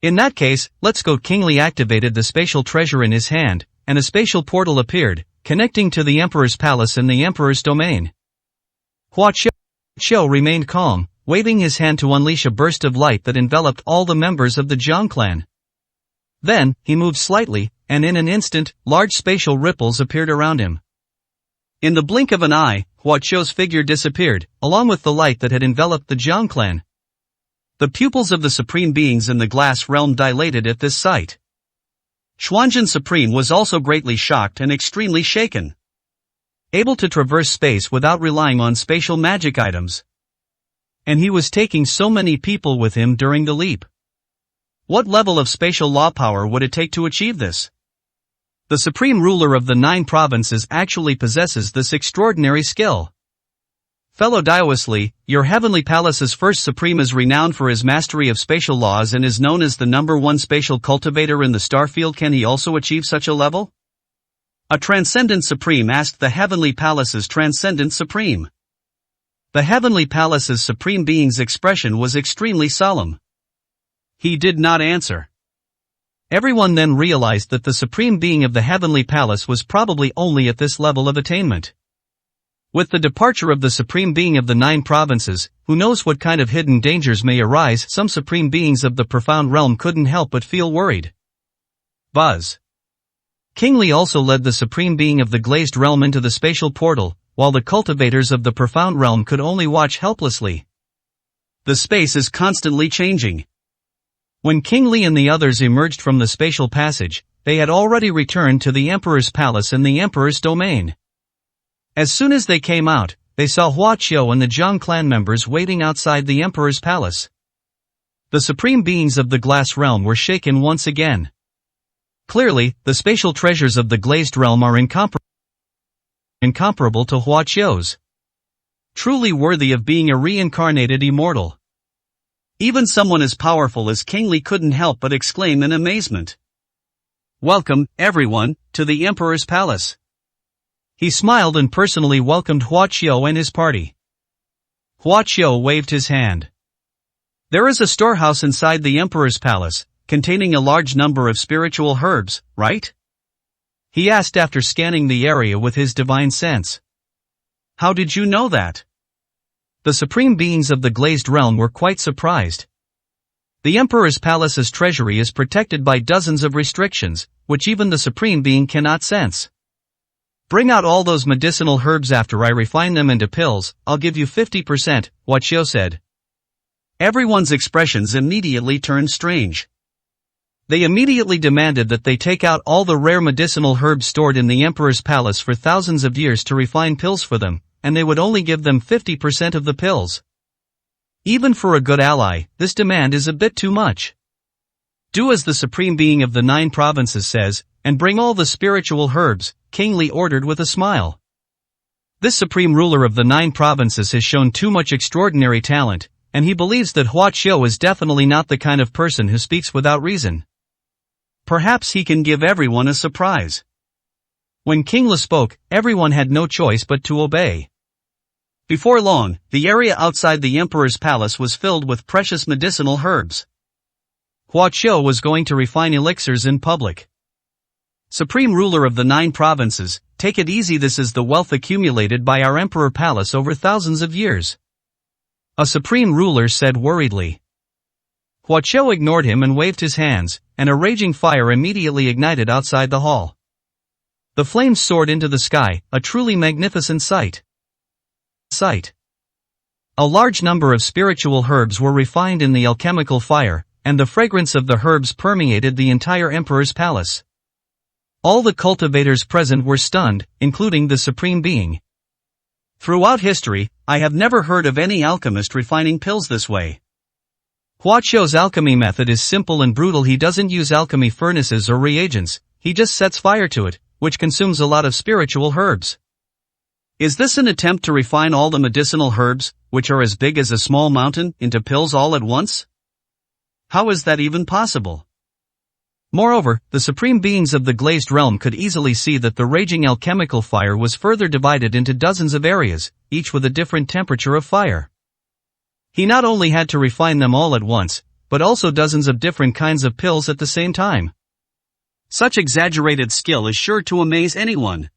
In that case, let's go. King Li activated the spatial treasure in his hand, and a spatial portal appeared, connecting to the Emperor's palace and the Emperor's domain. Hua Qiu remained calm, waving his hand to unleash a burst of light that enveloped all the members of the Zhang clan. Then, he moved slightly, and in an instant, large spatial ripples appeared around him. In the blink of an eye, Hua Qiu's figure disappeared, along with the light that had enveloped the Zhang clan. The pupils of the supreme beings in the glass realm dilated at this sight. Xuanzhen Supreme was also greatly shocked and extremely shaken. Able to traverse space without relying on spatial magic items. And he was taking so many people with him during the leap. What level of spatial law power would it take to achieve this? The supreme ruler of the 9 provinces actually possesses this extraordinary skill. Fellow Diowisli, your heavenly palace's first supreme is renowned for his mastery of spatial laws and is known as the #1 spatial cultivator in the starfield. Can he also achieve such a level? A transcendent supreme asked the heavenly palace's transcendent supreme. The heavenly palace's supreme being's expression was extremely solemn. He did not answer. Everyone then realized that the supreme being of the heavenly palace was probably only at this level of attainment. With the departure of the supreme being of the 9 provinces, who knows what kind of hidden dangers may arise? Some supreme beings of the profound realm couldn't help but feel worried. Buzz. King Li also led the supreme being of the glazed realm into the spatial portal, while the cultivators of the profound realm could only watch helplessly. The space is constantly changing. When King Li and the others emerged from the spatial passage, they had already returned to the Emperor's palace and the Emperor's domain. As soon as they came out, they saw Hua Qiu and the Zhang clan members waiting outside the Emperor's palace. The supreme beings of the glass realm were shaken once again. Clearly, the spatial treasures of the glazed realm are incomparable to Hua Qiu's. Truly worthy of being a reincarnated immortal. Even someone as powerful as King Li couldn't help but exclaim in amazement. Welcome, everyone, to the Emperor's palace. He smiled and personally welcomed Hua Qiu and his party. Hua Qiu waved his hand. There is a storehouse inside the Emperor's palace, containing a large number of spiritual herbs, right? He asked after scanning the area with his divine sense. How did you know that? the supreme beings of the glazed realm were quite surprised. The Emperor's palace's treasury is protected by dozens of restrictions, which even the supreme being cannot sense. Bring out all those medicinal herbs after I refine them into pills, I'll give you 50%, Huaqiu said. Everyone's expressions immediately turned strange. They immediately demanded that they take out all the rare medicinal herbs stored in the Emperor's palace for thousands of years to refine pills for them, and they would only give them 50% of the pills. Even for a good ally, this demand is a bit too much. Do as the supreme being of the 9 provinces says, and bring all the spiritual herbs, King Li ordered with a smile. This supreme ruler of the 9 provinces has shown too much extraordinary talent, and he believes that Huaqiu is definitely not the kind of person who speaks without reason. Perhaps he can give everyone a surprise. When King Li spoke, everyone had no choice but to obey. Before long, the area outside the Emperor's palace was filled with precious medicinal herbs. Huaqiu was going to refine elixirs in public. Supreme ruler of the 9 provinces, take it easy, this is the wealth accumulated by our Emperor Palace over thousands of years. A supreme ruler said worriedly. Huaqiu ignored him and waved his hands, and a raging fire immediately ignited outside the hall. The flames soared into the sky, a truly magnificent sight. A large number of spiritual herbs were refined in the alchemical fire, and the fragrance of the herbs permeated the entire Emperor's palace. All the cultivators present were stunned, including the supreme being. Throughout history, I have never heard of any alchemist refining pills this way. Huaqiu's alchemy method is simple and brutal. He doesn't use alchemy furnaces or reagents, he just sets fire to it, which consumes a lot of spiritual herbs. Is this an attempt to refine all the medicinal herbs, which are as big as a small mountain, into pills all at once? How is that even possible? Moreover, the supreme beings of the glazed realm could easily see that the raging alchemical fire was further divided into dozens of areas, each with a different temperature of fire. He not only had to refine them all at once, but also dozens of different kinds of pills at the same time. Such exaggerated skill is sure to amaze anyone.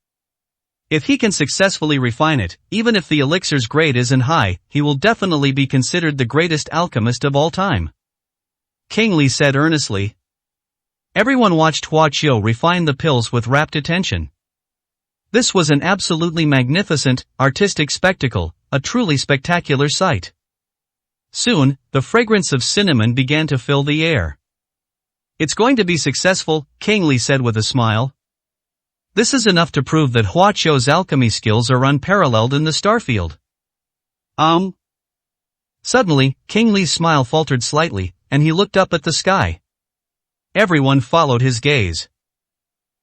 If he can successfully refine it, even if the elixir's grade isn't high, he will definitely be considered the greatest alchemist of all time. King Li said earnestly. Everyone watched Huaqiu refine the pills with rapt attention. This was an absolutely magnificent, artistic spectacle, a truly spectacular sight. Soon, the fragrance of cinnamon began to fill the air. It's going to be successful, King Li said with a smile. This is enough to prove that Huaqiu's alchemy skills are unparalleled in the starfield. Suddenly, King Li's smile faltered slightly, and he looked up at the sky. Everyone followed his gaze.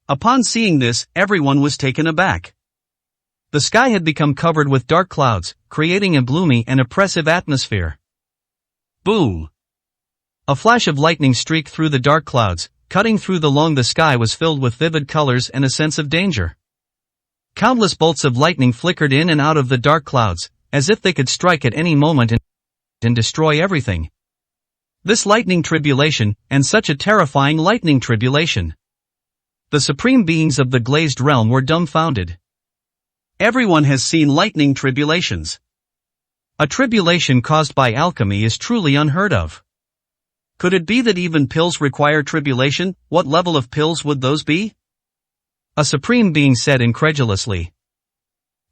Upon seeing this, everyone was taken aback. The sky had become covered with dark clouds, creating a gloomy and oppressive atmosphere. Boom! A flash of lightning streaked through the dark clouds, cutting through the sky was filled with vivid colors and a sense of danger. Countless bolts of lightning flickered in and out of the dark clouds, as if they could strike at any moment and destroy everything. This lightning tribulation, and such a terrifying lightning tribulation. The supreme beings of the glazed realm were dumbfounded. Everyone has seen lightning tribulations. A tribulation caused by alchemy is truly unheard of. Could it be that even pills require tribulation? What level of pills would those be? A supreme being said incredulously.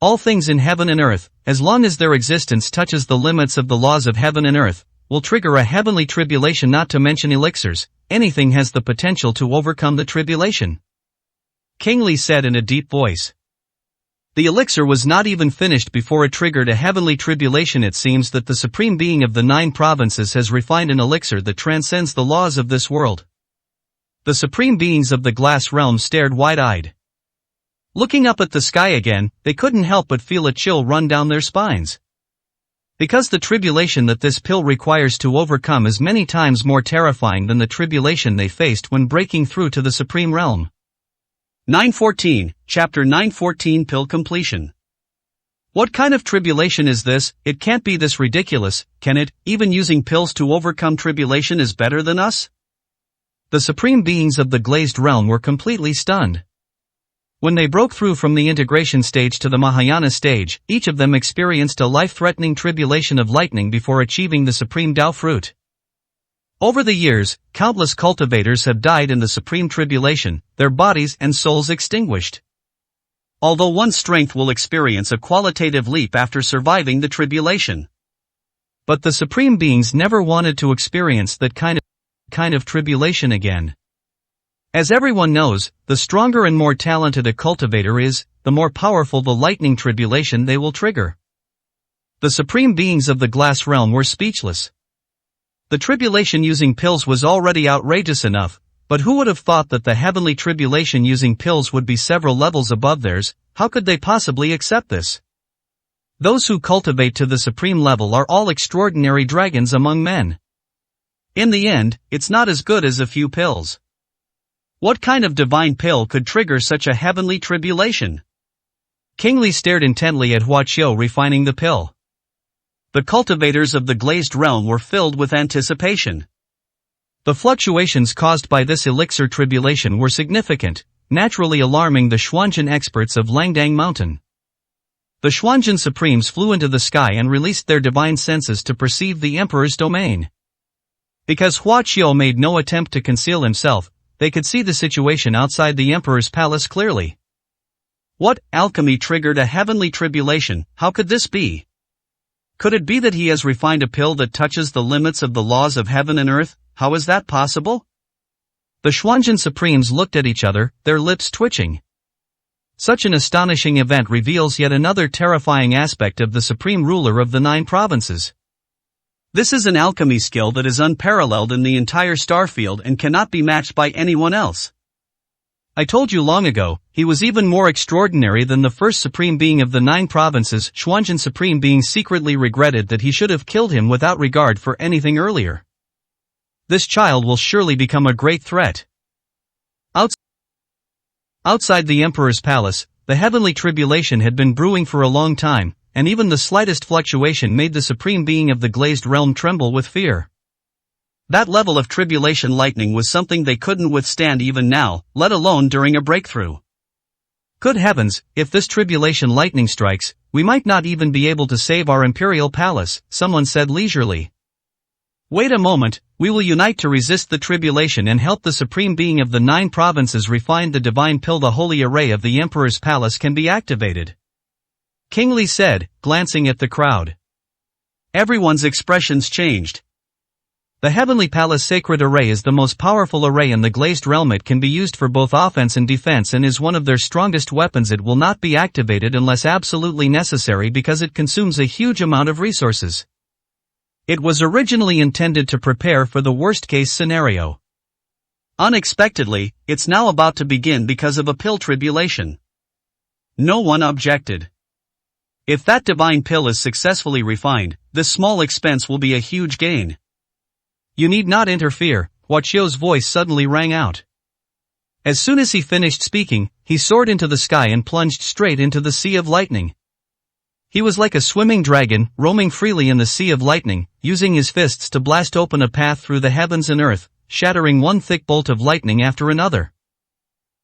All things in heaven and earth, as long as their existence touches the limits of the laws of heaven and earth, will trigger a heavenly tribulation, not to mention elixirs. Anything has the potential to overcome the tribulation. King Li said in a deep voice. The elixir was not even finished before it triggered a heavenly tribulation. It seems that the supreme being of the 9 provinces has refined an elixir that transcends the laws of this world. The supreme beings of the glass realm stared wide-eyed. Looking up at the sky again, they couldn't help but feel a chill run down their spines. Because the tribulation that this pill requires to overcome is many times more terrifying than the tribulation they faced when breaking through to the supreme realm. 914, Chapter 914 Pill Completion. What kind of tribulation is this? It can't be this ridiculous, can it? Even using pills to overcome tribulation is better than us? The supreme beings of the glazed realm were completely stunned. When they broke through from the integration stage to the Mahayana stage, each of them experienced a life-threatening tribulation of lightning before achieving the supreme Tao fruit. Over the years, countless cultivators have died in the supreme tribulation, their bodies and souls extinguished. Although one's strength will experience a qualitative leap after surviving the tribulation. But the supreme beings never wanted to experience that kind of tribulation again. As everyone knows, the stronger and more talented a cultivator is, the more powerful the lightning tribulation they will trigger. The supreme beings of the glass realm were speechless. The tribulation using pills was already outrageous enough, but who would have thought that the heavenly tribulation using pills would be several levels above theirs? How could they possibly accept this? Those who cultivate to the supreme level are all extraordinary dragons among men. In the end, it's not as good as a few pills. What kind of divine pill could trigger such a heavenly tribulation? King Li stared intently at Hua Qiu refining the pill. The cultivators of the glazed realm were filled with anticipation. The fluctuations caused by this elixir tribulation were significant, naturally alarming the Xuanzhen experts of Langdang Mountain. The Xuanzhen Supremes flew into the sky and released their divine senses to perceive the Emperor's domain. Because Hua Qiu made no attempt to conceal himself, they could see the situation outside the Emperor's palace clearly. What alchemy triggered a heavenly tribulation? How could this be? Could it be that he has refined a pill that touches the limits of the laws of heaven and earth? How is that possible? The Xuanzhen Supremes looked at each other, their lips twitching. Such an astonishing event reveals yet another terrifying aspect of the supreme ruler of the 9 provinces. This is an alchemy skill that is unparalleled in the entire starfield and cannot be matched by anyone else. I told you long ago, he was even more extraordinary than the first supreme being of the 9 provinces. Xuanzhen Supreme Being secretly regretted that he should have killed him without regard for anything earlier. This child will surely become a great threat. Outside the Emperor's palace, the heavenly tribulation had been brewing for a long time, and even the slightest fluctuation made the supreme being of the glazed realm tremble with fear. That level of tribulation lightning was something they couldn't withstand even now, let alone during a breakthrough. Good heavens, if this tribulation lightning strikes, we might not even be able to save our imperial palace, someone said leisurely. Wait a moment, we will unite to resist the tribulation and help the supreme being of the 9 provinces refine the divine pill. The holy array of the emperor's palace can be activated. King Li said, glancing at the crowd. Everyone's expressions changed. The Heavenly Palace Sacred Array is the most powerful array in the glazed realm. It can be used for both offense and defense and is one of their strongest weapons. It will not be activated unless absolutely necessary because it consumes a huge amount of resources. It was originally intended to prepare for the worst-case scenario. Unexpectedly, it's now about to begin because of a pill tribulation. No one objected. If that divine pill is successfully refined, this small expense will be a huge gain. You need not interfere, Hua Qiu's voice suddenly rang out. As soon as he finished speaking, he soared into the sky and plunged straight into the sea of lightning. He was like a swimming dragon, roaming freely in the sea of lightning, using his fists to blast open a path through the heavens and earth, shattering one thick bolt of lightning after another.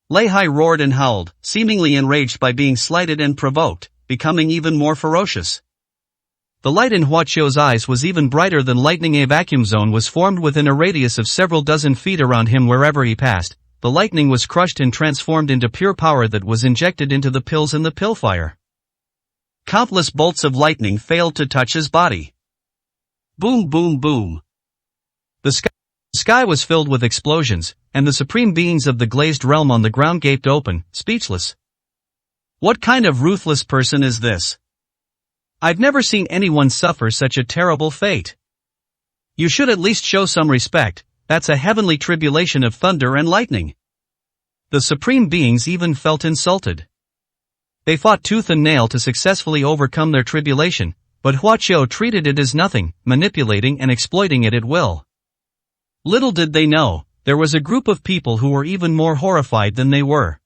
Lei Hai roared and howled, seemingly enraged by being slighted and provoked, becoming even more ferocious. The light in Hua Qiu's eyes was even brighter than lightning. A vacuum zone was formed within a radius of several dozen feet around him. Wherever he passed, the lightning was crushed and transformed into pure power that was injected into the pills in the pill fire. Countless bolts of lightning failed to touch his body. Boom, boom, boom. The sky was filled with explosions, and the supreme beings of the glazed realm on the ground gaped open, speechless. What kind of ruthless person is this? I've never seen anyone suffer such a terrible fate. You should at least show some respect. That's a heavenly tribulation of thunder and lightning. The supreme beings even felt insulted. They fought tooth and nail to successfully overcome their tribulation, but Hua Qiu treated it as nothing, manipulating and exploiting it at will. Little did they know, there was a group of people who were even more horrified than they were.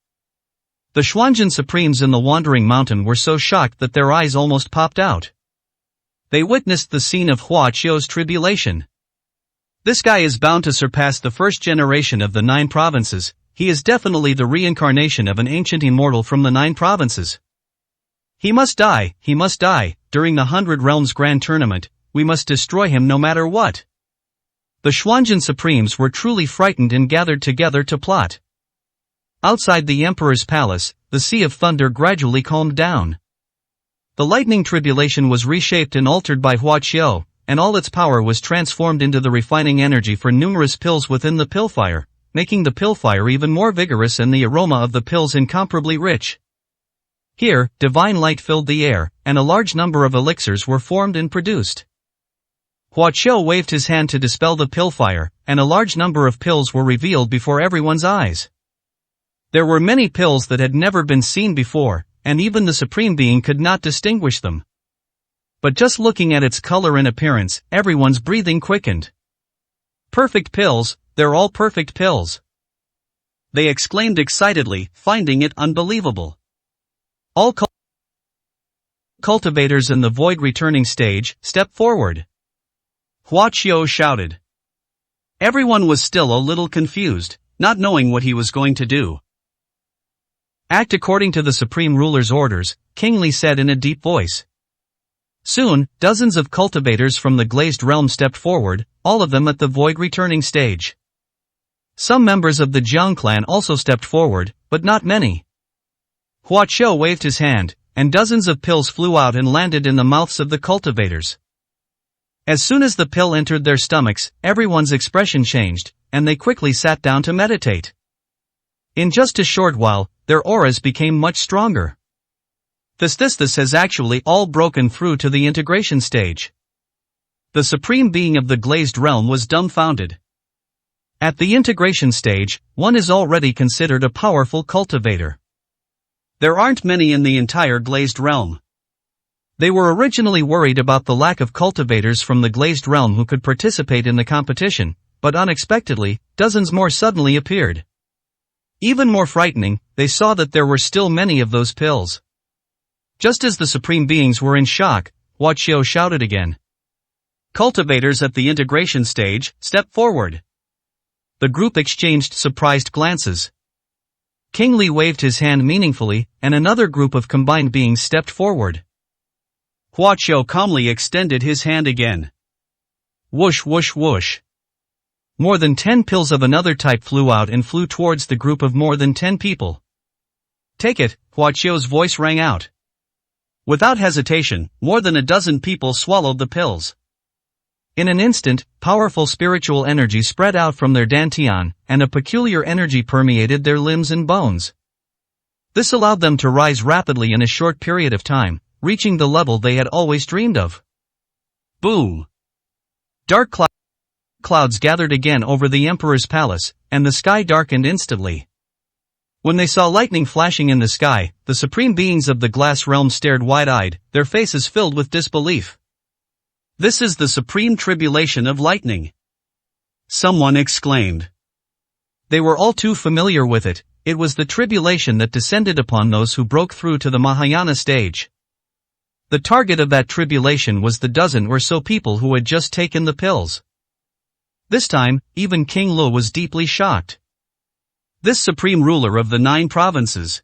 The Xuanzhen Supremes in the Wandering Mountain were so shocked that their eyes almost popped out. They witnessed the scene of Hua Qiu's tribulation. This guy is bound to surpass the first generation of the 9 provinces. he is definitely the reincarnation of an ancient immortal from the 9 provinces. He must die, during the 100 Realms Grand Tournament, we must destroy him no matter what. The Xuanzhen Supremes were truly frightened and gathered together to plot. Outside the Emperor's palace, the Sea of Thunder gradually calmed down. The lightning tribulation was reshaped and altered by Huaqiu, and all its power was transformed into the refining energy for numerous pills within the pill fire, making the pill fire even more vigorous and the aroma of the pills incomparably rich. Here, divine light filled the air, and a large number of elixirs were formed and produced. Huaqiu waved his hand to dispel the pill fire, and a large number of pills were revealed before everyone's eyes. There were many pills that had never been seen before, and even the Supreme Being could not distinguish them. But just looking at its color and appearance, everyone's breathing quickened. Perfect pills, they're all perfect pills. They exclaimed excitedly, finding it unbelievable. All cultivators in the void returning stage, step forward. Huaqiu shouted. Everyone was still a little confused, not knowing what he was going to do. Act according to the Supreme Ruler's orders, King Li said in a deep voice. Soon, dozens of cultivators from the Glazed Realm stepped forward, all of them at the void returning stage. Some members of the Jiang clan also stepped forward, but not many. Huaqiu waved his hand, and dozens of pills flew out and landed in the mouths of the cultivators. As soon as the pill entered their stomachs, everyone's expression changed, and they quickly sat down to meditate. In just a short while, their auras became much stronger. This has actually all broken through to the integration stage. The Supreme Being of the Glazed Realm was dumbfounded. At the integration stage, one is already considered a powerful cultivator. There aren't many in the entire Glazed Realm. They were originally worried about the lack of cultivators from the Glazed Realm who could participate in the competition, but unexpectedly, dozens more suddenly appeared. Even more frightening, they saw that there were still many of those pills. Just as the Supreme Beings were in shock, Huaqiu shouted again. Cultivators at the integration stage, step forward. The group exchanged surprised glances. King Li waved his hand meaningfully, and another group of combined beings stepped forward. Huaqiu calmly extended his hand again. Whoosh whoosh whoosh. More than 10 pills of another type flew out and flew towards the group of more than 10 people. Take it, Huaqiu's voice rang out. Without hesitation, more than a dozen people swallowed the pills. In an instant, powerful spiritual energy spread out from their dantian, and a peculiar energy permeated their limbs and bones. This allowed them to rise rapidly in a short period of time, reaching the level they had always dreamed of. Boom! Dark clouds gathered again over the Emperor's palace, and the sky darkened instantly. When they saw lightning flashing in the sky, the Supreme Beings of the Glass Realm stared wide-eyed, their faces filled with disbelief. This is the supreme tribulation of lightning. Someone exclaimed. They were all too familiar with it. It was the tribulation that descended upon those who broke through to the Mahayana stage. The target of that tribulation was the dozen or so people who had just taken the pills. This time, even King Lu was deeply shocked. This supreme ruler of the 9 provinces.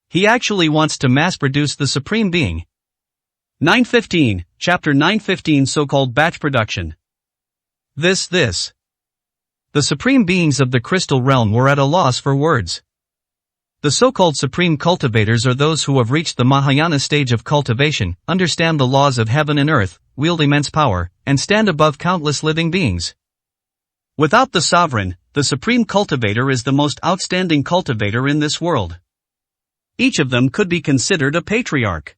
He actually wants to mass-produce the Supreme Being. 915, Chapter 915 So-called batch production. The Supreme Beings of the Crystal Realm were at a loss for words. The so-called Supreme Cultivators are those who have reached the Mahayana stage of cultivation, understand the laws of heaven and earth, wield immense power, and stand above countless living beings. Without the sovereign, the Supreme Cultivator is the most outstanding cultivator in this world. Each of them could be considered a patriarch.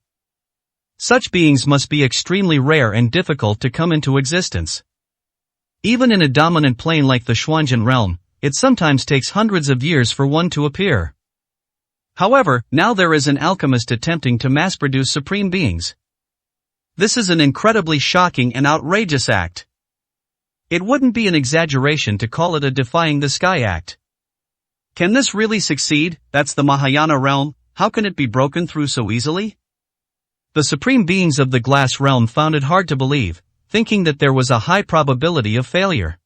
Such beings must be extremely rare and difficult to come into existence. Even in a dominant plane like the Xuanzhen realm, it sometimes takes hundreds of years for one to appear. However, now there is an alchemist attempting to mass-produce supreme beings. This is an incredibly shocking and outrageous act. It wouldn't be an exaggeration to call it a defying the sky act. Can this really succeed? That's the Mahayana realm. How can it be broken through so easily? The supreme beings of the glass realm found it hard to believe, thinking that there was a high probability of failure.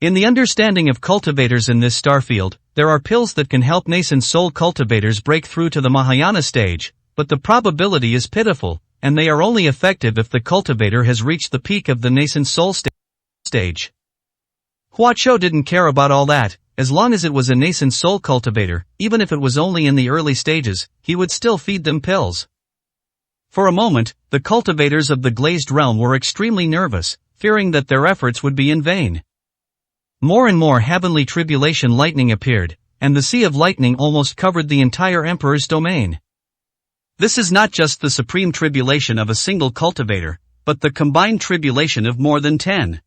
In the understanding of cultivators in this starfield, there are pills that can help nascent soul cultivators break through to the Mahayana stage, but the probability is pitiful, and they are only effective if the cultivator has reached the peak of the nascent soul stage. Huaqiu didn't care about all that. As long as it was a nascent soul cultivator, even if it was only in the early stages, he would still feed them pills. For a moment, the cultivators of the glazed realm were extremely nervous, fearing that their efforts would be in vain. More and more heavenly tribulation lightning appeared, and the sea of lightning almost covered the entire emperor's domain. This is not just the supreme tribulation of a single cultivator, but the combined tribulation of more than 10.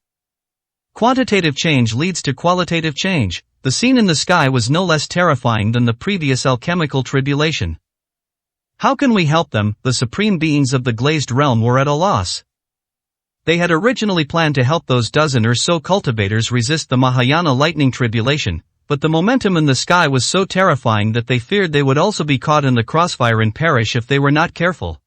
Quantitative change leads to qualitative change. The scene in the sky was no less terrifying than the previous alchemical tribulation. How can we help them? The supreme beings of the glazed realm were at a loss. They had originally planned to help those dozen or so cultivators resist the Mahayana lightning tribulation, but the momentum in the sky was so terrifying that they feared they would also be caught in the crossfire and perish if they were not careful.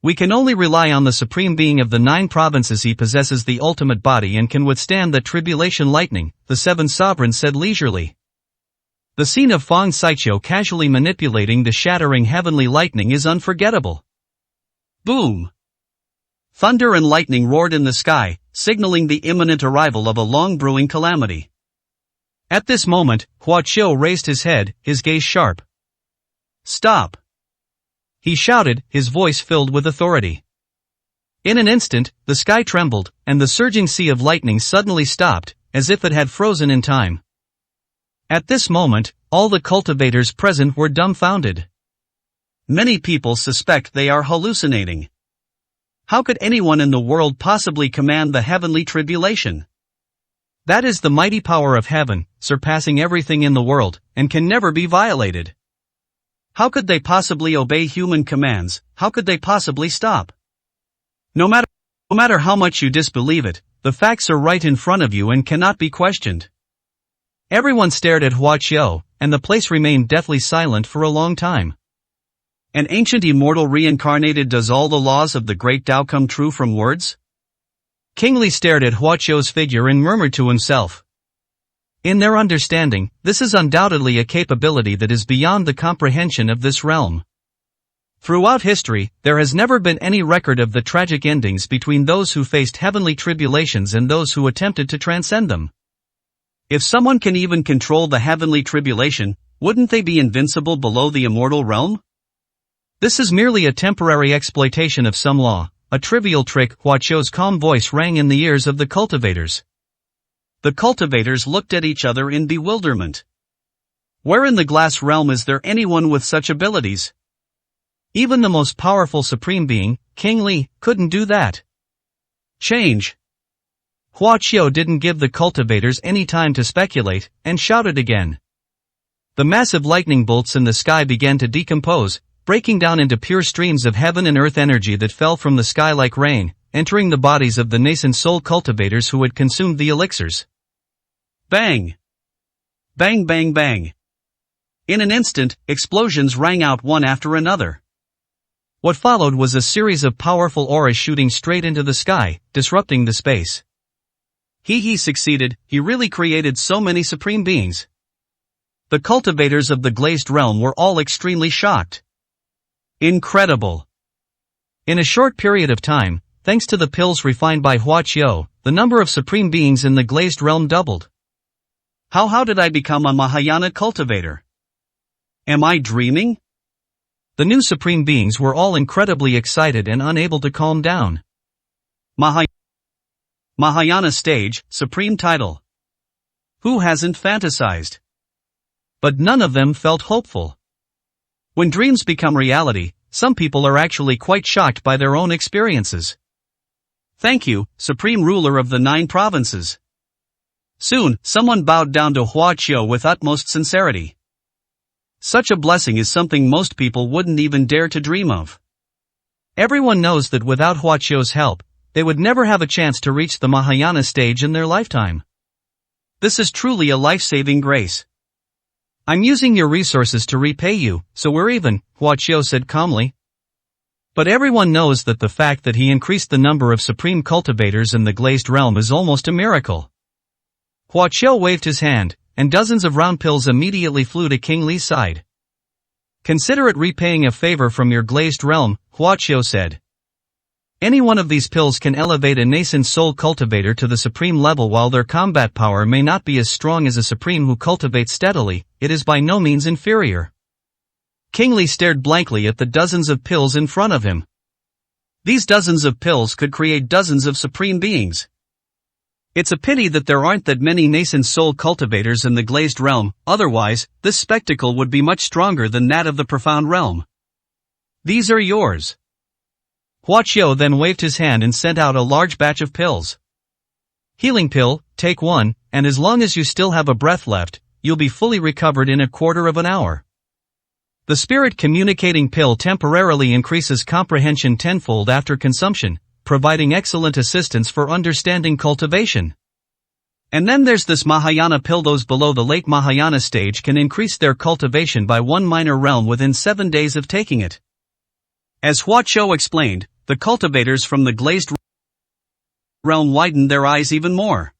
We can only rely on the supreme being of the 9 provinces. He possesses the ultimate body and can withstand the tribulation lightning, the 7 sovereigns said leisurely. The scene of Feng Saiqiu casually manipulating the shattering heavenly lightning is unforgettable. Boom! Thunder and lightning roared in the sky, signaling the imminent arrival of a long-brewing calamity. At this moment, Huaqiu raised his head, his gaze sharp. Stop! He shouted, his voice filled with authority. In an instant, the sky trembled, and the surging sea of lightning suddenly stopped, as if it had frozen in time. At this moment, all the cultivators present were dumbfounded. Many people suspect they are hallucinating. How could anyone in the world possibly command the heavenly tribulation? That is the mighty power of heaven, surpassing everything in the world, and can never be violated. How could they possibly obey human commands? How could they possibly stop? No matter how much you disbelieve it, the facts are right in front of you and cannot be questioned. Everyone stared at Huaqiu, and the place remained deathly silent for a long time. An ancient immortal reincarnated. Does all the laws of the great Tao come true from words? King Li stared at Huaqiu's figure and murmured to himself. In their understanding, this is undoubtedly a capability that is beyond the comprehension of this realm. Throughout history, there has never been any record of the tragic endings between those who faced heavenly tribulations and those who attempted to transcend them. If someone can even control the heavenly tribulation, wouldn't they be invincible below the immortal realm? This is merely a temporary exploitation of some law, a trivial trick. Huaqiu's calm voice rang in the ears of the cultivators. The cultivators looked at each other in bewilderment. Where in the glass realm is there anyone with such abilities? Even the most powerful supreme being, King Li, couldn't do that. Change. Huaqiu didn't give the cultivators any time to speculate, and shouted again. The massive lightning bolts in the sky began to decompose, breaking down into pure streams of heaven and earth energy that fell from the sky like rain, entering the bodies of the nascent soul cultivators who had consumed the elixirs. Bang! Bang bang bang! In an instant, explosions rang out one after another. What followed was a series of powerful auras shooting straight into the sky, disrupting the space. He succeeded. He really created so many supreme beings. The cultivators of the glazed realm were all extremely shocked. Incredible! In a short period of time, thanks to the pills refined by Huaqiu, the number of supreme beings in the glazed realm doubled. How did I become a Mahayana cultivator? Am I dreaming? The new supreme beings were all incredibly excited and unable to calm down. Mahayana stage, supreme title. Who hasn't fantasized? But none of them felt hopeful. When dreams become reality, some people are actually quite shocked by their own experiences. Thank you, Supreme Ruler of the 9 provinces. Soon, someone bowed down to Huaqiu with utmost sincerity. Such a blessing is something most people wouldn't even dare to dream of. Everyone knows that without Huaqiu's help, they would never have a chance to reach the Mahayana stage in their lifetime. This is truly a life-saving grace. I'm using your resources to repay you, so we're even, Huaqiu said calmly. But everyone knows that the fact that he increased the number of supreme cultivators in the glazed realm is almost a miracle. Huaqiu waved his hand, and dozens of round pills immediately flew to King Li's side. Consider it repaying a favor from your glazed realm, Huaqiu said. Any one of these pills can elevate a nascent soul cultivator to the supreme level. While their combat power may not be as strong as a supreme who cultivates steadily, it is by no means inferior. King Li stared blankly at the dozens of pills in front of him. These dozens of pills could create dozens of supreme beings. It's a pity that there aren't that many nascent soul cultivators in the glazed realm, otherwise, this spectacle would be much stronger than that of the profound realm. These are yours. Huaqiu then waved his hand and sent out a large batch of pills. Healing pill, take one, and as long as you still have a breath left, you'll be fully recovered in a quarter of an hour. The spirit communicating pill temporarily increases comprehension tenfold after consumption, providing excellent assistance for understanding cultivation. And then there's this Mahayana pill. Those below the late Mahayana stage can increase their cultivation by one minor realm within 7 days of taking it. As Huaqiu explained, the cultivators from the glazed realm widened their eyes even more.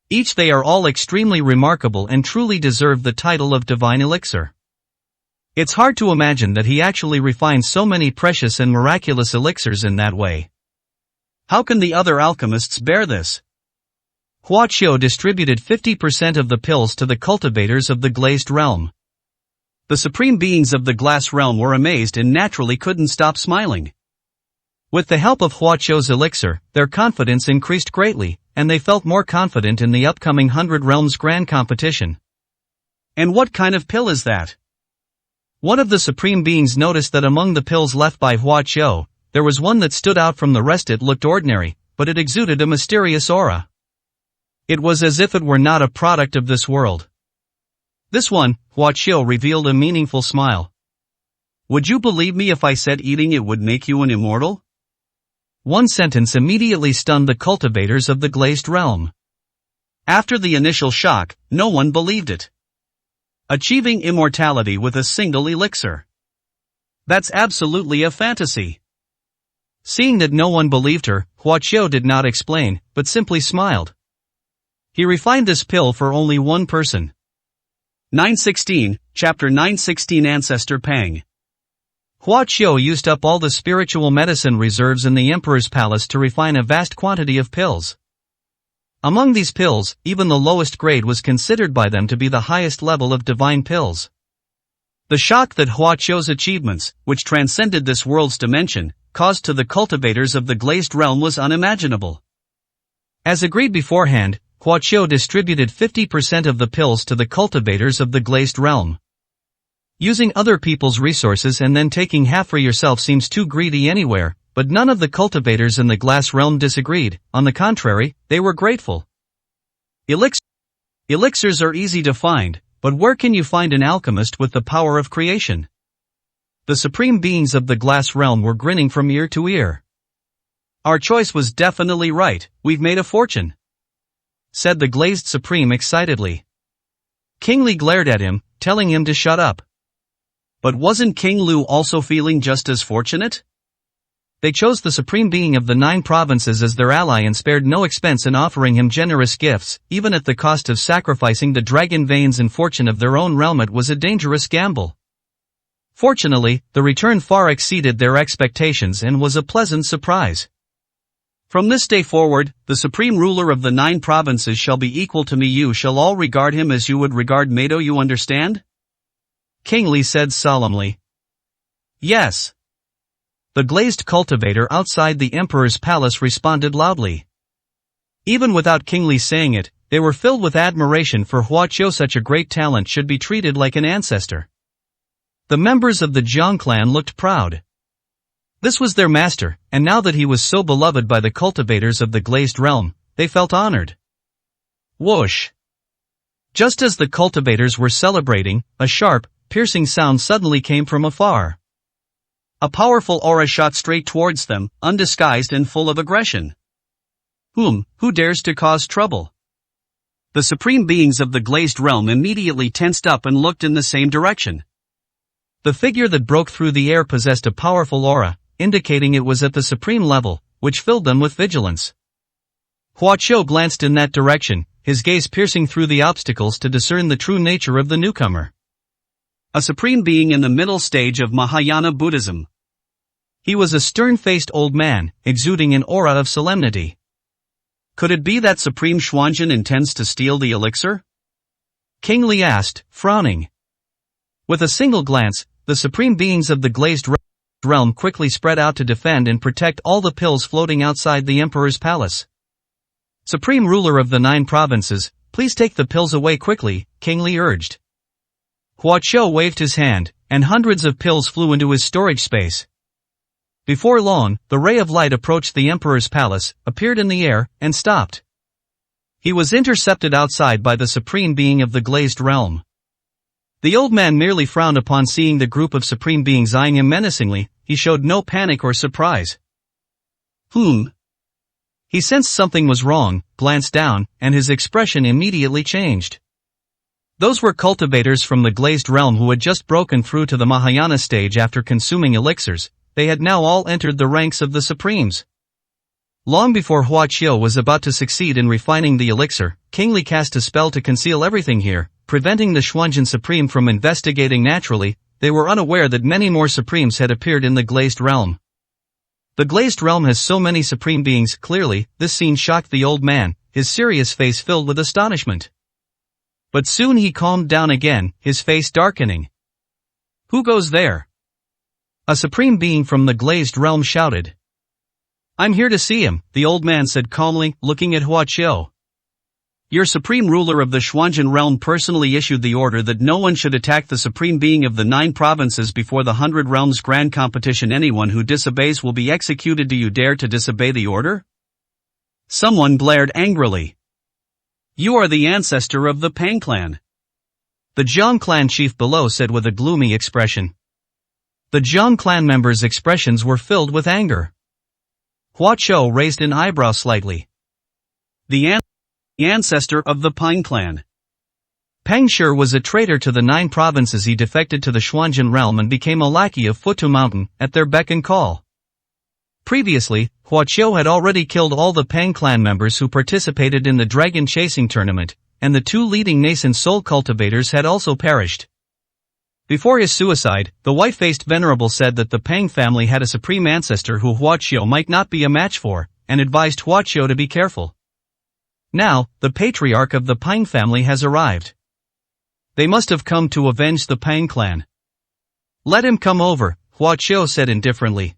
Each they are all extremely remarkable and truly deserve the title of divine elixir. It's hard to imagine that he actually refined so many precious and miraculous elixirs in that way. How can the other alchemists bear this? Huaqiu distributed 50% of the pills to the cultivators of the glazed realm. The supreme beings of the glass realm were amazed and naturally couldn't stop smiling. With the help of Huaqiu's elixir, their confidence increased greatly, and they felt more confident in the upcoming 100 Realms Grand Competition. And what kind of pill is that? One of the supreme beings noticed that among the pills left by Huaqiu, there was one that stood out from the rest. It looked ordinary, but it exuded a mysterious aura. It was as if it were not a product of this world. This one, Huaqiu revealed a meaningful smile. Would you believe me if I said eating it would make you an immortal? One sentence immediately stunned the cultivators of the glazed realm. After the initial shock, no one believed it. Achieving immortality with a single elixir. That's absolutely a fantasy. Seeing that no one believed her, Huaqiu did not explain, but simply smiled. He refined this pill for only one person. 916, Chapter 916 Ancestor Pang. Huaqiu used up all the spiritual medicine reserves in the emperor's palace to refine a vast quantity of pills. Among these pills, even the lowest grade was considered by them to be the highest level of divine pills. The shock that Huaqiu's achievements, which transcended this world's dimension, caused to the cultivators of the glazed realm was unimaginable. As agreed beforehand, Huaqiu distributed 50% of the pills to the cultivators of the glazed realm. Using other people's resources and then taking half for yourself seems too greedy anywhere, but none of the cultivators in the glass realm disagreed. On the contrary, they were grateful. Elixirs are easy to find, but where can you find an alchemist with the power of creation? The supreme beings of the glass realm were grinning from ear to ear. Our choice was definitely right, we've made a fortune, said the glazed supreme excitedly. King Li glared at him, telling him to shut up. But wasn't King Lu also feeling just as fortunate? They chose the supreme being of the 9 provinces as their ally and spared no expense in offering him generous gifts, even at the cost of sacrificing the dragon veins and fortune of their own realm. It was a dangerous gamble. Fortunately, the return far exceeded their expectations and was a pleasant surprise. From this day forward, the supreme ruler of the 9 provinces shall be equal to me. You shall all regard him as you would regard Mado. You understand? King Li said solemnly. Yes. The glazed cultivator outside the emperor's palace responded loudly. Even without King Li saying it, they were filled with admiration for Huaqiu. Such a great talent should be treated like an ancestor. The members of the Jiang clan looked proud. This was their master, and now that he was so beloved by the cultivators of the glazed realm, they felt honored. Whoosh! Just as the cultivators were celebrating, a sharp, piercing sound suddenly came from afar. A powerful aura shot straight towards them, undisguised and full of aggression. Who dares to cause trouble? The supreme beings of the glazed realm immediately tensed up and looked in the same direction. The figure that broke through the air possessed a powerful aura, indicating it was at the supreme level, which filled them with vigilance. Huaqiu glanced in that direction, his gaze piercing through the obstacles to discern the true nature of the newcomer. A supreme being in the middle stage of Mahayana Buddhism. He was a stern-faced old man, exuding an aura of solemnity. Could it be that Supreme Xuanzhen intends to steal the elixir? King Li asked, frowning. With a single glance, the supreme beings of the glazed realm quickly spread out to defend and protect all the pills floating outside the emperor's palace. Supreme ruler of the 9 provinces, please take the pills away quickly, King Li urged. Hua Qiu waved his hand, and hundreds of pills flew into his storage space. Before long, the ray of light approached the emperor's palace, appeared in the air, and stopped. He was intercepted outside by the supreme being of the glazed realm. The old man merely frowned upon seeing the group of supreme beings eyeing him menacingly. He showed no panic or surprise. He sensed something was wrong, glanced down, and his expression immediately changed. Those were cultivators from the glazed realm who had just broken through to the Mahayana stage after consuming elixirs. They had now all entered the ranks of the Supremes. Long before Hua Qiu was about to succeed in refining the elixir, King Li cast a spell to conceal everything here, preventing the Xuanzhen Supreme from investigating naturally. They were unaware that many more Supremes had appeared in the glazed realm. The glazed realm has so many Supreme beings. Clearly, this scene shocked the old man, his serious face filled with astonishment. But soon he calmed down again, his face darkening. Who goes there? A supreme being from the glazed realm shouted. I'm here to see him, the old man said calmly, looking at Hua Qiu. Your supreme ruler of the Xuanzhen realm personally issued the order that no one should attack the supreme being of the 9 provinces before the 100 realms grand competition. Anyone who disobeys will be executed. Do you dare to disobey the order? Someone glared angrily. You are the ancestor of the Pang clan. The Jiang clan chief below said with a gloomy expression. The Jiang clan members' expressions were filled with anger. Hua Qiu raised an eyebrow slightly. The ancestor of the Pang clan. Pang Shi was a traitor to the 9 provinces. He defected to the Xuanzhen realm and became a lackey of Futu Mountain, at their beck and call. Previously, Hua Qiu had already killed all the Pang clan members who participated in the dragon chasing tournament, and the 2 leading nascent soul cultivators had also perished. Before his suicide, the white-faced venerable said that the Pang family had a supreme ancestor who Hua Qiu might not be a match for, and advised Hua Qiu to be careful. Now, the patriarch of the Pang family has arrived. They must have come to avenge the Pang clan. Let him come over, Hua Qiu said indifferently.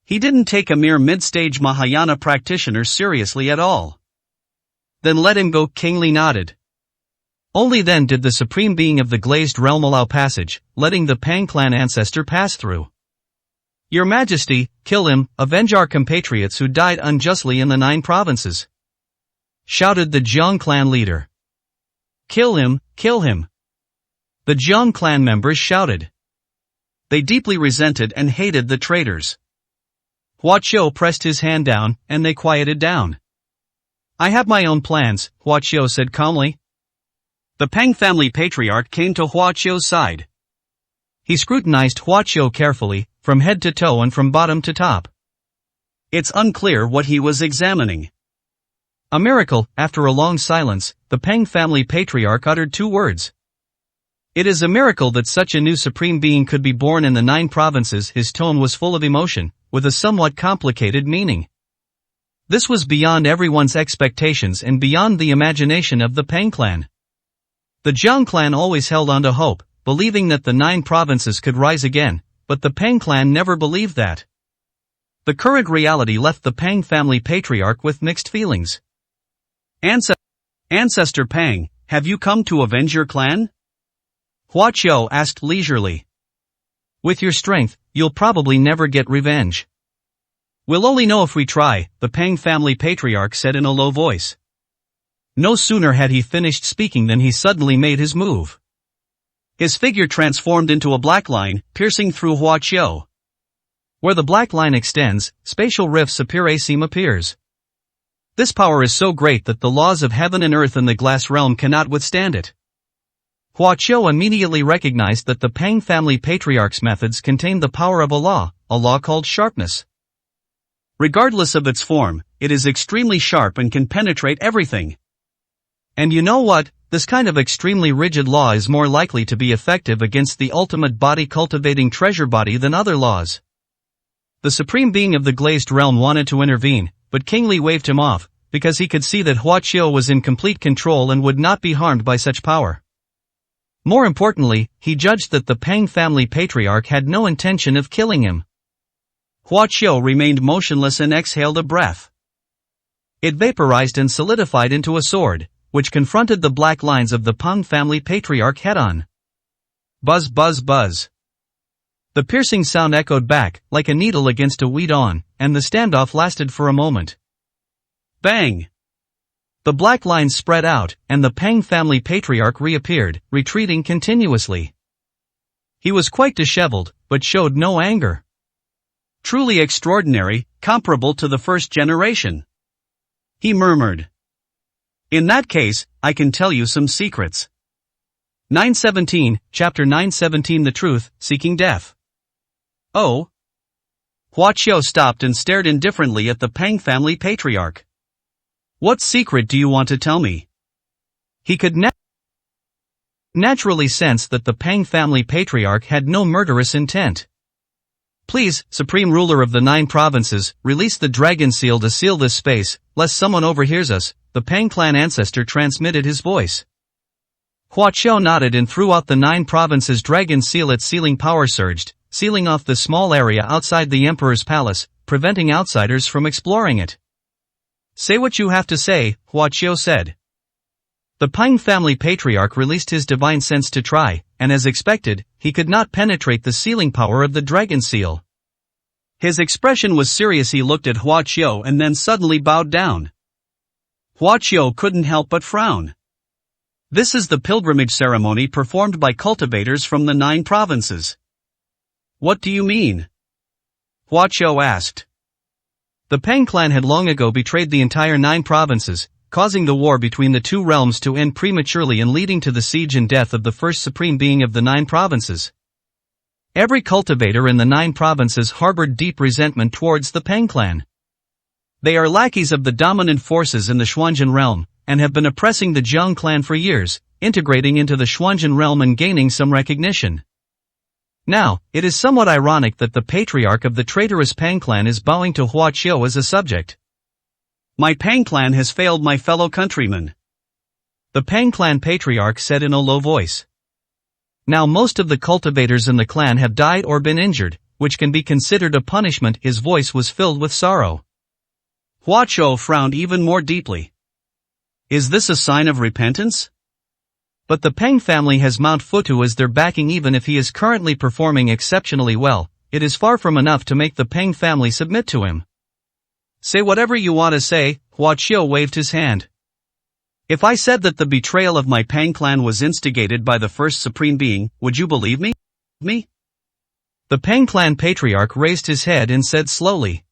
He didn't take a mere mid-stage Mahayana practitioner seriously at all. Then let him go, King Li nodded. Only then did the supreme being of the glazed realm allow passage, letting the Pang clan ancestor pass through. Your Majesty, kill him, avenge our compatriots who died unjustly in the 9 provinces. Shouted the Jiang clan leader. Kill him, kill him. The Jiang clan members shouted. They deeply resented and hated the traitors. Hua Qiu pressed his hand down, and they quieted down. I have my own plans, Hua Qiu said calmly. The Pang family patriarch came to Hua Qiu's side. He scrutinized Hua Qiu carefully, from head to toe and from bottom to top. It's unclear what he was examining. A miracle. After a long silence, the Pang family patriarch uttered 2 words. It is a miracle that such a new supreme being could be born in the 9 provinces. His tone was full of emotion, with a somewhat complicated meaning. This was beyond everyone's expectations and beyond the imagination of the Pang clan. The Jiang clan always held on to hope, believing that the 9 provinces could rise again, but the Pang clan never believed that. The current reality left the Pang family patriarch with mixed feelings. Ancestor Pang, have you come to avenge your clan? Hua Qiu asked leisurely. With your strength, you'll probably never get revenge. We'll only know if we try, the Pang family patriarch said in a low voice. No sooner had he finished speaking than he suddenly made his move. His figure transformed into a black line, piercing through Hua Qiu. Where the black line extends, spatial rifts appear. A seam appears. This power is so great that the laws of heaven and earth and the glass realm cannot withstand it. Hua Qiu immediately recognized that the Pang family patriarch's methods contained the power of a law called sharpness. Regardless of its form, it is extremely sharp and can penetrate everything. And you know what? This kind of extremely rigid law is more likely to be effective against the ultimate body cultivating treasure body than other laws. The supreme being of the glazed realm wanted to intervene, but King Li waved him off, because he could see that Huaqiu was in complete control and would not be harmed by such power. More importantly, he judged that the Pang family patriarch had no intention of killing him. Huaqiu remained motionless and exhaled a breath. It vaporized and solidified into a sword, which confronted the black lines of the Pang family patriarch head-on. Buzz buzz buzz. The piercing sound echoed back, like a needle against a weed-on, and the standoff lasted for a moment. Bang! The black lines spread out, and the Pang family patriarch reappeared, retreating continuously. He was quite disheveled, but showed no anger. Truly extraordinary, comparable to the first generation. He murmured. In that case, I can tell you some secrets. 917, Chapter 917 The Truth, Seeking Death. Oh? Huaqiu stopped and stared indifferently at the Pang family patriarch. What secret do you want to tell me? He could naturally sense that the Pang family patriarch had no murderous intent. Please, Supreme Ruler of the 9 provinces, release the dragon seal to seal this space, lest someone overhears us, the Pang clan ancestor transmitted his voice. Huaqiu nodded and threw out the 9 provinces dragon seal. Its sealing power surged, sealing off the small area outside the emperor's palace, preventing outsiders from exploring it. Say what you have to say, Huaqiu said. The Pang family patriarch released his divine sense to try, and as expected, he could not penetrate the sealing power of the dragon seal. His expression was serious. He looked at Huaqiu and then suddenly bowed down. Huaqiu couldn't help but frown. This is the pilgrimage ceremony performed by cultivators from the 9 provinces. What do you mean? Huaqiu asked. The Pang clan had long ago betrayed the entire 9 provinces, causing the war between the 2 realms to end prematurely and leading to the siege and death of the first supreme being of the 9 provinces. Every cultivator in the 9 provinces harbored deep resentment towards the Pang clan. They are lackeys of the dominant forces in the Xuanjin realm, and have been oppressing the Jiang clan for years, integrating into the Xuanjin realm and gaining some recognition. Now, it is somewhat ironic that the patriarch of the traitorous Pang clan is bowing to Huaqiu as a subject. My Pang clan has failed my fellow countrymen. The Pang clan patriarch said in a low voice. Now most of the cultivators in the clan have died or been injured, which can be considered a punishment. His voice was filled with sorrow. Huaqiu frowned even more deeply. Is this a sign of repentance? But the Pang family has Mount Futu as their backing. Even if he is currently performing exceptionally well, it is far from enough to make the Pang family submit to him. Say whatever you want to say, Huaqiu waved his hand. If I said that the betrayal of my Pang clan was instigated by the first supreme being, would you believe me? The Pang clan patriarch raised his head and said slowly.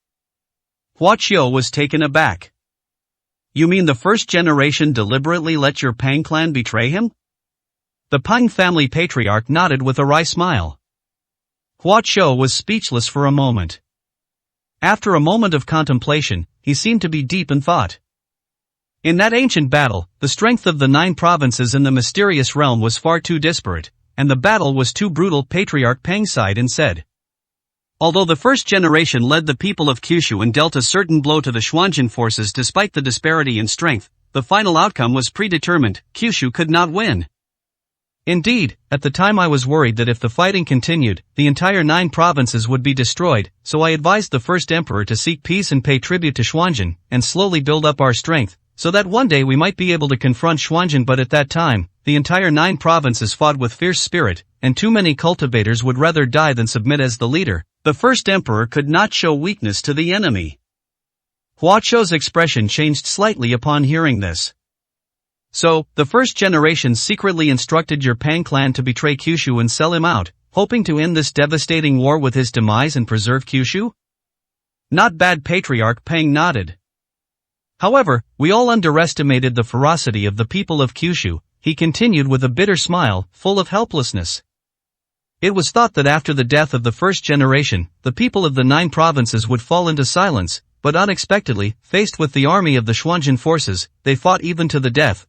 Huaqiu was taken aback. You mean the first generation deliberately let your Pang clan betray him? The Pang family patriarch nodded with a wry smile. Huaqiu was speechless for a moment. After a moment of contemplation, he seemed to be deep in thought. In that ancient battle, the strength of the 9 provinces in the mysterious realm was far too disparate, and the battle was too brutal. Patriarch Pang sighed and said. Although the first generation led the people of Kyushu and dealt a certain blow to the Xuanjin forces despite the disparity in strength, the final outcome was predetermined. Kyushu could not win. Indeed, at the time I was worried that if the fighting continued, the entire 9 provinces would be destroyed, so I advised the first emperor to seek peace and pay tribute to Xuanjin, and slowly build up our strength, so that one day we might be able to confront Xuanjin. But at that time, the entire 9 provinces fought with fierce spirit, and too many cultivators would rather die than submit. As the leader, the first emperor could not show weakness to the enemy. Huaqiu's expression changed slightly upon hearing this. So, the first generation secretly instructed your Pang clan to betray Kyushu and sell him out, hoping to end this devastating war with his demise and preserve Kyushu? Not bad. Patriarch Pang nodded. However, we all underestimated the ferocity of the people of Kyushu, he continued with a bitter smile, full of helplessness. It was thought that after the death of the first generation, the people of the 9 provinces would fall into silence, but unexpectedly, faced with the army of the Xuanjin forces, they fought even to the death.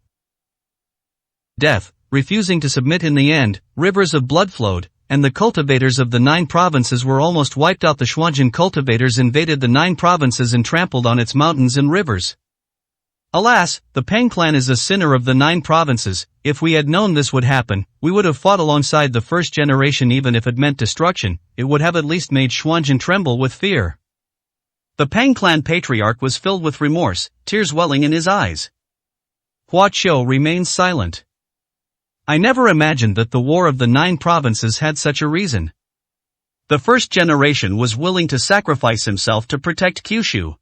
death, refusing to submit in the end, rivers of blood flowed, and the cultivators of the 9 provinces were almost wiped out. The Xuanzhen cultivators invaded the 9 provinces and trampled on its mountains and rivers. Alas, the Pang clan is a sinner of the 9 provinces. If we had known this would happen, we would have fought alongside the first generation. Even if it meant destruction, it would have at least made Xuanzhen tremble with fear. The Pang clan patriarch was filled with remorse, tears welling in his eyes. Hua Qiu remained silent. I never imagined that the war of the 9 provinces had such a reason. The first generation was willing to sacrifice himself to protect Kyushu.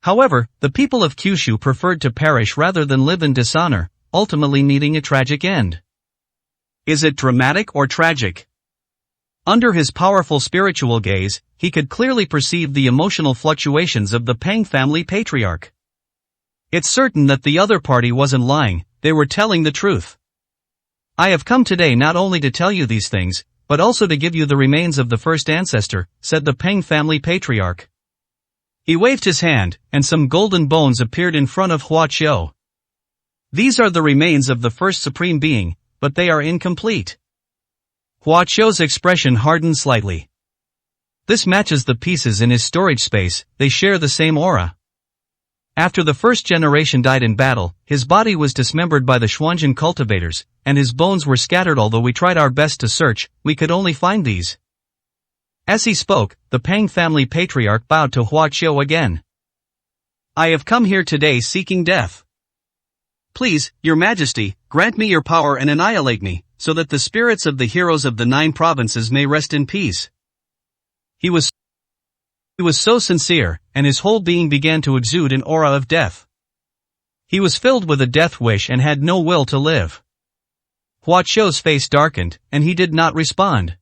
However, the people of Kyushu preferred to perish rather than live in dishonor, ultimately meeting a tragic end. Is it dramatic or tragic? Under his powerful spiritual gaze, he could clearly perceive the emotional fluctuations of the Pang family patriarch. It's certain that the other party wasn't lying, they were telling the truth. I have come today not only to tell you these things, but also to give you the remains of the first ancestor, said the Pang family patriarch. He waved his hand, and some golden bones appeared in front of Hua Qiu. These are the remains of the first supreme being, but they are incomplete. Hua Qiu's expression hardened slightly. This matches the pieces in his storage space, they share the same aura. After the first generation died in battle, his body was dismembered by the Xuanzhen cultivators, and his bones were scattered. Although we tried our best to search, we could only find these. As he spoke, the Pang family patriarch bowed to Hua Qiu again. I have come here today seeking death. Please, your majesty, grant me your power and annihilate me, so that the spirits of the heroes of the 9 provinces may rest in peace. He was so sincere, and his whole being began to exude an aura of death. He was filled with a death wish and had no will to live. Hua Qiu's face darkened, and he did not respond.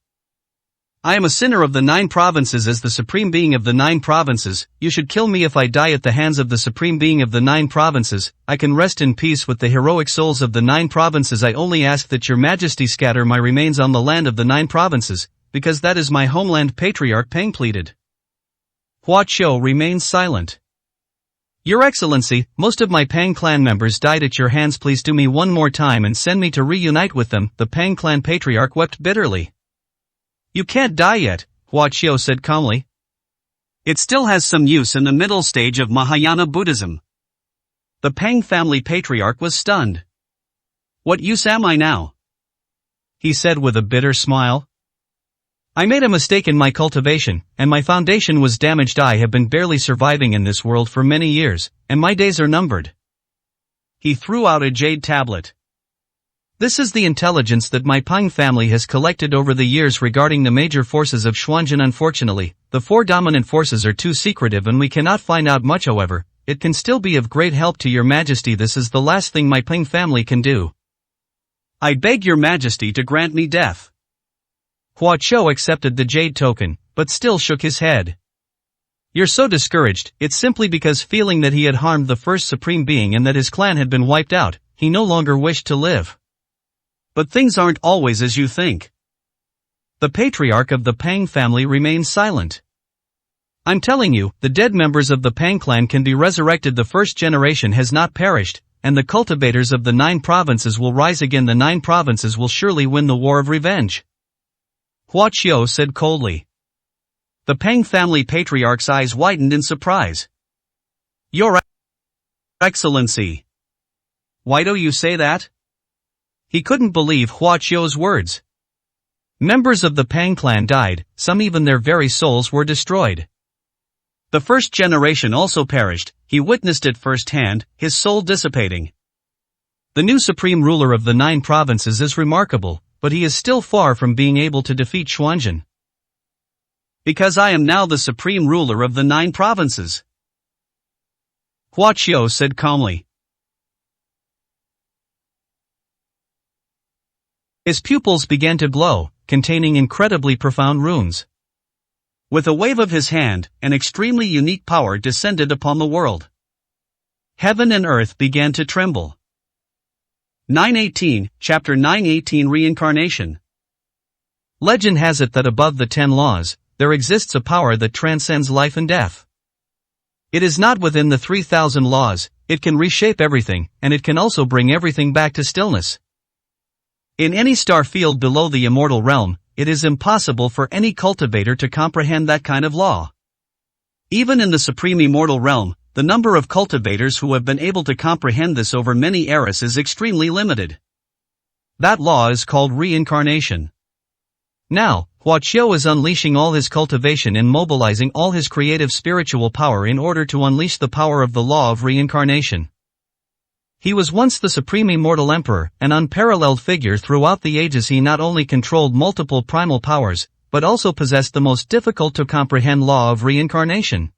I am a sinner of the 9 provinces. As the supreme being of the 9 provinces, you should kill me if I die at the hands of the supreme being of the 9 provinces. I can rest in peace with the heroic souls of the 9 provinces. I only ask that your majesty scatter my remains on the land of the 9 provinces, because that is my homeland, Patriarch Pang pleaded. Hua Qiu remained silent. Your Excellency, most of my Pang clan members died at your hands. Please do me one more time and send me to reunite with them. The Pang clan patriarch wept bitterly. You can't die yet, Hua Qiu said calmly. It still has some use in the middle stage of Mahayana Buddhism. The Pang family patriarch was stunned. What use am I now? He said with a bitter smile. I made a mistake in my cultivation, and my foundation was damaged. I have been barely surviving in this world for many years, and my days are numbered. He threw out a jade tablet. This is the intelligence that my Pang family has collected over the years regarding the major forces of Xuanzhen. Unfortunately, the 4 dominant forces are too secretive and we cannot find out much. However, it can still be of great help to your majesty. This is the last thing my Pang family can do. I beg your majesty to grant me death. Hua Qiu accepted the jade token, but still shook his head. You're so discouraged, it's simply because feeling that he had harmed the first supreme being and that his clan had been wiped out, he no longer wished to live. But things aren't always as you think. The patriarch of the Pang family remained silent. I'm telling you, the dead members of the Pang clan can be resurrected. The first generation has not perished, and the cultivators of the 9 provinces will rise again. The 9 provinces will surely win the war of revenge. Hua Qiu said coldly. The Pang family patriarch's eyes widened in surprise. Your Excellency. Why do you say that? He couldn't believe Hua Qiu's words. Members of the Pang clan died, some even their very souls were destroyed. The first generation also perished, he witnessed it firsthand, his soul dissipating. The new supreme ruler of the 9 provinces is remarkable, but he is still far from being able to defeat Xuanzhen. Because I am now the supreme ruler of the 9 provinces. Hua Qiu said calmly. His pupils began to glow, containing incredibly profound runes. With a wave of his hand, an extremely unique power descended upon the world. Heaven and earth began to tremble. 918, Chapter 918 Reincarnation. Legend has it that above the 10 laws, there exists a power that transcends life and death. It is not within the 3,000 laws, it can reshape everything, and it can also bring everything back to stillness. In any star field below the immortal realm, it is impossible for any cultivator to comprehend that kind of law. Even in the supreme immortal realm, the number of cultivators who have been able to comprehend this over many eras is extremely limited. That law is called reincarnation. Now, Huaqiu is unleashing all his cultivation and mobilizing all his creative spiritual power in order to unleash the power of the law of reincarnation. He was once the supreme immortal emperor, an unparalleled figure throughout the ages. He not only controlled multiple primal powers, but also possessed the most difficult to comprehend law of reincarnation.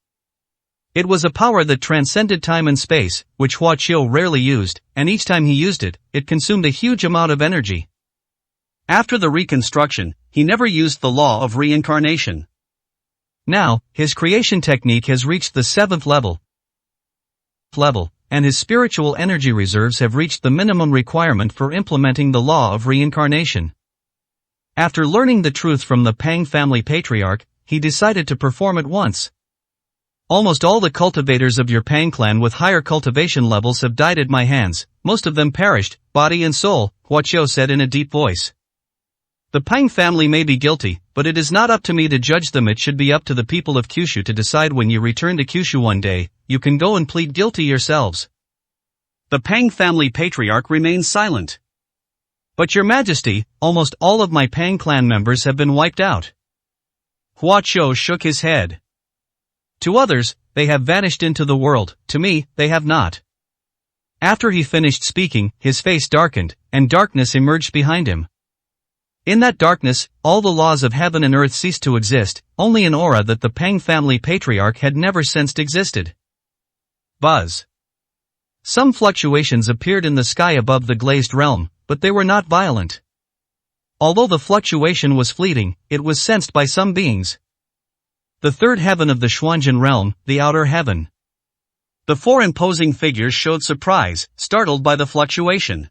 It was a power that transcended time and space, which Huaqiu rarely used, and each time he used it, it consumed a huge amount of energy. After the reconstruction, he never used the law of reincarnation. Now, his creation technique has reached the 7th level, and his spiritual energy reserves have reached the minimum requirement for implementing the law of reincarnation. After learning the truth from the Pang family patriarch, he decided to perform at once. Almost all the cultivators of your Pang clan with higher cultivation levels have died at my hands, most of them perished, body and soul, Huaqiu said in a deep voice. The Pang family may be guilty, but it is not up to me to judge them. It should be up to the people of Kyushu to decide. When you return to Kyushu one day, you can go and plead guilty yourselves. The Pang family patriarch remains silent. But your majesty, almost all of my Pang clan members have been wiped out. Huaqiu shook his head. To others, they have vanished into the world, to me, they have not. After he finished speaking, his face darkened, and darkness emerged behind him. In that darkness, all the laws of heaven and earth ceased to exist, only an aura that the Pang family patriarch had never sensed existed. Buzz. Some fluctuations appeared in the sky above the glazed realm, but they were not violent. Although the fluctuation was fleeting, it was sensed by some beings. The third heaven of the Xuanjin realm, the outer heaven. The 4 imposing figures showed surprise, startled by the fluctuation.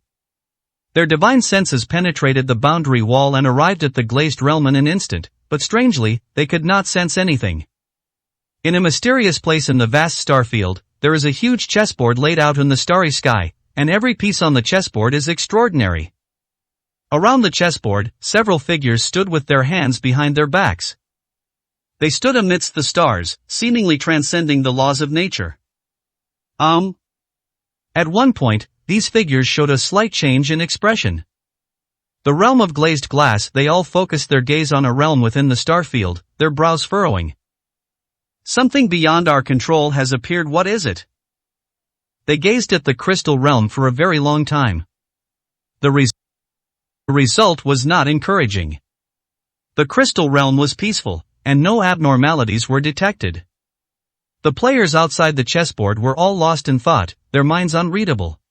Their divine senses penetrated the boundary wall and arrived at the glazed realm in an instant, but strangely, they could not sense anything. In a mysterious place in the vast star field, there is a huge chessboard laid out in the starry sky, and every piece on the chessboard is extraordinary. Around the chessboard, several figures stood with their hands behind their backs. They stood amidst the stars, seemingly transcending the laws of nature. At one point, these figures showed a slight change in expression. The realm of glazed glass. They all focused their gaze on a realm within the star field, their brows furrowing. Something beyond our control has appeared. What is it? They gazed at the crystal realm for a very long time. The result was not encouraging. The crystal realm was peaceful, and no abnormalities were detected. The players outside the chessboard were all lost in thought, their minds unreadable.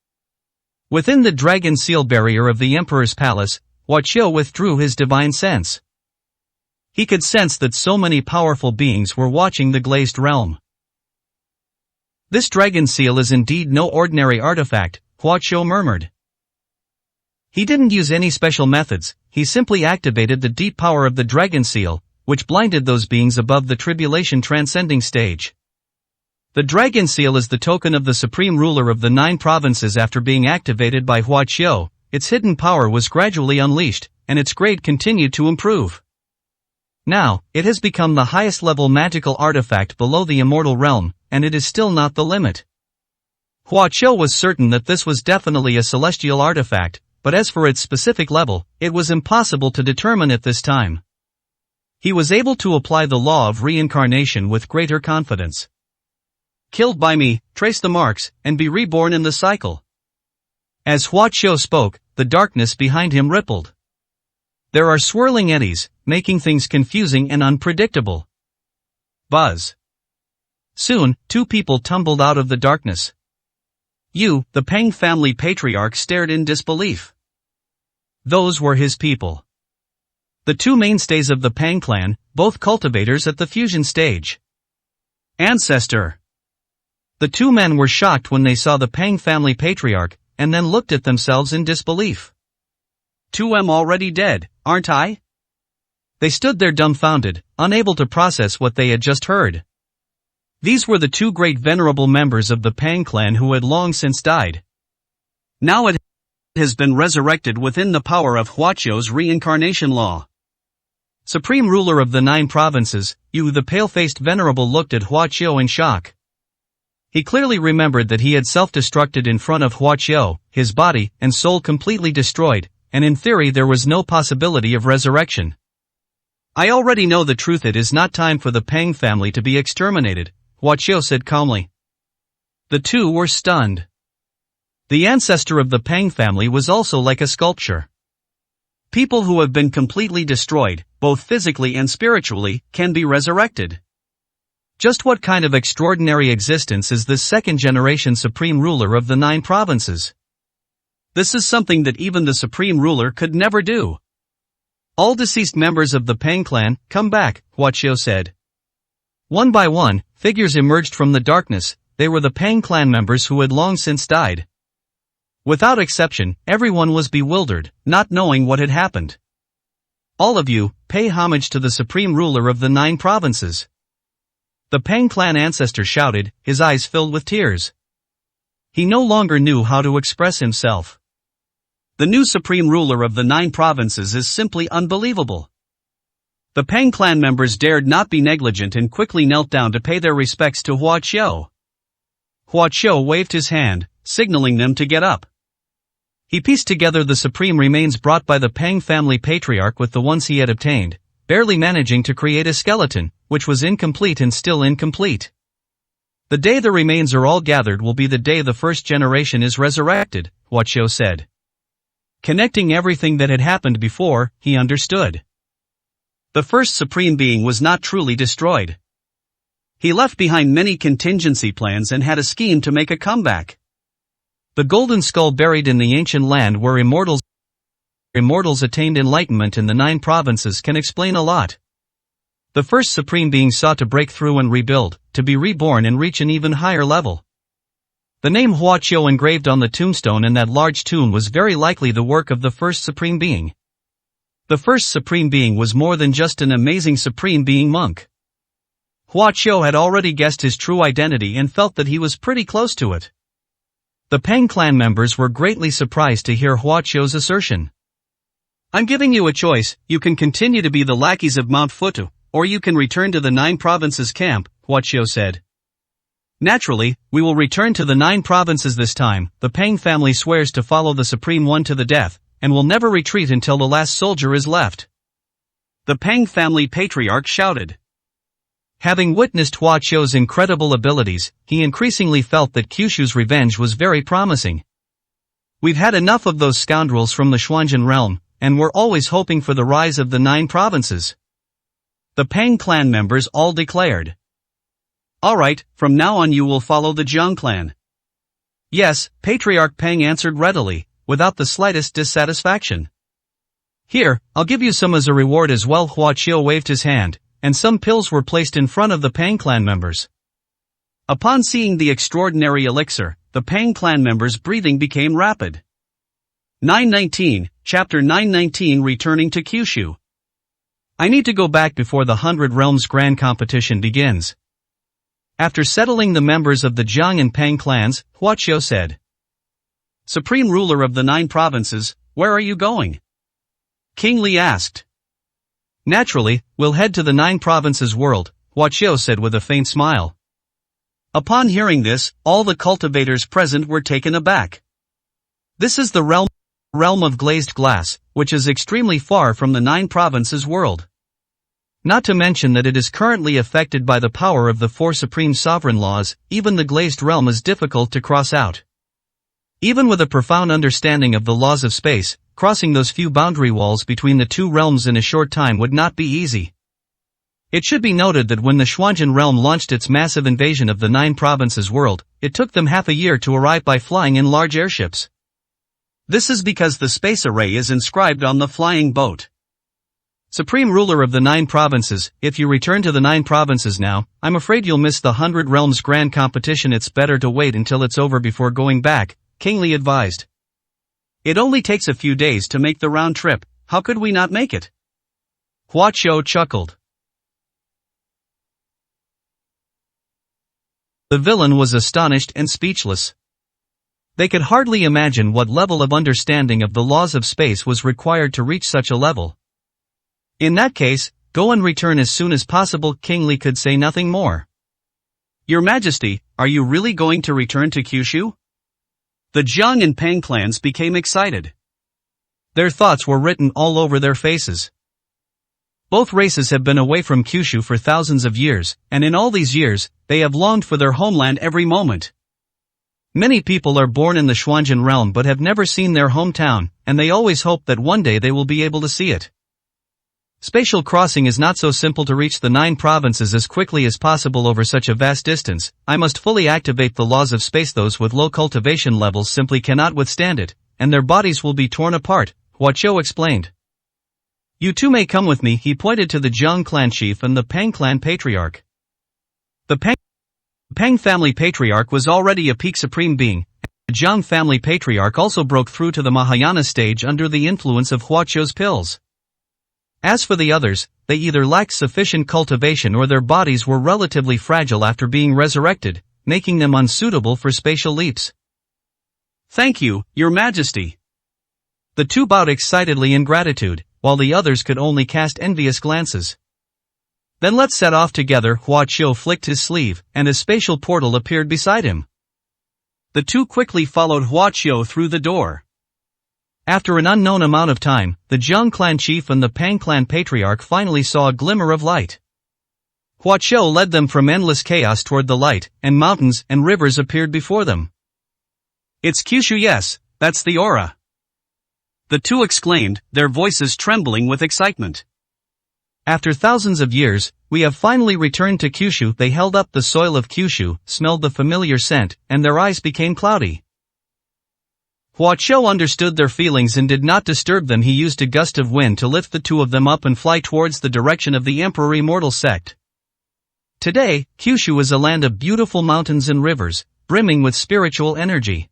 Within the dragon seal barrier of the emperor's palace, Huaqiu withdrew his divine sense. He could sense that so many powerful beings were watching the glazed realm. This dragon seal is indeed no ordinary artifact, Huaqiu murmured. He didn't use any special methods, he simply activated the deep power of the dragon seal, which blinded those beings above the tribulation transcending stage. The dragon seal is the token of the supreme ruler of the 9 provinces. After being activated by Huaqiu, its hidden power was gradually unleashed, and its grade continued to improve. Now, it has become the highest level magical artifact below the immortal realm, and it is still not the limit. Huaqiu was certain that this was definitely a celestial artifact, but as for its specific level, it was impossible to determine at this time. He was able to apply the law of reincarnation with greater confidence. Killed by me, trace the marks, and be reborn in the cycle. As Huaqiu spoke, the darkness behind him rippled. There are swirling eddies, making things confusing and unpredictable. Buzz. Soon, 2 people tumbled out of the darkness. The Pang family patriarch stared in disbelief. Those were his people. The 2 mainstays of the Pang clan, both cultivators at the fusion stage. Ancestor. The 2 men were shocked when they saw the Pang family patriarch, and then looked at themselves in disbelief. 2M already dead, aren't I? They stood there dumbfounded, unable to process what they had just heard. These were the 2 great venerable members of the Pang clan who had long since died. Now it has been resurrected within the power of Huaqiu's reincarnation law. Supreme ruler of the 9 provinces, you the pale-faced venerable looked at Huaqiu in shock. He clearly remembered that he had self-destructed in front of Huaqiu, his body and soul completely destroyed, and in theory there was no possibility of resurrection. I already know the truth. It is not time for the Peng family to be exterminated, Huaqiu said calmly. The two were stunned. The ancestor of the Peng family was also like a sculpture. People who have been completely destroyed, both physically and spiritually, can be resurrected. Just what kind of extraordinary existence is this second-generation supreme ruler of the 9 provinces? This is something that even the supreme ruler could never do. All deceased members of the Peng clan, come back, Huaqiu said. One by one, figures emerged from the darkness. They were the Peng clan members who had long since died. Without exception, everyone was bewildered, not knowing what had happened. All of you, pay homage to the supreme ruler of the 9 provinces. The Peng clan ancestor shouted, his eyes filled with tears. He no longer knew how to express himself. The new supreme ruler of the 9 provinces is simply unbelievable. The Peng clan members dared not be negligent and quickly knelt down to pay their respects to Huaqiu. Huaqiu waved his hand, signaling them to get up. He pieced together the supreme remains brought by the Peng family patriarch with the ones he had obtained, barely managing to create a skeleton, which was incomplete and still incomplete. The day the remains are all gathered will be the day the first generation is resurrected, Huaqiu said. Connecting everything that had happened before, he understood. The first supreme being was not truly destroyed. He left behind many contingency plans and had a scheme to make a comeback. The golden skull buried in the ancient land where immortals attained enlightenment in the 9 provinces can explain a lot. The first supreme being sought to break through and rebuild, to be reborn and reach an even higher level. The name Huaqiu engraved on the tombstone in that large tomb was very likely the work of the first supreme being. The first supreme being was more than just an amazing supreme being monk. Huaqiu had already guessed his true identity and felt that he was pretty close to it. The Peng clan members were greatly surprised to hear Huaqiu's assertion. I'm giving you a choice. You can continue to be the lackeys of Mount Futu, or you can return to the 9 provinces camp, Huaqiu said. Naturally, we will return to the 9 provinces this time. The Peng family swears to follow the Supreme One to the death, and will never retreat until the last soldier is left. The Peng family patriarch shouted. Having witnessed Huaqiu's incredible abilities, he increasingly felt that Kyushu's revenge was very promising. We've had enough of those scoundrels from the Xuanzhen realm, and we're always hoping for the rise of the 9 provinces. The Peng clan members all declared. Alright, from now on you will follow the Jiang clan. Yes, Patriarch Peng answered readily, without the slightest dissatisfaction. Here, I'll give you some as a reward as well. Huaqiu waved his hand, and some pills were placed in front of the Peng clan members. Upon seeing the extraordinary elixir, the Peng clan members' breathing became rapid. 919, Chapter 919 Returning to Kyushu. I need to go back before the 100 Realms Grand Competition begins. After settling the members of the Jiang and Peng clans, Huaqiu said. Supreme ruler of the 9 provinces, where are you going? King Li asked. Naturally, we'll head to the 9 provinces world, Huaqiu said with a faint smile. Upon hearing this, all the cultivators present were taken aback. This is the realm of glazed glass, which is extremely far from the 9 provinces world. Not to mention that it is currently affected by the power of the 4 supreme sovereign laws. Even the glazed realm is difficult to cross out. Even with a profound understanding of the laws of space, crossing those few boundary walls between the 2 realms in a short time would not be easy. It should be noted that when the Xuanzhen realm launched its massive invasion of the 9 provinces world, it took them half a year to arrive by flying in large airships. This is because the space array is inscribed on the flying boat. Supreme ruler of the 9 provinces, if you return to the 9 provinces now, I'm afraid you'll miss the 100 Realms Grand Competition. It's better to wait until it's over before going back, King Li advised. It only takes a few days to make the round trip. How could we not make it? Huaqiu chuckled. The villain was astonished and speechless. They could hardly imagine what level of understanding of the laws of space was required to reach such a level. In that case, go and return as soon as possible. King Li could say nothing more. Your Majesty, are you really going to return to Kyushu? The Jiang and Pang clans became excited. Their thoughts were written all over their faces. Both races have been away from Kyushu for thousands of years, and in all these years, they have longed for their homeland every moment. Many people are born in the Xuanzhen realm but have never seen their hometown, and they always hope that one day they will be able to see it. Spatial crossing is not so simple to reach the 9 provinces as quickly as possible over such a vast distance. I must fully activate the laws of space. Those with low cultivation levels simply cannot withstand it, and their bodies will be torn apart, Hua Qiu explained. You two may come with me. He pointed to the Jiang clan chief and the Pang clan patriarch. The Pang family patriarch was already a peak supreme being. The Jiang family patriarch also broke through to the Mahayana stage under the influence of Hua Qiu's pills. As for the others, they either lacked sufficient cultivation or their bodies were relatively fragile after being resurrected, making them unsuitable for spatial leaps. Thank you, Your Majesty. The two bowed excitedly in gratitude, while the others could only cast envious glances. Then let's set off together. Hua Qiu flicked his sleeve, and a spatial portal appeared beside him. The two quickly followed Hua Qiu through the door. After an unknown amount of time, the Jiang clan chief and the Pang clan patriarch finally saw a glimmer of light. Hua Qiu led them from endless chaos toward the light, and mountains and rivers appeared before them. It's Kyushu, yes, that's the aura. The two exclaimed, their voices trembling with excitement. After thousands of years, we have finally returned to Kyushu. They held up the soil of Kyushu, smelled the familiar scent, and their eyes became cloudy. Hua Qiu understood their feelings and did not disturb them. He used a gust of wind to lift the two of them up and fly towards the direction of the Emperor Immortal sect. Today, Kyushu is a land of beautiful mountains and rivers, brimming with spiritual energy.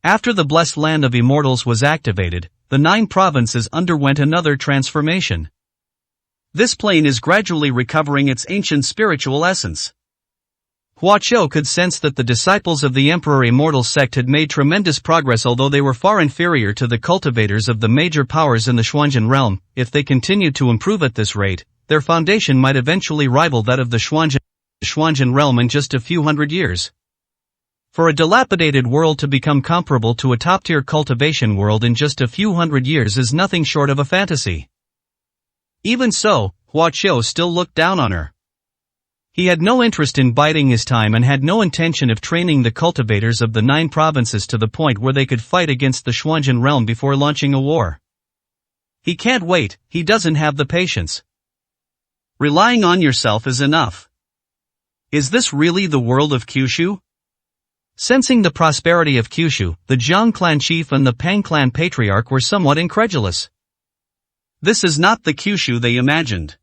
After the blessed land of immortals was activated, the 9 provinces underwent another transformation. This plane is gradually recovering its ancient spiritual essence. Hua Qiu could sense that the disciples of the Emperor Immortal sect had made tremendous progress. Although they were far inferior to the cultivators of the major powers in the Xuanzhen realm, if they continued to improve at this rate, their foundation might eventually rival that of the Xuanzhen realm in just a few hundred years. For a dilapidated world to become comparable to a top-tier cultivation world in just a few hundred years is nothing short of a fantasy. Even so, Hua Qiu still looked down on her. He had no interest in biding his time and had no intention of training the cultivators of the 9 provinces to the point where they could fight against the Xuanzhen realm before launching a war. He can't wait, he doesn't have the patience. Relying on yourself is enough. Is this really the world of Kyushu? Sensing the prosperity of Kyushu, the Jiang clan chief and the Pang clan patriarch were somewhat incredulous. This is not the Kyushu they imagined.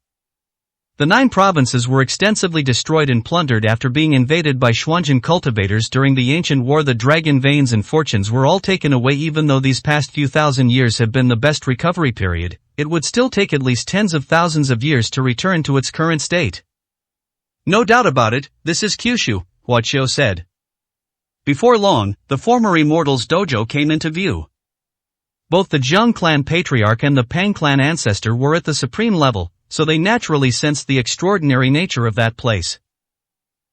The 9 provinces were extensively destroyed and plundered after being invaded by Xuanzhen cultivators during the ancient war. The dragon veins and fortunes were all taken away. Even though these past few thousand years have been the best recovery period, it would still take at least tens of thousands of years to return to its current state. No doubt about it, this is Kyushu, Hua Qiu said. Before long, the former Immortals dojo came into view. Both the Jiang clan patriarch and the Pang clan ancestor were at the supreme level, so they naturally sensed the extraordinary nature of that place.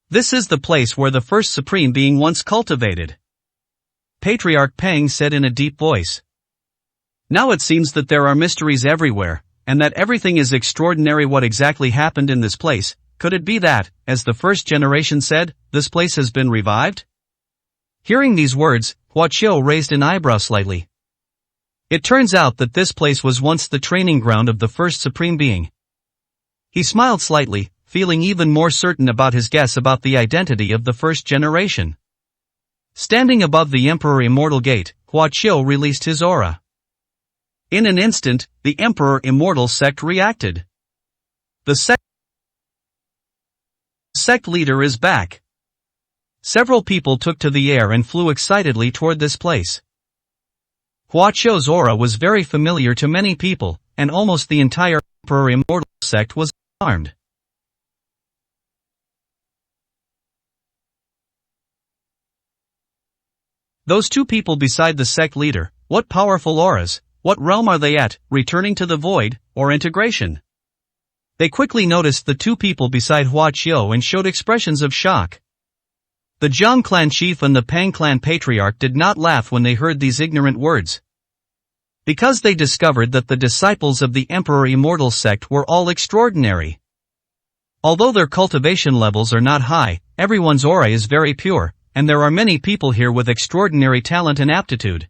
This is the place where the first supreme being once cultivated. Patriarch Pang said in a deep voice. Now it seems that there are mysteries everywhere, and that everything is extraordinary. What exactly happened in this place? Could it be that, as the first generation said, this place has been revived? Hearing these words, Hua Qiu raised an eyebrow slightly. It turns out that this place was once the training ground of the first supreme being. He smiled slightly, feeling even more certain about his guess about the identity of the first generation. Standing above the Emperor Immortal Gate, Hua Qiu released his aura. In an instant, the Emperor Immortal sect reacted. The sect leader is back. Several people took to the air and flew excitedly toward this place. Hua Qiu's aura was very familiar to many people, and almost the entire Emperor Immortal sect was alarmed. Those two people beside the sect leader, what powerful auras, what realm are they at, returning to the void, or integration? They quickly noticed the two people beside Hua Qiu and showed expressions of shock. The Jiang clan chief and the Pang clan patriarch did not laugh when they heard these ignorant words. Because they discovered that the disciples of the Emperor Immortal sect were all extraordinary. Although their cultivation levels are not high, everyone's aura is very pure, and there are many people here with extraordinary talent and aptitude.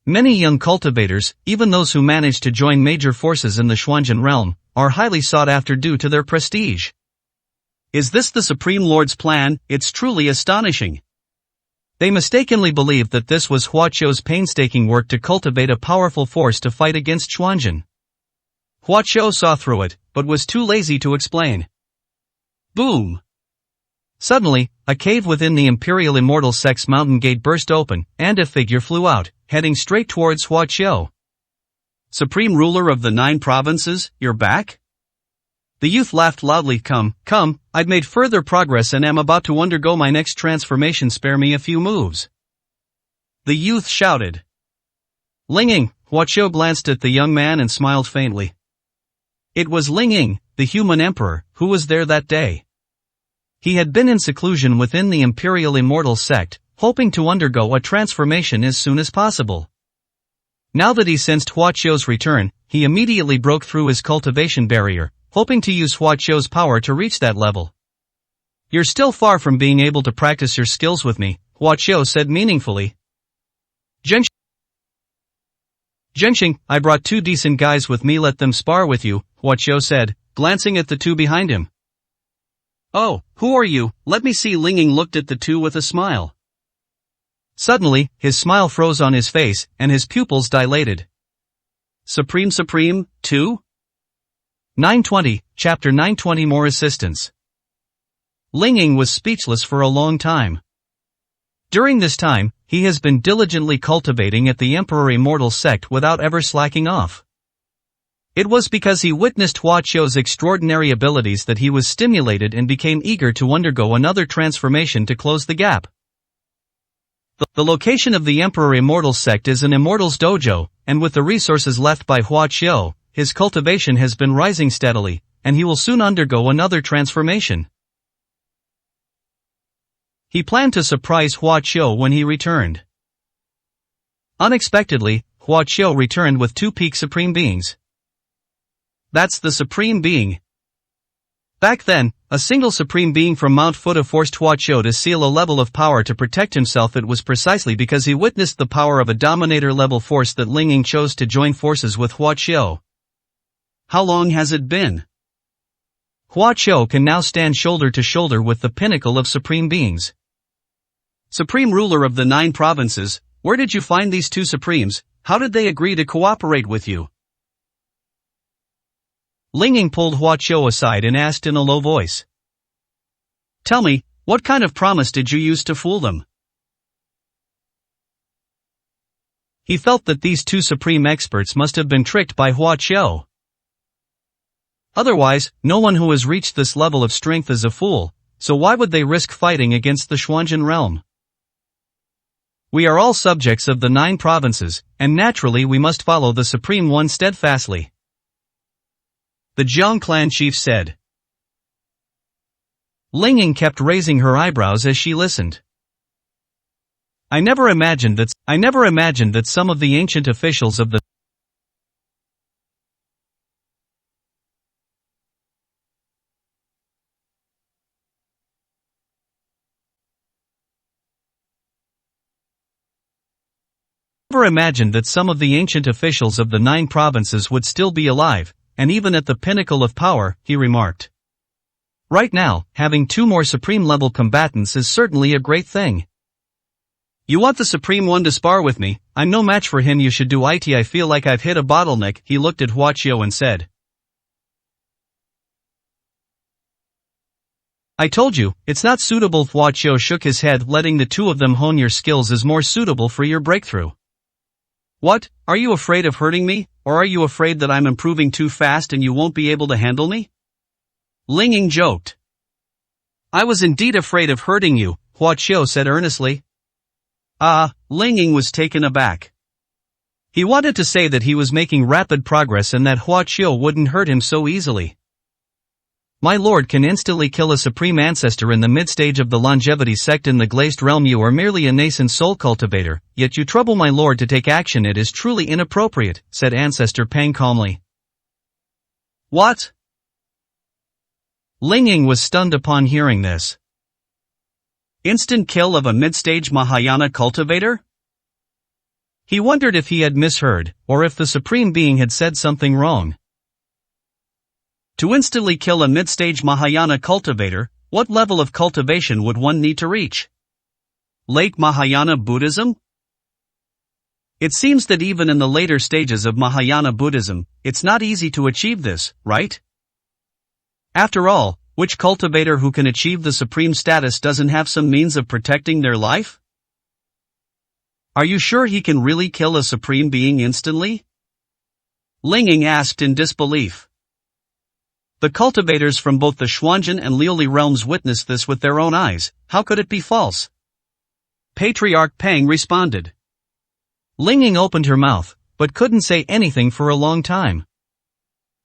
Many young cultivators, even those who manage to join major forces in the Xuanzhen realm, are highly sought after due to their prestige. Is this the Supreme Lord's plan? It's truly astonishing. They mistakenly believed that this was Hua Qiu's painstaking work to cultivate a powerful force to fight against Xuanzhen. Hua Qiu saw through it, but was too lazy to explain. Boom! Suddenly, a cave within the Imperial Immortal Sect's mountain gate burst open, and a figure flew out, heading straight towards Hua Qiu. Supreme Ruler of the 9 provinces, you're back? The youth laughed loudly. Come, I've made further progress and am about to undergo my next transformation. Spare me a few moves. The youth shouted. Linging, Hua Qiu glanced at the young man and smiled faintly. It was Linging, the human emperor, who was there that day. He had been in seclusion within the Imperial Immortal sect, hoping to undergo a transformation as soon as possible. Now that he sensed Hua Qiu's return, he immediately broke through his cultivation barrier, hoping to use Hua Qiu's power to reach that level. You're still far from being able to practice your skills with me, Hua Qiu said meaningfully. Zhenxing, I brought 2 decent guys with me, let them spar with you, Hua Qiu said, glancing at the 2 behind him. Oh, who are you? Let me see. Linging looked at the 2 with a smile. Suddenly, his smile froze on his face, and his pupils dilated. Supreme 2? 920, Chapter 920. More assistance. Linging was speechless for a long time. During this time, he has been diligently cultivating at the Emperor Immortal sect without ever slacking off. It was because he witnessed Hua Qiu's extraordinary abilities that he was stimulated and became eager to undergo another transformation to close the gap. The location of the Emperor Immortal sect is an Immortals dojo, and with the resources left by Hua Qiu, his cultivation has been rising steadily, and he will soon undergo another transformation. He planned to surprise Hua Qiu when he returned. Unexpectedly, Hua Qiu returned with 2 peak supreme beings. That's the supreme being. Back then, a single supreme being from Mount Futa forced Hua Qiu to seal a level of power to protect himself. It was precisely because he witnessed the power of a dominator-level force that Linging chose to join forces with Hua Qiu. How long has it been? Hua Qiu can now stand shoulder to shoulder with the pinnacle of supreme beings. Supreme Ruler of the 9 provinces, where did you find these 2 supremes? How did they agree to cooperate with you? Linging pulled Hua Qiu aside and asked in a low voice. Tell me, what kind of promise did you use to fool them? He felt that these 2 supreme experts must have been tricked by Hua Qiu. Otherwise, no one who has reached this level of strength is a fool, so why would they risk fighting against the Xuanzhen realm? We are all subjects of the 9 provinces, and naturally we must follow the Supreme One steadfastly. The Jiang clan chief said. Linging kept raising her eyebrows as she listened. I never imagined that some of the ancient officials of the officials of the 9 provinces would still be alive, and even at the pinnacle of power, he remarked. Right now, having 2 more supreme-level combatants is certainly a great thing. You want the Supreme One to spar with me? I'm no match for him. You should do it. I feel like I've hit a bottleneck. He looked at Hua Qiu and said. I told you, it's not suitable. Hua Qiu shook his head. Letting the 2 of them hone your skills is more suitable for your breakthrough. What, are you afraid of hurting me, or are you afraid that I'm improving too fast and you won't be able to handle me? Linging joked. I was indeed afraid of hurting you, Hua Qiu said earnestly. Ling Ying was taken aback. He wanted to say that he was making rapid progress and that Hua Qiu wouldn't hurt him so easily. My lord can instantly kill a supreme ancestor in the mid-stage of the longevity sect in the glazed realm. You are merely a nascent soul cultivator, yet you trouble my lord to take action. It is truly inappropriate, said Ancestor Pang calmly. What? Ling Ying was stunned upon hearing this. Instant kill of a mid-stage Mahayana cultivator? He wondered if he had misheard, or if the Supreme Being had said something wrong. To instantly kill a mid-stage Mahayana cultivator, what level of cultivation would one need to reach? Late Mahayana Buddhism? It seems that even in the later stages of Mahayana Buddhism, it's not easy to achieve this, right? After all, which cultivator who can achieve the supreme status doesn't have some means of protecting their life? Are you sure he can really kill a supreme being instantly? Ling Ying asked in disbelief. The cultivators from both the Xuanzhen and Liuli realms witnessed this with their own eyes. How could it be false? Patriarch Pang responded. Ling Ying opened her mouth, but couldn't say anything for a long time.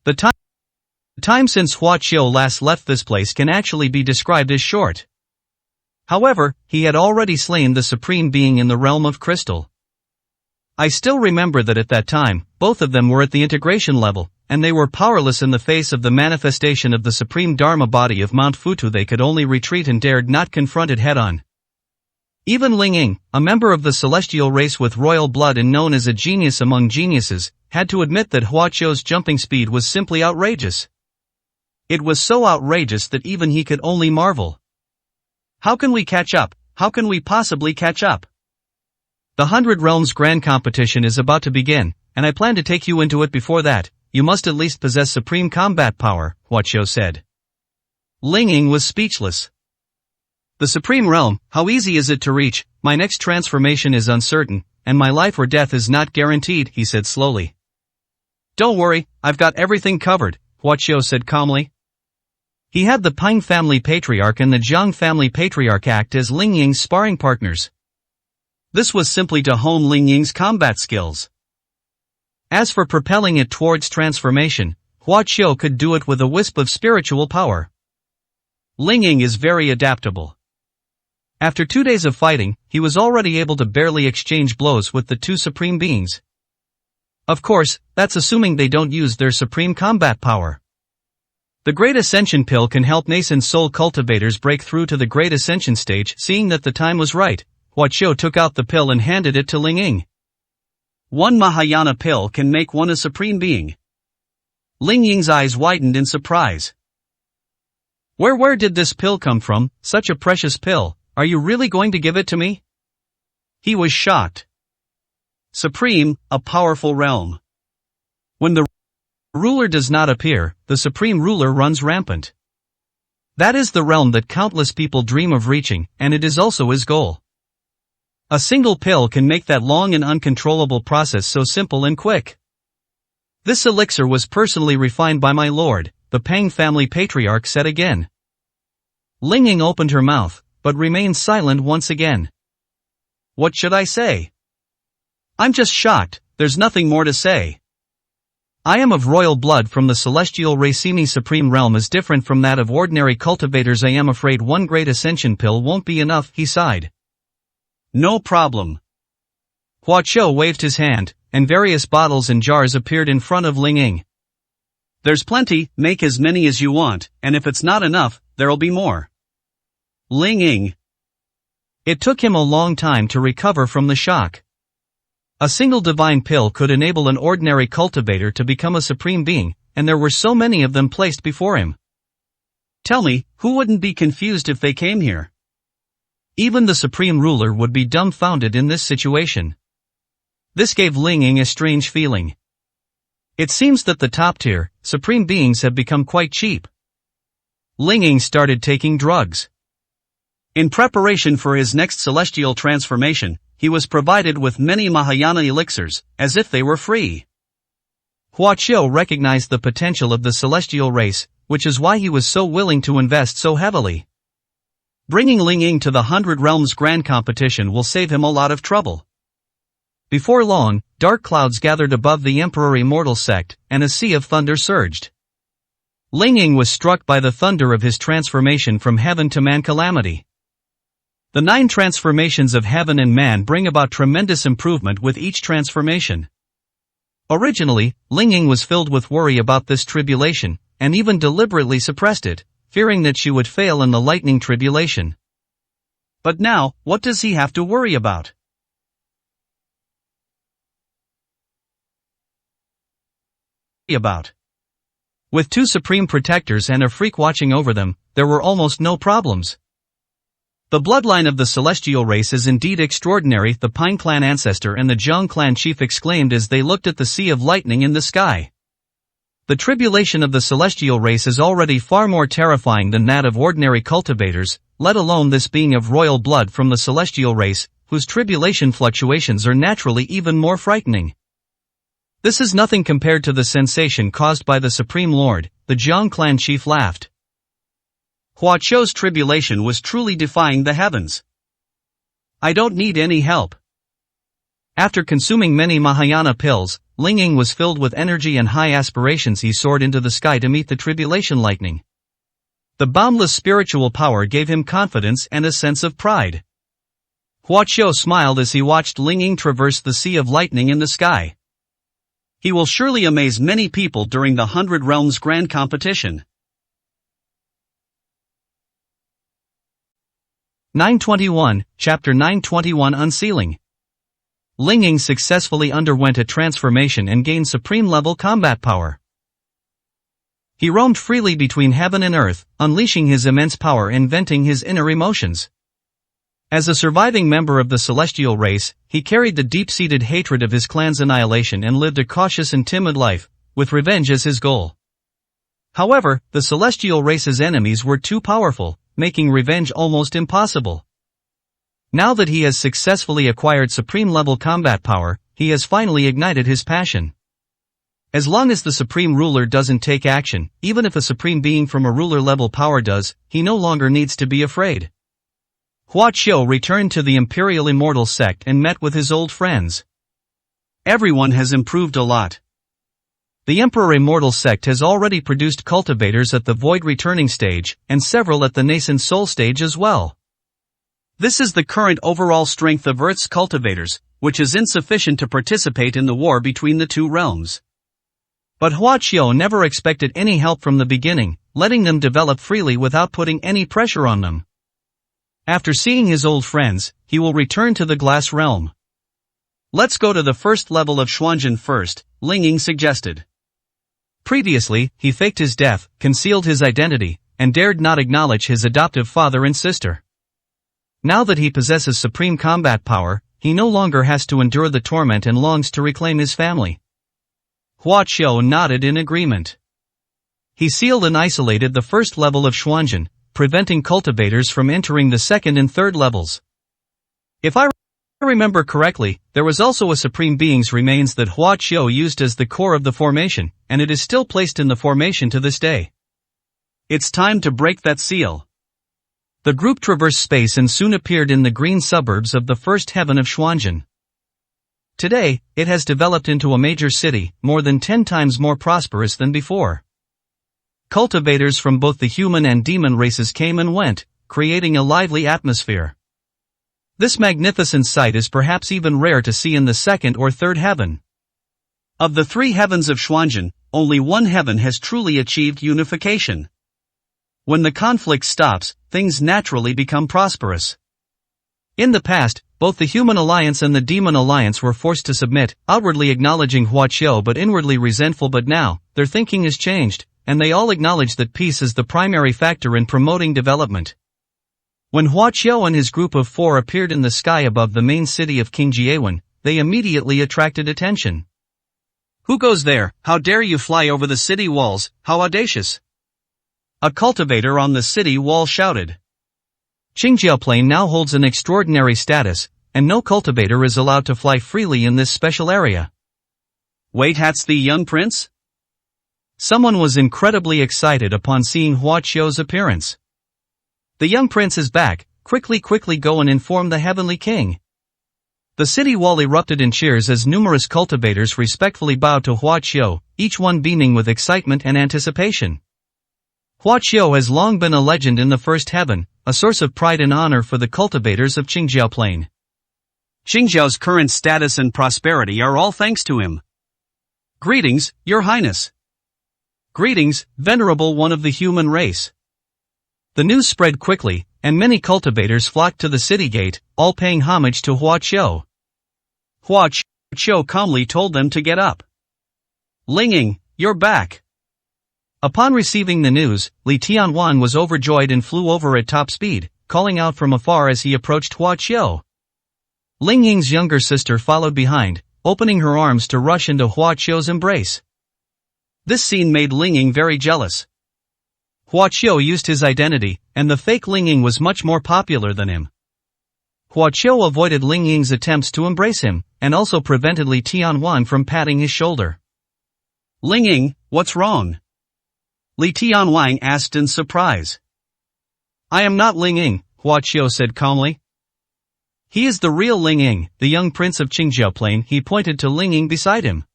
The time since Hua Qiu last left this place can actually be described as short. However, he had already slain the Supreme Being in the realm of crystal. I still remember that at that time, both of them were at the integration level, and they were powerless in the face of the manifestation of the supreme Dharma body of Mount Futu. They could only retreat and dared not confront it head-on. Even Ling Ying, a member of the celestial race with royal blood and known as a genius among geniuses, had to admit that Hua Qiu's jumping speed was simply outrageous. It was so outrageous that even he could only marvel. How can we catch up? How can we possibly catch up? The 100 Realms Grand Competition is about to begin, and I plan to take you into it. Before that, you must at least possess supreme combat power, Hua Qiu said. Ling Ying was speechless. The Supreme Realm, how easy is it to reach? My next transformation is uncertain, and my life or death is not guaranteed, he said slowly. Don't worry, I've got everything covered, Hua Qiu said calmly. He had the Pang family patriarch and the Zhang family patriarch act as Ling Ying's sparring partners. This was simply to hone Ling Ying's combat skills. As for propelling it towards transformation, Hua Qiu could do it with a wisp of spiritual power. Ling Ying is very adaptable. After 2 days of fighting, he was already able to barely exchange blows with the two supreme beings. Of course, that's assuming they don't use their supreme combat power. The Great Ascension Pill can help nascent soul cultivators break through to the Great Ascension stage. Seeing that the time was right, Hua Qiu took out the pill and handed it to Ling Ying. One Mahayana pill can make one a supreme being. Ling Ying's eyes widened in surprise. Where did this pill come from? Such a precious pill, are you really going to give it to me? He was shocked. Supreme, a powerful realm. When the ruler does not appear, the supreme ruler runs rampant. That is the realm that countless people dream of reaching, and it is also his goal. A single pill can make that long and uncontrollable process so simple and quick. This elixir was personally refined by my lord, the Pang family patriarch said again. Ling Ying opened her mouth, but remained silent once again. What should I say? I'm just shocked, there's nothing more to say. I am of royal blood from the celestial Racimi supreme realm is different from that of ordinary cultivators. I am afraid one great ascension pill won't be enough, he sighed. No problem. Hua Qiu waved his hand, and various bottles and jars appeared in front of Ling Ying. There's plenty, make as many as you want, and if it's not enough, there'll be more. Ling Ying. It took him a long time to recover from the shock. A single divine pill could enable an ordinary cultivator to become a supreme being, and there were so many of them placed before him. Tell me, who wouldn't be confused if they came here? Even the supreme ruler would be dumbfounded in this situation. This gave Ling Ying a strange feeling. It seems that the top-tier, supreme beings have become quite cheap. Ling Ying started taking drugs. In preparation for his next celestial transformation, he was provided with many Mahayana elixirs, as if they were free. Hua Qiu recognized the potential of the celestial race, which is why he was so willing to invest so heavily. Bringing Ling Ying to the 100 Realms Grand Competition will save him a lot of trouble. Before long, dark clouds gathered above the Emperor Immortal sect, and a sea of thunder surged. Ling Ying was struck by the thunder of his transformation from heaven to man calamity. The 9 transformations of heaven and man bring about tremendous improvement with each transformation. Originally, Ling Ying was filled with worry about this tribulation, and even deliberately suppressed it, fearing that she would fail in the lightning tribulation. But now, what does he have to worry about? With 2 supreme protectors and a freak watching over them, there were almost no problems. The bloodline of the celestial race is indeed extraordinary, the Pine clan ancestor and the Zhang clan chief exclaimed as they looked at the sea of lightning in the sky. The tribulation of the celestial race is already far more terrifying than that of ordinary cultivators, let alone this being of royal blood from the celestial race, whose tribulation fluctuations are naturally even more frightening. This is nothing compared to the sensation caused by the Supreme Lord, the Zhang clan chief laughed. Hua Qiu's tribulation was truly defying the heavens. I don't need any help. After consuming many Mahayana pills, Ling Ying was filled with energy and high aspirations. He soared into the sky to meet the tribulation lightning. The boundless spiritual power gave him confidence and a sense of pride. Hua Qiu smiled as he watched Ling Ying traverse the sea of lightning in the sky. He will surely amaze many people during the 100 Realms Grand Competition. 921, Chapter 921 Unsealing. Ling Ying successfully underwent a transformation and gained supreme-level combat power. He roamed freely between heaven and earth, unleashing his immense power and venting his inner emotions. As a surviving member of the celestial race, he carried the deep-seated hatred of his clan's annihilation and lived a cautious and timid life, with revenge as his goal. However, the celestial race's enemies were too powerful, making revenge almost impossible. Now that he has successfully acquired supreme-level combat power, he has finally ignited his passion. As long as the supreme ruler doesn't take action, even if a supreme being from a ruler-level power does, he no longer needs to be afraid. Hua Qiu returned to the Imperial Immortal sect and met with his old friends. Everyone has improved a lot. The Emperor Immortal sect has already produced cultivators at the Void Returning stage, and several at the Nascent Soul stage as well. This is the current overall strength of Earth's cultivators, which is insufficient to participate in the war between the 2 realms. But Hua Qiu never expected any help from the beginning, letting them develop freely without putting any pressure on them. After seeing his old friends, he will return to the Glass Realm. Let's go to the first level of Xuanzhen first, Ling Ying suggested. Previously, he faked his death, concealed his identity, and dared not acknowledge his adoptive father and sister. Now that he possesses supreme combat power, he no longer has to endure the torment and longs to reclaim his family. Hua Qiu nodded in agreement. He sealed and isolated the first level of Xuanzhen, preventing cultivators from entering the second and third levels. If I remember correctly, there was also a Supreme Being's remains that Hua Qiu used as the core of the formation, and it is still placed in the formation to this day. It's time to break that seal. The group traversed space and soon appeared in the green suburbs of the first heaven of Xuanzhen. Today, it has developed into a major city, more than 10 times more prosperous than before. Cultivators from both the human and demon races came and went, creating a lively atmosphere. This magnificent sight is perhaps even rare to see in the second or third heaven. Of the 3 heavens of Xuanzhen, only one heaven has truly achieved unification. When the conflict stops, things naturally become prosperous. In the past, both the Human Alliance and the Demon Alliance were forced to submit, outwardly acknowledging Hua Qiu but inwardly resentful. But now, their thinking has changed, and they all acknowledge that peace is the primary factor in promoting development. When Hua Qiu and his group of 4 appeared in the sky above the main city of King Jiewen, they immediately attracted attention. Who goes there? How dare you fly over the city walls, how audacious! A cultivator on the city wall shouted. Qingjiaoplain now holds an extraordinary status, and no cultivator is allowed to fly freely in this special area. Wait, that's the young prince? Someone was incredibly excited upon seeing Hua Qiu's appearance. The young prince is back, quickly go and inform the heavenly king. The city wall erupted in cheers as numerous cultivators respectfully bowed to Hua Qiu, each one beaming with excitement and anticipation. Hua Qiu has long been a legend in the first heaven, a source of pride and honor for the cultivators of Qingjiao Plain. Qingjiao's current status and prosperity are all thanks to him. Greetings, Your Highness. Greetings, Venerable One of the human race. The news spread quickly, and many cultivators flocked to the city gate, all paying homage to Hua Qiu. Hua Qiu calmly told them to get up. Linging, you're back. Upon receiving the news, Li Tianwan was overjoyed and flew over at top speed, calling out from afar as he approached Hua Qiu. Ling Ying's younger sister followed behind, opening her arms to rush into Hua Qiu's embrace. This scene made Ling Ying very jealous. Hua Qiu used his identity, and the fake Ling Ying was much more popular than him. Hua Qiu avoided Ling Ying's attempts to embrace him, and also prevented Li Tianwan from patting his shoulder. Ling Ying, what's wrong? Li Tianwan asked in surprise. I am not Ling Ying, Hua Qiu said calmly. He is the real Ling Ying, the young prince of Qingjiao Plain. He pointed to Ling Ying beside him.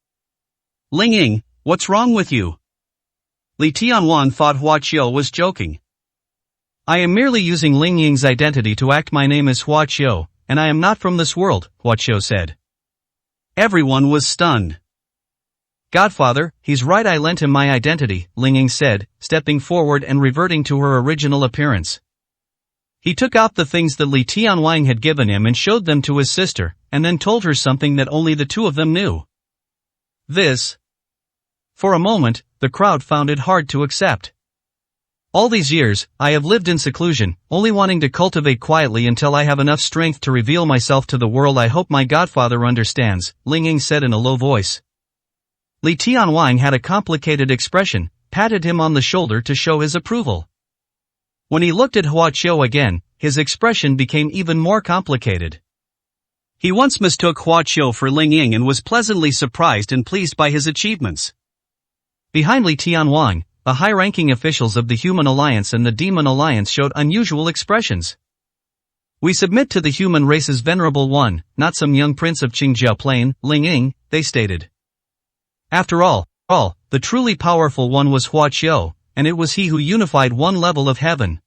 Ling Ying, what's wrong with you? Li Tianwan thought Hua Qiu was joking. I am merely using Ling Ying's identity to act. My name is Hua Qiu, and I am not from this world, Hua Qiu said. Everyone was stunned. Godfather, he's right, I lent him my identity, Ling Ying said, stepping forward and reverting to her original appearance. He took out the things that Li Tianwan had given him and showed them to his sister, and then told her something that only the two of them knew. This. For a moment, the crowd found it hard to accept. All these years, I have lived in seclusion, only wanting to cultivate quietly until I have enough strength to reveal myself to the world. I hope my godfather understands, Ling Ying said in a low voice. Li Tianwan had a complicated expression, patted him on the shoulder to show his approval. When he looked at Hua Qiu again, his expression became even more complicated. He once mistook Hua Qiu for Ling Ying and was pleasantly surprised and pleased by his achievements. Behind Li Tianwan, the high-ranking officials of the Human Alliance and the Demon Alliance showed unusual expressions. We submit to the human race's venerable one, not some young prince of Qingjiao Plain, Ling Ying, they stated. After all, the truly powerful one was Hua Qiu, and it was he who unified one level of heaven.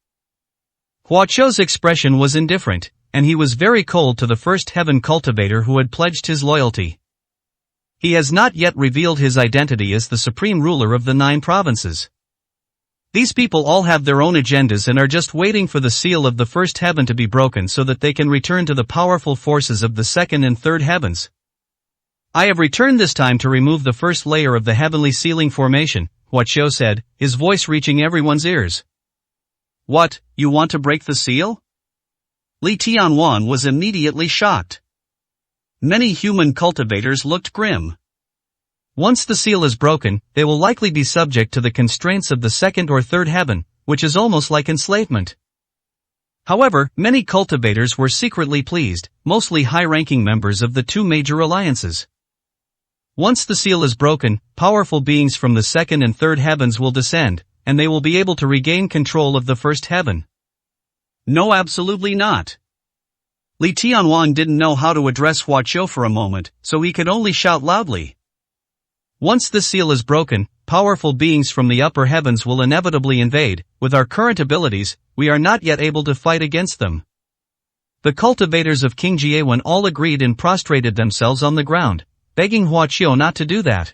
Hua Qiu's expression was indifferent, and he was very cold to the first heaven cultivator who had pledged his loyalty. He has not yet revealed his identity as the supreme ruler of the 9 provinces. These people all have their own agendas and are just waiting for the seal of the first heaven to be broken so that they can return to the powerful forces of the second and third heavens. I have returned this time to remove the first layer of the heavenly sealing formation, Hua Qiu said, his voice reaching everyone's ears. What, you want to break the seal? Li Tianwan was immediately shocked. Many human cultivators looked grim. Once the seal is broken, they will likely be subject to the constraints of the second or third heaven, which is almost like enslavement. However, many cultivators were secretly pleased, mostly high-ranking members of the 2 major alliances. Once the seal is broken, powerful beings from the second and third heavens will descend, and they will be able to regain control of the first heaven. No, absolutely not. Li Tianwan didn't know how to address Hua Qiu for a moment, so he could only shout loudly. Once the seal is broken, powerful beings from the upper heavens will inevitably invade. With our current abilities, we are not yet able to fight against them. The cultivators of Qingjiawan all agreed and prostrated themselves on the ground, begging Hua Qiu not to do that.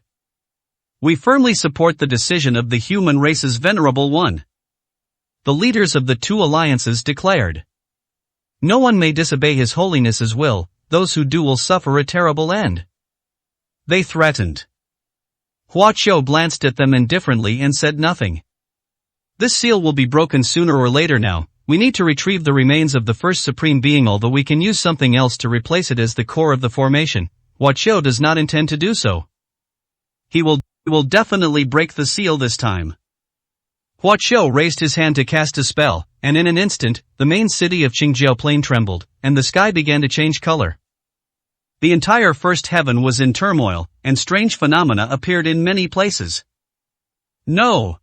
We firmly support the decision of the human race's venerable one. The leaders of the 2 alliances declared. No one may disobey His Holiness's will, those who do will suffer a terrible end. They threatened. Hua Qiu glanced at them indifferently and said nothing. This seal will be broken sooner or later now. We need to retrieve the remains of the first supreme being, although we can use something else to replace it as the core of the formation. Hua Qiu does not intend to do so. He will definitely break the seal this time. Hua Qiu raised his hand to cast a spell, and in an instant, the main city of Qingjiao Plain trembled, and the sky began to change color. The entire first heaven was in turmoil, and strange phenomena appeared in many places. No!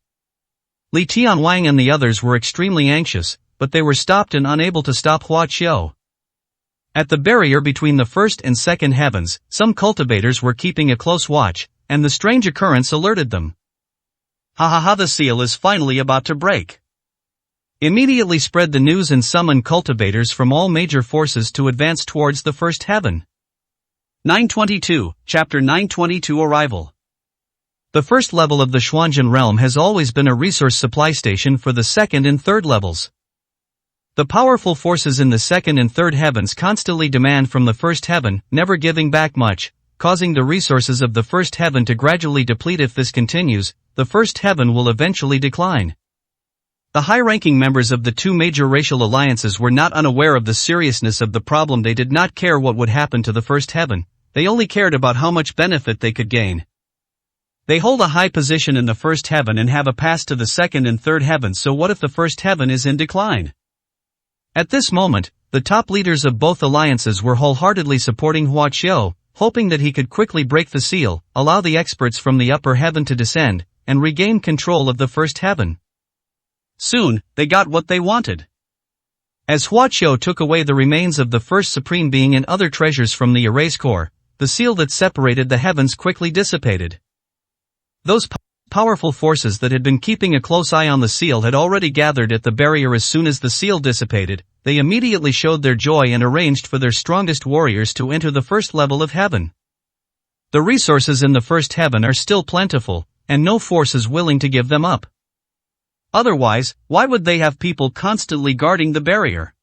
Li Tianwan and the others were extremely anxious, but they were stopped and unable to stop Hua Qiu. At the barrier between the first and second heavens, some cultivators were keeping a close watch, and the strange occurrence alerted them. Ha ha ha, the seal is finally about to break. Immediately spread the news and summoned cultivators from all major forces to advance towards the first heaven. 922, Chapter 922 Arrival. The first level of the Xuanzhen realm has always been a resource supply station for the second and third levels. The powerful forces in the second and third heavens constantly demand from the first heaven, never giving back much, causing the resources of the first heaven to gradually deplete. If this continues, the first heaven will eventually decline. The high-ranking members of the two major racial alliances were not unaware of the seriousness of the problem. They did not care what would happen to the first heaven, they only cared about how much benefit they could gain. They hold a high position in the first heaven and have a pass to the second and third heavens, so what if the first heaven is in decline? At this moment, the top leaders of both alliances were wholeheartedly supporting Hua Qiu, hoping that he could quickly break the seal, allow the experts from the upper heaven to descend, and regain control of the first heaven. Soon, they got what they wanted. As Hua Qiu took away the remains of the first supreme being and other treasures from the erase core, the seal that separated the heavens quickly dissipated. Those powerful forces that had been keeping a close eye on the seal had already gathered at the barrier. As soon as the seal dissipated, they immediately showed their joy and arranged for their strongest warriors to enter the first level of heaven. The resources in the first heaven are still plentiful, and no force is willing to give them up. Otherwise, why would they have people constantly guarding the barrier?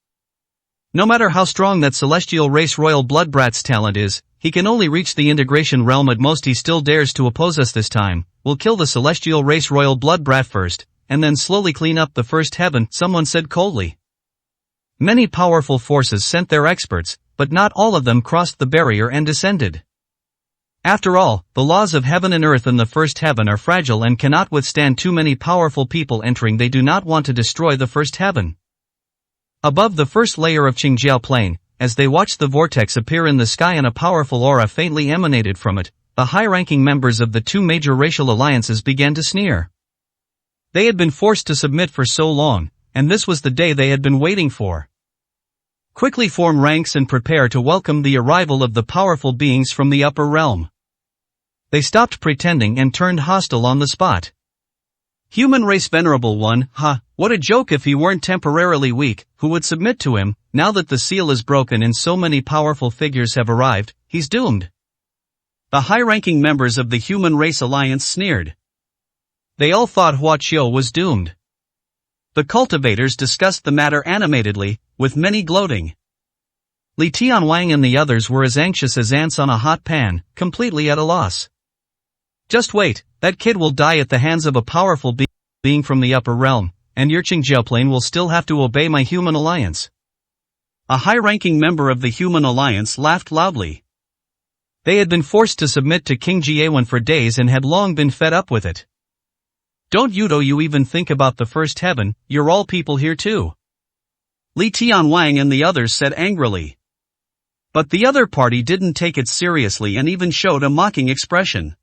No matter how strong that celestial race royal bloodbrat's talent is, he can only reach the integration realm. At most he still dares to oppose us. This time, we'll kill the celestial race royal bloodbrat first, and then slowly clean up the first heaven, someone said coldly. Many powerful forces sent their experts, but not all of them crossed the barrier and descended. After all, the laws of heaven and earth in the first heaven are fragile and cannot withstand too many powerful people entering. They do not want to destroy the first heaven. Above the first layer of Qingjiao Plain, as they watched the vortex appear in the sky and a powerful aura faintly emanated from it, the high-ranking members of the two major racial alliances began to sneer. They had been forced to submit for so long, and this was the day they had been waiting for. Quickly form ranks and prepare to welcome the arrival of the powerful beings from the upper realm. They stopped pretending and turned hostile on the spot. Human race venerable one, what a joke. If he weren't temporarily weak, who would submit to him? Now that the seal is broken and so many powerful figures have arrived, he's doomed. The high-ranking members of the Human Race Alliance sneered. They all thought Hua Qiu was doomed. The cultivators discussed the matter animatedly, with many gloating. Li Tianwang and the others were as anxious as ants on a hot pan, completely at a loss. Just wait, that kid will die at the hands of a powerful being from the upper realm, and your Qingjiao Plain will still have to obey my Human Alliance. A high-ranking member of the Human Alliance laughed loudly. They had been forced to submit to King Jiewen for days and had long been fed up with it. Don't you even think about the first heaven? You're all people here too. Li Tianwang and the others said angrily. But the other party didn't take it seriously and even showed a mocking expression.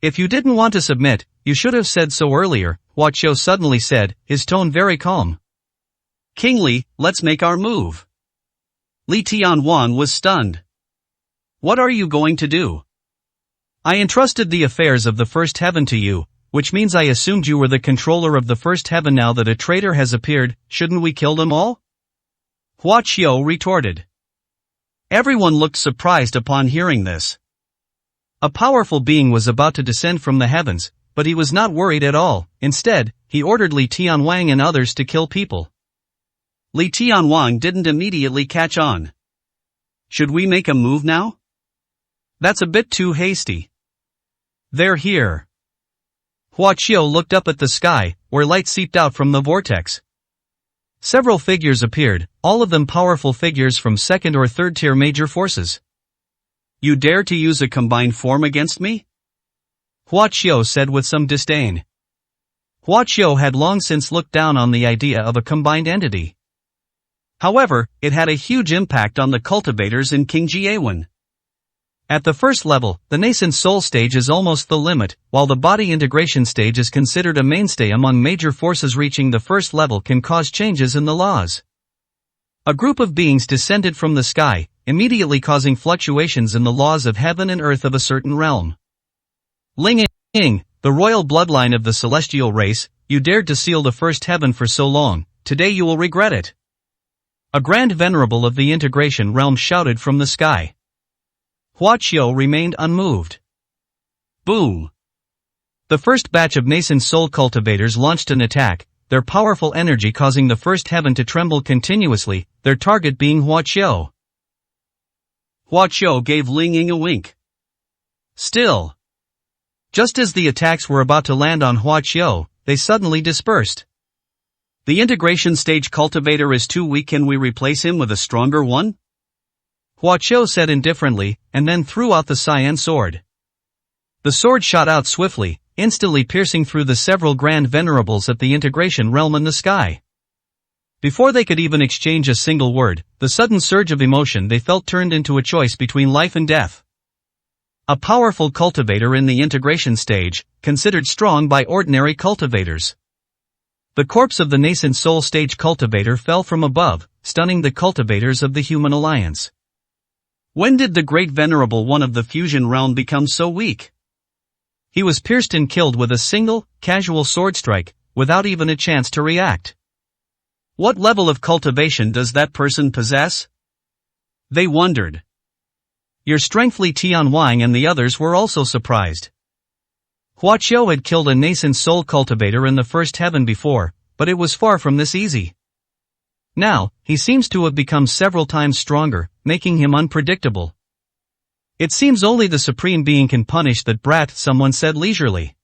If you didn't want to submit, you should have said so earlier, Hua Qiu suddenly said, his tone very calm. King Li, let's make our move. Li Tianwang was stunned. What are you going to do? I entrusted the affairs of the first heaven to you, which means I assumed you were the controller of the first heaven. Now that a traitor has appeared, shouldn't we kill them all? Hua Qiu retorted. Everyone looked surprised upon hearing this. A powerful being was about to descend from the heavens, but he was not worried at all. Instead, he ordered Li Tianwang and others to kill people. Li Tianwang didn't immediately catch on. Should we make a move now? That's a bit too hasty. They're here. Hua Qiu looked up at the sky, where light seeped out from the vortex. Several figures appeared, all of them powerful figures from second or third tier major forces. You dare to use a combined form against me? Hua Qiu said with some disdain. Hua Qiu had long since looked down on the idea of a combined entity. However, it had a huge impact on the cultivators in King Jiewen. At the first level, the nascent soul stage is almost the limit, while the body integration stage is considered a mainstay among major forces. Reaching the first level can cause changes in the laws. A group of beings descended from the sky, immediately causing fluctuations in the laws of heaven and earth of a certain realm. Ling Ying, the royal bloodline of the celestial race, you dared to seal the first heaven for so long, today you will regret it. A grand venerable of the integration realm shouted from the sky. Hua Qiu remained unmoved. Boom! The first batch of nascent soul cultivators launched an attack, their powerful energy causing the first heaven to tremble continuously, their target being Hua Qiu. Hua Qiu gave Ling Ying a wink. Still. Just as the attacks were about to land on Hua Qiu, they suddenly dispersed. The integration stage cultivator is too weak. Can we replace him with a stronger one? Hua Qiu said indifferently, and then threw out the cyan sword. The sword shot out swiftly, instantly piercing through the several grand venerables at the integration realm in the sky. Before they could even exchange a single word, the sudden surge of emotion they felt turned into a choice between life and death. A powerful cultivator in the integration stage, considered strong by ordinary cultivators. The corpse of the nascent soul stage cultivator fell from above, stunning the cultivators of the human alliance. When did the great venerable one of the fusion realm become so weak? He was pierced and killed with a single, casual sword strike, without even a chance to react. What level of cultivation does that person possess? They wondered. Your strength. Li Tianwang and the others were also surprised. Hua Qiu had killed a nascent soul cultivator in the first heaven before, but it was far from this easy. Now, he seems to have become several times stronger, making him unpredictable. It seems only the Supreme Being can punish that brat, someone said leisurely.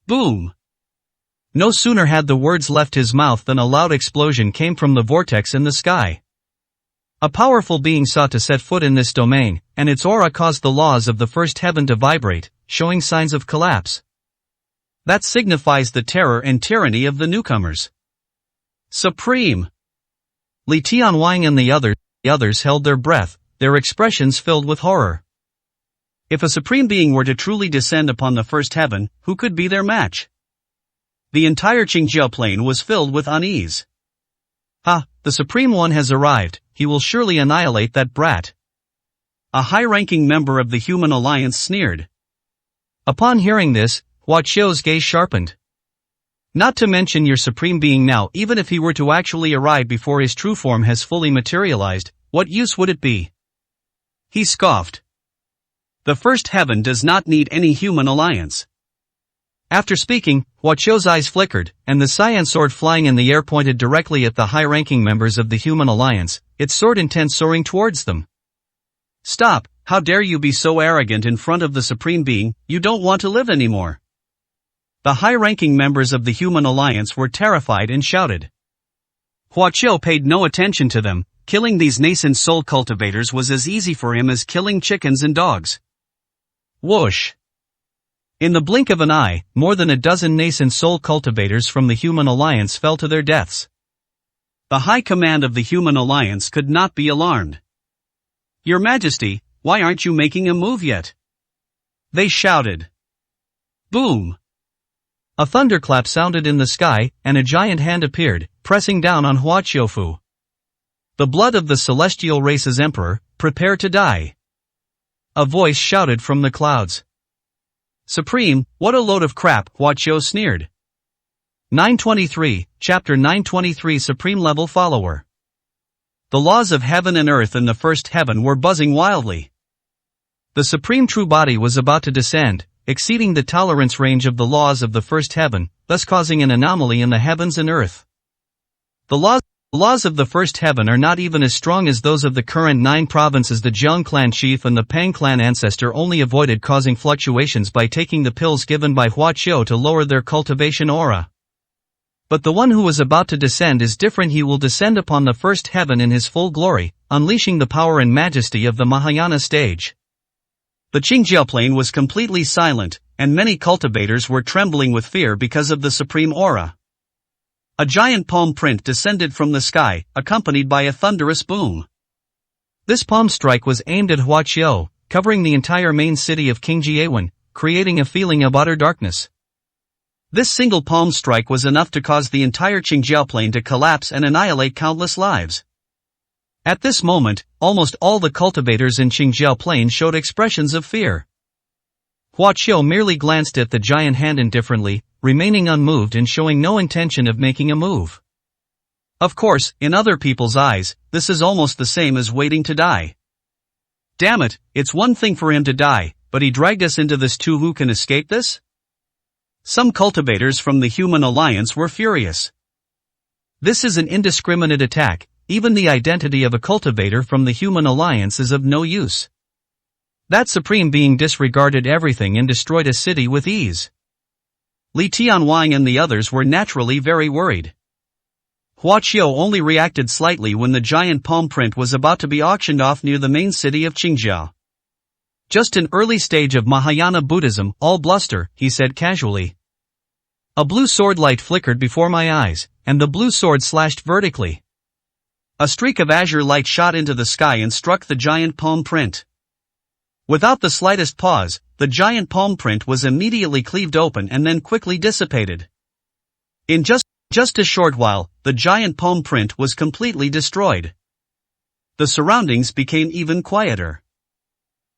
Boom! No sooner had the words left his mouth than a loud explosion came from the vortex in the sky. A powerful being sought to set foot in this domain, and its aura caused the laws of the first heaven to vibrate, showing signs of collapse. That signifies the terror and tyranny of the newcomers. Supreme! Li Tianwang and the others held their breath, their expressions filled with horror. If a supreme being were to truly descend upon the first heaven, who could be their match? The entire Qingjiao plain was filled with unease. Ha, the Supreme One has arrived, he will surely annihilate that brat. A high-ranking member of the human alliance sneered. Upon hearing this, Hua Qiu's gaze sharpened. Not to mention your Supreme Being now, even if he were to actually arrive before his true form has fully materialized, what use would it be? He scoffed. The first heaven does not need any human alliance. After speaking, Hua Qiu's eyes flickered, and the cyan sword flying in the air pointed directly at the high-ranking members of the human alliance, its sword intent soaring towards them. Stop, how dare you be so arrogant in front of the Supreme Being, you don't want to live anymore. The high-ranking members of the human alliance were terrified and shouted. Hua Qiu paid no attention to them, killing these nascent soul cultivators was as easy for him as killing chickens and dogs. Whoosh! In the blink of an eye, more than a dozen nascent soul cultivators from the human alliance fell to their deaths. The high command of the human alliance could not be alarmed. Your Majesty, why aren't you making a move yet? They shouted. Boom! A thunderclap sounded in the sky, and a giant hand appeared, pressing down on Hua Qiufu. The blood of the celestial race's emperor, prepare to die. A voice shouted from the clouds. Supreme, what a load of crap, Hua Qiu sneered. 923, Chapter 923 Supreme Level Follower. The laws of heaven and earth in the first heaven were buzzing wildly. The supreme true body was about to descend, exceeding the tolerance range of the laws of the first heaven, thus causing an anomaly in the heavens and earth. The laws of the first heaven are not even as strong as those of the current 9 provinces. The Jiang clan chief and the Pang clan ancestor only avoided causing fluctuations by taking the pills given by Hua Qiu to lower their cultivation aura. But the one who is about to descend is different. He will descend upon the first heaven in his full glory, unleashing the power and majesty of the Mahayana stage. The Qingjiao plain was completely silent, and many cultivators were trembling with fear because of the supreme aura. A giant palm print descended from the sky, accompanied by a thunderous boom. This palm strike was aimed at Hua Qiu, covering the entire main city of Qingjiawan, creating a feeling of utter darkness. This single palm strike was enough to cause the entire Qingjiao plain to collapse and annihilate countless lives. At this moment, almost all the cultivators in Qingjiao plain showed expressions of fear. Hua Qiu merely glanced at the giant hand indifferently, remaining unmoved and showing no intention of making a move. Of course, in other people's eyes, this is almost the same as waiting to die. Damn it, it's one thing for him to die, but he dragged us into this too. Who can escape this? Some cultivators from the Human Alliance were furious. This is an indiscriminate attack, even the identity of a cultivator from the Human Alliance is of no use. That supreme being disregarded everything and destroyed a city with ease. Li Tianwang and the others were naturally very worried. Hua Qiu only reacted slightly when the giant palm print was about to be auctioned off near the main city of Qingjiao. Just an early stage of Mahayana Buddhism, all bluster, he said casually. A blue sword light flickered before my eyes, and the blue sword slashed vertically. A streak of azure light shot into the sky and struck the giant palm print. Without the slightest pause, the giant palm print was immediately cleaved open and then quickly dissipated. In just a short while, the giant palm print was completely destroyed. The surroundings became even quieter.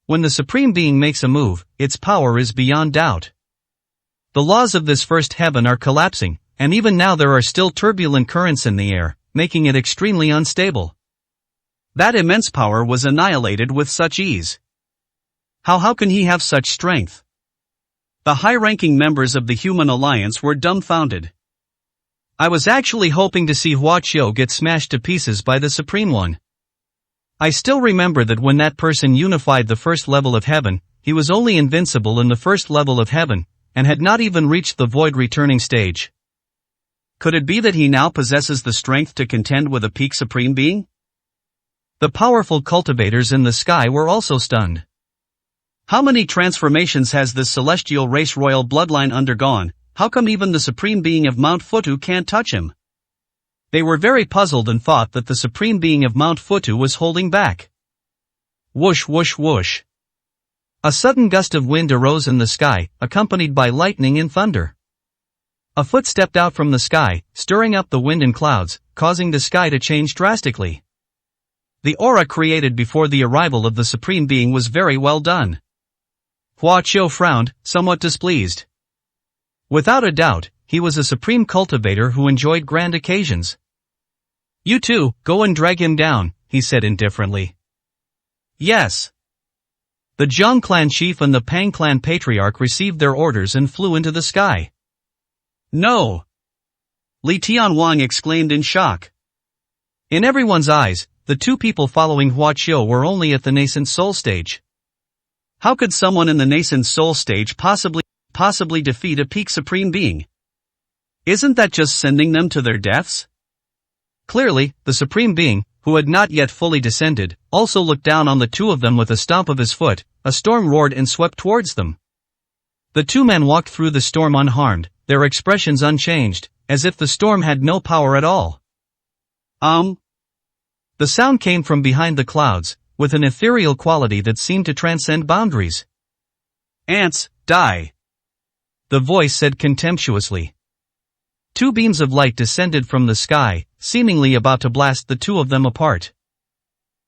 When the Supreme Being makes a move, its power is beyond doubt. The laws of this first heaven are collapsing, and even now there are still turbulent currents in the air, making it extremely unstable. That immense power was annihilated with such ease. How can he have such strength? The high-ranking members of the Human Alliance were dumbfounded. I was actually hoping to see Hua Qiu get smashed to pieces by the Supreme One. I still remember that when that person unified the first level of heaven, he was only invincible in the first level of heaven, and had not even reached the void returning stage. Could it be that he now possesses the strength to contend with a peak Supreme Being? The powerful cultivators in the sky were also stunned. How many transformations has this celestial race royal bloodline undergone? How come even the Supreme Being of Mount Futu can't touch him? They were very puzzled and thought that the Supreme Being of Mount Futu was holding back. Whoosh whoosh whoosh. A sudden gust of wind arose in the sky, accompanied by lightning and thunder. A foot stepped out from the sky, stirring up the wind and clouds, causing the sky to change drastically. The aura created before the arrival of the Supreme Being was very well done. Hua Qiu frowned, somewhat displeased. Without a doubt, he was a supreme cultivator who enjoyed grand occasions. You two, go and drag him down, he said indifferently. Yes. The Zhang clan chief and the Pang clan patriarch received their orders and flew into the sky. No! Li Tianwang exclaimed in shock. In everyone's eyes, the two people following Hua Qiu were only at the nascent soul stage. How could someone in the nascent soul stage possibly defeat a peak Supreme Being? Isn't that just sending them to their deaths? Clearly, the Supreme Being, who had not yet fully descended, also looked down on the two of them with a stomp of his foot. A storm roared and swept towards them. The two men walked through the storm unharmed, their expressions unchanged, as if the storm had no power at all. The sound came from behind the clouds, with an ethereal quality that seemed to transcend boundaries. Ants, die! The voice said contemptuously. Two beams of light descended from the sky, seemingly about to blast the two of them apart.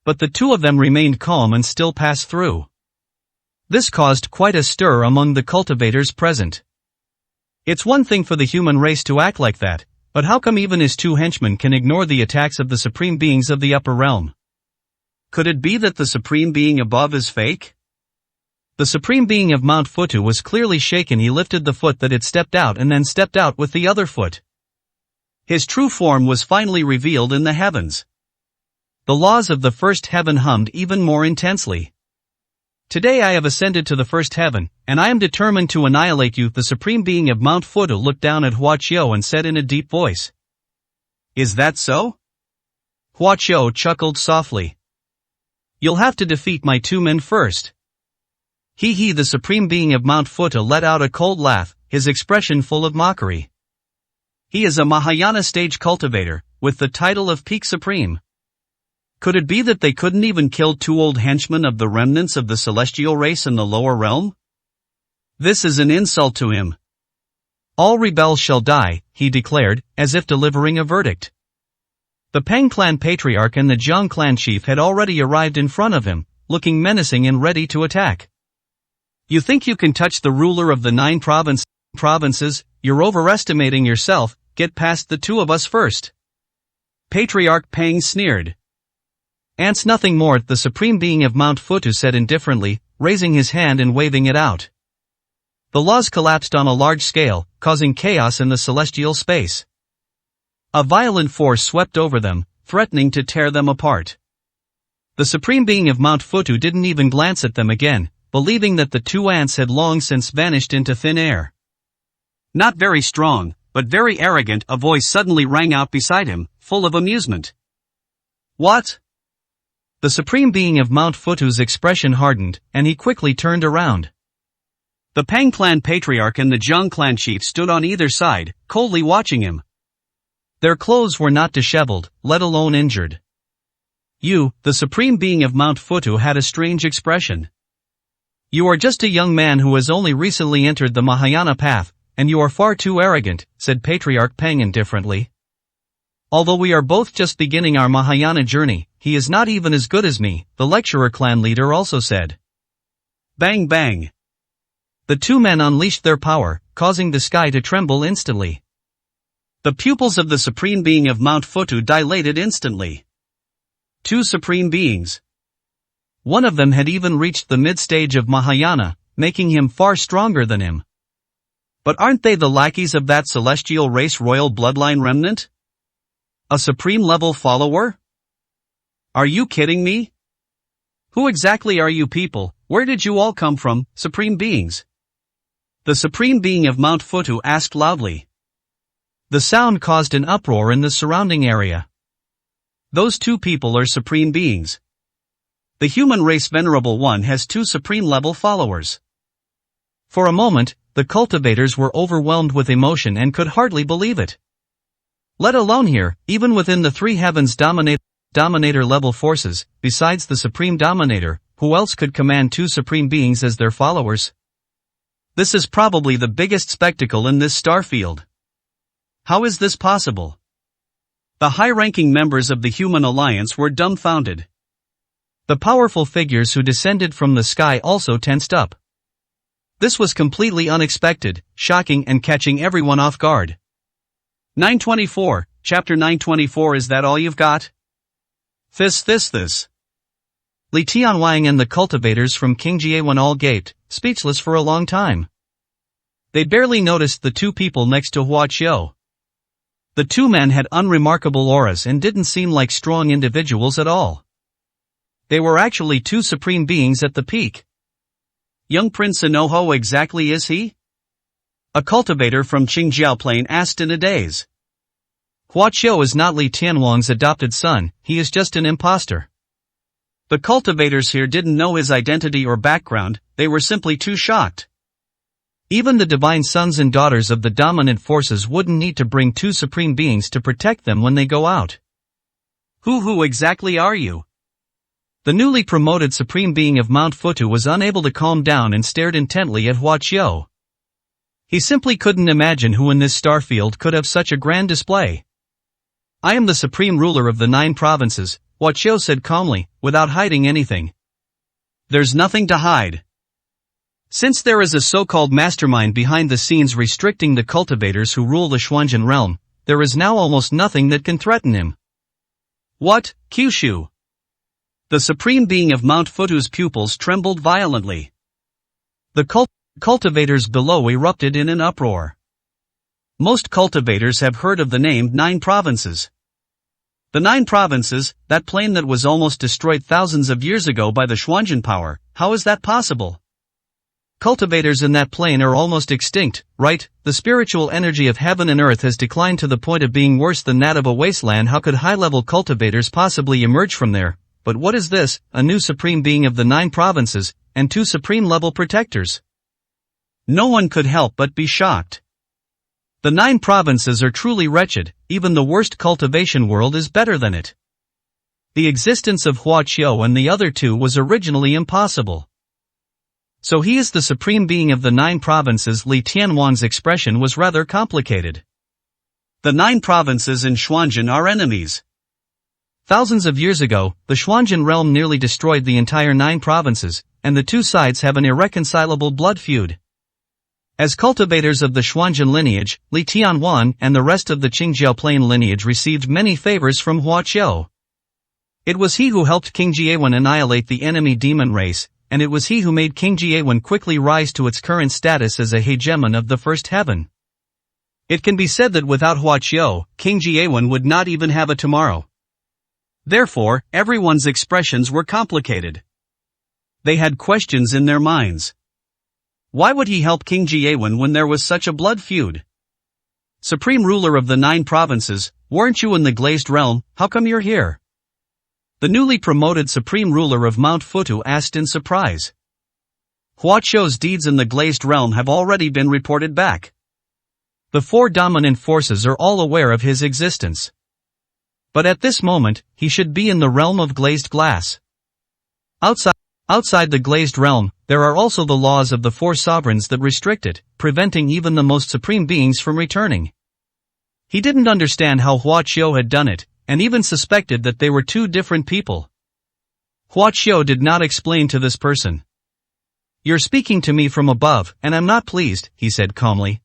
But the two of them remained calm and still passed through. This caused quite a stir among the cultivators present. It's one thing for the human race to act like that, but how come even his two henchmen can ignore the attacks of the supreme beings of the upper realm? Could it be that the Supreme Being above is fake? The Supreme Being of Mount Futu was clearly shaken. He lifted the foot that had stepped out and then stepped out with the other foot. His true form was finally revealed in the heavens. The laws of the first heaven hummed even more intensely. Today I have ascended to the first heaven, and I am determined to annihilate you. The Supreme Being of Mount Futu looked down at Hua Qiu and said in a deep voice. Is that so? Hua Qiu chuckled softly. You'll have to defeat my two men first. He the Supreme Being of Mount Futu let out a cold laugh, his expression full of mockery. He is a Mahayana stage cultivator, with the title of Peak Supreme. Could it be that they couldn't even kill 2 old henchmen of the remnants of the celestial race in the lower realm? This is an insult to him. All rebels shall die, he declared, as if delivering a verdict. The Peng clan patriarch and the Jiang clan chief had already arrived in front of him, looking menacing and ready to attack. You think you can touch the ruler of the 9 provinces? You're overestimating yourself. Get past the 2 of us first. Patriarch Peng sneered. Ants nothing more, the supreme being of Mount Futu said indifferently, raising his hand and waving it out. The laws collapsed on a large scale, causing chaos in the celestial space. A violent force swept over them, threatening to tear them apart. The supreme being of Mount Futu didn't even glance at them again, believing that the 2 ants had long since vanished into thin air. Not very strong, but very arrogant, a voice suddenly rang out beside him, full of amusement. What? The supreme being of Mount Futu's expression hardened, and he quickly turned around. The Peng clan patriarch and the Jiang clan chief stood on either side, coldly watching him. Their clothes were not disheveled, let alone injured. You, the supreme being of Mount Futu, had a strange expression. You are just a young man who has only recently entered the Mahayana path, and you are far too arrogant, said Patriarch Peng indifferently. Although we are both just beginning our Mahayana journey, he is not even as good as me, the lecturer clan leader also said. Bang bang. The 2 men unleashed their power, causing the sky to tremble instantly. The pupils of the supreme being of Mount Futu dilated instantly. 2 supreme beings. One of them had even reached the mid-stage of Mahayana, making him far stronger than him. But aren't they the lackeys of that celestial race royal bloodline remnant? A supreme level follower? Are you kidding me? Who exactly are you people? Where did you all come from, supreme beings? The supreme being of Mount Futu asked loudly. The sound caused an uproar in the surrounding area. Those 2 people are supreme beings. The human race Venerable One has 2 supreme level followers. For a moment, the cultivators were overwhelmed with emotion and could hardly believe it. Let alone here, even within the 3 heavens dominator level forces, besides the supreme dominator, who else could command 2 supreme beings as their followers? This is probably the biggest spectacle in this star field. How is this possible? The high-ranking members of the Human Alliance were dumbfounded. The powerful figures who descended from the sky also tensed up. This was completely unexpected, shocking and catching everyone off guard. 924, Chapter 924. Is that all you've got? This. Li Tianwang and the cultivators from King Jiewen all gaped, speechless for a long time. They barely noticed the 2 people next to Hua Qiu. The 2 men had unremarkable auras and didn't seem like strong individuals at all. They were actually 2 supreme beings at the peak. Young Prince Anoho exactly is he? A cultivator from Qingjiao Plain asked in a daze. Hua Qiu is not Li Tianwang's adopted son, he is just an imposter. The cultivators here didn't know his identity or background, they were simply too shocked. Even the divine sons and daughters of the dominant forces wouldn't need to bring 2 supreme beings to protect them when they go out. Who exactly are you? The newly promoted supreme being of Mount Futu was unable to calm down and stared intently at Hua Qiu. He simply couldn't imagine who in this starfield could have such a grand display. I am the supreme ruler of the 9 provinces, Hua Qiu said calmly, without hiding anything. There's nothing to hide. Since there is a so-called mastermind behind the scenes restricting the cultivators who rule the Xuanzhen realm, there is now almost nothing that can threaten him. What, Kyushu? The supreme being of Mount Futu's pupils trembled violently. The cultivators below erupted in an uproar. Most cultivators have heard of the name 9 provinces. The 9 provinces, that plain that was almost destroyed thousands of years ago by the Xuanzhen power, how is that possible? Cultivators in that plain are almost extinct, right? The spiritual energy of heaven and earth has declined to the point of being worse than that of a wasteland. How could high-level cultivators possibly emerge from there? But what is this, a new supreme being of the 9 provinces, and 2 supreme-level protectors? No one could help but be shocked. The 9 provinces are truly wretched, even the worst cultivation world is better than it. The existence of Hua Qiu and the other two was originally impossible. So he is the supreme being of the 9 provinces. Li Tianwan's expression was rather complicated. The 9 provinces in Xuanzhen are enemies. Thousands of years ago, the Xuanzhen realm nearly destroyed the entire 9 provinces, and the two sides have an irreconcilable blood feud. As cultivators of the Xuanzhen lineage, Li Tianwan and the rest of the Qingjiao Plain lineage received many favors from Hua Qiu. It was he who helped King Jiewen annihilate the enemy demon race, and it was he who made King Jiewen quickly rise to its current status as a hegemon of the first heaven. It can be said that without Hua Qiu, King Jiewen would not even have a tomorrow. Therefore, everyone's expressions were complicated. They had questions in their minds. Why would he help King Jiewen when there was such a blood feud? Supreme ruler of the 9 provinces, weren't you in the glazed realm? How come you're here? The newly promoted supreme ruler of Mount Futu asked in surprise. Hua Qiu's deeds in the glazed realm have already been reported back. The 4 dominant forces are all aware of his existence. But at this moment, he should be in the realm of glazed glass. Outside the glazed realm, there are also the laws of the 4 sovereigns that restrict it, preventing even the most supreme beings from returning. He didn't understand how Hua Qiu had done it, and even suspected that they were 2 different people. Hua Qiu did not explain to this person. You're speaking to me from above, and I'm not pleased, he said calmly.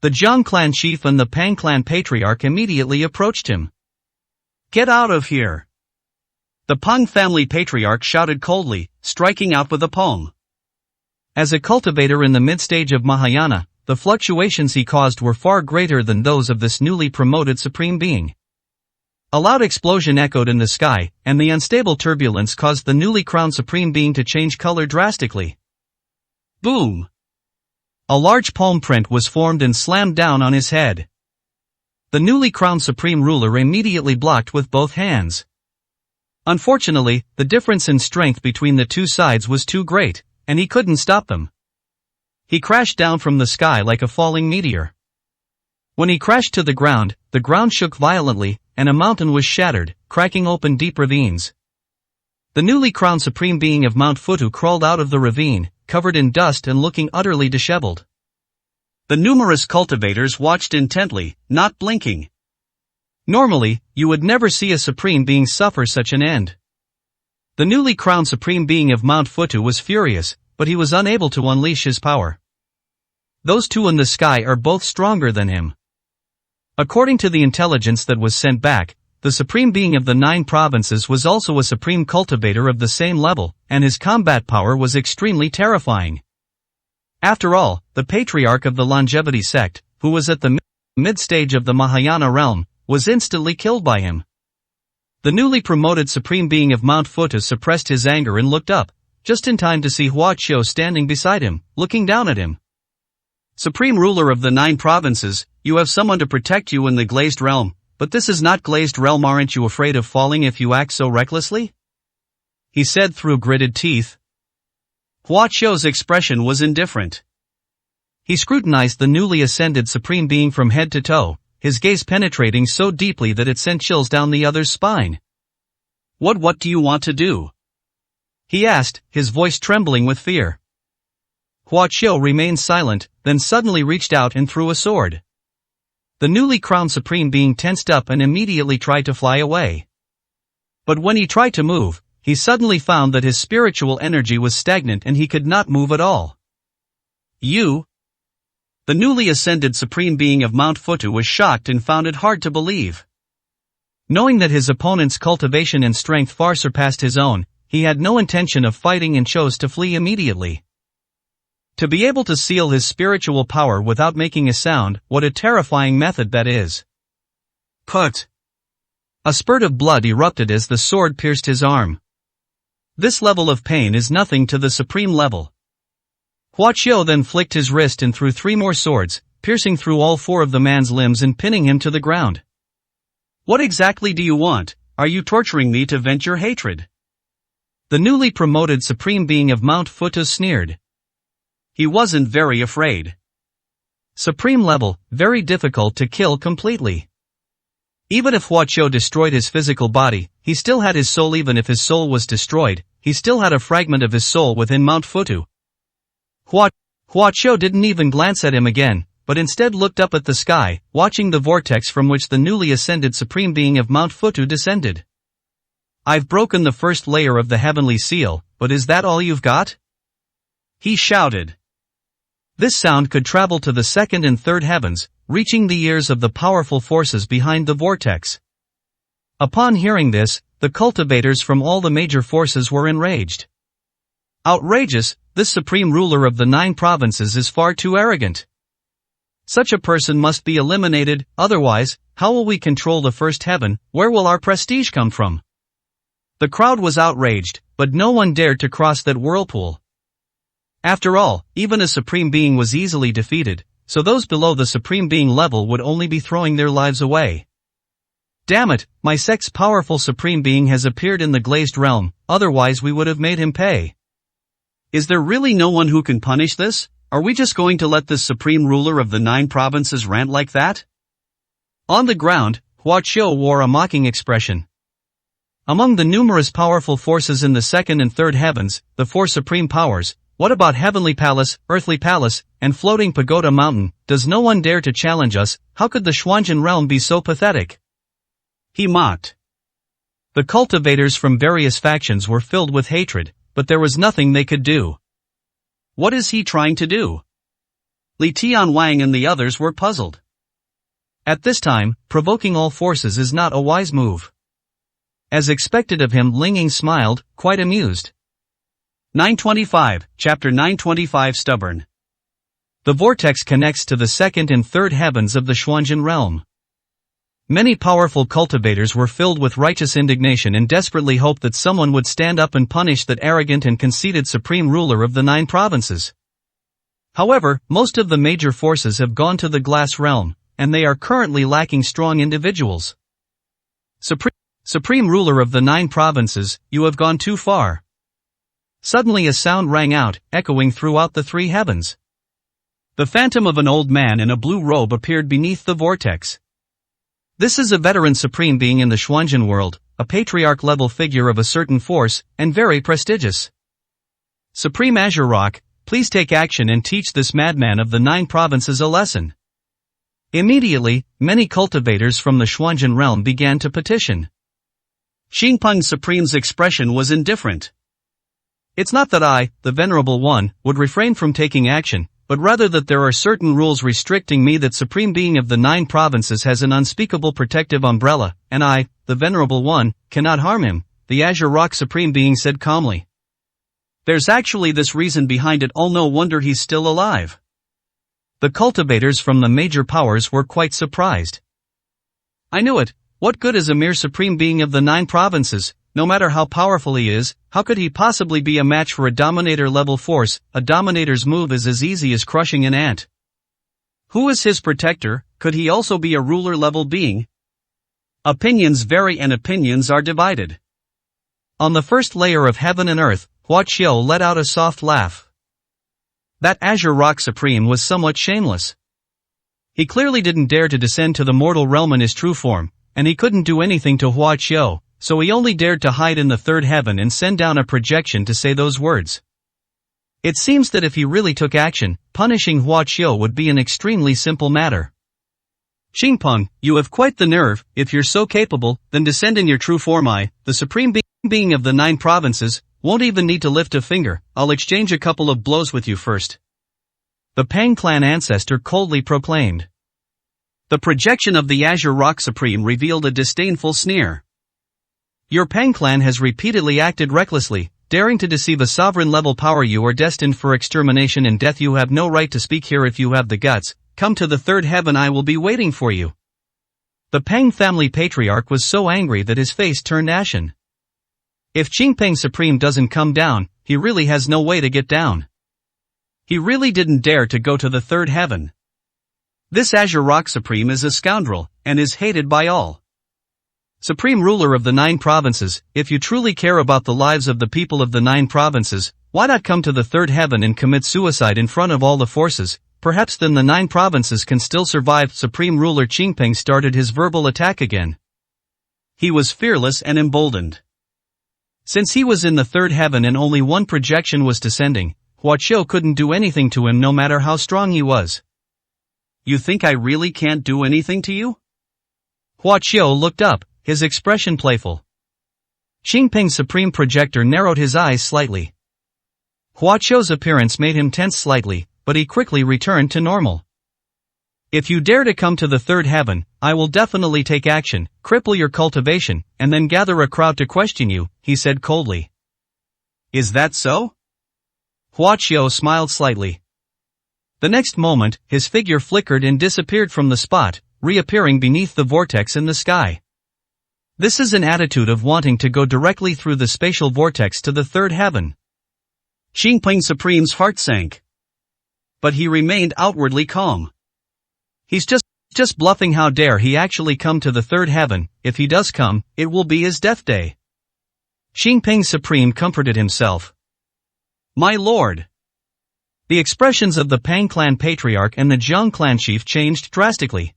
The Zhang clan chief and the Pang clan patriarch immediately approached him. Get out of here! The Pang family patriarch shouted coldly, striking out with a palm. As a cultivator in the mid-stage of Mahayana, the fluctuations he caused were far greater than those of this newly promoted supreme being. A loud explosion echoed in the sky, and the unstable turbulence caused the newly crowned supreme being to change color drastically. Boom! A large palm print was formed and slammed down on his head. The newly crowned supreme ruler immediately blocked with both hands. Unfortunately, the difference in strength between the 2 sides was too great, and he couldn't stop them. He crashed down from the sky like a falling meteor. When he crashed to the ground shook violently, and a mountain was shattered, cracking open deep ravines. The newly crowned supreme being of Mount Futu crawled out of the ravine, covered in dust and looking utterly disheveled. The numerous cultivators watched intently, not blinking. Normally, you would never see a supreme being suffer such an end. The newly crowned supreme being of Mount Futu was furious, but he was unable to unleash his power. Those 2 in the sky are both stronger than him. According to the intelligence that was sent back, the supreme being of the 9 provinces was also a supreme cultivator of the same level, and his combat power was extremely terrifying. After all, the patriarch of the longevity sect, who was at the mid-stage of the Mahayana realm, was instantly killed by him. The newly promoted supreme being of Mount Futu suppressed his anger and looked up, just in time to see Hua Qiu standing beside him, looking down at him. Supreme ruler of the 9 provinces, you have someone to protect you in the glazed realm, but this is not glazed realm. Aren't you afraid of falling if you act so recklessly? He said through gritted teeth. Hua Qiu's expression was indifferent. He scrutinized the newly ascended supreme being from head to toe, his gaze penetrating so deeply that it sent chills down the other's spine. What do you want to do? He asked, his voice trembling with fear. Hua Qiu remained silent, then suddenly reached out and threw a sword. The newly crowned supreme being tensed up and immediately tried to fly away. But when he tried to move, he suddenly found that his spiritual energy was stagnant and he could not move at all. You? The newly ascended supreme being of Mount Futu was shocked and found it hard to believe. Knowing that his opponent's cultivation and strength far surpassed his own, he had no intention of fighting and chose to flee immediately. To be able to seal his spiritual power without making a sound, what a terrifying method that is. Put! A spurt of blood erupted as the sword pierced his arm. This level of pain is nothing to the supreme level. Hua Qiu then flicked his wrist and threw 3 more swords, piercing through all 4 of the man's limbs and pinning him to the ground. What exactly do you want? Are you torturing me to vent your hatred? The newly promoted supreme being of Mount Futu sneered. He wasn't very afraid. Supreme level, very difficult to kill completely. Even if Hua Qiu destroyed his physical body, he still had his soul. Even if his soul was destroyed, he still had a fragment of his soul within Mount Futu. Huaqiu didn't even glance at him again, but instead looked up at the sky, watching the vortex from which the newly ascended Supreme Being of Mount Futu descended. "I've broken the first layer of the heavenly seal, but is that all you've got?" he shouted. This sound could travel to the second and third heavens, reaching the ears of the powerful forces behind the vortex. Upon hearing this, the cultivators from all the major forces were enraged. Outrageous, this supreme ruler of the 9 provinces is far too arrogant. Such a person must be eliminated, otherwise, how will we control the first heaven? Where will our prestige come from? The crowd was outraged, but no one dared to cross that whirlpool. After all, even a supreme being was easily defeated, so those below the supreme being level would only be throwing their lives away. Damn it, my sect's powerful supreme being has appeared in the glazed realm, otherwise we would have made him pay. Is there really no one who can punish this? Are we just going to let this supreme ruler of the 9 provinces rant like that? On the ground, Huaqiu wore a mocking expression. Among the numerous powerful forces in the second and third heavens, the 4 supreme powers, what about Heavenly Palace, Earthly Palace, and Floating Pagoda Mountain? Does no one dare to challenge us? How could the Xuanzhen realm be so pathetic? He mocked. The cultivators from various factions were filled with hatred, but there was nothing they could do. What is he trying to do? Li Tianwang and the others were puzzled. At this time, provoking all forces is not a wise move. As expected of him, Ling Ying smiled, quite amused. 925, Chapter 925 Stubborn. The vortex connects to the second and third heavens of the Xuanzhen realm. Many powerful cultivators were filled with righteous indignation and desperately hoped that someone would stand up and punish that arrogant and conceited supreme ruler of the 9 provinces. However, most of the major forces have gone to the glass realm, and they are currently lacking strong individuals. Supreme ruler of the 9 provinces, you have gone too far. Suddenly a sound rang out, echoing throughout the 3 heavens. The phantom of an old man in a blue robe appeared beneath the vortex. This is a veteran supreme being in the Xuanzhen world, a patriarch-level figure of a certain force, and very prestigious. Supreme Azure Rock, please take action and teach this madman of the 9 provinces a lesson. Immediately, many cultivators from the Xuanzhen realm began to petition. Xingpeng Supreme's expression was indifferent. It's not that I, the Venerable One, would refrain from taking action, but rather that there are certain rules restricting me. That Supreme Being of the 9 provinces has an unspeakable protective umbrella, and I, the Venerable One, cannot harm him, the Azure Rock Supreme Being said calmly. There's actually this reason behind it all. No wonder he's still alive. The cultivators from the major powers were quite surprised. I knew it. What good is a mere Supreme Being of the 9 provinces? No matter how powerful he is, how could he possibly be a match for a Dominator-level force? A Dominator's move is as easy as crushing an ant. Who is his protector? Could he also be a ruler-level being? Opinions vary and opinions are divided. On the first layer of heaven and earth, Huaqiu let out a soft laugh. That Azure Rock Supreme was somewhat shameless. He clearly didn't dare to descend to the mortal realm in his true form, and he couldn't do anything to Huaqiu. So he only dared to hide in the third heaven and send down a projection to say those words. It seems that if he really took action, punishing Huaqiu would be an extremely simple matter. Xingpeng, you have quite the nerve. If you're so capable, then descend in your true form. I, the supreme being of the 9 provinces, won't even need to lift a finger. I'll exchange a couple of blows with you first. The Pang clan ancestor coldly proclaimed. The projection of the Azure Rock Supreme revealed a disdainful sneer. Your Pang clan has repeatedly acted recklessly, daring to deceive a sovereign-level power. You are destined for extermination and death. You have no right to speak here. If you have the guts, come to the third heaven. I will be waiting for you. The Pang family patriarch was so angry that his face turned ashen. If Xingpeng Supreme doesn't come down, he really has no way to get down. He really didn't dare to go to the third heaven. This Azure Rock Supreme is a scoundrel, and is hated by all. Supreme ruler of the 9 provinces, if you truly care about the lives of the people of the 9 provinces, why not come to the third heaven and commit suicide in front of all the forces? Perhaps then the 9 provinces can still survive. Supreme ruler Xingpeng started his verbal attack again. He was fearless and emboldened. Since he was in the third heaven and only one projection was descending, Huaqiu couldn't do anything to him no matter how strong he was. You think I really can't do anything to you? Huaqiu looked up, his expression playful. Qingping's supreme projector narrowed his eyes slightly. Huaqiu's appearance made him tense slightly, but he quickly returned to normal. If you dare to come to the third heaven, I will definitely take action, cripple your cultivation, and then gather a crowd to question you, he said coldly. Is that so? Huaqiu smiled slightly. The next moment, his figure flickered and disappeared from the spot, reappearing beneath the vortex in the sky. This is an attitude of wanting to go directly through the spatial vortex to the third heaven. Qingping Supreme's heart sank. But he remained outwardly calm. He's just bluffing. How dare he actually come to the third heaven? If he does come, it will be his death day. Qingping Supreme comforted himself. My lord. The expressions of the Pang clan patriarch and the Jiang clan chief changed drastically.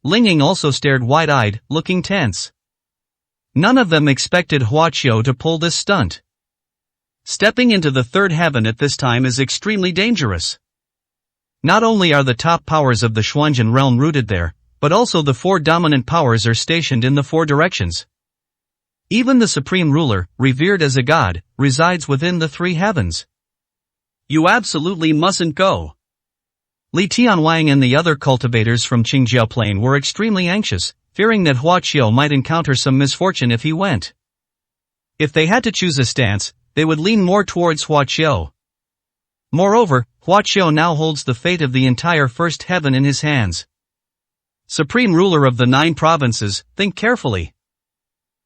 Lingying also stared wide-eyed, looking tense. None of them expected Huaqiu to pull this stunt. Stepping into the third heaven at this time is extremely dangerous. Not only are the top powers of the Xuanzhen realm rooted there, but also the four dominant powers are stationed in the four directions. Even the supreme ruler, revered as a god, resides within the three heavens. You absolutely mustn't go. Li Tianwang and the other cultivators from Qingjiao Plain were extremely anxious, fearing that Huaqiu might encounter some misfortune if he went. If they had to choose a stance, they would lean more towards Huaqiu. Moreover, Huaqiu now holds the fate of the entire first heaven in his hands. Supreme ruler of the 9 provinces, think carefully.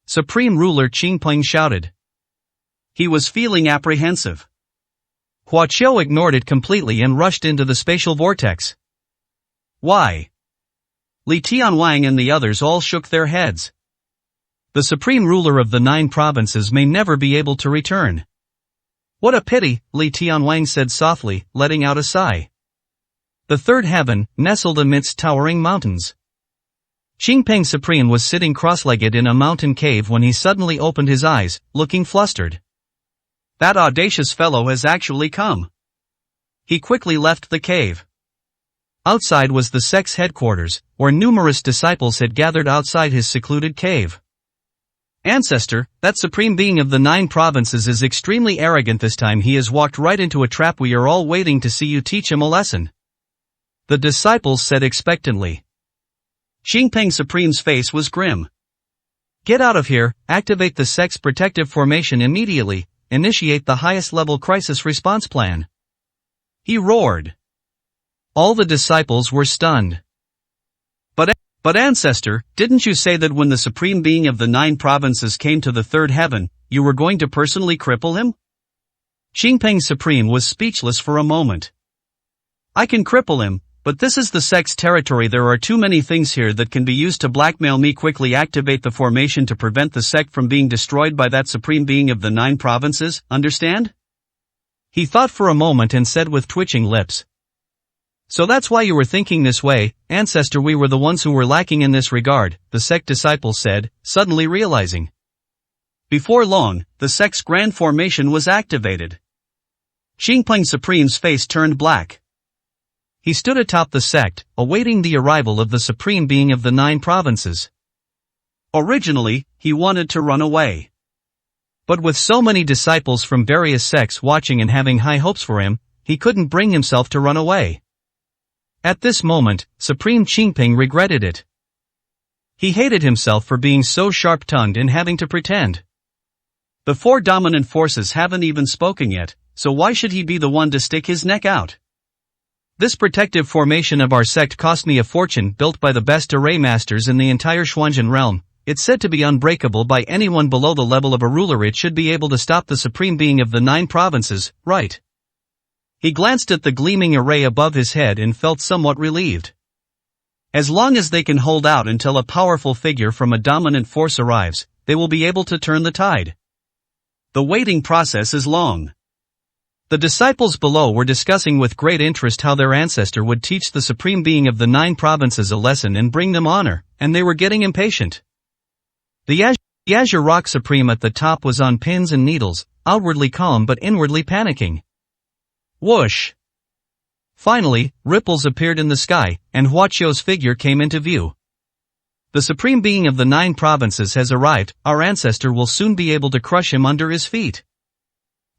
Supreme ruler Qingping shouted. He was feeling apprehensive. Huaqiu ignored it completely and rushed into the spatial vortex. Why? Li Tianwang and the others all shook their heads. The supreme ruler of the 9 provinces may never be able to return. What a pity, Li Tianwang said softly, letting out a sigh. The third heaven, nestled amidst towering mountains. Qingping Supreme was sitting cross-legged in a mountain cave when he suddenly opened his eyes, looking flustered. That audacious fellow has actually come. He quickly left the cave. Outside was the sect's headquarters, where numerous disciples had gathered outside his secluded cave. Ancestor, that supreme being of the 9 provinces is extremely arrogant this time. He has walked right into a trap. We are all waiting to see you teach him a lesson. The disciples said expectantly. Qingping Supreme's face was grim. Get out of here, activate the sect's protective formation immediately, initiate the highest level crisis response plan. He roared. All the disciples were stunned. But ancestor, didn't you say that when the supreme being of the 9 provinces came to the third heaven, you were going to personally cripple him? Qingping Supreme was speechless for a moment. I can cripple him, but this is the sect's territory. There are too many things here that can be used to blackmail me. Quickly activate the formation to prevent the sect from being destroyed by that supreme being of the 9 provinces, understand? He thought for a moment and said with twitching lips. So that's why you were thinking this way, ancestor. We were the ones who were lacking in this regard, the sect disciple said, suddenly realizing. Before long, the sect's grand formation was activated. Qingping Supreme's face turned black. He stood atop the sect, awaiting the arrival of the supreme being of the 9 provinces. Originally, he wanted to run away. But with so many disciples from various sects watching and having high hopes for him, he couldn't bring himself to run away. At this moment, Supreme Qingping regretted it. He hated himself for being so sharp-tongued and having to pretend. The 4 dominant forces haven't even spoken yet, so why should he be the one to stick his neck out? This protective formation of our sect cost me a fortune, built by the best array masters in the entire Xuanzhen realm. It's said to be unbreakable by anyone below the level of a ruler. It should be able to stop the supreme being of the 9 provinces, right? He glanced at the gleaming array above his head and felt somewhat relieved. As long as they can hold out until a powerful figure from a dominant force arrives, they will be able to turn the tide. The waiting process is long. The disciples below were discussing with great interest how their ancestor would teach the supreme being of the 9 provinces a lesson and bring them honor, and they were getting impatient. The azure rock supreme at the top was on pins and needles, outwardly calm but inwardly panicking. Whoosh! Finally, ripples appeared in the sky, and Huaqiu's figure came into view. The supreme being of the 9 provinces has arrived, our ancestor will soon be able to crush him under his feet.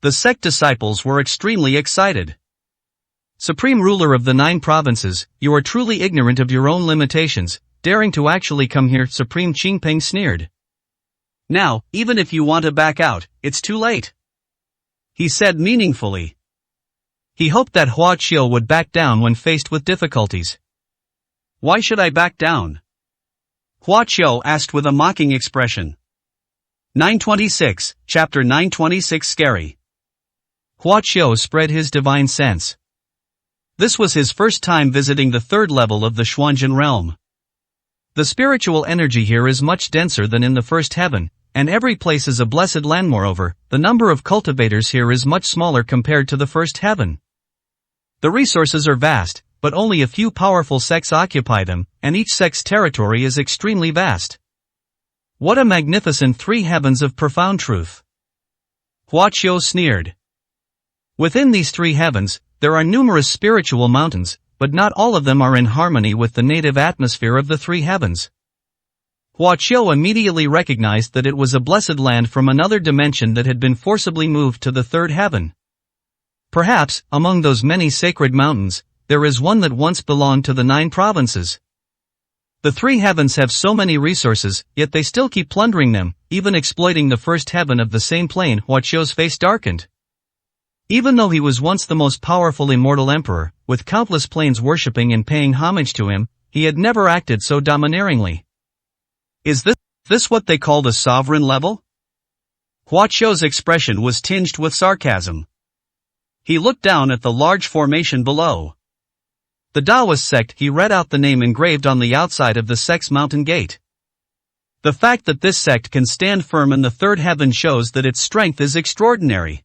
The sect disciples were extremely excited. Supreme ruler of the 9 provinces, you are truly ignorant of your own limitations, daring to actually come here, Supreme Qingpeng sneered. Now, even if you want to back out, it's too late, he said meaningfully. He hoped that Huaqiu would back down when faced with difficulties. Why should I back down? Huaqiu asked with a mocking expression. 926, Chapter 926 Scary. Huaqiu spread his divine sense. This was his first time visiting the 3rd level of the Xuanzhen realm. The spiritual energy here is much denser than in the 1st heaven, and every place is a blessed land. Moreover, the number of cultivators here is much smaller compared to the 1st heaven. The resources are vast, but only a few powerful sects occupy them, and each sect's territory is extremely vast. What a magnificent 3 heavens of profound truth! Huaqiu sneered. Within these 3 heavens, there are numerous spiritual mountains, but not all of them are in harmony with the native atmosphere of the 3 heavens. Huaqiu immediately recognized that it was a blessed land from another dimension that had been forcibly moved to the 3rd heaven. Perhaps, among those many sacred mountains, there is one that once belonged to the 9 provinces. The 3 heavens have so many resources, yet they still keep plundering them, even exploiting the 1st heaven of the same plane. Huaqiu's face darkened. Even though he was once the most powerful immortal emperor, with countless planes worshipping and paying homage to him, he had never acted so domineeringly. Is this what they call the sovereign level? Huaqiu's expression was tinged with sarcasm. He looked down at the large formation below. The Taoist sect. He read out the name engraved on the outside of the sect's mountain gate. The fact that this sect can stand firm in the 3rd heaven shows that its strength is extraordinary.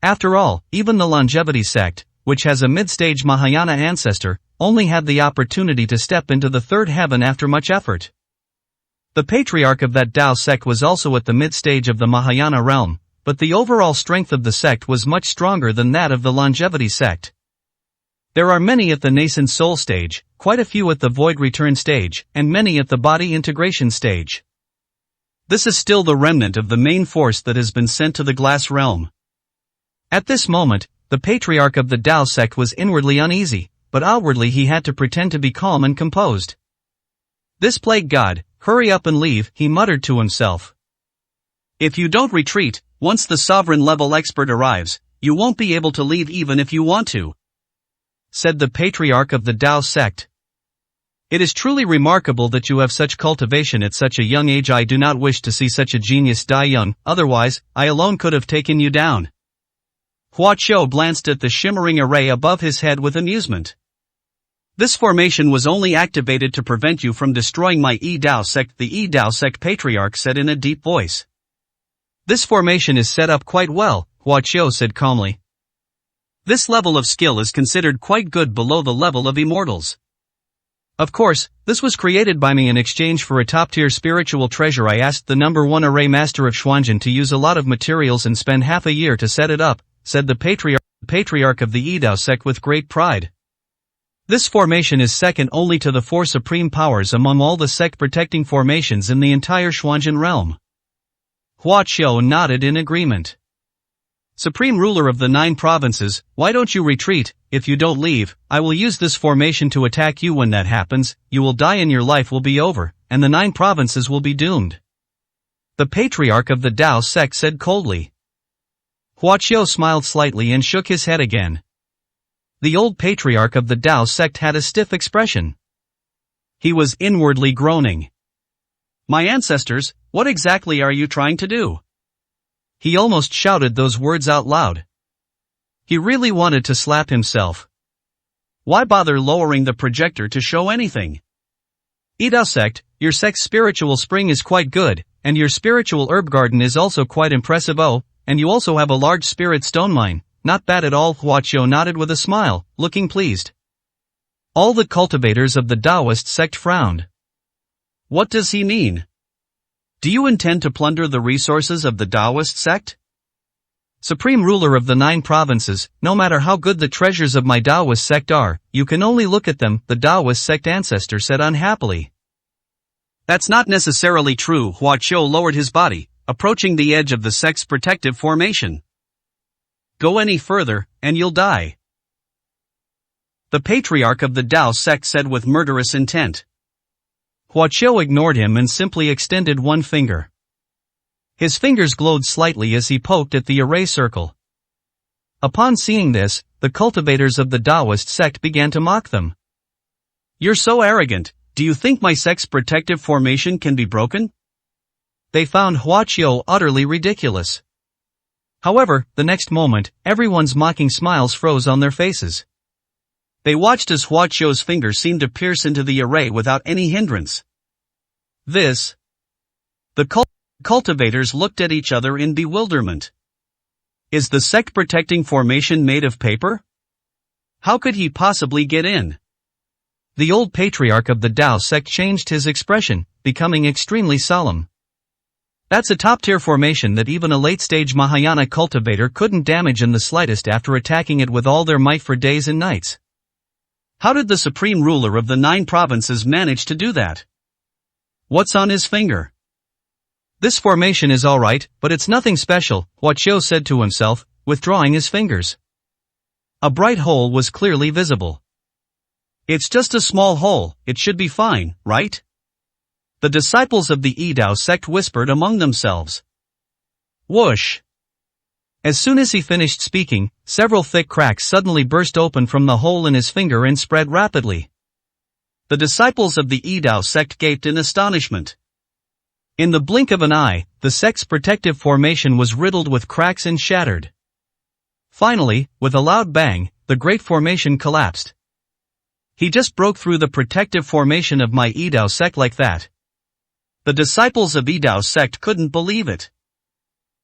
After all, even the longevity sect, which has a mid-stage Mahayana ancestor, only had the opportunity to step into the 3rd heaven after much effort. The patriarch of that Tao sect was also at the mid-stage of the Mahayana realm, but the overall strength of the sect was much stronger than that of the longevity sect. There are many at the nascent soul stage, quite a few at the void return stage, and many at the body integration stage. This is still the remnant of the main force that has been sent to the glass realm. At this moment, the patriarch of the Tao sect was inwardly uneasy, but outwardly he had to pretend to be calm and composed. This plague god, hurry up and leave, he muttered to himself. If you don't retreat, once the sovereign level expert arrives, you won't be able to leave even if you want to, said the patriarch of the Tao sect. It is truly remarkable that you have such cultivation at such a young age. I do not wish to see such a genius die young, otherwise, I alone could have taken you down. Huaqiu glanced at the shimmering array above his head with amusement. This formation was only activated to prevent you from destroying my Yi-Dao sect, the Yi-Dao sect patriarch said in a deep voice. This formation is set up quite well, Huaqiu said calmly. This level of skill is considered quite good below the level of immortals. Of course, this was created by me in exchange for a top-tier spiritual treasure. I asked the number 1 array master of Xuanzhen to use a lot of materials and spend half a year to set it up, said the patriarch of the Yi-Dao sect with great pride. This formation is second only to the 4 supreme powers among all the sect-protecting formations in the entire Xuanzhen realm. Huaqiu nodded in agreement. Supreme ruler of the 9 provinces, why don't you retreat? If you don't leave, I will use this formation to attack you. When that happens, you will die and your life will be over, and the 9 provinces will be doomed. The patriarch of the Tao sect said coldly. Huaqiu smiled slightly and shook his head again. The old patriarch of the Tao sect had a stiff expression. He was inwardly groaning. My ancestors, what exactly are you trying to do? He almost shouted those words out loud. He really wanted to slap himself. Why bother lowering the projector to show anything? Yi-Dao sect, your sect's spiritual spring is quite good, and your spiritual herb garden is also quite impressive. Oh, and you also have a large spirit stone mine. Not bad at all. Huaqiu nodded with a smile, looking pleased. All the cultivators of the Taoist sect frowned. What does he mean? Do you intend to plunder the resources of the Taoist sect? Supreme ruler of the 9 provinces, no matter how good the treasures of my Taoist sect are, you can only look at them, the Taoist sect ancestor said unhappily. That's not necessarily true. Hua Qiu lowered his body, approaching the edge of the sect's protective formation. Go any further, and you'll die. The patriarch of the Tao sect said with murderous intent. Hua Qiu ignored him and simply extended one finger. His fingers glowed slightly as he poked at the array circle. Upon seeing this, the cultivators of the Taoist sect began to mock them. You're so arrogant, do you think my sect's protective formation can be broken? They found Hua Qiu utterly ridiculous. However, the next moment, everyone's mocking smiles froze on their faces. They watched as Hua Qiu's fingers seemed to pierce into the array without any hindrance. The cultivators looked at each other in bewilderment. Is the sect protecting formation made of paper? How could he possibly get in? The old patriarch of the Tao sect changed his expression, becoming extremely solemn. That's a top-tier formation that even a late-stage Mahayana cultivator couldn't damage in the slightest after attacking it with all their might for days and nights. How did the supreme ruler of the 9 provinces manage to do that? What's on his finger? This formation is alright, but it's nothing special, Hua Qiu said to himself, withdrawing his fingers. A bright hole was clearly visible. It's just a small hole, it should be fine, right? The disciples of the Yidao sect whispered among themselves. Whoosh! As soon as he finished speaking, several thick cracks suddenly burst open from the hole in his finger and spread rapidly. The disciples of the Yidao sect gaped in astonishment. In the blink of an eye, the sect's protective formation was riddled with cracks and shattered. Finally, with a loud bang, the great formation collapsed. He just broke through the protective formation of my Yidao sect like that. The disciples of Yidao sect couldn't believe it.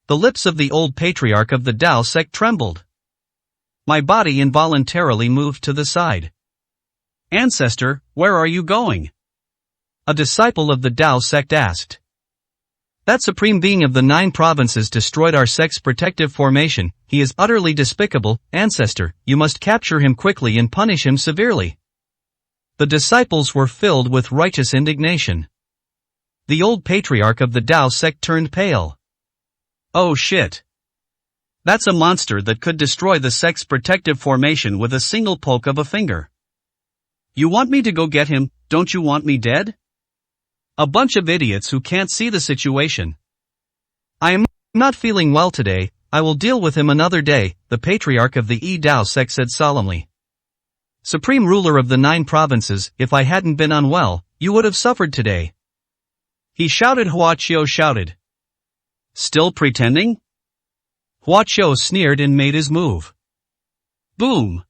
The lips of the old patriarch of the Tao sect trembled. My body involuntarily moved to the side. Ancestor, where are you going? A disciple of the Tao sect asked. That supreme being of the 9 provinces destroyed our sect's protective formation. He is utterly despicable. Ancestor, you must capture him quickly and punish him severely. The disciples were filled with righteous indignation. The old patriarch of the Tao sect turned pale. Oh shit. That's a monster that could destroy the sect's protective formation with a single poke of a finger. You want me to go get him, don't you want me dead? A bunch of idiots who can't see the situation. I am not feeling well today, I will deal with him another day, the patriarch of the Yidao sect said solemnly. Supreme ruler of the 9 provinces, if I hadn't been unwell, you would have suffered today. He shouted. Hua Qiu shouted. Still pretending? Hua Qiu sneered and made his move. Boom!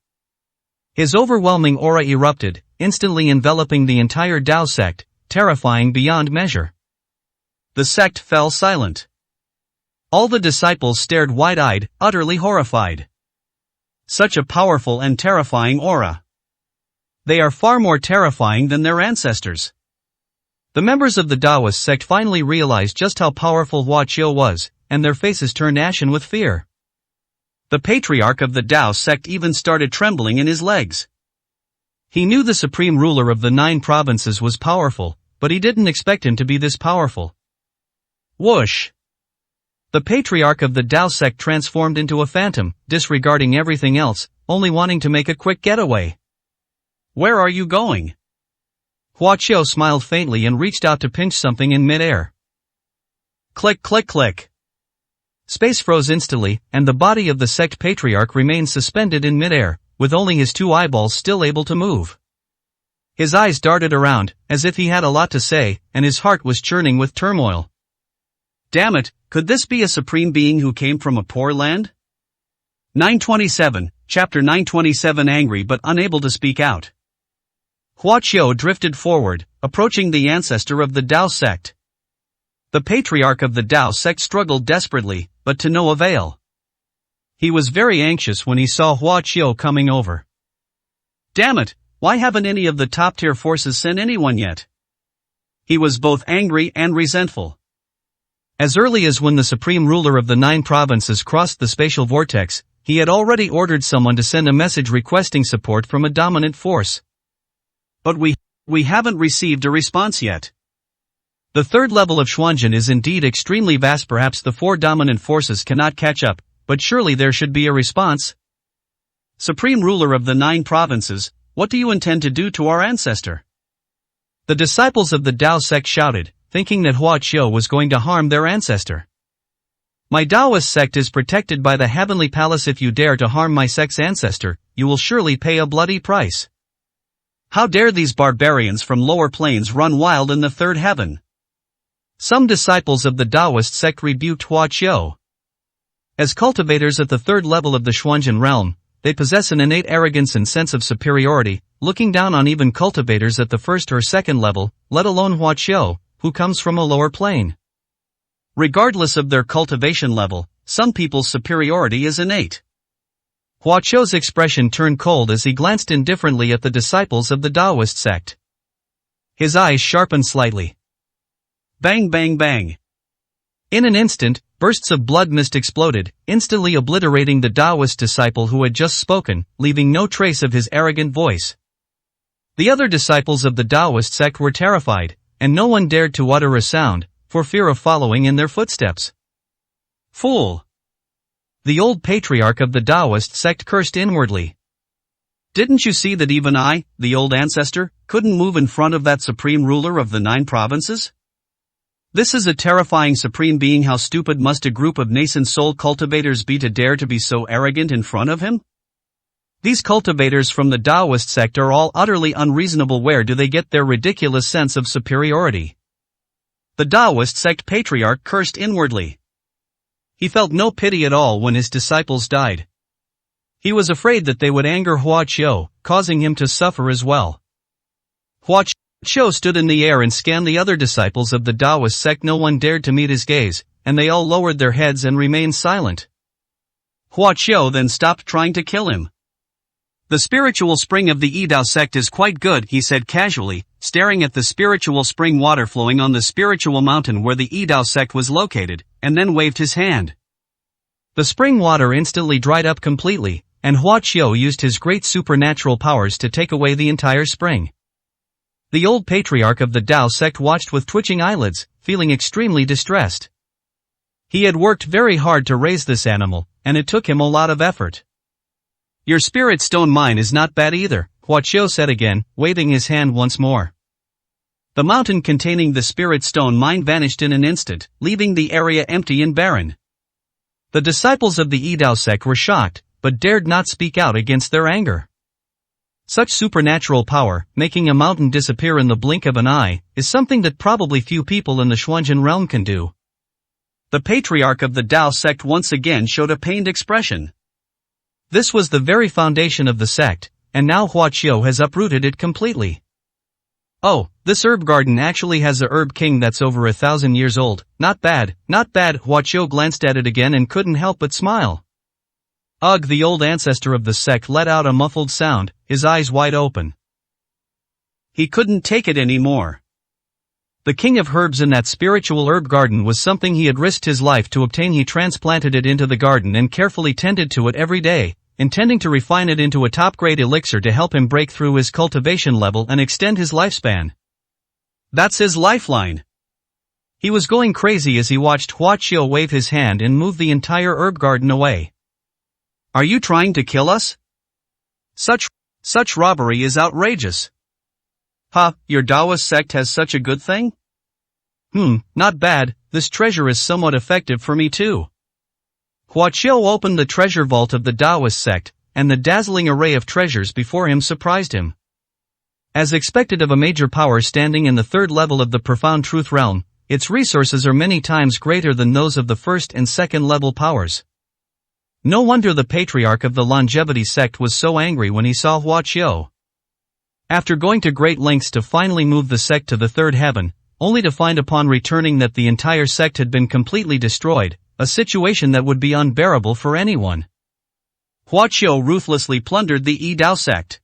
His overwhelming aura erupted, instantly enveloping the entire Tao sect, terrifying beyond measure. The sect fell silent. All the disciples stared wide-eyed, utterly horrified. Such a powerful and terrifying aura. They are far more terrifying than their ancestors. The members of the Taoist sect finally realized just how powerful Hua Qiu was, and their faces turned ashen with fear. The patriarch of the Tao sect even started trembling in his legs. He knew the supreme ruler of the 9 provinces was powerful, but he didn't expect him to be this powerful. Whoosh! The patriarch of the Tao sect transformed into a phantom, disregarding everything else, only wanting to make a quick getaway. Where are you going? Hua Qiu smiled faintly and reached out to pinch something in mid-air. Click click click. Space froze instantly, and the body of the sect patriarch remained suspended in mid-air, with only his 2 eyeballs still able to move. His eyes darted around, as if he had a lot to say, and his heart was churning with turmoil. Damn it, could this be a supreme being who came from a poor land? 927, Chapter 927. Angry but unable to speak out. Hua Qiu drifted forward, approaching the ancestor of the Tao sect. The patriarch of the Tao sect struggled desperately, but to no avail. He was very anxious when he saw Hua Qiu coming over. Damn it, why haven't any of the top-tier forces sent anyone yet? He was both angry and resentful. As early as when the supreme ruler of the 9 provinces crossed the spatial vortex, he had already ordered someone to send a message requesting support from a dominant force. But we haven't received a response yet. The third level of Xuanzhen is indeed extremely vast. Perhaps the 4 dominant forces cannot catch up, but surely there should be a response. Supreme ruler of the 9 provinces, what do you intend to do to our ancestor? The disciples of the Tao sect shouted, thinking that Hua Qiu was going to harm their ancestor. My Taoist sect is protected by the heavenly palace. If you dare to harm my sect's ancestor, you will surely pay a bloody price. How dare these barbarians from lower planes run wild in the third heaven? Some disciples of the Taoist sect rebuked Hua Qiu. As cultivators at the third level of the Xuanzhen realm, they possess an innate arrogance and sense of superiority, looking down on even cultivators at the first or second level, let alone Hua Qiu, who comes from a lower plane. Regardless of their cultivation level, some people's superiority is innate. Hua Qiu's expression turned cold as he glanced indifferently at the disciples of the Taoist sect. His eyes sharpened slightly. Bang bang bang. In an instant, bursts of blood mist exploded, instantly obliterating the Taoist disciple who had just spoken, leaving no trace of his arrogant voice. The other disciples of the Taoist sect were terrified, and no one dared to utter a sound, for fear of following in their footsteps. Fool! The old patriarch of the Taoist sect cursed inwardly. Didn't you see that even I, the old ancestor, couldn't move in front of that supreme ruler of the 9 provinces? This is a terrifying supreme being. How stupid must a group of nascent soul cultivators be to dare to be so arrogant in front of him? These cultivators from the Taoist sect are all utterly unreasonable. Where do they get their ridiculous sense of superiority? The Taoist sect patriarch cursed inwardly. He felt no pity at all when his disciples died. He was afraid that they would anger Hua Qiu, causing him to suffer as well. Hua Qiu stood in the air and scanned the other disciples of the Taoist sect. No one dared to meet his gaze, and they all lowered their heads and remained silent. Hua Qiu then stopped trying to kill him. The spiritual spring of the Yidao sect is quite good, he said casually, staring at the spiritual spring water flowing on the spiritual mountain where the Yidao sect was located, and then waved his hand. The spring water instantly dried up completely, and Hua Qiu used his great supernatural powers to take away the entire spring. The old patriarch of the Tao sect watched with twitching eyelids, feeling extremely distressed. He had worked very hard to raise this animal, and it took him a lot of effort. Your spirit stone mine is not bad either, Hua Qiu said again, waving his hand once more. The mountain containing the spirit stone mine vanished in an instant, leaving the area empty and barren. The disciples of the Yidao sect were shocked, but dared not speak out against their anger. Such supernatural power, making a mountain disappear in the blink of an eye, is something that probably few people in the Xuanzhen realm can do. The patriarch of the Tao sect once again showed a pained expression. This was the very foundation of the sect, and now Hua Qiu has uprooted it completely. Oh, this herb garden actually has a herb king that's over 1,000 years old. Not bad, not bad. Hua Qiu glanced at it again and couldn't help but smile. Ugh, the old ancestor of the sect let out a muffled sound, his eyes wide open. He couldn't take it anymore. The king of herbs in that spiritual herb garden was something he had risked his life to obtain. He transplanted it into the garden and carefully tended to it every day, intending to refine it into a top-grade elixir to help him break through his cultivation level and extend his lifespan. That's his lifeline. He was going crazy as he watched Hua Qiu wave his hand and move the entire herb garden away. Are you trying to kill us? Such robbery is outrageous. Ha, your Taoist sect has such a good thing? Not bad, this treasure is somewhat effective for me too. Hua Qiu opened the treasure vault of the Taoist sect, and the dazzling array of treasures before him surprised him. As expected of a major power standing in the third level of the profound truth realm, its resources are many times greater than those of the first and second level powers. No wonder the patriarch of the longevity sect was so angry when he saw Hua Qiu. After going to great lengths to finally move the sect to the third heaven, only to find upon returning that the entire sect had been completely destroyed, a situation that would be unbearable for anyone. Hua Qiu ruthlessly plundered the Yidao sect.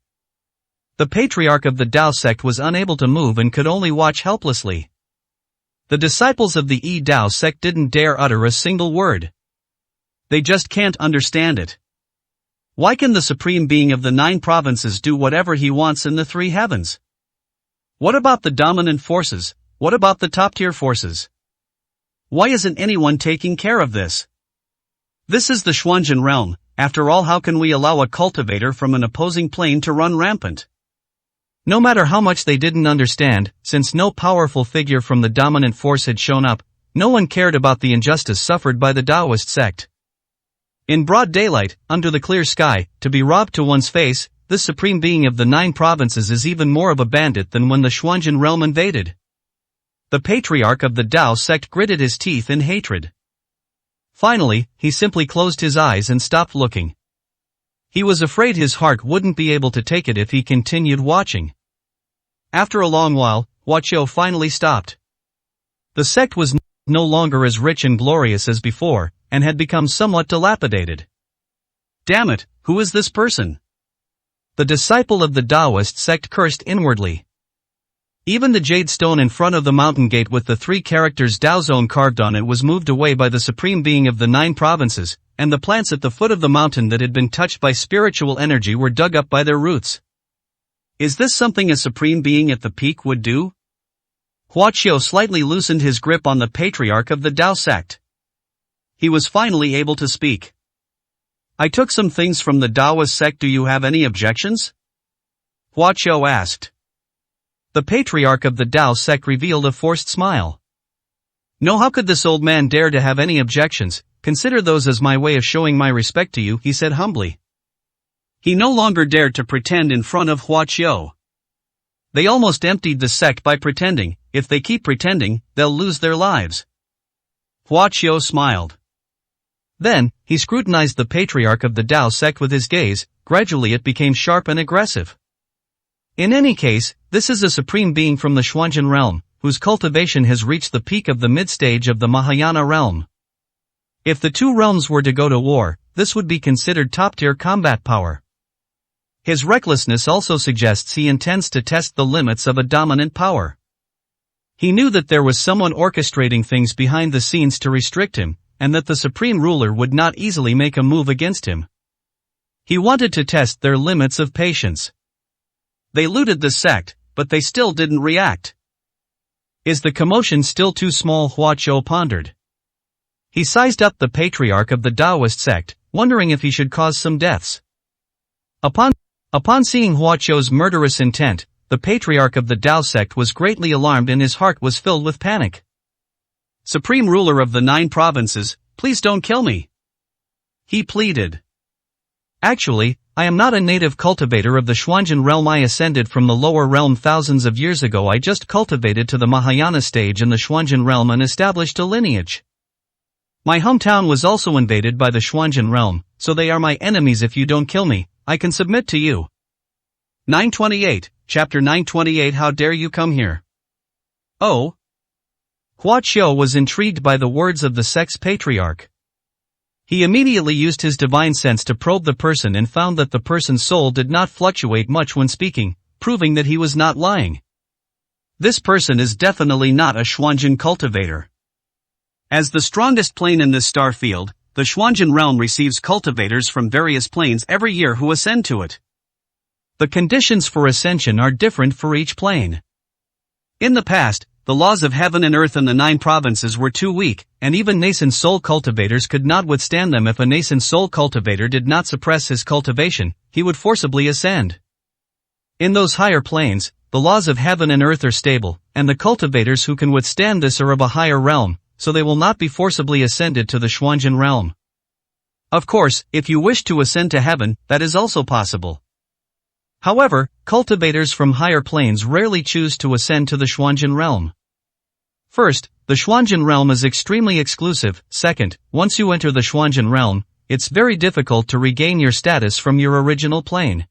The patriarch of the Tao sect was unable to move and could only watch helplessly. The disciples of the Yi-Dao sect didn't dare utter a single word. They just can't understand it. Why can the supreme being of the 9 provinces do whatever he wants in the 3 heavens? What about the dominant forces? What about the top-tier forces? Why isn't anyone taking care of this? This is the Xuanzhen realm. After all, how can we allow a cultivator from an opposing plane to run rampant? No matter how much they didn't understand, since no powerful figure from the dominant force had shown up, no one cared about the injustice suffered by the Taoist sect. In broad daylight, under the clear sky, to be robbed to one's face, this supreme being of the 9 provinces is even more of a bandit than when the Xuanzhen realm invaded. The patriarch of the Tao sect gritted his teeth in hatred. Finally, he simply closed his eyes and stopped looking. He was afraid his heart wouldn't be able to take it if he continued watching. After a long while, Huaqiu finally stopped. The sect was no longer as rich and glorious as before, and had become somewhat dilapidated. Damn it, who is this person? The disciple of the Taoist sect cursed inwardly. Even the jade stone in front of the mountain gate with the 3 characters Daozone carved on it was moved away by the supreme being of the 9 provinces, and the plants at the foot of the mountain that had been touched by spiritual energy were dug up by their roots. Is this something a supreme being at the peak would do? Huaqiu slightly loosened his grip on the patriarch of the Tao sect. He was finally able to speak. I took some things from the Taoist sect. Do you have any objections? Huaqiu asked. The patriarch of the Tao sect revealed a forced smile. No, how could this old man dare to have any objections? Consider those as my way of showing my respect to you, he said humbly. He no longer dared to pretend in front of Huaqiu. They almost emptied the sect by pretending. If they keep pretending, they'll lose their lives. Huaqiu smiled. Then, he scrutinized the patriarch of the Tao sect with his gaze. Gradually it became sharp and aggressive. In any case, this is a supreme being from the Xuanzhen realm, whose cultivation has reached the peak of the mid-stage of the Mahayana realm. If the 2 realms were to go to war, this would be considered top-tier combat power. His recklessness also suggests he intends to test the limits of a dominant power. He knew that there was someone orchestrating things behind the scenes to restrict him, and that the supreme ruler would not easily make a move against him. He wanted to test their limits of patience. They looted the sect, but they still didn't react. Is the commotion still too small? Huaqiu pondered. He sized up the patriarch of the Taoist sect, wondering if he should cause some deaths. Upon seeing Huaqiu's murderous intent, the patriarch of the Tao sect was greatly alarmed and his heart was filled with panic. Supreme ruler of the 9 provinces, please don't kill me. He pleaded. Actually, I am not a native cultivator of the Xuanzhen realm. I ascended from the lower realm thousands of years ago. I just cultivated to the Mahayana stage in the Xuanzhen realm and established a lineage. My hometown was also invaded by the Xuanzhen realm, so they are my enemies. If you don't kill me, I can submit to you. 928, Chapter 928. How dare you come here? Oh? Huaqiu was intrigued by the words of the sect's patriarch. He immediately used his divine sense to probe the person and found that the person's soul did not fluctuate much when speaking, proving that he was not lying. This person is definitely not a Xuanzhen cultivator. As the strongest plane in this star field, the Xuanzhen realm receives cultivators from various planes every year who ascend to it. The conditions for ascension are different for each plane. In the past, the laws of heaven and earth in the 9 provinces were too weak, and even nascent soul cultivators could not withstand them. If a nascent soul cultivator did not suppress his cultivation, he would forcibly ascend. In those higher planes, the laws of heaven and earth are stable, and the cultivators who can withstand this are of a higher realm, so they will not be forcibly ascended to the Xuanzhen realm. Of course, if you wish to ascend to heaven, that is also possible. However, cultivators from higher planes rarely choose to ascend to the Xuanzhen realm. First, the Xuanzhen realm is extremely exclusive. Second, once you enter the Xuanzhen realm, it's very difficult to regain your status from your original plane.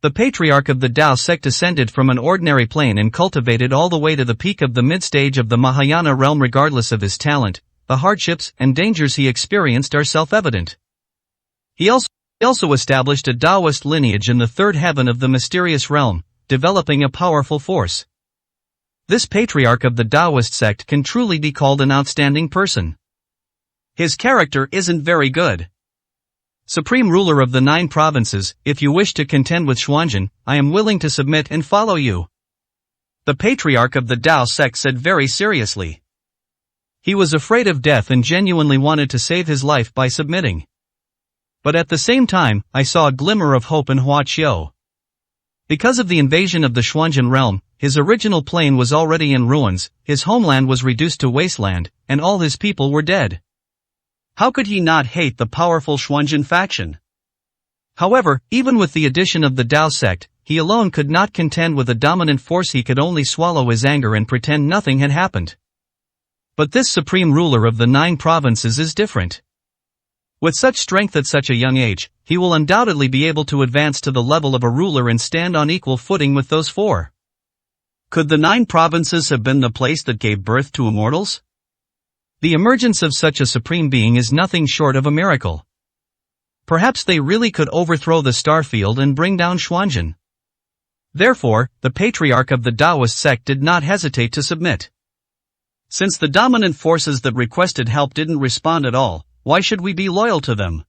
The patriarch of the Tao sect ascended from an ordinary plane and cultivated all the way to the peak of the mid-stage of the Mahayana realm. Regardless of his talent, the hardships and dangers he experienced are self-evident. He also established a Taoist lineage in the 3rd heaven of the mysterious realm, developing a powerful force. This patriarch of the Taoist sect can truly be called an outstanding person. His character isn't very good. Supreme ruler of the 9 provinces, if you wish to contend with Xuanzhan, I am willing to submit and follow you. The patriarch of the Tao sect said very seriously. He was afraid of death and genuinely wanted to save his life by submitting. But at the same time, I saw a glimmer of hope in Hua Qiu. Because of the invasion of the Xuanzhan realm, his original plane was already in ruins, his homeland was reduced to wasteland, and all his people were dead. How could he not hate the powerful Xuanzhan faction? However, even with the addition of the Tao sect, he alone could not contend with a dominant force. He could only swallow his anger and pretend nothing had happened. But this supreme ruler of the 9 provinces is different. With such strength at such a young age, he will undoubtedly be able to advance to the level of a ruler and stand on equal footing with those 4. Could the 9 provinces have been the place that gave birth to immortals? The emergence of such a supreme being is nothing short of a miracle. Perhaps they really could overthrow the starfield and bring down Xuanzhan. Therefore, the patriarch of the Taoist sect did not hesitate to submit. Since the dominant forces that requested help didn't respond at all, why should we be loyal to them?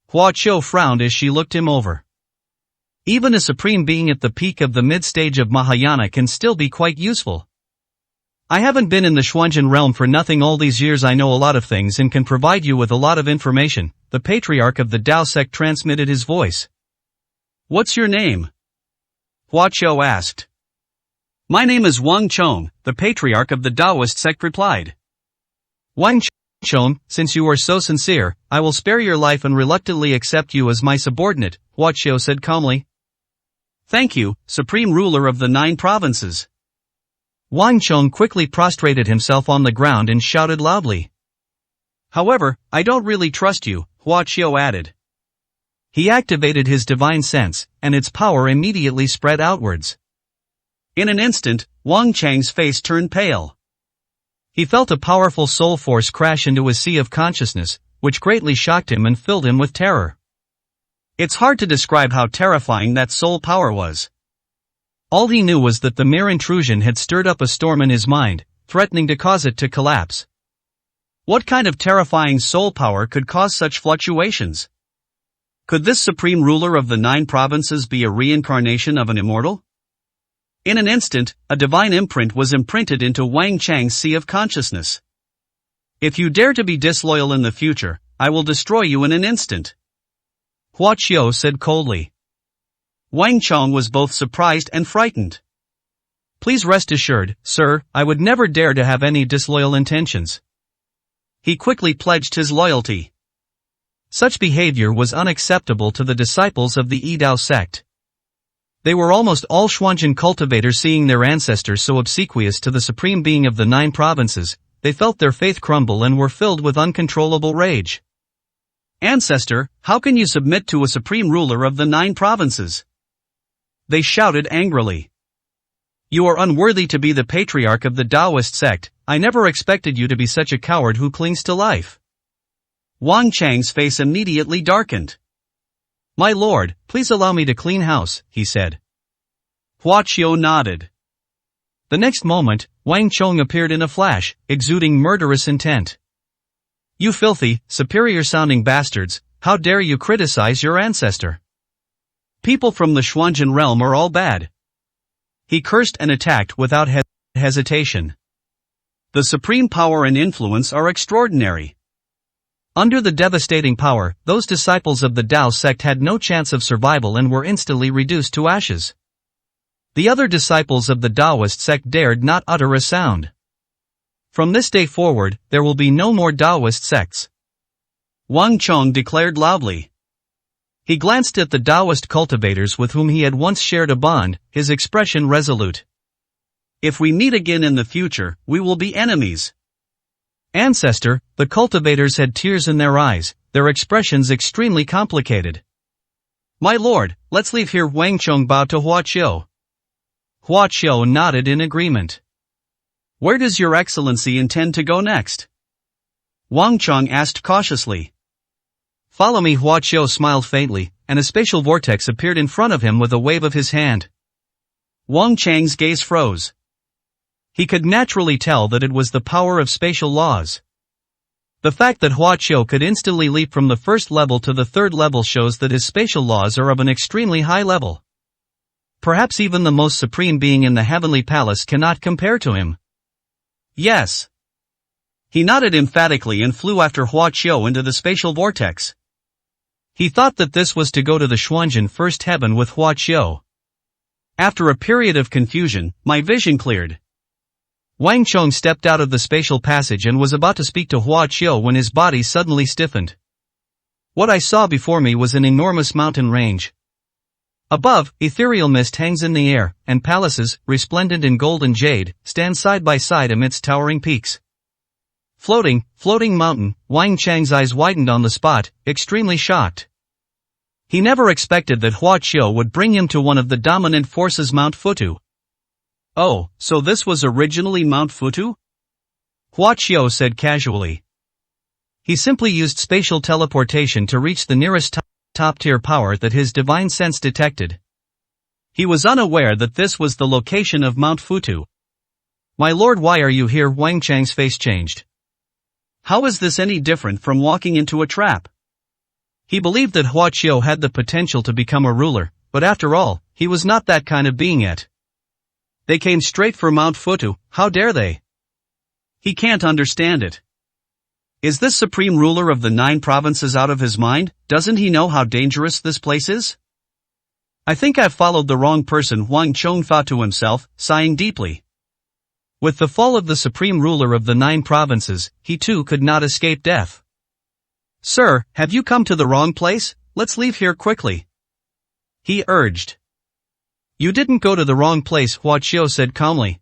Hua Qiu frowned as she looked him over. Even a supreme being at the peak of the mid-stage of Mahayana can still be quite useful. I haven't been in the Xuanzhan realm for nothing all these years. I know a lot of things and can provide you with a lot of information. The patriarch of the Tao sect transmitted his voice. What's your name? Hua Qiu asked. My name is Wang Chong, the patriarch of the Taoist sect replied. Wang Chong, since you are so sincere, I will spare your life and reluctantly accept you as my subordinate, Hua Qiu said calmly. Thank you, supreme ruler of the 9 provinces. Wang Chong quickly prostrated himself on the ground and shouted loudly. However, I don't really trust you, Hua Qiu added. He activated his divine sense, and its power immediately spread outwards. In an instant, Wang Chang's face turned pale. He felt a powerful soul force crash into his sea of consciousness, which greatly shocked him and filled him with terror. It's hard to describe how terrifying that soul power was. All he knew was that the mere intrusion had stirred up a storm in his mind, threatening to cause it to collapse. What kind of terrifying soul power could cause such fluctuations? Could this supreme ruler of the 9 provinces be a reincarnation of an immortal? In an instant, a divine imprint was imprinted into Wang Chang's sea of consciousness. If you dare to be disloyal in the future, I will destroy you in an instant. Hua Qiu said coldly. Wang Chong was both surprised and frightened. Please rest assured, sir, I would never dare to have any disloyal intentions. He quickly pledged his loyalty. Such behavior was unacceptable to the disciples of the Yidao sect. They were almost all Xuanzhan cultivators. Seeing their ancestors so obsequious to the supreme being of the 9 provinces, they felt their faith crumble and were filled with uncontrollable rage. Ancestor, how can you submit to a supreme ruler of the 9 provinces? They shouted angrily. You are unworthy to be the patriarch of the Taoist sect. I never expected you to be such a coward who clings to life. Wang Chang's face immediately darkened. My lord, please allow me to clean house, he said. Hua Qiu nodded. The next moment, Wang Chong appeared in a flash, exuding murderous intent. You filthy, superior-sounding bastards, how dare you criticize your ancestor? People from the Xuanzhan realm are all bad. He cursed and attacked without hesitation. The supreme power and influence are extraordinary. Under the devastating power, those disciples of the Tao sect had no chance of survival and were instantly reduced to ashes. The other disciples of the Taoist sect dared not utter a sound. From this day forward, there will be no more Taoist sects. Wang Chong declared loudly. He glanced at the Taoist cultivators with whom he had once shared a bond, his expression resolute. If we meet again in the future, we will be enemies. Ancestor, the cultivators had tears in their eyes, their expressions extremely complicated. My lord, let's leave here. Wang Chong bowed to Hua Qiu. Hua Qiu nodded in agreement. Where does your excellency intend to go next? Wang Chong asked cautiously. Follow me. Hua Qiu smiled faintly, and a spatial vortex appeared in front of him with a wave of his hand. Wang Chang's gaze froze. He could naturally tell that it was the power of spatial laws. The fact that Huaqiu could instantly leap from the first level to the third level shows that his spatial laws are of an extremely high level. Perhaps even the most supreme being in the heavenly palace cannot compare to him. Yes. He nodded emphatically and flew after Huaqiu into the spatial vortex. He thought that this was to go to the Xuanzhen first heaven with Huaqiu. After a period of confusion, my vision cleared. Wang Chong stepped out of the spatial passage and was about to speak to Huaqiu when his body suddenly stiffened. What I saw before me was an enormous mountain range. Above, ethereal mist hangs in the air, and palaces, resplendent in gold and jade, stand side by side amidst towering peaks. Floating mountain, Wang Chang's eyes widened on the spot, extremely shocked. He never expected that Huaqiu would bring him to one of the dominant forces Mount Futu. Oh, so this was originally Mount Futu? Huaqiu said casually. He simply used spatial teleportation to reach the nearest top-tier power that his divine sense detected. He was unaware that this was the location of Mount Futu. My lord, why are you here? Wang Chang's face changed. How is this any different from walking into a trap? He believed that Huaqiu had the potential to become a ruler, but after all, he was not that kind of being yet. They came straight for Mount Futu, how dare they? He can't understand it. Is this supreme ruler of the 9 provinces out of his mind? Doesn't he know how dangerous this place is? I think I've followed the wrong person, Wang Chong thought to himself, sighing deeply. With the fall of the supreme ruler of the 9 provinces, he too could not escape death. Sir, have you come to the wrong place? Let's leave here quickly. He urged. You didn't go to the wrong place, Huaqiu said calmly.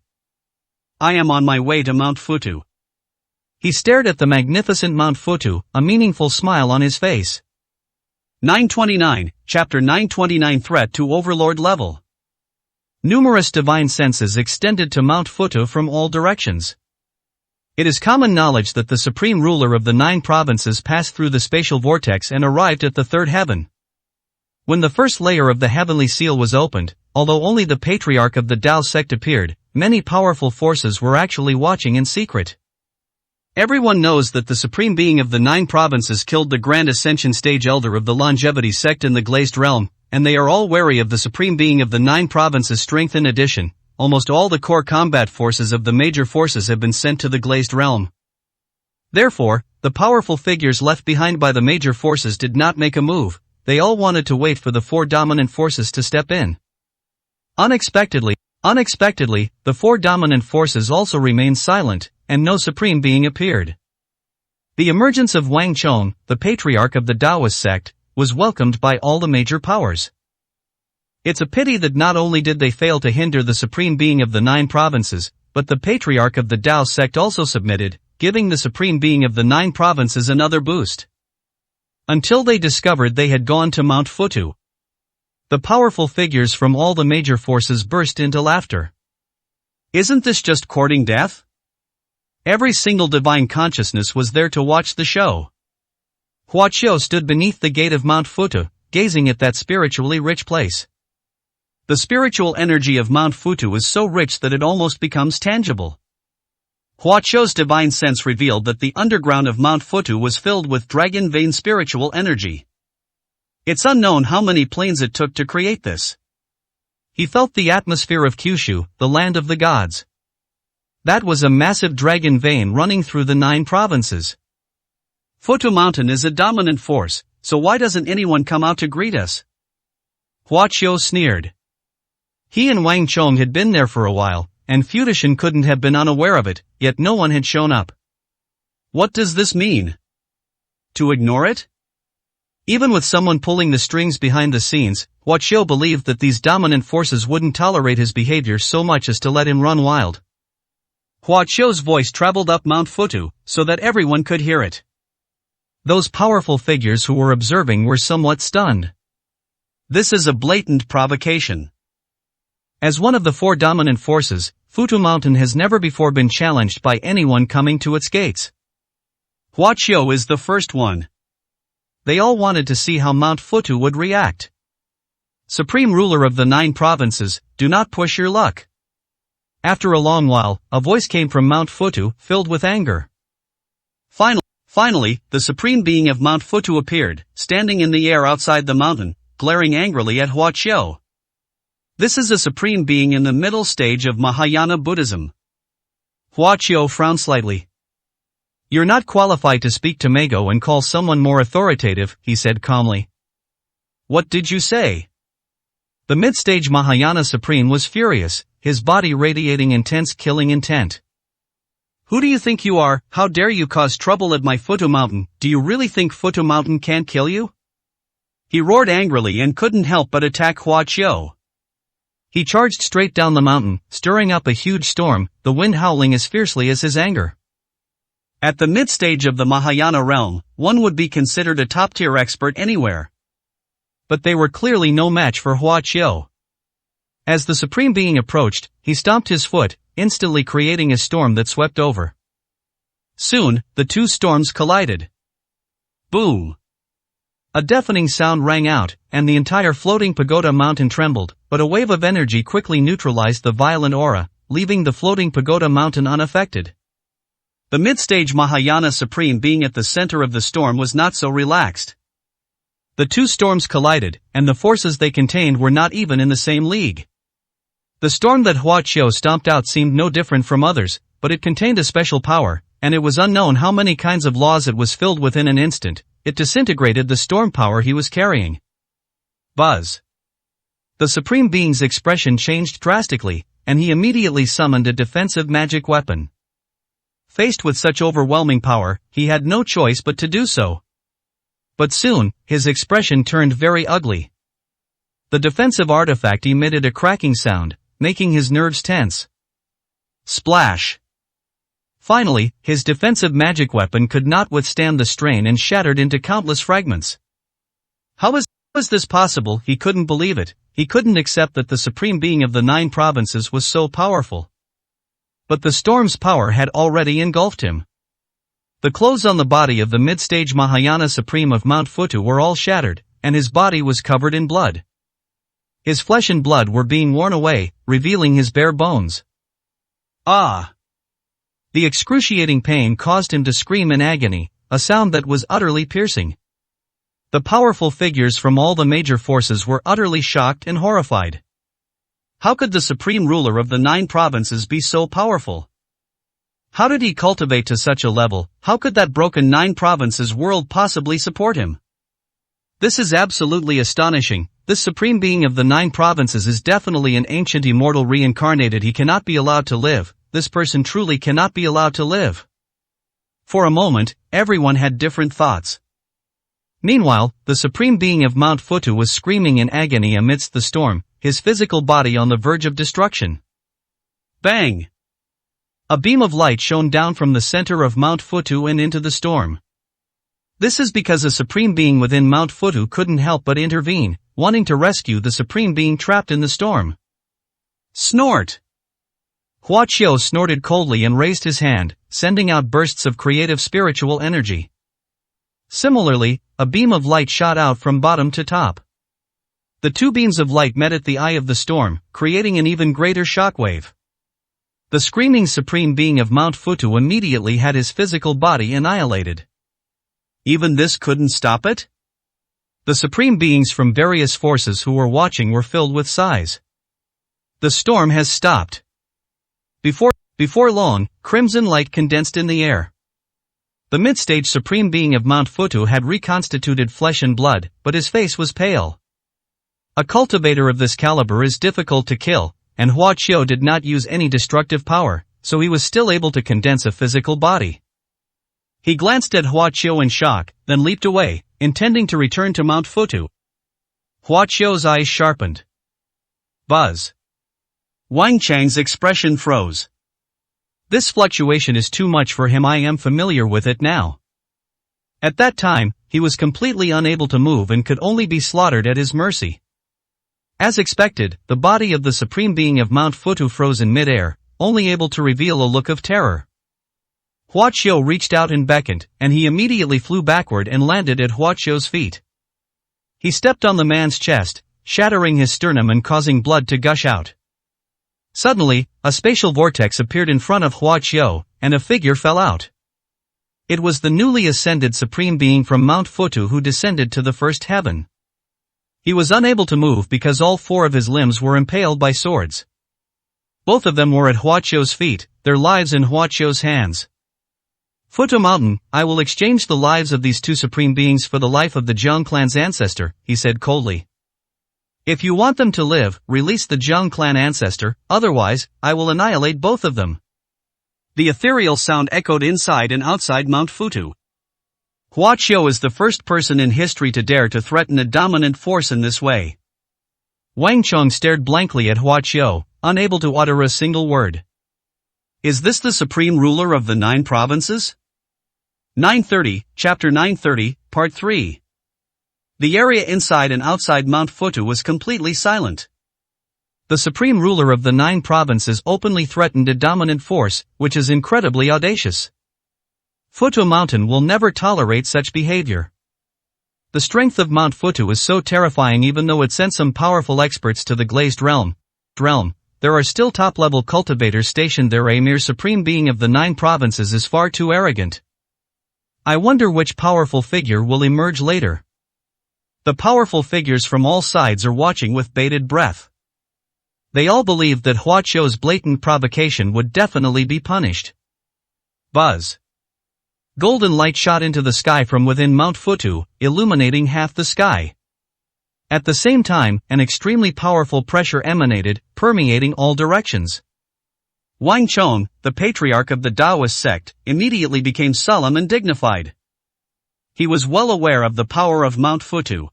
I am on my way to Mount Futu. He stared at the magnificent Mount Futu, a meaningful smile on his face. 929, Chapter 929 Threat to Overlord Level. Numerous divine senses extended to Mount Futu from all directions. It is common knowledge that the supreme ruler of the 9 provinces passed through the spatial vortex and arrived at the third heaven. When the first layer of the heavenly seal was opened, although only the patriarch of the Tao sect appeared, many powerful forces were actually watching in secret. Everyone knows that the supreme being of the 9 provinces killed the Grand Ascension Stage Elder of the Longevity sect in the Glazed Realm, and they are all wary of the supreme being of the 9 provinces' strength. In addition, almost all the core combat forces of the major forces have been sent to the Glazed Realm. Therefore, the powerful figures left behind by the major forces did not make a move. They all wanted to wait for the 4 dominant forces to step in. Unexpectedly, the 4 dominant forces also remained silent, and no supreme being appeared. The emergence of Wang Chong, the patriarch of the Taoist sect, was welcomed by all the major powers. It's a pity that not only did they fail to hinder the supreme being of the 9 provinces, but the patriarch of the Tao sect also submitted, giving the supreme being of the 9 provinces another boost. Until they discovered they had gone to Mount Futu. The powerful figures from all the major forces burst into laughter. Isn't this just courting death? Every single divine consciousness was there to watch the show. Huaqiu stood beneath the gate of Mount Futu, gazing at that spiritually rich place. The spiritual energy of Mount Futu is so rich that it almost becomes tangible. Huaqiu's divine sense revealed that the underground of Mount Futu was filled with dragon vein spiritual energy. It's unknown how many planes it took to create this. He felt the atmosphere of Kyushu, the land of the gods. That was a massive dragon vein running through the 9 provinces. Futu Mountain is a dominant force, so why doesn't anyone come out to greet us? Huaqiu sneered. He and Wang Chong had been there for a while, and Futushan couldn't have been unaware of it, yet no one had shown up. What does this mean? To ignore it? Even with someone pulling the strings behind the scenes, Huaqiu believed that these dominant forces wouldn't tolerate his behavior so much as to let him run wild. Huaqiu's voice traveled up Mount Futu, so that everyone could hear it. Those powerful figures who were observing were somewhat stunned. This is a blatant provocation. As one of the 4 dominant forces, Futu Mountain has never before been challenged by anyone coming to its gates. Huaqiu is the first one. They all wanted to see how Mount Futu would react. Supreme ruler of the 9 provinces, do not push your luck. After a long while, a voice came from Mount Futu, filled with anger. Finally, the supreme being of Mount Futu appeared, standing in the air outside the mountain, glaring angrily at Huaqiu. This is a supreme being in the middle stage of Mahayana Buddhism. Huaqiu frowned slightly. You're not qualified to speak to Mago and call someone more authoritative, he said calmly. What did you say? The mid-stage Mahayana Supreme was furious, his body radiating intense killing intent. Who do you think you are? How dare you cause trouble at my Futu Mountain? Do you really think Futu Mountain can't kill you? He roared angrily and couldn't help but attack Huaqiu. He charged straight down the mountain, stirring up a huge storm, the wind howling as fiercely as his anger. At the mid-stage of the Mahayana realm, one would be considered a top-tier expert anywhere. But they were clearly no match for Huaqiu. As the Supreme Being approached, he stomped his foot, instantly creating a storm that swept over. Soon, the two storms collided. Boom! A deafening sound rang out, and the entire floating pagoda mountain trembled, but a wave of energy quickly neutralized the violent aura, leaving the floating pagoda mountain unaffected. The mid-stage Mahayana Supreme Being at the center of the storm was not so relaxed. The two storms collided, and the forces they contained were not even in the same league. The storm that Huaqiu stomped out seemed no different from others, but it contained a special power, and it was unknown how many kinds of laws it was filled within an instant. It disintegrated the storm power he was carrying. Buzz. The Supreme Being's expression changed drastically, and he immediately summoned a defensive magic weapon. Faced with such overwhelming power, he had no choice but to do so. But soon, his expression turned very ugly. The defensive artifact emitted a cracking sound, making his nerves tense. Splash! Finally, his defensive magic weapon could not withstand the strain and shattered into countless fragments. How was this possible? He couldn't believe it. He couldn't accept that the Supreme Being of the 9 provinces was so powerful. But the storm's power had already engulfed him. The clothes on the body of the mid-stage Mahayana Supreme of Mount Futu were all shattered, and his body was covered in blood. His flesh and blood were being worn away, revealing his bare bones. Ah! The excruciating pain caused him to scream in agony, a sound that was utterly piercing. The powerful figures from all the major forces were utterly shocked and horrified. How could the supreme ruler of the 9 provinces be so powerful? How did he cultivate to such a level? How could that broken 9 provinces world possibly support him? This is absolutely astonishing. This supreme being of the 9 provinces is definitely an ancient immortal reincarnated. He cannot be allowed to live. This person truly cannot be allowed to live. For a moment, everyone had different thoughts. Meanwhile, the supreme being of Mount Futu was screaming in agony amidst the storm, his physical body on the verge of destruction. Bang! A beam of light shone down from the center of Mount Futu and into the storm. This is because a supreme being within Mount Futu couldn't help but intervene, wanting to rescue the supreme being trapped in the storm. Snort! Huaqiu snorted coldly and raised his hand, sending out bursts of creative spiritual energy. Similarly, a beam of light shot out from bottom to top. The two beams of light met at the eye of the storm, creating an even greater shockwave. The screaming supreme being of Mount Futu immediately had his physical body annihilated. Even this couldn't stop it? The supreme beings from various forces who were watching were filled with sighs. The storm has stopped. Before long, crimson light condensed in the air. The mid-stage supreme being of Mount Futu had reconstituted flesh and blood, but his face was pale. A cultivator of this caliber is difficult to kill, and Huaqiu did not use any destructive power, so he was still able to condense a physical body. He glanced at Huaqiu in shock, then leaped away, intending to return to Mount Futu. Huaqiu's eyes sharpened. Buzz. Wang Chang's expression froze. This fluctuation is too much for him. I am familiar with it now. At that time, he was completely unable to move and could only be slaughtered at his mercy. As expected, the body of the supreme being of Mount Futu froze in mid-air, only able to reveal a look of terror. Huaqiu reached out and beckoned, and he immediately flew backward and landed at Huaqiu's feet. He stepped on the man's chest, shattering his sternum and causing blood to gush out. Suddenly, a spatial vortex appeared in front of Hua Qiu, and a figure fell out. It was the newly ascended Supreme Being from Mount Futu who descended to the first heaven. He was unable to move because all four of his limbs were impaled by swords. Both of them were at Hua Qiu's feet, their lives in Hua Qiu's hands. Futu Mountain, I will exchange the lives of these two supreme beings for the life of the Jiang clan's ancestor, he said coldly. If you want them to live, release the Jiang clan ancestor, otherwise, I will annihilate both of them. The ethereal sound echoed inside and outside Mount Futu. Hua Qiu is the first person in history to dare to threaten a dominant force in this way. Wang Chong stared blankly at Hua Qiu, unable to utter a single word. Is this the supreme ruler of the 9 provinces? 930, Chapter 930, Part 3. The area inside and outside Mount Futu was completely silent. The supreme ruler of the 9 provinces openly threatened a dominant force, which is incredibly audacious. Futu Mountain will never tolerate such behavior. The strength of Mount Futu is so terrifying even though it sent some powerful experts to the glazed realm. There are still top-level cultivators stationed there. A mere supreme being of the 9 provinces is far too arrogant. I wonder which powerful figure will emerge later. The powerful figures from all sides are watching with bated breath. They all believed that Hua Qiu's blatant provocation would definitely be punished. Buzz. Golden light shot into the sky from within Mount Futu, illuminating half the sky. At the same time, an extremely powerful pressure emanated, permeating all directions. Wang Chong, the patriarch of the Taoist sect, immediately became solemn and dignified. He was well aware of the power of Mount Futu.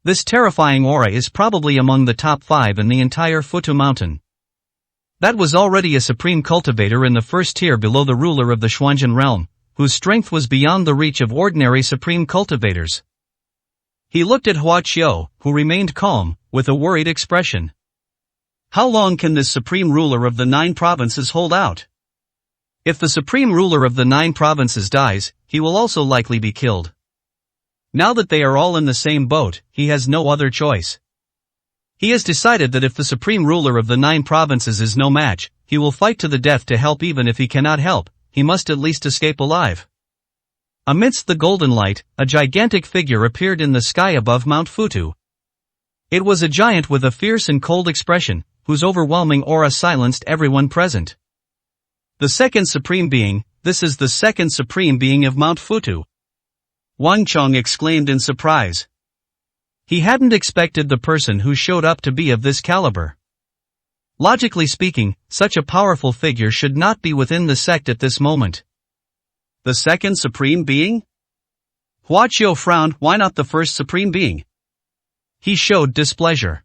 This terrifying aura is probably among the top 5 in the entire Futu Mountain. That was already a supreme cultivator in the first tier below the ruler of the Xuanzhen realm, whose strength was beyond the reach of ordinary supreme cultivators. He looked at Hua Qiu, who remained calm, with a worried expression. How long can this supreme ruler of the 9 provinces hold out? If the supreme ruler of the 9 provinces dies, he will also likely be killed. Now that they are all in the same boat, he has no other choice. He has decided that if the supreme ruler of the 9 provinces is no match, he will fight to the death to help. Even if he cannot help, he must at least escape alive. Amidst the golden light, a gigantic figure appeared in the sky above Mount Futu. It was a giant with a fierce and cold expression, whose overwhelming aura silenced everyone present. The second supreme being, this is the second supreme being of Mount Futu. Wang Chong exclaimed in surprise. He hadn't expected the person who showed up to be of this caliber. Logically speaking, such a powerful figure should not be within the sect at this moment. The second supreme being? Hua Qiu frowned. Why not the first supreme being? He showed displeasure.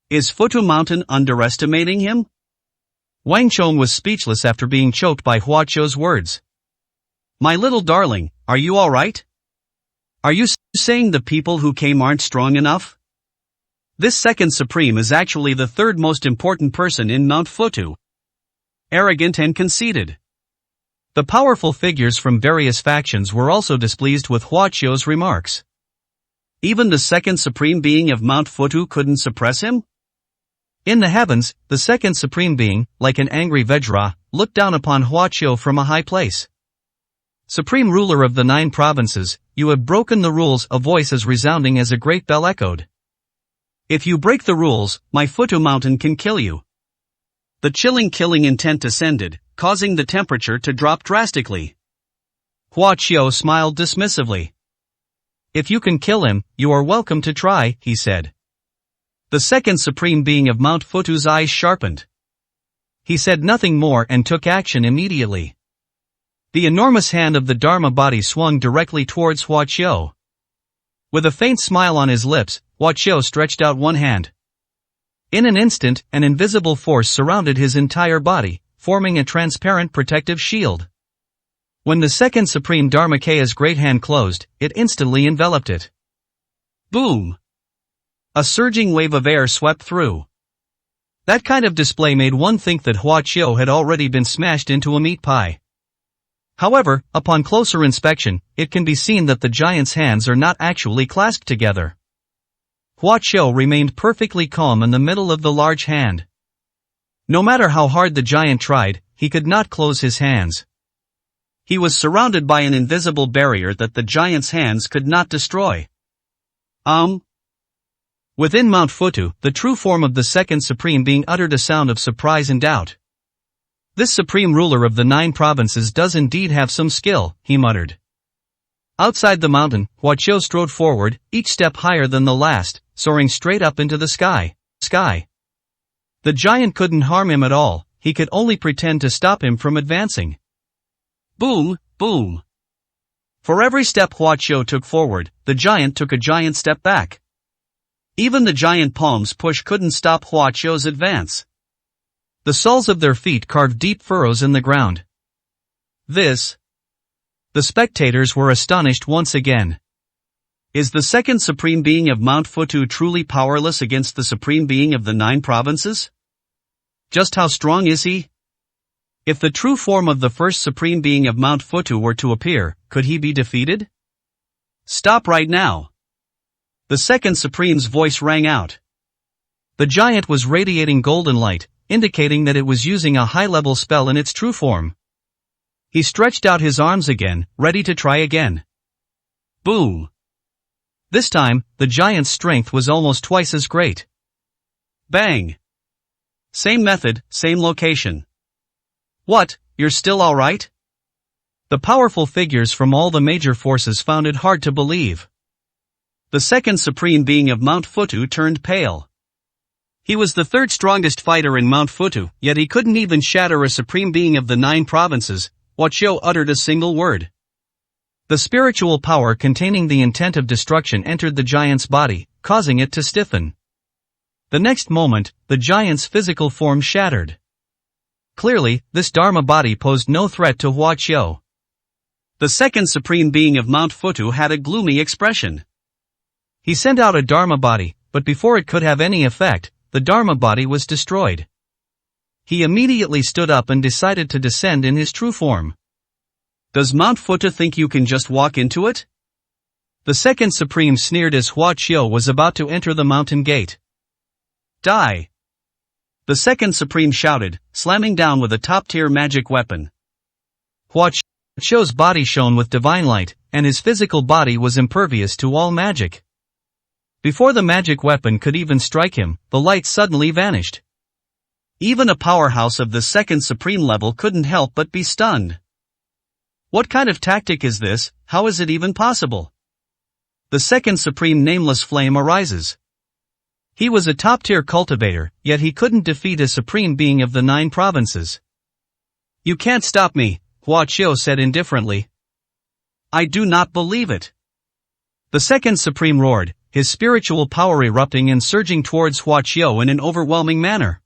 Is Futu Mountain underestimating him? Wang Chong was speechless after being choked by Hua Qiu's words. My little darling, are you alright? Are you saying the people who came aren't strong enough? This second supreme is actually the third most important person in Mount Futu. Arrogant and conceited. The powerful figures from various factions were also displeased with Hua Qiu's remarks. Even the second supreme being of Mount Futu couldn't suppress him? In the heavens, the second supreme being, like an angry Vajra, looked down upon Hua Qiu from a high place. Supreme ruler of the 9 provinces, you have broken the rules. A voice as resounding as a great bell echoed. If you break the rules, my Futu Mountain can kill you. The chilling killing intent descended, causing the temperature to drop drastically. Hua Qiu smiled dismissively. If you can kill him, you are welcome to try, he said. The second supreme being of Mount Futu's eyes sharpened. He said nothing more and took action immediately. The enormous hand of the Dharma body swung directly towards Hua Qiu. With a faint smile on his lips, Hua Qiu stretched out one hand. In an instant, an invisible force surrounded his entire body, forming a transparent protective shield. When the second supreme Dharmakay's great hand closed, it instantly enveloped it. Boom! A surging wave of air swept through. That kind of display made one think that Hua Qiu had already been smashed into a meat pie. However, upon closer inspection, it can be seen that the giant's hands are not actually clasped together. Hua Qiu remained perfectly calm in the middle of the large hand. No matter how hard the giant tried, he could not close his hands. He was surrounded by an invisible barrier that the giant's hands could not destroy. Within Mount Futu, the true form of the second supreme being uttered a sound of surprise and doubt. This supreme ruler of the 9 provinces does indeed have some skill, he muttered. Outside the mountain, Huaqiu strode forward, each step higher than the last, soaring straight up into the sky. The giant couldn't harm him at all, he could only pretend to stop him from advancing. Boom, boom. For every step Huaqiu took forward, the giant took a giant step back. Even the giant palm's push couldn't stop Huaqiu's advance. The soles of their feet carved deep furrows in the ground. The spectators were astonished once again. Is the second supreme being of Mount Futu truly powerless against the supreme being of the 9 provinces? Just how strong is he? If the true form of the first supreme being of Mount Futu were to appear, could he be defeated? Stop right now. The second supreme's voice rang out. The giant was radiating golden light, indicating that it was using a high-level spell in its true form. He stretched out his arms again, ready to try again. Boom. This time, the giant's strength was almost twice as great. Bang. Same method, same location. What, you're still alright? The powerful figures from all the major forces found it hard to believe. The second supreme being of Mount Futu turned pale. He was the 3rd strongest fighter in Mount Futu, yet he couldn't even shatter a supreme being of the 9 provinces. Huaqiu uttered a single word. The spiritual power containing the intent of destruction entered the giant's body, causing it to stiffen. The next moment, the giant's physical form shattered. Clearly, this Dharma body posed no threat to Huaqiu. The second supreme being of Mount Futu had a gloomy expression. He sent out a Dharma body, but before it could have any effect, the Dharma body was destroyed. He immediately stood up and decided to descend in his true form. Does Mount Futu think you can just walk into it? The second supreme sneered as Huaqiu was about to enter the mountain gate. Die! The second supreme shouted, slamming down with a top-tier magic weapon. Huaqiu's body shone with divine light, and his physical body was impervious to all magic. Before the magic weapon could even strike him, the light suddenly vanished. Even a powerhouse of the second supreme level couldn't help but be stunned. What kind of tactic is this? How is it even possible? The second supreme nameless flame arises. He was a top-tier cultivator, yet he couldn't defeat a supreme being of the 9 provinces. You can't stop me, Huaqiu said indifferently. I do not believe it. The second supreme roared, his spiritual power erupting and surging towards Huaqiu in an overwhelming manner.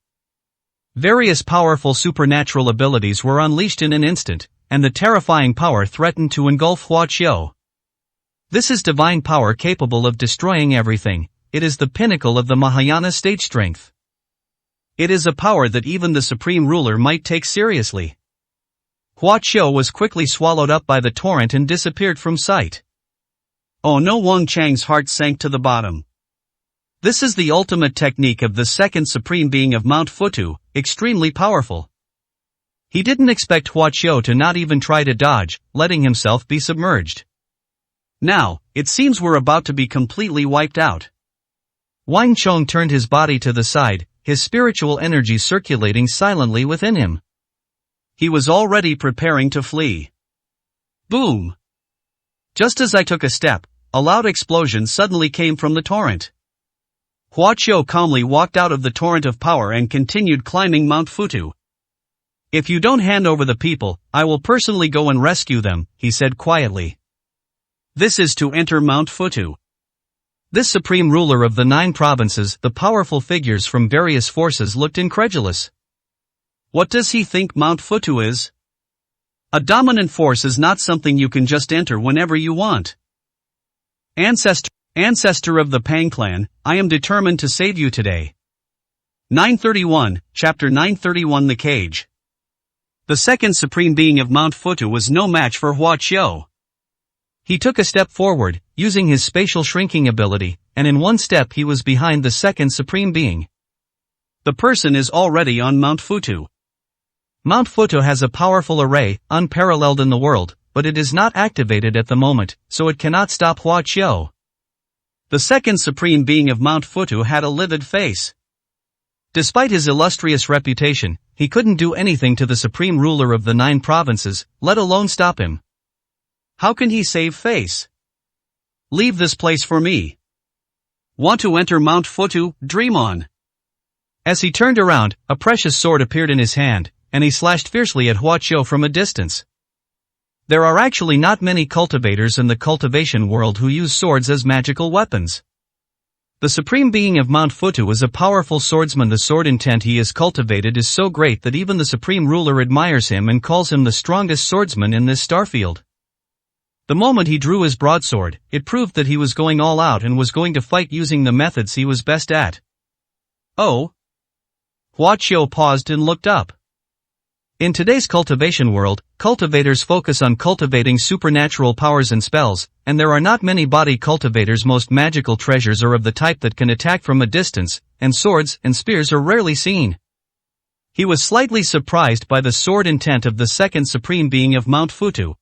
Various powerful supernatural abilities were unleashed in an instant, and the terrifying power threatened to engulf Huaqiu. This is divine power capable of destroying everything. It is the pinnacle of the Mahayana stage strength. It is a power that even the supreme ruler might take seriously. Huaqiu was quickly swallowed up by the torrent and disappeared from sight. Oh no, Wang Chang's heart sank to the bottom. This is the ultimate technique of the second supreme being of Mount Futu, extremely powerful. He didn't expect Huaqiu to not even try to dodge, letting himself be submerged. Now, it seems we're about to be completely wiped out. Wang Chong turned his body to the side, his spiritual energy circulating silently within him. He was already preparing to flee. Boom! Just as I took a step, a loud explosion suddenly came from the torrent. Huaqiu calmly walked out of the torrent of power and continued climbing Mount Futu. If you don't hand over the people, I will personally go and rescue them, he said quietly. This is to enter Mount Futu. This supreme ruler of the 9 provinces, the powerful figures from various forces looked incredulous. What does he think Mount Futu is? A dominant force is not something you can just enter whenever you want. Ancestor of the Pang clan, I am determined to save you today. 931, Chapter 931 The Cage. The second supreme being of Mount Futu was no match for Huaqiu. He took a step forward, using his spatial shrinking ability, and in one step he was behind the second supreme being. The person is already on Mount Futu. Mount Futu has a powerful array, unparalleled in the world, but it is not activated at the moment, so it cannot stop Hua Qiu. The second supreme being of Mount Futu had a livid face. Despite his illustrious reputation, he couldn't do anything to the supreme ruler of the 9 provinces, let alone stop him. How can he save face? Leave this place for me. Want to enter Mount Futu? Dream on. As he turned around, a precious sword appeared in his hand, and he slashed fiercely at Hua Qiu from a distance. There are actually not many cultivators in the cultivation world who use swords as magical weapons. The supreme being of Mount Futu is a powerful swordsman. The sword intent he has cultivated is so great that even the supreme ruler admires him and calls him the strongest swordsman in this starfield. The moment he drew his broadsword, it proved that he was going all out and was going to fight using the methods he was best at. Oh? Hua Qiu paused and looked up. In today's cultivation world, cultivators focus on cultivating supernatural powers and spells, and there are not many body cultivators. Most magical treasures are of the type that can attack from a distance, and swords and spears are rarely seen. He was slightly surprised by the sword intent of the second supreme being of Mount Futu.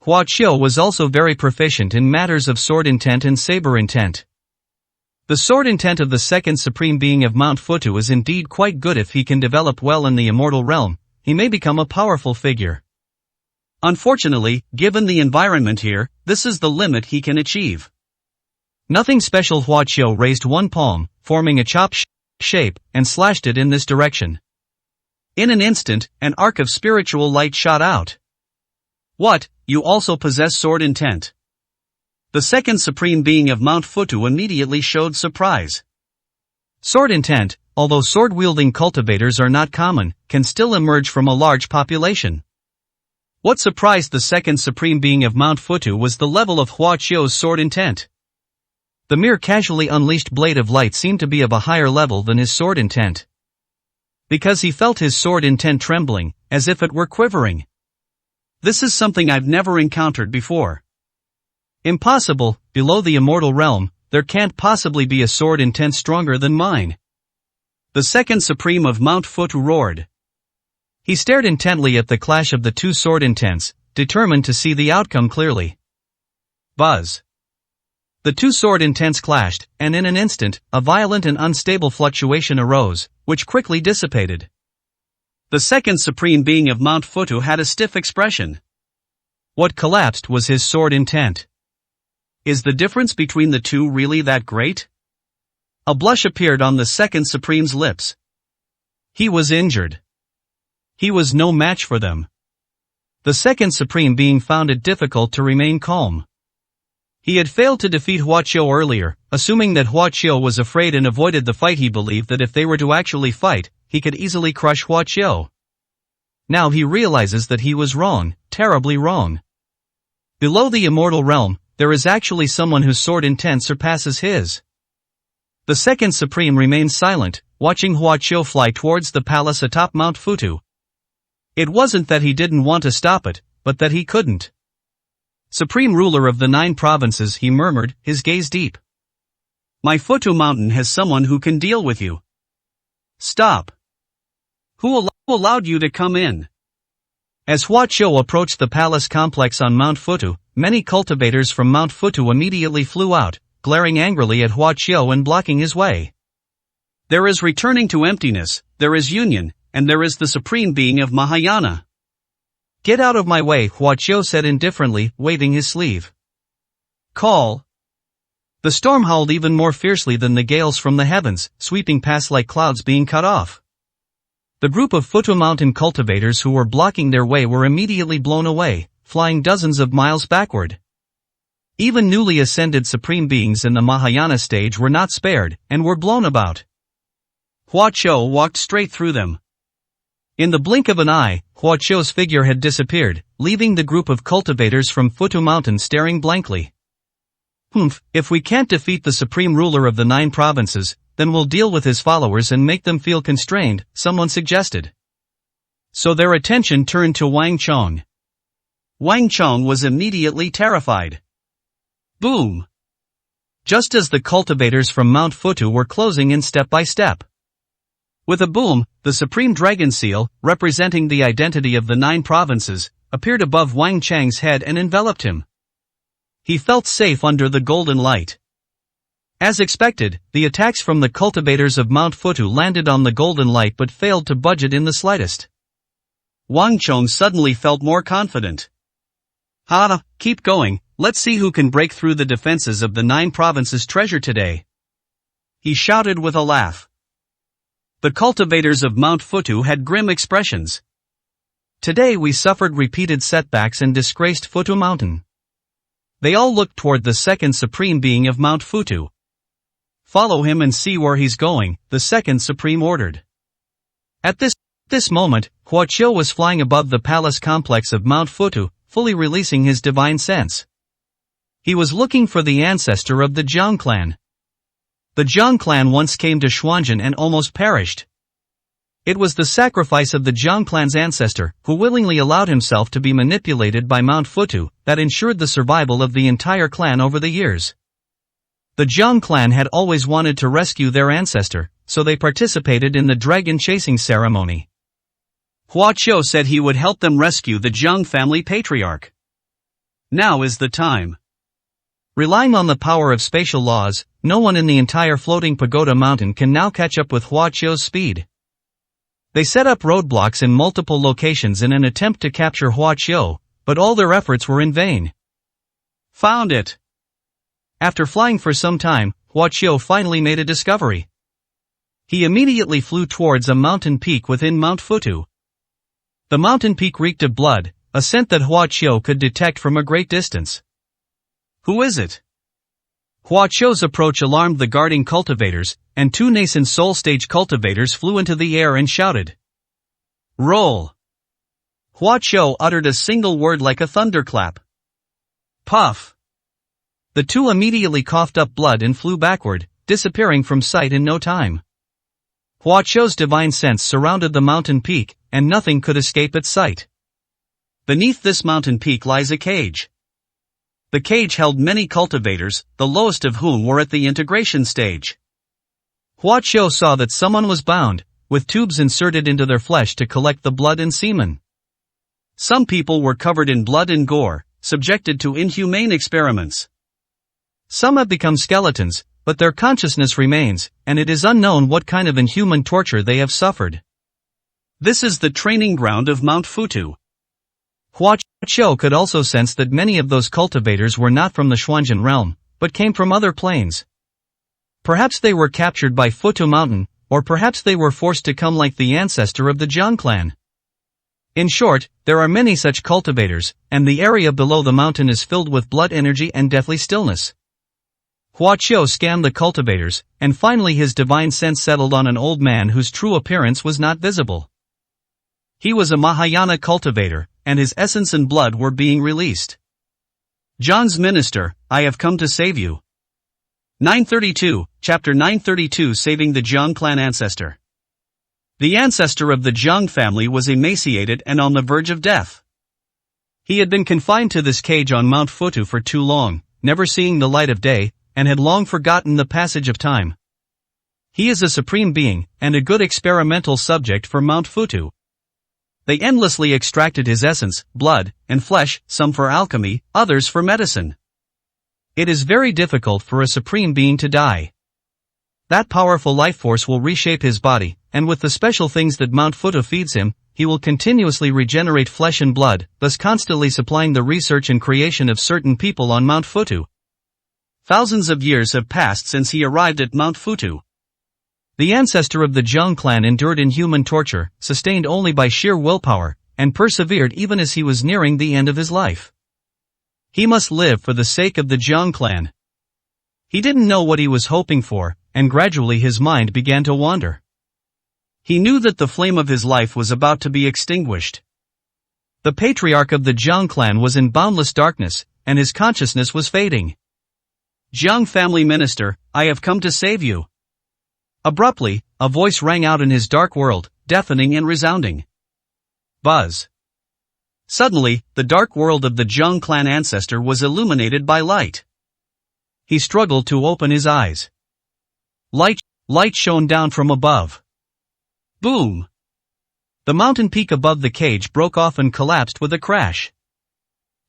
Hua Qiu was also very proficient in matters of sword intent and saber intent. The sword intent of the second supreme being of Mount Futu is indeed quite good. If he can develop well in the immortal realm, he may become a powerful figure. Unfortunately, given the environment here, this is the limit he can achieve. Nothing special. Hua Qiu raised one palm, forming a chop shape, and slashed it in this direction. In an instant, an arc of spiritual light shot out. What, you also possess sword intent? The second supreme being of Mount Futu immediately showed surprise. Sword intent, although sword-wielding cultivators are not common, can still emerge from a large population. What surprised the second supreme being of Mount Futu was the level of Hua Qiu's sword intent. The mere casually unleashed blade of light seemed to be of a higher level than his sword intent. Because he felt his sword intent trembling, as if it were quivering. This is something I've never encountered before. Impossible, below the immortal realm, there can't possibly be a sword intent stronger than mine. The second supreme of Mount Futu roared. He stared intently at the clash of the two sword intents, determined to see the outcome clearly. Buzz. The two sword intents clashed, and in an instant, a violent and unstable fluctuation arose, which quickly dissipated. The second supreme being of Mount Futu had a stiff expression. What collapsed was his sword intent. Is the difference between the two really that great? A blush appeared on the second supreme's lips. He was injured. He was no match for them. The second supreme being found it difficult to remain calm. He had failed to defeat Hua Qiu earlier, assuming that Hua Qiu was afraid and avoided the fight. He believed that if they were to actually fight, he could easily crush Hua Qiu. Now he realizes that he was wrong, terribly wrong. Below the immortal realm, there is actually someone whose sword intent surpasses his. The second supreme remained silent, watching Hua Qiu fly towards the palace atop Mount Futu. It wasn't that he didn't want to stop it, but that he couldn't. Supreme ruler of the 9 provinces, he murmured, his gaze deep. My Futu mountain has someone who can deal with you. Stop. Who allowed you to come in? As Hua Qiu approached the palace complex on Mount Futu, many cultivators from Mount Futu immediately flew out, glaring angrily at Hua Qiu and blocking his way. There is returning to emptiness, there is union, and there is the supreme being of Mahayana. Get out of my way, Hua Qiu said indifferently, waving his sleeve. Call. The storm howled even more fiercely than the gales from the heavens, sweeping past like clouds being cut off. The group of Futu mountain cultivators who were blocking their way were immediately blown away, flying dozens of miles backward. Even newly ascended supreme beings in the Mahayana stage were not spared, and were blown about. Hua Qiu walked straight through them. In the blink of an eye, Hua Qiu's figure had disappeared, leaving the group of cultivators from Futu Mountain staring blankly. If we can't defeat the supreme ruler of the 9 provinces, then we'll deal with his followers and make them feel constrained, someone suggested. So their attention turned to Wang Chong. Wang Chong was immediately terrified. Boom! Just as the cultivators from Mount Futu were closing in step by step. With a boom, the supreme dragon seal, representing the identity of the 9 provinces, appeared above Wang Chang's head and enveloped him. He felt safe under the golden light. As expected, the attacks from the cultivators of Mount Futu landed on the golden light but failed to budge it in the slightest. Wang Chong suddenly felt more confident. Keep going, let's see who can break through the defenses of the 9 provinces' treasure today. He shouted with a laugh. The cultivators of Mount Futu had grim expressions. Today we suffered repeated setbacks and disgraced Futu Mountain. They all looked toward the second supreme being of Mount Futu. Follow him and see where he's going, the second supreme ordered. At this moment, Huaqiu was flying above the palace complex of Mount Futu, fully releasing his divine sense. He was looking for the ancestor of the Zhang clan. The Zhang clan once came to Xuanzhen and almost perished. It was the sacrifice of the Zhang clan's ancestor, who willingly allowed himself to be manipulated by Mount Futu, that ensured the survival of the entire clan over the years. The Zhang clan had always wanted to rescue their ancestor, so they participated in the dragon chasing ceremony. Huaqiu said he would help them rescue the Zhang family patriarch. Now is the time. Relying on the power of spatial laws, no one in the entire floating pagoda mountain can now catch up with Huaqiu's speed. They set up roadblocks in multiple locations in an attempt to capture Huaqiu, but all their efforts were in vain. Found it. After flying for some time, Huaqiu finally made a discovery. He immediately flew towards a mountain peak within Mount Futu. The mountain peak reeked of blood, a scent that Huaqiu could detect from a great distance. Who is it? Huaqiu's approach alarmed the guarding cultivators, and 2 nascent soul stage cultivators flew into the air and shouted. Roll! Huaqiu uttered a single word like a thunderclap. Puff! The 2 immediately coughed up blood and flew backward, disappearing from sight in no time. Huaqiu's divine sense surrounded the mountain peak, and nothing could escape its sight. Beneath this mountain peak lies a cage. The cage held many cultivators, the lowest of whom were at the integration stage. Huaqiu saw that someone was bound, with tubes inserted into their flesh to collect the blood and semen. Some people were covered in blood and gore, subjected to inhumane experiments. Some have become skeletons, but their consciousness remains, and it is unknown what kind of inhuman torture they have suffered. This is the training ground of Mount Futu. Huaqiu could also sense that many of those cultivators were not from the Xuanzhen realm, but came from other planes. Perhaps they were captured by Futu Mountain, or perhaps they were forced to come like the ancestor of the Zhang clan. In short, there are many such cultivators, and the area below the mountain is filled with blood energy and deathly stillness. Huaqiu scanned the cultivators, and finally his divine sense settled on an old man whose true appearance was not visible. He was a Mahayana cultivator, and his essence and blood were being released. John's minister, I have come to save you. 932, Chapter 932 Saving the Zhang clan ancestor. The ancestor of the Zhang family was emaciated and on the verge of death. He had been confined to this cage on Mount Futu for too long, never seeing the light of day, and had long forgotten the passage of time. He is a supreme being, and a good experimental subject for Mount Futu. They endlessly extracted his essence, blood, and flesh, some for alchemy, others for medicine. It is very difficult for a supreme being to die. That powerful life force will reshape his body, and with the special things that Mount Futu feeds him, he will continuously regenerate flesh and blood, thus constantly supplying the research and creation of certain people on Mount Futu. Thousands of years have passed since he arrived at Mount Futu. The ancestor of the Zhang clan endured inhuman torture, sustained only by sheer willpower, and persevered even as he was nearing the end of his life. He must live for the sake of the Zhang clan. He didn't know what he was hoping for, and gradually his mind began to wander. He knew that the flame of his life was about to be extinguished. The patriarch of the Zhang clan was in boundless darkness, and his consciousness was fading. Zhang family minister, I have come to save you. Abruptly, a voice rang out in his dark world, deafening and resounding. Buzz. Suddenly, the dark world of the Zhang clan ancestor was illuminated by light. He struggled to open his eyes. Light shone down from above. Boom! The mountain peak above the cage broke off and collapsed with a crash.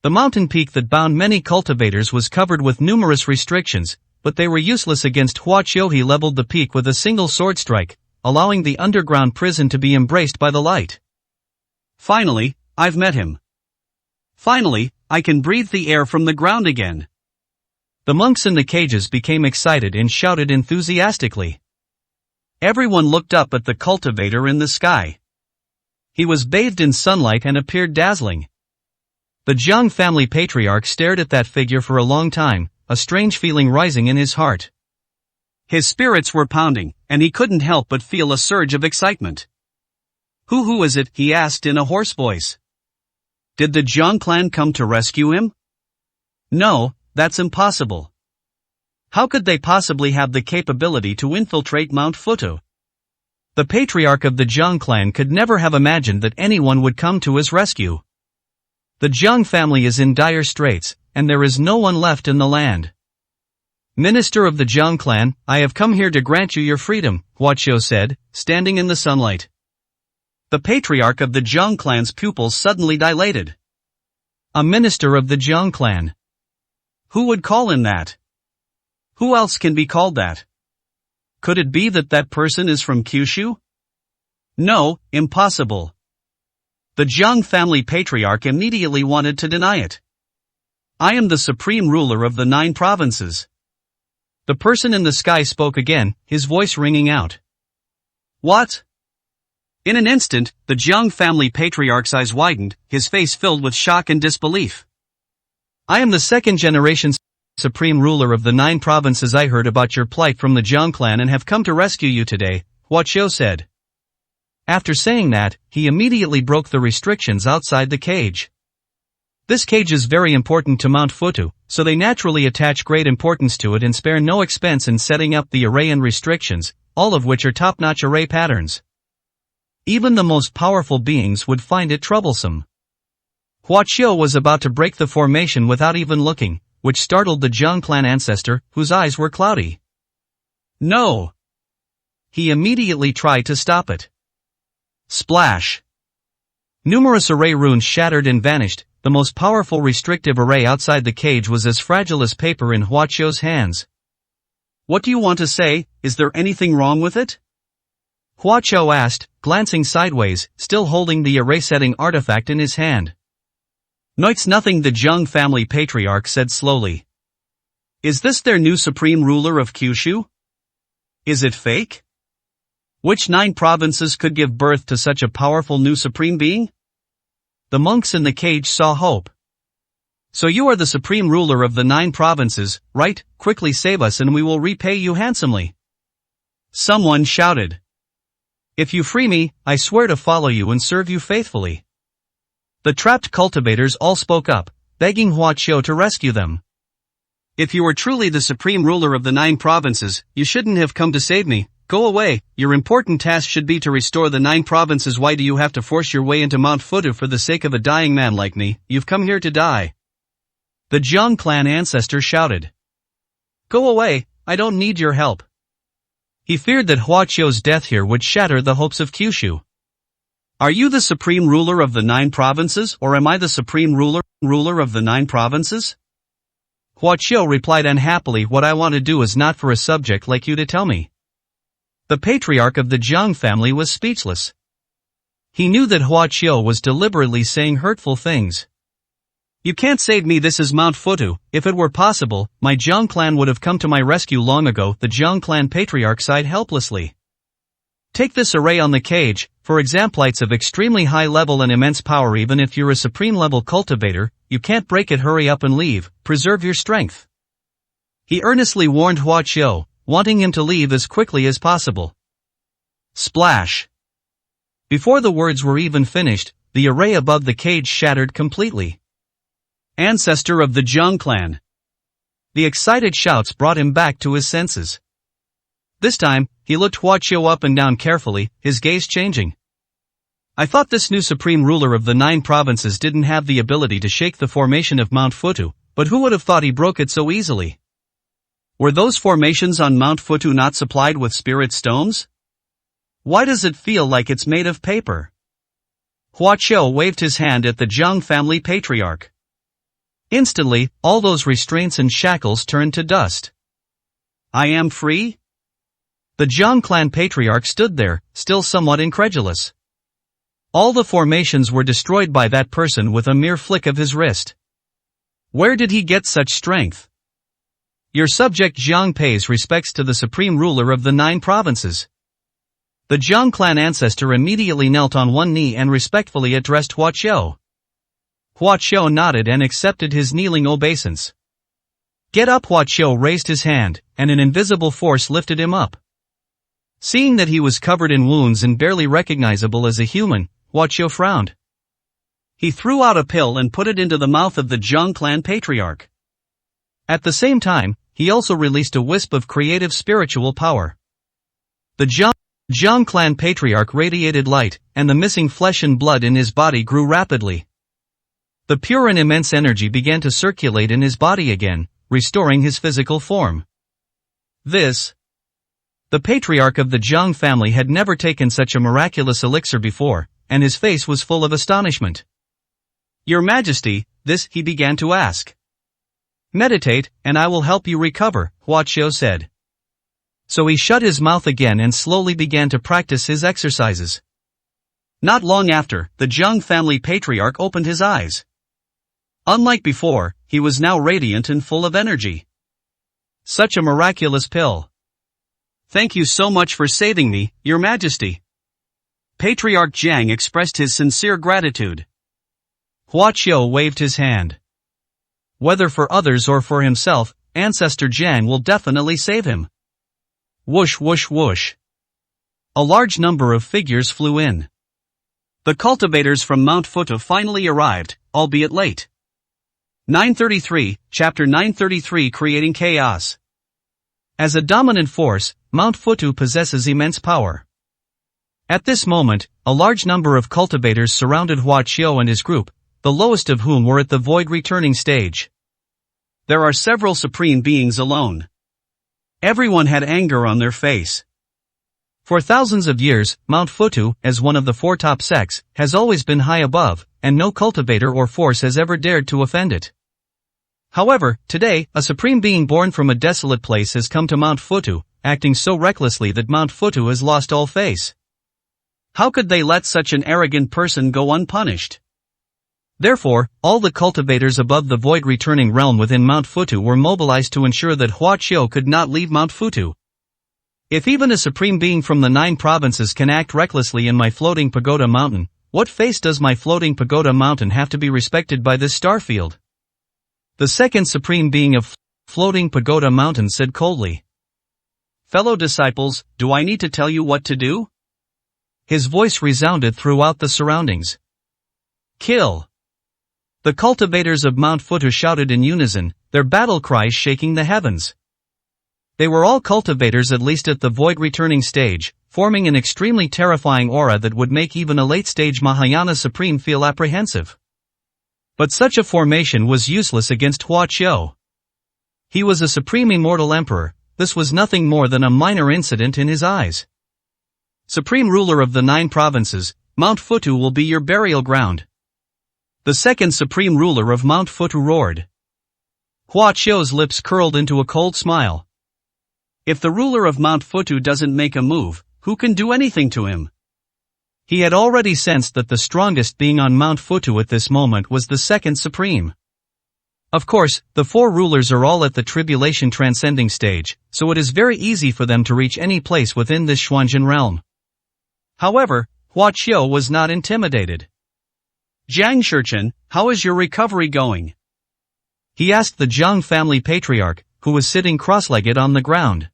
The mountain peak that bound many cultivators was covered with numerous restrictions, but they were useless against Huaqiu. He leveled the peak with a single sword strike, allowing the underground prison to be embraced by the light. Finally, I've met him. Finally, I can breathe the air from the ground again. The monks in the cages became excited and shouted enthusiastically. Everyone looked up at the cultivator in the sky. He was bathed in sunlight and appeared dazzling. The Jiang family patriarch stared at that figure for a long time, a strange feeling rising in his heart. His spirits were pounding, and he couldn't help but feel a surge of excitement. Who is it? He asked in a hoarse voice. Did the Jiang clan come to rescue him? No, that's impossible. How could they possibly have the capability to infiltrate Mount Futu? The patriarch of the Jiang clan could never have imagined that anyone would come to his rescue. The Jiang family is in dire straits, and there is no one left in the land. Minister of the Jiang clan, I have come here to grant you your freedom, Huaqiu said, standing in the sunlight. The patriarch of the Jiang clan's pupils suddenly dilated. A minister of the Jiang clan. Who would call him that? Who else can be called that? Could it be that person is from Kyushu? No, impossible. The Jiang family patriarch immediately wanted to deny it. I am the supreme ruler of the 9 provinces. The person in the sky spoke again, his voice ringing out. What? In an instant, the Jiang family patriarch's eyes widened, his face filled with shock and disbelief. I am the 2nd generation supreme ruler of the 9 provinces. I heard about your plight from the Jiang clan and have come to rescue you today, Huaqiu said. After saying that, he immediately broke the restrictions outside the cage. This cage is very important to Mount Futu, so they naturally attach great importance to it and spare no expense in setting up the array and restrictions, all of which are top-notch array patterns. Even the most powerful beings would find it troublesome. Huaqiu was about to break the formation without even looking, which startled the Jiang clan ancestor, whose eyes were cloudy. No! He immediately tried to stop it. Splash! Numerous array runes shattered and vanished. The most powerful restrictive array outside the cage was as fragile as paper in Huaqiu's hands. What do you want to say? Is there anything wrong with it? Huaqiu asked, glancing sideways, still holding the array-setting artifact in his hand. No, it's nothing, the Jiang family patriarch said slowly. Is this their new supreme ruler of Kyushu? Is it fake? Which 9 provinces could give birth to such a powerful new supreme being? The monks in the cage saw hope. So you are the supreme ruler of the 9 provinces, right? Quickly save us and we will repay you handsomely. Someone shouted. If you free me, I swear to follow you and serve you faithfully. The trapped cultivators all spoke up, begging Huaqiu to rescue them. If you were truly the supreme ruler of the 9 provinces, you shouldn't have come to save me. Go away, your important task should be to restore the 9 provinces. Why do you have to force your way into Mount Futu for the sake of a dying man like me? You've come here to die. The Jiang clan ancestor shouted. Go away, I don't need your help. He feared that Huaqiu's death here would shatter the hopes of Kyushu. Are you the supreme ruler of the 9 provinces, or am I the supreme ruler of the 9 provinces? Huaqiu replied unhappily, what I want to do is not for a subject like you to tell me. The patriarch of the Jiang family was speechless. He knew that Huaqiu was deliberately saying hurtful things. You can't save me, this is Mount Futu. If it were possible, my Jiang clan would have come to my rescue long ago. The Jiang clan patriarch sighed helplessly. Take this array on the cage, for example, it's of extremely high level and immense power. Even if you're a supreme level cultivator, you can't break it. Hurry up and leave, preserve your strength. He earnestly warned Huaqiu, wanting him to leave as quickly as possible. Splash! Before the words were even finished, the array above the cage shattered completely. Ancestor of the Jiang clan. The excited shouts brought him back to his senses. This time, he looked Huaqiu up and down carefully, his gaze changing. I thought this new supreme ruler of the 9 provinces didn't have the ability to shake the formation of Mount Futu, but who would have thought he broke it so easily? Were those formations on Mount Futu not supplied with spirit stones? Why does it feel like it's made of paper? Hua Qiu waved his hand at the Zhang family patriarch. Instantly, all those restraints and shackles turned to dust. I am free? The Zhang clan patriarch stood there, still somewhat incredulous. All the formations were destroyed by that person with a mere flick of his wrist. Where did he get such strength? Your subject Zhang pays respects to the supreme ruler of the 9 provinces. The Zhang clan ancestor immediately knelt on one knee and respectfully addressed Hua Qiu. Hua Qiu nodded and accepted his kneeling obeisance. Get up! Hua Qiu raised his hand, and an invisible force lifted him up. Seeing that he was covered in wounds and barely recognizable as a human, Hua Qiu frowned. He threw out a pill and put it into the mouth of the Zhang clan patriarch. At the same time, he also released a wisp of creative spiritual power. The Zhang clan patriarch radiated light, and the missing flesh and blood in his body grew rapidly. The pure and immense energy began to circulate in his body again, restoring his physical form. The patriarch of the Zhang family had never taken such a miraculous elixir before, and his face was full of astonishment. Your Majesty, he began to ask. Meditate, and I will help you recover, Hua Qiu said. So he shut his mouth again and slowly began to practice his exercises. Not long after, the Zhang family patriarch opened his eyes. Unlike before, he was now radiant and full of energy. Such a miraculous pill. Thank you so much for saving me, Your Majesty. Patriarch Zhang expressed his sincere gratitude. Hua Qiu waved his hand. Whether for others or for himself, Ancestor Zhang will definitely save him. Whoosh whoosh whoosh. A large number of figures flew in. The cultivators from Mount Futu finally arrived, albeit late. 933, Chapter 933 Creating Chaos. As a dominant force, Mount Futu possesses immense power. At this moment, a large number of cultivators surrounded Hua Qiu and his group, the lowest of whom were at the void returning stage. There are several supreme beings alone. Everyone had anger on their face. For thousands of years, Mount Futu, as one of the 4 top sects, has always been high above, and no cultivator or force has ever dared to offend it. However, today, a supreme being born from a desolate place has come to Mount Futu, acting so recklessly that Mount Futu has lost all face. How could they let such an arrogant person go unpunished? Therefore, all the cultivators above the void returning realm within Mount Futu were mobilized to ensure that Hua Qiu could not leave Mount Futu. If even a supreme being from the 9 provinces can act recklessly in my floating pagoda mountain, what face does my floating pagoda mountain have to be respected by this starfield? The second supreme being of floating pagoda mountain said coldly. Fellow disciples, do I need to tell you what to do? His voice resounded throughout the surroundings. Kill! The cultivators of Mount Futu shouted in unison, their battle cries shaking the heavens. They were all cultivators at least at the void returning stage, forming an extremely terrifying aura that would make even a late-stage Mahayana Supreme feel apprehensive. But such a formation was useless against Hua Qiu. He was a supreme immortal emperor, this was nothing more than a minor incident in his eyes. Supreme ruler of the 9 provinces, Mount Futu will be your burial ground. The second supreme ruler of Mount Futu roared. Hua Qiu's lips curled into a cold smile. If the ruler of Mount Futu doesn't make a move, who can do anything to him? He had already sensed that the strongest being on Mount Futu at this moment was the second supreme. Of course, the 4 rulers are all at the tribulation transcending stage, so it is very easy for them to reach any place within this Xuanzhen realm. However, Hua Qiu was not intimidated. Zhang Shichen, how is your recovery going? He asked the Zhang family patriarch, who was sitting cross-legged on the ground.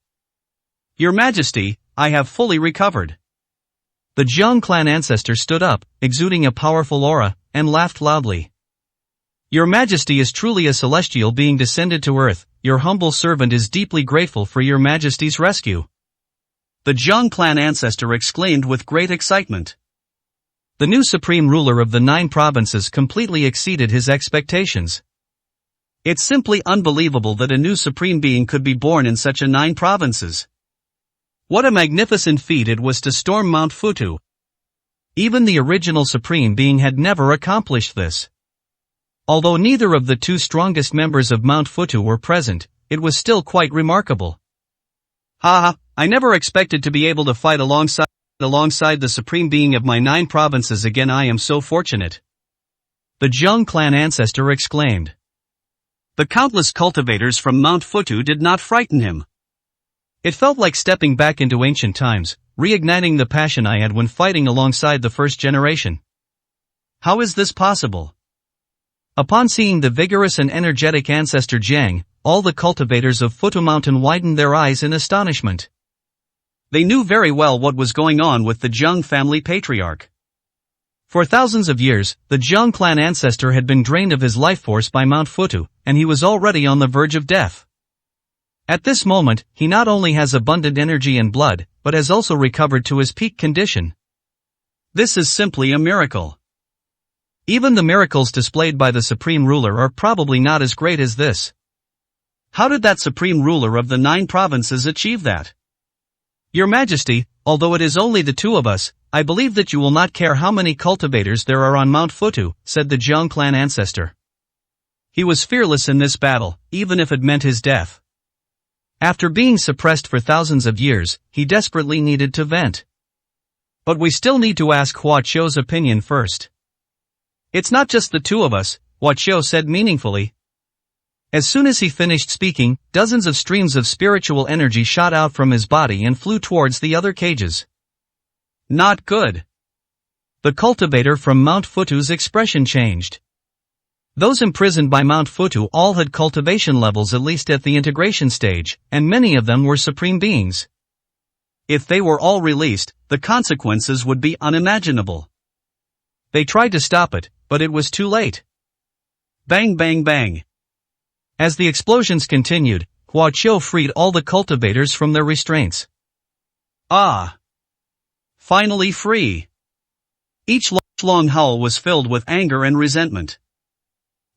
Your Majesty, I have fully recovered. The Zhang clan ancestor stood up, exuding a powerful aura, and laughed loudly. Your Majesty is truly a celestial being descended to earth, your humble servant is deeply grateful for your Majesty's rescue. The Zhang clan ancestor exclaimed with great excitement. The new supreme ruler of the 9 provinces completely exceeded his expectations. It's simply unbelievable that a new supreme being could be born in such a 9 provinces. What a magnificent feat it was to storm Mount Futu. Even the original Supreme Being had never accomplished this. Although neither of the two strongest members of Mount Futu were present, it was still quite remarkable. Haha, I never expected to be able to fight alongside the Supreme Being of my 9 provinces again. I am so fortunate. The Zhang clan ancestor exclaimed. The countless cultivators from Mount Futu did not frighten him. It felt like stepping back into ancient times, reigniting the passion I had when fighting alongside the first generation. How is this possible? Upon seeing the vigorous and energetic ancestor Jiang, all the cultivators of Futu Mountain widened their eyes in astonishment. They knew very well what was going on with the Zhang family patriarch. For thousands of years, the Zhang clan ancestor had been drained of his life force by Mount Futu, and he was already on the verge of death. At this moment, he not only has abundant energy and blood, but has also recovered to his peak condition. This is simply a miracle. Even the miracles displayed by the Supreme Ruler are probably not as great as this. How did that Supreme Ruler of the 9 provinces achieve that? Your Majesty, although it is only the 2 of us, I believe that you will not care how many cultivators there are on Mount Futu, said the Zhang clan ancestor. He was fearless in this battle, even if it meant his death. After being suppressed for thousands of years, he desperately needed to vent. But we still need to ask Hua Qiu's opinion first. It's not just the 2 of us, Hua Qiu said meaningfully. As soon as he finished speaking, dozens of streams of spiritual energy shot out from his body and flew towards the other cages. Not good. The cultivator from Mount Futu's expression changed. Those imprisoned by Mount Futu all had cultivation levels at least at the integration stage, and many of them were Supreme Beings. If they were all released, the consequences would be unimaginable. They tried to stop it, but it was too late. Bang bang bang. As the explosions continued, Hua Qiu freed all the cultivators from their restraints. Ah! Finally free! Each long howl was filled with anger and resentment.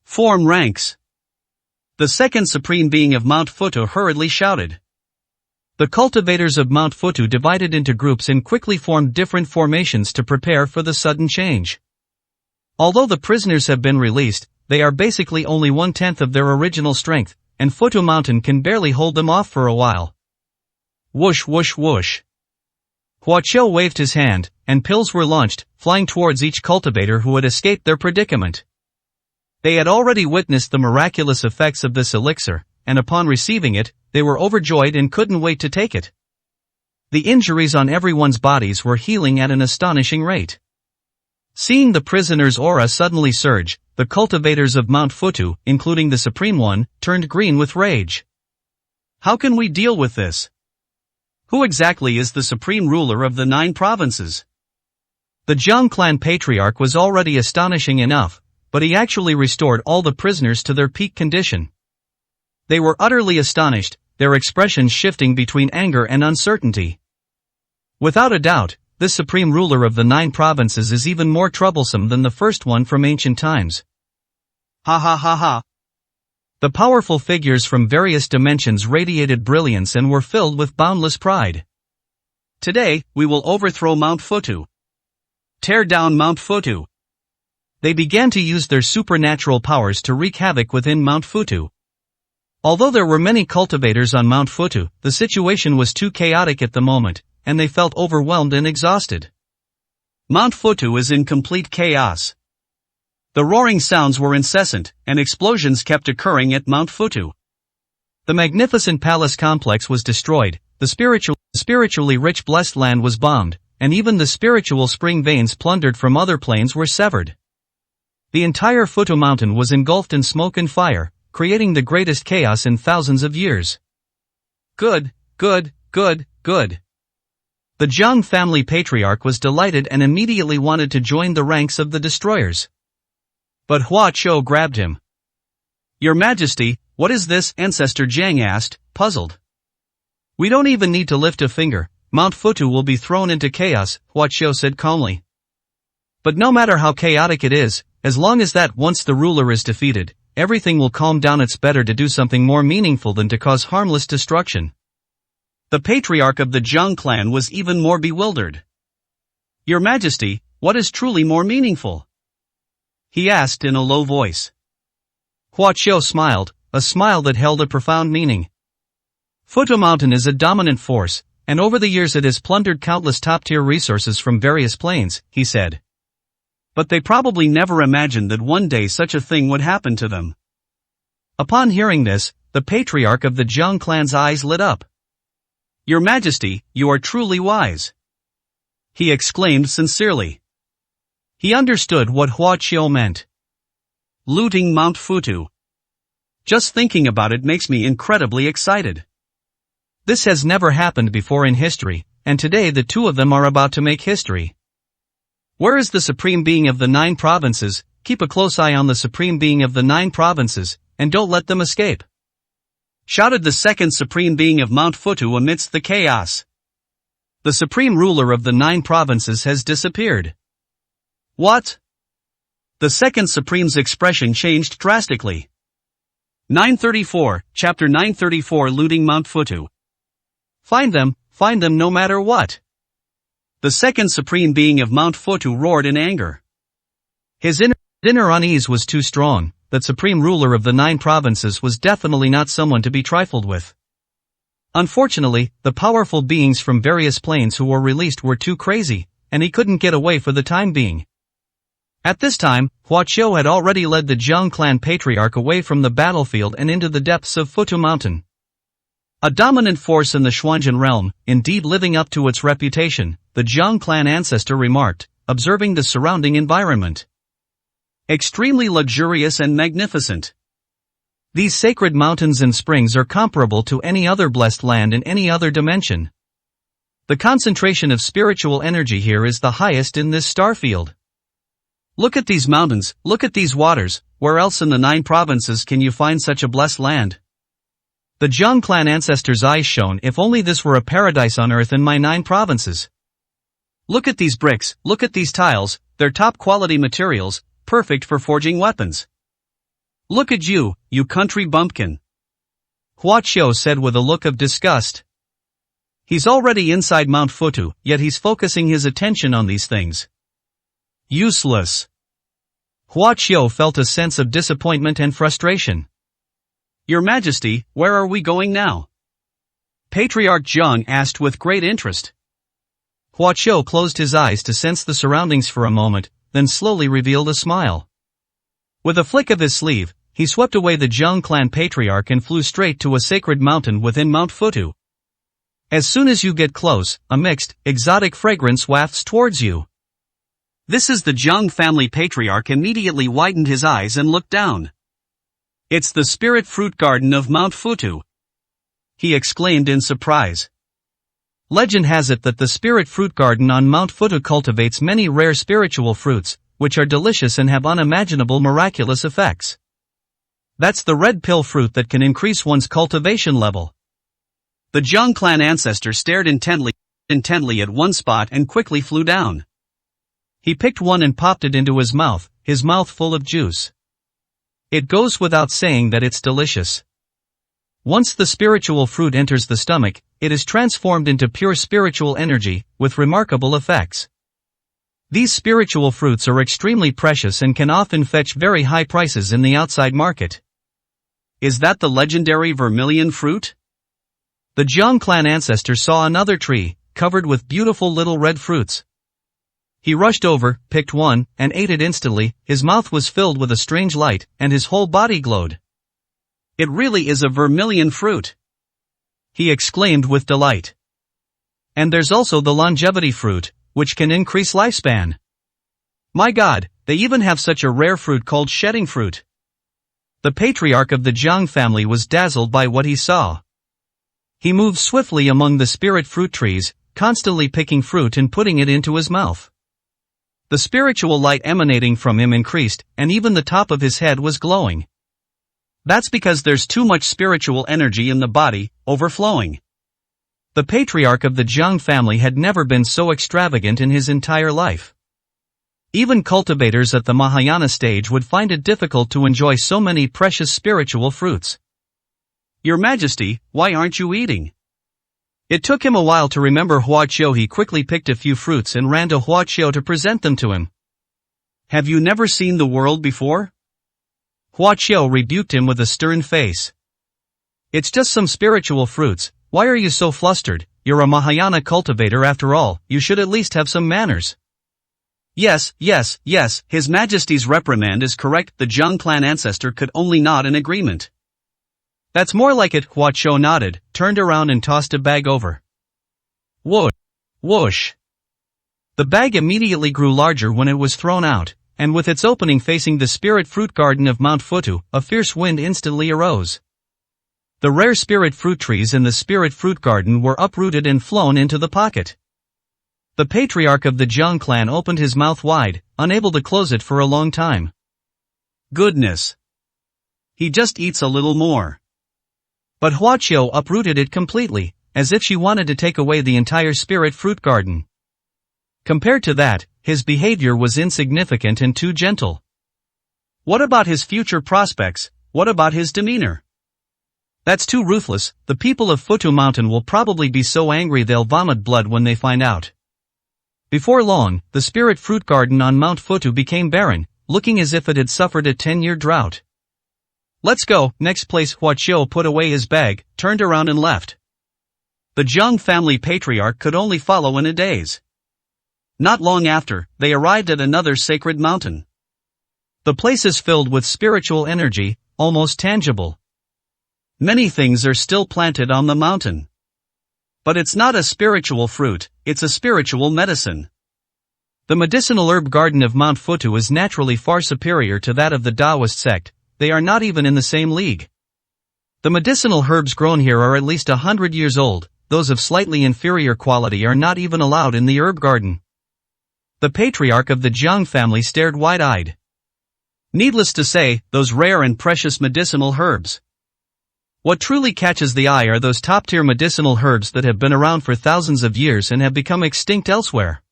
Form ranks! The second Supreme Being of Mount Futu hurriedly shouted. The cultivators of Mount Futu divided into groups and quickly formed different formations to prepare for the sudden change. Although the prisoners have been released, they are basically only 1/10 of their original strength, and Futu Mountain can barely hold them off for a while. Whoosh whoosh whoosh. Hua Qiu waved his hand, and pills were launched, flying towards each cultivator who had escaped their predicament. They had already witnessed the miraculous effects of this elixir, and upon receiving it, they were overjoyed and couldn't wait to take it. The injuries on everyone's bodies were healing at an astonishing rate. Seeing the prisoner's aura suddenly surge, the cultivators of Mount Futu, including the Supreme One, turned green with rage. How can we deal with this? Who exactly is the Supreme Ruler of the 9 provinces? The Zhang clan patriarch was already astonishing enough, but he actually restored all the prisoners to their peak condition. They were utterly astonished, their expressions shifting between anger and uncertainty. Without a doubt, this Supreme Ruler of the 9 provinces is even more troublesome than the first one from ancient times. Ha ha ha ha. The powerful figures from various dimensions radiated brilliance and were filled with boundless pride. Today, we will overthrow Mount Futu. Tear down Mount Futu. They began to use their supernatural powers to wreak havoc within Mount Futu. Although there were many cultivators on Mount Futu, the situation was too chaotic at the moment, and they felt overwhelmed and exhausted. Mount Futu is in complete chaos. The roaring sounds were incessant, and explosions kept occurring at Mount Futu. The magnificent palace complex was destroyed, the spiritually rich blessed land was bombed, and even the spiritual spring veins plundered from other planes were severed. The entire Futu mountain was engulfed in smoke and fire, creating the greatest chaos in thousands of years. Good, good, good, good. The Zhang family patriarch was delighted and immediately wanted to join the ranks of the destroyers. But Hua Qiu grabbed him. Your Majesty, what is this? Ancestor Jiang asked, puzzled. We don't even need to lift a finger, Mount Futu will be thrown into chaos, Hua Qiu said calmly. But no matter how chaotic it is, as long as that once the ruler is defeated, everything will calm down. It's better to do something more meaningful than to cause harmless destruction. The patriarch of the Zhang clan was even more bewildered. Your Majesty, what is truly more meaningful? He asked in a low voice. Hua Qiu smiled, a smile that held a profound meaning. Futu Mountain is a dominant force, and over the years it has plundered countless top-tier resources from various planes, he said. But they probably never imagined that one day such a thing would happen to them. Upon hearing this, the patriarch of the Zhang clan's eyes lit up. Your Majesty, you are truly wise. He exclaimed sincerely. He understood what Hua Qiu meant. Looting Mount Futu. Just thinking about it makes me incredibly excited. This has never happened before in history, and today the two of them are about to make history. Where is the Supreme Being of the 9 provinces? Keep a close eye on the Supreme Being of the 9 provinces, and don't let them escape. Shouted the second Supreme Being of Mount Futu amidst the chaos. The Supreme Ruler of the 9 provinces has disappeared. What? The second Supreme's expression changed drastically. 934, Chapter 934 Looting Mount Futu. Find them no matter what. The second Supreme Being of Mount Futu roared in anger. His inner unease was too strong. That Supreme Ruler of the 9 provinces was definitely not someone to be trifled with. Unfortunately, the powerful beings from various planes who were released were too crazy, and he couldn't get away for the time being. At this time, Hua Qiu had already led the Zhang clan patriarch away from the battlefield and into the depths of Futu Mountain. A dominant force in the Xuanzhen realm, indeed living up to its reputation, the Zhang clan ancestor remarked, observing the surrounding environment. Extremely luxurious and magnificent. These sacred mountains and springs are comparable to any other blessed land in any other dimension. The concentration of spiritual energy here is the highest in this star field. Look at these mountains, look at these waters, where else in the 9 provinces can you find such a blessed land? The Zhang clan ancestor's eyes shone. If only this were a paradise on earth in my 9 provinces. Look at these bricks, look at these tiles, they're top quality materials, perfect for forging weapons. Look at you, you country bumpkin. Hua Qiu said with a look of disgust. He's already inside Mount Futu, yet he's focusing his attention on these things. Useless. Hua Qiu felt a sense of disappointment and frustration. Your Majesty, where are we going now? Patriarch Zhang asked with great interest. Hua Qiu closed his eyes to sense the surroundings for a moment, then slowly revealed a smile. With a flick of his sleeve, he swept away the Zhang clan patriarch and flew straight to a sacred mountain within Mount Futu. As soon as you get close, a mixed, exotic fragrance wafts towards you. This is the Zhang family patriarch immediately widened his eyes and looked down. It's the spirit fruit garden of Mount Futu. He exclaimed in surprise. Legend has it that the spirit fruit garden on Mount Futu cultivates many rare spiritual fruits, which are delicious and have unimaginable miraculous effects. That's the red pill fruit that can increase one's cultivation level. The Zhang clan ancestor stared intently at one spot and quickly flew down. He picked one and popped it into his mouth full of juice. It goes without saying that it's delicious. Once the spiritual fruit enters the stomach, it is transformed into pure spiritual energy, with remarkable effects. These spiritual fruits are extremely precious and can often fetch very high prices in the outside market. Is that the legendary vermilion fruit? The Zhang clan ancestor saw another tree, covered with beautiful little red fruits. He rushed over, picked one, and ate it instantly. His mouth was filled with a strange light, and his whole body glowed. It really is a vermilion fruit, he exclaimed with delight. And there's also the longevity fruit, which can increase lifespan. My God, they even have such a rare fruit called shedding fruit. The patriarch of the Zhang family was dazzled by what he saw. He moved swiftly among the spirit fruit trees, constantly picking fruit and putting it into his mouth. The spiritual light emanating from him increased, and even the top of his head was glowing. That's because there's too much spiritual energy in the body, overflowing. The patriarch of the Zhang family had never been so extravagant in his entire life. Even cultivators at the Mahayana stage would find it difficult to enjoy so many precious spiritual fruits. Your Majesty, why aren't you eating? It took him a while to remember Huaqiu. He quickly picked a few fruits and ran to Huaqiu to present them to him. Have you never seen the world before? Huaqiu rebuked him with a stern face. It's just some spiritual fruits, why are you so flustered? You're a Mahayana cultivator after all, you should at least have some manners. Yes, His Majesty's reprimand is correct, the Zhang clan ancestor could only nod in agreement. That's more like it, Huaqiu nodded, turned around and tossed a bag over. Whoosh! Whoosh! The bag immediately grew larger when it was thrown out, and with its opening facing the spirit fruit garden of Mount Futu, a fierce wind instantly arose. The rare spirit fruit trees in the spirit fruit garden were uprooted and flown into the pocket. The patriarch of the Zhang clan opened his mouth wide, unable to close it for a long time. Goodness! He just eats a little more. But Huaqiu uprooted it completely, as if she wanted to take away the entire spirit fruit garden. Compared to that, his behavior was insignificant and too gentle. What about his future prospects? What about his demeanor? That's too ruthless. The people of Futu Mountain will probably be so angry they'll vomit blood when they find out. Before long, the spirit fruit garden on Mount Futu became barren, looking as if it had suffered a 10-year drought. Let's go, next place. Huaqiu put away his bag, turned around and left. The Zhang family patriarch could only follow in a daze. Not long after, they arrived at another sacred mountain. The place is filled with spiritual energy, almost tangible. Many things are still planted on the mountain. But it's not a spiritual fruit, it's a spiritual medicine. The medicinal herb garden of Mount Futu is naturally far superior to that of the Taoist sect, they are not even in the same league. The medicinal herbs grown here are at least 100 years old, those of slightly inferior quality are not even allowed in the herb garden. The patriarch of the Zhang family stared wide-eyed. Needless to say, those rare and precious medicinal herbs. What truly catches the eye are those top-tier medicinal herbs that have been around for thousands of years and have become extinct elsewhere.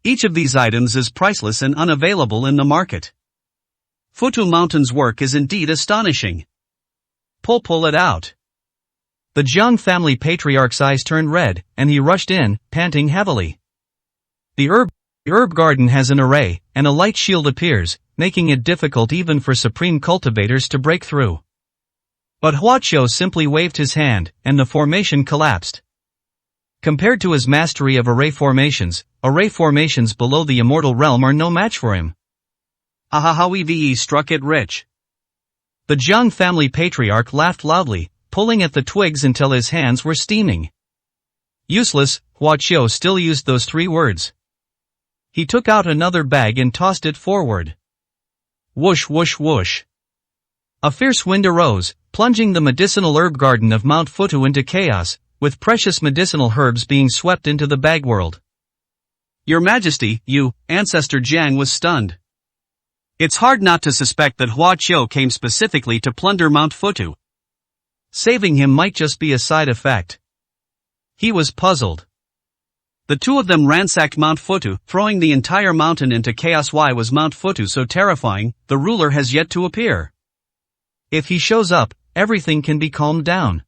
Each of these items is priceless and unavailable in the market. Futu Mountain's work is indeed astonishing. Pull it out. The Zhang family patriarch's eyes turned red, and he rushed in, panting heavily. The herb garden has an array, and a light shield appears, making it difficult even for supreme cultivators to break through. But Huaqiu simply waved his hand, and the formation collapsed. Compared to his mastery of array formations below the immortal realm are no match for him. Ahahawe struck it rich. The Zhang family patriarch laughed loudly, pulling at the twigs until his hands were steaming. Useless, Huaqiu still used those 3 words. He took out another bag and tossed it forward. Whoosh whoosh whoosh. A fierce wind arose, plunging the medicinal herb garden of Mount Futu into chaos, with precious medicinal herbs being swept into the bag world. Your Majesty, Ancestor Jiang was stunned. It's hard not to suspect that Huaqiu came specifically to plunder Mount Futu. Saving him might just be a side effect. He was puzzled. The two of them ransacked Mount Futu, throwing the entire mountain into chaos. Why was Mount Futu so terrifying? The ruler has yet to appear. If he shows up, everything can be calmed down.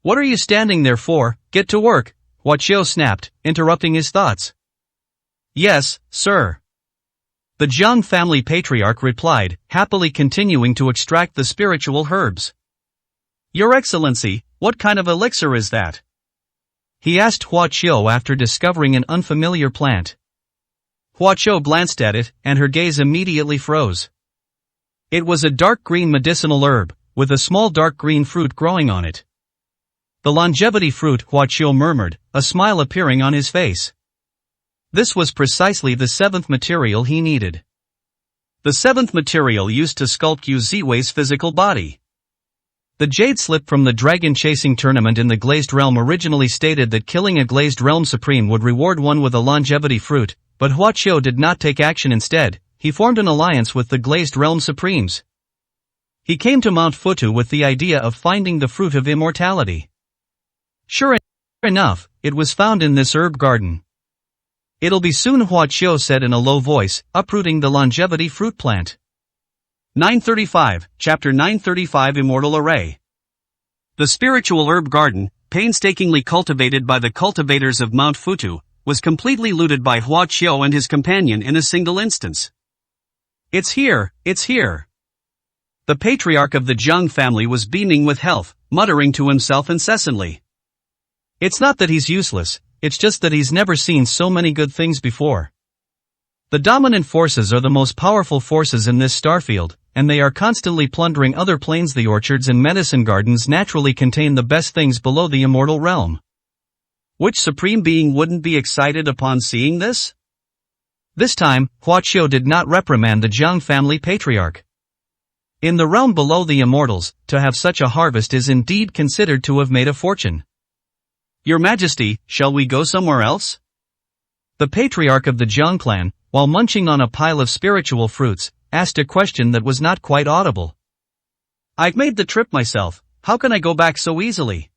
What are you standing there for? Get to work, Huaqiu snapped, interrupting his thoughts. Yes, sir. The Zhang family patriarch replied, happily continuing to extract the spiritual herbs. Your Excellency, what kind of elixir is that? He asked Huaqiu after discovering an unfamiliar plant. Huaqiu glanced at it, and her gaze immediately froze. It was a dark green medicinal herb, with a small dark green fruit growing on it. The longevity fruit, Huaqiu murmured, a smile appearing on his face. This was precisely the 7th material he needed. The 7th material used to sculpt Yu Ziwei's physical body. The jade slip from the dragon chasing tournament in the Glazed Realm originally stated that killing a Glazed Realm Supreme would reward one with a longevity fruit, but Huaqiu did not take action. Instead, he formed an alliance with the Glazed Realm Supremes. He came to Mount Futu with the idea of finding the fruit of immortality. Sure enough, it was found in this herb garden. It'll be soon, Huaqiu said in a low voice, uprooting the longevity fruit plant. 935, Chapter 935 Immortal Array. The spiritual herb garden, painstakingly cultivated by the cultivators of Mount Futu, was completely looted by Hua Qiu and his companion in a single instance. It's here, it's here. The patriarch of the Zhang family was beaming with health, muttering to himself incessantly. It's not that he's useless, it's just that he's never seen so many good things before. The dominant forces are the most powerful forces in this starfield, and they are constantly plundering other planes. The orchards and medicine gardens naturally contain the best things below the immortal realm. Which supreme being wouldn't be excited upon seeing this? This time, Hua Qiu did not reprimand the Zhang family patriarch. In the realm below the immortals, to have such a harvest is indeed considered to have made a fortune. Your Majesty, shall we go somewhere else? The patriarch of the Zhang clan, while munching on a pile of spiritual fruits, asked a question that was not quite audible. I've made the trip myself, how can I go back so easily?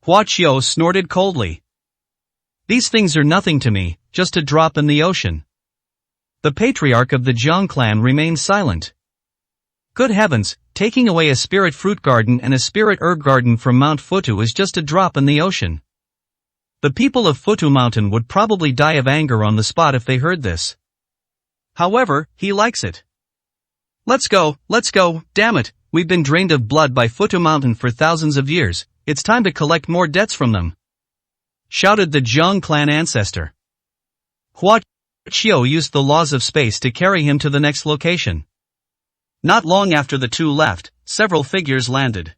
Hua Qiu snorted coldly. These things are nothing to me, just a drop in the ocean. The patriarch of the Zhang clan remained silent. Good heavens, taking away a spirit fruit garden and a spirit herb garden from Mount Futu is just a drop in the ocean. The people of Futu Mountain would probably die of anger on the spot if they heard this. However, he likes it. Let's go, damn it, we've been drained of blood by Futu Mountain for thousands of years, it's time to collect more debts from them. Shouted the Zhang clan ancestor. Hua Qiu used the laws of space to carry him to the next location. Not long after the two left, several figures landed.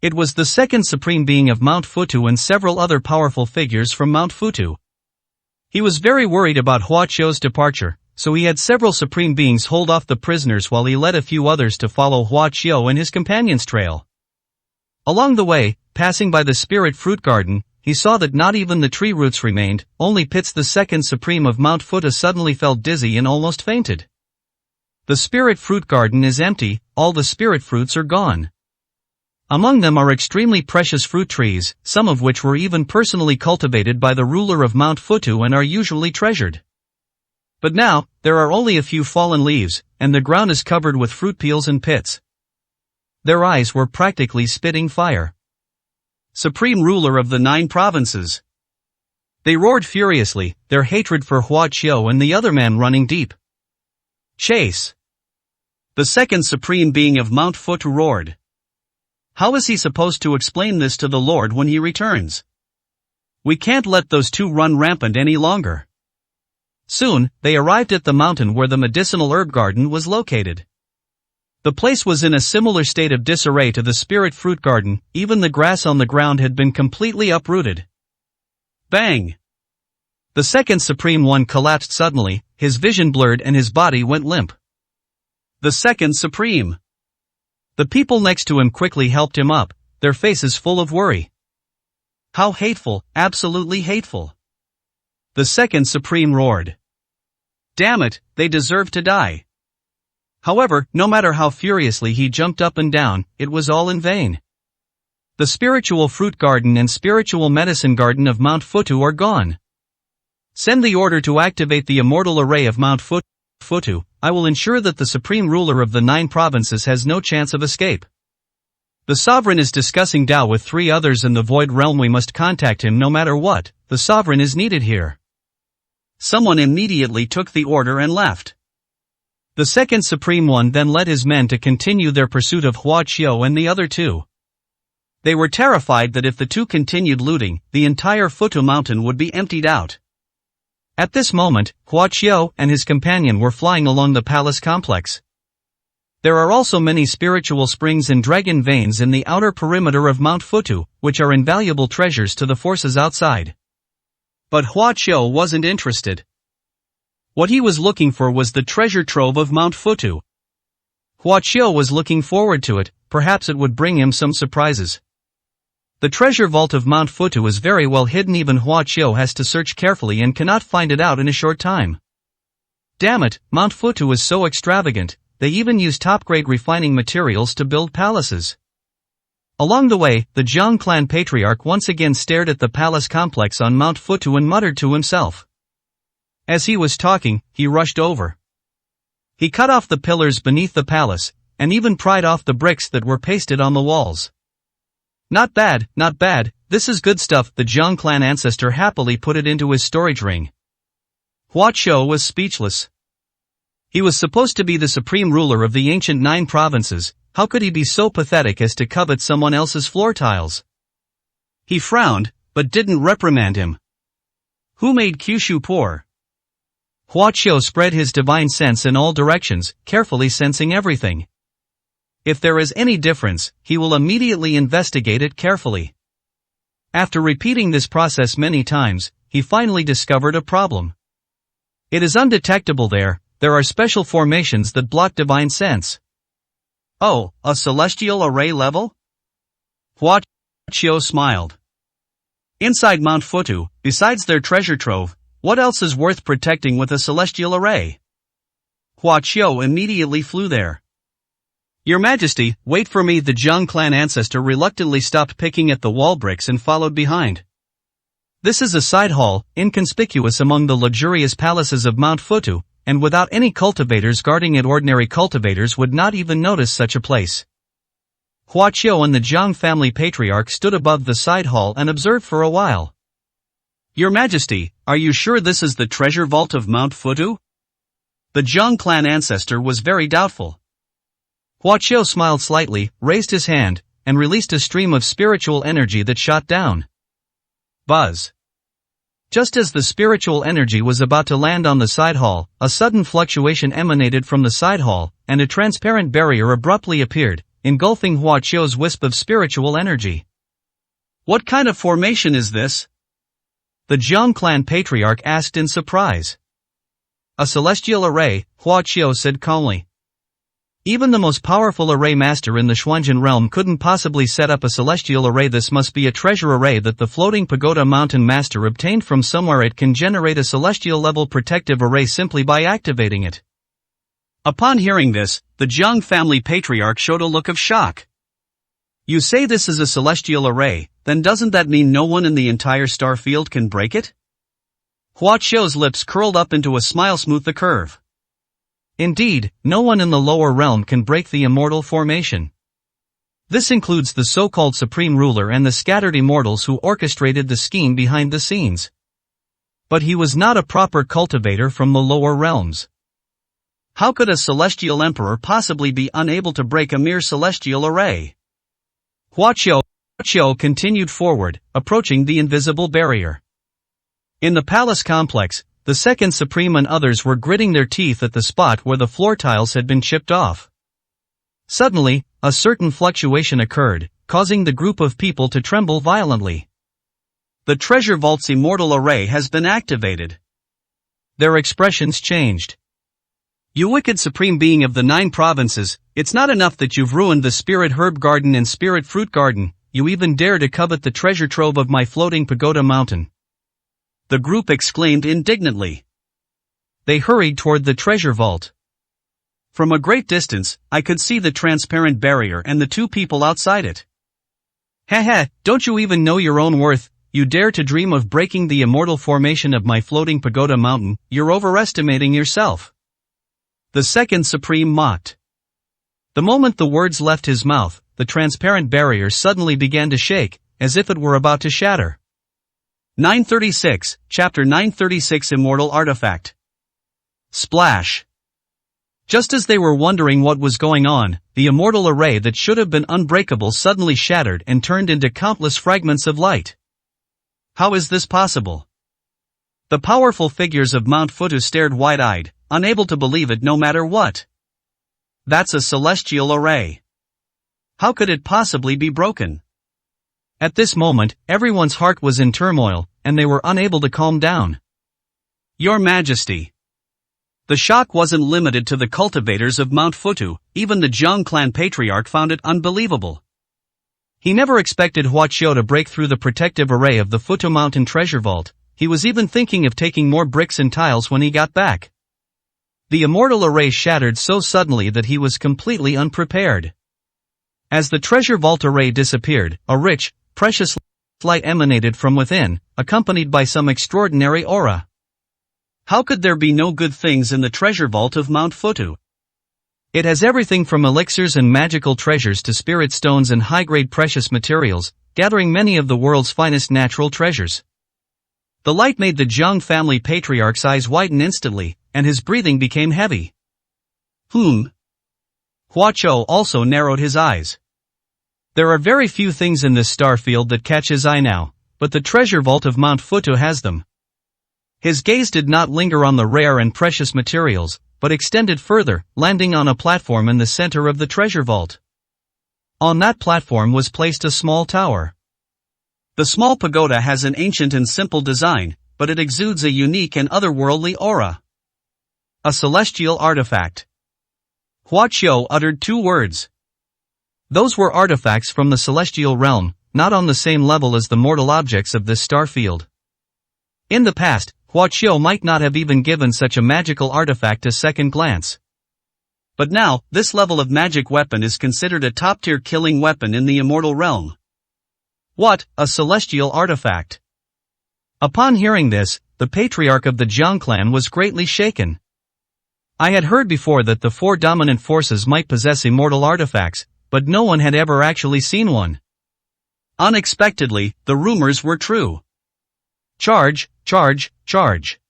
It was the second supreme being of Mount Futu and several other powerful figures from Mount Futu. He was very worried about Hua Qiu's departure, so he had several supreme beings hold off the prisoners while he led a few others to follow Hua Qiu and his companion's trail. Along the way, passing by the spirit fruit garden, he saw that not even the tree roots remained, only Pitts, the second supreme of Mount Futu, suddenly felt dizzy and almost fainted. The spirit fruit garden is empty, all the spirit fruits are gone. Among them are extremely precious fruit trees, some of which were even personally cultivated by the ruler of Mount Futu and are usually treasured. But now, there are only a few fallen leaves, and the ground is covered with fruit peels and pits. Their eyes were practically spitting fire. Supreme ruler of the 9 provinces. They roared furiously, their hatred for Hua Qiu and the other man running deep. Chase! The second supreme being of Mount Futu roared. How is he supposed to explain this to the Lord when he returns? We can't let those two run rampant any longer. Soon, they arrived at the mountain where the medicinal herb garden was located. The place was in a similar state of disarray to the spirit fruit garden, even the grass on the ground had been completely uprooted. Bang! The second supreme one collapsed suddenly, his vision blurred and his body went limp. The second supreme. The people next to him quickly helped him up, their faces full of worry. How hateful, absolutely hateful. The second supreme roared. Damn it, they deserve to die. However, no matter how furiously he jumped up and down, it was all in vain. The spiritual fruit garden and spiritual medicine garden of Mount Futu are gone. Send the order to activate the immortal array of Mount Futu. I will ensure that the supreme ruler of the 9 provinces has no chance of escape. The sovereign is discussing Dao with 3 others in the void realm. We must contact him no matter what, the sovereign is needed here. Someone immediately took the order and left. The second supreme one then led his men to continue their pursuit of Hua Qiu and the other 2. They were terrified that if the 2 continued looting, the entire Futu mountain would be emptied out. At this moment, Hua Qiu and his companion were flying along the palace complex. There are also many spiritual springs and dragon veins in the outer perimeter of Mount Futu, which are invaluable treasures to the forces outside. But Hua Qiu wasn't interested. What he was looking for was the treasure trove of Mount Futu. Hua Qiu was looking forward to it, perhaps it would bring him some surprises. The treasure vault of Mount Futu is very well hidden. Even Hua Qiu has to search carefully and cannot find it out in a short time. Damn it, Mount Futu is so extravagant, they even use top-grade refining materials to build palaces. Along the way, the Zhang clan patriarch once again stared at the palace complex on Mount Futu and muttered to himself. As he was talking, he rushed over. He cut off the pillars beneath the palace, and even pried off the bricks that were pasted on the walls. Not bad, not bad, this is good stuff. The Zhang clan ancestor happily put it into his storage ring. Hua Qiu was speechless. He was supposed to be the supreme ruler of the ancient 9 provinces. How could he be so pathetic as to covet someone else's floor tiles? He frowned, but didn't reprimand him. Who made Kyushu poor? Hua Qiu spread his divine sense in all directions, carefully sensing everything. If there is any difference, he will immediately investigate it carefully. After repeating this process many times, he finally discovered a problem. It is undetectable there are special formations that block divine sense. Oh, a celestial array level? Hua Qiu smiled. Inside Mount Futu, besides their treasure trove, what else is worth protecting with a celestial array? Hua Qiu immediately flew there. Your Majesty, wait for me. The Zhang clan ancestor reluctantly stopped picking at the wall bricks and followed behind. This is a side hall, inconspicuous among the luxurious palaces of Mount Futu, and without any cultivators guarding it, ordinary cultivators would not even notice such a place. Hua Qiu and the Zhang family patriarch stood above the side hall and observed for a while. Your Majesty, are you sure this is the treasure vault of Mount Futu? The Zhang clan ancestor was very doubtful. Hua Qiu smiled slightly, raised his hand, and released a stream of spiritual energy that shot down. Buzz. Just as the spiritual energy was about to land on the side hall, a sudden fluctuation emanated from the side hall, and a transparent barrier abruptly appeared, engulfing Hua Qiu's wisp of spiritual energy. What kind of formation is this? The Zhang clan patriarch asked in surprise. A celestial array, Hua Qiu said calmly. Even the most powerful array master in the Xuanjin realm couldn't possibly set up a celestial array. This must be a treasure array that the floating pagoda mountain master obtained from somewhere. It can generate a celestial level protective array simply by activating it. Upon hearing this, the Zhang family patriarch showed a look of shock. You say this is a celestial array, then doesn't that mean no one in the entire star field can break it? Hua Qiu's lips curled up into a smile. Smooth the curve. Indeed, no one in the lower realm can break the immortal formation. This includes the so-called supreme ruler and the scattered immortals who orchestrated the scheme behind the scenes. But he was not a proper cultivator from the lower realms. How could a celestial emperor possibly be unable to break a mere celestial array? Hua Qiu continued forward, approaching the invisible barrier. In the palace complex, the second supreme and others were gritting their teeth at the spot where the floor tiles had been chipped off. Suddenly, a certain fluctuation occurred, causing the group of people to tremble violently. The treasure vault's immortal array has been activated. Their expressions changed. You wicked supreme being of the 9 provinces, it's not enough that you've ruined the spirit herb garden and spirit fruit garden, you even dare to covet the treasure trove of my floating pagoda mountain. The group exclaimed indignantly. They hurried toward the treasure vault. From a great distance, I could see the transparent barrier and the 2 people outside it. Haha, don't you even know your own worth? You dare to dream of breaking the immortal formation of my floating pagoda mountain? You're overestimating yourself. The second supreme mocked. The moment the words left his mouth, the transparent barrier suddenly began to shake, as if it were about to shatter. 936, Chapter 936 Immortal Artifact. Splash. Just as they were wondering what was going on, the immortal array that should have been unbreakable suddenly shattered and turned into countless fragments of light. How is this possible? The powerful figures of Mount Futu stared wide-eyed, unable to believe it no matter what. That's a celestial array. How could it possibly be broken? At this moment, everyone's heart was in turmoil, and they were unable to calm down. Your Majesty. The shock wasn't limited to the cultivators of Mount Futu, even the Zhang clan patriarch found it unbelievable. He never expected Hua Qiu to break through the protective array of the Futu Mountain treasure vault. He was even thinking of taking more bricks and tiles when he got back. The immortal array shattered so suddenly that he was completely unprepared. As the treasure vault array disappeared, a rich, precious light emanated from within, accompanied by some extraordinary aura. How could there be no good things in the treasure vault of Mount Futu? It has everything from elixirs and magical treasures to spirit stones and high-grade precious materials, gathering many of the world's finest natural treasures. The light made the Jiang family patriarch's eyes widen instantly, and his breathing became heavy. Hua Qiu also narrowed his eyes. There are very few things in this star field that catch his eye now, but the treasure vault of Mount Futu has them. His gaze did not linger on the rare and precious materials, but extended further, landing on a platform in the center of the treasure vault. On that platform was placed a small tower. The small pagoda has an ancient and simple design, but it exudes a unique and otherworldly aura. A celestial artifact. Hua Qiu uttered 2 words. Those were artifacts from the celestial realm, not on the same level as the mortal objects of this star field. In the past, Hua Qiu might not have even given such a magical artifact a second glance. But now, this level of magic weapon is considered a top-tier killing weapon in the immortal realm. What, a celestial artifact? Upon hearing this, the patriarch of the Jiang clan was greatly shaken. I had heard before that the 4 dominant forces might possess immortal artifacts, but no one had ever actually seen one. Unexpectedly, the rumors were true. Charge, charge, charge.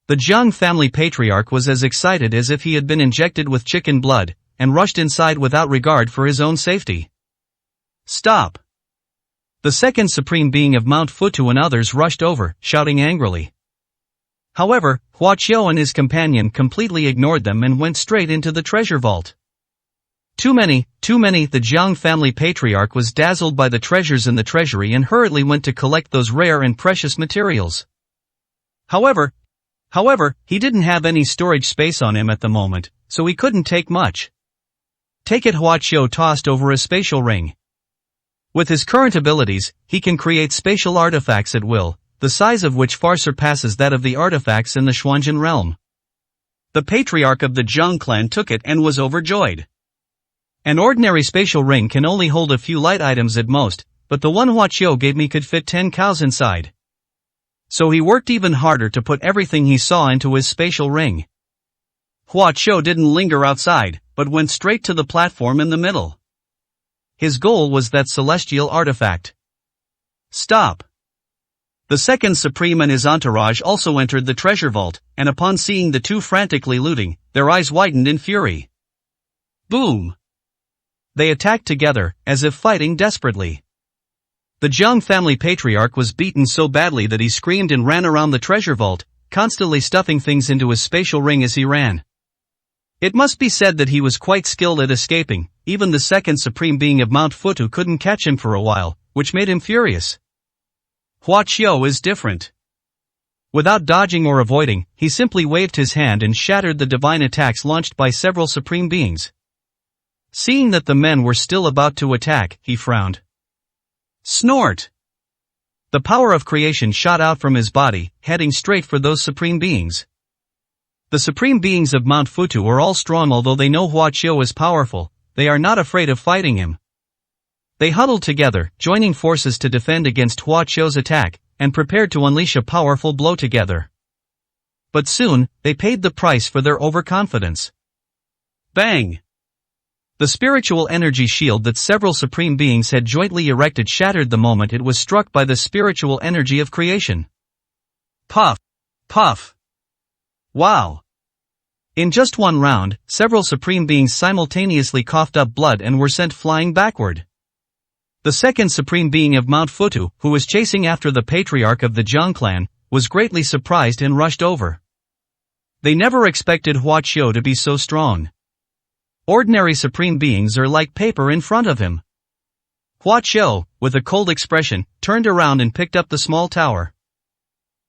The Jiang family patriarch was as excited as if he had been injected with chicken blood, and rushed inside without regard for his own safety. Stop! The second supreme being of Mount Futu and others rushed over, shouting angrily. However, Hua Qiu and his companion completely ignored them and went straight into the treasure vault. Too many, the Jiang family patriarch was dazzled by the treasures in the treasury and hurriedly went to collect those rare and precious materials. However, he didn't have any storage space on him at the moment, so he couldn't take much. Take it. Hua Qiu tossed over a spatial ring. With his current abilities, he can create spatial artifacts at will, the size of which far surpasses that of the artifacts in the Xuanjin realm. The patriarch of the Jiang clan took it and was overjoyed. An ordinary spatial ring can only hold a few light items at most, but the one Hua Qiu gave me could fit 10 cows inside. So he worked even harder to put everything he saw into his spatial ring. Hua Qiu didn't linger outside, but went straight to the platform in the middle. His goal was that celestial artifact. Stop! The second supreme and his entourage also entered the treasure vault, and upon seeing the 2 frantically looting, their eyes widened in fury. Boom! They attacked together, as if fighting desperately. The Jiang family patriarch was beaten so badly that he screamed and ran around the treasure vault, constantly stuffing things into his spatial ring as he ran. It must be said that he was quite skilled at escaping. Even the second supreme being of Mount Futu couldn't catch him for a while, which made him furious. Hua Qiu is different. Without dodging or avoiding, he simply waved his hand and shattered the divine attacks launched by several supreme beings. Seeing that the men were still about to attack, he frowned. Snort! The power of creation shot out from his body, heading straight for those supreme beings. The supreme beings of Mount Futu are all strong. Although they know Hua Qiu is powerful, they are not afraid of fighting him. They huddled together, joining forces to defend against Hua Qiu's attack, and prepared to unleash a powerful blow together. But soon, they paid the price for their overconfidence. Bang! The spiritual energy shield that several supreme beings had jointly erected shattered the moment it was struck by the spiritual energy of creation. Puff! Puff! Wow! In just one round, several supreme beings simultaneously coughed up blood and were sent flying backward. The second supreme being of Mount Futu, who was chasing after the patriarch of the Jiang clan, was greatly surprised and rushed over. They never expected Hua Qiu to be so strong. Ordinary supreme beings are like paper in front of him. Hua Qiu, with a cold expression, turned around and picked up the small tower.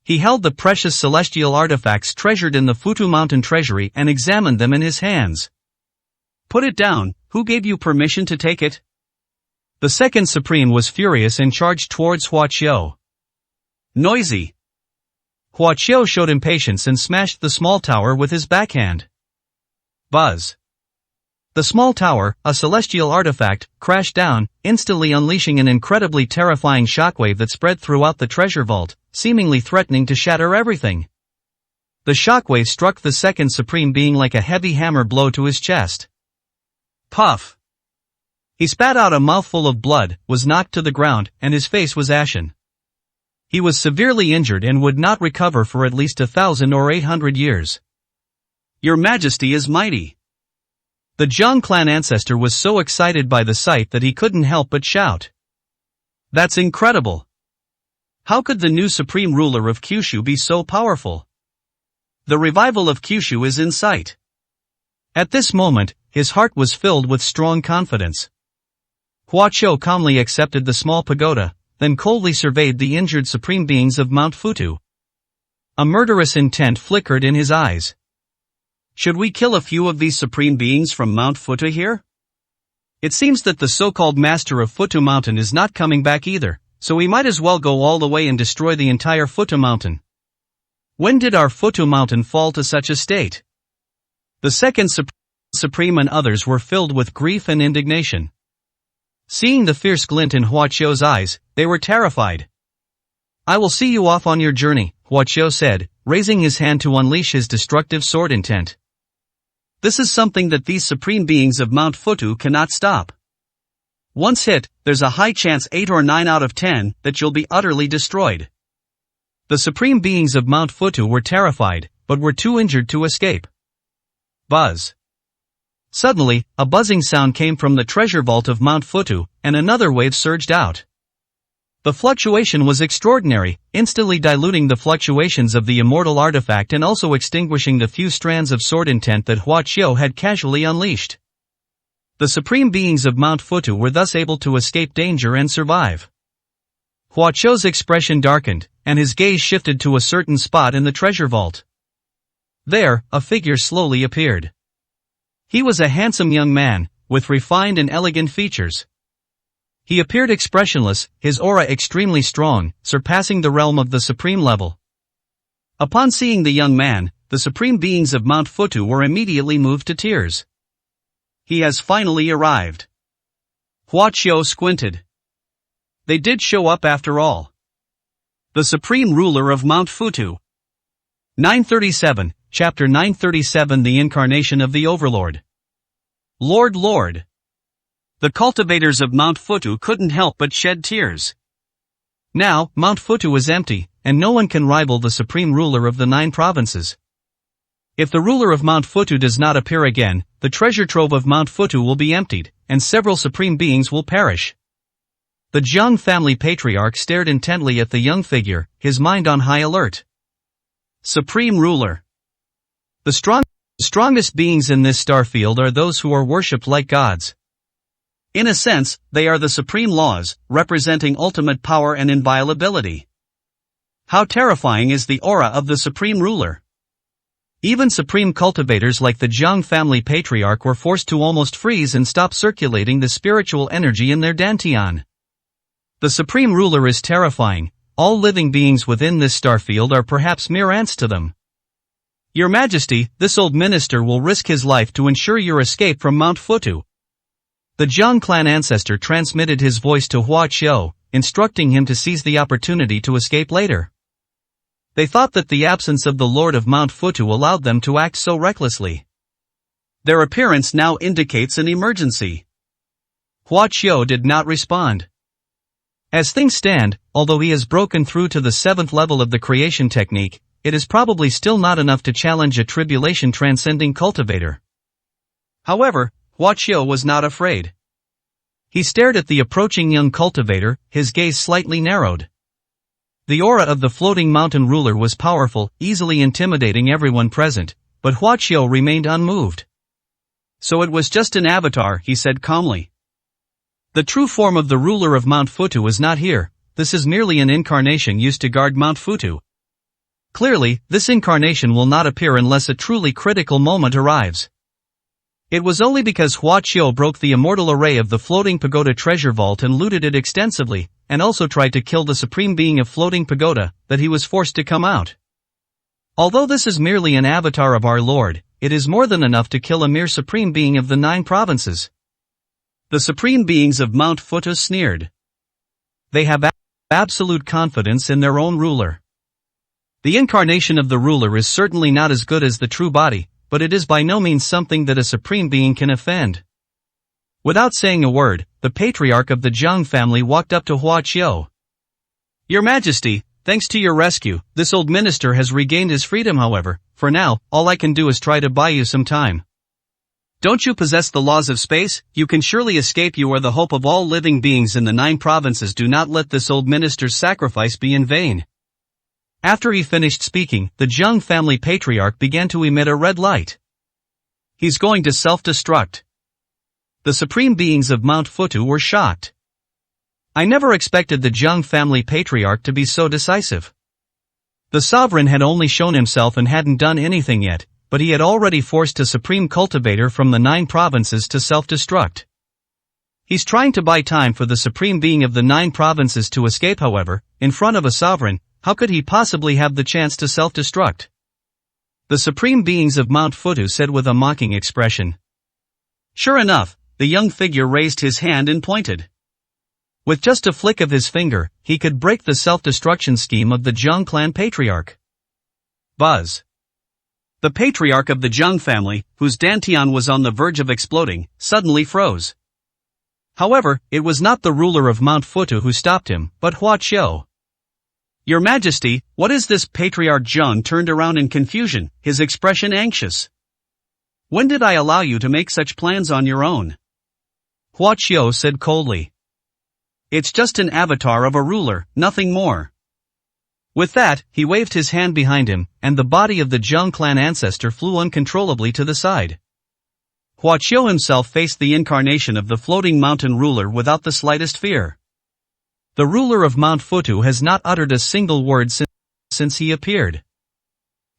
He held the precious celestial artifacts treasured in the Futu Mountain treasury and examined them in his hands. Put it down. Who gave you permission to take it? The second supreme was furious and charged towards Hua Qiu. Noisy! Hua Qiu showed impatience and smashed the small tower with his backhand. Buzz! The small tower, a celestial artifact, crashed down, instantly unleashing an incredibly terrifying shockwave that spread throughout the treasure vault, seemingly threatening to shatter everything. The shockwave struck the second supreme being like a heavy hammer blow to his chest. Puff! He spat out a mouthful of blood, was knocked to the ground, and his face was ashen. He was severely injured and would not recover for at least 1,000 or 800 years. Your Majesty is mighty. The Zhang clan ancestor was so excited by the sight that he couldn't help but shout. That's incredible. How could the new supreme ruler of Kyushu be so powerful? The revival of Kyushu is in sight. At this moment, his heart was filled with strong confidence. Huaqiu calmly accepted the small pagoda, then coldly surveyed the injured supreme beings of Mount Futu. A murderous intent flickered in his eyes. Should we kill a few of these supreme beings from Mount Futu here? It seems that the so-called master of Futu Mountain is not coming back either, so we might as well go all the way and destroy the entire Futu Mountain. When did our Futu Mountain fall to such a state? The second Supreme and others were filled with grief and indignation. Seeing the fierce glint in Huaqiu's eyes, they were terrified. I will see you off on your journey, Huaqiu said, raising his hand to unleash his destructive sword intent. This is something that these supreme beings of Mount Futu cannot stop. Once hit, there's a high chance 8 or 9 out of 10 that you'll be utterly destroyed. The supreme beings of Mount Futu were terrified, but were too injured to escape. Buzz. Suddenly, a buzzing sound came from the treasure vault of Mount Futu, and another wave surged out. The fluctuation was extraordinary, instantly diluting the fluctuations of the immortal artifact and also extinguishing the few strands of sword intent that Huaqiu had casually unleashed. The supreme beings of Mount Futu were thus able to escape danger and survive. Huaqiu's expression darkened, and his gaze shifted to a certain spot in the treasure vault. There, a figure slowly appeared. He was a handsome young man, with refined and elegant features. He appeared expressionless, his aura extremely strong, surpassing the realm of the supreme level. Upon seeing the young man, the supreme beings of Mount Futu were immediately moved to tears. He has finally arrived. Huaqiu squinted. They did show up after all. The supreme ruler of Mount Futu. 937, Chapter 937 The Incarnation of the Overlord. Lord. The cultivators of Mount Futu couldn't help but shed tears. Now, Mount Futu is empty, and no one can rival the supreme ruler of the 9 provinces. If the ruler of Mount Futu does not appear again, the treasure trove of Mount Futu will be emptied, and several supreme beings will perish. The Zhang family patriarch stared intently at the young figure, his mind on high alert. Supreme ruler. The strongest beings in this starfield are those who are worshipped like gods. In a sense, they are the supreme laws, representing ultimate power and inviolability. How terrifying is the aura of the supreme ruler? Even supreme cultivators like the Zhang family patriarch were forced to almost freeze and stop circulating the spiritual energy in their dantian. The supreme ruler is terrifying. All living beings within this starfield are perhaps mere ants to them. Your Majesty, this old minister will risk his life to ensure your escape from Mount Futu. The Zhang clan ancestor transmitted his voice to Huaqiu, instructing him to seize the opportunity to escape later. They thought that the absence of the Lord of Mount Futu allowed them to act so recklessly. Their appearance now indicates an emergency. Huaqiu did not respond. As things stand, although he has broken through to the 7th level of the creation technique, it is probably still not enough to challenge a tribulation-transcending cultivator. However, Huaqiu was not afraid. He stared at the approaching young cultivator, his gaze slightly narrowed. The aura of the floating mountain ruler was powerful, easily intimidating everyone present, but Huaqiu remained unmoved. So it was just an avatar, he said calmly. The true form of the ruler of Mount Futu is not here, this is merely an incarnation used to guard Mount Futu. Clearly, this incarnation will not appear unless a truly critical moment arrives. It was only because Huaqiu broke the immortal array of the floating pagoda treasure vault and looted it extensively, and also tried to kill the supreme being of floating pagoda, that he was forced to come out. Although this is merely an avatar of our Lord, it is more than enough to kill a mere supreme being of the 9 provinces. The supreme beings of Mount Futu sneered. They have absolute confidence in their own ruler. The incarnation of the ruler is certainly not as good as the true body, but it is by no means something that a supreme being can offend. Without saying a word, the patriarch of the Zhang family walked up to Hua Qiu. Your Majesty, thanks to your rescue, this old minister has regained his freedom. However, for now, all I can do is try to buy you some time. Don't you possess the laws of space? You can surely escape. You are the hope of all living beings in the 9 provinces. Do not let this old minister's sacrifice be in vain. After he finished speaking, the Zhang family patriarch began to emit a red light. He's going to self-destruct. The supreme beings of Mount Futu were shocked. I never expected the Zhang family patriarch to be so decisive. The sovereign had only shown himself and hadn't done anything yet, but he had already forced a supreme cultivator from the 9 provinces to self-destruct. He's trying to buy time for the supreme being of the 9 provinces to escape. However, in front of a sovereign, how could he possibly have the chance to self-destruct? The supreme beings of Mount Futu said with a mocking expression. Sure enough, the young figure raised his hand and pointed. With just a flick of his finger, he could break the self-destruction scheme of the Zhang clan patriarch. Buzz. The patriarch of the Zhang family, whose dantian was on the verge of exploding, suddenly froze. However, it was not the ruler of Mount Futu who stopped him, but Hua Qiu. Your Majesty, what is this? Patriarch Zhang turned around in confusion, his expression anxious. When did I allow you to make such plans on your own? Hua Qiu said coldly. It's just an avatar of a ruler, nothing more. With that, he waved his hand behind him, and the body of the Zhang clan ancestor flew uncontrollably to the side. Hua Qiu himself faced the incarnation of the floating mountain ruler without the slightest fear. The ruler of Mount Futu has not uttered a single word since he appeared.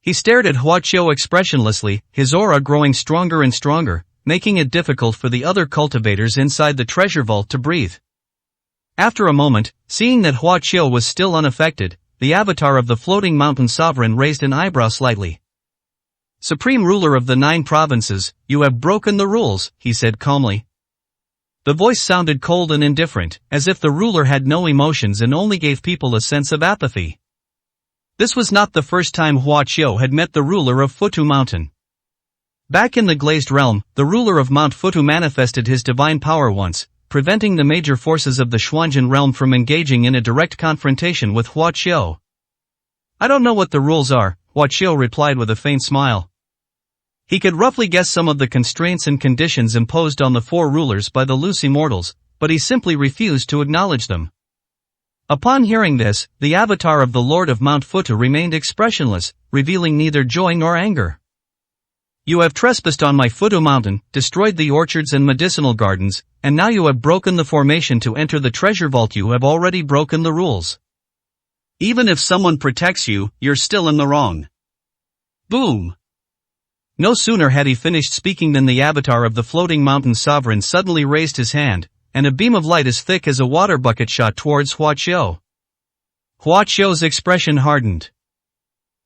He stared at Hua Qiu expressionlessly, his aura growing stronger and stronger, making it difficult for the other cultivators inside the treasure vault to breathe. After a moment, seeing that Hua Qiu was still unaffected, the avatar of the floating mountain sovereign raised an eyebrow slightly. Supreme ruler of the 9 provinces, you have broken the rules, he said calmly. The voice sounded cold and indifferent, as if the ruler had no emotions and only gave people a sense of apathy. This was not the first time Hua Qiu had met the ruler of Futu Mountain. Back in the Glazed Realm, the ruler of Mount Futu manifested his divine power once, preventing the major forces of the Xuanjin realm from engaging in a direct confrontation with Hua Qiu. I don't know what the rules are, Hua Qiu replied with a faint smile. He could roughly guess some of the constraints and conditions imposed on the 4 rulers by the loose immortals, but he simply refused to acknowledge them. Upon hearing this, the avatar of the Lord of Mount Futu remained expressionless, revealing neither joy nor anger. You have trespassed on my Futu mountain, destroyed the orchards and medicinal gardens, and now you have broken the formation to enter the treasure vault. You have already broken the rules. Even if someone protects you, you're still in the wrong. Boom! No sooner had he finished speaking than the avatar of the floating mountain sovereign suddenly raised his hand, and a beam of light as thick as a water bucket shot towards Hua Qiu. Hua Qiu's expression hardened.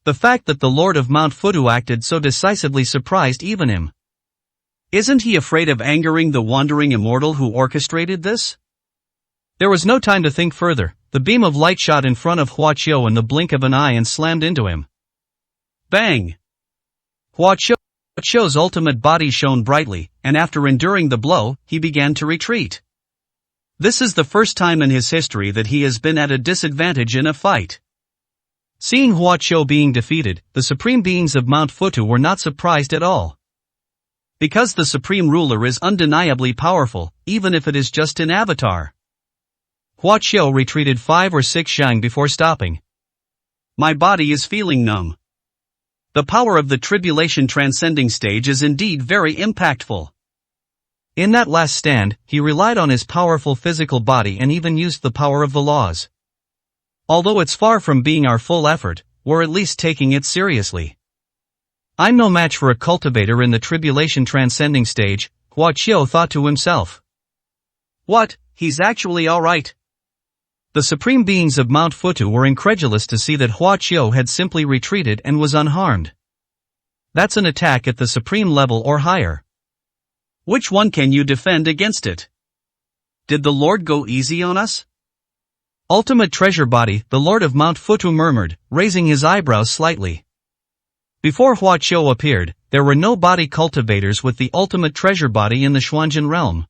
The fact that the Lord of Mount Futu acted so decisively surprised even him. Isn't he afraid of angering the wandering immortal who orchestrated this? There was no time to think further. The beam of light shot in front of Hua Qiu in the blink of an eye and slammed into him. Bang! Hua Qiu's ultimate body shone brightly, and after enduring the blow, he began to retreat. This is the first time in his history that he has been at a disadvantage in a fight. Seeing Hua Qiu being defeated, the supreme beings of Mount Futu were not surprised at all. Because the supreme ruler is undeniably powerful, even if it is just an avatar. Hua Qiu retreated 5 or 6 zhang before stopping. My body is feeling numb. The power of the tribulation transcending stage is indeed very impactful. In that last stand, he relied on his powerful physical body and even used the power of the laws. Although it's far from being our full effort, we're at least taking it seriously. I'm no match for a cultivator in the tribulation transcending stage, Hua Qiu thought to himself. What, he's actually alright? The supreme beings of Mount Futu were incredulous to see that Hua Qiu had simply retreated and was unharmed. That's an attack at the supreme level or higher. Which one can you defend against it? Did the Lord go easy on us? Ultimate treasure body, the Lord of Mount Futu murmured, raising his eyebrows slightly. Before Hua Qiu appeared, there were no body cultivators with the ultimate treasure body in the Xuanjin realm.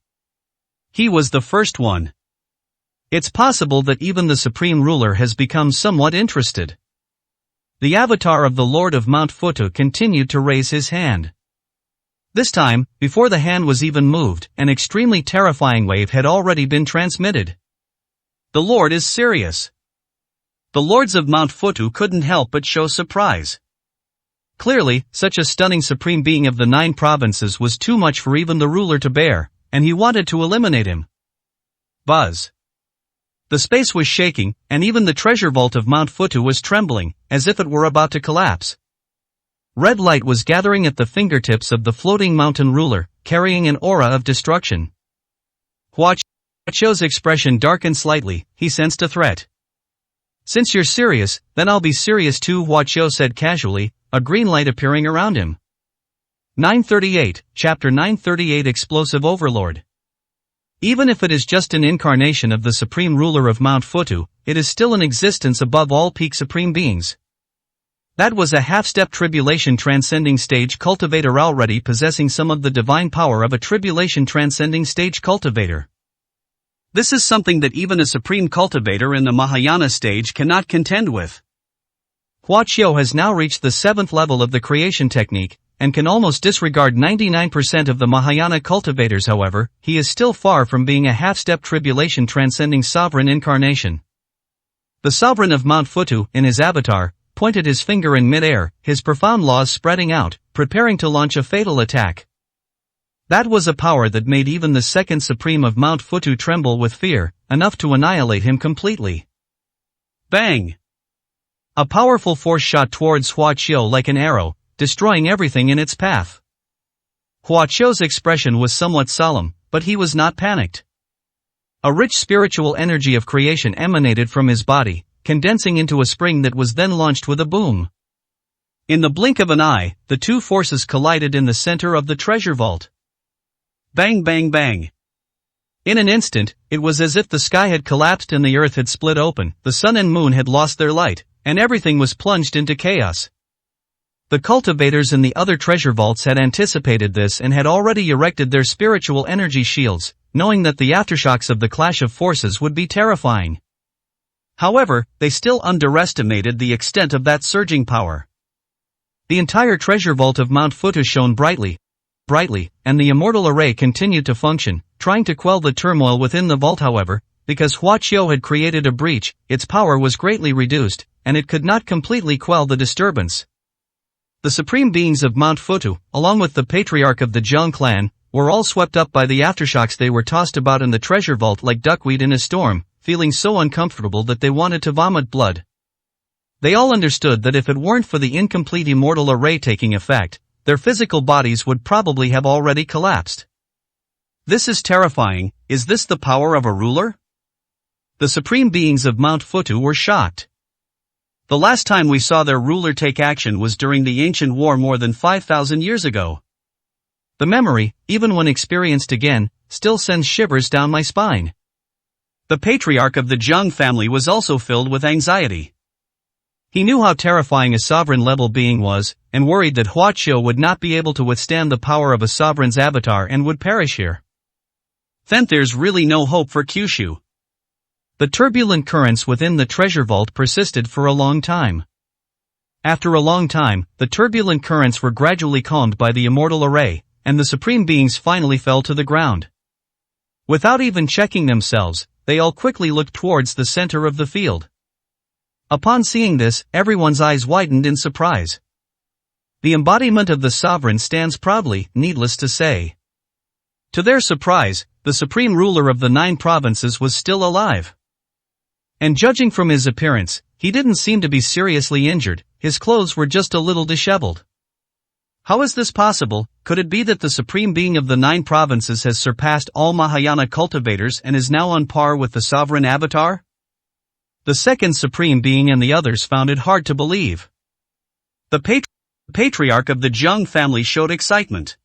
He was the first one. It's possible that even the supreme ruler has become somewhat interested. The avatar of the Lord of Mount Futu continued to raise his hand. This time, before the hand was even moved, an extremely terrifying wave had already been transmitted. The Lord is serious. The lords of Mount Futu couldn't help but show surprise. Clearly, such a stunning supreme being of the 9 provinces was too much for even the ruler to bear, and he wanted to eliminate him. Buzz. The space was shaking, and even the treasure vault of Mount Futu was trembling, as if it were about to collapse. Red light was gathering at the fingertips of the floating mountain ruler, carrying an aura of destruction. Hua Qiu's expression darkened slightly, he sensed a threat. Since you're serious, then I'll be serious too, Hua Qiu said casually, a green light appearing around him. 938, Chapter 938 Explosive Overlord. Even if it is just an incarnation of the supreme ruler of Mount Futu, it is still in existence above all peak supreme beings. That was a half-step tribulation transcending stage cultivator already possessing some of the divine power of a tribulation transcending stage cultivator. This is something that even a supreme cultivator in the Mahayana stage cannot contend with. Hua Qiu has now reached the 7th level of the creation technique, and can almost disregard 99% of the Mahayana cultivators. However, he is still far from being a half-step tribulation transcending sovereign incarnation. The sovereign of Mount Futu, in his avatar, pointed his finger in mid-air, his profound laws spreading out, preparing to launch a fatal attack. That was a power that made even the second supreme of Mount Futu tremble with fear, enough to annihilate him completely. Bang! A powerful force shot towards Hua Qiu like an arrow, destroying everything in its path. Hua Qiu's expression was somewhat solemn, but he was not panicked. A rich spiritual energy of creation emanated from his body, condensing into a spring that was then launched with a boom. In the blink of an eye, the two forces collided in the center of the treasure vault. Bang bang bang. In an instant, it was as if the sky had collapsed and the earth had split open, the sun and moon had lost their light, and everything was plunged into chaos. The cultivators in the other treasure vaults had anticipated this and had already erected their spiritual energy shields, knowing that the aftershocks of the clash of forces would be terrifying. However, they still underestimated the extent of that surging power. The entire treasure vault of Mount Futu shone brightly, and the immortal array continued to function, trying to quell the turmoil within the vault. However, because Hua Qiu had created a breach, its power was greatly reduced, and it could not completely quell the disturbance. The supreme beings of Mount Futu, along with the patriarch of the Zhang clan, were all swept up by the aftershocks. They were tossed about in the treasure vault like duckweed in a storm, feeling so uncomfortable that they wanted to vomit blood. They all understood that if it weren't for the incomplete immortal array taking effect, their physical bodies would probably have already collapsed. This is terrifying. Is this the power of a ruler? The supreme beings of Mount Futu were shocked. The last time we saw their ruler take action was during the ancient war more than 5,000 years ago. The memory, even when experienced again, still sends shivers down my spine. The patriarch of the Zhang family was also filled with anxiety. He knew how terrifying a sovereign-level being was, and worried that Hua Qiu would not be able to withstand the power of a sovereign's avatar and would perish here. Then there's really no hope for Kyushu. The turbulent currents within the treasure vault persisted for a long time. After a long time, the turbulent currents were gradually calmed by the immortal array, and the supreme beings finally fell to the ground. Without even checking themselves, they all quickly looked towards the center of the field. Upon seeing this, everyone's eyes widened in surprise. The embodiment of the sovereign stands proudly, needless to say. To their surprise, the supreme ruler of the 9 provinces was still alive. And judging from his appearance, he didn't seem to be seriously injured, his clothes were just a little disheveled. How is this possible? Could it be that the supreme being of the 9 provinces has surpassed all Mahayana cultivators and is now on par with the sovereign avatar? The second supreme being and the others found it hard to believe. The patriarch of the Zhang family showed excitement.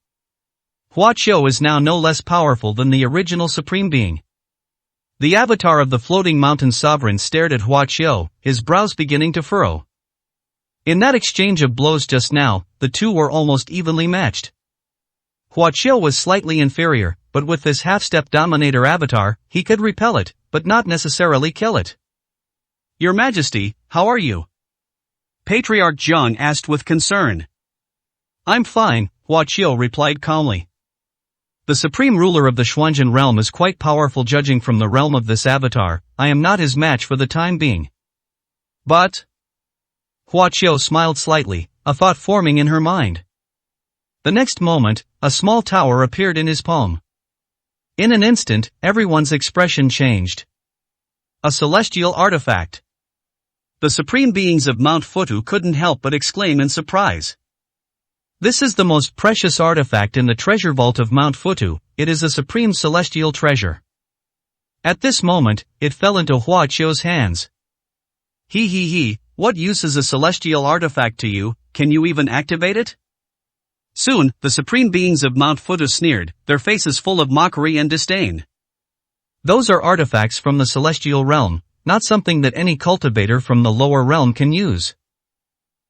Hua Qiu is now no less powerful than the original supreme being. The avatar of the floating mountain sovereign stared at Hua Qiu, his brows beginning to furrow. In that exchange of blows just now, the two were almost evenly matched. Hua Qiu was slightly inferior, but with this half-step dominator avatar, he could repel it, but not necessarily kill it. Your Majesty, how are you? Patriarch Zheng asked with concern. I'm fine, Hua Qiu replied calmly. The supreme ruler of the Xuanzhen realm is quite powerful. Judging from the realm of this avatar, I am not his match for the time being. But... Hua Qiu smiled slightly, a thought forming in her mind. The next moment, a small tower appeared in his palm. In an instant, everyone's expression changed. A celestial artifact. The supreme beings of Mount Futu couldn't help but exclaim in surprise. This is the most precious artifact in the treasure vault of Mount Futu. It is a supreme celestial treasure. At this moment, it fell into Hua Qiu's hands. He, what use is a celestial artifact to you? Can you even activate it? Soon, the supreme beings of Mount Futu sneered, their faces full of mockery and disdain. Those are artifacts from the celestial realm, not something that any cultivator from the lower realm can use.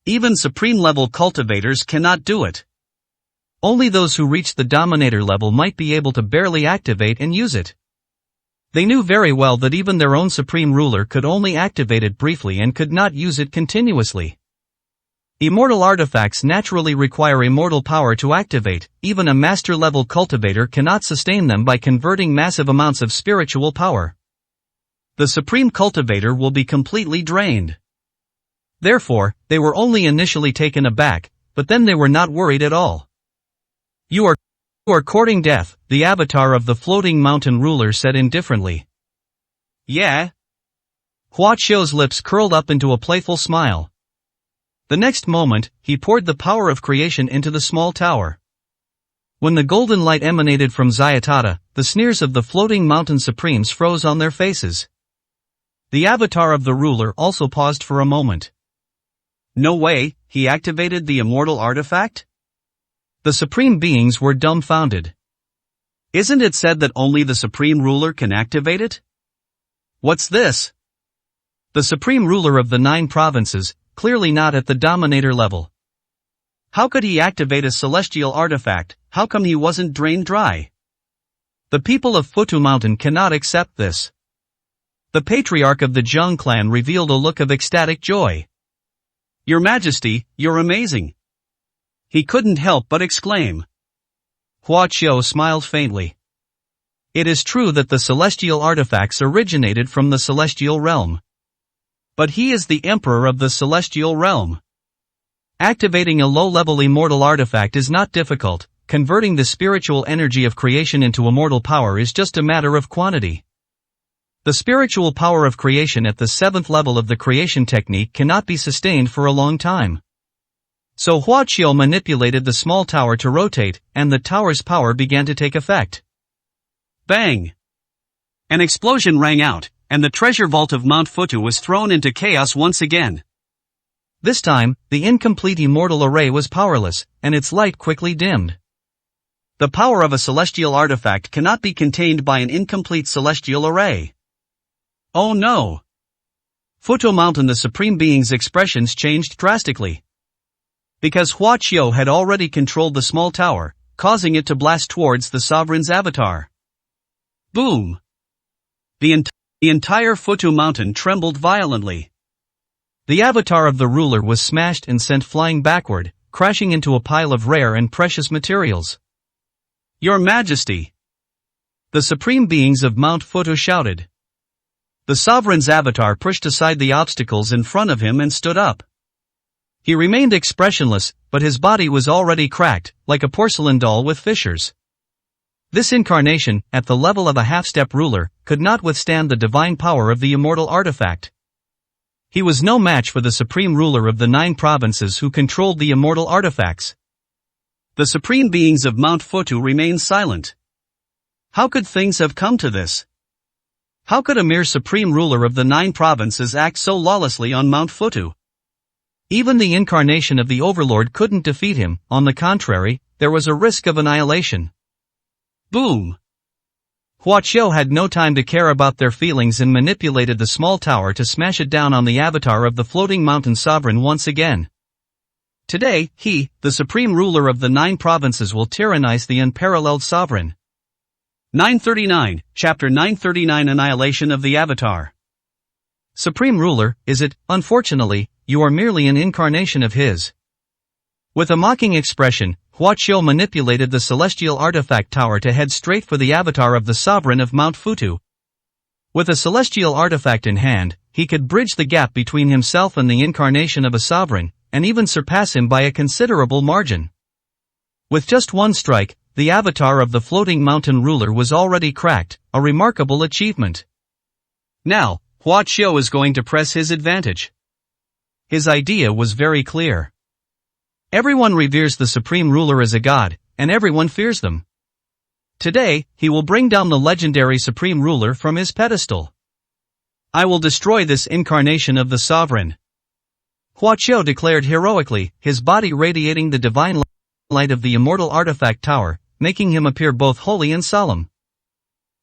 Even supreme-level cultivators cannot do it. Only those who reach the dominator level might be able to barely activate and use it. They knew very well that even their own supreme ruler could only activate it briefly and could not use it continuously. Immortal artifacts naturally require immortal power to activate. Even a master-level cultivator cannot sustain them by converting massive amounts of spiritual power. The supreme cultivator will be completely drained. Therefore, they were only initially taken aback, but then they were not worried at all. You are courting death, the avatar of the floating mountain ruler said indifferently. Yeah? Hua Qiu's lips curled up into a playful smile. The next moment, he poured the power of creation into the small tower. When the golden light emanated from Xiaotada, the sneers of the floating mountain supremes froze on their faces. The avatar of the ruler also paused for a moment. No way, he activated the immortal artifact? The supreme beings were dumbfounded. Isn't it said that only the supreme ruler can activate it? What's this? The supreme ruler of the 9 provinces, clearly not at the dominator level. How could he activate a celestial artifact? How come he wasn't drained dry? The people of Futu Mountain cannot accept this. The patriarch of the Zheng clan revealed a look of ecstatic joy. Your Majesty, you're amazing. He couldn't help but exclaim. Hua Qiu smiled faintly. It is true that the celestial artifacts originated from the celestial realm. But he is the emperor of the celestial realm. Activating a low-level immortal artifact is not difficult. Converting the spiritual energy of creation into immortal power is just a matter of quantity. The spiritual power of creation at the 7th level of the creation technique cannot be sustained for a long time. So Hua Qiu manipulated the small tower to rotate, and the tower's power began to take effect. Bang! An explosion rang out, and the treasure vault of Mount Futu was thrown into chaos once again. This time, the incomplete immortal array was powerless, and its light quickly dimmed. The power of a celestial artifact cannot be contained by an incomplete celestial array. Oh no! Futu Mountain, the supreme being's expressions changed drastically. Because Hua Qiu had already controlled the small tower, causing it to blast towards the sovereign's avatar. Boom! The entire Futu Mountain trembled violently. The avatar of the ruler was smashed and sent flying backward, crashing into a pile of rare and precious materials. Your Majesty! The supreme beings of Mount Futu shouted. The sovereign's avatar pushed aside the obstacles in front of him and stood up. He remained expressionless, but his body was already cracked, like a porcelain doll with fissures. This incarnation, at the level of a half-step ruler, could not withstand the divine power of the immortal artifact. He was no match for the supreme ruler of the 9 provinces who controlled the immortal artifacts. The supreme beings of Mount Futu remained silent. How could things have come to this? How could a mere supreme ruler of the 9 provinces act so lawlessly on Mount Futu? Even the incarnation of the overlord couldn't defeat him. On the contrary, there was a risk of annihilation. Boom! Huaqiu had no time to care about their feelings and manipulated the small tower to smash it down on the avatar of the floating mountain sovereign once again. Today, he, the supreme ruler of the 9 provinces, will tyrannize the unparalleled sovereign. 939, Chapter 939, Annihilation of the Avatar. Supreme ruler, is it? Unfortunately, you are merely an incarnation of his. With a mocking expression, Huaqiu manipulated the celestial artifact tower to head straight for the avatar of the sovereign of Mount Futu. With a celestial artifact in hand, he could bridge the gap between himself and the incarnation of a sovereign, and even surpass him by a considerable margin. With just one strike, the avatar of the floating mountain ruler was already cracked, a remarkable achievement. Now, Huaqiu is going to press his advantage. His idea was very clear. Everyone reveres the supreme ruler as a god, and everyone fears them. Today, he will bring down the legendary supreme ruler from his pedestal. I will destroy this incarnation of the sovereign. Huaqiu declared heroically, his body radiating the divine light of the immortal artifact tower, making him appear both holy and solemn.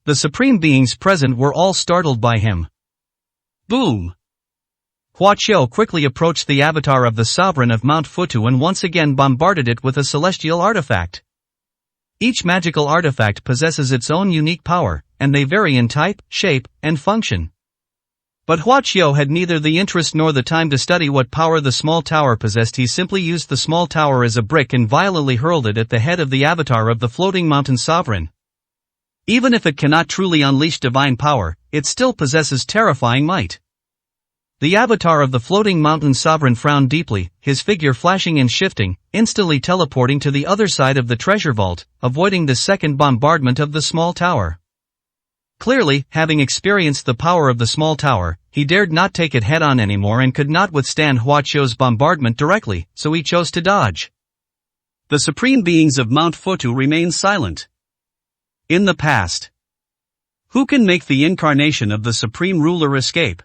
The supreme beings present were all startled by him. Boom! Huaqiu quickly approached the avatar of the sovereign of Mount Futu and once again bombarded it with a celestial artifact. Each magical artifact possesses its own unique power, and they vary in type, shape, and function. But Huaqiu had neither the interest nor the time to study what power the small tower possessed. He simply used the small tower as a brick and violently hurled it at the head of the avatar of the floating mountain sovereign. Even if it cannot truly unleash divine power, it still possesses terrifying might. The avatar of the floating mountain sovereign frowned deeply, his figure flashing and shifting, instantly teleporting to the other side of the treasure vault, avoiding the second bombardment of the small tower. Clearly, having experienced the power of the small tower, he dared not take it head-on anymore and could not withstand Huaqiu's bombardment directly, so he chose to dodge. The supreme beings of Mount Futu remained silent. In the past. Who can make the incarnation of the supreme ruler escape?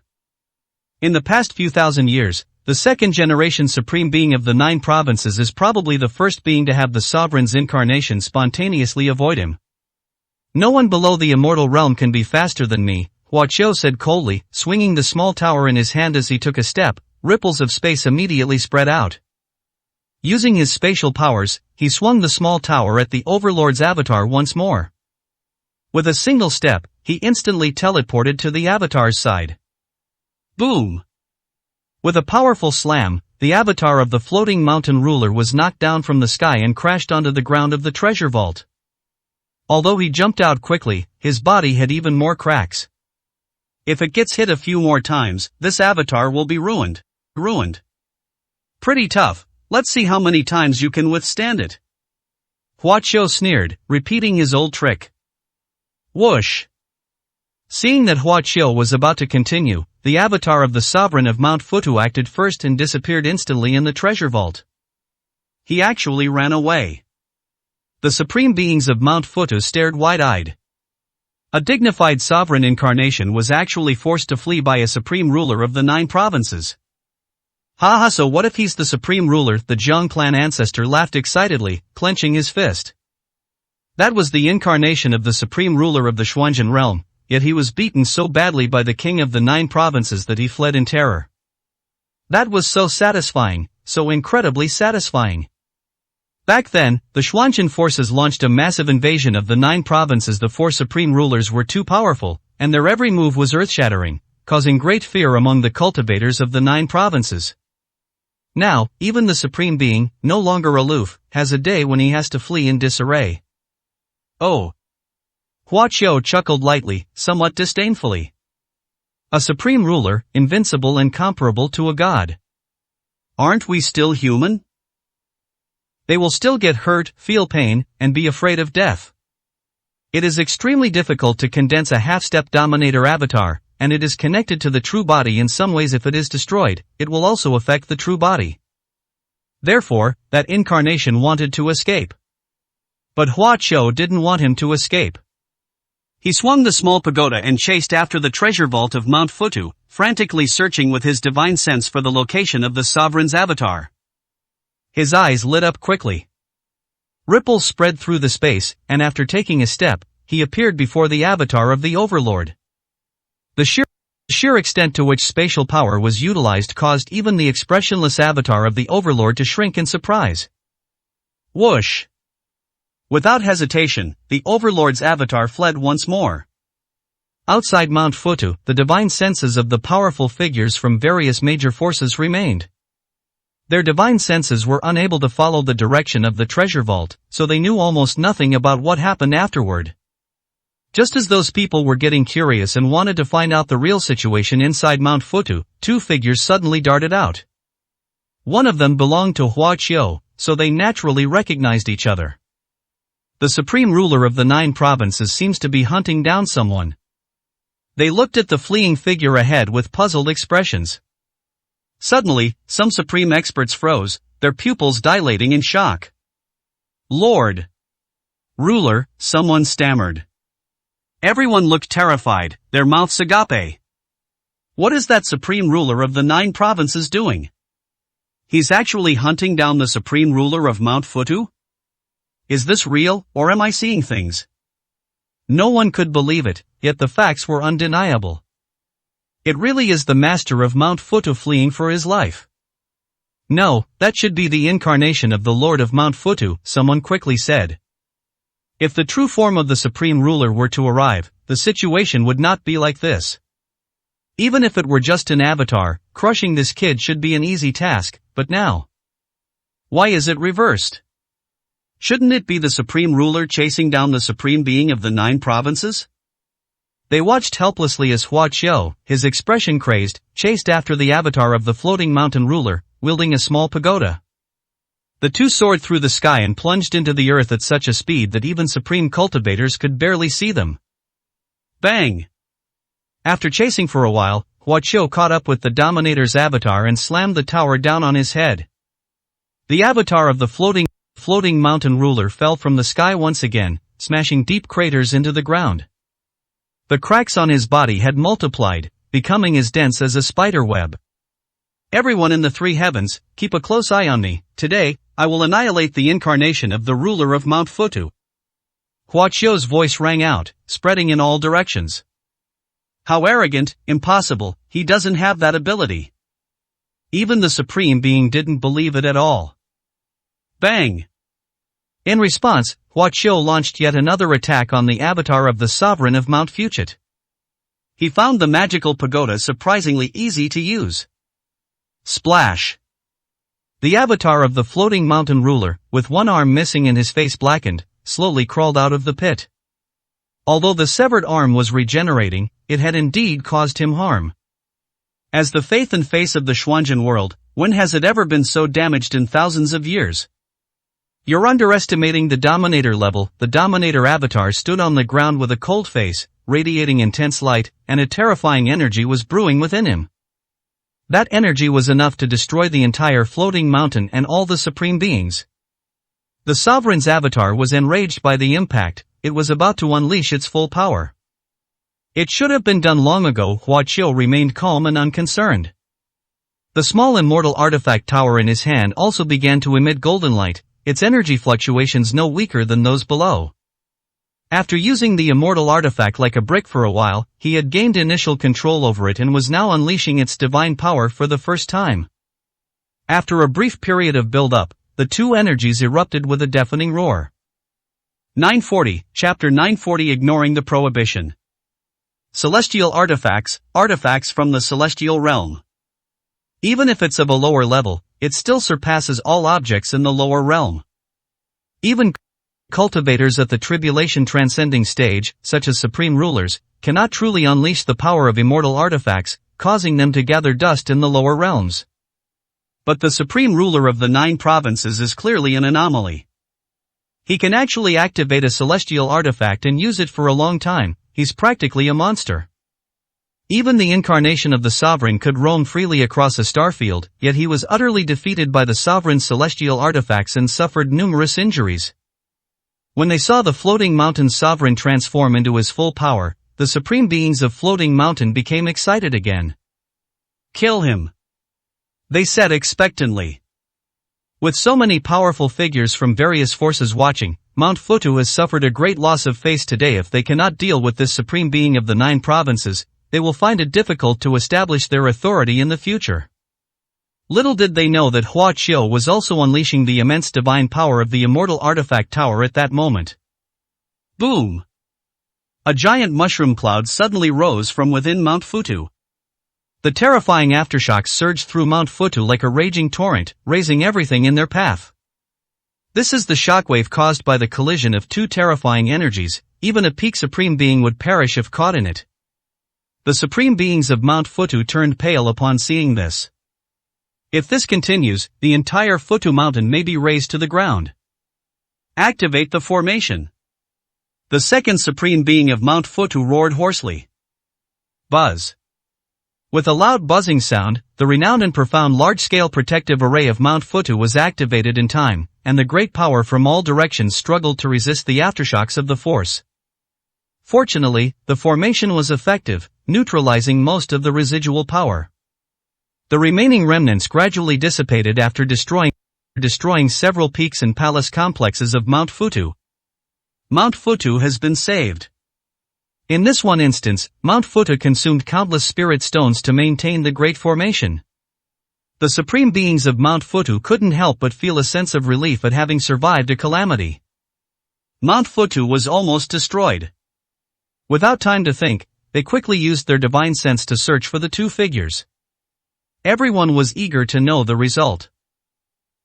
In the past few thousand years, the second-generation supreme being of the 9 provinces is probably the first being to have the sovereign's incarnation spontaneously avoid him. No one below the immortal realm can be faster than me, Huaqiu said coldly, swinging the small tower in his hand as he took a step. Ripples of space immediately spread out. Using his spatial powers, he swung the small tower at the overlord's avatar once more. With a single step, he instantly teleported to the avatar's side. Boom! With a powerful slam, the avatar of the floating mountain ruler was knocked down from the sky and crashed onto the ground of the treasure vault. Although he jumped out quickly, his body had even more cracks. If it gets hit a few more times, this avatar will be ruined. Ruined. Pretty tough, let's see how many times you can withstand it. Huaqiu sneered, repeating his old trick. Whoosh! Seeing that Huaqiu was about to continue, the avatar of the sovereign of Mount Futu acted first and disappeared instantly in the treasure vault. He actually ran away. The supreme beings of Mount Futu stared wide-eyed. A dignified sovereign incarnation was actually forced to flee by a supreme ruler of the 9 provinces. Haha, so what if he's the supreme ruler? The Zhang clan ancestor laughed excitedly, clenching his fist. That was the incarnation of the supreme ruler of the Xuanzhen realm. Yet he was beaten so badly by the king of the 9 provinces that he fled in terror. That was so satisfying, so incredibly satisfying. Back then, the Xuanzhen forces launched a massive invasion of the 9 provinces. The 4 supreme rulers were too powerful, and their every move was earth-shattering, causing great fear among the cultivators of the 9 provinces. Now, even the supreme being, no longer aloof, has a day when he has to flee in disarray. Oh! Huaqiu chuckled lightly, somewhat disdainfully. A supreme ruler, invincible and comparable to a god. Aren't we still human? They will still get hurt, feel pain, and be afraid of death. It is extremely difficult to condense a half-step dominator avatar, and it is connected to the true body in some ways. If it is destroyed, it will also affect the true body. Therefore, that incarnation wanted to escape. But Huaqiu didn't want him to escape. He swung the small pagoda and chased after the treasure vault of Mount Futu, frantically searching with his divine sense for the location of the sovereign's avatar. His eyes lit up quickly. Ripples spread through the space, and after taking a step, he appeared before the avatar of the Overlord. The sheer extent to which spatial power was utilized caused even the expressionless avatar of the Overlord to shrink in surprise. Whoosh! Without hesitation, the Overlord's avatar fled once more. Outside Mount Futu, the divine senses of the powerful figures from various major forces remained. Their divine senses were unable to follow the direction of the treasure vault, so they knew almost nothing about what happened afterward. Just as those people were getting curious and wanted to find out the real situation inside Mount Futu, two figures suddenly darted out. One of them belonged to Huaqiu, so they naturally recognized each other. The supreme ruler of the 9 provinces seems to be hunting down someone. They looked at the fleeing figure ahead with puzzled expressions. Suddenly, some supreme experts froze, their pupils dilating in shock. Lord! Ruler, someone stammered. Everyone looked terrified, their mouths agape. What is that supreme ruler of the 9 provinces doing? He's actually hunting down the supreme ruler of Mount Futu? Is this real, or am I seeing things? No one could believe it, yet the facts were undeniable. It really is the master of Mount Futu fleeing for his life. No, that should be the incarnation of the Lord of Mount Futu, someone quickly said. If the true form of the supreme ruler were to arrive, the situation would not be like this. Even if it were just an avatar, crushing this kid should be an easy task, but now. Why is it reversed? Shouldn't it be the supreme ruler chasing down the supreme being of the 9 provinces? They watched helplessly as Huaqiu, his expression crazed, chased after the avatar of the floating mountain ruler, wielding a small pagoda. The two soared through the sky and plunged into the earth at such a speed that even supreme cultivators could barely see them. Bang! After chasing for a while, Huaqiu caught up with the Dominator's avatar and slammed the tower down on his head. The avatar of the floating mountain ruler fell from the sky once again, smashing deep craters into the ground. The cracks on his body had multiplied, becoming as dense as a spider web. Everyone in the 3 heavens, keep a close eye on me. Today, I will annihilate the incarnation of the ruler of Mount Futu. Huaqiu's voice rang out, spreading in all directions. How arrogant, impossible, he doesn't have that ability. Even the supreme being didn't believe it at all. Bang! In response, Huaqiu launched yet another attack on the avatar of the sovereign of Mount Fuchit. He found the magical pagoda surprisingly easy to use. Splash! The avatar of the floating mountain ruler, with one arm missing and his face blackened, slowly crawled out of the pit. Although the severed arm was regenerating, it had indeed caused him harm. As the faith and face of the Xuanzhen world, when has it ever been so damaged in thousands of years? You're underestimating the Dominator level. The Dominator avatar stood on the ground with a cold face, radiating intense light, and a terrifying energy was brewing within him. That energy was enough to destroy the entire floating mountain and all the supreme beings. The sovereign's avatar was enraged by the impact. It was about to unleash its full power. It should have been done long ago. Huaqiu remained calm and unconcerned. The small immortal artifact tower in his hand also began to emit golden light, its energy fluctuations no weaker than those below. After using the immortal artifact like a brick for a while, he had gained initial control over it and was now unleashing its divine power for the first time. After a brief period of build-up, the two energies erupted with a deafening roar. 940, Chapter 940 Ignoring the Prohibition. Celestial artifacts, artifacts from the celestial realm. Even if it's of a lower level, it still surpasses all objects in the lower realm. Even cultivators at the tribulation transcending stage, such as supreme rulers, cannot truly unleash the power of immortal artifacts, causing them to gather dust in the lower realms. But the supreme ruler of the 9 provinces is clearly an anomaly. He can actually activate a celestial artifact and use it for a long time. He's practically a monster. Even the incarnation of the sovereign could roam freely across a starfield, yet he was utterly defeated by the sovereign's celestial artifacts and suffered numerous injuries. When they saw the floating mountain sovereign transform into his full power, the supreme beings of floating mountain became excited again. Kill him, they said expectantly. With so many powerful figures from various forces watching, Mount Futu has suffered a great loss of face today. If they cannot deal with this supreme being of the 9 provinces, they will find it difficult to establish their authority in the future. Little did they know that Hua Qiu was also unleashing the immense divine power of the immortal artifact tower at that moment. Boom! A giant mushroom cloud suddenly rose from within Mount Futu. The terrifying aftershocks surged through Mount Futu like a raging torrent, raising everything in their path. This is the shockwave caused by the collision of 2 terrifying energies. Even a peak supreme being would perish if caught in it. The supreme beings of Mount Futu turned pale upon seeing this. If this continues, the entire Futu mountain may be razed to the ground. Activate the formation. The second supreme being of Mount Futu roared hoarsely. Buzz. With a loud buzzing sound, the renowned and profound large-scale protective array of Mount Futu was activated in time, and the great power from all directions struggled to resist the aftershocks of the force. Fortunately, the formation was effective, neutralizing most of the residual power. The remaining remnants gradually dissipated after destroying several peaks and palace complexes of Mount Futu. Mount Futu has been saved. In this one instance, Mount Futu consumed countless spirit stones to maintain the great formation. The supreme beings of Mount Futu couldn't help but feel a sense of relief at having survived a calamity. Mount Futu was almost destroyed. Without time to think, they quickly used their divine sense to search for the 2 figures. Everyone was eager to know the result.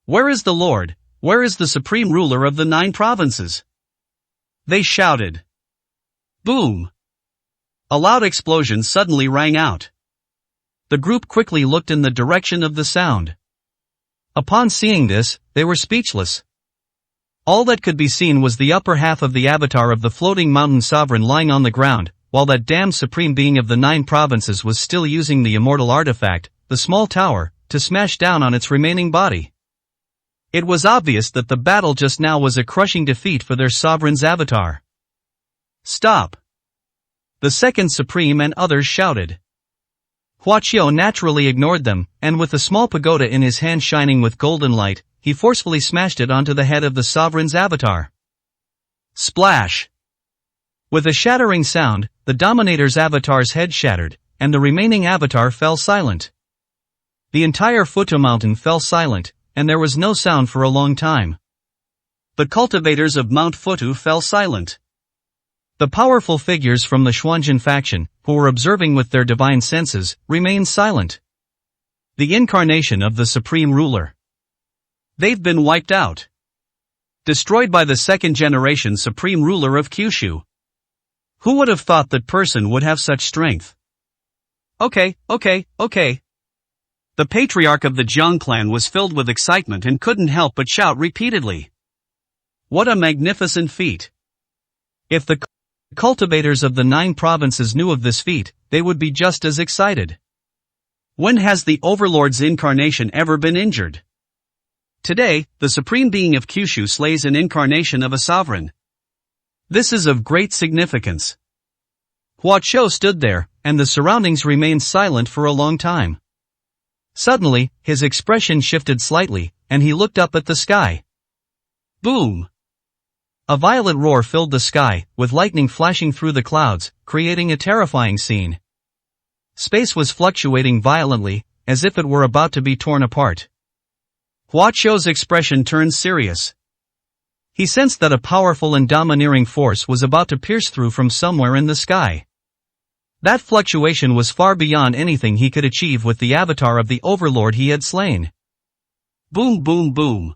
Where is the Lord? Where is the supreme ruler of the 9 provinces? They shouted. Boom! A loud explosion suddenly rang out. The group quickly looked in the direction of the sound. Upon seeing this, they were speechless. All that could be seen was the upper half of the avatar of the floating mountain sovereign lying on the ground, while that damned supreme being of the 9 provinces was still using the immortal artifact, the small tower, to smash down on its remaining body. It was obvious that the battle just now was a crushing defeat for their sovereign's avatar. Stop! The second supreme and others shouted. Hua Qiu naturally ignored them, and with a small pagoda in his hand shining with golden light, he forcefully smashed it onto the head of the sovereign's avatar. Splash! With a shattering sound, the dominator's avatar's head shattered, and the remaining avatar fell silent. The entire Futu mountain fell silent, and there was no sound for a long time. The cultivators of Mount Futu fell silent. The powerful figures from the Xuanjin faction, who were observing with their divine senses, remained silent. The incarnation of the supreme ruler. They've been wiped out. Destroyed by the second-generation supreme ruler of Kyushu. Who would have thought that person would have such strength? Okay. The patriarch of the Jiang clan was filled with excitement and couldn't help but shout repeatedly. What a magnificent feat! If the cultivators of the 9 provinces knew of this feat, they would be just as excited. When has the Overlord's incarnation ever been injured? Today, the supreme being of Kyushu slays an incarnation of a sovereign. This is of great significance. Hua Qiu stood there, and the surroundings remained silent for a long time. Suddenly, his expression shifted slightly, and he looked up at the sky. Boom! A violent roar filled the sky, with lightning flashing through the clouds, creating a terrifying scene. Space was fluctuating violently, as if it were about to be torn apart. Hua Qiu's expression turned serious. He sensed that a powerful and domineering force was about to pierce through from somewhere in the sky. That fluctuation was far beyond anything he could achieve with the avatar of the Overlord he had slain. Boom boom boom.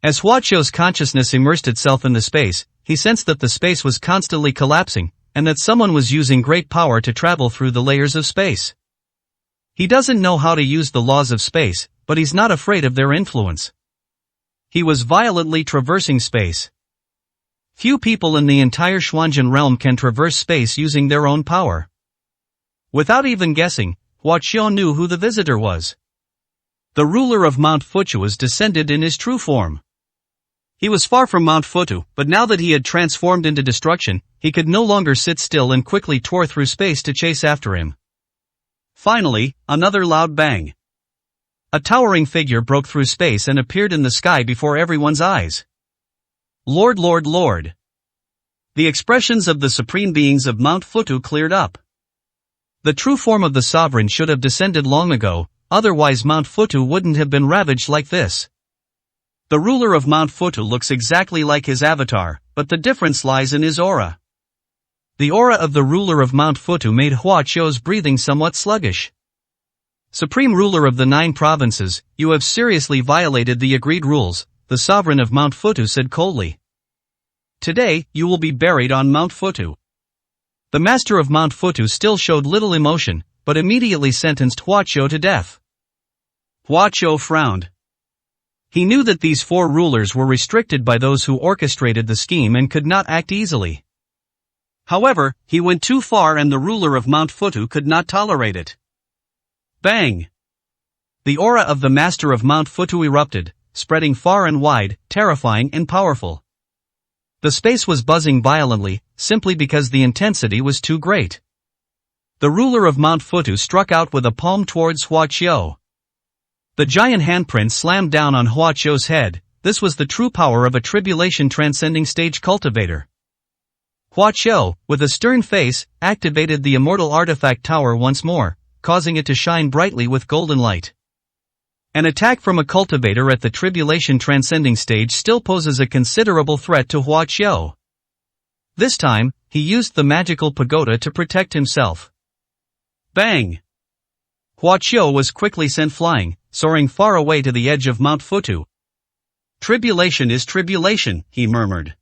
As Hua Qiu's consciousness immersed itself in the space, he sensed that the space was constantly collapsing, and that someone was using great power to travel through the layers of space. He doesn't know how to use the laws of space, but he's not afraid of their influence. He was violently traversing space. Few people in the entire Xuanjin realm can traverse space using their own power. Without even guessing, Hua Qiu knew who the visitor was. The ruler of Mount Futu was descended in his true form. He was far from Mount Futu, but now that he had transformed into destruction, he could no longer sit still and quickly tore through space to chase after him. Finally, another loud bang. A towering figure broke through space and appeared in the sky before everyone's eyes. Lord, Lord, Lord. The expressions of the supreme beings of Mount Futu cleared up. The true form of the sovereign should have descended long ago, otherwise Mount Futu wouldn't have been ravaged like this. The ruler of Mount Futu looks exactly like his avatar, but the difference lies in his aura. The aura of the ruler of Mount Futu made Hua Qiu's breathing somewhat sluggish. Supreme ruler of the 9 provinces, you have seriously violated the agreed rules, the sovereign of Mount Futu said coldly. Today, you will be buried on Mount Futu. The master of Mount Futu still showed little emotion, but immediately sentenced Hua Qiu to death. Hua Qiu frowned. He knew that these 4 rulers were restricted by those who orchestrated the scheme and could not act easily. However, he went too far and the ruler of Mount Futu could not tolerate it. Bang! The aura of the master of Mount Futu erupted, spreading far and wide, terrifying and powerful. The space was buzzing violently, simply because the intensity was too great. The ruler of Mount Futu struck out with a palm towards Hua Qiu. The giant handprint slammed down on Hua Qiu's head. This was the true power of a tribulation-transcending stage cultivator. Hua Qiu, with a stern face, activated the immortal artifact tower once more, causing it to shine brightly with golden light. An attack from a cultivator at the tribulation-transcending stage still poses a considerable threat to Hua Qiu. This time, he used the magical pagoda to protect himself. Bang! Hua Qiu was quickly sent flying, soaring far away to the edge of Mount Futu. Tribulation is tribulation, he murmured.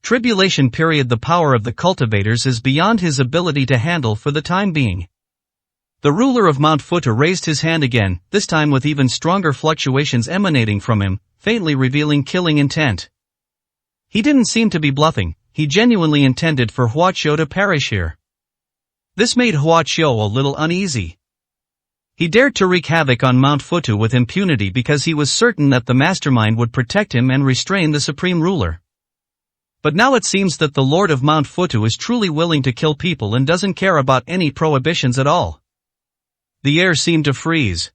Tribulation period. The power of the cultivators is beyond his ability to handle for the time being. The ruler of Mount Futu raised his hand again, this time with even stronger fluctuations emanating from him, faintly revealing killing intent. He didn't seem to be bluffing, he genuinely intended for Hua Qiu to perish here. This made Hua Qiu a little uneasy. He dared to wreak havoc on Mount Futu with impunity because he was certain that the mastermind would protect him and restrain the supreme ruler. But now it seems that the Lord of Mount Futu is truly willing to kill people and doesn't care about any prohibitions at all. The air seemed to freeze.